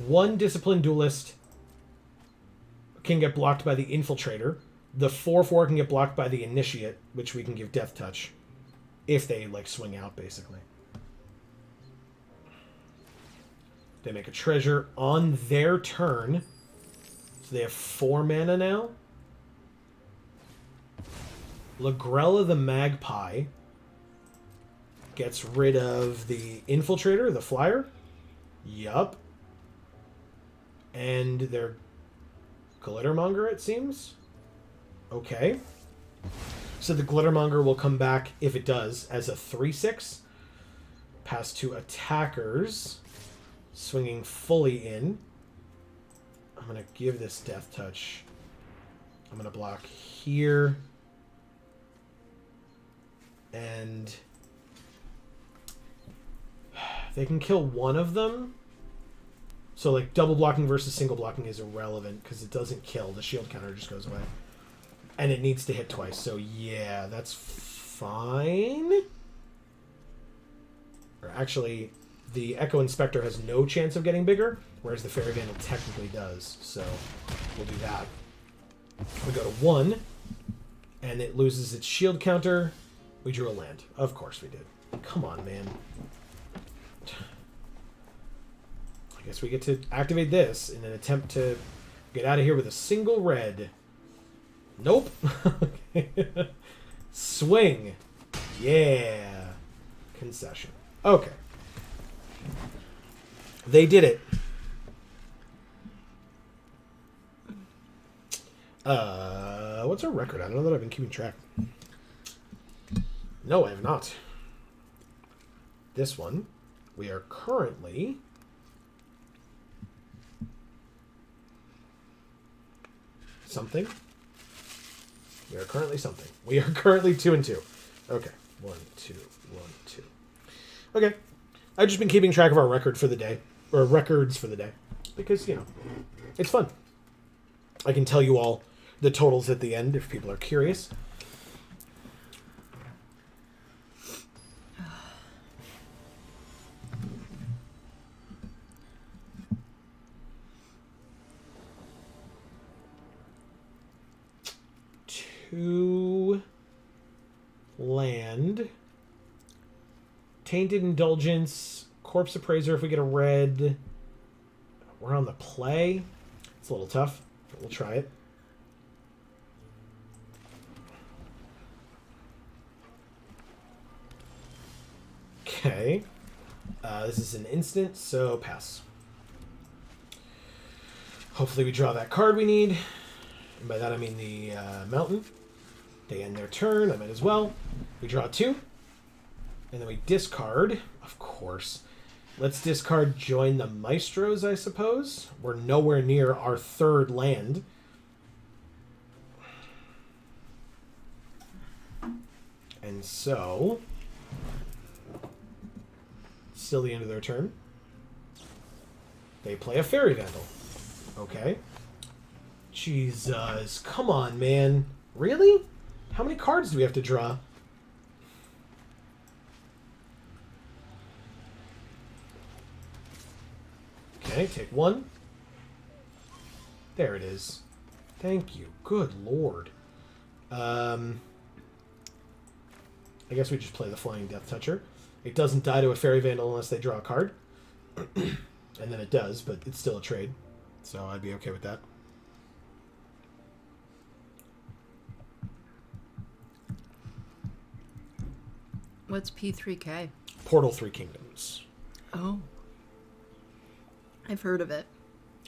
one Disciplined Duelist can get blocked by the Infiltrator. The 4/4 can get blocked by the Initiate, which we can give Death Touch. If they, like, swing out, basically. They make a treasure on their turn. So they have 4 mana now. Lagrella the Magpie gets rid of the Infiltrator, the flyer. Yup. And their Glittermonger, it seems. Okay. So the Glittermonger will come back, if it does, as a 3/6. Pass to attackers. Swinging fully in. I'm going to give this Death Touch. I'm going to block here. And they can kill one of them. So, like, double blocking versus single blocking is irrelevant because it doesn't kill. The shield counter just goes away. And it needs to hit twice. So, yeah, that's fine. Or actually, the Echo Inspector has no chance of getting bigger, whereas the Fairy Vandal technically does. So, we'll do that. We go to 1, and it loses its shield counter. We drew a land. Of course we did. Come on, man. I guess we get to activate this in an attempt to get out of here with a single red. Nope. Swing. Yeah. Concession. Okay. They did it. What's our record? I don't know that I've been keeping track. No, I have not. This one, we are currently... something. We are currently something. We are currently 2-2. Okay. 1, 2, 1, 2. Okay. I've just been keeping track of our record for the day. Or records for the day. Because, you know, it's fun. I can tell you all the totals at the end if people are curious. Land. Tainted Indulgence. Corpse Appraiser if we get a red. We're on the play. It's a little tough, but we'll try it. Okay. This is an instant, so pass. Hopefully we draw that card we need. And by that I mean the mountain. They end their turn. I might as well. We draw 2. And then we discard. Of course. Let's discard Join the Maestros, I suppose. We're nowhere near our 3rd land. And so... still the end of their turn. They play a Fairy Vandal. Okay. Jesus. Come on, man. Really? How many cards do we have to draw? Okay, take 1. There it is. Thank you. Good lord. I guess we just play the Flying Death Toucher. It doesn't die to a Fairy Vandal unless they draw a card. And then it does, but it's still a trade. So I'd be okay with that. What's P3K? Portal 3 Kingdoms. Oh. I've heard of it.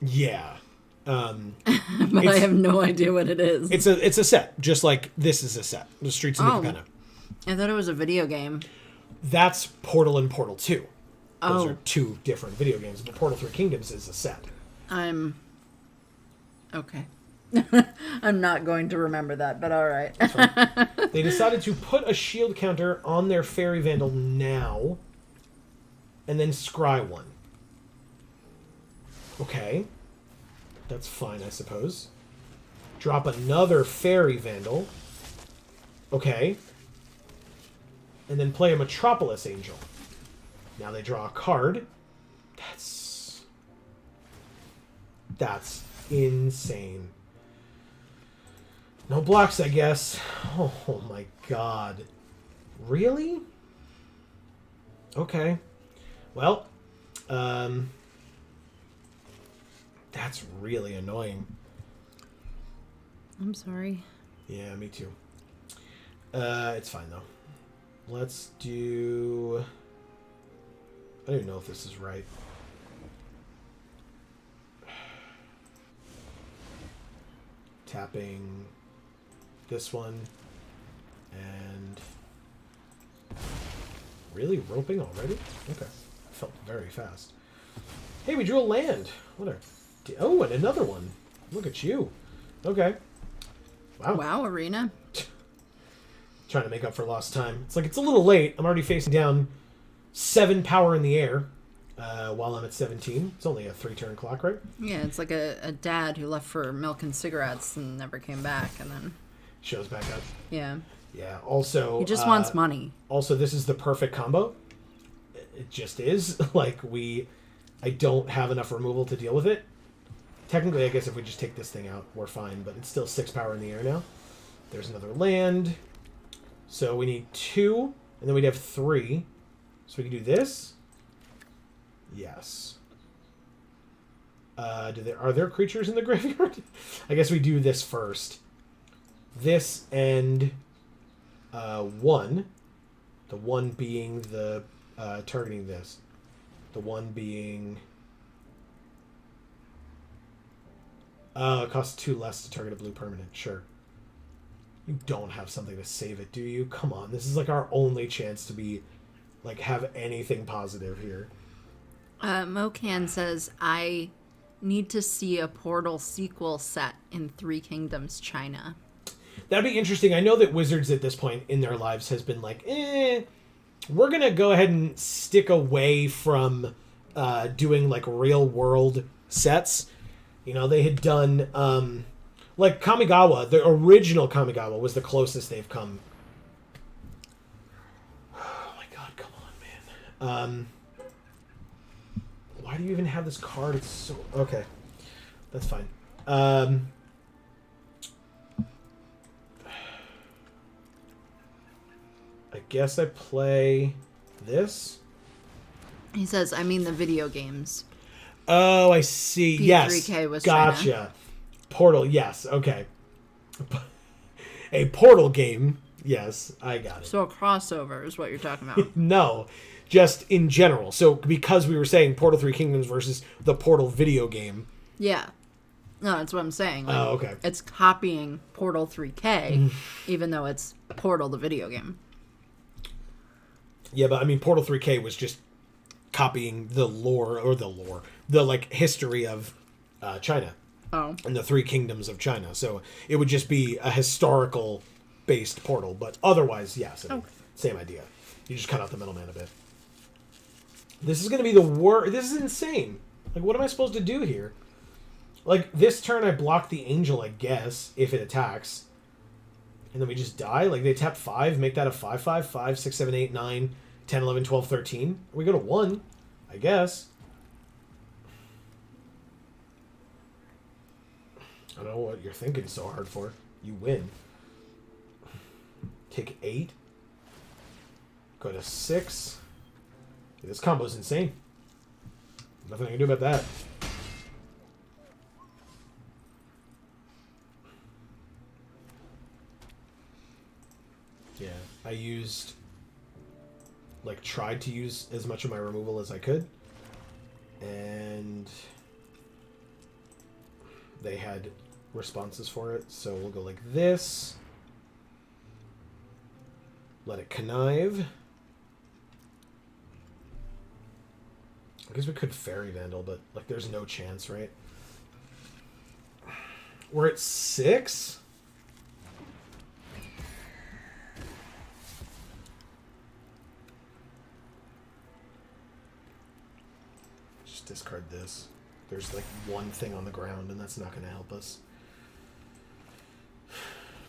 Yeah. But I have no idea what it is. It's a set, just like this is a set. The Streets of New Capenna. I thought it was a video game. That's Portal and Portal 2. Those Oh. are two different video games, but Portal 3 Kingdoms is a set. I'm... Okay. I'm not going to remember that, but all right. They decided to put a shield counter on their Fairy Vandal now, and then scry one. Okay. That's fine, I suppose. Drop another Fairy Vandal. Okay. And then play a Metropolis Angel. Now they draw a card. That's insane. No blocks, I guess. Oh my god. Really? Okay. Well, that's really annoying. I'm sorry. Yeah, me too. It's fine, though. Let's do... I don't even know if this is right. Tapping this one. And... Really? Roping already? Okay. Felt very fast. Hey, we drew a land. What a... Oh, and another one. Look at you. Okay. Wow. Wow, Arena. Trying to make up for lost time. It's like, it's a little late. I'm already facing down 7 power in the air while I'm at 17. It's only a 3-turn clock, right? Yeah, it's like a dad who left for milk and cigarettes and never came back, and then... Shows back up. Yeah. Yeah, also... He just wants money. Also, this is the perfect combo. It just is. Like, I don't have enough removal to deal with it. Technically, I guess if we just take this thing out, we're fine, but it's still 6 power in the air now. There's another land. So we need 2, and then we'd have 3. So we can do this. Yes. Are there creatures in the graveyard? I guess we do this first. This and 1. The 1 being the targeting this. The 1 being... it costs 2 less to target a blue permanent. Sure. You don't have something to save it, do you? Come on. This is like our only chance to be... Like, have anything positive here. Mocan says, I need to see a Portal sequel set in Three Kingdoms, China. That'd be interesting. I know that Wizards at this point in their lives has been like, we're going to go ahead and stick away from doing, like, real-world sets. You know, they had done, like, Kamigawa, the original Kamigawa was the closest they've come. Oh, my God, come on, man. Why do you even have this card? It's so... Okay. That's fine. I guess I play this. He says, I mean the video games. Oh, I see. Yes. P3K was gotcha. China. Portal, yes. Okay. A Portal game. Yes, I got it. So a crossover is what you're talking about. No, just in general. So because we were saying Portal 3 Kingdoms versus the Portal video game. Yeah. No, that's what I'm saying. Like, Oh, okay. It's copying Portal 3K, even though it's Portal the video game. Yeah, but I mean, Portal 3K was just copying the like history of China. Oh. And the 3 Kingdoms of China. So it would just be a historical based Portal, but otherwise, yes, I mean, same idea. You just cut out the middleman a bit. This is going to be the worst. This is insane. Like, what am I supposed to do here? Like, this turn I block the angel, I guess, if it attacks. And then we just die? Like, they tap 5, make that a 5/5, 5, 6, 7, 8, 9, 10, 11, 12, 13. We go to 1, I guess. I don't know what you're thinking so hard for. You win. Take 8. Go to 6. This combo's insane. Nothing I can do about that. Yeah, I used... like, tried to use as much of my removal as I could. And... they had responses for it, so we'll go like this. Let it connive. I guess we could Fairy Vandal, but like there's no chance, right? We're at 6? Just discard this. There's like one thing on the ground, and that's not going to help us.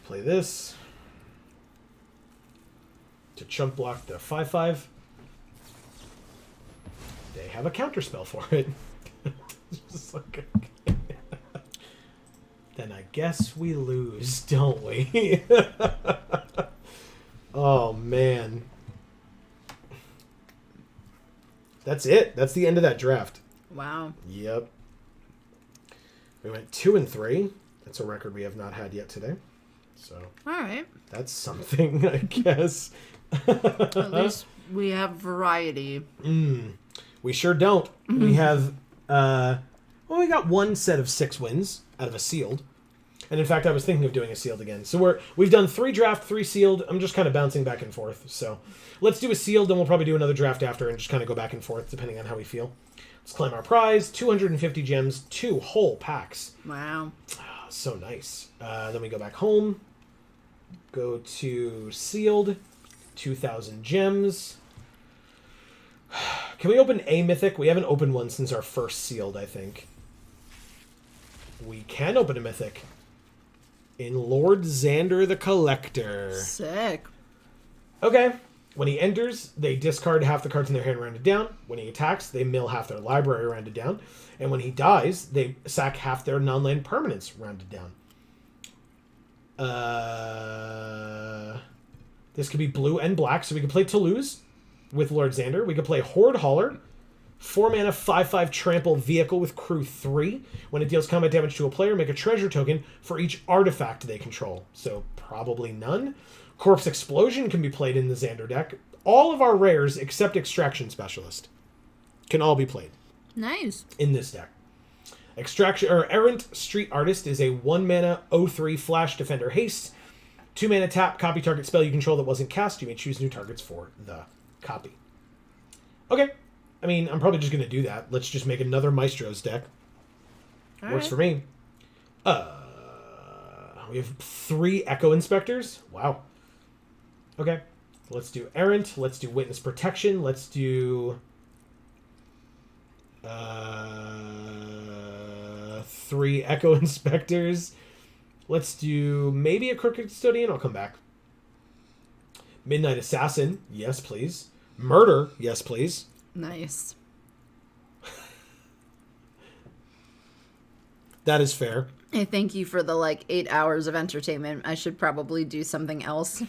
Play this. To chunk block the 5/5. They have a counterspell for it. Just like, okay. Then I guess we lose, don't we? Oh, man. That's it. That's the end of that draft. Wow. Yep. We went 2 and 3. That's a record we have not had yet today. So. All right. That's something, I guess. At least we have variety. We sure don't. We have, we got one set of 6 wins out of a sealed. And in fact, I was thinking of doing a sealed again. So we've done 3 draft, 3 sealed. I'm just kind of bouncing back and forth. So let's do a sealed, then we'll probably do another draft after and just kind of go back and forth depending on how we feel. Let's claim our prize. 250 gems, 2 whole packs. Wow. Oh, so nice. Then we go back home. Go to sealed. 2,000 gems. Can we open a mythic? We haven't opened one since our first sealed, I think. We can open a mythic. In Lord Xander the Collector. Sick. Okay. When he enters, they discard half the cards in their hand rounded down. When he attacks, they mill half their library rounded down. And when he dies, they sack half their non-land permanents rounded down. This could be blue and black, so we can play Toulouse with Lord Xander. We could play Horde Hauler. 4 mana, 5/5 trample vehicle with crew 3. When it deals combat damage to a player, make a treasure token for each artifact they control. So probably none. Corpse Explosion can be played in the Xander deck. All of our rares, except Extraction Specialist, can all be played. Nice. In this deck. Errant Street Artist is a 1 mana 0/3 flash defender haste. 2 mana tap, copy target spell you control that wasn't cast. You may choose new targets for the copy. Okay. I mean, I'm probably just going to do that. Let's just make another Maestro's deck. All Works right. for me. We have 3 Echo Inspectors. Wow. Okay. Let's do Errant. Let's do Witness Protection. Let's do 3 Echo Inspectors. Let's do maybe a Crooked Custodian. I'll come back. Midnight Assassin. Yes, please. Murder. Yes, please. Nice. That is fair. Hey, thank you for the 8 hours of entertainment. I should probably do something else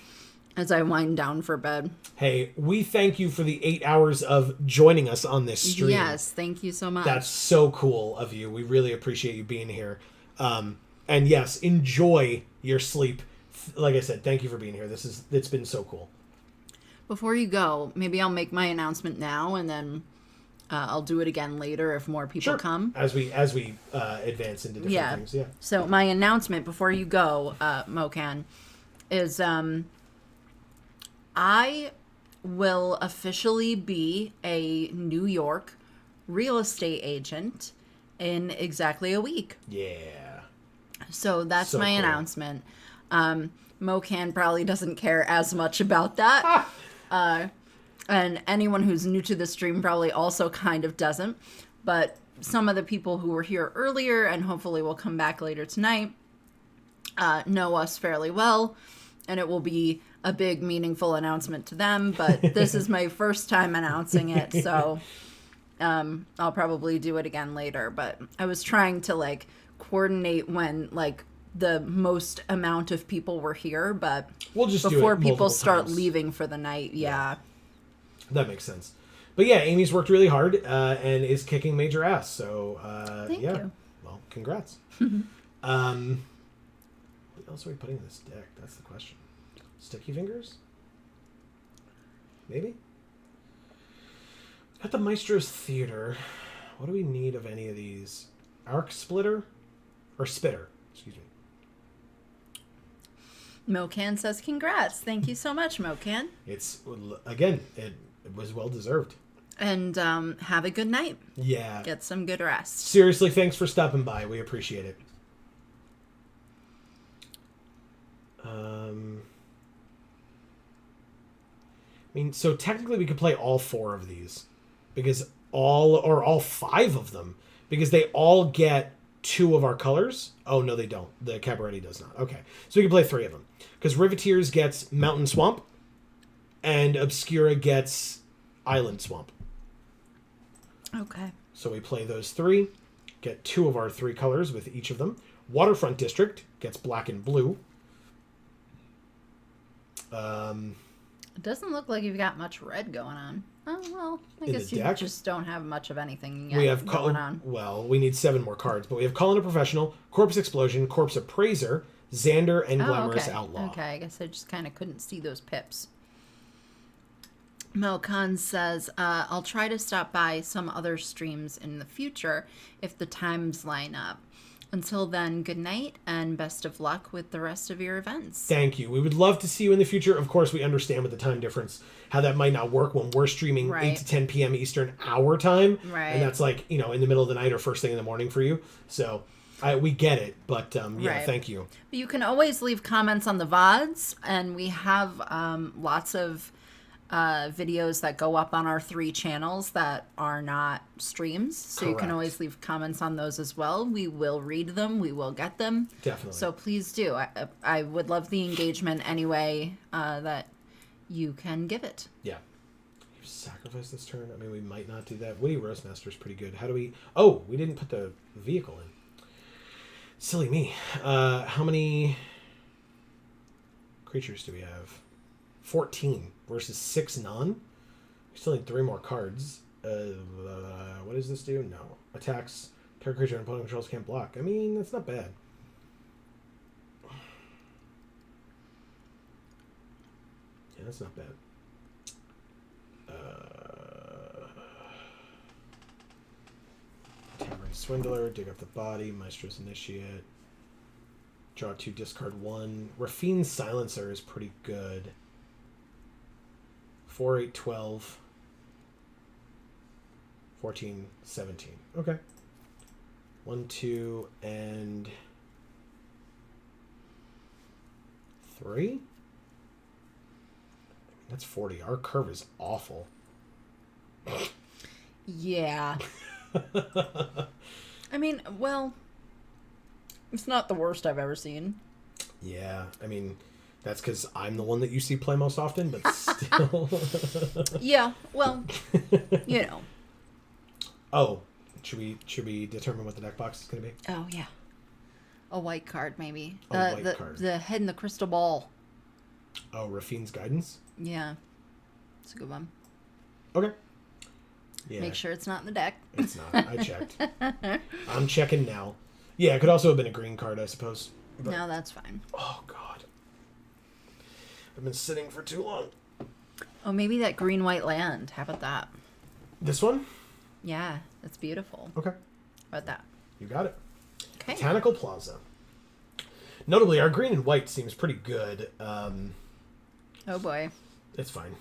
as I wind down for bed. Hey, we thank you for the 8 hours of joining us on this stream. Yes, thank you so much. That's so cool of you. We really appreciate you being here. And yes, enjoy your sleep. Like I said, thank you for being here. It's been so cool. Before you go, maybe I'll make my announcement now, and then I'll do it again later if more people come. As we advance into different things. Yeah. So my announcement before you go, Mocan, is I will officially be a New York real estate agent in exactly a week. Yeah. So that's So my cool. announcement. Mocan probably doesn't care as much about that. And anyone who's new to the stream probably also kind of doesn't. But some of the people who were here earlier and hopefully will come back later tonight know us fairly well. And it will be a big, meaningful announcement to them. But this is my first time announcing it. So I'll probably do it again later. But I was trying to coordinate when like the most amount of people were here, but we'll just before do it people multiple start times. leaving for the night. Yeah. That makes sense. But yeah, Amy's worked really hard and is kicking major ass. So Thank you. Well, congrats. What else are we putting in this deck? That's the question. Sticky fingers? Maybe? Got the Maestro's Theater. What do we need of any of these? Arc Splitter? Or Spitter, excuse me. Mocan says, congrats. Thank you so much, Mocan. It's, again, it was well deserved. And have a good night. Yeah. Get some good rest. Seriously, thanks for stopping by. We appreciate it. I mean, so technically we could play all 4 of these. Because all 5 of them. Because they all get 2 of our colors. Oh, no, they don't. The Cabaretti does not. Okay. So we can play 3 of them. Because Riveteers gets Mountain Swamp. And Obscura gets Island Swamp. Okay. So we play those 3. Get 2 of our 3 colors with each of them. Waterfront District gets black and blue. It doesn't look like you've got much red going on. Oh, well, I In guess the you deck? just don't have much of anything We have going on. Well, we need 7 more cards, but we have Colin a Professional, Corpse Explosion, Corpse Appraiser, Xander, and Glamorous okay. Outlaw. Okay, I guess I just kind of couldn't see those pips. Melcon says, I'll try to stop by some other streams in the future if the times line up. Until then, good night and best of luck with the rest of your events. Thank you. We would love to see you in the future. Of course, we understand with the time difference how that might not work when we're streaming 8 to 10 p.m. Eastern our time. Right. And that's like, in the middle of the night or first thing in the morning for you. So we get it. But Right. thank you. But you can always leave comments on the VODs, and we have lots of videos that go up on our 3 channels that are not streams. So you can Correct. always leave comments on those as well. We will read them. We will get them. Definitely. So please do. I would love the engagement anyway that you can give it. Yeah. You sacrifice this turn? I mean, we might not do that. Woody Roastmaster is pretty good. How do we... Oh, we didn't put the vehicle in. Silly me. How many creatures do we have? 14 versus 6 non. We still need 3 more cards. What does this do? No. Attacks. Target creature and opponent controls can't block. I mean, that's not bad. Yeah, that's not bad. Tavern Swindler, dig up the body, Maestro's Initiate. Draw 2, discard 1. Raffine's Silencer is pretty good. 4, 8, 12. 14, 17. Okay. 1, 2, and 3? That's 40. Our curve is awful. Yeah. I mean, well, it's not the worst I've ever seen. Yeah, I mean, that's because I'm the one that you see play most often, but still. Yeah, well, Oh, should we determine what the deck box is going to be? Oh, yeah. A white card, maybe. A white card. The head in the crystal ball. Oh, Raffine's Guidance? Yeah. It's a good one. Okay. Yeah. Make sure it's not in the deck. It's not. I checked. I'm checking now. Yeah, it could also have been a green card, I suppose. But, No, that's fine. oh, God. I've been sitting for too long. Oh, maybe that green-white land. How about that? This one? Yeah, that's beautiful. Okay. How about that? You got it. Okay. Botanical Plaza. Notably, our green and white seems pretty good. Oh, boy. It's fine.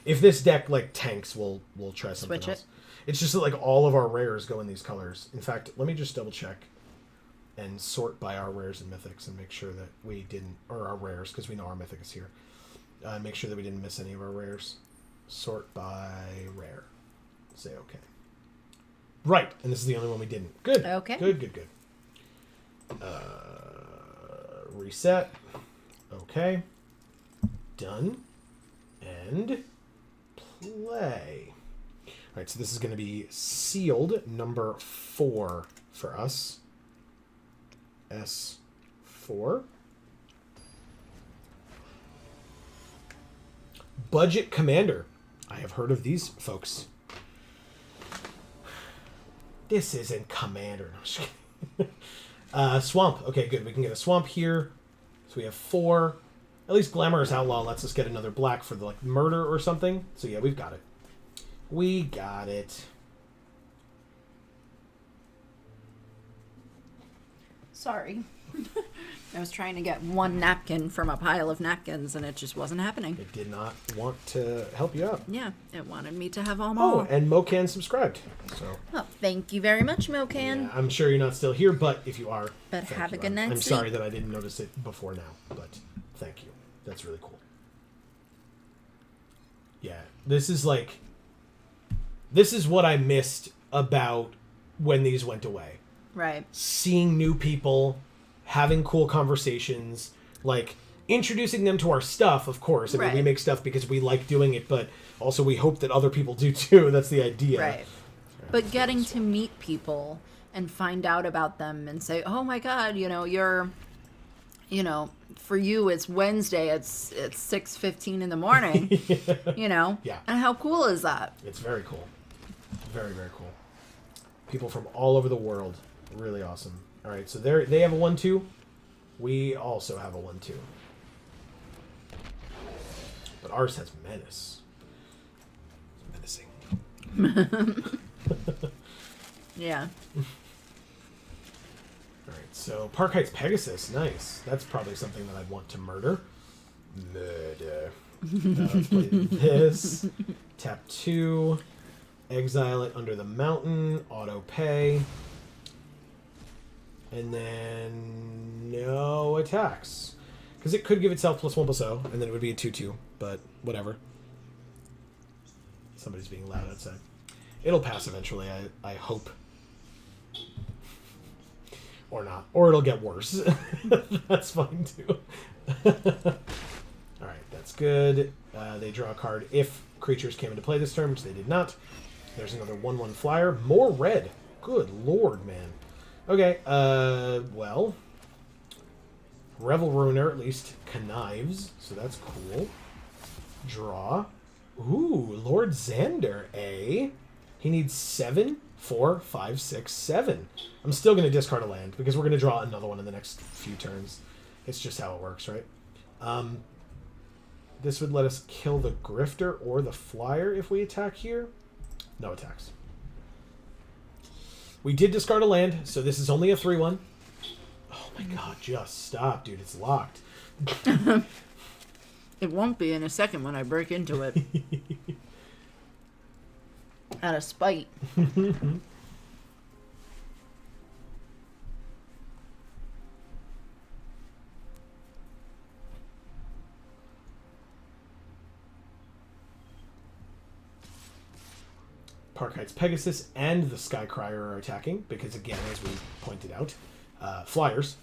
If this deck, tanks, we'll try something Switch else. it. It's just that, all of our rares go in these colors. In fact, let me just double-check and sort by our rares and mythics and make sure that we didn't... Or our rares, because we know our mythic is here. Make sure that we didn't miss any of our rares. Sort by rare. Say okay. Right, and this is the only one we didn't. Good. Okay. Good. Reset. Okay. Done. And play. All right, so this is going to be sealed number 4 for us. S4. Budget Commander. I have heard of these folks. This isn't Commander. No, just kidding. Swamp. Okay, good. We can get a Swamp here. So we have 4. At least Glamorous Outlaw lets us get another black for the like murder or something. So yeah, we've got it. We got it. Sorry. I was trying to get one napkin from a pile of napkins, and it just wasn't happening. It did not want to help you out. Yeah, it wanted me to have all more. Oh, and Mocan subscribed. So. Well, thank you very much, Mocan. Yeah, I'm sure you're not still here, but if you are, But thank have you. a good night's I'm sleep. sorry that I didn't notice it before now, but thank you. That's really cool. Yeah, this is what I missed about when these went away. Right. Seeing new people, having cool conversations, like introducing them to our stuff, of course. I mean, we make stuff because we like doing it, but also we hope that other people do too. That's the idea. Right. But getting to meet people and find out about them and say, oh my God, you're, for you it's Wednesday, it's 6:15 in the morning, Yeah. And how cool is that? It's very cool. Very, very cool. People from all over the world. Really awesome. All right, so they have a 1/2. We also have a 1/2. But ours has menace. It's menacing. Yeah. All right, so Park Heights Pegasus. Nice. That's probably something that I'd want to murder. Murder. Let's play this. Tap 2. Exile it under the mountain. Auto pay. And then no attacks. Because it could give itself +1/+0, and then it would be a 2/2, but whatever. Somebody's being loud outside. It'll pass eventually, I hope. Or not. Or it'll get worse. That's fine, too. Alright, that's good. They draw a card if creatures came into play this turn, which they did not. There's another 1/1 flyer. More red. Good lord, man. Okay, well, Revel Ruiner at least connives, so that's cool. Draw. Ooh, Lord Xander, eh? He needs 7, 4, 5, 6, 7. I'm still going to discard a land, because we're going to draw another one in the next few turns. It's just how it works, right? This would let us kill the Grifter or the Flyer if we attack here. No attacks. We did discard a land, so this is only a 3/1. Oh my god, just stop, dude. It's locked. It won't be in a second when I break into it. Out of spite. Park Heights Pegasus and the Skycrier are attacking, because again, as we pointed out, flyers.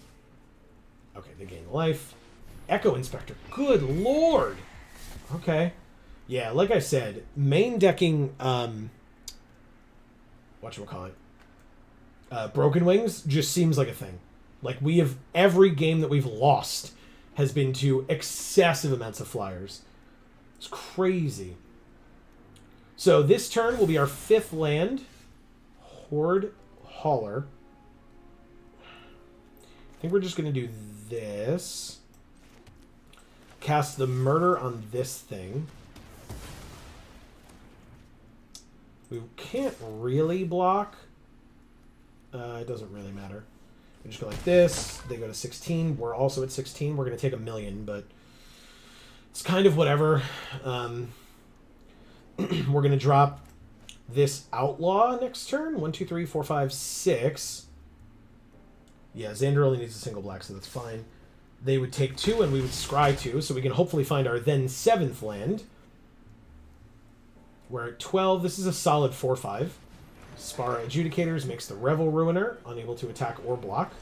Okay, they gain life. Echo Inspector. Good lord! Okay. Yeah, like I said, main decking, whatchamacallit, Broken Wings just seems like a thing. Like, every game that we've lost has been to excessive amounts of flyers. It's crazy. So this turn will be our 5th land. Horde Hauler. I think we're just going to do this. Cast the Murder on this thing. We can't really block. It doesn't really matter. We just go like this. They go to 16. We're also at 16. We're going to take 1,000,000, but it's kind of whatever. We're going to drop this Outlaw next turn. 1, 2, 3, 4, 5, 6. Yeah, Xander only needs a single black, so that's fine. They would take 2, and we would scry 2, so we can hopefully find our then 7th land. We're at 12. This is a solid 4/5. Spara Adjudicators makes the Revel Ruiner unable to attack or block.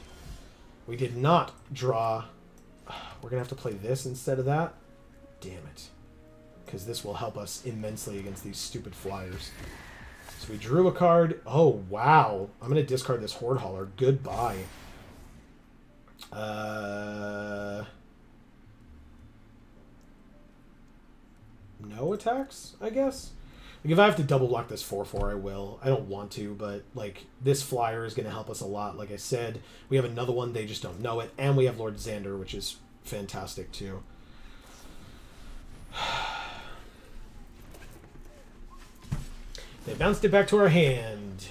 We did not draw. We're going to have to play this instead of that. Damn it. Because this will help us immensely against these stupid flyers. So we drew a card. Oh, wow. I'm going to discard this Horde Hauler. Goodbye. No attacks, I guess. Like, if I have to double block this 4/4, I will. I don't want to, but, like, this flyer is going to help us a lot. Like I said, we have another one, they just don't know it. And we have Lord Xander, which is fantastic, too. They bounced it back to our hand.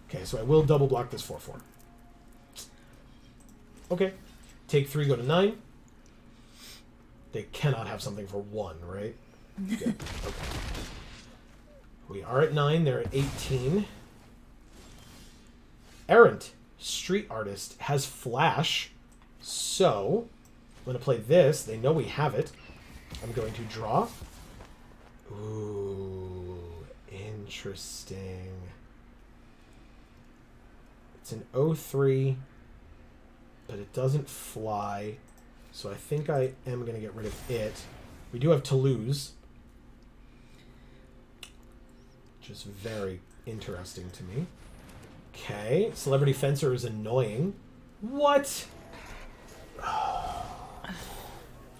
Okay, so I will double block this 4/4. Okay. Take 3, go to 9. They cannot have something for 1, right? Good. Okay. We are at 9. They're at 18. Errant, Street Artist, has Flash. So, I'm going to play this. They know we have it. I'm going to draw. Ooh, interesting. It's an 0/3, but it doesn't fly. So I think I am going to get rid of it. We do have Toulouse, which is very interesting to me. Okay, Celebrity Fencer is annoying. What?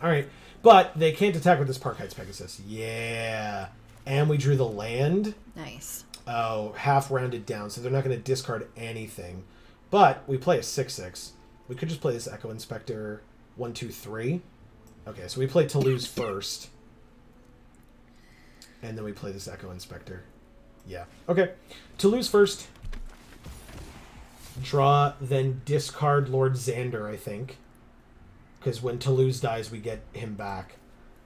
Alright, but they can't attack with this Park Heights Pegasus. Yeah. And we drew the land. Nice. Oh, half rounded down, so they're not going to discard anything. But we play a 6/6. We could just play this Echo Inspector 1, 2, 3. Okay, so we play Toulouse first. And then we play this Echo Inspector. Yeah. Okay. Toulouse first. Draw, then discard Lord Xander, I think. Because when Toulouse dies, we get him back.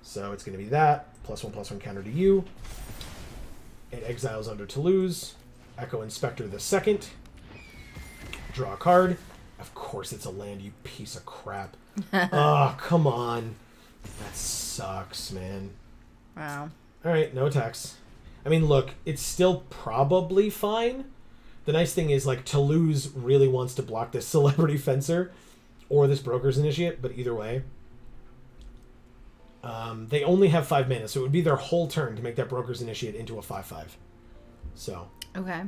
So it's going to be that. +1/+1 counter to you. It exiles under Toulouse. Echo Inspector the second. Draw a card. Of course it's a land, you piece of crap. Oh, come on. That sucks, man. Wow. Alright, no attacks. I mean, look, it's still probably fine. The nice thing is, like, Toulouse really wants to block this Celebrity Fencer or this Broker's Initiate, but either way. They only have 5 mana, so it would be their whole turn to make that Broker's Initiate into a 5/5. So. Okay.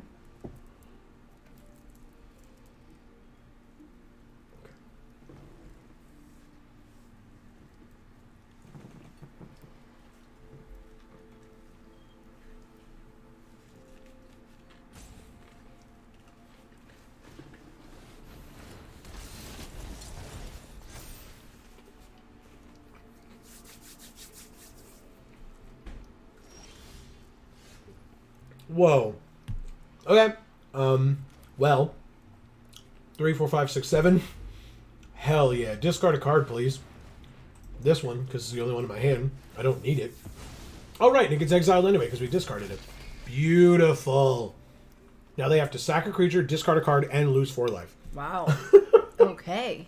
Whoa. Okay. Well. 3, 4, 5, 6, 7. Hell yeah. Discard a card, please. This one, because it's the only one in my hand. I don't need it. Oh, right. And it gets exiled anyway, because we discarded it. Beautiful. Now they have to sack a creature, discard a card, and lose 4 life. Wow. Okay.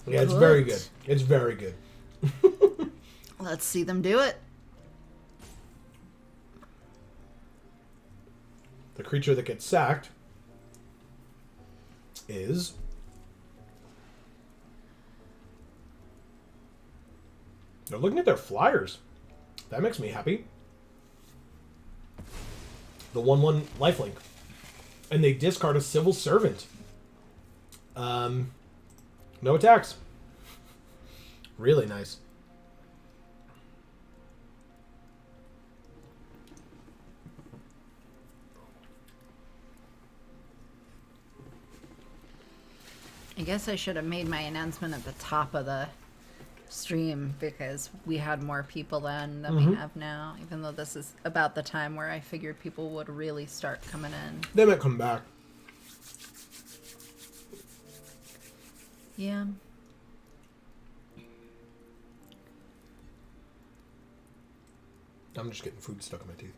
Yeah, it's very good. It's very good. Let's see them do it. The creature that gets sacked is... They're looking at their flyers. That makes me happy. The 1/1 lifelink. And they discard a Civil Servant. No attacks. Really nice. I guess I should have made my announcement at the top of the stream because we had more people then than we have now, even though this is about the time where I figured people would really start coming in. They might come back. Yeah. I'm just getting food stuck in my teeth.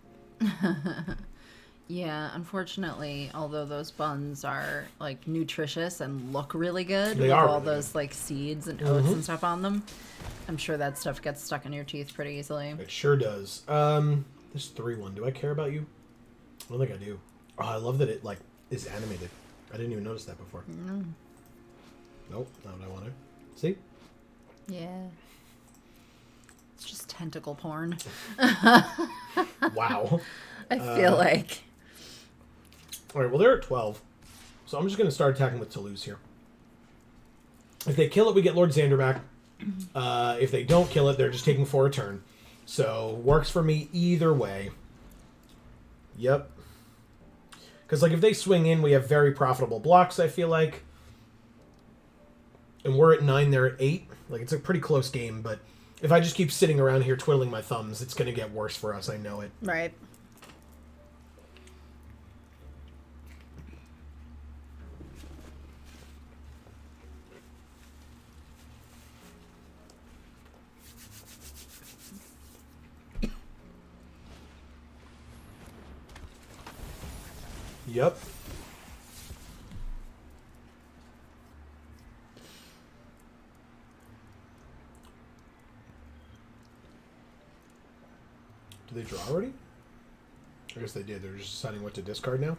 Yeah, unfortunately, although those buns are like nutritious and look really good They with are all really those like seeds and oats and stuff on them, I'm sure that stuff gets stuck in your teeth pretty easily. It sure does. This 3/1. Do I care about you? I don't think I do. Oh, I love that it like is animated. I didn't even notice that before. Nope, not what I wanted. See? Yeah. It's just tentacle porn. Wow. I feel like. All right, well, they're at 12. So I'm just going to start attacking with Toulouse here. If they kill it, we get Lord Xander back. If they don't kill it, they're just taking 4 a turn. So, works for me either way. Yep. Because, like, if they swing in, we have very profitable blocks, I feel like. And we're at 9, they're at 8. Like, it's a pretty close game, but if I just keep sitting around here twiddling my thumbs, it's going to get worse for us, I know it. Right. Yep. Did they draw already? I guess they did. They're just deciding what to discard now.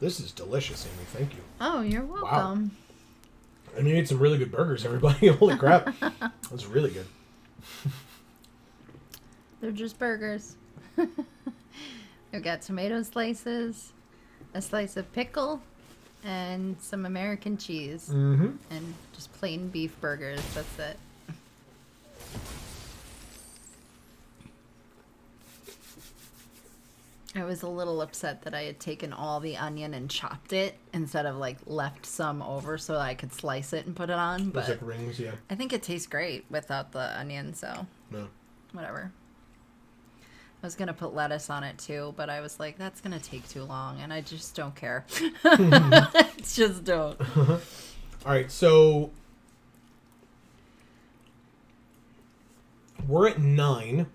This is delicious, Amy. Thank you. Oh, you're welcome. Wow. And you ate some really good burgers, everybody. Holy crap. That was really good. They're just burgers. We've got tomato slices, a slice of pickle, and some American cheese. Mm-hmm. And just plain beef burgers. That's it. I was a little upset that I had taken all the onion and chopped it instead of like left some over so I could slice it and put it on. But Those like rings, yeah. I think it tastes great without the onion, so No. whatever. I was gonna put lettuce on it too, but I was like, that's gonna take too long, and I just don't care. Just don't. All right, so we're at 9.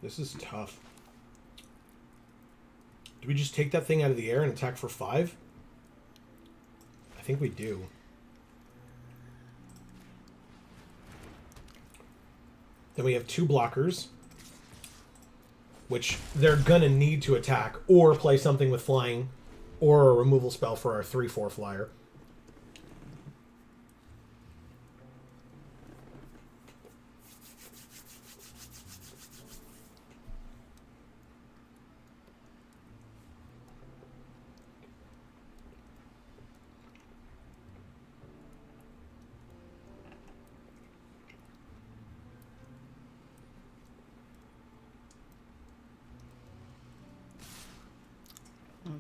This is tough. Do we just take that thing out of the air and attack for 5? I think we do. Then we have 2 blockers, which they're gonna need to attack or play something with flying or a removal spell for our 3/4 flyer.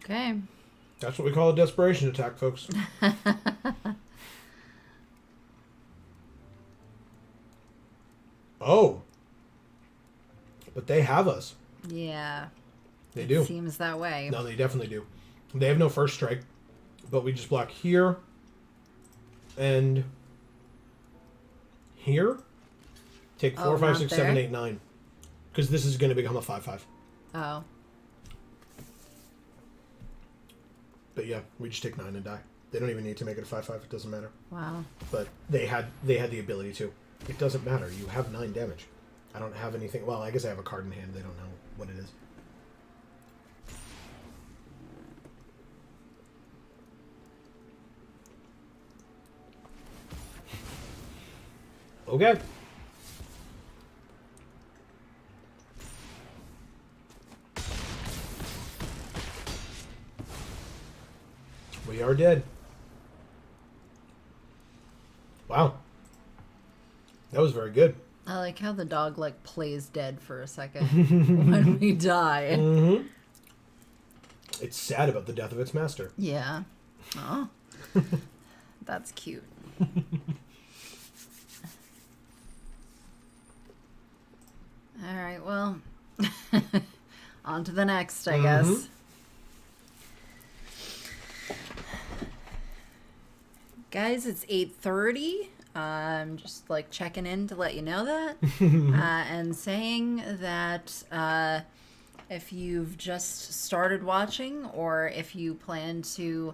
Okay. That's what we call a desperation attack, folks. Oh. But they have us. Yeah. They do. Seems that way. No, they definitely do. They have no first strike, but we just block here and here. Take 4, 5, 6, 7, 8, 9. Because this is going to become a 5/5. Oh. But yeah, we just take 9 and die. They don't even need to make it a 5/5. It doesn't matter. Wow. But they had the ability to. It doesn't matter. You have 9 damage. I don't have anything. Well, I guess I have a card in hand. They don't know what it is. Okay. We are dead. Wow. That was very good. I like how the dog like plays dead for a second when we die. Mm-hmm. It's sad about the death of its master. Yeah. Oh. That's cute. All right, well, on to the next, I guess. Guys, it's 8:30. I'm just like checking in to let you know that. And saying that if you've just started watching or if you plan to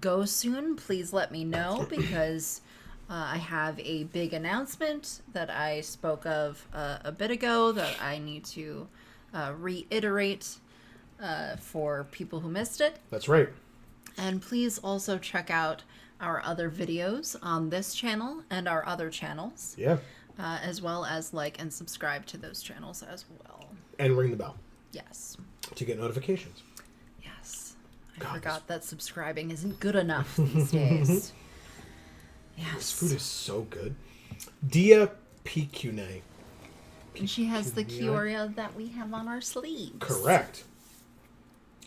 go soon, please let me know because I have a big announcement that I spoke of a bit ago that I need to reiterate for people who missed it. That's right. And please also check out our other videos on this channel and our other channels. Yeah. As well as like and subscribe to those channels as well. And ring the bell. Yes. To get notifications. Yes. I forgot that subscribing isn't good enough these days. Yes. This food is so good. Dia Picune. And she has the Kioria that we have on our sleeves. Correct.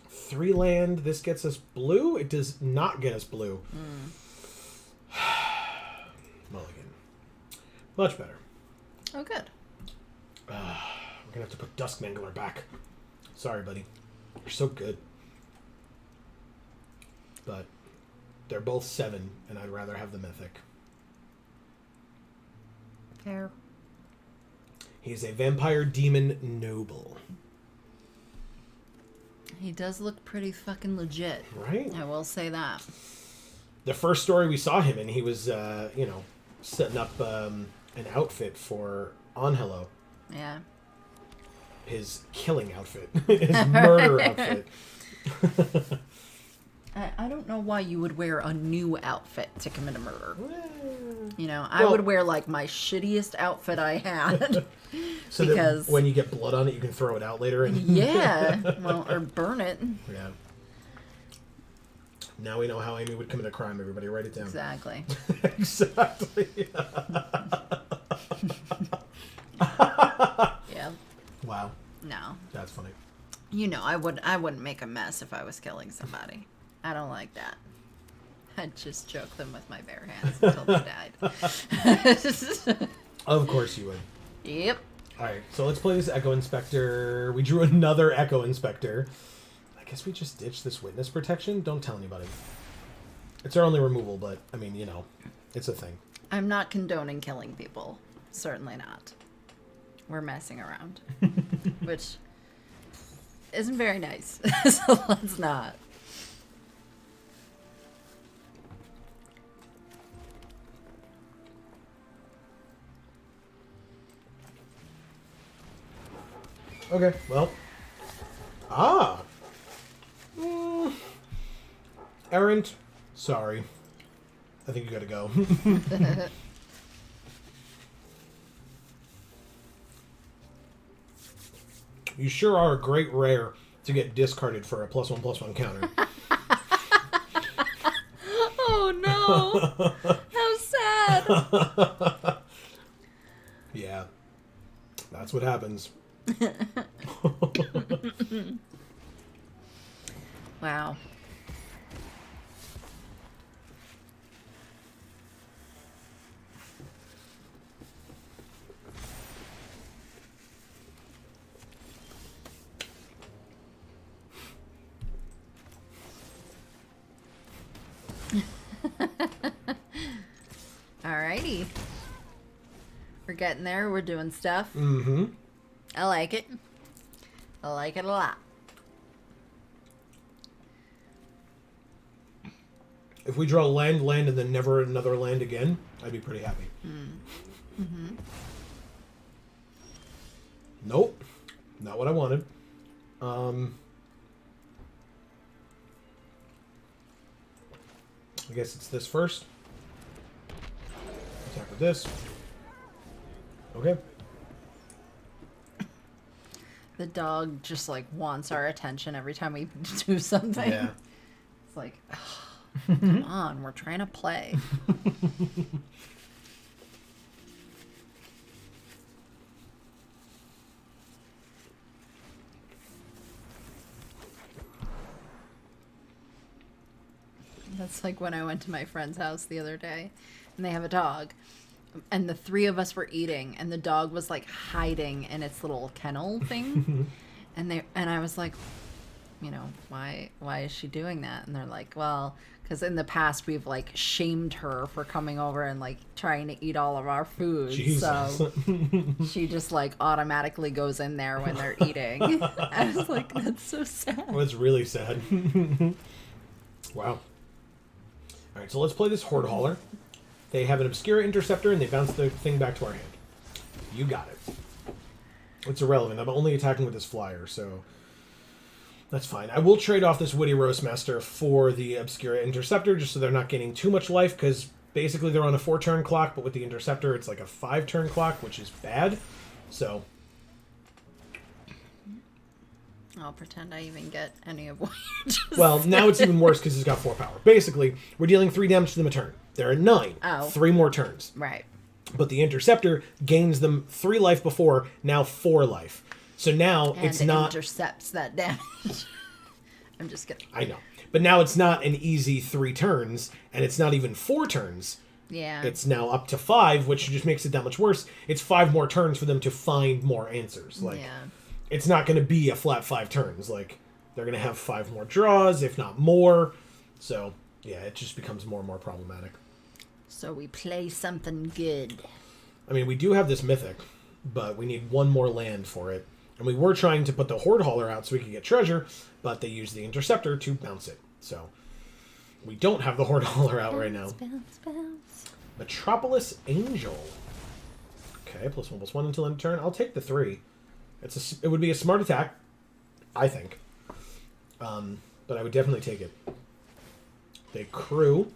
3 land. This gets us blue. It does not get us blue. Mulligan. Much better. Oh, good. We're going to have to put Dusk Mangler back. Sorry, buddy. You're so good. But they're both 7, and I'd rather have the Mythic. Fair. He's a Vampire Demon Noble. He does look pretty fucking legit. Right? I will say that. The first story we saw him in, he was, setting up an outfit for Angelo. Yeah. His killing outfit. His murder outfit. I don't know why you would wear a new outfit to commit a murder. I would wear, like, my shittiest outfit I had. So because that when you get blood on it, you can throw it out later. And yeah. Well, or burn it. Yeah. Now we know how Amy would commit a crime, everybody. Write it down. Exactly. Exactly. Yeah. Wow. No. That's funny. I wouldn't make a mess if I was killing somebody. I don't like that. I'd just choke them with my bare hands until they died. Of course you would. Yep. Alright, so let's play this Echo Inspector. We drew another Echo Inspector. I guess we just ditched this witness protection. Don't tell anybody. It's our only removal, but, I mean, it's a thing. I'm not condoning killing people. Certainly not. We're messing around. Which isn't very nice. So let's not. Okay, well. Errant, sorry. I think you gotta go. You sure are a great rare to get discarded for a +1/+1 counter. Oh no! How sad! Yeah. That's what happens. Wow. Alrighty. We're getting there. We're doing stuff. Mm-hmm. I like it. I like it a lot. If we draw land, and then never another land again, I'd be pretty happy. Mm-hmm. Nope. Not what I wanted. I guess it's this first. Attack with this. Okay. The dog just like wants our attention every time we do something. Yeah. It's like, come on, we're trying to play. That's like when I went to my friend's house the other day, and they have a dog, and the 3 of us were eating, and the dog was like hiding in its little kennel thing, and I was like, why is she doing that? And they're like, well, because in the past we've like shamed her for coming over and like trying to eat all of our food. Jesus. So she just like automatically goes in there when they're eating. I was like, that's so sad. Well, it's really sad. Wow. All right, so let's play this Horde Hauler. They have an Obscura Interceptor, and they bounce the thing back to our hand. You got it. It's irrelevant. I'm only attacking with this flyer, so that's fine. I will trade off this Witty Roastmaster for the Obscura Interceptor, just so they're not gaining too much life, because basically they're on a 4-turn clock, but with the Interceptor, it's like a 5-turn clock, which is bad. So I'll pretend I even get any of what you just Well, said. now it's even worse because he's got 4 power. Basically, we're dealing 3 damage to them a turn. They're at 9. Oh. 3 more turns. Right. But the Interceptor gains them 3 life before, now 4 life. So now And it's it not... intercepts that damage. I'm just kidding. I know. But now it's not an easy 3 turns, and it's not even 4 turns. Yeah. It's now up to 5, which just makes it that much worse. It's 5 more turns for them to find more answers. Like, yeah. it's not going to be a flat 5 turns. Like, they're going to have 5 more draws, if not more. So, yeah, it just becomes more and more problematic. So we play something good. I mean, we do have this Mythic, but we need 1 more land for it. And we were trying to put the Horde Hauler out so we could get treasure, but they used the Interceptor to bounce it. So, we don't have the Horde Hauler out right now. Bounce, bounce. Metropolis Angel. Okay, +1/+1 until end of turn. I'll take the 3. It would be a smart attack, I think. But I would definitely take it. They crew.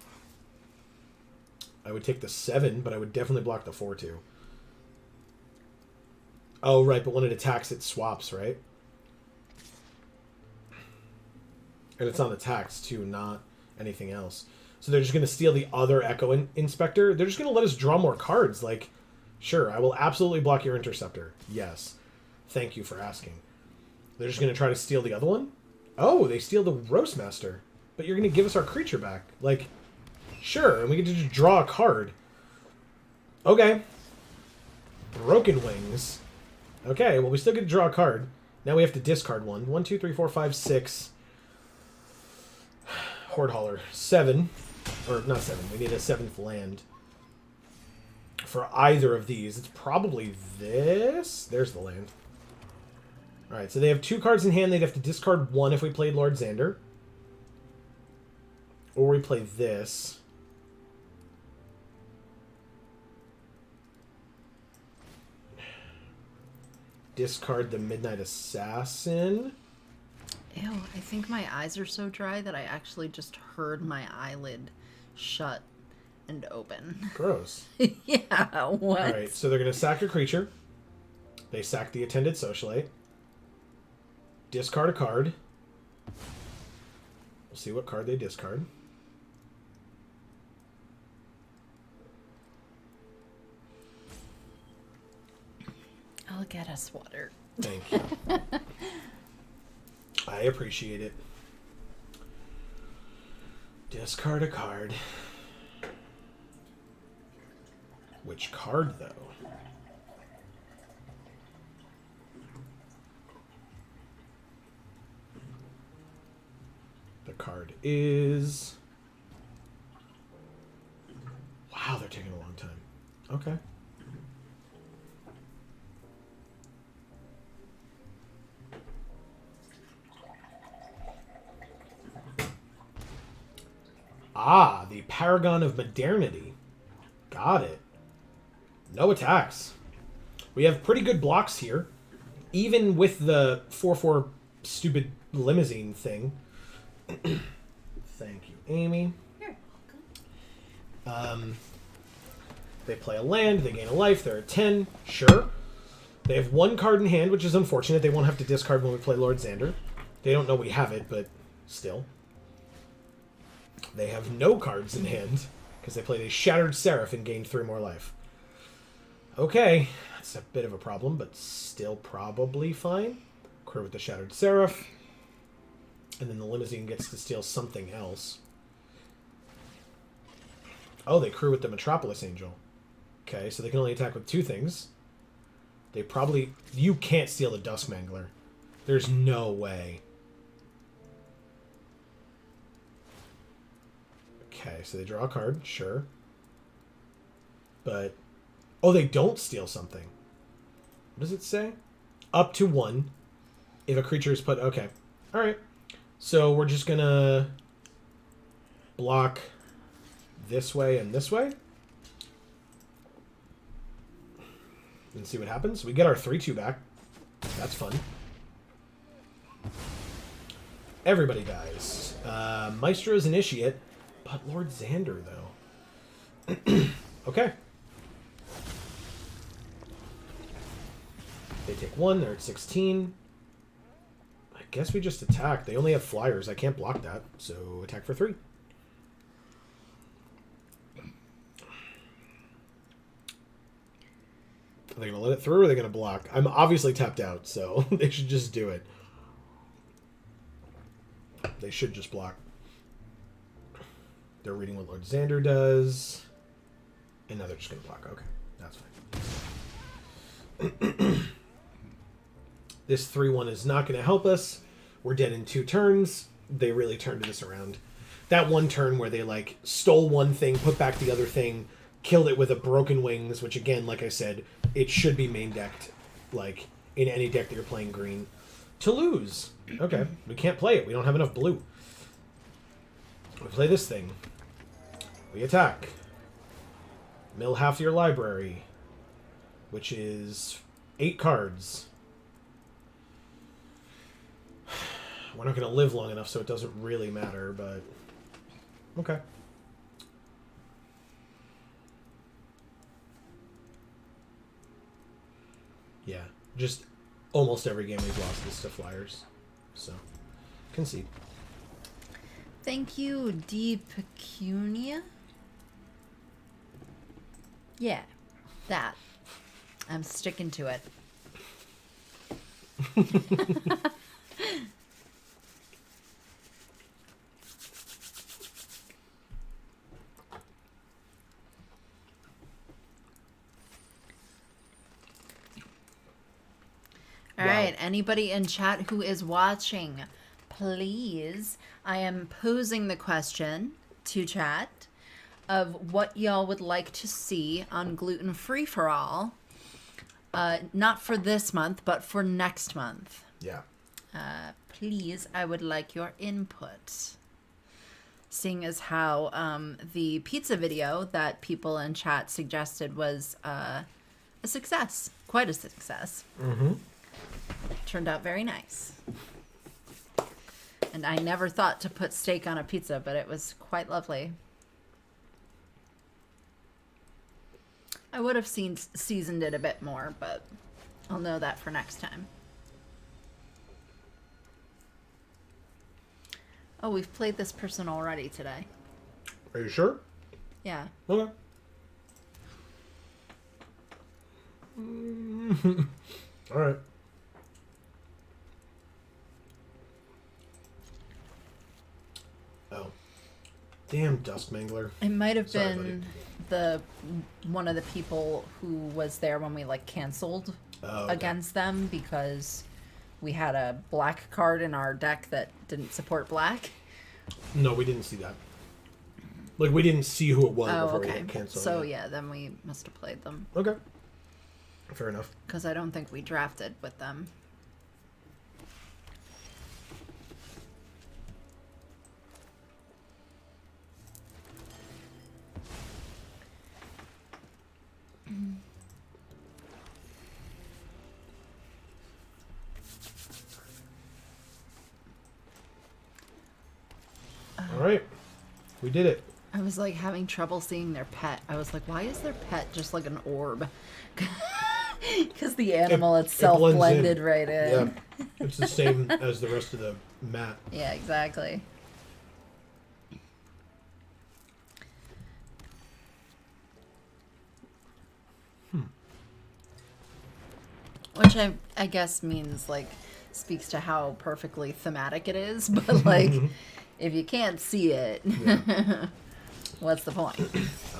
I would take the 7, but I would definitely block the 4 too. Oh, right, but when it attacks, it swaps, right? And it's on attacks too, not anything else. So they're just going to steal the other Echo Inspector. They're just going to let us draw more cards. Like, sure, I will absolutely block your Interceptor. Yes. Thank you for asking. They're just going to try to steal the other one? Oh, they steal the Roastmaster. But you're going to give us our creature back. Like, sure, and we get to just draw a card. Okay. Broken Wings. Okay, well, we still get to draw a card. Now we have to discard one. 1, 2, 3, 4, 5, 6. Horde Hauler. 7. Or, not 7. We need a 7th land. For either of these. It's probably this. There's the land. Alright, so they have 2 cards in hand. They'd have to discard 1 if we played Lord Xander. Or we play this. Discard the Midnight Assassin. Ew, I think my eyes are so dry that I actually just heard my eyelid shut and open. Gross. Yeah, what? Alright, so they're going to sack a creature. They sack the Attended Socialite. Discard a card. We'll see what card they discard. I'll get us water. Thank you. I appreciate it. Discard a card. Which card, though? The card is... Wow, they're taking a long time. Okay. Ah, the Paragon of Modernity. Got it. No attacks. We have pretty good blocks here. Even with the 4/4 stupid limousine thing. Thank you, Amy. You're They play a land, they gain a life, they're at 10. Sure. They have 1 card in hand, which is unfortunate. They won't have to discard when we play Lord Xander. They don't know we have it, but still. They have no cards in hand because they played a Shattered Seraph and gained 3 more life. Okay, that's a bit of a problem, but still probably fine. Crew with the Shattered Seraph. And then the Limousine gets to steal something else. Oh, they crew with the Metropolis Angel. Okay, so they can only attack with 2 things. They probably... You can't steal the Duskmangler. There's no way. Okay, so they draw a card, sure. But... Oh, they don't steal something. What does it say? Up to 1. If a creature is put... Okay. Alright. So we're just gonna... block this way and this way. And see what happens. We get our 3/2 back. That's fun. Everybody dies. Maestro's Initiate. But Lord Xander, though. Okay. They take 1. They're at 16. I guess we just attack. They only have flyers. I can't block that, so attack for 3. Are they going to let it through or are they going to block? I'm obviously tapped out, so they should just do it. They should just block. They're reading what Lord Xander does. And now they're just going to block. Okay, that's fine. This 3-1 is not going to help us. We're dead in 2 turns. They really turned this around. That one turn where they, like, stole one thing, put back the other thing, killed it with a Broken Wings, which, again, like I said, it should be main decked, like, in any deck that you're playing green. To lose. Okay, we can't play it. We don't have enough blue. We play this thing. We attack. Mill half your library, which is 8 cards. We're not going to live long enough, so it doesn't really matter, but... Okay. Yeah, just almost every game we've lost is to flyers. So, concede. Thank you, D. Pecunia. Yeah, that. I'm sticking to it. All right, anybody in chat who is watching, please, I am posing the question to chat of what y'all would like to see on Gluten Free for All. Not for this month, but for next month. Yeah. Please, I would like your input. Seeing as how the pizza video that people in chat suggested was a success. Quite a success. Mm-hmm. Turned out very nice. And I never thought to put steak on a pizza, but it was quite lovely. I would have seasoned it a bit more, but I'll know that for next time. Oh, we've played this person already today. Are you sure? Yeah. Okay. All right. Oh. Damn, Dusk Mangler. It might have Sorry, been one of the people who was there when we like canceled against them because we had a black card in our deck that didn't support black. No, we didn't see that. Like, we didn't see who it was before we got canceled. So, yeah, then we must have played them. Okay. Fair enough. Because I don't think we drafted with them. All right. We did it. I was like having trouble seeing their pet. I was like, why is their pet just like an orb? Because the animal itself blended right in. Yeah. It's the same as the rest of the mat. Yeah, exactly. Which I guess means like speaks to how perfectly thematic it is, but like if you can't see it, yeah. What's the point?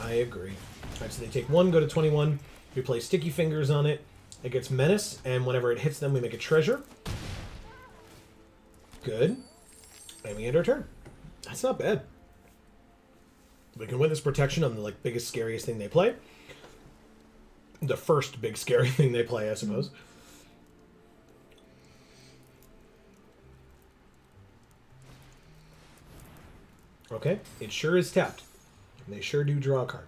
I agree. All right, so they take 1, go to 21. We play Sticky Fingers on it. It gets Menace, and whenever it hits them, we make a treasure. Good. And we end our turn. That's not bad. We can witness protection on the like biggest, scariest thing they play. The first big, scary thing they play, I suppose. Okay, it sure is tapped. And they sure do draw a card.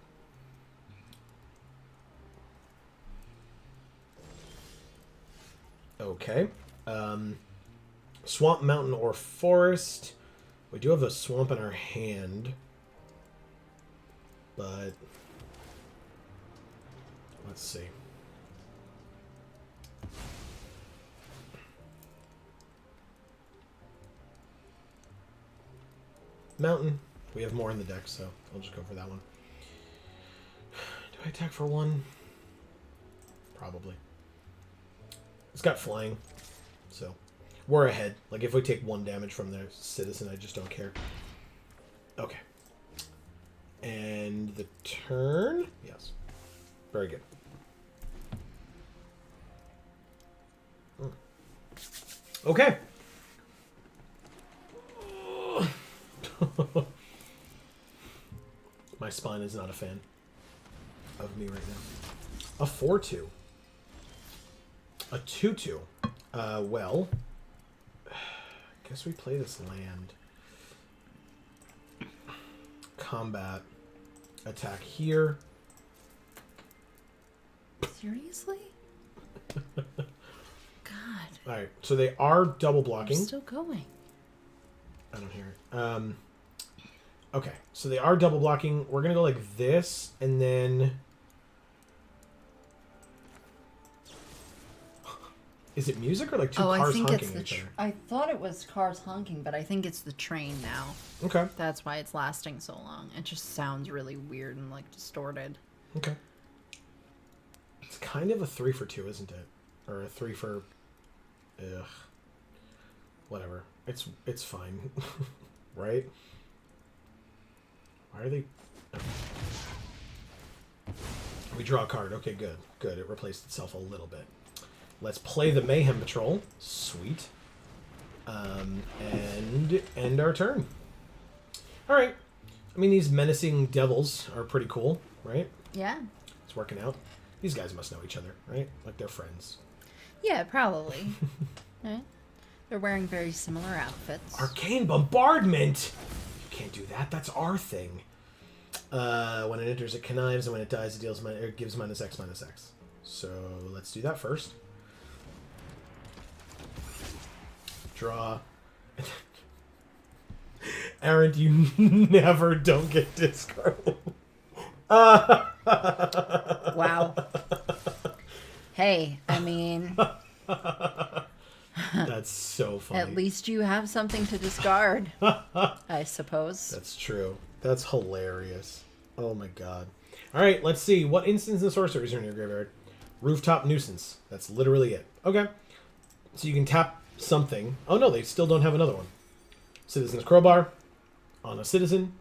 Okay. Swamp, mountain, or forest. We do have a swamp in our hand. But let's see. Mountain. We have more in the deck, so I'll just go for that one. Do I attack for 1? Probably. It's got flying, so we're ahead. Like, if we take 1 damage from their citizen, I just don't care. Okay. And the turn? Yes. Very good. Okay. My spine is not a fan of me right now. A 4-2. A 2-2. Well, guess we play this land. Combat. Attack here. Seriously? God. Alright, so they are double blocking. They're still going. I don't hear it. Okay, so they are double blocking. We're going to go like this, and then... Is it music or like two cars honking at each other? I thought it was cars honking, but I think it's the train now. Okay. That's why it's lasting so long. It just sounds really weird and like distorted. Okay. It's kind of a 3 for 2, isn't it? Or a 3 for... Ugh. Whatever. It's fine. Right? Why are they... Oh. We draw a card. Okay, good. Good. It replaced itself a little bit. Let's play the Mayhem Patrol. Sweet. And end our turn. Alright. I mean, these menacing devils are pretty cool, right? Yeah. It's working out. These guys must know each other, right? Like they're friends. Yeah, probably. Right? They're wearing very similar outfits. Arcane Bombardment! You can't do that. That's our thing. When it enters, it connives, and when it dies, it gives -X/-X. So let's do that first. Draw. Aaron, you never don't get discard. Wow. Hey, I mean... That's so funny. At least you have something to discard, I suppose. That's true. That's hilarious. Oh my god. Alright, let's see. What instants and sorceries are in your graveyard? Rooftop Nuisance. That's literally it. Okay. So you can tap something. Oh no, they still don't have another one. Citizen's Crowbar on a citizen.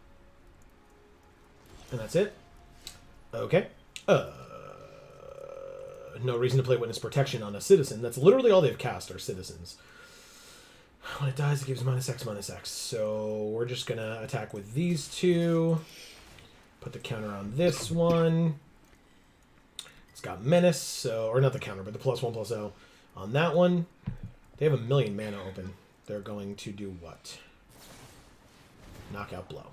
And that's it. Okay. No reason to play Witness Protection on a citizen. That's literally all they've cast are citizens. When it dies, it gives -X/-X. So we're just going to attack with these two. Put the counter on this one. It's got Menace, so, or not the counter, but the +1/+0 on that one. They have 1,000,000 mana open. They're going to do what? Knockout Blow.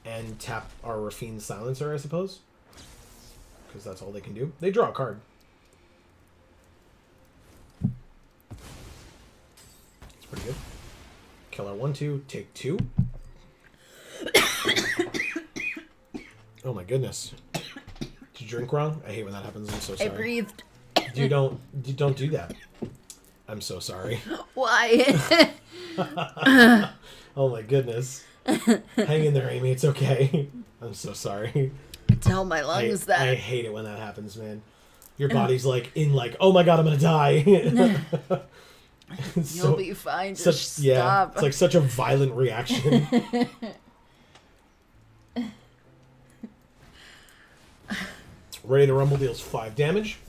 And tap our Raffine's Silencer, I suppose. Because that's all they can do. They draw a card. It's pretty good. Kill our 1/2, take 2. Oh my goodness. Did you drink wrong? I hate when that happens. I'm so sorry. I breathed. You don't do that. I'm so sorry. Why? Oh my goodness. Hang in there, Amy. It's okay. I'm so sorry. Tell my lungs that. I hate it when that happens, man. Your body's like, oh my god, I'm gonna die. You'll be fine. Just stop. Yeah, it's like such a violent reaction. Ready to Rumble deals 5 damage.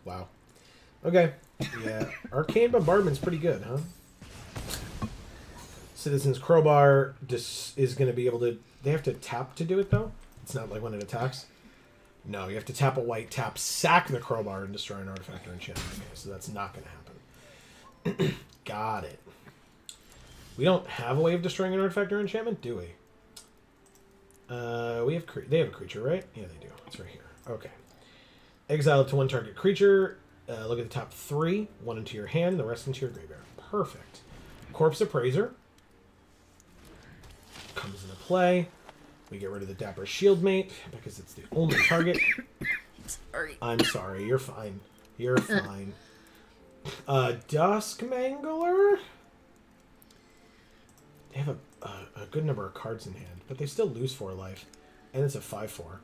Wow. Okay. Yeah. Arcane Bombardment's pretty good, huh? Citizen's Crowbar is going to be able to... They have to tap to do it, though? It's not like when it attacks? No, you have to tap a white, tap, sack the Crowbar, and destroy an artifact or enchantment. Okay, so that's not going to happen. Got it. We don't have a way of destroying an artifact or enchantment, do we? They have a creature, right? Yeah, they do. It's right here. Okay. Exile up to 1 target creature. Look at the top 3. 1 into your hand, the rest into your graveyard. Perfect. Corpse Appraiser comes into play. We get rid of the Dapper Shieldmate because it's the only target. Sorry. I'm sorry. You're fine. You're fine. Dusk Mangler. They have a good number of cards in hand, but they still lose 4 life. And it's a 5/4.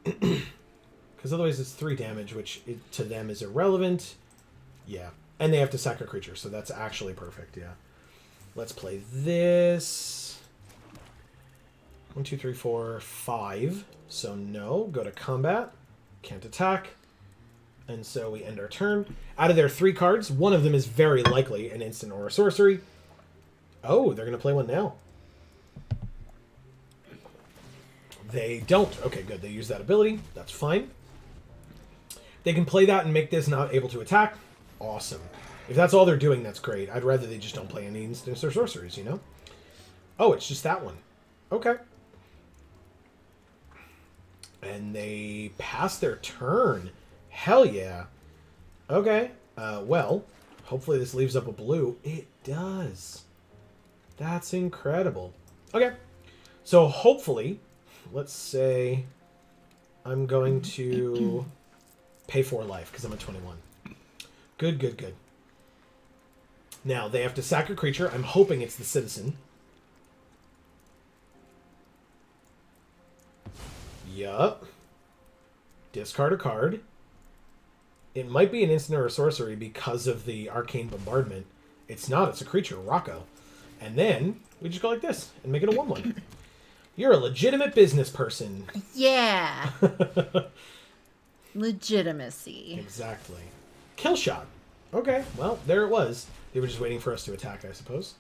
Because otherwise it's 3 damage, which to them is irrelevant. Yeah. And they have to sack a creature, so that's actually perfect, yeah. Let's play this. 1, 2, 3, 4, 5. So no. Go to combat. Can't attack. And so we end our turn. Out of their 3 cards, one of them is very likely an instant or a sorcery. Oh, they're going to play one now. They don't. Okay, good. They use that ability. That's fine. They can play that and make this not able to attack. Awesome. If that's all they're doing, that's great. I'd rather they just don't play any instants or sorceries, you know? Oh, it's just that one. Okay. And they pass their turn. Hell yeah. Okay. Well, hopefully this leaves up a blue. It does. That's incredible. Okay. So hopefully, let's say I'm going to pay 4 life because I'm at 21. Good, good, good. Now, they have to sack a creature. I'm hoping it's the citizen. Yup. Discard a card. It might be an instant or a sorcery because of the arcane bombardment. It's not. It's a creature, Rocco. And then we just go like this and make it a 1/1. You're a legitimate business person. Yeah. Legitimacy. Exactly. Kill shot. Okay, well, there it was. They were just waiting for us to attack, I suppose.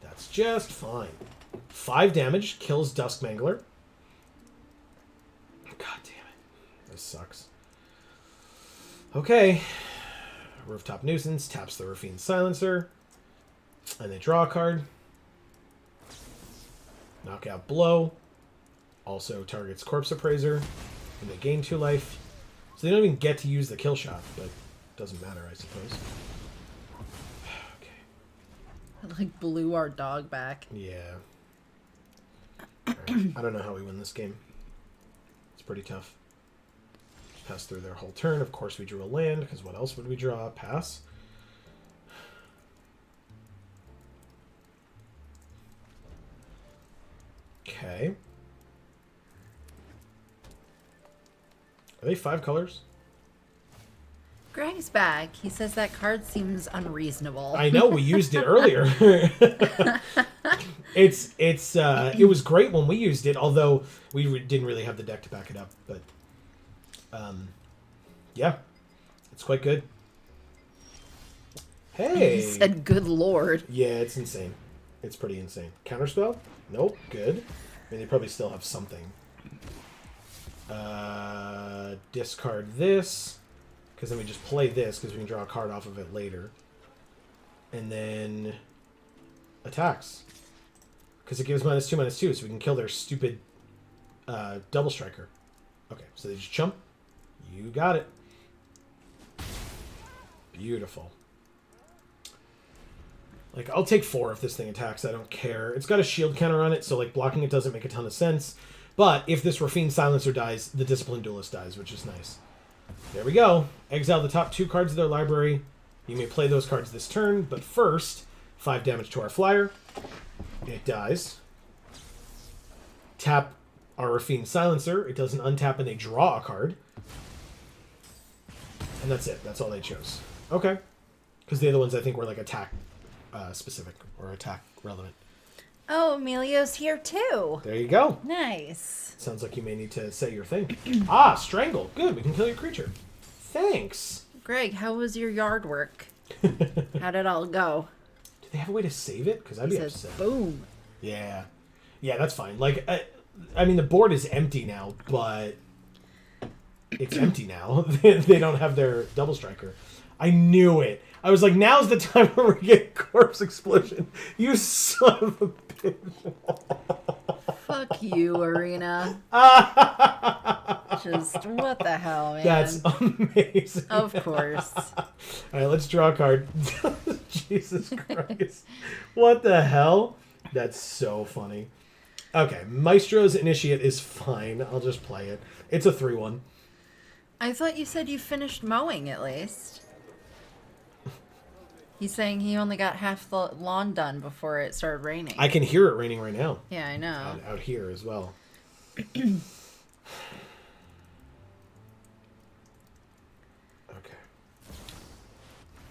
That's just fine. 5 damage. Kills Dusk Mangler. God damn it. This sucks. Okay. Rooftop Nuisance. Taps the Rafine Silencer. And they draw a card. Knockout Blow. Also targets Corpse Appraiser. And they gain 2 life. So they don't even get to use the kill shot, but doesn't matter, I suppose. Okay. Like blew our dog back. Yeah. Right. I don't know how we win this game. It's pretty tough. Pass through their whole turn. Of course we drew a land, because what else would we draw? Pass. Okay. Are they 5 colors? Greg's back. He says that card seems unreasonable. I know, we used it earlier. It was great when we used it, although we didn't really have the deck to back it up. But yeah, it's quite good. Hey, He said, "Good lord." yeah, it's insane. It's pretty insane. Counterspell? Nope. Good. I mean, they probably still have something. Discard this. Because then we just play this, because we can draw a card off of it later. And then attacks. Because it gives -2/-2, so we can kill their stupid double striker. Okay, so they just chump. You got it. Beautiful. Like, I'll take 4 if this thing attacks. I don't care. It's got a shield counter on it, so, like, blocking it doesn't make a ton of sense. But if this Rafine Silencer dies, the Disciplined Duelist dies, which is nice. There we go. Exile the top 2 cards of their library. You may play those cards this turn, but first, 5 damage to our flyer. It dies. Tap our Rafine Silencer. It doesn't untap, and they draw a card. And that's it. That's all they chose. Okay. Because the other ones, I think, were, like, attack specific or attack relevant. Oh, Emilio's here too. There you go. Nice. Sounds like you may need to say your thing. Strangle. Good. We can kill your creature. Thanks. Greg, how was your yard work? How'd it all go? Do they have a way to save it? Because I'd be upset. Boom. Yeah. Yeah, that's fine. Like, I mean, the board is empty now, but it's empty now. They don't have their double striker. I knew it. I was like, now's the time where we get Corpse Explosion. You son of a bitch. Fuck you, Arena. Just, what the hell, man? That's amazing. Of course. All right, let's draw a card. Jesus Christ. What the hell? That's so funny. Okay, Maestro's Initiate is fine. I'll just play it. It's a 3/1. I thought you said you finished mowing at least. He's saying he only got half the lawn done before it started raining. I can hear it raining right now. Yeah, I know. Out here as well. Okay.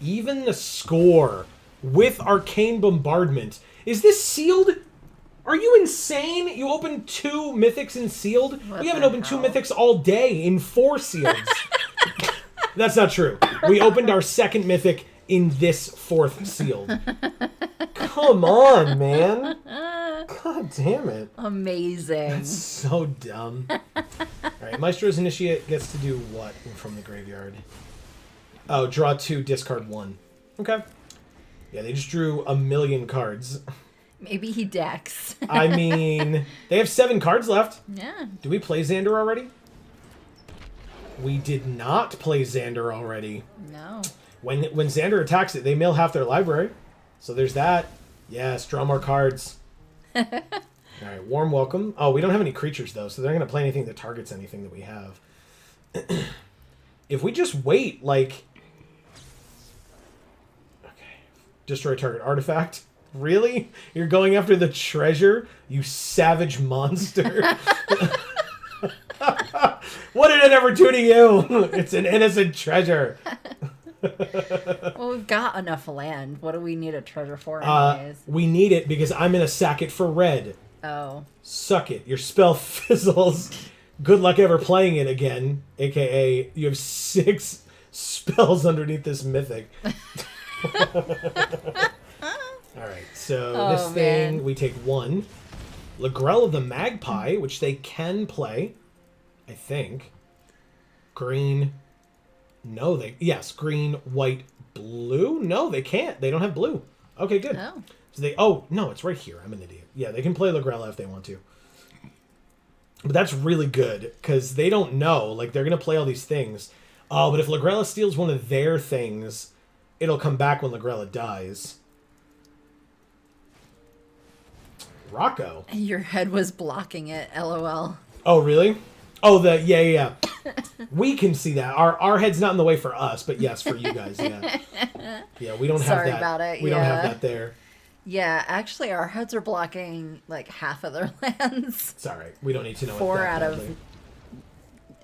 Even the score with Arcane Bombardment. Is this sealed? Are you insane? You opened 2 mythics in sealed? We haven't opened 2 mythics all day in 4 sealeds. That's not true. We opened our 2nd mythic in this 4th sealed. Come on, man. God damn it. Amazing. That's so dumb. Alright, Maestro's Initiate gets to do what from the graveyard? Oh, draw 2, discard 1. Okay. Yeah, they just drew a million cards. Maybe he decks. I mean, they have 7 cards left. Yeah. Do we play Xander already? We did not play Xander already. No. When Xander attacks it, they mill half their library. So there's that. Yes, draw more cards. Alright, warm welcome. Oh, we don't have any creatures, though, so they're not going to play anything that targets anything that we have. If we just wait, like... Okay. Destroy target artifact. Really? You're going after the treasure? You savage monster. What did it ever do to you? It's an innocent treasure. Well, we've got enough land. What do we need a treasure for anyways? We need it because I'm going to sack it for red. Oh. Suck it. Your spell fizzles. Good luck ever playing it again. AKA, you have 6 spells underneath this mythic. Alright, so this thing, man. we take 1. Lagrella the Magpie, which they can play, I think. Green. No, yes, green, white, blue. No, they can't. They don't have blue. Okay, good. Oh. So oh, no, it's right here. I'm an idiot. Yeah, they can play Lagrella if they want to. But that's really good, because they don't know. Like, they're going to play all these things. Oh, but if Lagrella steals one of their things, it'll come back when Lagrella dies. Rocco. Your head was blocking it, LOL. Oh, really? Oh, yeah. We can see that. Our head's not in the way for us, but yes, for you guys, yeah. Yeah, we don't have Sorry that. about it, We don't have that there. Yeah, actually, our heads are blocking, like, half of their lands. It's all right. We don't need to know 4 that out badly. of...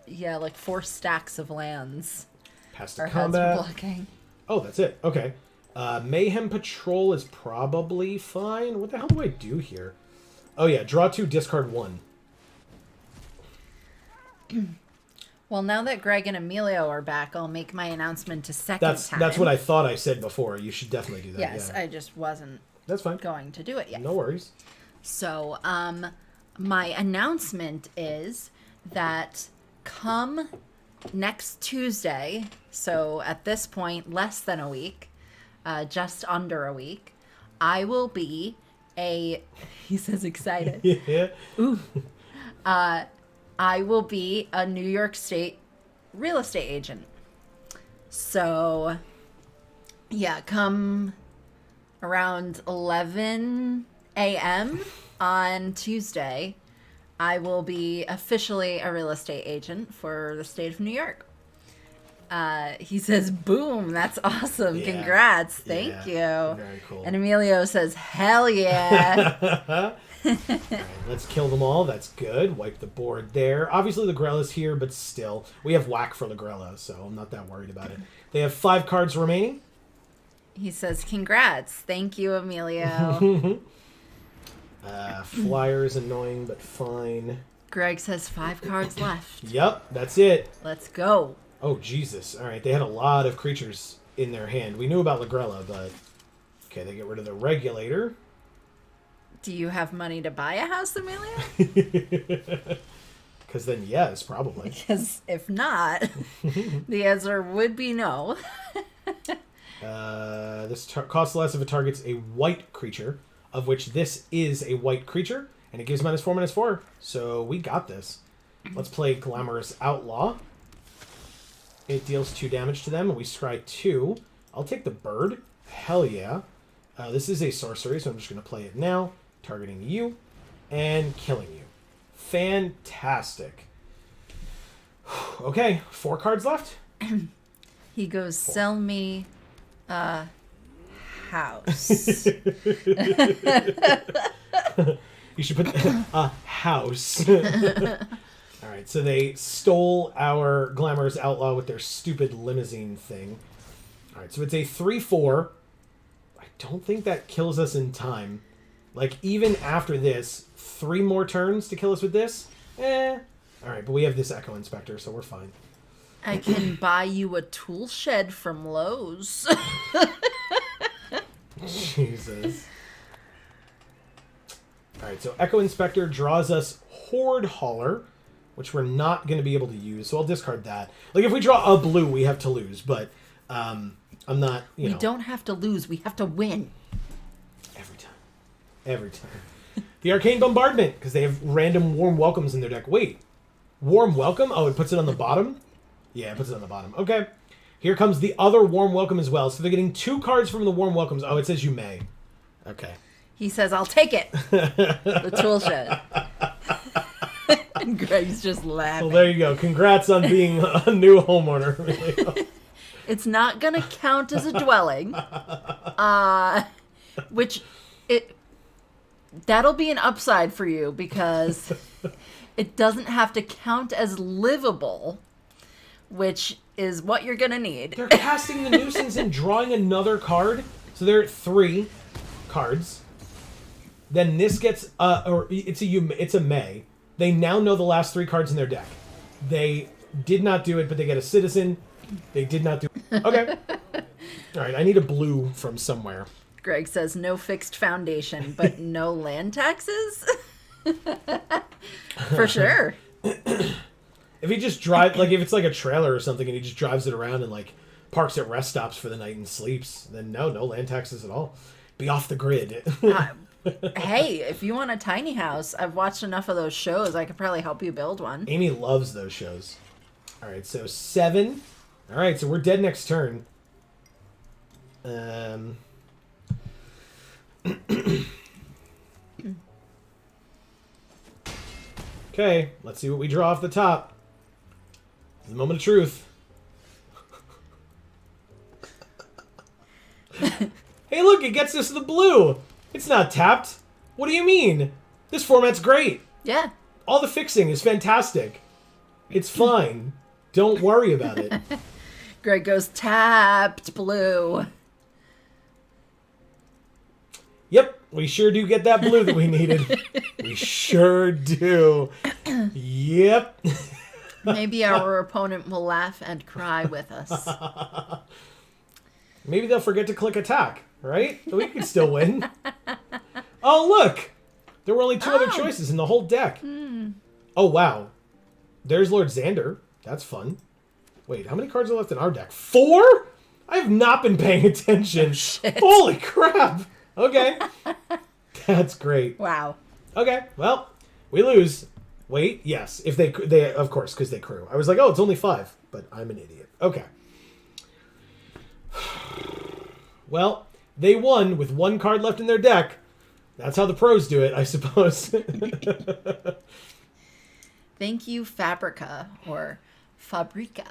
Yeah, like 4 stacks of lands. Pass to Our combat. heads are blocking. Oh, that's it. Okay. Mayhem Patrol is probably fine. What the hell do I do here? Oh, yeah. Draw 2, discard 1. Well, now that Greg and Emilio are back, I'll make my announcement to second time. That's what I thought I said before. You should definitely do that. Yes, yeah. I just wasn't That's fine. going to do it yet. No worries. So, my announcement is that come next Tuesday, so at this point, less than a week, just under a week, I will be he says excited. Yeah. Ooh. I will be a New York State real estate agent. So, yeah, come around 11 a.m. on Tuesday, I will be officially a real estate agent for the state of New York. He says, boom, that's awesome. Yeah. Congrats. Thank you. Very cool. And Emilio says, hell yeah. All right, let's kill them all. That's good. Wipe the board there. Obviously, Lagrella's here, but still. We have whack for Lagrella, so I'm not that worried about it. They have 5 cards remaining. He says, congrats. Thank you, Emilio. Flyer is annoying, but fine. Greg says 5 cards left. Yep, that's it. Let's go. Oh, Jesus. All right, they had a lot of creatures in their hand. We knew about Lagrella, but... Okay, they get rid of the Regulator. Do you have money to buy a house, Emilio? Because then, yes, probably. Because if not, the answer would be no. This costs less if it targets a white creature, of which this is a white creature, and it gives -4/-4. So we got this. Let's play Glamorous Outlaw. It deals 2 damage to them, and we scry 2. I'll take the bird. Hell yeah. This is a sorcery, so I'm just going to play it now. Targeting you and killing you. Fantastic. Okay, 4 cards left. He goes, sell me house. You should put a house. All right, so they stole our Glamorous Outlaw with their stupid limousine thing. All right, so it's a 3/4. I don't think that kills us in time. Like, even after this, 3 more turns to kill us with this? Eh. All right, but we have this Echo Inspector, so we're fine. I can buy you a tool shed from Lowe's. Jesus. All right, so Echo Inspector draws us Horde Hauler, which we're not going to be able to use, so I'll discard that. Like, if we draw a blue, we have to lose, but I'm not, you know. We don't have to lose, we have to win. Every time. The Arcane Bombardment, because they have random Warm Welcomes in their deck. Wait, Warm Welcome? Oh, it puts it on the bottom? Yeah, it puts it on the bottom. Okay. Here comes the other Warm Welcome as well. So they're getting 2 cards from the Warm Welcomes. Oh, it says you may. Okay. He says, I'll take it. The tool shed. And Greg's just laughing. Well, there you go. Congrats on being a new homeowner. It's not going to count as a dwelling. Which, that'll be an upside for you because it doesn't have to count as livable, which is what you're going to need. They're casting the Nuisance and drawing another card. So they're at 3 cards. Then this gets, it's a May. They now know the last 3 cards in their deck. They did not do it, but they get a Citizen. They did not do it. Okay. All right, I need a blue from somewhere. Greg says no fixed foundation, but no land taxes? For sure. If he just drives, like if it's like a trailer or something and he just drives it around and like parks at rest stops for the night and sleeps, then no land taxes at all. Be off the grid. Hey, if you want a tiny house, I've watched enough of those shows. I could probably help you build one. Amy loves those shows. All right, so 7. All right, so we're dead next turn. Okay, let's see what we draw off the top. The moment of truth. Hey, look, it gets us the blue. It's not tapped. What do you mean? This format's great. Yeah. All the fixing is fantastic. It's fine. Don't worry about it. Greg goes, tapped blue. Yep, we sure do get that blue that we needed. We sure do. Yep. Maybe our opponent will laugh and cry with us. Maybe they'll forget to click attack, right? We could still win. Oh, look! There were only 2 other choices in the whole deck. Oh, wow. There's Lord Xander. That's fun. Wait, how many cards are left in our deck? 4? I have not been paying attention. Holy crap! Okay. That's great. Wow. Okay, well, we lose. Wait, yes. If they of course, because they crew. I was like, oh, it's only 5. But I'm an idiot. Okay. Well, they won with 1 card left in their deck. That's how the pros do it, I suppose. Thank you, Fabrica, or Fabrica.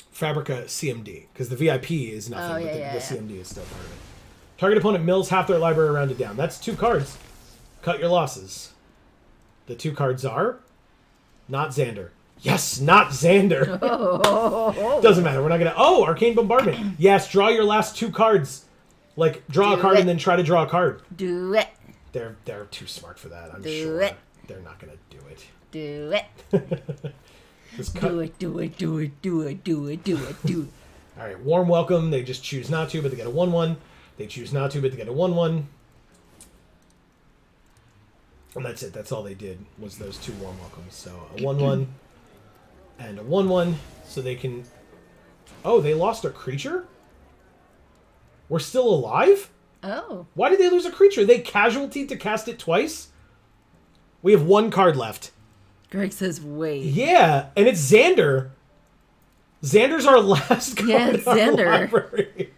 Fabrica CMD, because the VIP is nothing, but the yeah. CMD is still part of it. Target opponent mills half their library rounded down. That's 2 cards. Cut your losses. The 2 cards are not Xander. Yes, not Xander. Doesn't matter. We're not going to... Oh, Arcane Bombardment. Yes, draw your last 2 cards. Like, draw a card and then try to draw a card. Do it. They're too smart for that, I'm Do sure. it. They're not going to do it. Do it. Just cut. Do it, do it, do it, do it, do it, do it, do it. All right, Warm Welcome. They just choose not to, but they get a 1/1. They choose not to, but they get a 1/1. And that's it. That's all they did was those 2 Warm Welcomes. So a 1/1 and a 1/1. So they can... Oh, they lost a creature? We're still alive? Oh. Why did they lose a creature? They casualtied to cast it twice? We have 1 card left. Greg says, wait. Yeah, and it's Xander. Xander's our last card Yeah, in our Xander. library.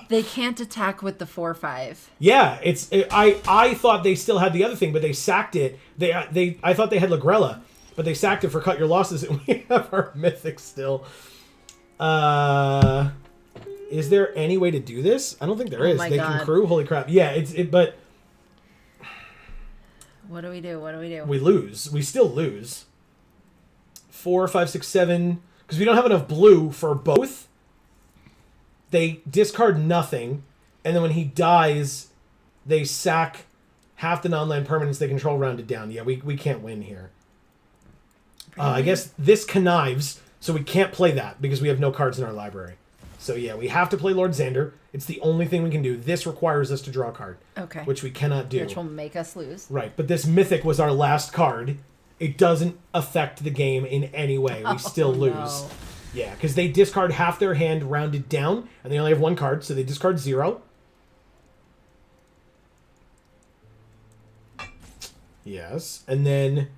They can't attack with the 4/5. Yeah, I thought they still had the other thing, but they sacked it. I thought they had Lagrella, but they sacked it for cut your losses, and we have our mythic still. Is there any way to do this? I don't think there is. My They God. can crew. Holy crap. Yeah, but What do we do? we lose. We still lose. 4, 5, 6, 7. Because we don't have enough blue for both. They discard nothing. And then when he dies, they sack half the non-land permanents they control rounded down. Yeah, we can't win here. I guess this connives, so we can't play that because we have no cards in our library. So yeah, we have to play Lord Xander. It's the only thing we can do. This requires us to draw a card. Okay. Which we cannot do. Which will make us lose. Right, but this Mythic was our last card. It doesn't affect the game in any way. We still lose. No. Yeah, because they discard half their hand rounded down, and they only have one card, so they discard 0. Yes, and then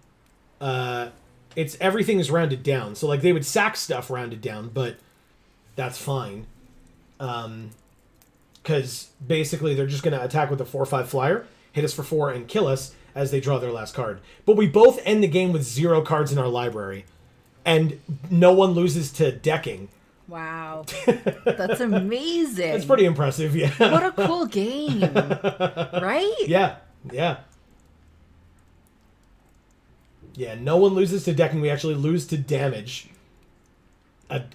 it's everything is rounded down. So like they would sack stuff rounded down, but that's fine. Because basically they're just going to attack with a 4/5 flyer, hit us for 4, and kill us as they draw their last card. But we both end the game with 0 cards in our library, and no one loses to decking. Wow. That's amazing. That's pretty impressive, yeah. What a cool game. Right? Yeah. Yeah, no one loses to decking. We actually lose to damage.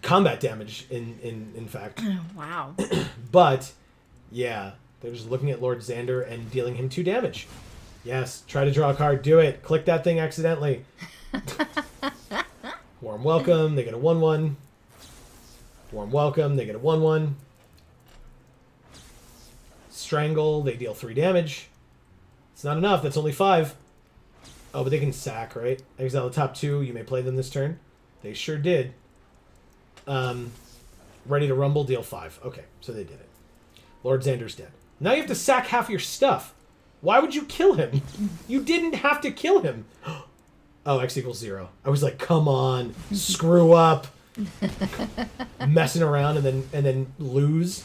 Combat damage, in fact. Wow. But, yeah, they're just looking at Lord Xander and dealing him 2 damage. Yes, try to draw a card. Do it. Click that thing accidentally. Warm welcome. They get a 1/1. Warm welcome. They get a 1/1. Strangle. They deal 3 damage. It's not enough. That's only 5. Oh, but they can sack, right? Exile the top 2. You may play them this turn. They sure did. Ready to rumble. Deal 5. Okay, so they did it. Lord Xander's dead. Now you have to sack half your stuff. Why would you kill him? You didn't have to kill him. Oh, X equals 0. I was like, come on, screw up, messing around and then lose.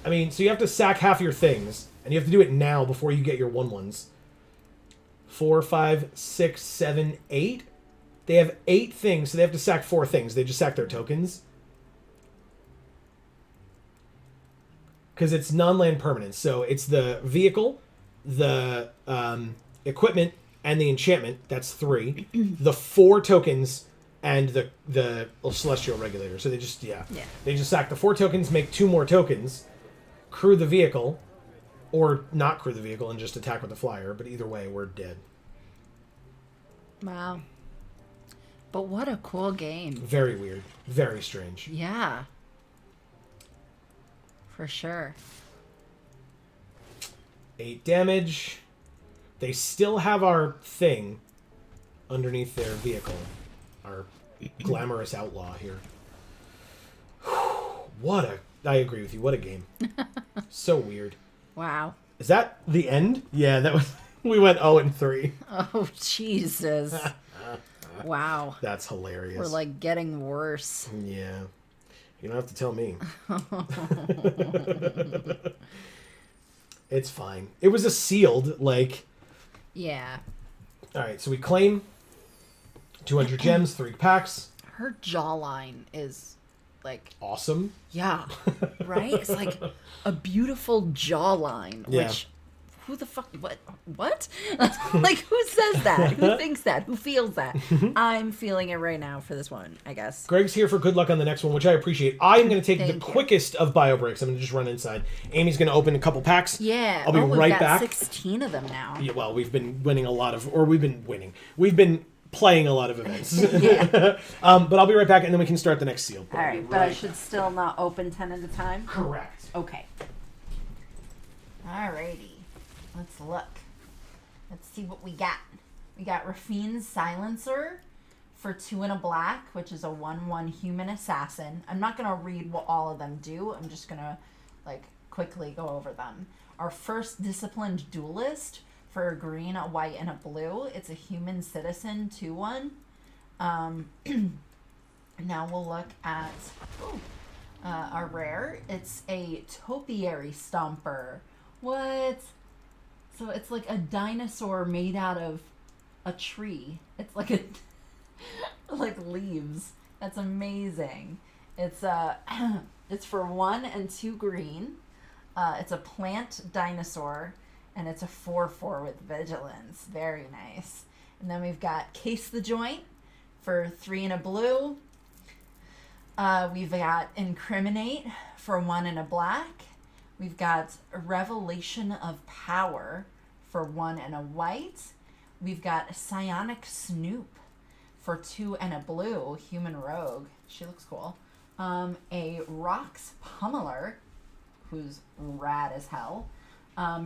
I mean, so you have to sack half your things, and you have to do it now before you get your 1/1s. 4, 5, 6, 7, 8. They have 8 things, so they have to sack 4 things. They just sack their tokens. Because it's non-land permanents. So it's the vehicle, the equipment, and the enchantment. That's 3. The 4 tokens and the celestial regulator. So they just, they just sack the 4 tokens, make 2 more tokens, crew the vehicle, or not crew the vehicle and just attack with the flyer. But either way, we're dead. Wow. But what a cool game. Very weird. Very strange. Yeah. For sure. 8 damage. They still have our thing underneath their vehicle. Our glamorous outlaw here. I agree with you. What a game. So weird. Wow. Is that the end? Yeah, that was... We went 0-3. Oh, Jesus. Wow. That's hilarious. We're like getting worse. Yeah. You don't have to tell me. It's fine. It was a sealed, like... Yeah. Alright, so we claim 200 gems, 3 packs. Her jawline is like... Awesome. Yeah. Right? It's like a beautiful jawline, Yeah. which... Who the fuck? What? Like, who says that? Who thinks that? Who feels that? I'm feeling it right now for this one, I guess. Greg's here for good luck on the next one, which I appreciate. I'm going to take the Thank you. quickest of bio breaks. I'm going to just run inside. Amy's going to open a couple packs. Yeah. I'll be we've right got back. 16 of them now. Yeah, well, we've been winning a lot of... Or we've been winning. We've been playing a lot of events. Yeah. But I'll be right back, and then we can start the next seal. All right, but I should still not open 10 at a time? Correct. Okay. Alrighty. Let's look. Let's see what we got. We got Rafine's Silencer for 2 and a black, which is a 1/1 human assassin. I'm not going to read what all of them do. I'm just going to like quickly go over them. Our first Disciplined Duelist for a green, a white, and a blue. It's a human citizen 2/1. Now we'll look at our rare. It's a Topiary Stomper. What? So it's like a dinosaur made out of a tree. It's like like leaves. That's amazing. It's it's for 1 and 2 green. It's a plant dinosaur, and it's a 4/4 with vigilance. Very nice. And then we've got Case the Joint for 3 and a blue. We've got Incriminate for 1 and a black. We've got Revelation of Power for 1 and a white. We've got Psionic Snoop for 2 and a blue. Human Rogue. She looks cool. A Rox Pummeler, who's rad as hell,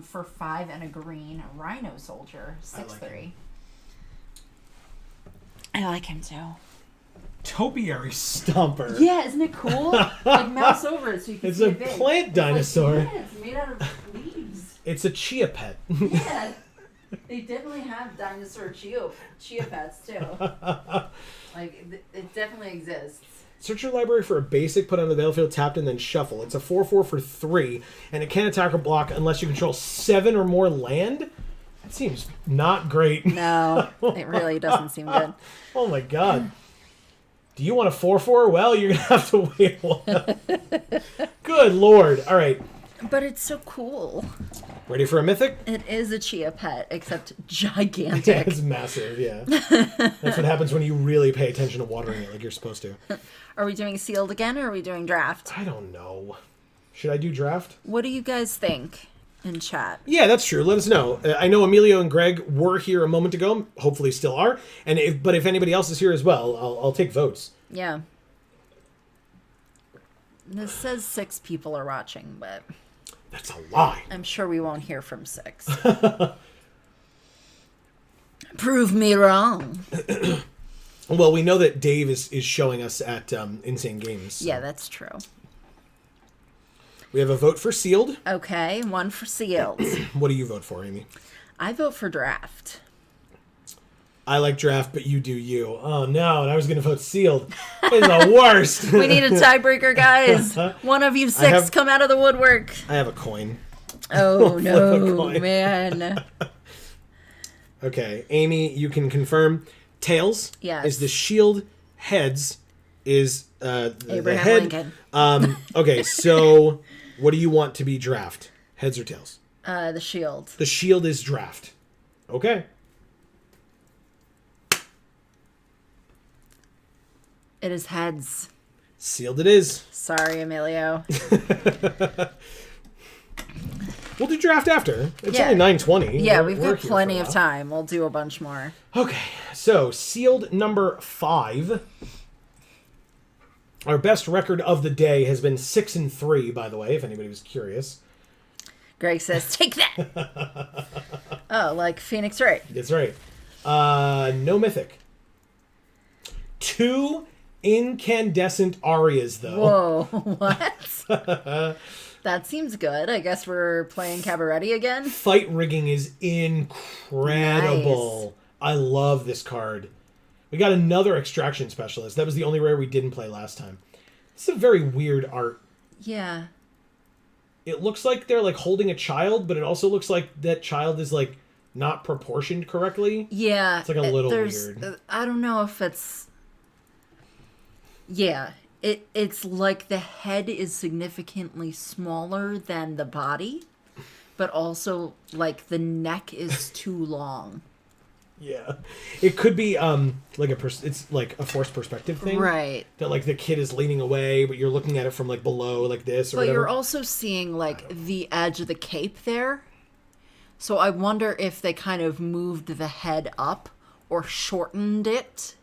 for 5 and a green. Rhino Soldier, 6/3. I like him too. Topiary Stomper. Yeah, isn't it cool? Like mouse over it so you can It's see a it big. plant dinosaur. Like, yeah, it's made out of leaves. It's a chia pet. Yeah, they definitely have dinosaur chia pets too. Like it definitely exists. Search your library for a basic, put on the battlefield, tapped, and then shuffle. It's a 4/4 for 3, and it can't attack or block unless you control 7 or more land. That seems not great. No, it really doesn't seem good. Oh my god. Do you want a 4/4? Well, you're going to have to wait a while. Good lord. All right. But it's so cool. Ready for a mythic? It is a chia pet, except Yeah, gigantic. it's massive, yeah. That's what happens when you really pay attention to watering it like you're supposed to. Are we doing sealed again, or are we doing draft? I don't know. Should I do draft? What do you guys think in chat? Yeah, that's true. Let us know. I know Emilio and Greg were here a moment ago. Hopefully still are. But if anybody else is here as well, I'll take votes. Yeah. This says 6 people are watching, but That's a lie. I'm sure we won't hear from 6. Prove me wrong. Well, we know that Dave is showing us at Insane Games. So. Yeah, that's true. We have a vote for sealed. Okay, 1 for sealed. What do you vote for, Amy? I vote for draft. I like draft, but you do you. Oh, no, and I was going to vote sealed. It's the worst. We need a tiebreaker, guys. One of you 6 come out of the woodwork. I have a coin. Oh, Flip a no, coin. man. Okay, Amy, you can confirm. Tails Yes. is the shield. Heads is the Abraham head. Lincoln. Okay, so what do you want to be draft? Heads or tails? The shield. The shield is draft. Okay. It is heads. Sealed it is. Sorry, Emilio. We'll do draft after. It's Yeah. only 9:20. Yeah, We're we've got here plenty for a of while. time. We'll do a bunch more. Okay, so sealed number 5. Our best record of the day has been 6-3, by the way, if anybody was curious. Greg says, take that. Oh, like Phoenix Wright. That's right. No mythic. 2 incandescent arias, though. Whoa, what? That seems good. I guess we're playing Cabaretti again. Fight rigging is incredible. I love this card. We got another extraction specialist. That was the only rare we didn't play last time. It's a very weird art. Yeah. It looks like they're like holding a child, but it also looks like that child is like not proportioned correctly. Yeah. It's like a little there's, weird. I don't know if it's... Yeah. It's like the head is significantly smaller than the body, but also like the neck is too long. Yeah. It could be like it's like a forced perspective thing. Right. That like the kid is leaning away, but you're looking at it from like below like this or But whatever. you're also seeing like the edge of the cape there. So I wonder if they kind of moved the head up or shortened it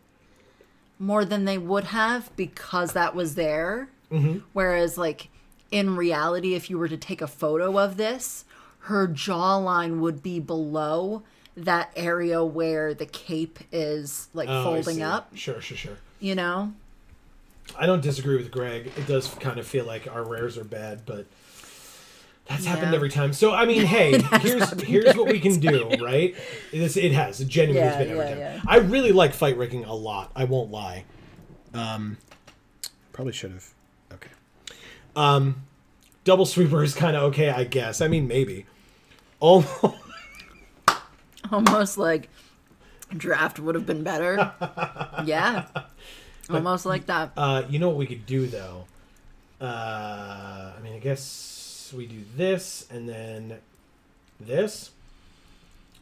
more than they would have because that was there. Mm-hmm. Whereas like in reality, if you were to take a photo of this, her jawline would be below that area where the cape is like Oh, I folding see. up, Sure. you know? I don't disagree with Greg. It does kind of feel like our rares are bad, but that's happened Yeah. every time. So I mean, hey, here's what we can do, right? It has. It genuinely has been every time. Yeah. I really like fight rigging a lot. I won't lie. Probably should have. Okay. Double sweeper is kind of okay, I guess. I mean, maybe. Almost like draft would have been better. Yeah. Almost like that. You know what we could do, though? I mean, I guess we do this and then this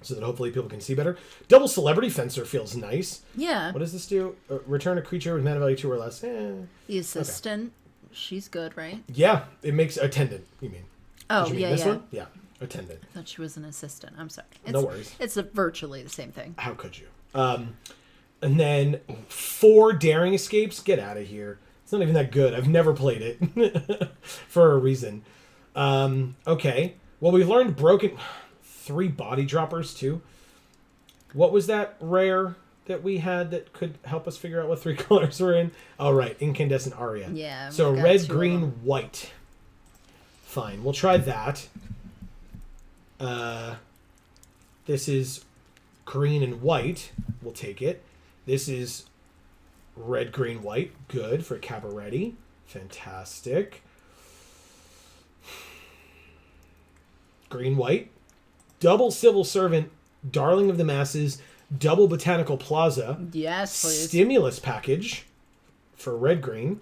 so that hopefully people can see better. Double Celebrity Fencer feels nice. Yeah. What does this do? Return a creature with mana value 2 or less. The assistant, she's good, right? Yeah, it makes attendant, you mean. Oh, Did you mean yeah, this yeah. one? Yeah, attendant. I thought she was an assistant. I'm sorry. No worries. It's virtually the same thing. How could you? And then 4 Daring Escapes. Get out of here. It's not even that good. I've never played it for a reason. Okay. Well, we've learned broken... 3 Body Droppers, too. What was that rare that we had that could help us figure out what 3 colors were in? Oh, right. Incandescent Aria. Yeah. So red, green, white. Fine. We'll try that. This is green and white. We'll take it. This is red, green, white. Good for Cabaretti. Fantastic. Green, white. Double Civil Servant, Darling of the Masses, double Botanical Plaza. Yes, please. Stimulus Package for red-green.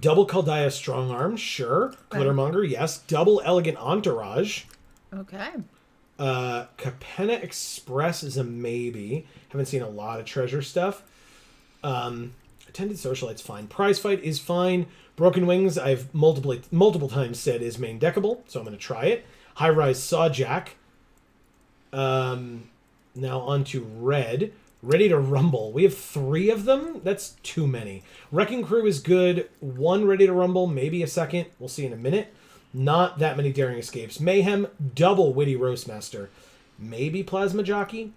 Double Kaldaya Strong Arm, sure. Glittermonger, yes. Double Elegant Entourage. Okay. Capenna Express is a maybe. Haven't seen a lot of treasure stuff. Attended Socialite's fine. Prize Fight is fine. Broken Wings, I've multiple times said is main deckable, so I'm going to try it. High Rise Sawjack. Now on to red. Ready to Rumble. We have 3 of them. That's too many. Wrecking Crew is good. 1 Ready to Rumble, maybe a second. We'll see in a minute. Not that many Daring Escapes. Mayhem, double Witty Roastmaster. Maybe Plasma Jockey.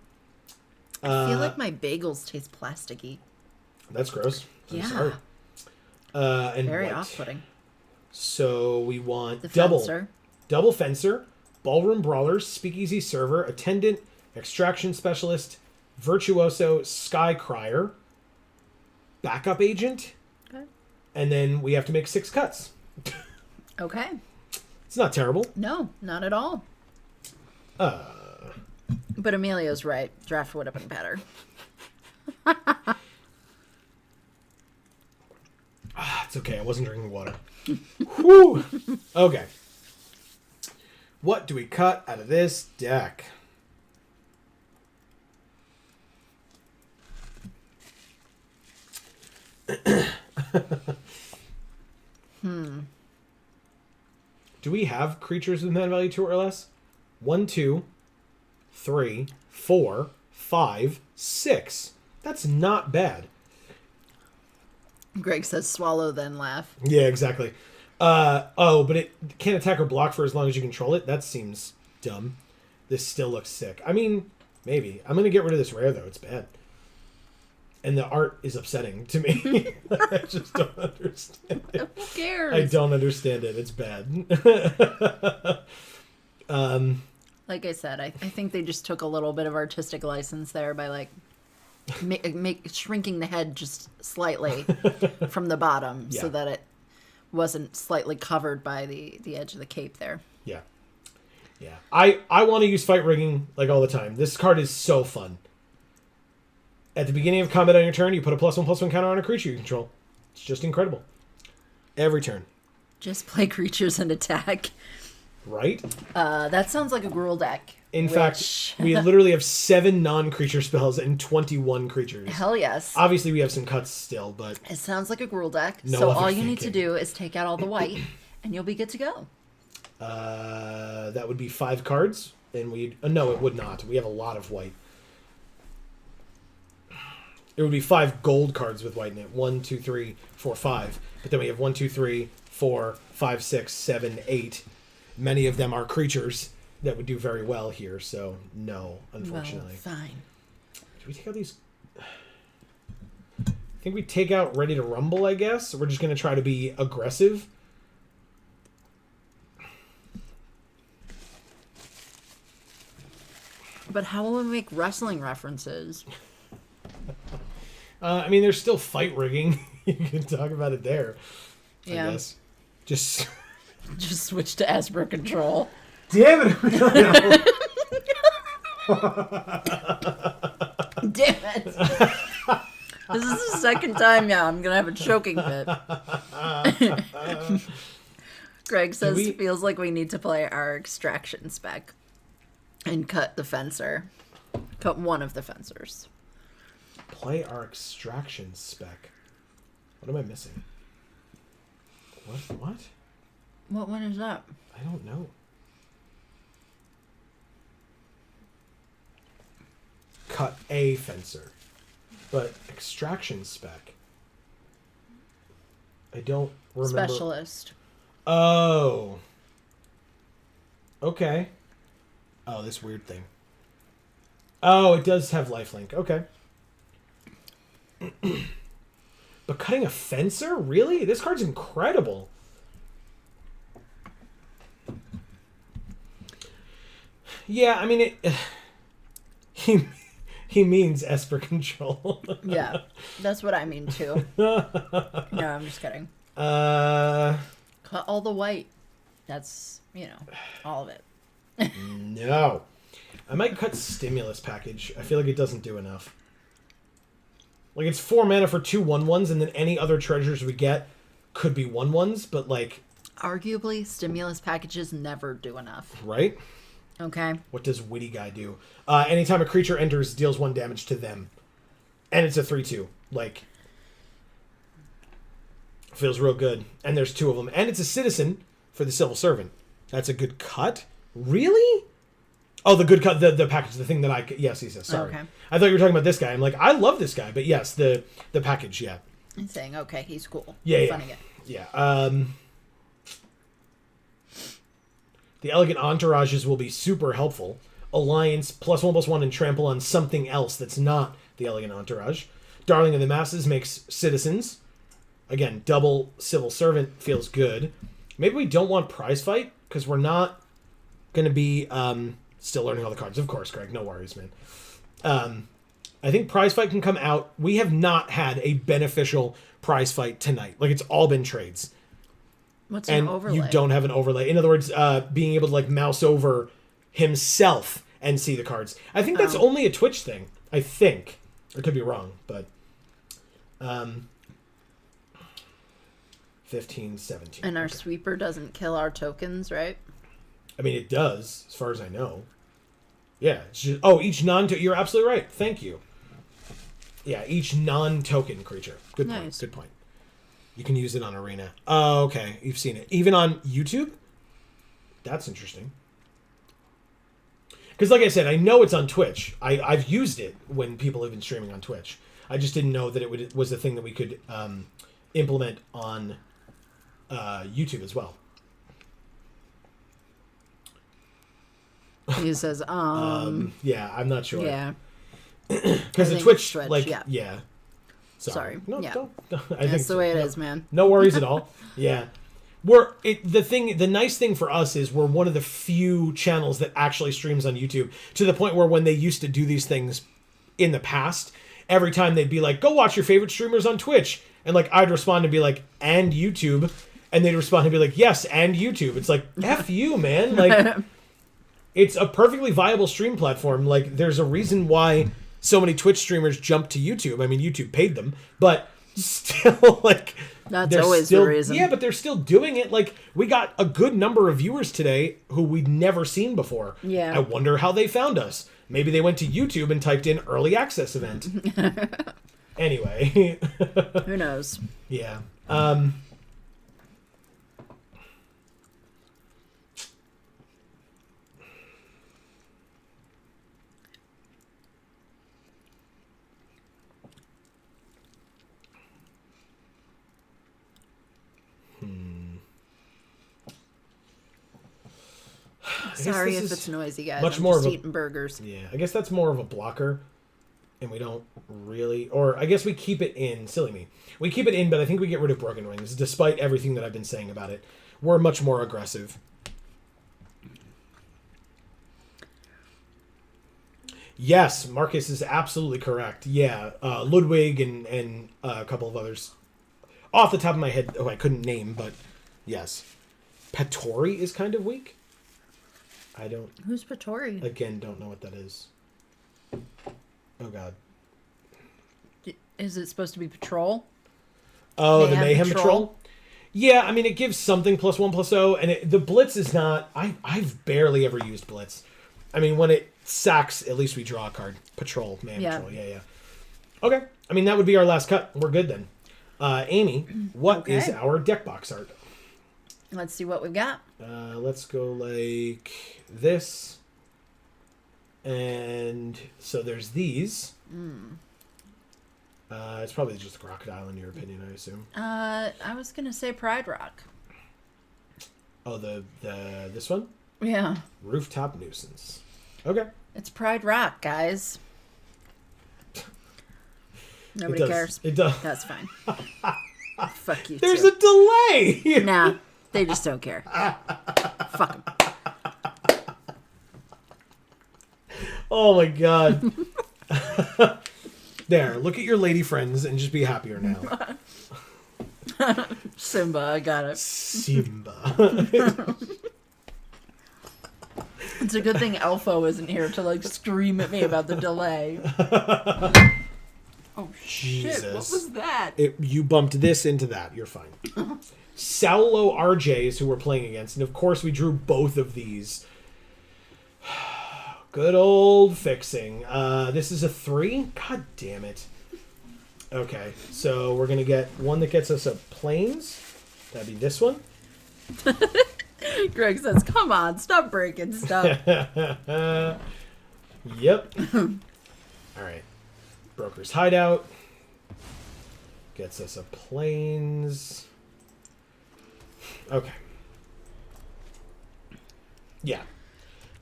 I feel like my bagels taste plasticky. That's gross. I'm Yeah. sorry. And Very white. off-putting. So we want The double. Fencer. Double Fencer, Ballroom Brawlers, Speakeasy Server, Attendant, Extraction Specialist, Virtuoso, Sky Crier, Backup Agent, Okay. and then we have to make 6 cuts. Okay. It's not terrible. No, not at all. But Emilio's right. Draft would have been better. It's okay. I wasn't drinking water. Whew. Okay. What do we cut out of this deck? Do we have creatures with mana value 2 or less? 1, 2, 3, 4, 5, 6. That's not bad. Greg says swallow, then laugh. Yeah, exactly. But it can't attack or block for as long as you control it. That seems dumb. This still looks sick. I mean, maybe. I'm going to get rid of this rare, though. It's bad. And the art is upsetting to me. I just don't understand it. Who cares? I don't understand it. It's bad. Like I said, I think they just took a little bit of artistic license there by like shrinking the head just slightly from the bottom Yeah. so that it wasn't slightly covered by the edge of the cape there. Yeah. Yeah. I want to use fight rigging like all the time. This card is so fun. At the beginning of combat on your turn, you put a +1/+1 counter on a creature you control. It's just incredible. Every turn. Just play creatures and attack. Right? That sounds like a Gruul deck. In fact, we literally have 7 non-creature spells and 21 creatures. Hell yes. Obviously, we have some cuts still, but... It sounds like a Gruul deck. No so other all you need to thinking. do is take out all the white, and you'll be good to go. That would be 5 cards. And we no, it would not. We have a lot of white. It would be 5 gold cards with white in it. 1, 2, 3, 4, 5. But then we have 1, 2, 3, 4, 5, 6, 7, 8. Many of them are creatures that would do very well here. So no, unfortunately. Well, fine. Do we take out these? I think we take out Ready to Rumble, I guess. We're just going to try to be aggressive. But how will we make wrestling references? I mean, there's still fight rigging. You can talk about it there. Yeah. I guess. Just. Just switch to Asper Control. Damn it! Damn it. This is the second time now I'm going to have a choking fit. Greg says feels like we need to play our extraction spec and cut the fencer. Cut one of the fencers. Play our extraction spec. What am I missing? What? What one is that? I don't know. Cut a fencer. But extraction spec. I don't remember. Specialist. Oh. Okay. Oh, this weird thing. Oh, it does have lifelink. Okay. But cutting a fencer? Really? This card's incredible. Yeah, I mean, he means Esper control. Yeah, that's what I mean too. No, I'm just kidding. Cut all the white. That's, all of it. No. I might cut Stimulus Package. I feel like it doesn't do enough. Like, it's 4 mana for 2 1/1s, and then any other treasures we get could be 1/1s, but like... Arguably, Stimulus Packages never do enough. Right? Okay. What does Witty Guy do? Anytime a creature enters, deals 1 damage to them. And it's a 3/2. Like... Feels real good. And there's 2 of them. And it's a citizen for the Civil Servant. That's a good cut? Really? Oh, the good cut, the package, the thing that I... Yes, sorry. Okay. I thought you were talking about this guy. I'm like, I love this guy. But yes, the package, yeah. I'm saying, okay, he's cool. Yeah, Funny guy. Yeah. The Elegant Entourages will be super helpful. Alliance, +1/+1 and trample on something else that's not the Elegant Entourage. Darling of the Masses makes citizens. Again, double Civil Servant feels good. Maybe we don't want Prize Fight, because we're not going to be still learning all the cards. Of course, Greg, no worries, man. I think Prize Fight can come out. We have not had a beneficial Prize Fight tonight. Like, it's all been trades. What's an overlay? You don't have an overlay. In other words, being able to like mouse over himself and see the cards. I think that's only a Twitch thing. I think. I could be wrong, but 15, 17. And our sweeper doesn't kill our tokens, right? I mean, it does, as far as I know. Yeah. It's just, each non-token... You're absolutely right. Thank you. Yeah, each non-token creature. Good point. Nice. Good point. You can use it on Arena. Oh, okay. You've seen it. Even on YouTube? That's interesting. Because like I said, I know it's on Twitch. I've used it when people have been streaming on Twitch. I just didn't know that it was a thing that we could implement on YouTube as well. He says, yeah, I'm not sure. Yeah. Because the Twitch, like, yeah. Sorry. No, yeah. don't. That's the way it is, man. No worries at all. Yeah. The nice thing for us is we're one of the few channels that actually streams on YouTube, to the point where when they used to do these things in the past, every time they'd be like, go watch your favorite streamers on Twitch. And like, I'd respond and be like, and YouTube. And they'd respond and be like, yes, and YouTube. It's like, F you, man. Like, it's a perfectly viable stream platform. Like, there's a reason why so many Twitch streamers jump to YouTube. I mean, YouTube paid them, but still, like... That's always the reason. Yeah, but they're still doing it. Like, we got a good number of viewers today who we'd never seen before. Yeah. I wonder how they found us. Maybe they went to YouTube and typed in early access event. Anyway. Who knows? Yeah. Sorry if it's noisy, guys. Much I'm more just of a, eating burgers. Yeah, I guess that's more of a blocker, and we don't really... Or I guess we keep it in. Silly me. We keep it in, but I think we get rid of Broken Wings, despite everything that I've been saying about it. We're much more aggressive. Yes, Marcus is absolutely correct. Yeah, Ludwig and a couple of others. Off the top of my head, I couldn't name, but yes. Patori is kind of weak. I don't... Who's Patori? Again, don't know what that is. Oh, God. Is it supposed to be patrol? Oh, the Mayhem Patrol? Yeah, I mean, it gives something +1/+0, and the Blitz is not... I've barely ever used Blitz. I mean, when it sacks, at least we draw a card. Patrol, Mayhem Patrol, yeah. Okay, I mean, that would be our last cut. We're good then. Amy, what is our deck box art? Let's see what we've got. Let's go like this. And so there's these. It's probably just a crocodile in your opinion, I assume. I was gonna say Pride Rock. Oh, the this one? Yeah. Rooftop Nuisance. Okay. It's Pride Rock, guys. Nobody cares. It does. That's fine. Fuck you. There's a delay. Nah, they just don't care. Fuck them. Oh my god. There, look at your lady friends and just be happier now. Simba, I got it. Simba. It's a good thing Elfo isn't here to like scream at me about the delay. Oh Jesus. shit! What was that? You bumped this into that. You're fine. Saulo RJ is who we're playing against, and of course we drew both of these. Good old fixing. This is a 3? God damn it. Okay, so we're going to get one that gets us a plains. That'd be this one. Greg says, come on, stop breaking stuff. Yep. Alright. Broker's Hideout. Gets us a plains. Okay. Yeah.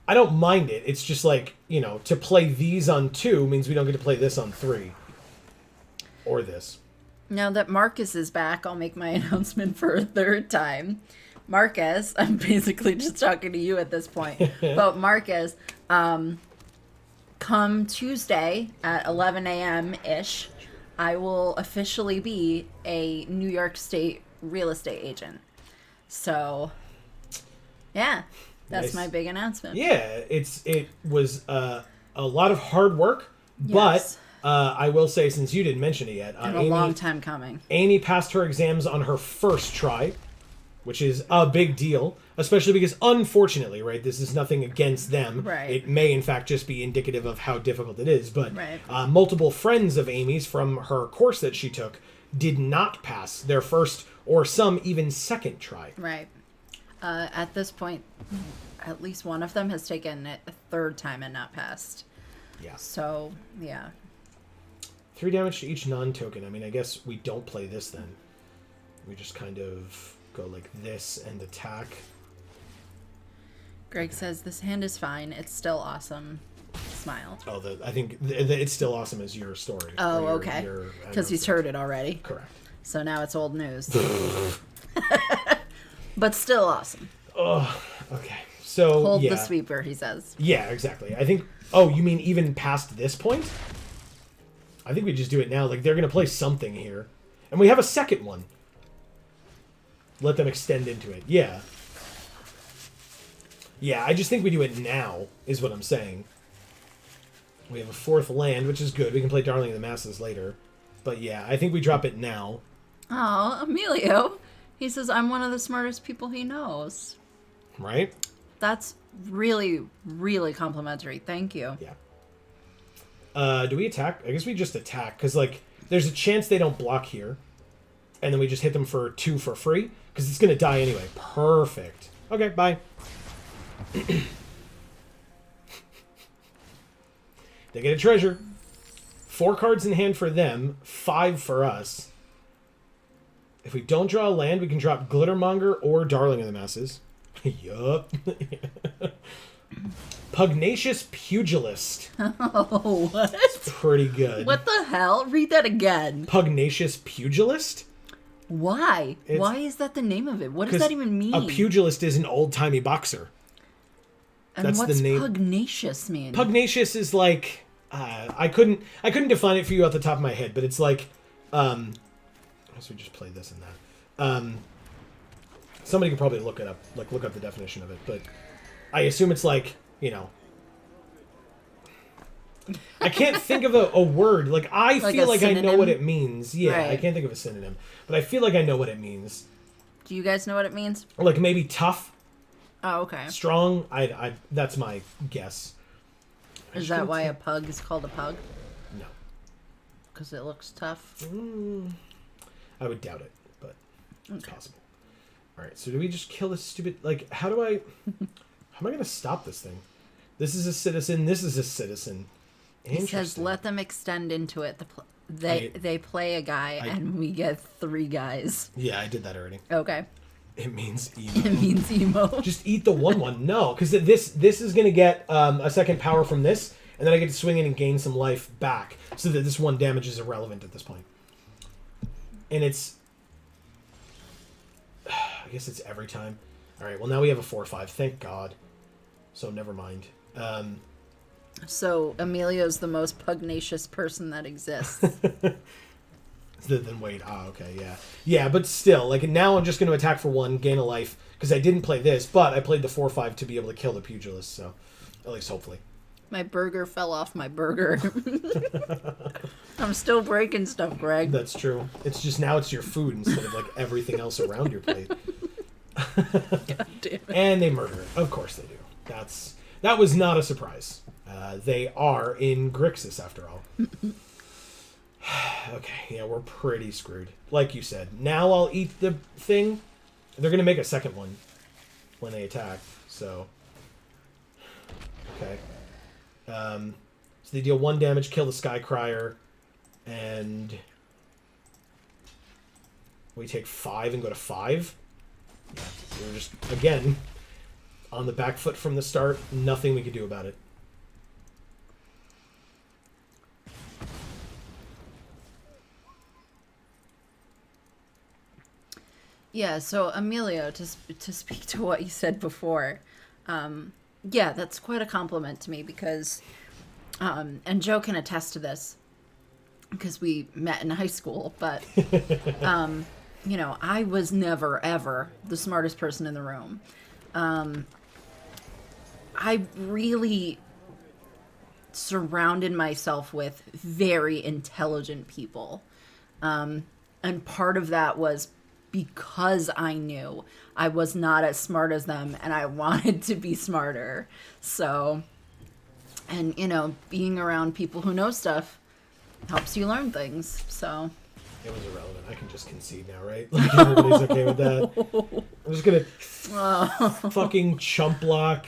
I don't mind it. It's just like, to play these on 2 means we don't get to play this on 3. Or this. Now that Marcus is back, I'll make my announcement for a third time. Marcus, I'm basically just talking to you at this point. But Marcus, come Tuesday at 11 a.m.-ish, I will officially be a New York State real estate agent. So, yeah. That's my big announcement. Yeah, it was a lot of hard work, yes. But I will say, since you didn't mention it yet, and a long time coming. Amy passed her exams on her first try, which is a big deal, especially because, unfortunately, right, this is nothing against them. Right. It may, in fact, just be indicative of how difficult it is, but right. Multiple friends of Amy's from her course that she took did not pass their first or some even second try. Right. At this point, at least one of them has taken it a third time and not passed. Yeah. So, yeah. 3 damage to each non-token. I mean, I guess we don't play this then. We just kind of go like this and attack. Greg says, this hand is fine. It's still awesome. Smile. Oh, I think it's still awesome as your story. Oh, okay. Because he's heard it already. Correct. So now it's old news. But still awesome. Oh, okay. So hold the sweeper, he says. Yeah, exactly. I think. Oh, you mean even past this point? I think we just do it now. Like, they're gonna play something here, and we have a second one. Let them extend into it. Yeah. Yeah, I just think we do it now, is what I'm saying. We have a 4th land, which is good. We can play Darling of the Masses later. But yeah, I think we drop it now. Oh, Emilio. He says, I'm one of the smartest people he knows. Right? That's really, really complimentary. Thank you. Yeah. Do we attack? I guess we just attack, because, like, there's a chance they don't block here. And then we just hit them for 2 for free, because it's going to die anyway. Perfect. Okay, bye. They get a treasure. 4 cards in hand for them, 5 for us. If we don't draw a land, we can drop Glittermonger or Darling of the Masses. Yup. Pugnacious Pugilist. Oh, what? It's pretty good. What the hell? Read that again. Pugnacious Pugilist? Why? Why is that the name of it? What does that even mean? A pugilist is an old-timey boxer. And that's what's the name. pugnacious mean? Pugnacious is like... I couldn't define it for you off the top of my head, but it's like... I guess we just play this and that. Somebody could probably look it up, like look up the definition of it, but I assume it's like, I can't think of a word. Like, I Like feel a like I know synonym? what it means. Yeah, I Right. can't think of a synonym. But I feel like I know what it means. Do you guys know what it means? Like, maybe tough, Oh, okay. strong. That's my guess. Is that why a pug is called a pug? No. Because it looks tough? I would doubt it, but it's Okay. possible. All right, so do we just kill this stupid... Like, how am I going to stop this thing? This is a citizen. This is a citizen. He says, Interesting. let them extend into it. They play a guy, and we get 3 guys. Yeah, I did that already. Okay. It means emo. It means emo. Just eat the 1/1. No, because this is going to get a second power from this, and then I get to swing in and gain some life back, so that this 1 damage is irrelevant at this point. And it's... I guess it's every time. All right, well, now we have a 4/5. Thank God. So never mind. So Emilio's the most pugnacious person that exists. Then wait. Okay, yeah. Yeah, but still, like, now I'm just going to attack for 1, gain a life, because I didn't play this, but I played the 4/5 to be able to kill the pugilist, so at least hopefully. My burger fell off my burger. I'm still breaking stuff, Greg. That's true. It's just now it's your food instead of, like, everything else around your plate. God damn it. And they murder it. Of course they do. That was not a surprise. They are in Grixis, after all. Okay, yeah, we're pretty screwed. Like you said. Now I'll eat the thing. They're going to make a second one when they attack, so... Okay. So they deal 1 damage, kill the Skycrier, and... we take 5 and go to 5? Yeah, we're just, again, on the back foot from the start. Nothing we could do about it. Yeah, so Emilio, to speak to what you said before, yeah, that's quite a compliment to me because, and Joe can attest to this because we met in high school, but, you know, I was never, ever the smartest person in the room. I really surrounded myself with very intelligent people. And part of that was because I knew I was not as smart as them and I wanted to be smarter. So, and you know, being around people who know stuff helps you learn things. So It was irrelevant. I can just concede now, right? Like, everybody's okay with that. I'm just gonna fucking chump block.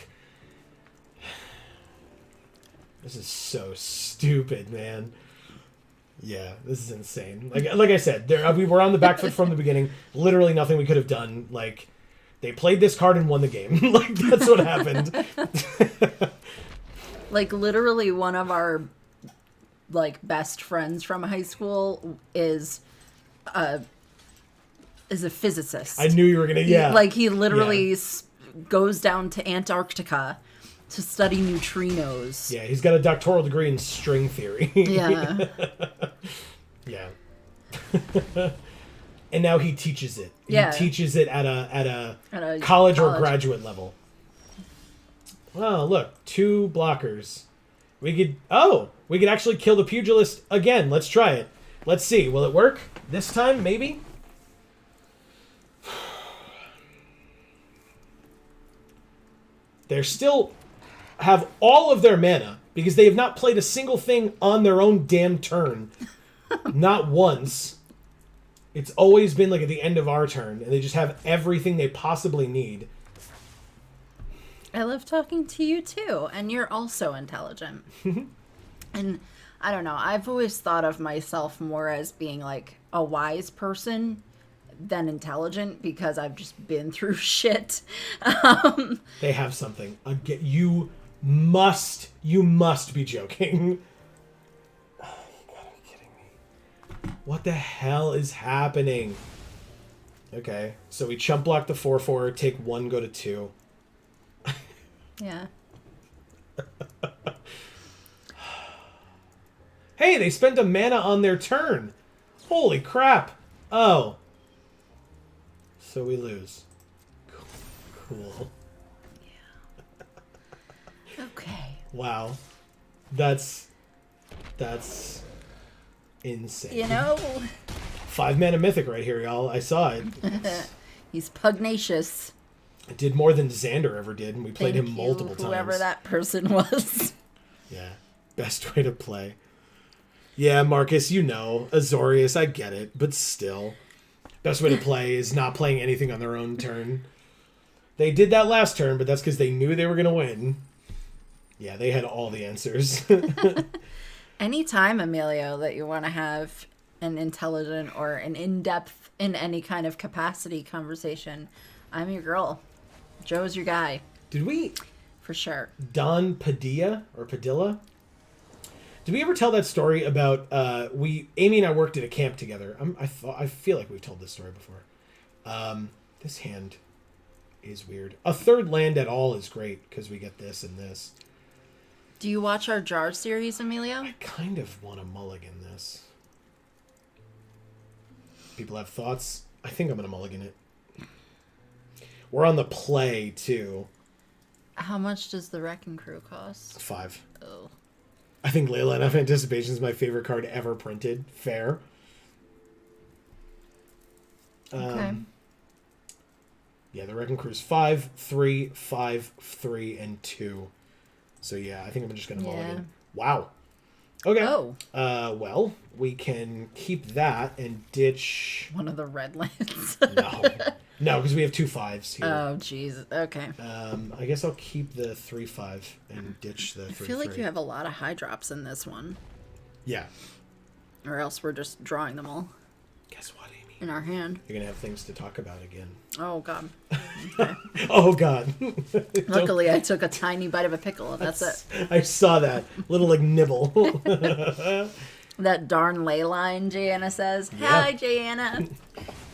This is so stupid, man. Yeah, this is insane. Like I said, we were on the back foot from the beginning. Literally nothing we could have done. Like, they played this card and won the game. Like, that's what happened. like literally one of our like best friends from high school is a physicist. I knew you were gonna. Yeah, He literally goes down to Antarctica to study neutrinos. Yeah, he's got a doctoral degree in string theory. Yeah. Yeah. And now he teaches it. Yeah. He teaches it at a At college or graduate level. Well, look, 2 blockers. We could actually kill the pugilist again. Let's try it. Let's see. Will it work this time? Maybe. They're still have all of their mana because they have not played a single thing on their own damn turn. Not once. It's always been like at the end of our turn, and they just have everything they possibly need. I love talking to you too, and you're also intelligent. And I don't know, I've always thought of myself more as being like a wise person than intelligent because I've just been through shit. They have something. You must be joking. Oh, you gotta be kidding me. What the hell is happening? Okay, so we chump block the 4/4, take 1, go to 2. Yeah. Hey, they spent a mana on their turn. Holy crap. Oh. So we lose. Cool. Okay. Wow. That's That's insane. You know? 5-mana mythic right here, y'all. I saw it. He's pugnacious. It did more than Xander ever did, and we played Thank him you, multiple times. whoever that person was. Yeah. Best way to play. Yeah, Marcus, you know. Azorius, I get it. But still. Best way to play is not playing anything on their own turn. They did that last turn, but that's because they knew they were going to win. Yeah, they had all the answers. Anytime, Emilio, that you want to have an intelligent or an in-depth, in any kind of capacity conversation, I'm your girl. Joe's your guy. Did we... For sure. Don Padilla or Padilla? Did we ever tell that story about Amy and I worked at a camp together? I feel like we've told this story before. This hand is weird. A third land at all is great because we get this and this. Do you watch our Jar series, Emilio? I kind of want to mulligan this. People have thoughts? I think I'm going to mulligan it. We're on the play, too. How much does the Wrecking Crew cost? 5. Oh. I think Layla Enough Anticipation is my favorite card ever printed. Fair. Okay. Yeah, the Wrecking Crew's 5, 3, 5, 3, and 2. So yeah, I think I'm just gonna mulligan. Wow. Okay. Oh. Well, we can keep that and ditch. One of the red lands. No, because we have 2 5s here. Oh, jeez. Okay. I guess I'll keep the 3/5 and ditch the 3/3. I feel like you have a lot of high drops in this one. Yeah. Or else we're just drawing them all. Guess what, Amy? In our hand. You're gonna have things to talk about again. Oh, God. Okay. Oh, God. Luckily, I took a tiny bite of a pickle, and that's it. I saw that. Little, like, nibble. That darn ley line, Jana says. Yeah. Hi, Jana.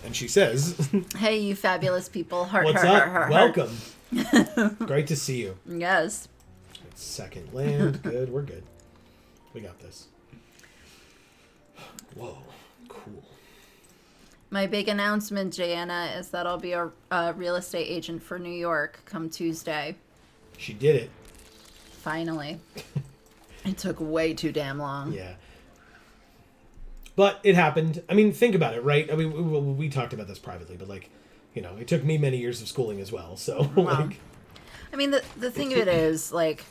And she says, Hey, you fabulous people. Heart, what's heart, up? heart, heart, heart. Welcome. Great to see you. Yes. Second land. Good. We're good. We got this. Whoa. Cool. My big announcement, Jana, is that I'll be a real estate agent for New York come Tuesday. She did it. Finally. It took way too damn long. Yeah. But it happened. I mean, think about it, right? I mean, we talked about this privately, but, like, you know, it took me many years of schooling as well. So, like... I mean, the thing of it is, like,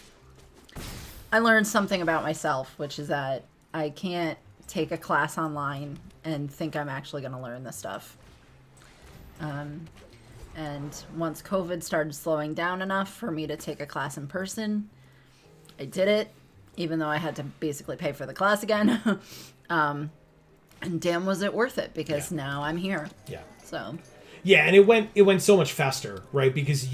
I learned something about myself, which is that I can't take a class online and think I'm actually going to learn this stuff. And once COVID started slowing down enough for me to take a class in person, I did it, even though I had to basically pay for the class again. And damn, was it worth it, because now I'm here. Yeah. So. Yeah, and it went so much faster, right? Because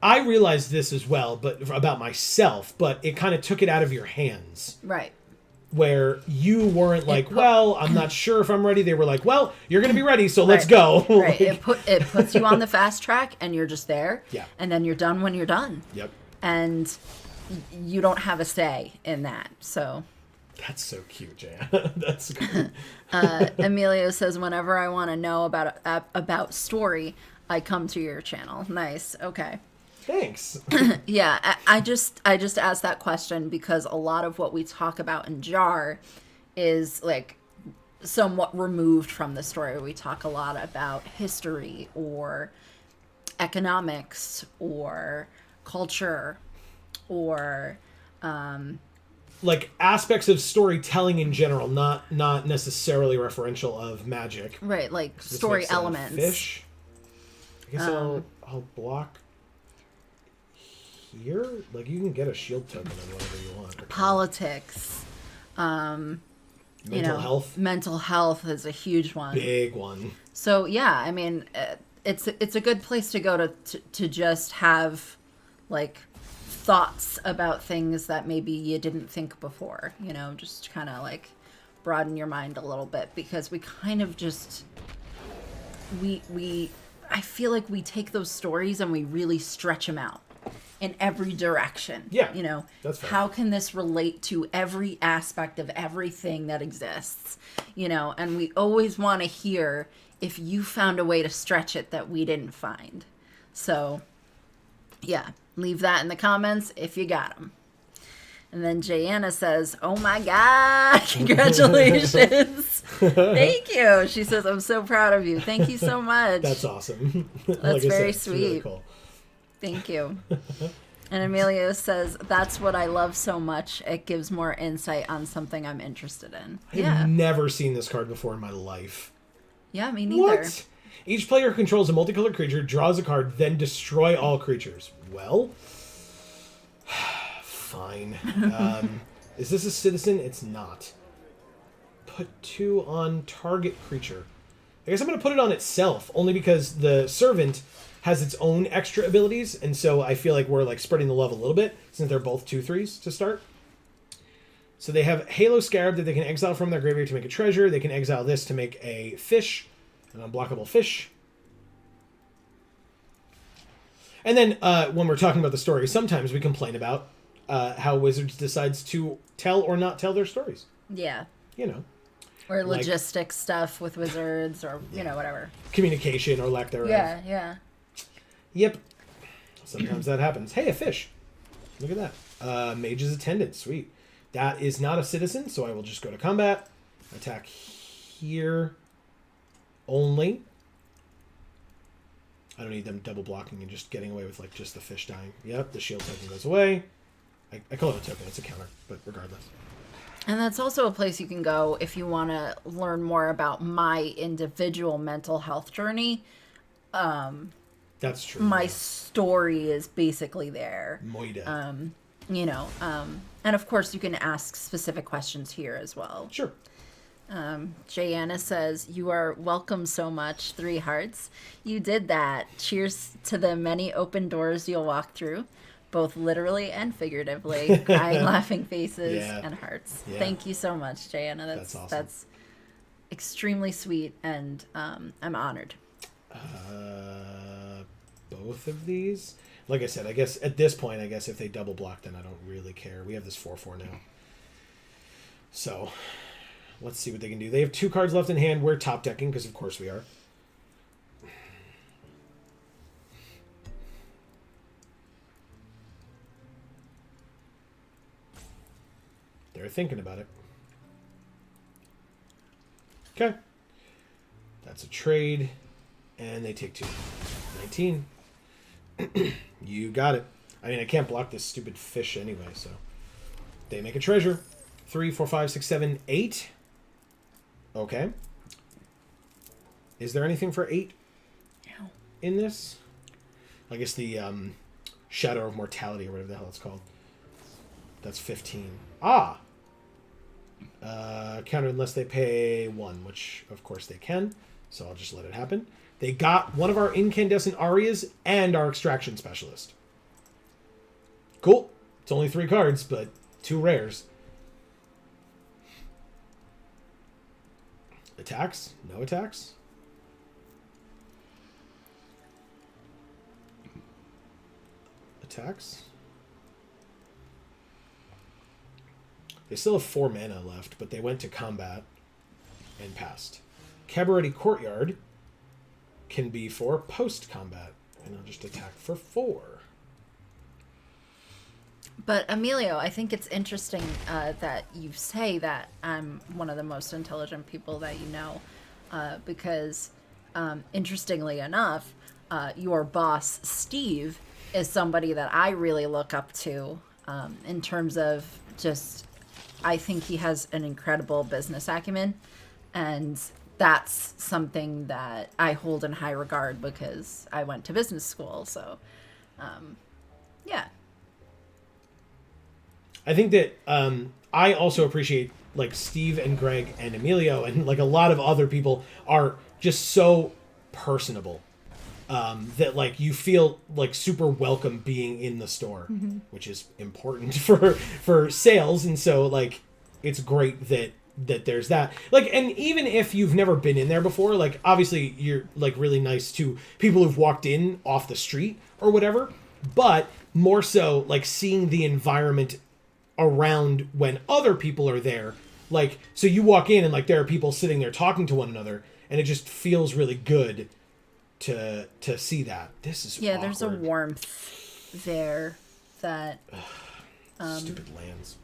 I realized this as well, but about myself, but it kind of took it out of your hands. Right. Where you weren't like, well, I'm not sure if I'm ready. They were like, well, you're going to be ready, so let's go. Right. It puts you on the fast track, and you're just there. Yeah. And then you're done when you're done. Yep. And you don't have a say in that, so. That's so cute, Jan. That's good. Emilio says, whenever I want to know about story, I come to your channel. Nice. Okay. Thanks. Yeah, I just asked that question because a lot of what we talk about in Jar is like somewhat removed from the story. We talk a lot about history or economics or culture or like aspects of storytelling in general, not necessarily referential of magic. Right, like story elements. Fish. I guess I'll block here. Like you can get a shield token on whatever you want. Politics. Mental health. Mental health is a huge one. Big one. So yeah, I mean, it's a good place to go to just have like thoughts about things that maybe you didn't think before, you know, just kind of like broaden your mind a little bit, because we kind of just I feel like we take those stories and we really stretch them out in every direction. Yeah, you know, that's fair. How can this relate to every aspect of everything that exists, you know, and we always want to hear if you found a way to stretch it that we didn't find. So yeah, leave that in the comments if you got them. And then Jayanna says, "Oh my God, congratulations." Thank you. She says, "I'm so proud of you. Thank you so much." That's awesome. That's very sweet. It's really cool. Thank you. And Emilio says, "That's what I love so much. It gives more insight on something I'm interested in." I've never seen this card before in my life. Yeah, me neither. What? Each player who controls a multicolored creature draws a card, then destroy all creatures. Well, fine. Is this a citizen? It's not. Put 2 on target creature. I guess I'm going to put it on itself, only because the servant has its own extra abilities, and so I feel like we're like spreading the love a little bit, since they're both 2/3s to start. So they have Halo Scarab that they can exile from their graveyard to make a treasure. They can exile this to make a fish, an unblockable fish. And then when we're talking about the story, sometimes we complain about how Wizards decides to tell or not tell their stories. Yeah. You know. Or logistic stuff with Wizards or, you know, whatever. Communication or lack thereof. Yeah. Yep. Sometimes that happens. Hey, a fish. Look at that. Mage's Attendant. Sweet. That is not a citizen, so I will just go to combat. Attack here only. I don't need them double blocking and just getting away with like just the fish dying. Yep, the shield token goes away. I call it a token. It's a counter, but regardless. And that's also a place you can go if you want to learn more about my individual mental health journey. That's true. My story is basically there. Moida. You know, and of course you can ask specific questions here as well. Sure. Jayanna says, "You are welcome so much. 3 hearts. You did that. Cheers to the many open doors you'll walk through, both literally and figuratively. Crying, laughing faces, and hearts." Yeah. Thank you so much, Jayanna. That's awesome. That's extremely sweet, and I'm honored. Both of these? Like I said, I guess at this point, if they double block, then I don't really care. We have this 4/4 now. So, let's see what they can do. They have 2 cards left in hand. We're top decking, because of course we are. They're thinking about it. Okay. That's a trade. And they take 2. 19. You got it. I mean, I can't block this stupid fish anyway, so. They make a treasure. 3, 4, 5, 6, 7, 8. Okay. Is there anything for 8 in this? I guess the Shadow of Mortality or whatever the hell it's called. That's 15. Ah! Counter unless they pay 1, which of course they can. So I'll just let it happen. They got one of our Incandescent Arias and our Extraction Specialist. Cool. It's only 3 cards, but 2 rares. Attacks? No attacks? Attacks? They still have 4 mana left, but they went to combat and passed. Cabaret Courtyard can be for post-combat, and I'll just attack for 4. But Emilio, I think it's interesting that you say that I'm one of the most intelligent people that you know, because interestingly enough, your boss, Steve, is somebody that I really look up to in terms of just, I think he has an incredible business acumen, and that's something that I hold in high regard because I went to business school. So, yeah. I think that I also appreciate like Steve and Greg and Emilio and like a lot of other people are just so personable that like you feel like super welcome being in the store, which is important for sales. And so like it's great that there's that, like, and even if you've never been in there before, like obviously you're like really nice to people who've walked in off the street or whatever, but more so like seeing the environment around when other people are there, like, so you walk in and like there are people sitting there talking to one another, and it just feels really good to see that. This is awkward. There's a warmth there that stupid lands.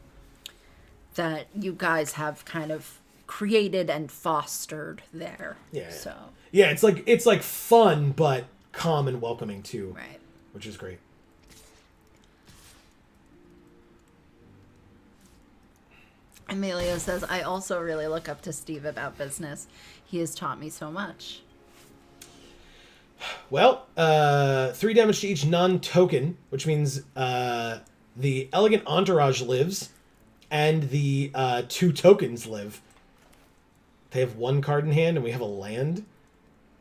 that you guys have kind of created and fostered there. Yeah. So. Yeah, it's like fun, but calm and welcoming too. Right. Which is great. Emilio says, I also really look up to Steve about business. He has taught me so much. Well, 3 damage to each non-token, which means the Elegant Entourage lives, and the 2 tokens live. They have 1 card in hand, and we have a land.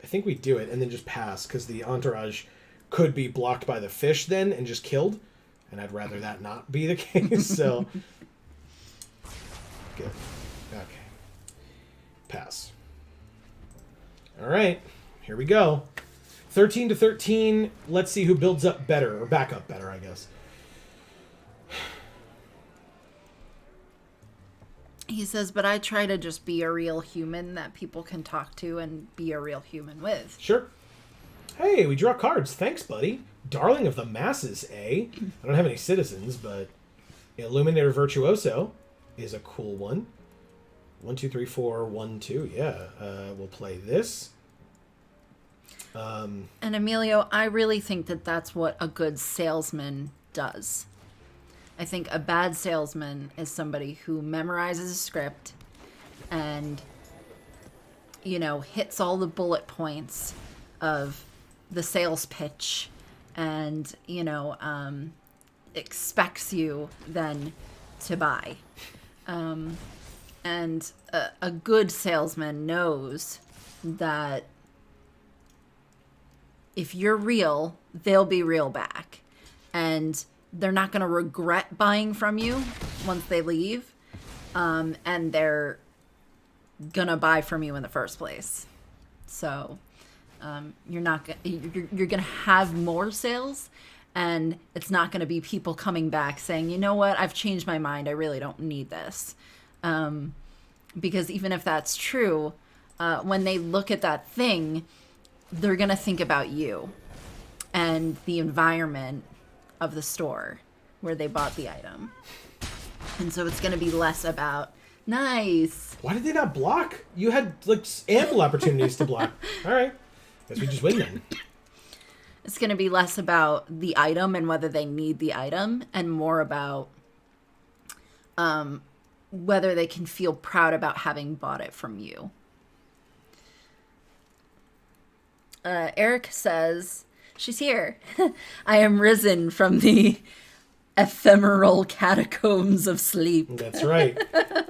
I think we do it, and then just pass, because the Entourage could be blocked by the fish then, and just killed. And I'd rather that not be the case, so... Good. Okay. Pass. Alright, here we go. 13 to 13. Let's see who builds up better, or back up better, I guess. He says, but I try to just be a real human that people can talk to and be a real human with. Sure. Hey, we draw cards. Thanks, buddy. Darling of the masses, eh? I don't have any citizens, but Illuminator Virtuoso is a cool one. 1, 2, 3, 4, 1, 2. Yeah. We'll play this. And Emilio, I really think that that's what a good salesman does. I think a bad salesman is somebody who memorizes a script and, you know, hits all the bullet points of the sales pitch and, you know, expects you then to buy. And a good salesman knows that if you're real, they'll be real back. And they're not going to regret buying from you once they leave. And they're going to buy from you in the first place. So you're going to have more sales. And it's not going to be people coming back saying, you know what, I've changed my mind. I really don't need this. Because even if that's true, when they look at that thing, they're going to think about you and the environment of the store where they bought the item. And so it's going to be less about, nice. Why did they not block? You had, like, ample opportunities to block. All right. Guess we just win then. It's going to be less about the item and whether they need the item and more about whether they can feel proud about having bought it from you. Eric says, she's here. I am risen from the ephemeral catacombs of sleep. That's right.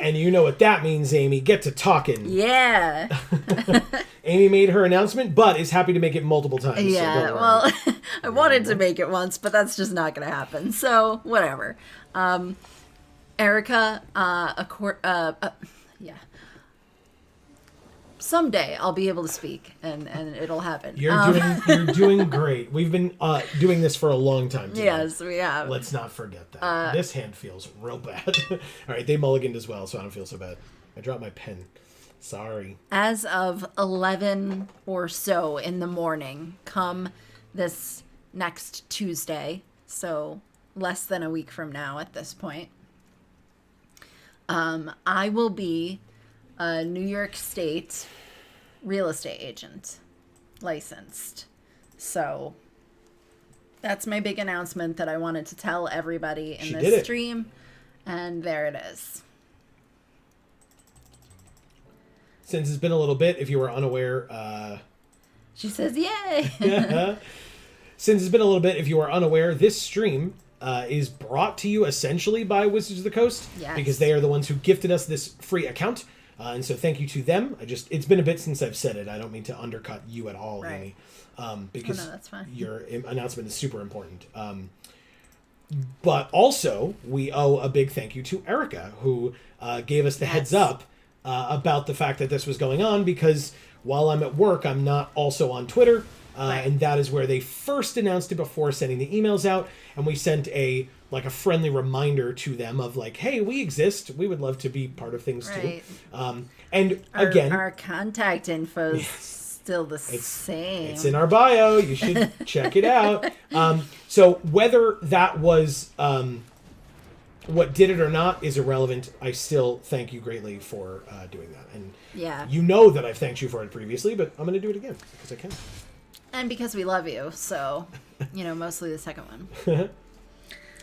And you know what that means, Amy. Get to talking. Yeah. Amy made her announcement, but is happy to make it multiple times. Yeah, so well, I wanted to make it once, but that's just not going to happen. So, whatever. Erica, yeah. Someday I'll be able to speak, and it'll happen. You're doing great. We've been doing this for a long time today. Yes, we have. Let's not forget that. This hand feels real bad. All right, they mulliganed as well, so I don't feel so bad. I dropped my pen. Sorry. As of 11 or so in the morning, come this next Tuesday, so less than a week from now at this point, I will be a New York State real estate agent, licensed. So that's my big announcement that I wanted to tell everybody in this stream. And there it is. Since it's been a little bit, if you were unaware... She says, yay! Since it's been a little bit, if you are unaware, this stream is brought to you essentially by Wizards of the Coast. Yes. Because they are the ones who gifted us this free account. And so thank you to them. It's been a bit since I've said it. I don't mean to undercut you at all, right. Amy. Because that's fine. Your announcement is super important. But also, we owe a big thank you to Erica, who gave us the heads up about the fact that this was going on, because while I'm at work, I'm not also on Twitter. Right. And that is where they first announced it before sending the emails out. And we sent a friendly reminder to them of like, hey, we exist. We would love to be part of things too. And again, our contact info is still the same. It's in our bio. You should check it out. So whether that was what did it or not is irrelevant. I still thank you greatly for doing that. And you know that I've thanked you for it previously, but I'm going to do it again because I can. And because we love you, so, mostly the second one.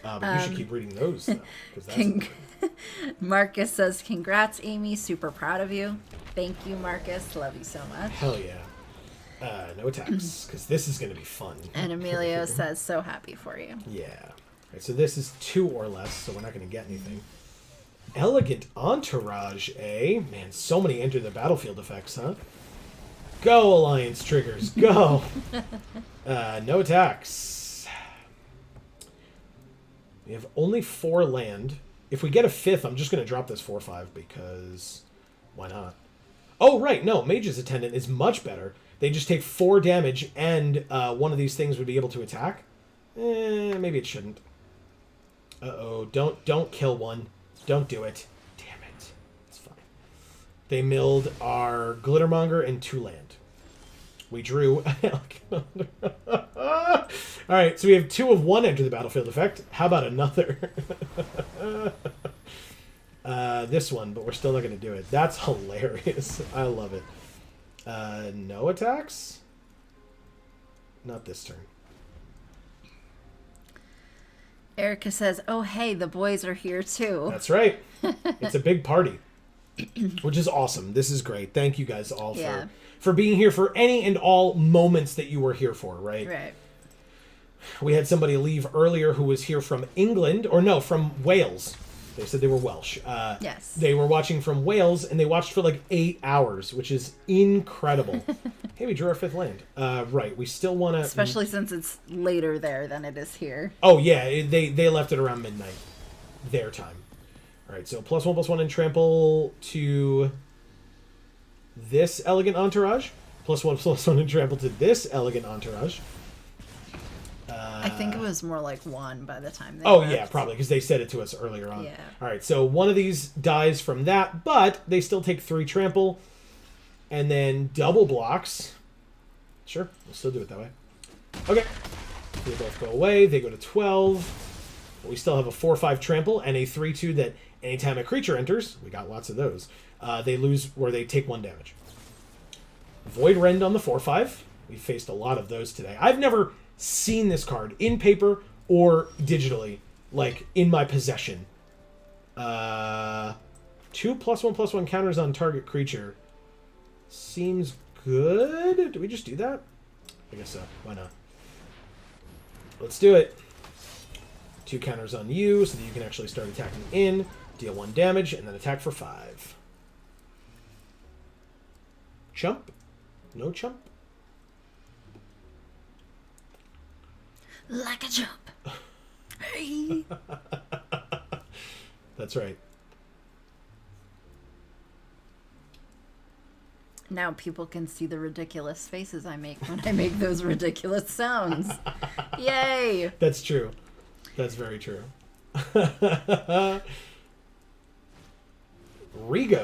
But you should keep reading those, though, 'cause that's Marcus says, congrats, Amy. Super proud of you. Thank you, Marcus. Love you so much. Hell yeah. No attacks, because this is going to be fun. And Emilio says, so happy for you. Yeah. Right, so this is 2 or less, so we're not going to get anything. Elegant Entourage, eh? Man, so many enter the battlefield effects, huh? Go, Alliance triggers, go! No attacks. We have only 4 land. If we get a 5th, I'm just going to drop this 4/5 because why not? Oh, right, no, Mage's Attendant is much better. They just take 4 damage, and one of these things would be able to attack. Maybe it shouldn't. Uh-oh, don't kill one. Don't do it. Damn it. It's fine. They milled our Glittermonger and 2 land. We drew... Alright, so we have 2 of 1 enter the battlefield effect. How about another? This one, but we're still not going to do it. That's hilarious. I love it. No attacks? Not this turn. Erica says, oh, hey, the boys are here too. That's right. It's a big party, which is awesome. This is great. Thank you guys all for being here for any and all moments that you were here for, right? Right. We had somebody leave earlier who was here from England, or no, from Wales. They said they were Welsh. Yes. They were watching from Wales, and they watched for like 8 hours, which is incredible. Hey, we drew our 5th land. Right, we still want to... Especially since it's later there than it is here. Oh, yeah, they left it around midnight, their time. All right, so +1/+1 and trample to this Elegant Entourage. +1/+1 and trample to this Elegant Entourage. I think it was more like 1 by the time they left. left. Yeah, probably, because they said it to us earlier on. Yeah. All right, so one of these dies from that, but they still take 3 trample, and then double blocks. Sure, we'll still do it that way. Okay. They both go away. They go to 12. But we still have a 4/5 trample and a 3/2 that anytime a creature enters, we got lots of those, they lose where they take 1 damage. Void Rend on the 4/5. We faced a lot of those today. I've never seen this card in paper or digitally, like in my possession. 2 +1/+1 counters on target creature. Seems good. Do we just do that? I guess so. Why not? Let's do it. 2 counters on you so that you can actually start attacking in, deal 1 damage, and then attack for 5. Chump? No chump? Like a jump. Hey. That's right. Now people can see the ridiculous faces I make when I make those ridiculous sounds. Yay! That's true. That's very true. Rigo,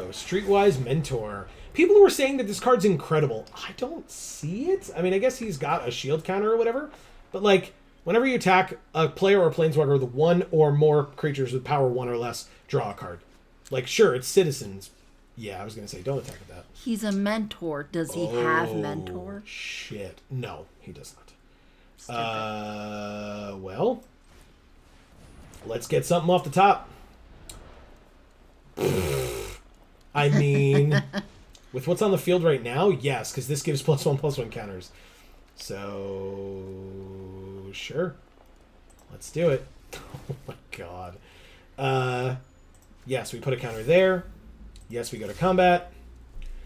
Streetwise Mentor. People who are saying that this card's incredible. I don't see it. I mean, I guess he's got a shield counter or whatever. But, like, whenever you attack a player or a planeswalker with 1 or more creatures with power 1 or less, draw a card. Like, sure, it's citizens. Yeah, I was going to say, don't attack with that. He's a mentor. Does he have mentor? Shit. No, he does not. Stupid. Well, let's get something off the top. I mean, with what's on the field right now, yes, because this gives +1/+1 counters. So, sure. Let's do it. Oh my god. Yes, we put a counter there. Yes, we go to combat.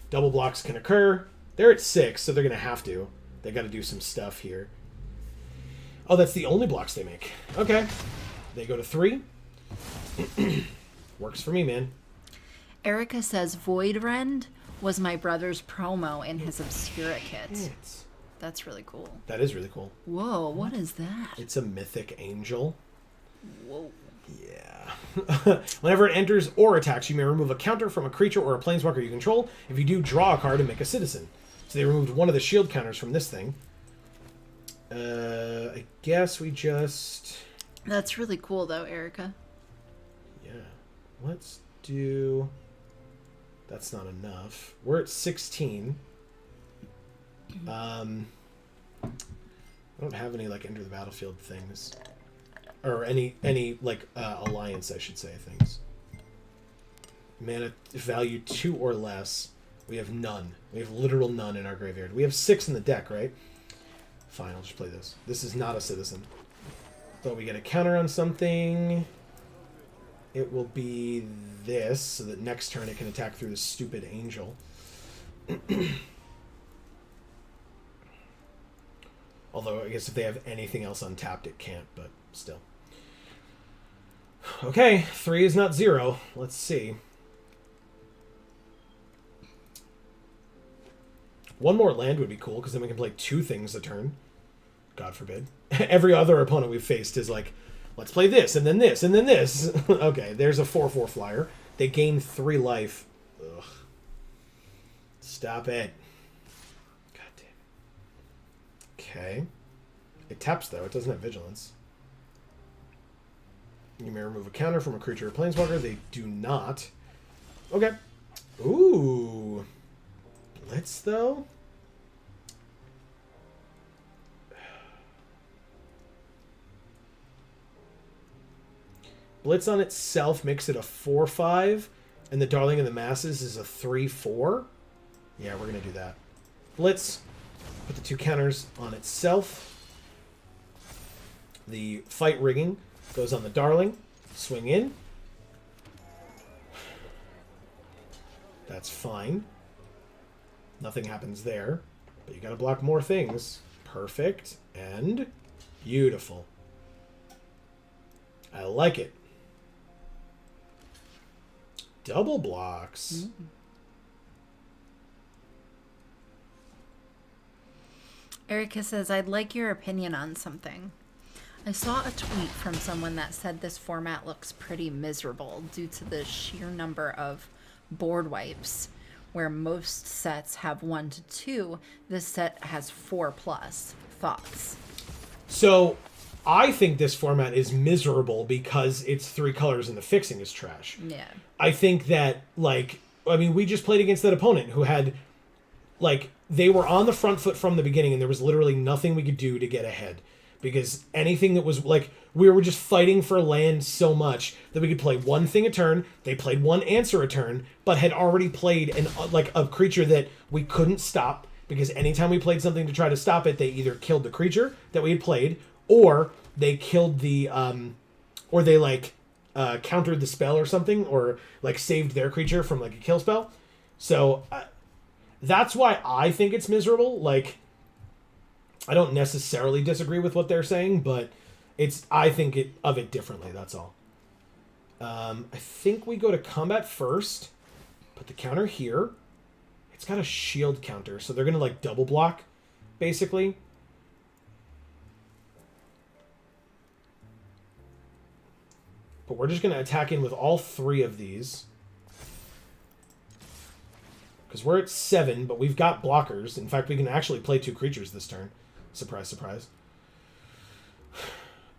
Double blocks can occur. They're at 6, so they're going to have to. They got to do some stuff here. Oh, that's the only blocks they make. Okay. They go to 3. Works for me, man. Erica says Void Rend was my brother's promo in his Obscura kit. That's really cool. That is really cool. Whoa, what is that? It's a mythic angel. Whoa. Yeah. Whenever it enters or attacks, you may remove a counter from a creature or a planeswalker you control. If you do, draw a card and make a citizen. So they removed one of the shield counters from this thing. I guess we just... That's really cool, though, Erica. Yeah. Let's do... That's not enough. We're at 16. I don't have any, like, enter the battlefield things. Or any like, alliance, I should say, things. Mana value 2 or less. We have none. We have literal none in our graveyard. We have 6 in the deck, right? Fine, I'll just play this. This is not a citizen. But we get a counter on something. It will be this, so that next turn it can attack through the stupid angel. Although, I guess if they have anything else untapped, it can't, but still. Okay, 3 is not 0. Let's see. One more land would be cool, because then we can play 2 things a turn. God forbid. Every other opponent we've faced is like, let's play this, and then this, and then this. Okay, there's a 4/4 flyer. They gain 3 life. Ugh. Stop it. God damn. Okay. It taps, though. It doesn't have vigilance. You may remove a counter from a creature or planeswalker. They do not. Okay. Ooh. Blitz, though? Blitz on itself makes it a 4/5, and the Darling of the Masses is a 3/4. Yeah, we're going to do that. Blitz. Put the 2 counters on itself. The fight rigging goes on the Darling. Swing in. That's fine. Nothing happens there. But you got to block more things. Perfect. And beautiful. I like it. Double blocks. Erica says, I'd like your opinion on something. I saw a tweet from someone that said this format looks pretty miserable due to the sheer number of board wipes. Where most sets have 1 to 2, this set has 4+. Thoughts? So, I think this format is miserable because it's 3 colors and the fixing is trash. Yeah. I think that, like, I mean, we just played against that opponent who had, like, they were on the front foot from the beginning and there was literally nothing we could do to get ahead. Because anything that was, like, we were just fighting for land so much that we could play 1 thing a turn. They played 1 answer a turn, but had already played a creature that we couldn't stop. Because anytime we played something to try to stop it, they either killed the creature that we had played, or they killed the, or they, like, countered the spell or something, or, like, saved their creature from, like, a kill spell. So, that's why I think it's miserable. Like, I don't necessarily disagree with what they're saying, but I think of it differently, that's all. I think we go to combat first. Put the counter here. It's got a shield counter, so they're going to, like, double block, basically. But we're just going to attack in with all 3 of these. Because we're at 7, but we've got blockers. In fact, we can actually play 2 creatures this turn. Surprise, surprise.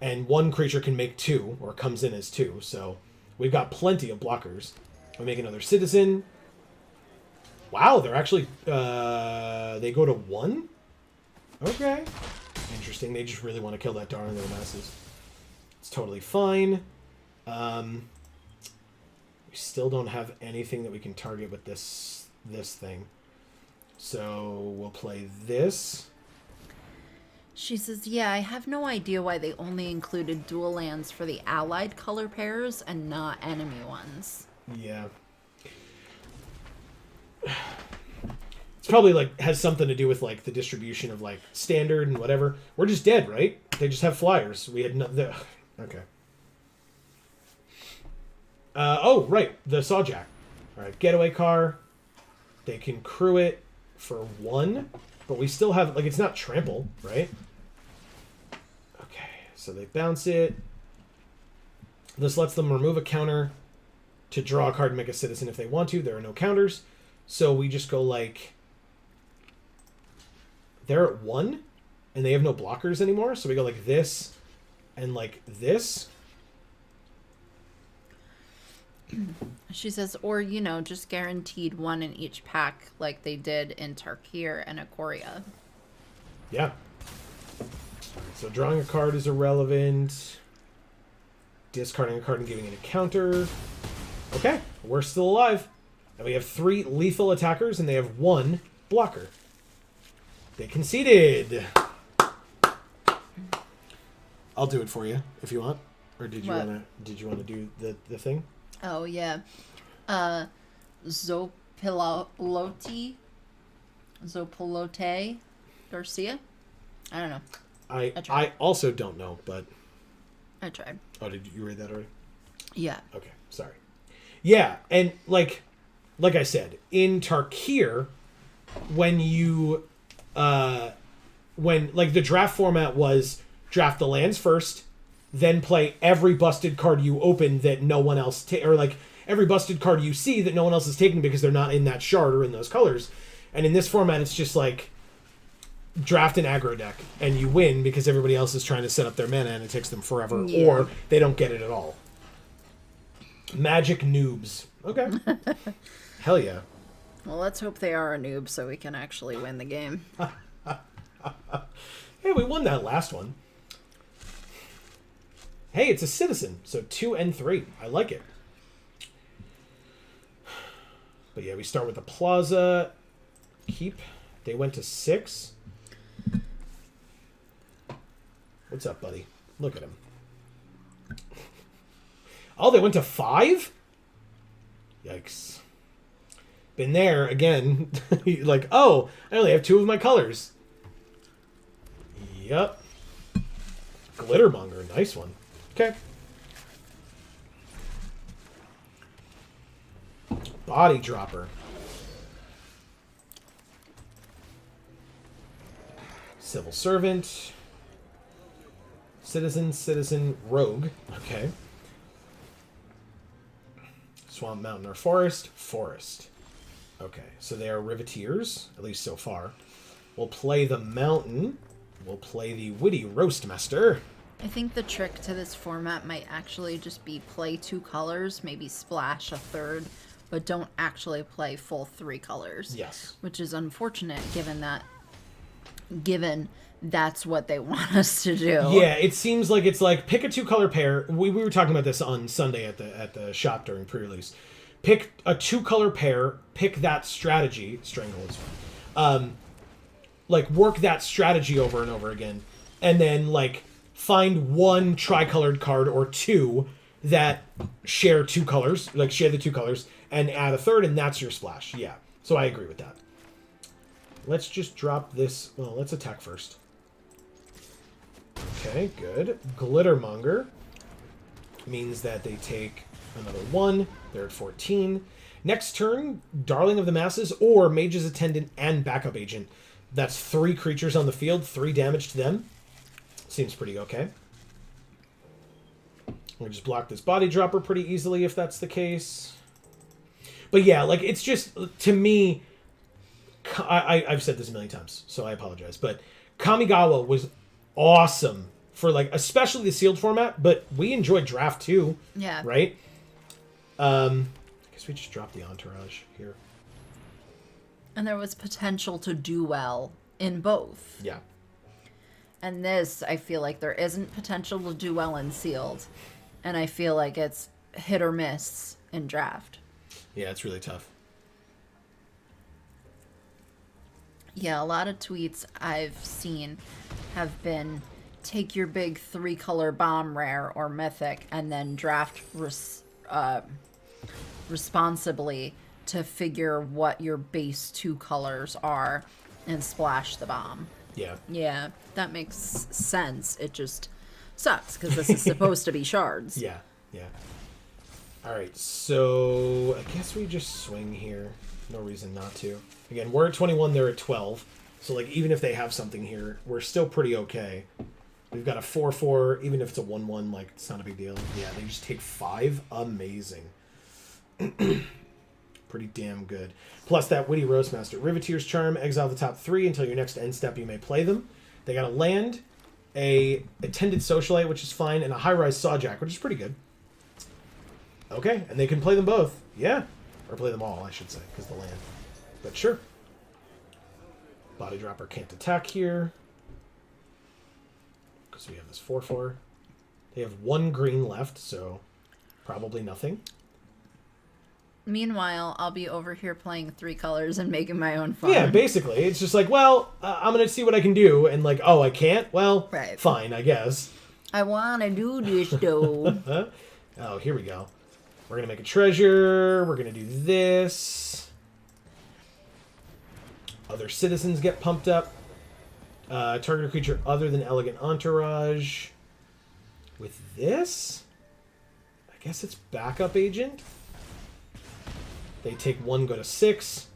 And 1 creature can make 2, or comes in as 2, so we've got plenty of blockers. We make another citizen. Wow, they're actually, they go to 1? Okay. Interesting, they just really want to kill that Darling of the Masses. It's totally fine. We still don't have anything that we can target with this thing. So we'll play this. She says, yeah, I have no idea why they only included dual lands for the allied color pairs and not enemy ones. Yeah. It's probably, like, has something to do with, like, the distribution of, like, standard and whatever. We're just dead, right? They just have flyers. We had no... Okay. Oh, right. The Sawjack. All right. Getaway car. They can crew it for 1. But we still have... Like, it's not trample, right? Okay. So they bounce it. This lets them remove a counter to draw a card and make a citizen if they want to. There are no counters. So we just go, like... They're at 1. And they have no blockers anymore. So we go like this and like this. She says, or, just guaranteed one in each pack like they did in Tarkir and Ikoria. Yeah. So drawing a card is irrelevant. Discarding a card and giving it a counter. Okay, we're still alive. And we have 3 lethal attackers, and they have 1 blocker. They conceded. I'll do it for you if you want. Or did you want to do the thing? Oh, yeah. Zopilote Garcia? I don't know. I also don't know, but... I tried. Oh, did you read that already? Yeah. Okay, sorry. Yeah, and like I said, in Tarkir, when you... when the draft format was draft the lands first, then play every busted card you open that no one else every busted card you see that no one else is taking because they're not in that shard or in those colors. And in this format, it's just like draft an aggro deck and you win because everybody else is trying to set up their mana and it takes them forever, or they don't get it at all. Magic noobs. Okay. Hell yeah. Well, let's hope they are a noob so we can actually win the game. Hey, we won that last one. Hey, it's a citizen, so 2 and 3. I like it. But yeah, we start with the Plaza. Keep. They went to 6. What's up, buddy? Look at him. Oh, they went to 5? Yikes. Been there again. Like, oh, I only have 2 of my colors. Yep. Glittermonger, nice one. Okay. Body Dropper. Civil Servant. Citizen, Rogue. Okay. Swamp, Mountain, or Forest? Forest. Okay, so they are Riveteers, at least so far. We'll play the Mountain. We'll play the Witty Roastmaster. I think the trick to this format might actually just be play 2 colors, maybe splash a third, but don't actually play full 3 colors. Yes. Which is unfortunate given that's what they want us to do. Yeah, it seems like it's like pick a 2-color pair. We were talking about this on Sunday at the shop during pre-release. Pick a 2-color pair, pick that strategy. Strangle is fine. Work that strategy over and over again, and then find 1 tricolored card or 2 that share 2 colors, share the 2 colors, and add a third, and that's your splash. Yeah, so I agree with that. Let's just drop this. Well, let's attack first. Okay, good. Glittermonger means that they take another 1. They're at 14. Next turn, Darling of the Masses or Mage's Attendant and Backup Agent. That's 3 creatures on the field, 3 damage to them. Seems pretty okay. We'll just block this Body Dropper pretty easily if that's the case. But yeah, it's just, to me, I've said this a million times, so I apologize. But Kamigawa was awesome for, especially the sealed format, but we enjoyed draft too. Yeah. Right? I guess we just dropped the Entourage here. And there was potential to do well in both. Yeah. And this, I feel like there isn't potential to do well in sealed. And I feel like it's hit or miss in draft. Yeah, it's really tough. Yeah, a lot of tweets I've seen have been take your big 3-color bomb rare or mythic and then draft responsibly to figure what your base 2 colors are and splash the bomb. Yeah. Yeah, that makes sense. It just sucks because this is supposed to be shards. Yeah, yeah. All right, so I guess we just swing here. No reason not to. Again, we're at 21, they're at 12. So, even if they have something here, we're still pretty okay. We've got a 4/4, even if it's a 1/1, it's not a big deal. Yeah, they just take 5. Amazing. Pretty damn good. Plus that Witty Roastmaster. Riveteer's Charm, exile the top 3 until your next end step you may play them. They got a land, a Attended Socialite, which is fine, and a High-Rise Sawjack, which is pretty good. Okay, and they can play them both. Yeah. Or play them all, I should say, because the land. But sure. Body Dropper can't attack here. Because we have this 4/4. They have 1 green left, so probably nothing. Meanwhile, I'll be over here playing 3 colors and making my own fun. Yeah, basically. It's just like, well, I'm going to see what I can do. And like, oh, I can't? Well, right. Fine, I guess. I want to do this, though. Oh, here we go. We're going to make a treasure. We're going to do this. Other citizens get pumped up. Target a creature other than Elegant Entourage. With this, I guess it's Backup Agent. They take 1, go to 6.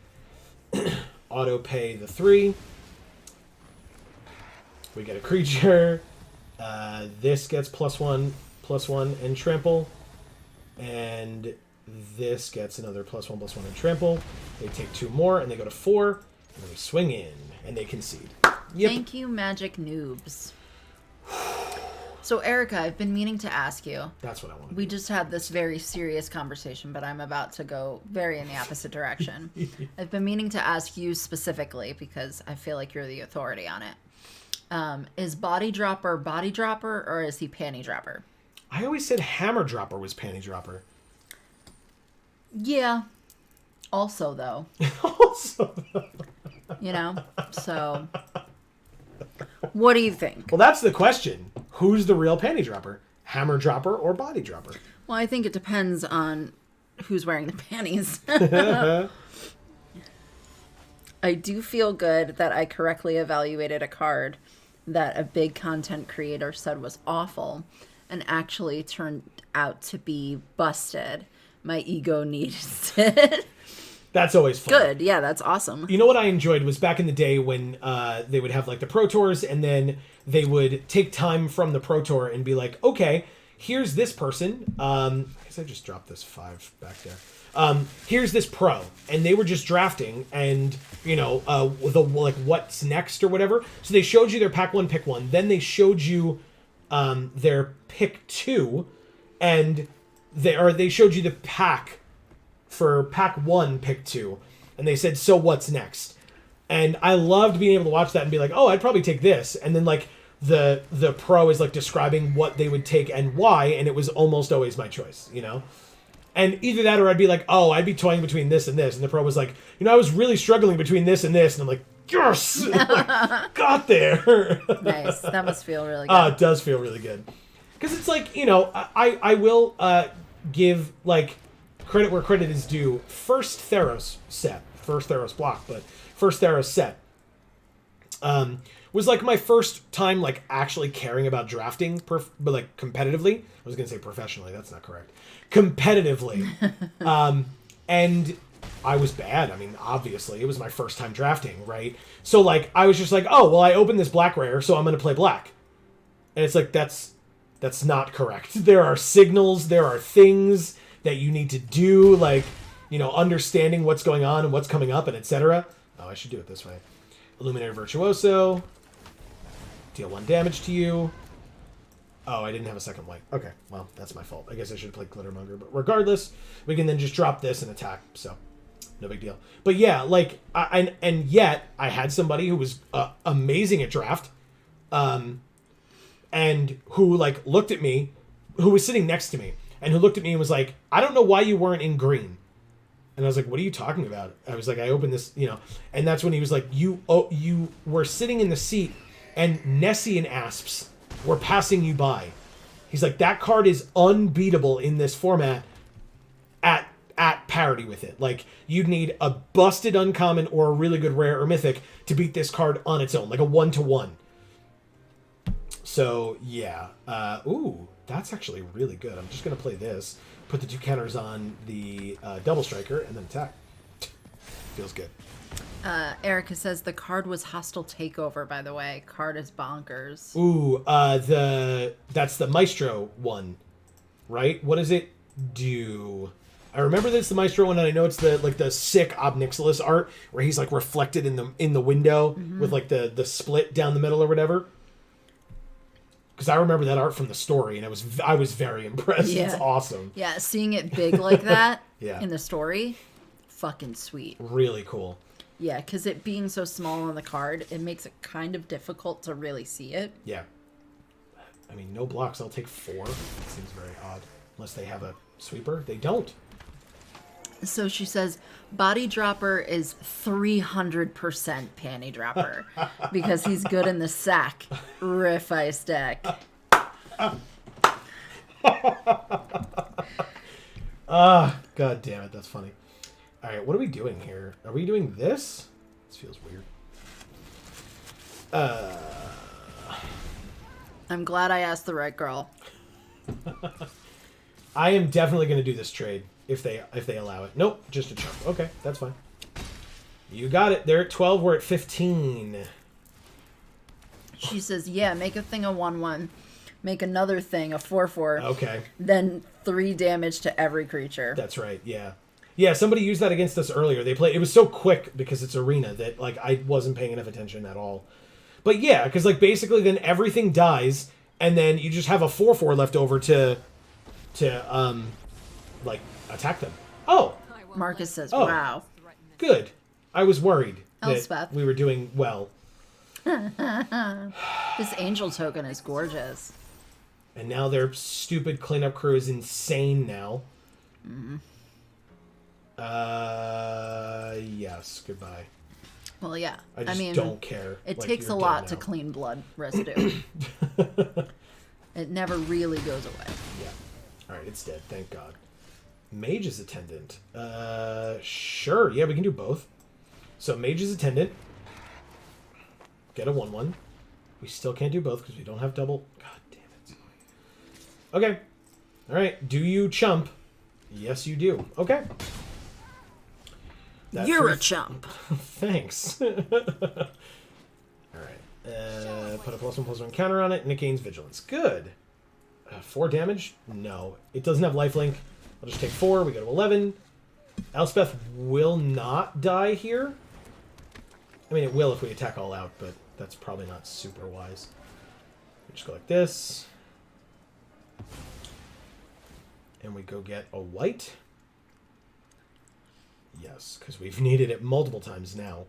Auto pay the 3. We get a creature. This gets +1/+1 and trample. And this gets another +1/+1 and trample. They take 2 more and they go to 4. And then we swing in and they concede. Yep. Thank you, magic noobs. So, Erica, I've been meaning to ask you. That's what I want. We just had this very serious conversation, but I'm about to go very in the opposite direction. I've been meaning to ask you specifically because I feel like you're the authority on it. Is Body Dropper or is he Panty Dropper? I always said Hammer Dropper was Panty Dropper. Yeah. Also, though. Also, You know? So, what do you think? well, that's the question. Who's the real Panty Dropper? Hammer Dropper or Body Dropper? Well, I think it depends on who's wearing the panties. I do feel good that I correctly evaluated a card that a big content creator said was awful and actually turned out to be busted. My ego needs it. That's always fun. Good. Yeah, that's awesome. You know what I enjoyed was back in the day when they would have like the Pro Tours and then they would take time from the Pro Tour and be like, okay, here's this person. I guess I just dropped this 5 back there. Here's this pro. And they were just drafting and, you know, the like what's next or whatever. So they showed you their pack 1, pick 1. Then they showed you their pick 2. And they showed you the pack for pack 1, pick 2. And they said, so what's next? And I loved being able to watch that and be like, oh, I'd probably take this. And then like the pro is like describing what they would take and why, and it was almost always my choice, you know? And either that or I'd be like, oh, I'd be toying between this and this. And the pro was like, you know, I was really struggling between this and this. And I'm like, yes! Got there! Nice. That must feel really good. It does feel really good. Because it's like, you know, I will give like credit where credit is due. First Theros block, but first Theros set was like my first time like actually caring about drafting, but like competitively. I was gonna say professionally. That's not correct. Competitively, and I was bad. I mean, obviously, it was my first time drafting, right? So like, I was just like, oh well, I opened this black rare, so I'm gonna play black, and it's like that's not correct. There are signals, there are things that you need to do, like, you know, understanding what's going on and what's coming up and etc. Oh, I should do it this way. Illuminator Virtuoso. Deal 1 damage to you. Oh, I didn't have a second white. Okay, well, that's my fault. I guess I should have played Glittermonger. But regardless, we can then just drop this and attack. So, no big deal. But yeah, like, and yet, I had somebody who was amazing at draft. And who, like, looked at me, who was sitting next to me, and who looked at me and was like, I don't know why you weren't in green. And I was like, what are you talking about? I was like, I opened this, you know. And that's when he was like, you were sitting in the seat, and Nessie and Asps were passing you by. He's like, that card is unbeatable in this format at parity with it. Like, you'd need a busted uncommon or a really good rare or mythic to beat this card on its own, like a 1-to-1. So, yeah. Ooh, that's actually really good. I'm just going to play this. Put the 2 counters on the double striker and then attack. Feels good. Erica says the card was Hostile Takeover, by the way. Card is bonkers. Ooh, that's the Maestro one, right? What does it do? I remember that it's the Maestro one, and I know it's the sick Obnixilis art where he's like reflected in the window with like the split down the middle or whatever. Because I remember that art from the story, and I was very impressed. Yeah. It's awesome. Yeah, seeing it big like that Yeah. in the story, fucking sweet. Really cool. Yeah, because it being so small on the card, it makes it kind of difficult to really see it. Yeah. I mean, no blocks. I'll take 4. It seems very odd. Unless they have a sweeper. They don't. So she says, body dropper is 300% panty dropper because he's good in the sack. Riff ice deck. God damn it. That's funny. All right, what are we doing here? Are we doing this? This feels weird. I'm glad I asked the right girl. I am definitely going to do this trade if they allow it. Nope, just a chump. Okay, that's fine. You got it. They're at 12. We're at 15. She says, yeah, make a thing a 1/1. Make another thing a 4/4. Okay. Then 3 damage to every creature. That's right. Yeah. Yeah, somebody used that against us earlier. They played. It was so quick because it's Arena that like I wasn't paying enough attention at all. But yeah, because like basically then everything dies, and then you just have a 4/4 left over to like attack them. Oh, Marcus says, Oh. wow. good. I was worried that Elspeth. we were doing well. This angel token is gorgeous. And now their stupid cleanup crew is insane now. Yes, goodbye. Well, yeah. I just mean, don't care. it Like, takes a you're lot dead to now. clean blood residue. It never really goes away. Yeah. Alright, it's dead, thank God. Mage's Attendant. Sure. Yeah, we can do both. So Mage's Attendant. Get a 1/1. We still can't do both because we don't have double. God damn it. Okay. Alright, do you chump? Yes, you do. Okay. That You're a first- chump. Thanks. Alright. Put a +1/+1 counter on it, and it gains vigilance. Good. 4 damage? No. It doesn't have lifelink. I'll just take 4. We go to 11. Elspeth will not die here. I mean, it will if we attack all out, but that's probably not super wise. We just go like this. And we go get a white. Yes, because we've needed it multiple times now.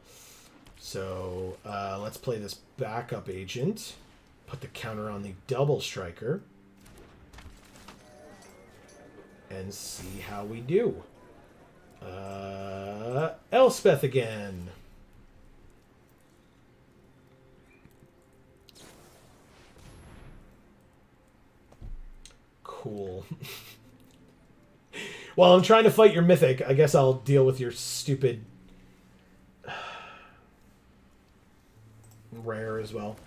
So let's play this backup agent. Put the counter on the double striker. And see how we do. Elspeth again. Cool. While I'm trying to fight your mythic, I guess I'll deal with your stupid rare as well.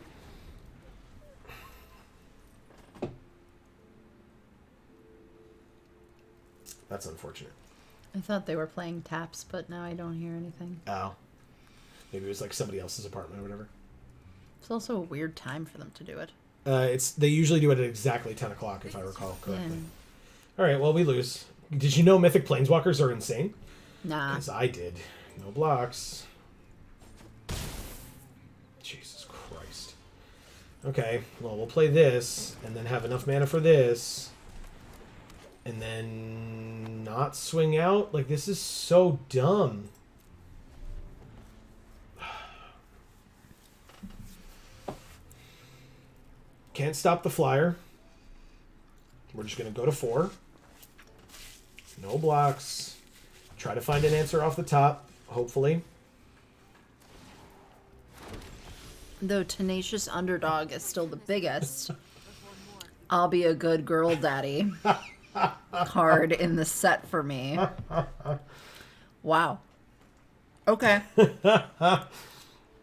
That's unfortunate. I thought they were playing taps, but now I don't hear anything. Oh. Maybe it was like somebody else's apartment or whatever. It's also a weird time for them to do it. They usually do it at exactly 10 o'clock, if I recall correctly. Yeah. All right, well, we lose. Did you know Mythic Planeswalkers are insane? Nah. Because I did. No blocks. Jesus Christ. Okay, well, we'll play this, and then have enough mana for this. And then not swing out? Like, this is so dumb. Can't stop the flyer. We're just going to go to 4. No blocks. Try to find an answer off the top, hopefully. Though Tenacious Underdog is still the biggest, I'll be a good girl daddy card in the set for me. Wow. Okay.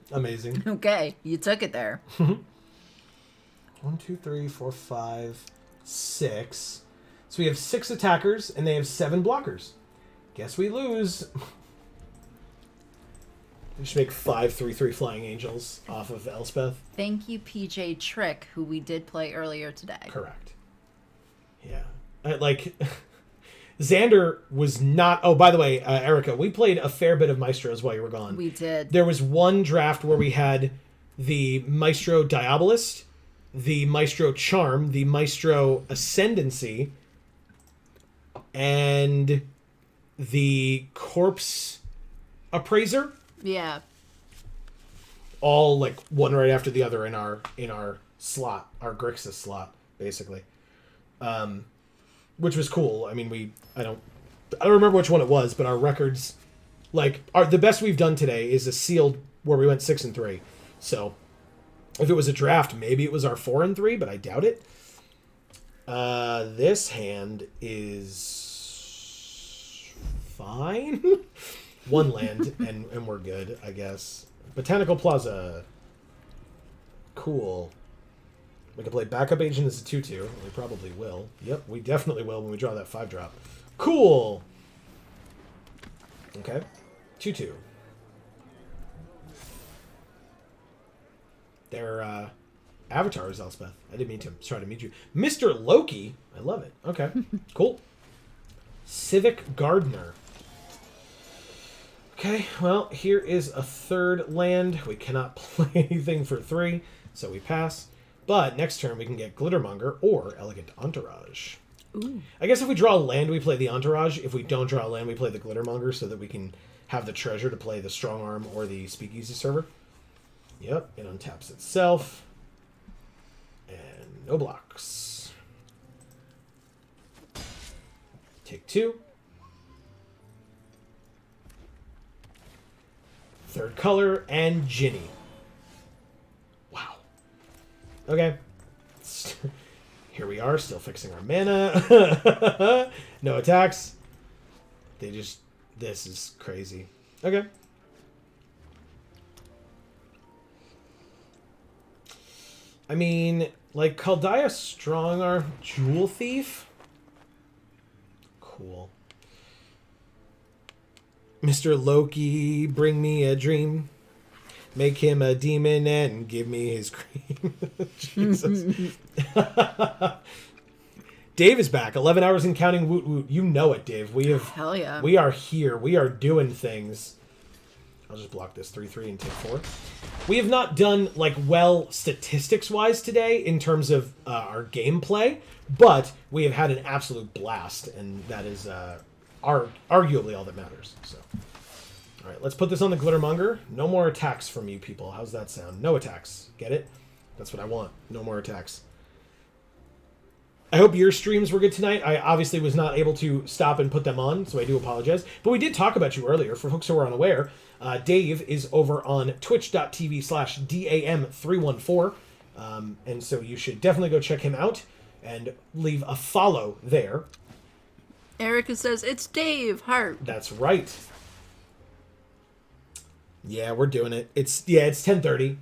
Amazing. Okay. You took it there. 1, 2, 3, 4, 5, 6. So we have 6 attackers, and they have 7 blockers. Guess we lose. We just make 5 3/3 Flying Angels off of Elspeth. Thank you, PJ Trick, who we did play earlier today. Correct. Yeah. Xander was not... Oh, by the way, Erica, we played a fair bit of Maestros while you were gone. We did. There was one draft where we had the Maestro Diabolist, the Maestro Charm, the Maestro Ascendancy, and the Corpse Appraiser. Yeah. All like one right after the other in our slot, our Grixis slot, basically. Which was cool. I mean, I don't remember which one it was, but our records, like, the best we've done today is a sealed where we went 6-3. So if it was a draft, maybe it was our 4-3, but I doubt it. This hand is fine. One land and we're good, I guess. Botanical Plaza. Cool. We can play Backup Agent as a 2/2. We probably will. Yep, we definitely will when we draw that 5-drop. Cool! Okay. 2/2. Their avatar is Elspeth. I didn't mean to try to meet you. Mr. Loki. I love it. Okay. Cool. Civic Gardener. Okay, well, here is a third land. We cannot play anything for 3, so we pass. But next turn we can get Glittermonger or Elegant Entourage. Ooh. I guess if we draw a land, we play the Entourage. If we don't draw a land, we play the Glittermonger so that we can have the treasure to play the Strong Arm or the Speakeasy Server. Yep, it untaps itself. And no blocks. Take 2. Third color, and Ginny. Wow. Okay. Here we are, still fixing our mana. No attacks. This is crazy. Okay. I mean, like, Kaldaya Strongarm Jewel Thief? Cool. Mr. Loki, bring me a dream. Make him a demon and give me his cream. Jesus. Dave is back. 11 hours and counting. Woot woot. You know it, Dave. Hell yeah. We are here. We are doing things. I'll just block this 3/3 and take 4. We have not done like well statistics-wise today in terms of our gameplay, but we have had an absolute blast, and that is arguably all that matters. So, all right, let's put this on the Glittermonger. No more attacks from you people. How's that sound? No attacks. Get it? That's what I want. No more attacks. I hope your streams were good tonight. I obviously was not able to stop and put them on, so I do apologize. But we did talk about you earlier. For folks who are unaware, Dave is over on twitch.tv/DAM314. And so you should definitely go check him out and leave a follow there. Erica says, it's Dave, heart. That's right. Yeah, we're doing it. It's 10:30.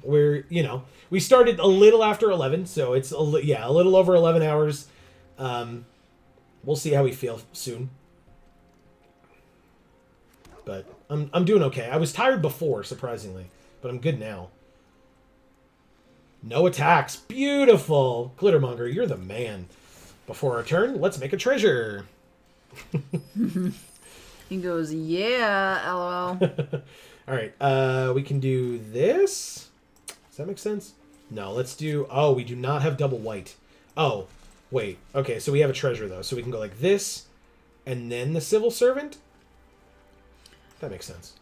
We started a little after 11, so it's a little over 11 hours. We'll see how we feel soon. But I'm doing okay. I was tired before, surprisingly, but I'm good now. No attacks. Beautiful. Glittermonger, you're the man. Before our turn, let's make a treasure. He goes, yeah, lol. All right, we can do this. Does that make sense? No, let's do... Oh, we do not have double white. Oh, wait. Okay, so we have a treasure, though. So we can go like this, and then the Civil Servant? That makes sense.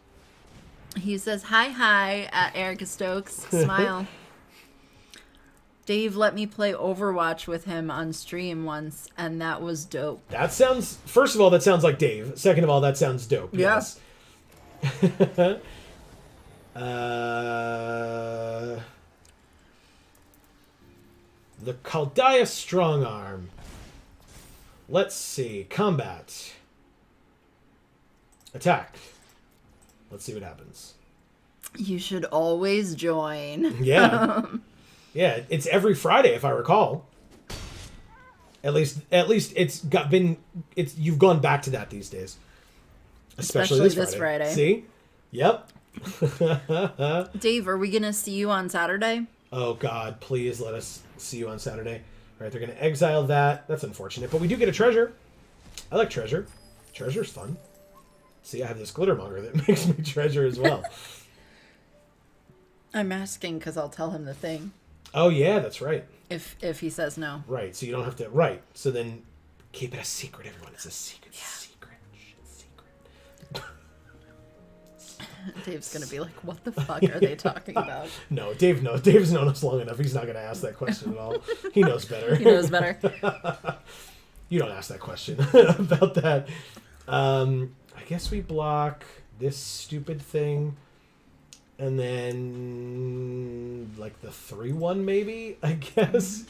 He says, hi, at Erica Stokes. Smile. Dave let me play Overwatch with him on stream once, and that was dope. That sounds... First of all, that sounds like Dave. Second of all, that sounds dope. Yeah. Yes. The Kaldaya Strongarm. Let's see. Combat. Attack. Let's see what happens. You should always join. Yeah. Yeah, it's every Friday if I recall. At least you've gone back to that these days. Especially this Friday. See? Yep. Dave, are we going to see you on Saturday? Oh, God, please let us see you on Saturday. All right, they're going to exile that. That's unfortunate, but we do get a treasure. I like treasure. Treasure's fun. See, I have this Glittermonger that makes me treasure as well. I'm asking because I'll tell him the thing. Oh, yeah, that's right. if he says no. Right, so you don't have to... Right, so then keep it a secret, everyone. It's a secret. Yeah. Secret. Dave's gonna be like, "What the fuck are they talking about?" No, Dave knows. Dave's known us long enough. He's not going to ask that question at all. He knows better. He knows better. You don't ask that question about that. I guess we block this stupid thing. And then, like, the 3-1 maybe, I guess.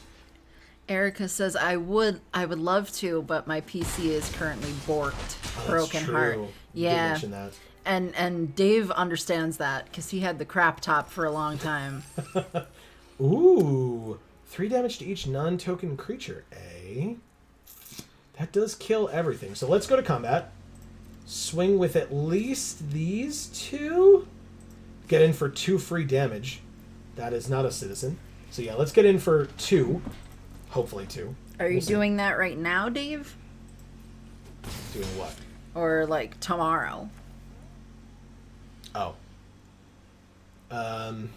Erica says, I would love to, but my PC is currently borked. Broken true. heart. You did Yeah. mention that. And Dave understands that because he had the crap top for a long time. Ooh. 3 damage to each non-token creature, eh? That does kill everything. So let's go to combat. Swing with at least these 2. Get in for 2 free damage. That is not a citizen. So yeah, let's get in for 2. Hopefully 2. Are you doing that right now, Dave? Doing what? Or like tomorrow? Oh. Alright,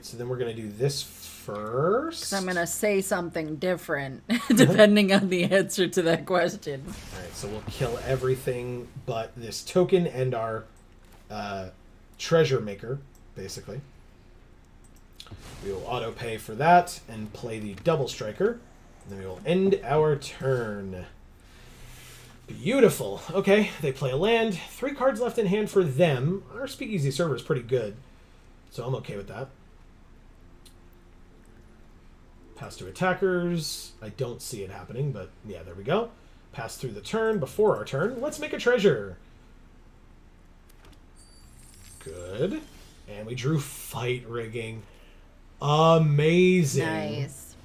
so then we're going to do this first. Because I'm going to say something different depending on the answer to that question. Alright, so we'll kill everything but this token and our treasure maker, basically. We will auto pay for that and play the double striker. And then we will end our turn. Beautiful. Okay, they play a land. 3 cards left in hand for them. Our Speakeasy server is pretty good, so I'm okay with that. Pass to attackers. I don't see it happening, but yeah, there we go. Pass through the turn before our turn. Let's make a treasure. Good. And we drew fight rigging. Amazing. Nice.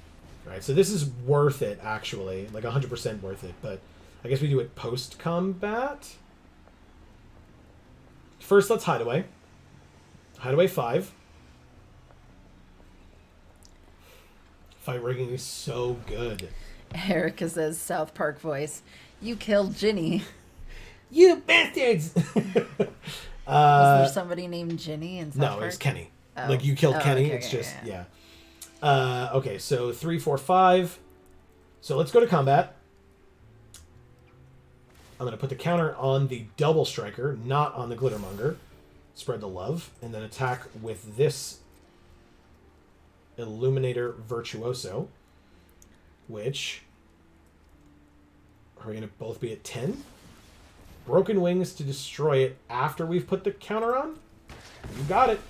All right, so this is worth it, actually. Like 100% worth it, but I guess we do it post-combat. First, let's Hideaway. Hideaway 5. Fight rigging is so good. Erica says, South Park voice, you killed Ginny. You bastards! Was there somebody named Ginny in South Park? No, it was Kenny. Oh. Like, you killed Kenny. Okay, it's okay, just, yeah. Okay, so 3, 4, 5. So let's go to combat. I'm going to put the counter on the double striker, not on the Glittermonger. Spread the love. And then attack with this Illuminator Virtuoso. Which... Are we going to both be at 10? Broken Wings to destroy it after we've put the counter on? You got it.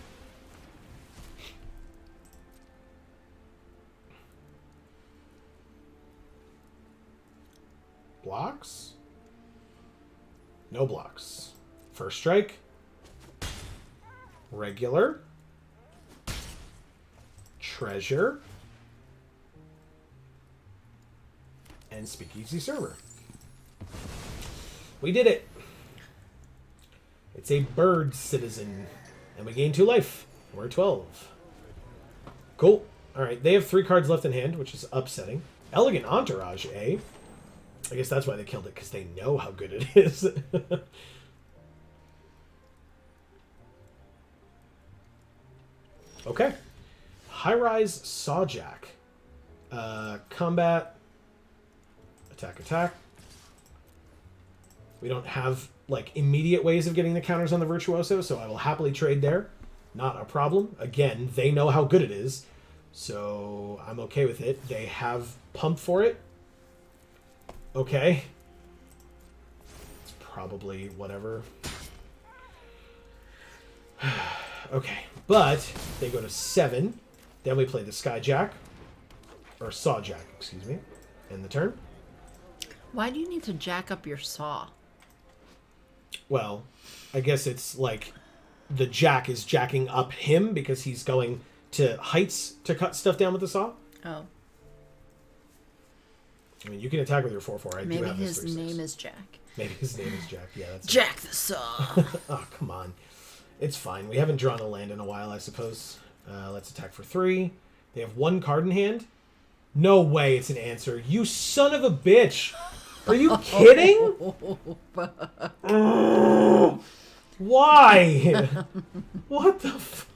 Blocks? No blocks. First strike. Regular. Treasure. And Speakeasy Server. We did it. It's a bird citizen. And we gain 2 life. We're 12. Cool. Alright, they have 3 cards left in hand, which is upsetting. Elegant Entourage, eh? I guess that's why they killed it, because they know how good it is. Okay. High-Rise Sawjack. Combat. Attack, attack. We don't have, like, immediate ways of getting the counters on the Virtuoso, so I will happily trade there. Not a problem. Again, they know how good it is, so I'm okay with it. They have pump for it. Okay. It's probably whatever. Okay. But they go to 7. Then we play the Skyjack. Or Sawjack, excuse me. In the turn. Why do you need to jack up your saw? Well, I guess it's like the jack is jacking up him because he's going to heights to cut stuff down with the saw. Oh. I mean, you can attack with your 4/4. I Maybe do have his this 3/6. name is Jack. Maybe his name is Jack. Yeah, that's Jack the Saw. Oh, come on. It's fine. We haven't drawn a land in a while, I suppose. Let's attack for 3. They have 1 card in hand. No way it's an answer. You son of a bitch. Are you kidding? Why? What the fuck?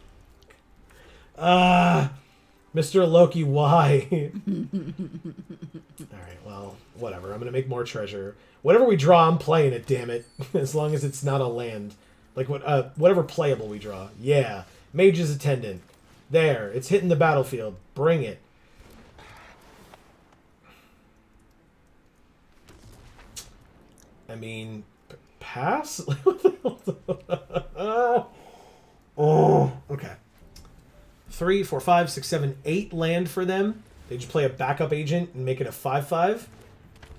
Mr. Loki, why? Alright, well, whatever. I'm gonna make more treasure. Whatever we draw, I'm playing it, damn it. As long as it's not a land. Like, whatever playable we draw. Yeah. Mage's Attendant. There. It's hitting the battlefield. Bring it. I mean, pass? Oh, okay. 3, 4, 5, 6, 7, 8 land for them. They just play a backup agent and make it a 5/5.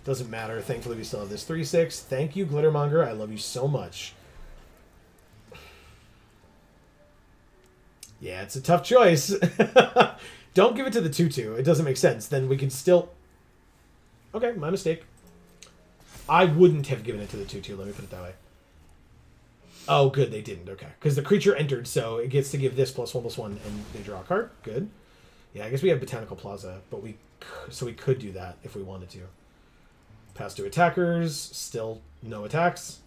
Doesn't matter. Thankfully, we still have this 3/6. Thank you, Glittermonger. I love you so much. Yeah, it's a tough choice. Don't give it to the 2/2. It doesn't make sense. Then we could still... Okay, my mistake. I wouldn't have given it to the 2/2. Let me put it that way. Oh, good. They didn't. Okay. Because the creature entered, so it gets to give this +1/+1, and they draw a card. Good. Yeah, I guess we have Botanical Plaza, but we could do that if we wanted to. Pass to attackers. Still no attacks.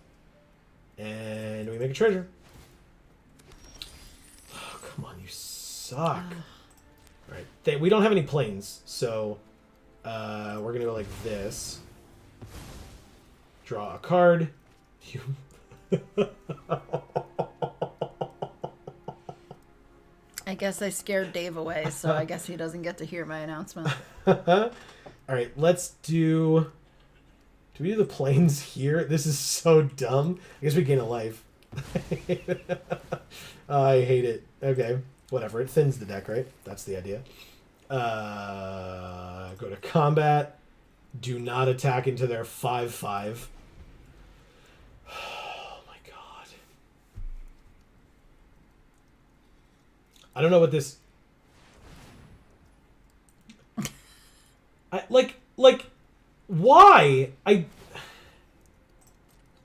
And we make a treasure. Oh, come on, you suck. All right. We don't have any planes, so we're going to go like this. Draw a card. You... I guess I scared Dave away, so I guess he doesn't get to hear my announcement. All right, let's do... Do we do the planes here? This is so dumb. I guess we gain a life. I hate it. Okay, whatever. It thins the deck, right? That's the idea. Go to combat. Do not attack into their 5/5. Oh my god. I don't know what this... why?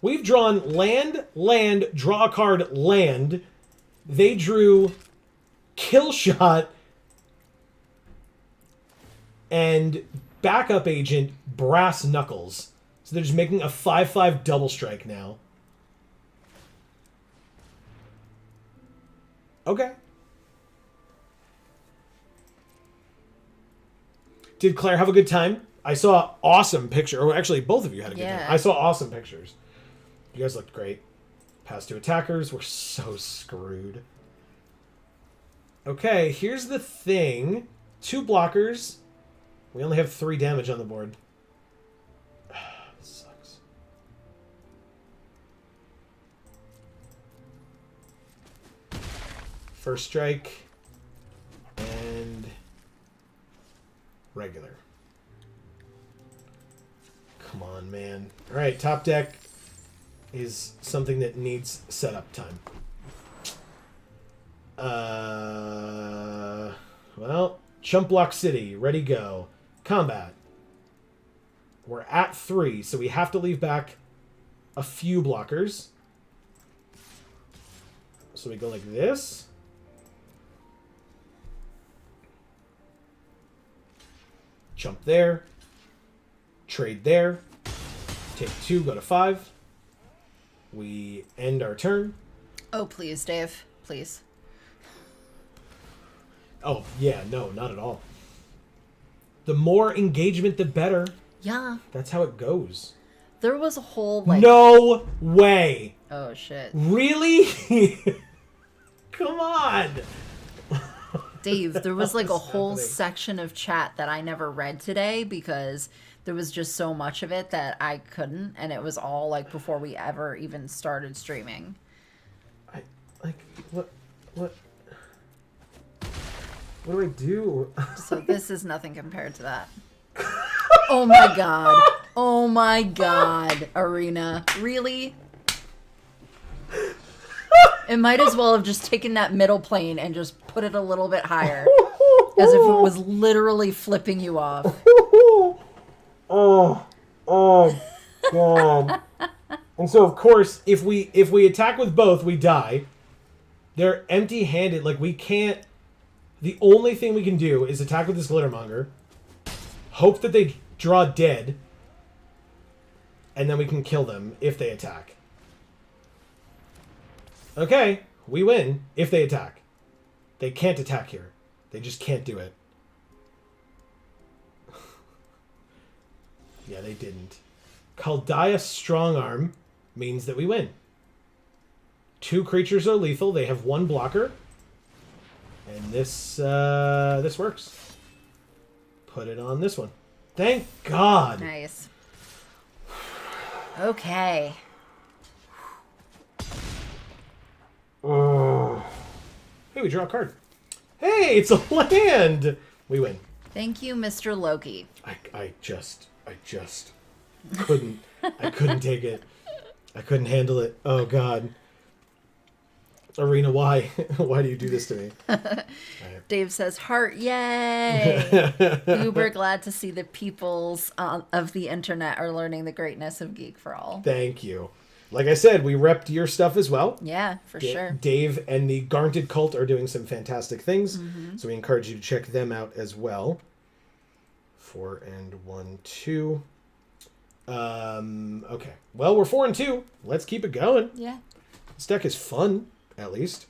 We've drawn land, draw a card, land. They drew kill shot and backup agent brass knuckles. So they're just making a 5/5 double strike now. Okay. Did Claire have a good time? I saw awesome picture. Or actually, both of you had a good time. I saw awesome pictures. You guys looked great. Pass to attackers. We're so screwed. Okay, here's the thing. 2 blockers. We only have 3 damage on the board. This sucks. First strike. And... regular. Come on, man. Alright, top deck is something that needs setup time. Well, Chump Block City, ready, go. Combat. We're at 3, so we have to leave back a few blockers. So we go like this. Jump there. Trade there. Take 2, go to 5. We end our turn. Oh, please, Dave. Please. Oh, yeah, no, not at all. The more engagement, the better. Yeah. That's how it goes. There was a whole, like... No way! Oh, shit. Really? Come on! Dave, there was like a whole happening? section of chat that I never read today because there was just so much of it that I couldn't, and it was all like before we ever even started streaming. What do I do? So this is nothing compared to that. Oh my god. Oh my god, Arena. Really? It might as well have just taken that middle plane and just put it a little bit higher. As if it was literally flipping you off. Oh god. And so of course, if we attack with both, we die. They're empty-handed. Like, we can't... The only thing we can do is attack with this Glittermonger, hope that they draw dead, and then we can kill them if they attack. Okay, we win if they attack. They can't attack here. They just can't do it. Yeah, they didn't. Kaldaya Strongarm means that we win. 2 creatures are lethal. They have 1 blocker. And this works. Put it on this one. Thank God. Nice. Okay. Oh. Hey, we draw a card. Hey, it's a land. We win. Thank you, Mr. Loki. I just couldn't. I couldn't take it. I couldn't handle it. Oh God. Arena, why? Why do you do this to me? Dave says, heart, yay! Uber glad to see the peoples of the internet are learning the greatness of Geek for All. Thank you. Like I said, we repped your stuff as well. Yeah, for sure. Dave and the Garnted Cult are doing some fantastic things, so we encourage you to check them out as well. 4 and 1, 2. Okay. Well, we're 4 and 2. Let's keep it going. Yeah. This deck is fun, at least.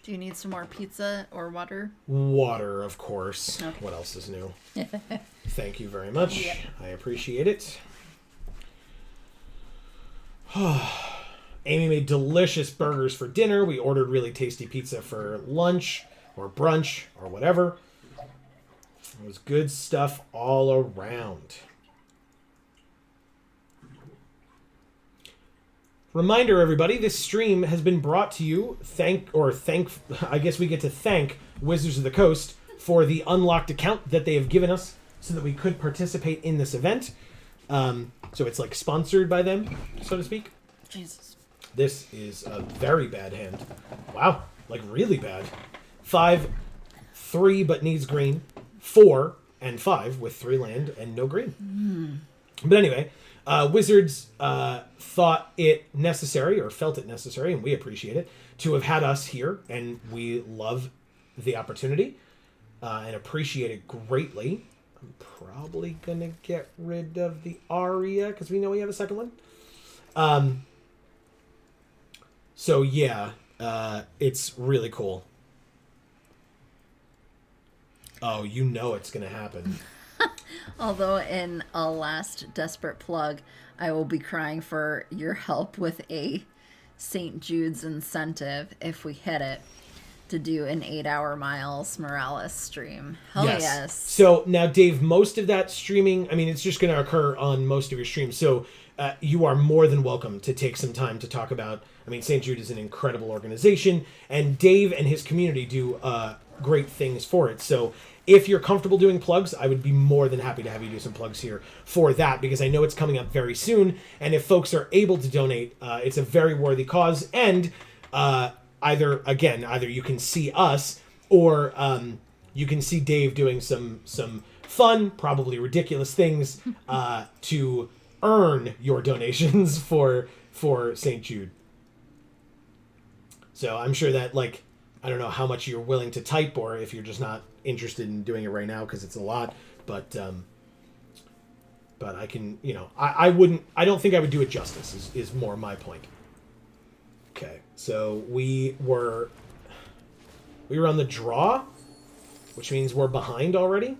Do you need some more pizza or water? Water, of course. Okay. What else is new? Thank you very much. Yep. I appreciate it. Amy made delicious burgers for dinner. We ordered really tasty pizza for lunch or brunch or whatever. It was good stuff all around. Reminder, everybody, this stream has been brought to you. I guess we get to thank Wizards of the Coast for the unlocked account that they have given us so that we could participate in this event. So it's like sponsored by them, so to speak. Jesus. This is a very bad hand. Wow, like really bad. 5, 3, but needs green. 4 and 5 with 3 land and no green. But anyway, Wizards thought it necessary, or felt it necessary, and we appreciate it, to have had us here, and we love the opportunity and appreciate it greatly. I'm probably going to get rid of the Aria, because we know we have a second one. So yeah, it's really cool. Oh, you know it's going to happen. Although in a last desperate plug, I will be crying for your help with a St. Jude's incentive if we hit it to do an 8-hour Miles Morales stream. Hell yes. So now, Dave, most of that streaming, I mean, it's just going to occur on most of your streams. So you are more than welcome to take some time to talk about, I mean, St. Jude is an incredible organization, and Dave and his community do great things for it. So if you're comfortable doing plugs, I would be more than happy to have you do some plugs here for that, because I know it's coming up very soon. And if folks are able to donate, it's a very worthy cause. And either you can see us, or you can see Dave doing some fun, probably ridiculous things to earn your donations for St. Jude. So I'm sure that, like, I don't know how much you're willing to type, or if you're just not interested in doing it right now because it's a lot, but I can, I don't think I would do it justice is more my point. Okay, so we were on the draw, which means we're behind already.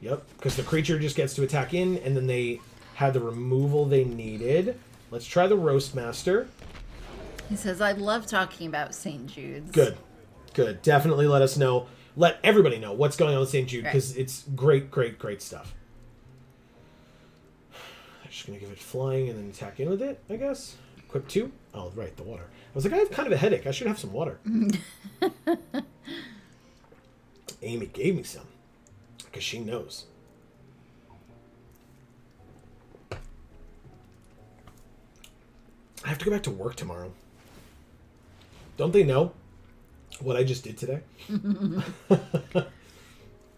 Yep, because the creature just gets to attack in, and then they had the removal they needed. Let's try the Roastmaster. He says, I love talking about St. Jude's. Good. Definitely let us know. Let everybody know what's going on with St. Jude, because it's great stuff. I'm just going to give it flying and then attack in with it, I guess. Equip 2. Oh, right, the water. I was like, I have kind of a headache. I should have some water. Amy gave me some, because she knows. I have to go back to work tomorrow. Don't they know what I just did today?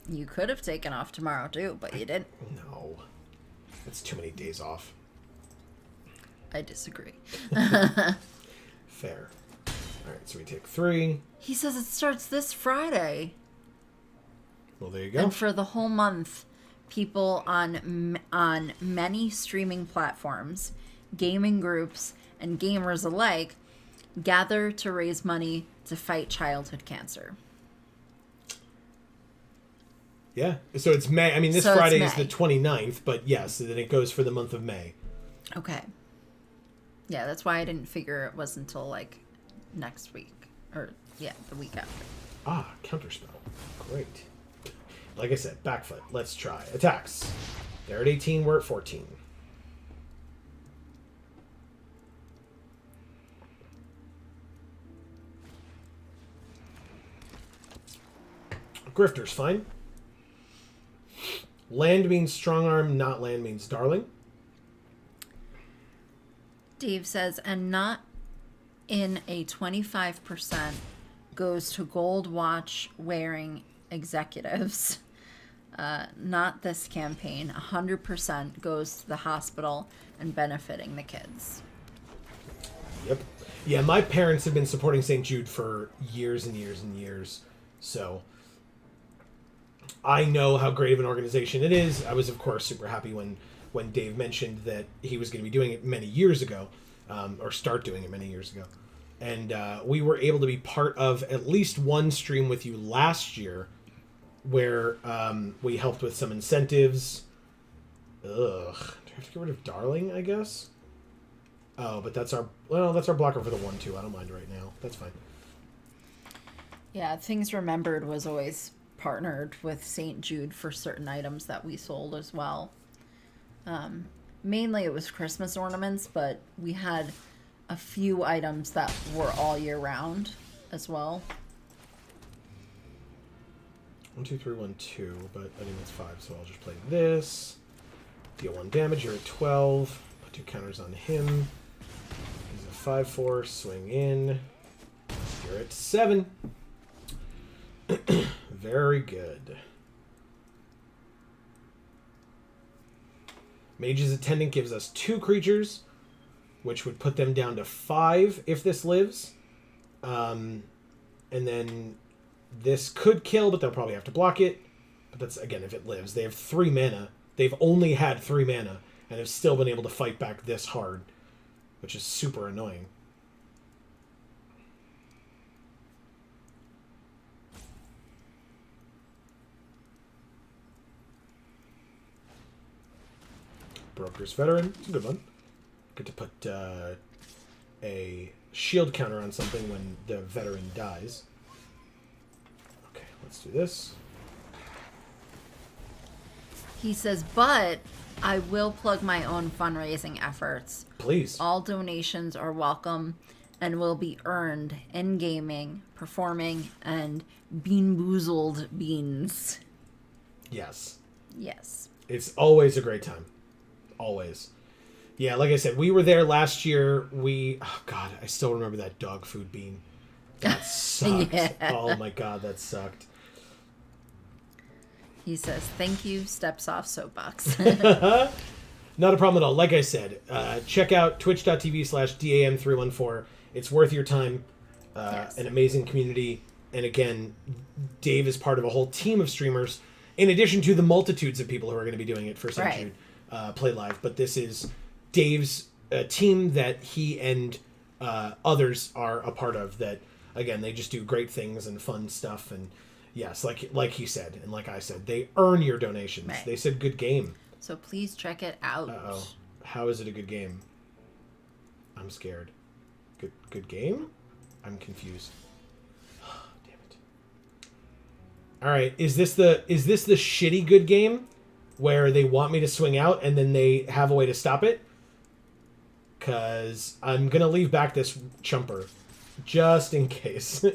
You could have taken off tomorrow too, but you didn't. No. That's too many days off. I disagree. Fair. Alright, so we take 3. He says it starts this Friday. Well, there you go. And for the whole month, people on many streaming platforms, gaming groups, and gamers alike gather to raise money to fight childhood cancer. Yeah. So it's May. I mean, this So it's Friday is May. the 29th, but yes, then it goes for the month of May. Okay. Yeah, that's why I didn't figure it was until like next week. Or, yeah, the week after. Ah, counterspell. Great. Like I said, back foot. Let's try. Attacks. They're at 18, we're at 14. Grifter's fine. Land means strong arm, not land means darling. Dave says, and not in a 25% goes to gold watch wearing executives. Not this campaign. 100% goes to the hospital and benefiting the kids. Yep. Yeah, my parents have been supporting St. Jude for years and years and years. So I know how great of an organization it is. I was, of course, super happy when Dave mentioned that he was going to be doing it many years ago, or start doing it many years ago. And we were able to be part of at least one stream with you last year where we helped with some incentives. Ugh. Do I have to get rid of Darling, I guess? Oh, but that's our blocker for the 1-2. I don't mind right now. That's fine. Yeah, Things Remembered was always partnered with St. Jude for certain items that we sold as well. Mainly it was Christmas ornaments, but we had a few items that were all year round as well. 1, 2, 3, 1, 2, but I think that's 5, so I'll just play this. Deal 1 damage, you're at 12. Put 2 counters on him. He's a 5-4, swing in. You're at 7. Very good. Mage's Attendant gives us 2 creatures, which would put them down to 5 if this lives. And then this could kill, but they'll probably have to block it. But that's, again, if it lives. They have 3 mana. They've only had 3 mana and have still been able to fight back this hard, which is super annoying. Broker's Veteran. It's a good one. Get to put a shield counter on something when the veteran dies. Okay, let's do this. He says, but I will plug my own fundraising efforts. Please. All donations are welcome and will be earned in gaming, performing, and bean-boozled beans. Yes. Yes. It's always a great time. Always. Yeah, like I said, we were there last year. Oh God, I still remember that dog food bean. That sucked. Yeah. Oh my God, that sucked. He says, thank you, steps off soapbox. Not a problem at all. Like I said, check out twitch.tv/DAM314. It's worth your time. Yes. An amazing community. And again, Dave is part of a whole team of streamers, in addition to the multitudes of people who are going to be doing it for St. Right. Jude Play Live. But this is Dave's team that he and others are a part of that, again, they just do great things and fun stuff. And yes, like he said, and like I said, they earn your donations. Right. They said good game. So please check it out. Uh-oh. How is it a good game? I'm scared. Good game? I'm confused. Damn it. All right, is this the shitty good game where they want me to swing out and then they have a way to stop it? Cuz I'm going to leave back this chumper just in case.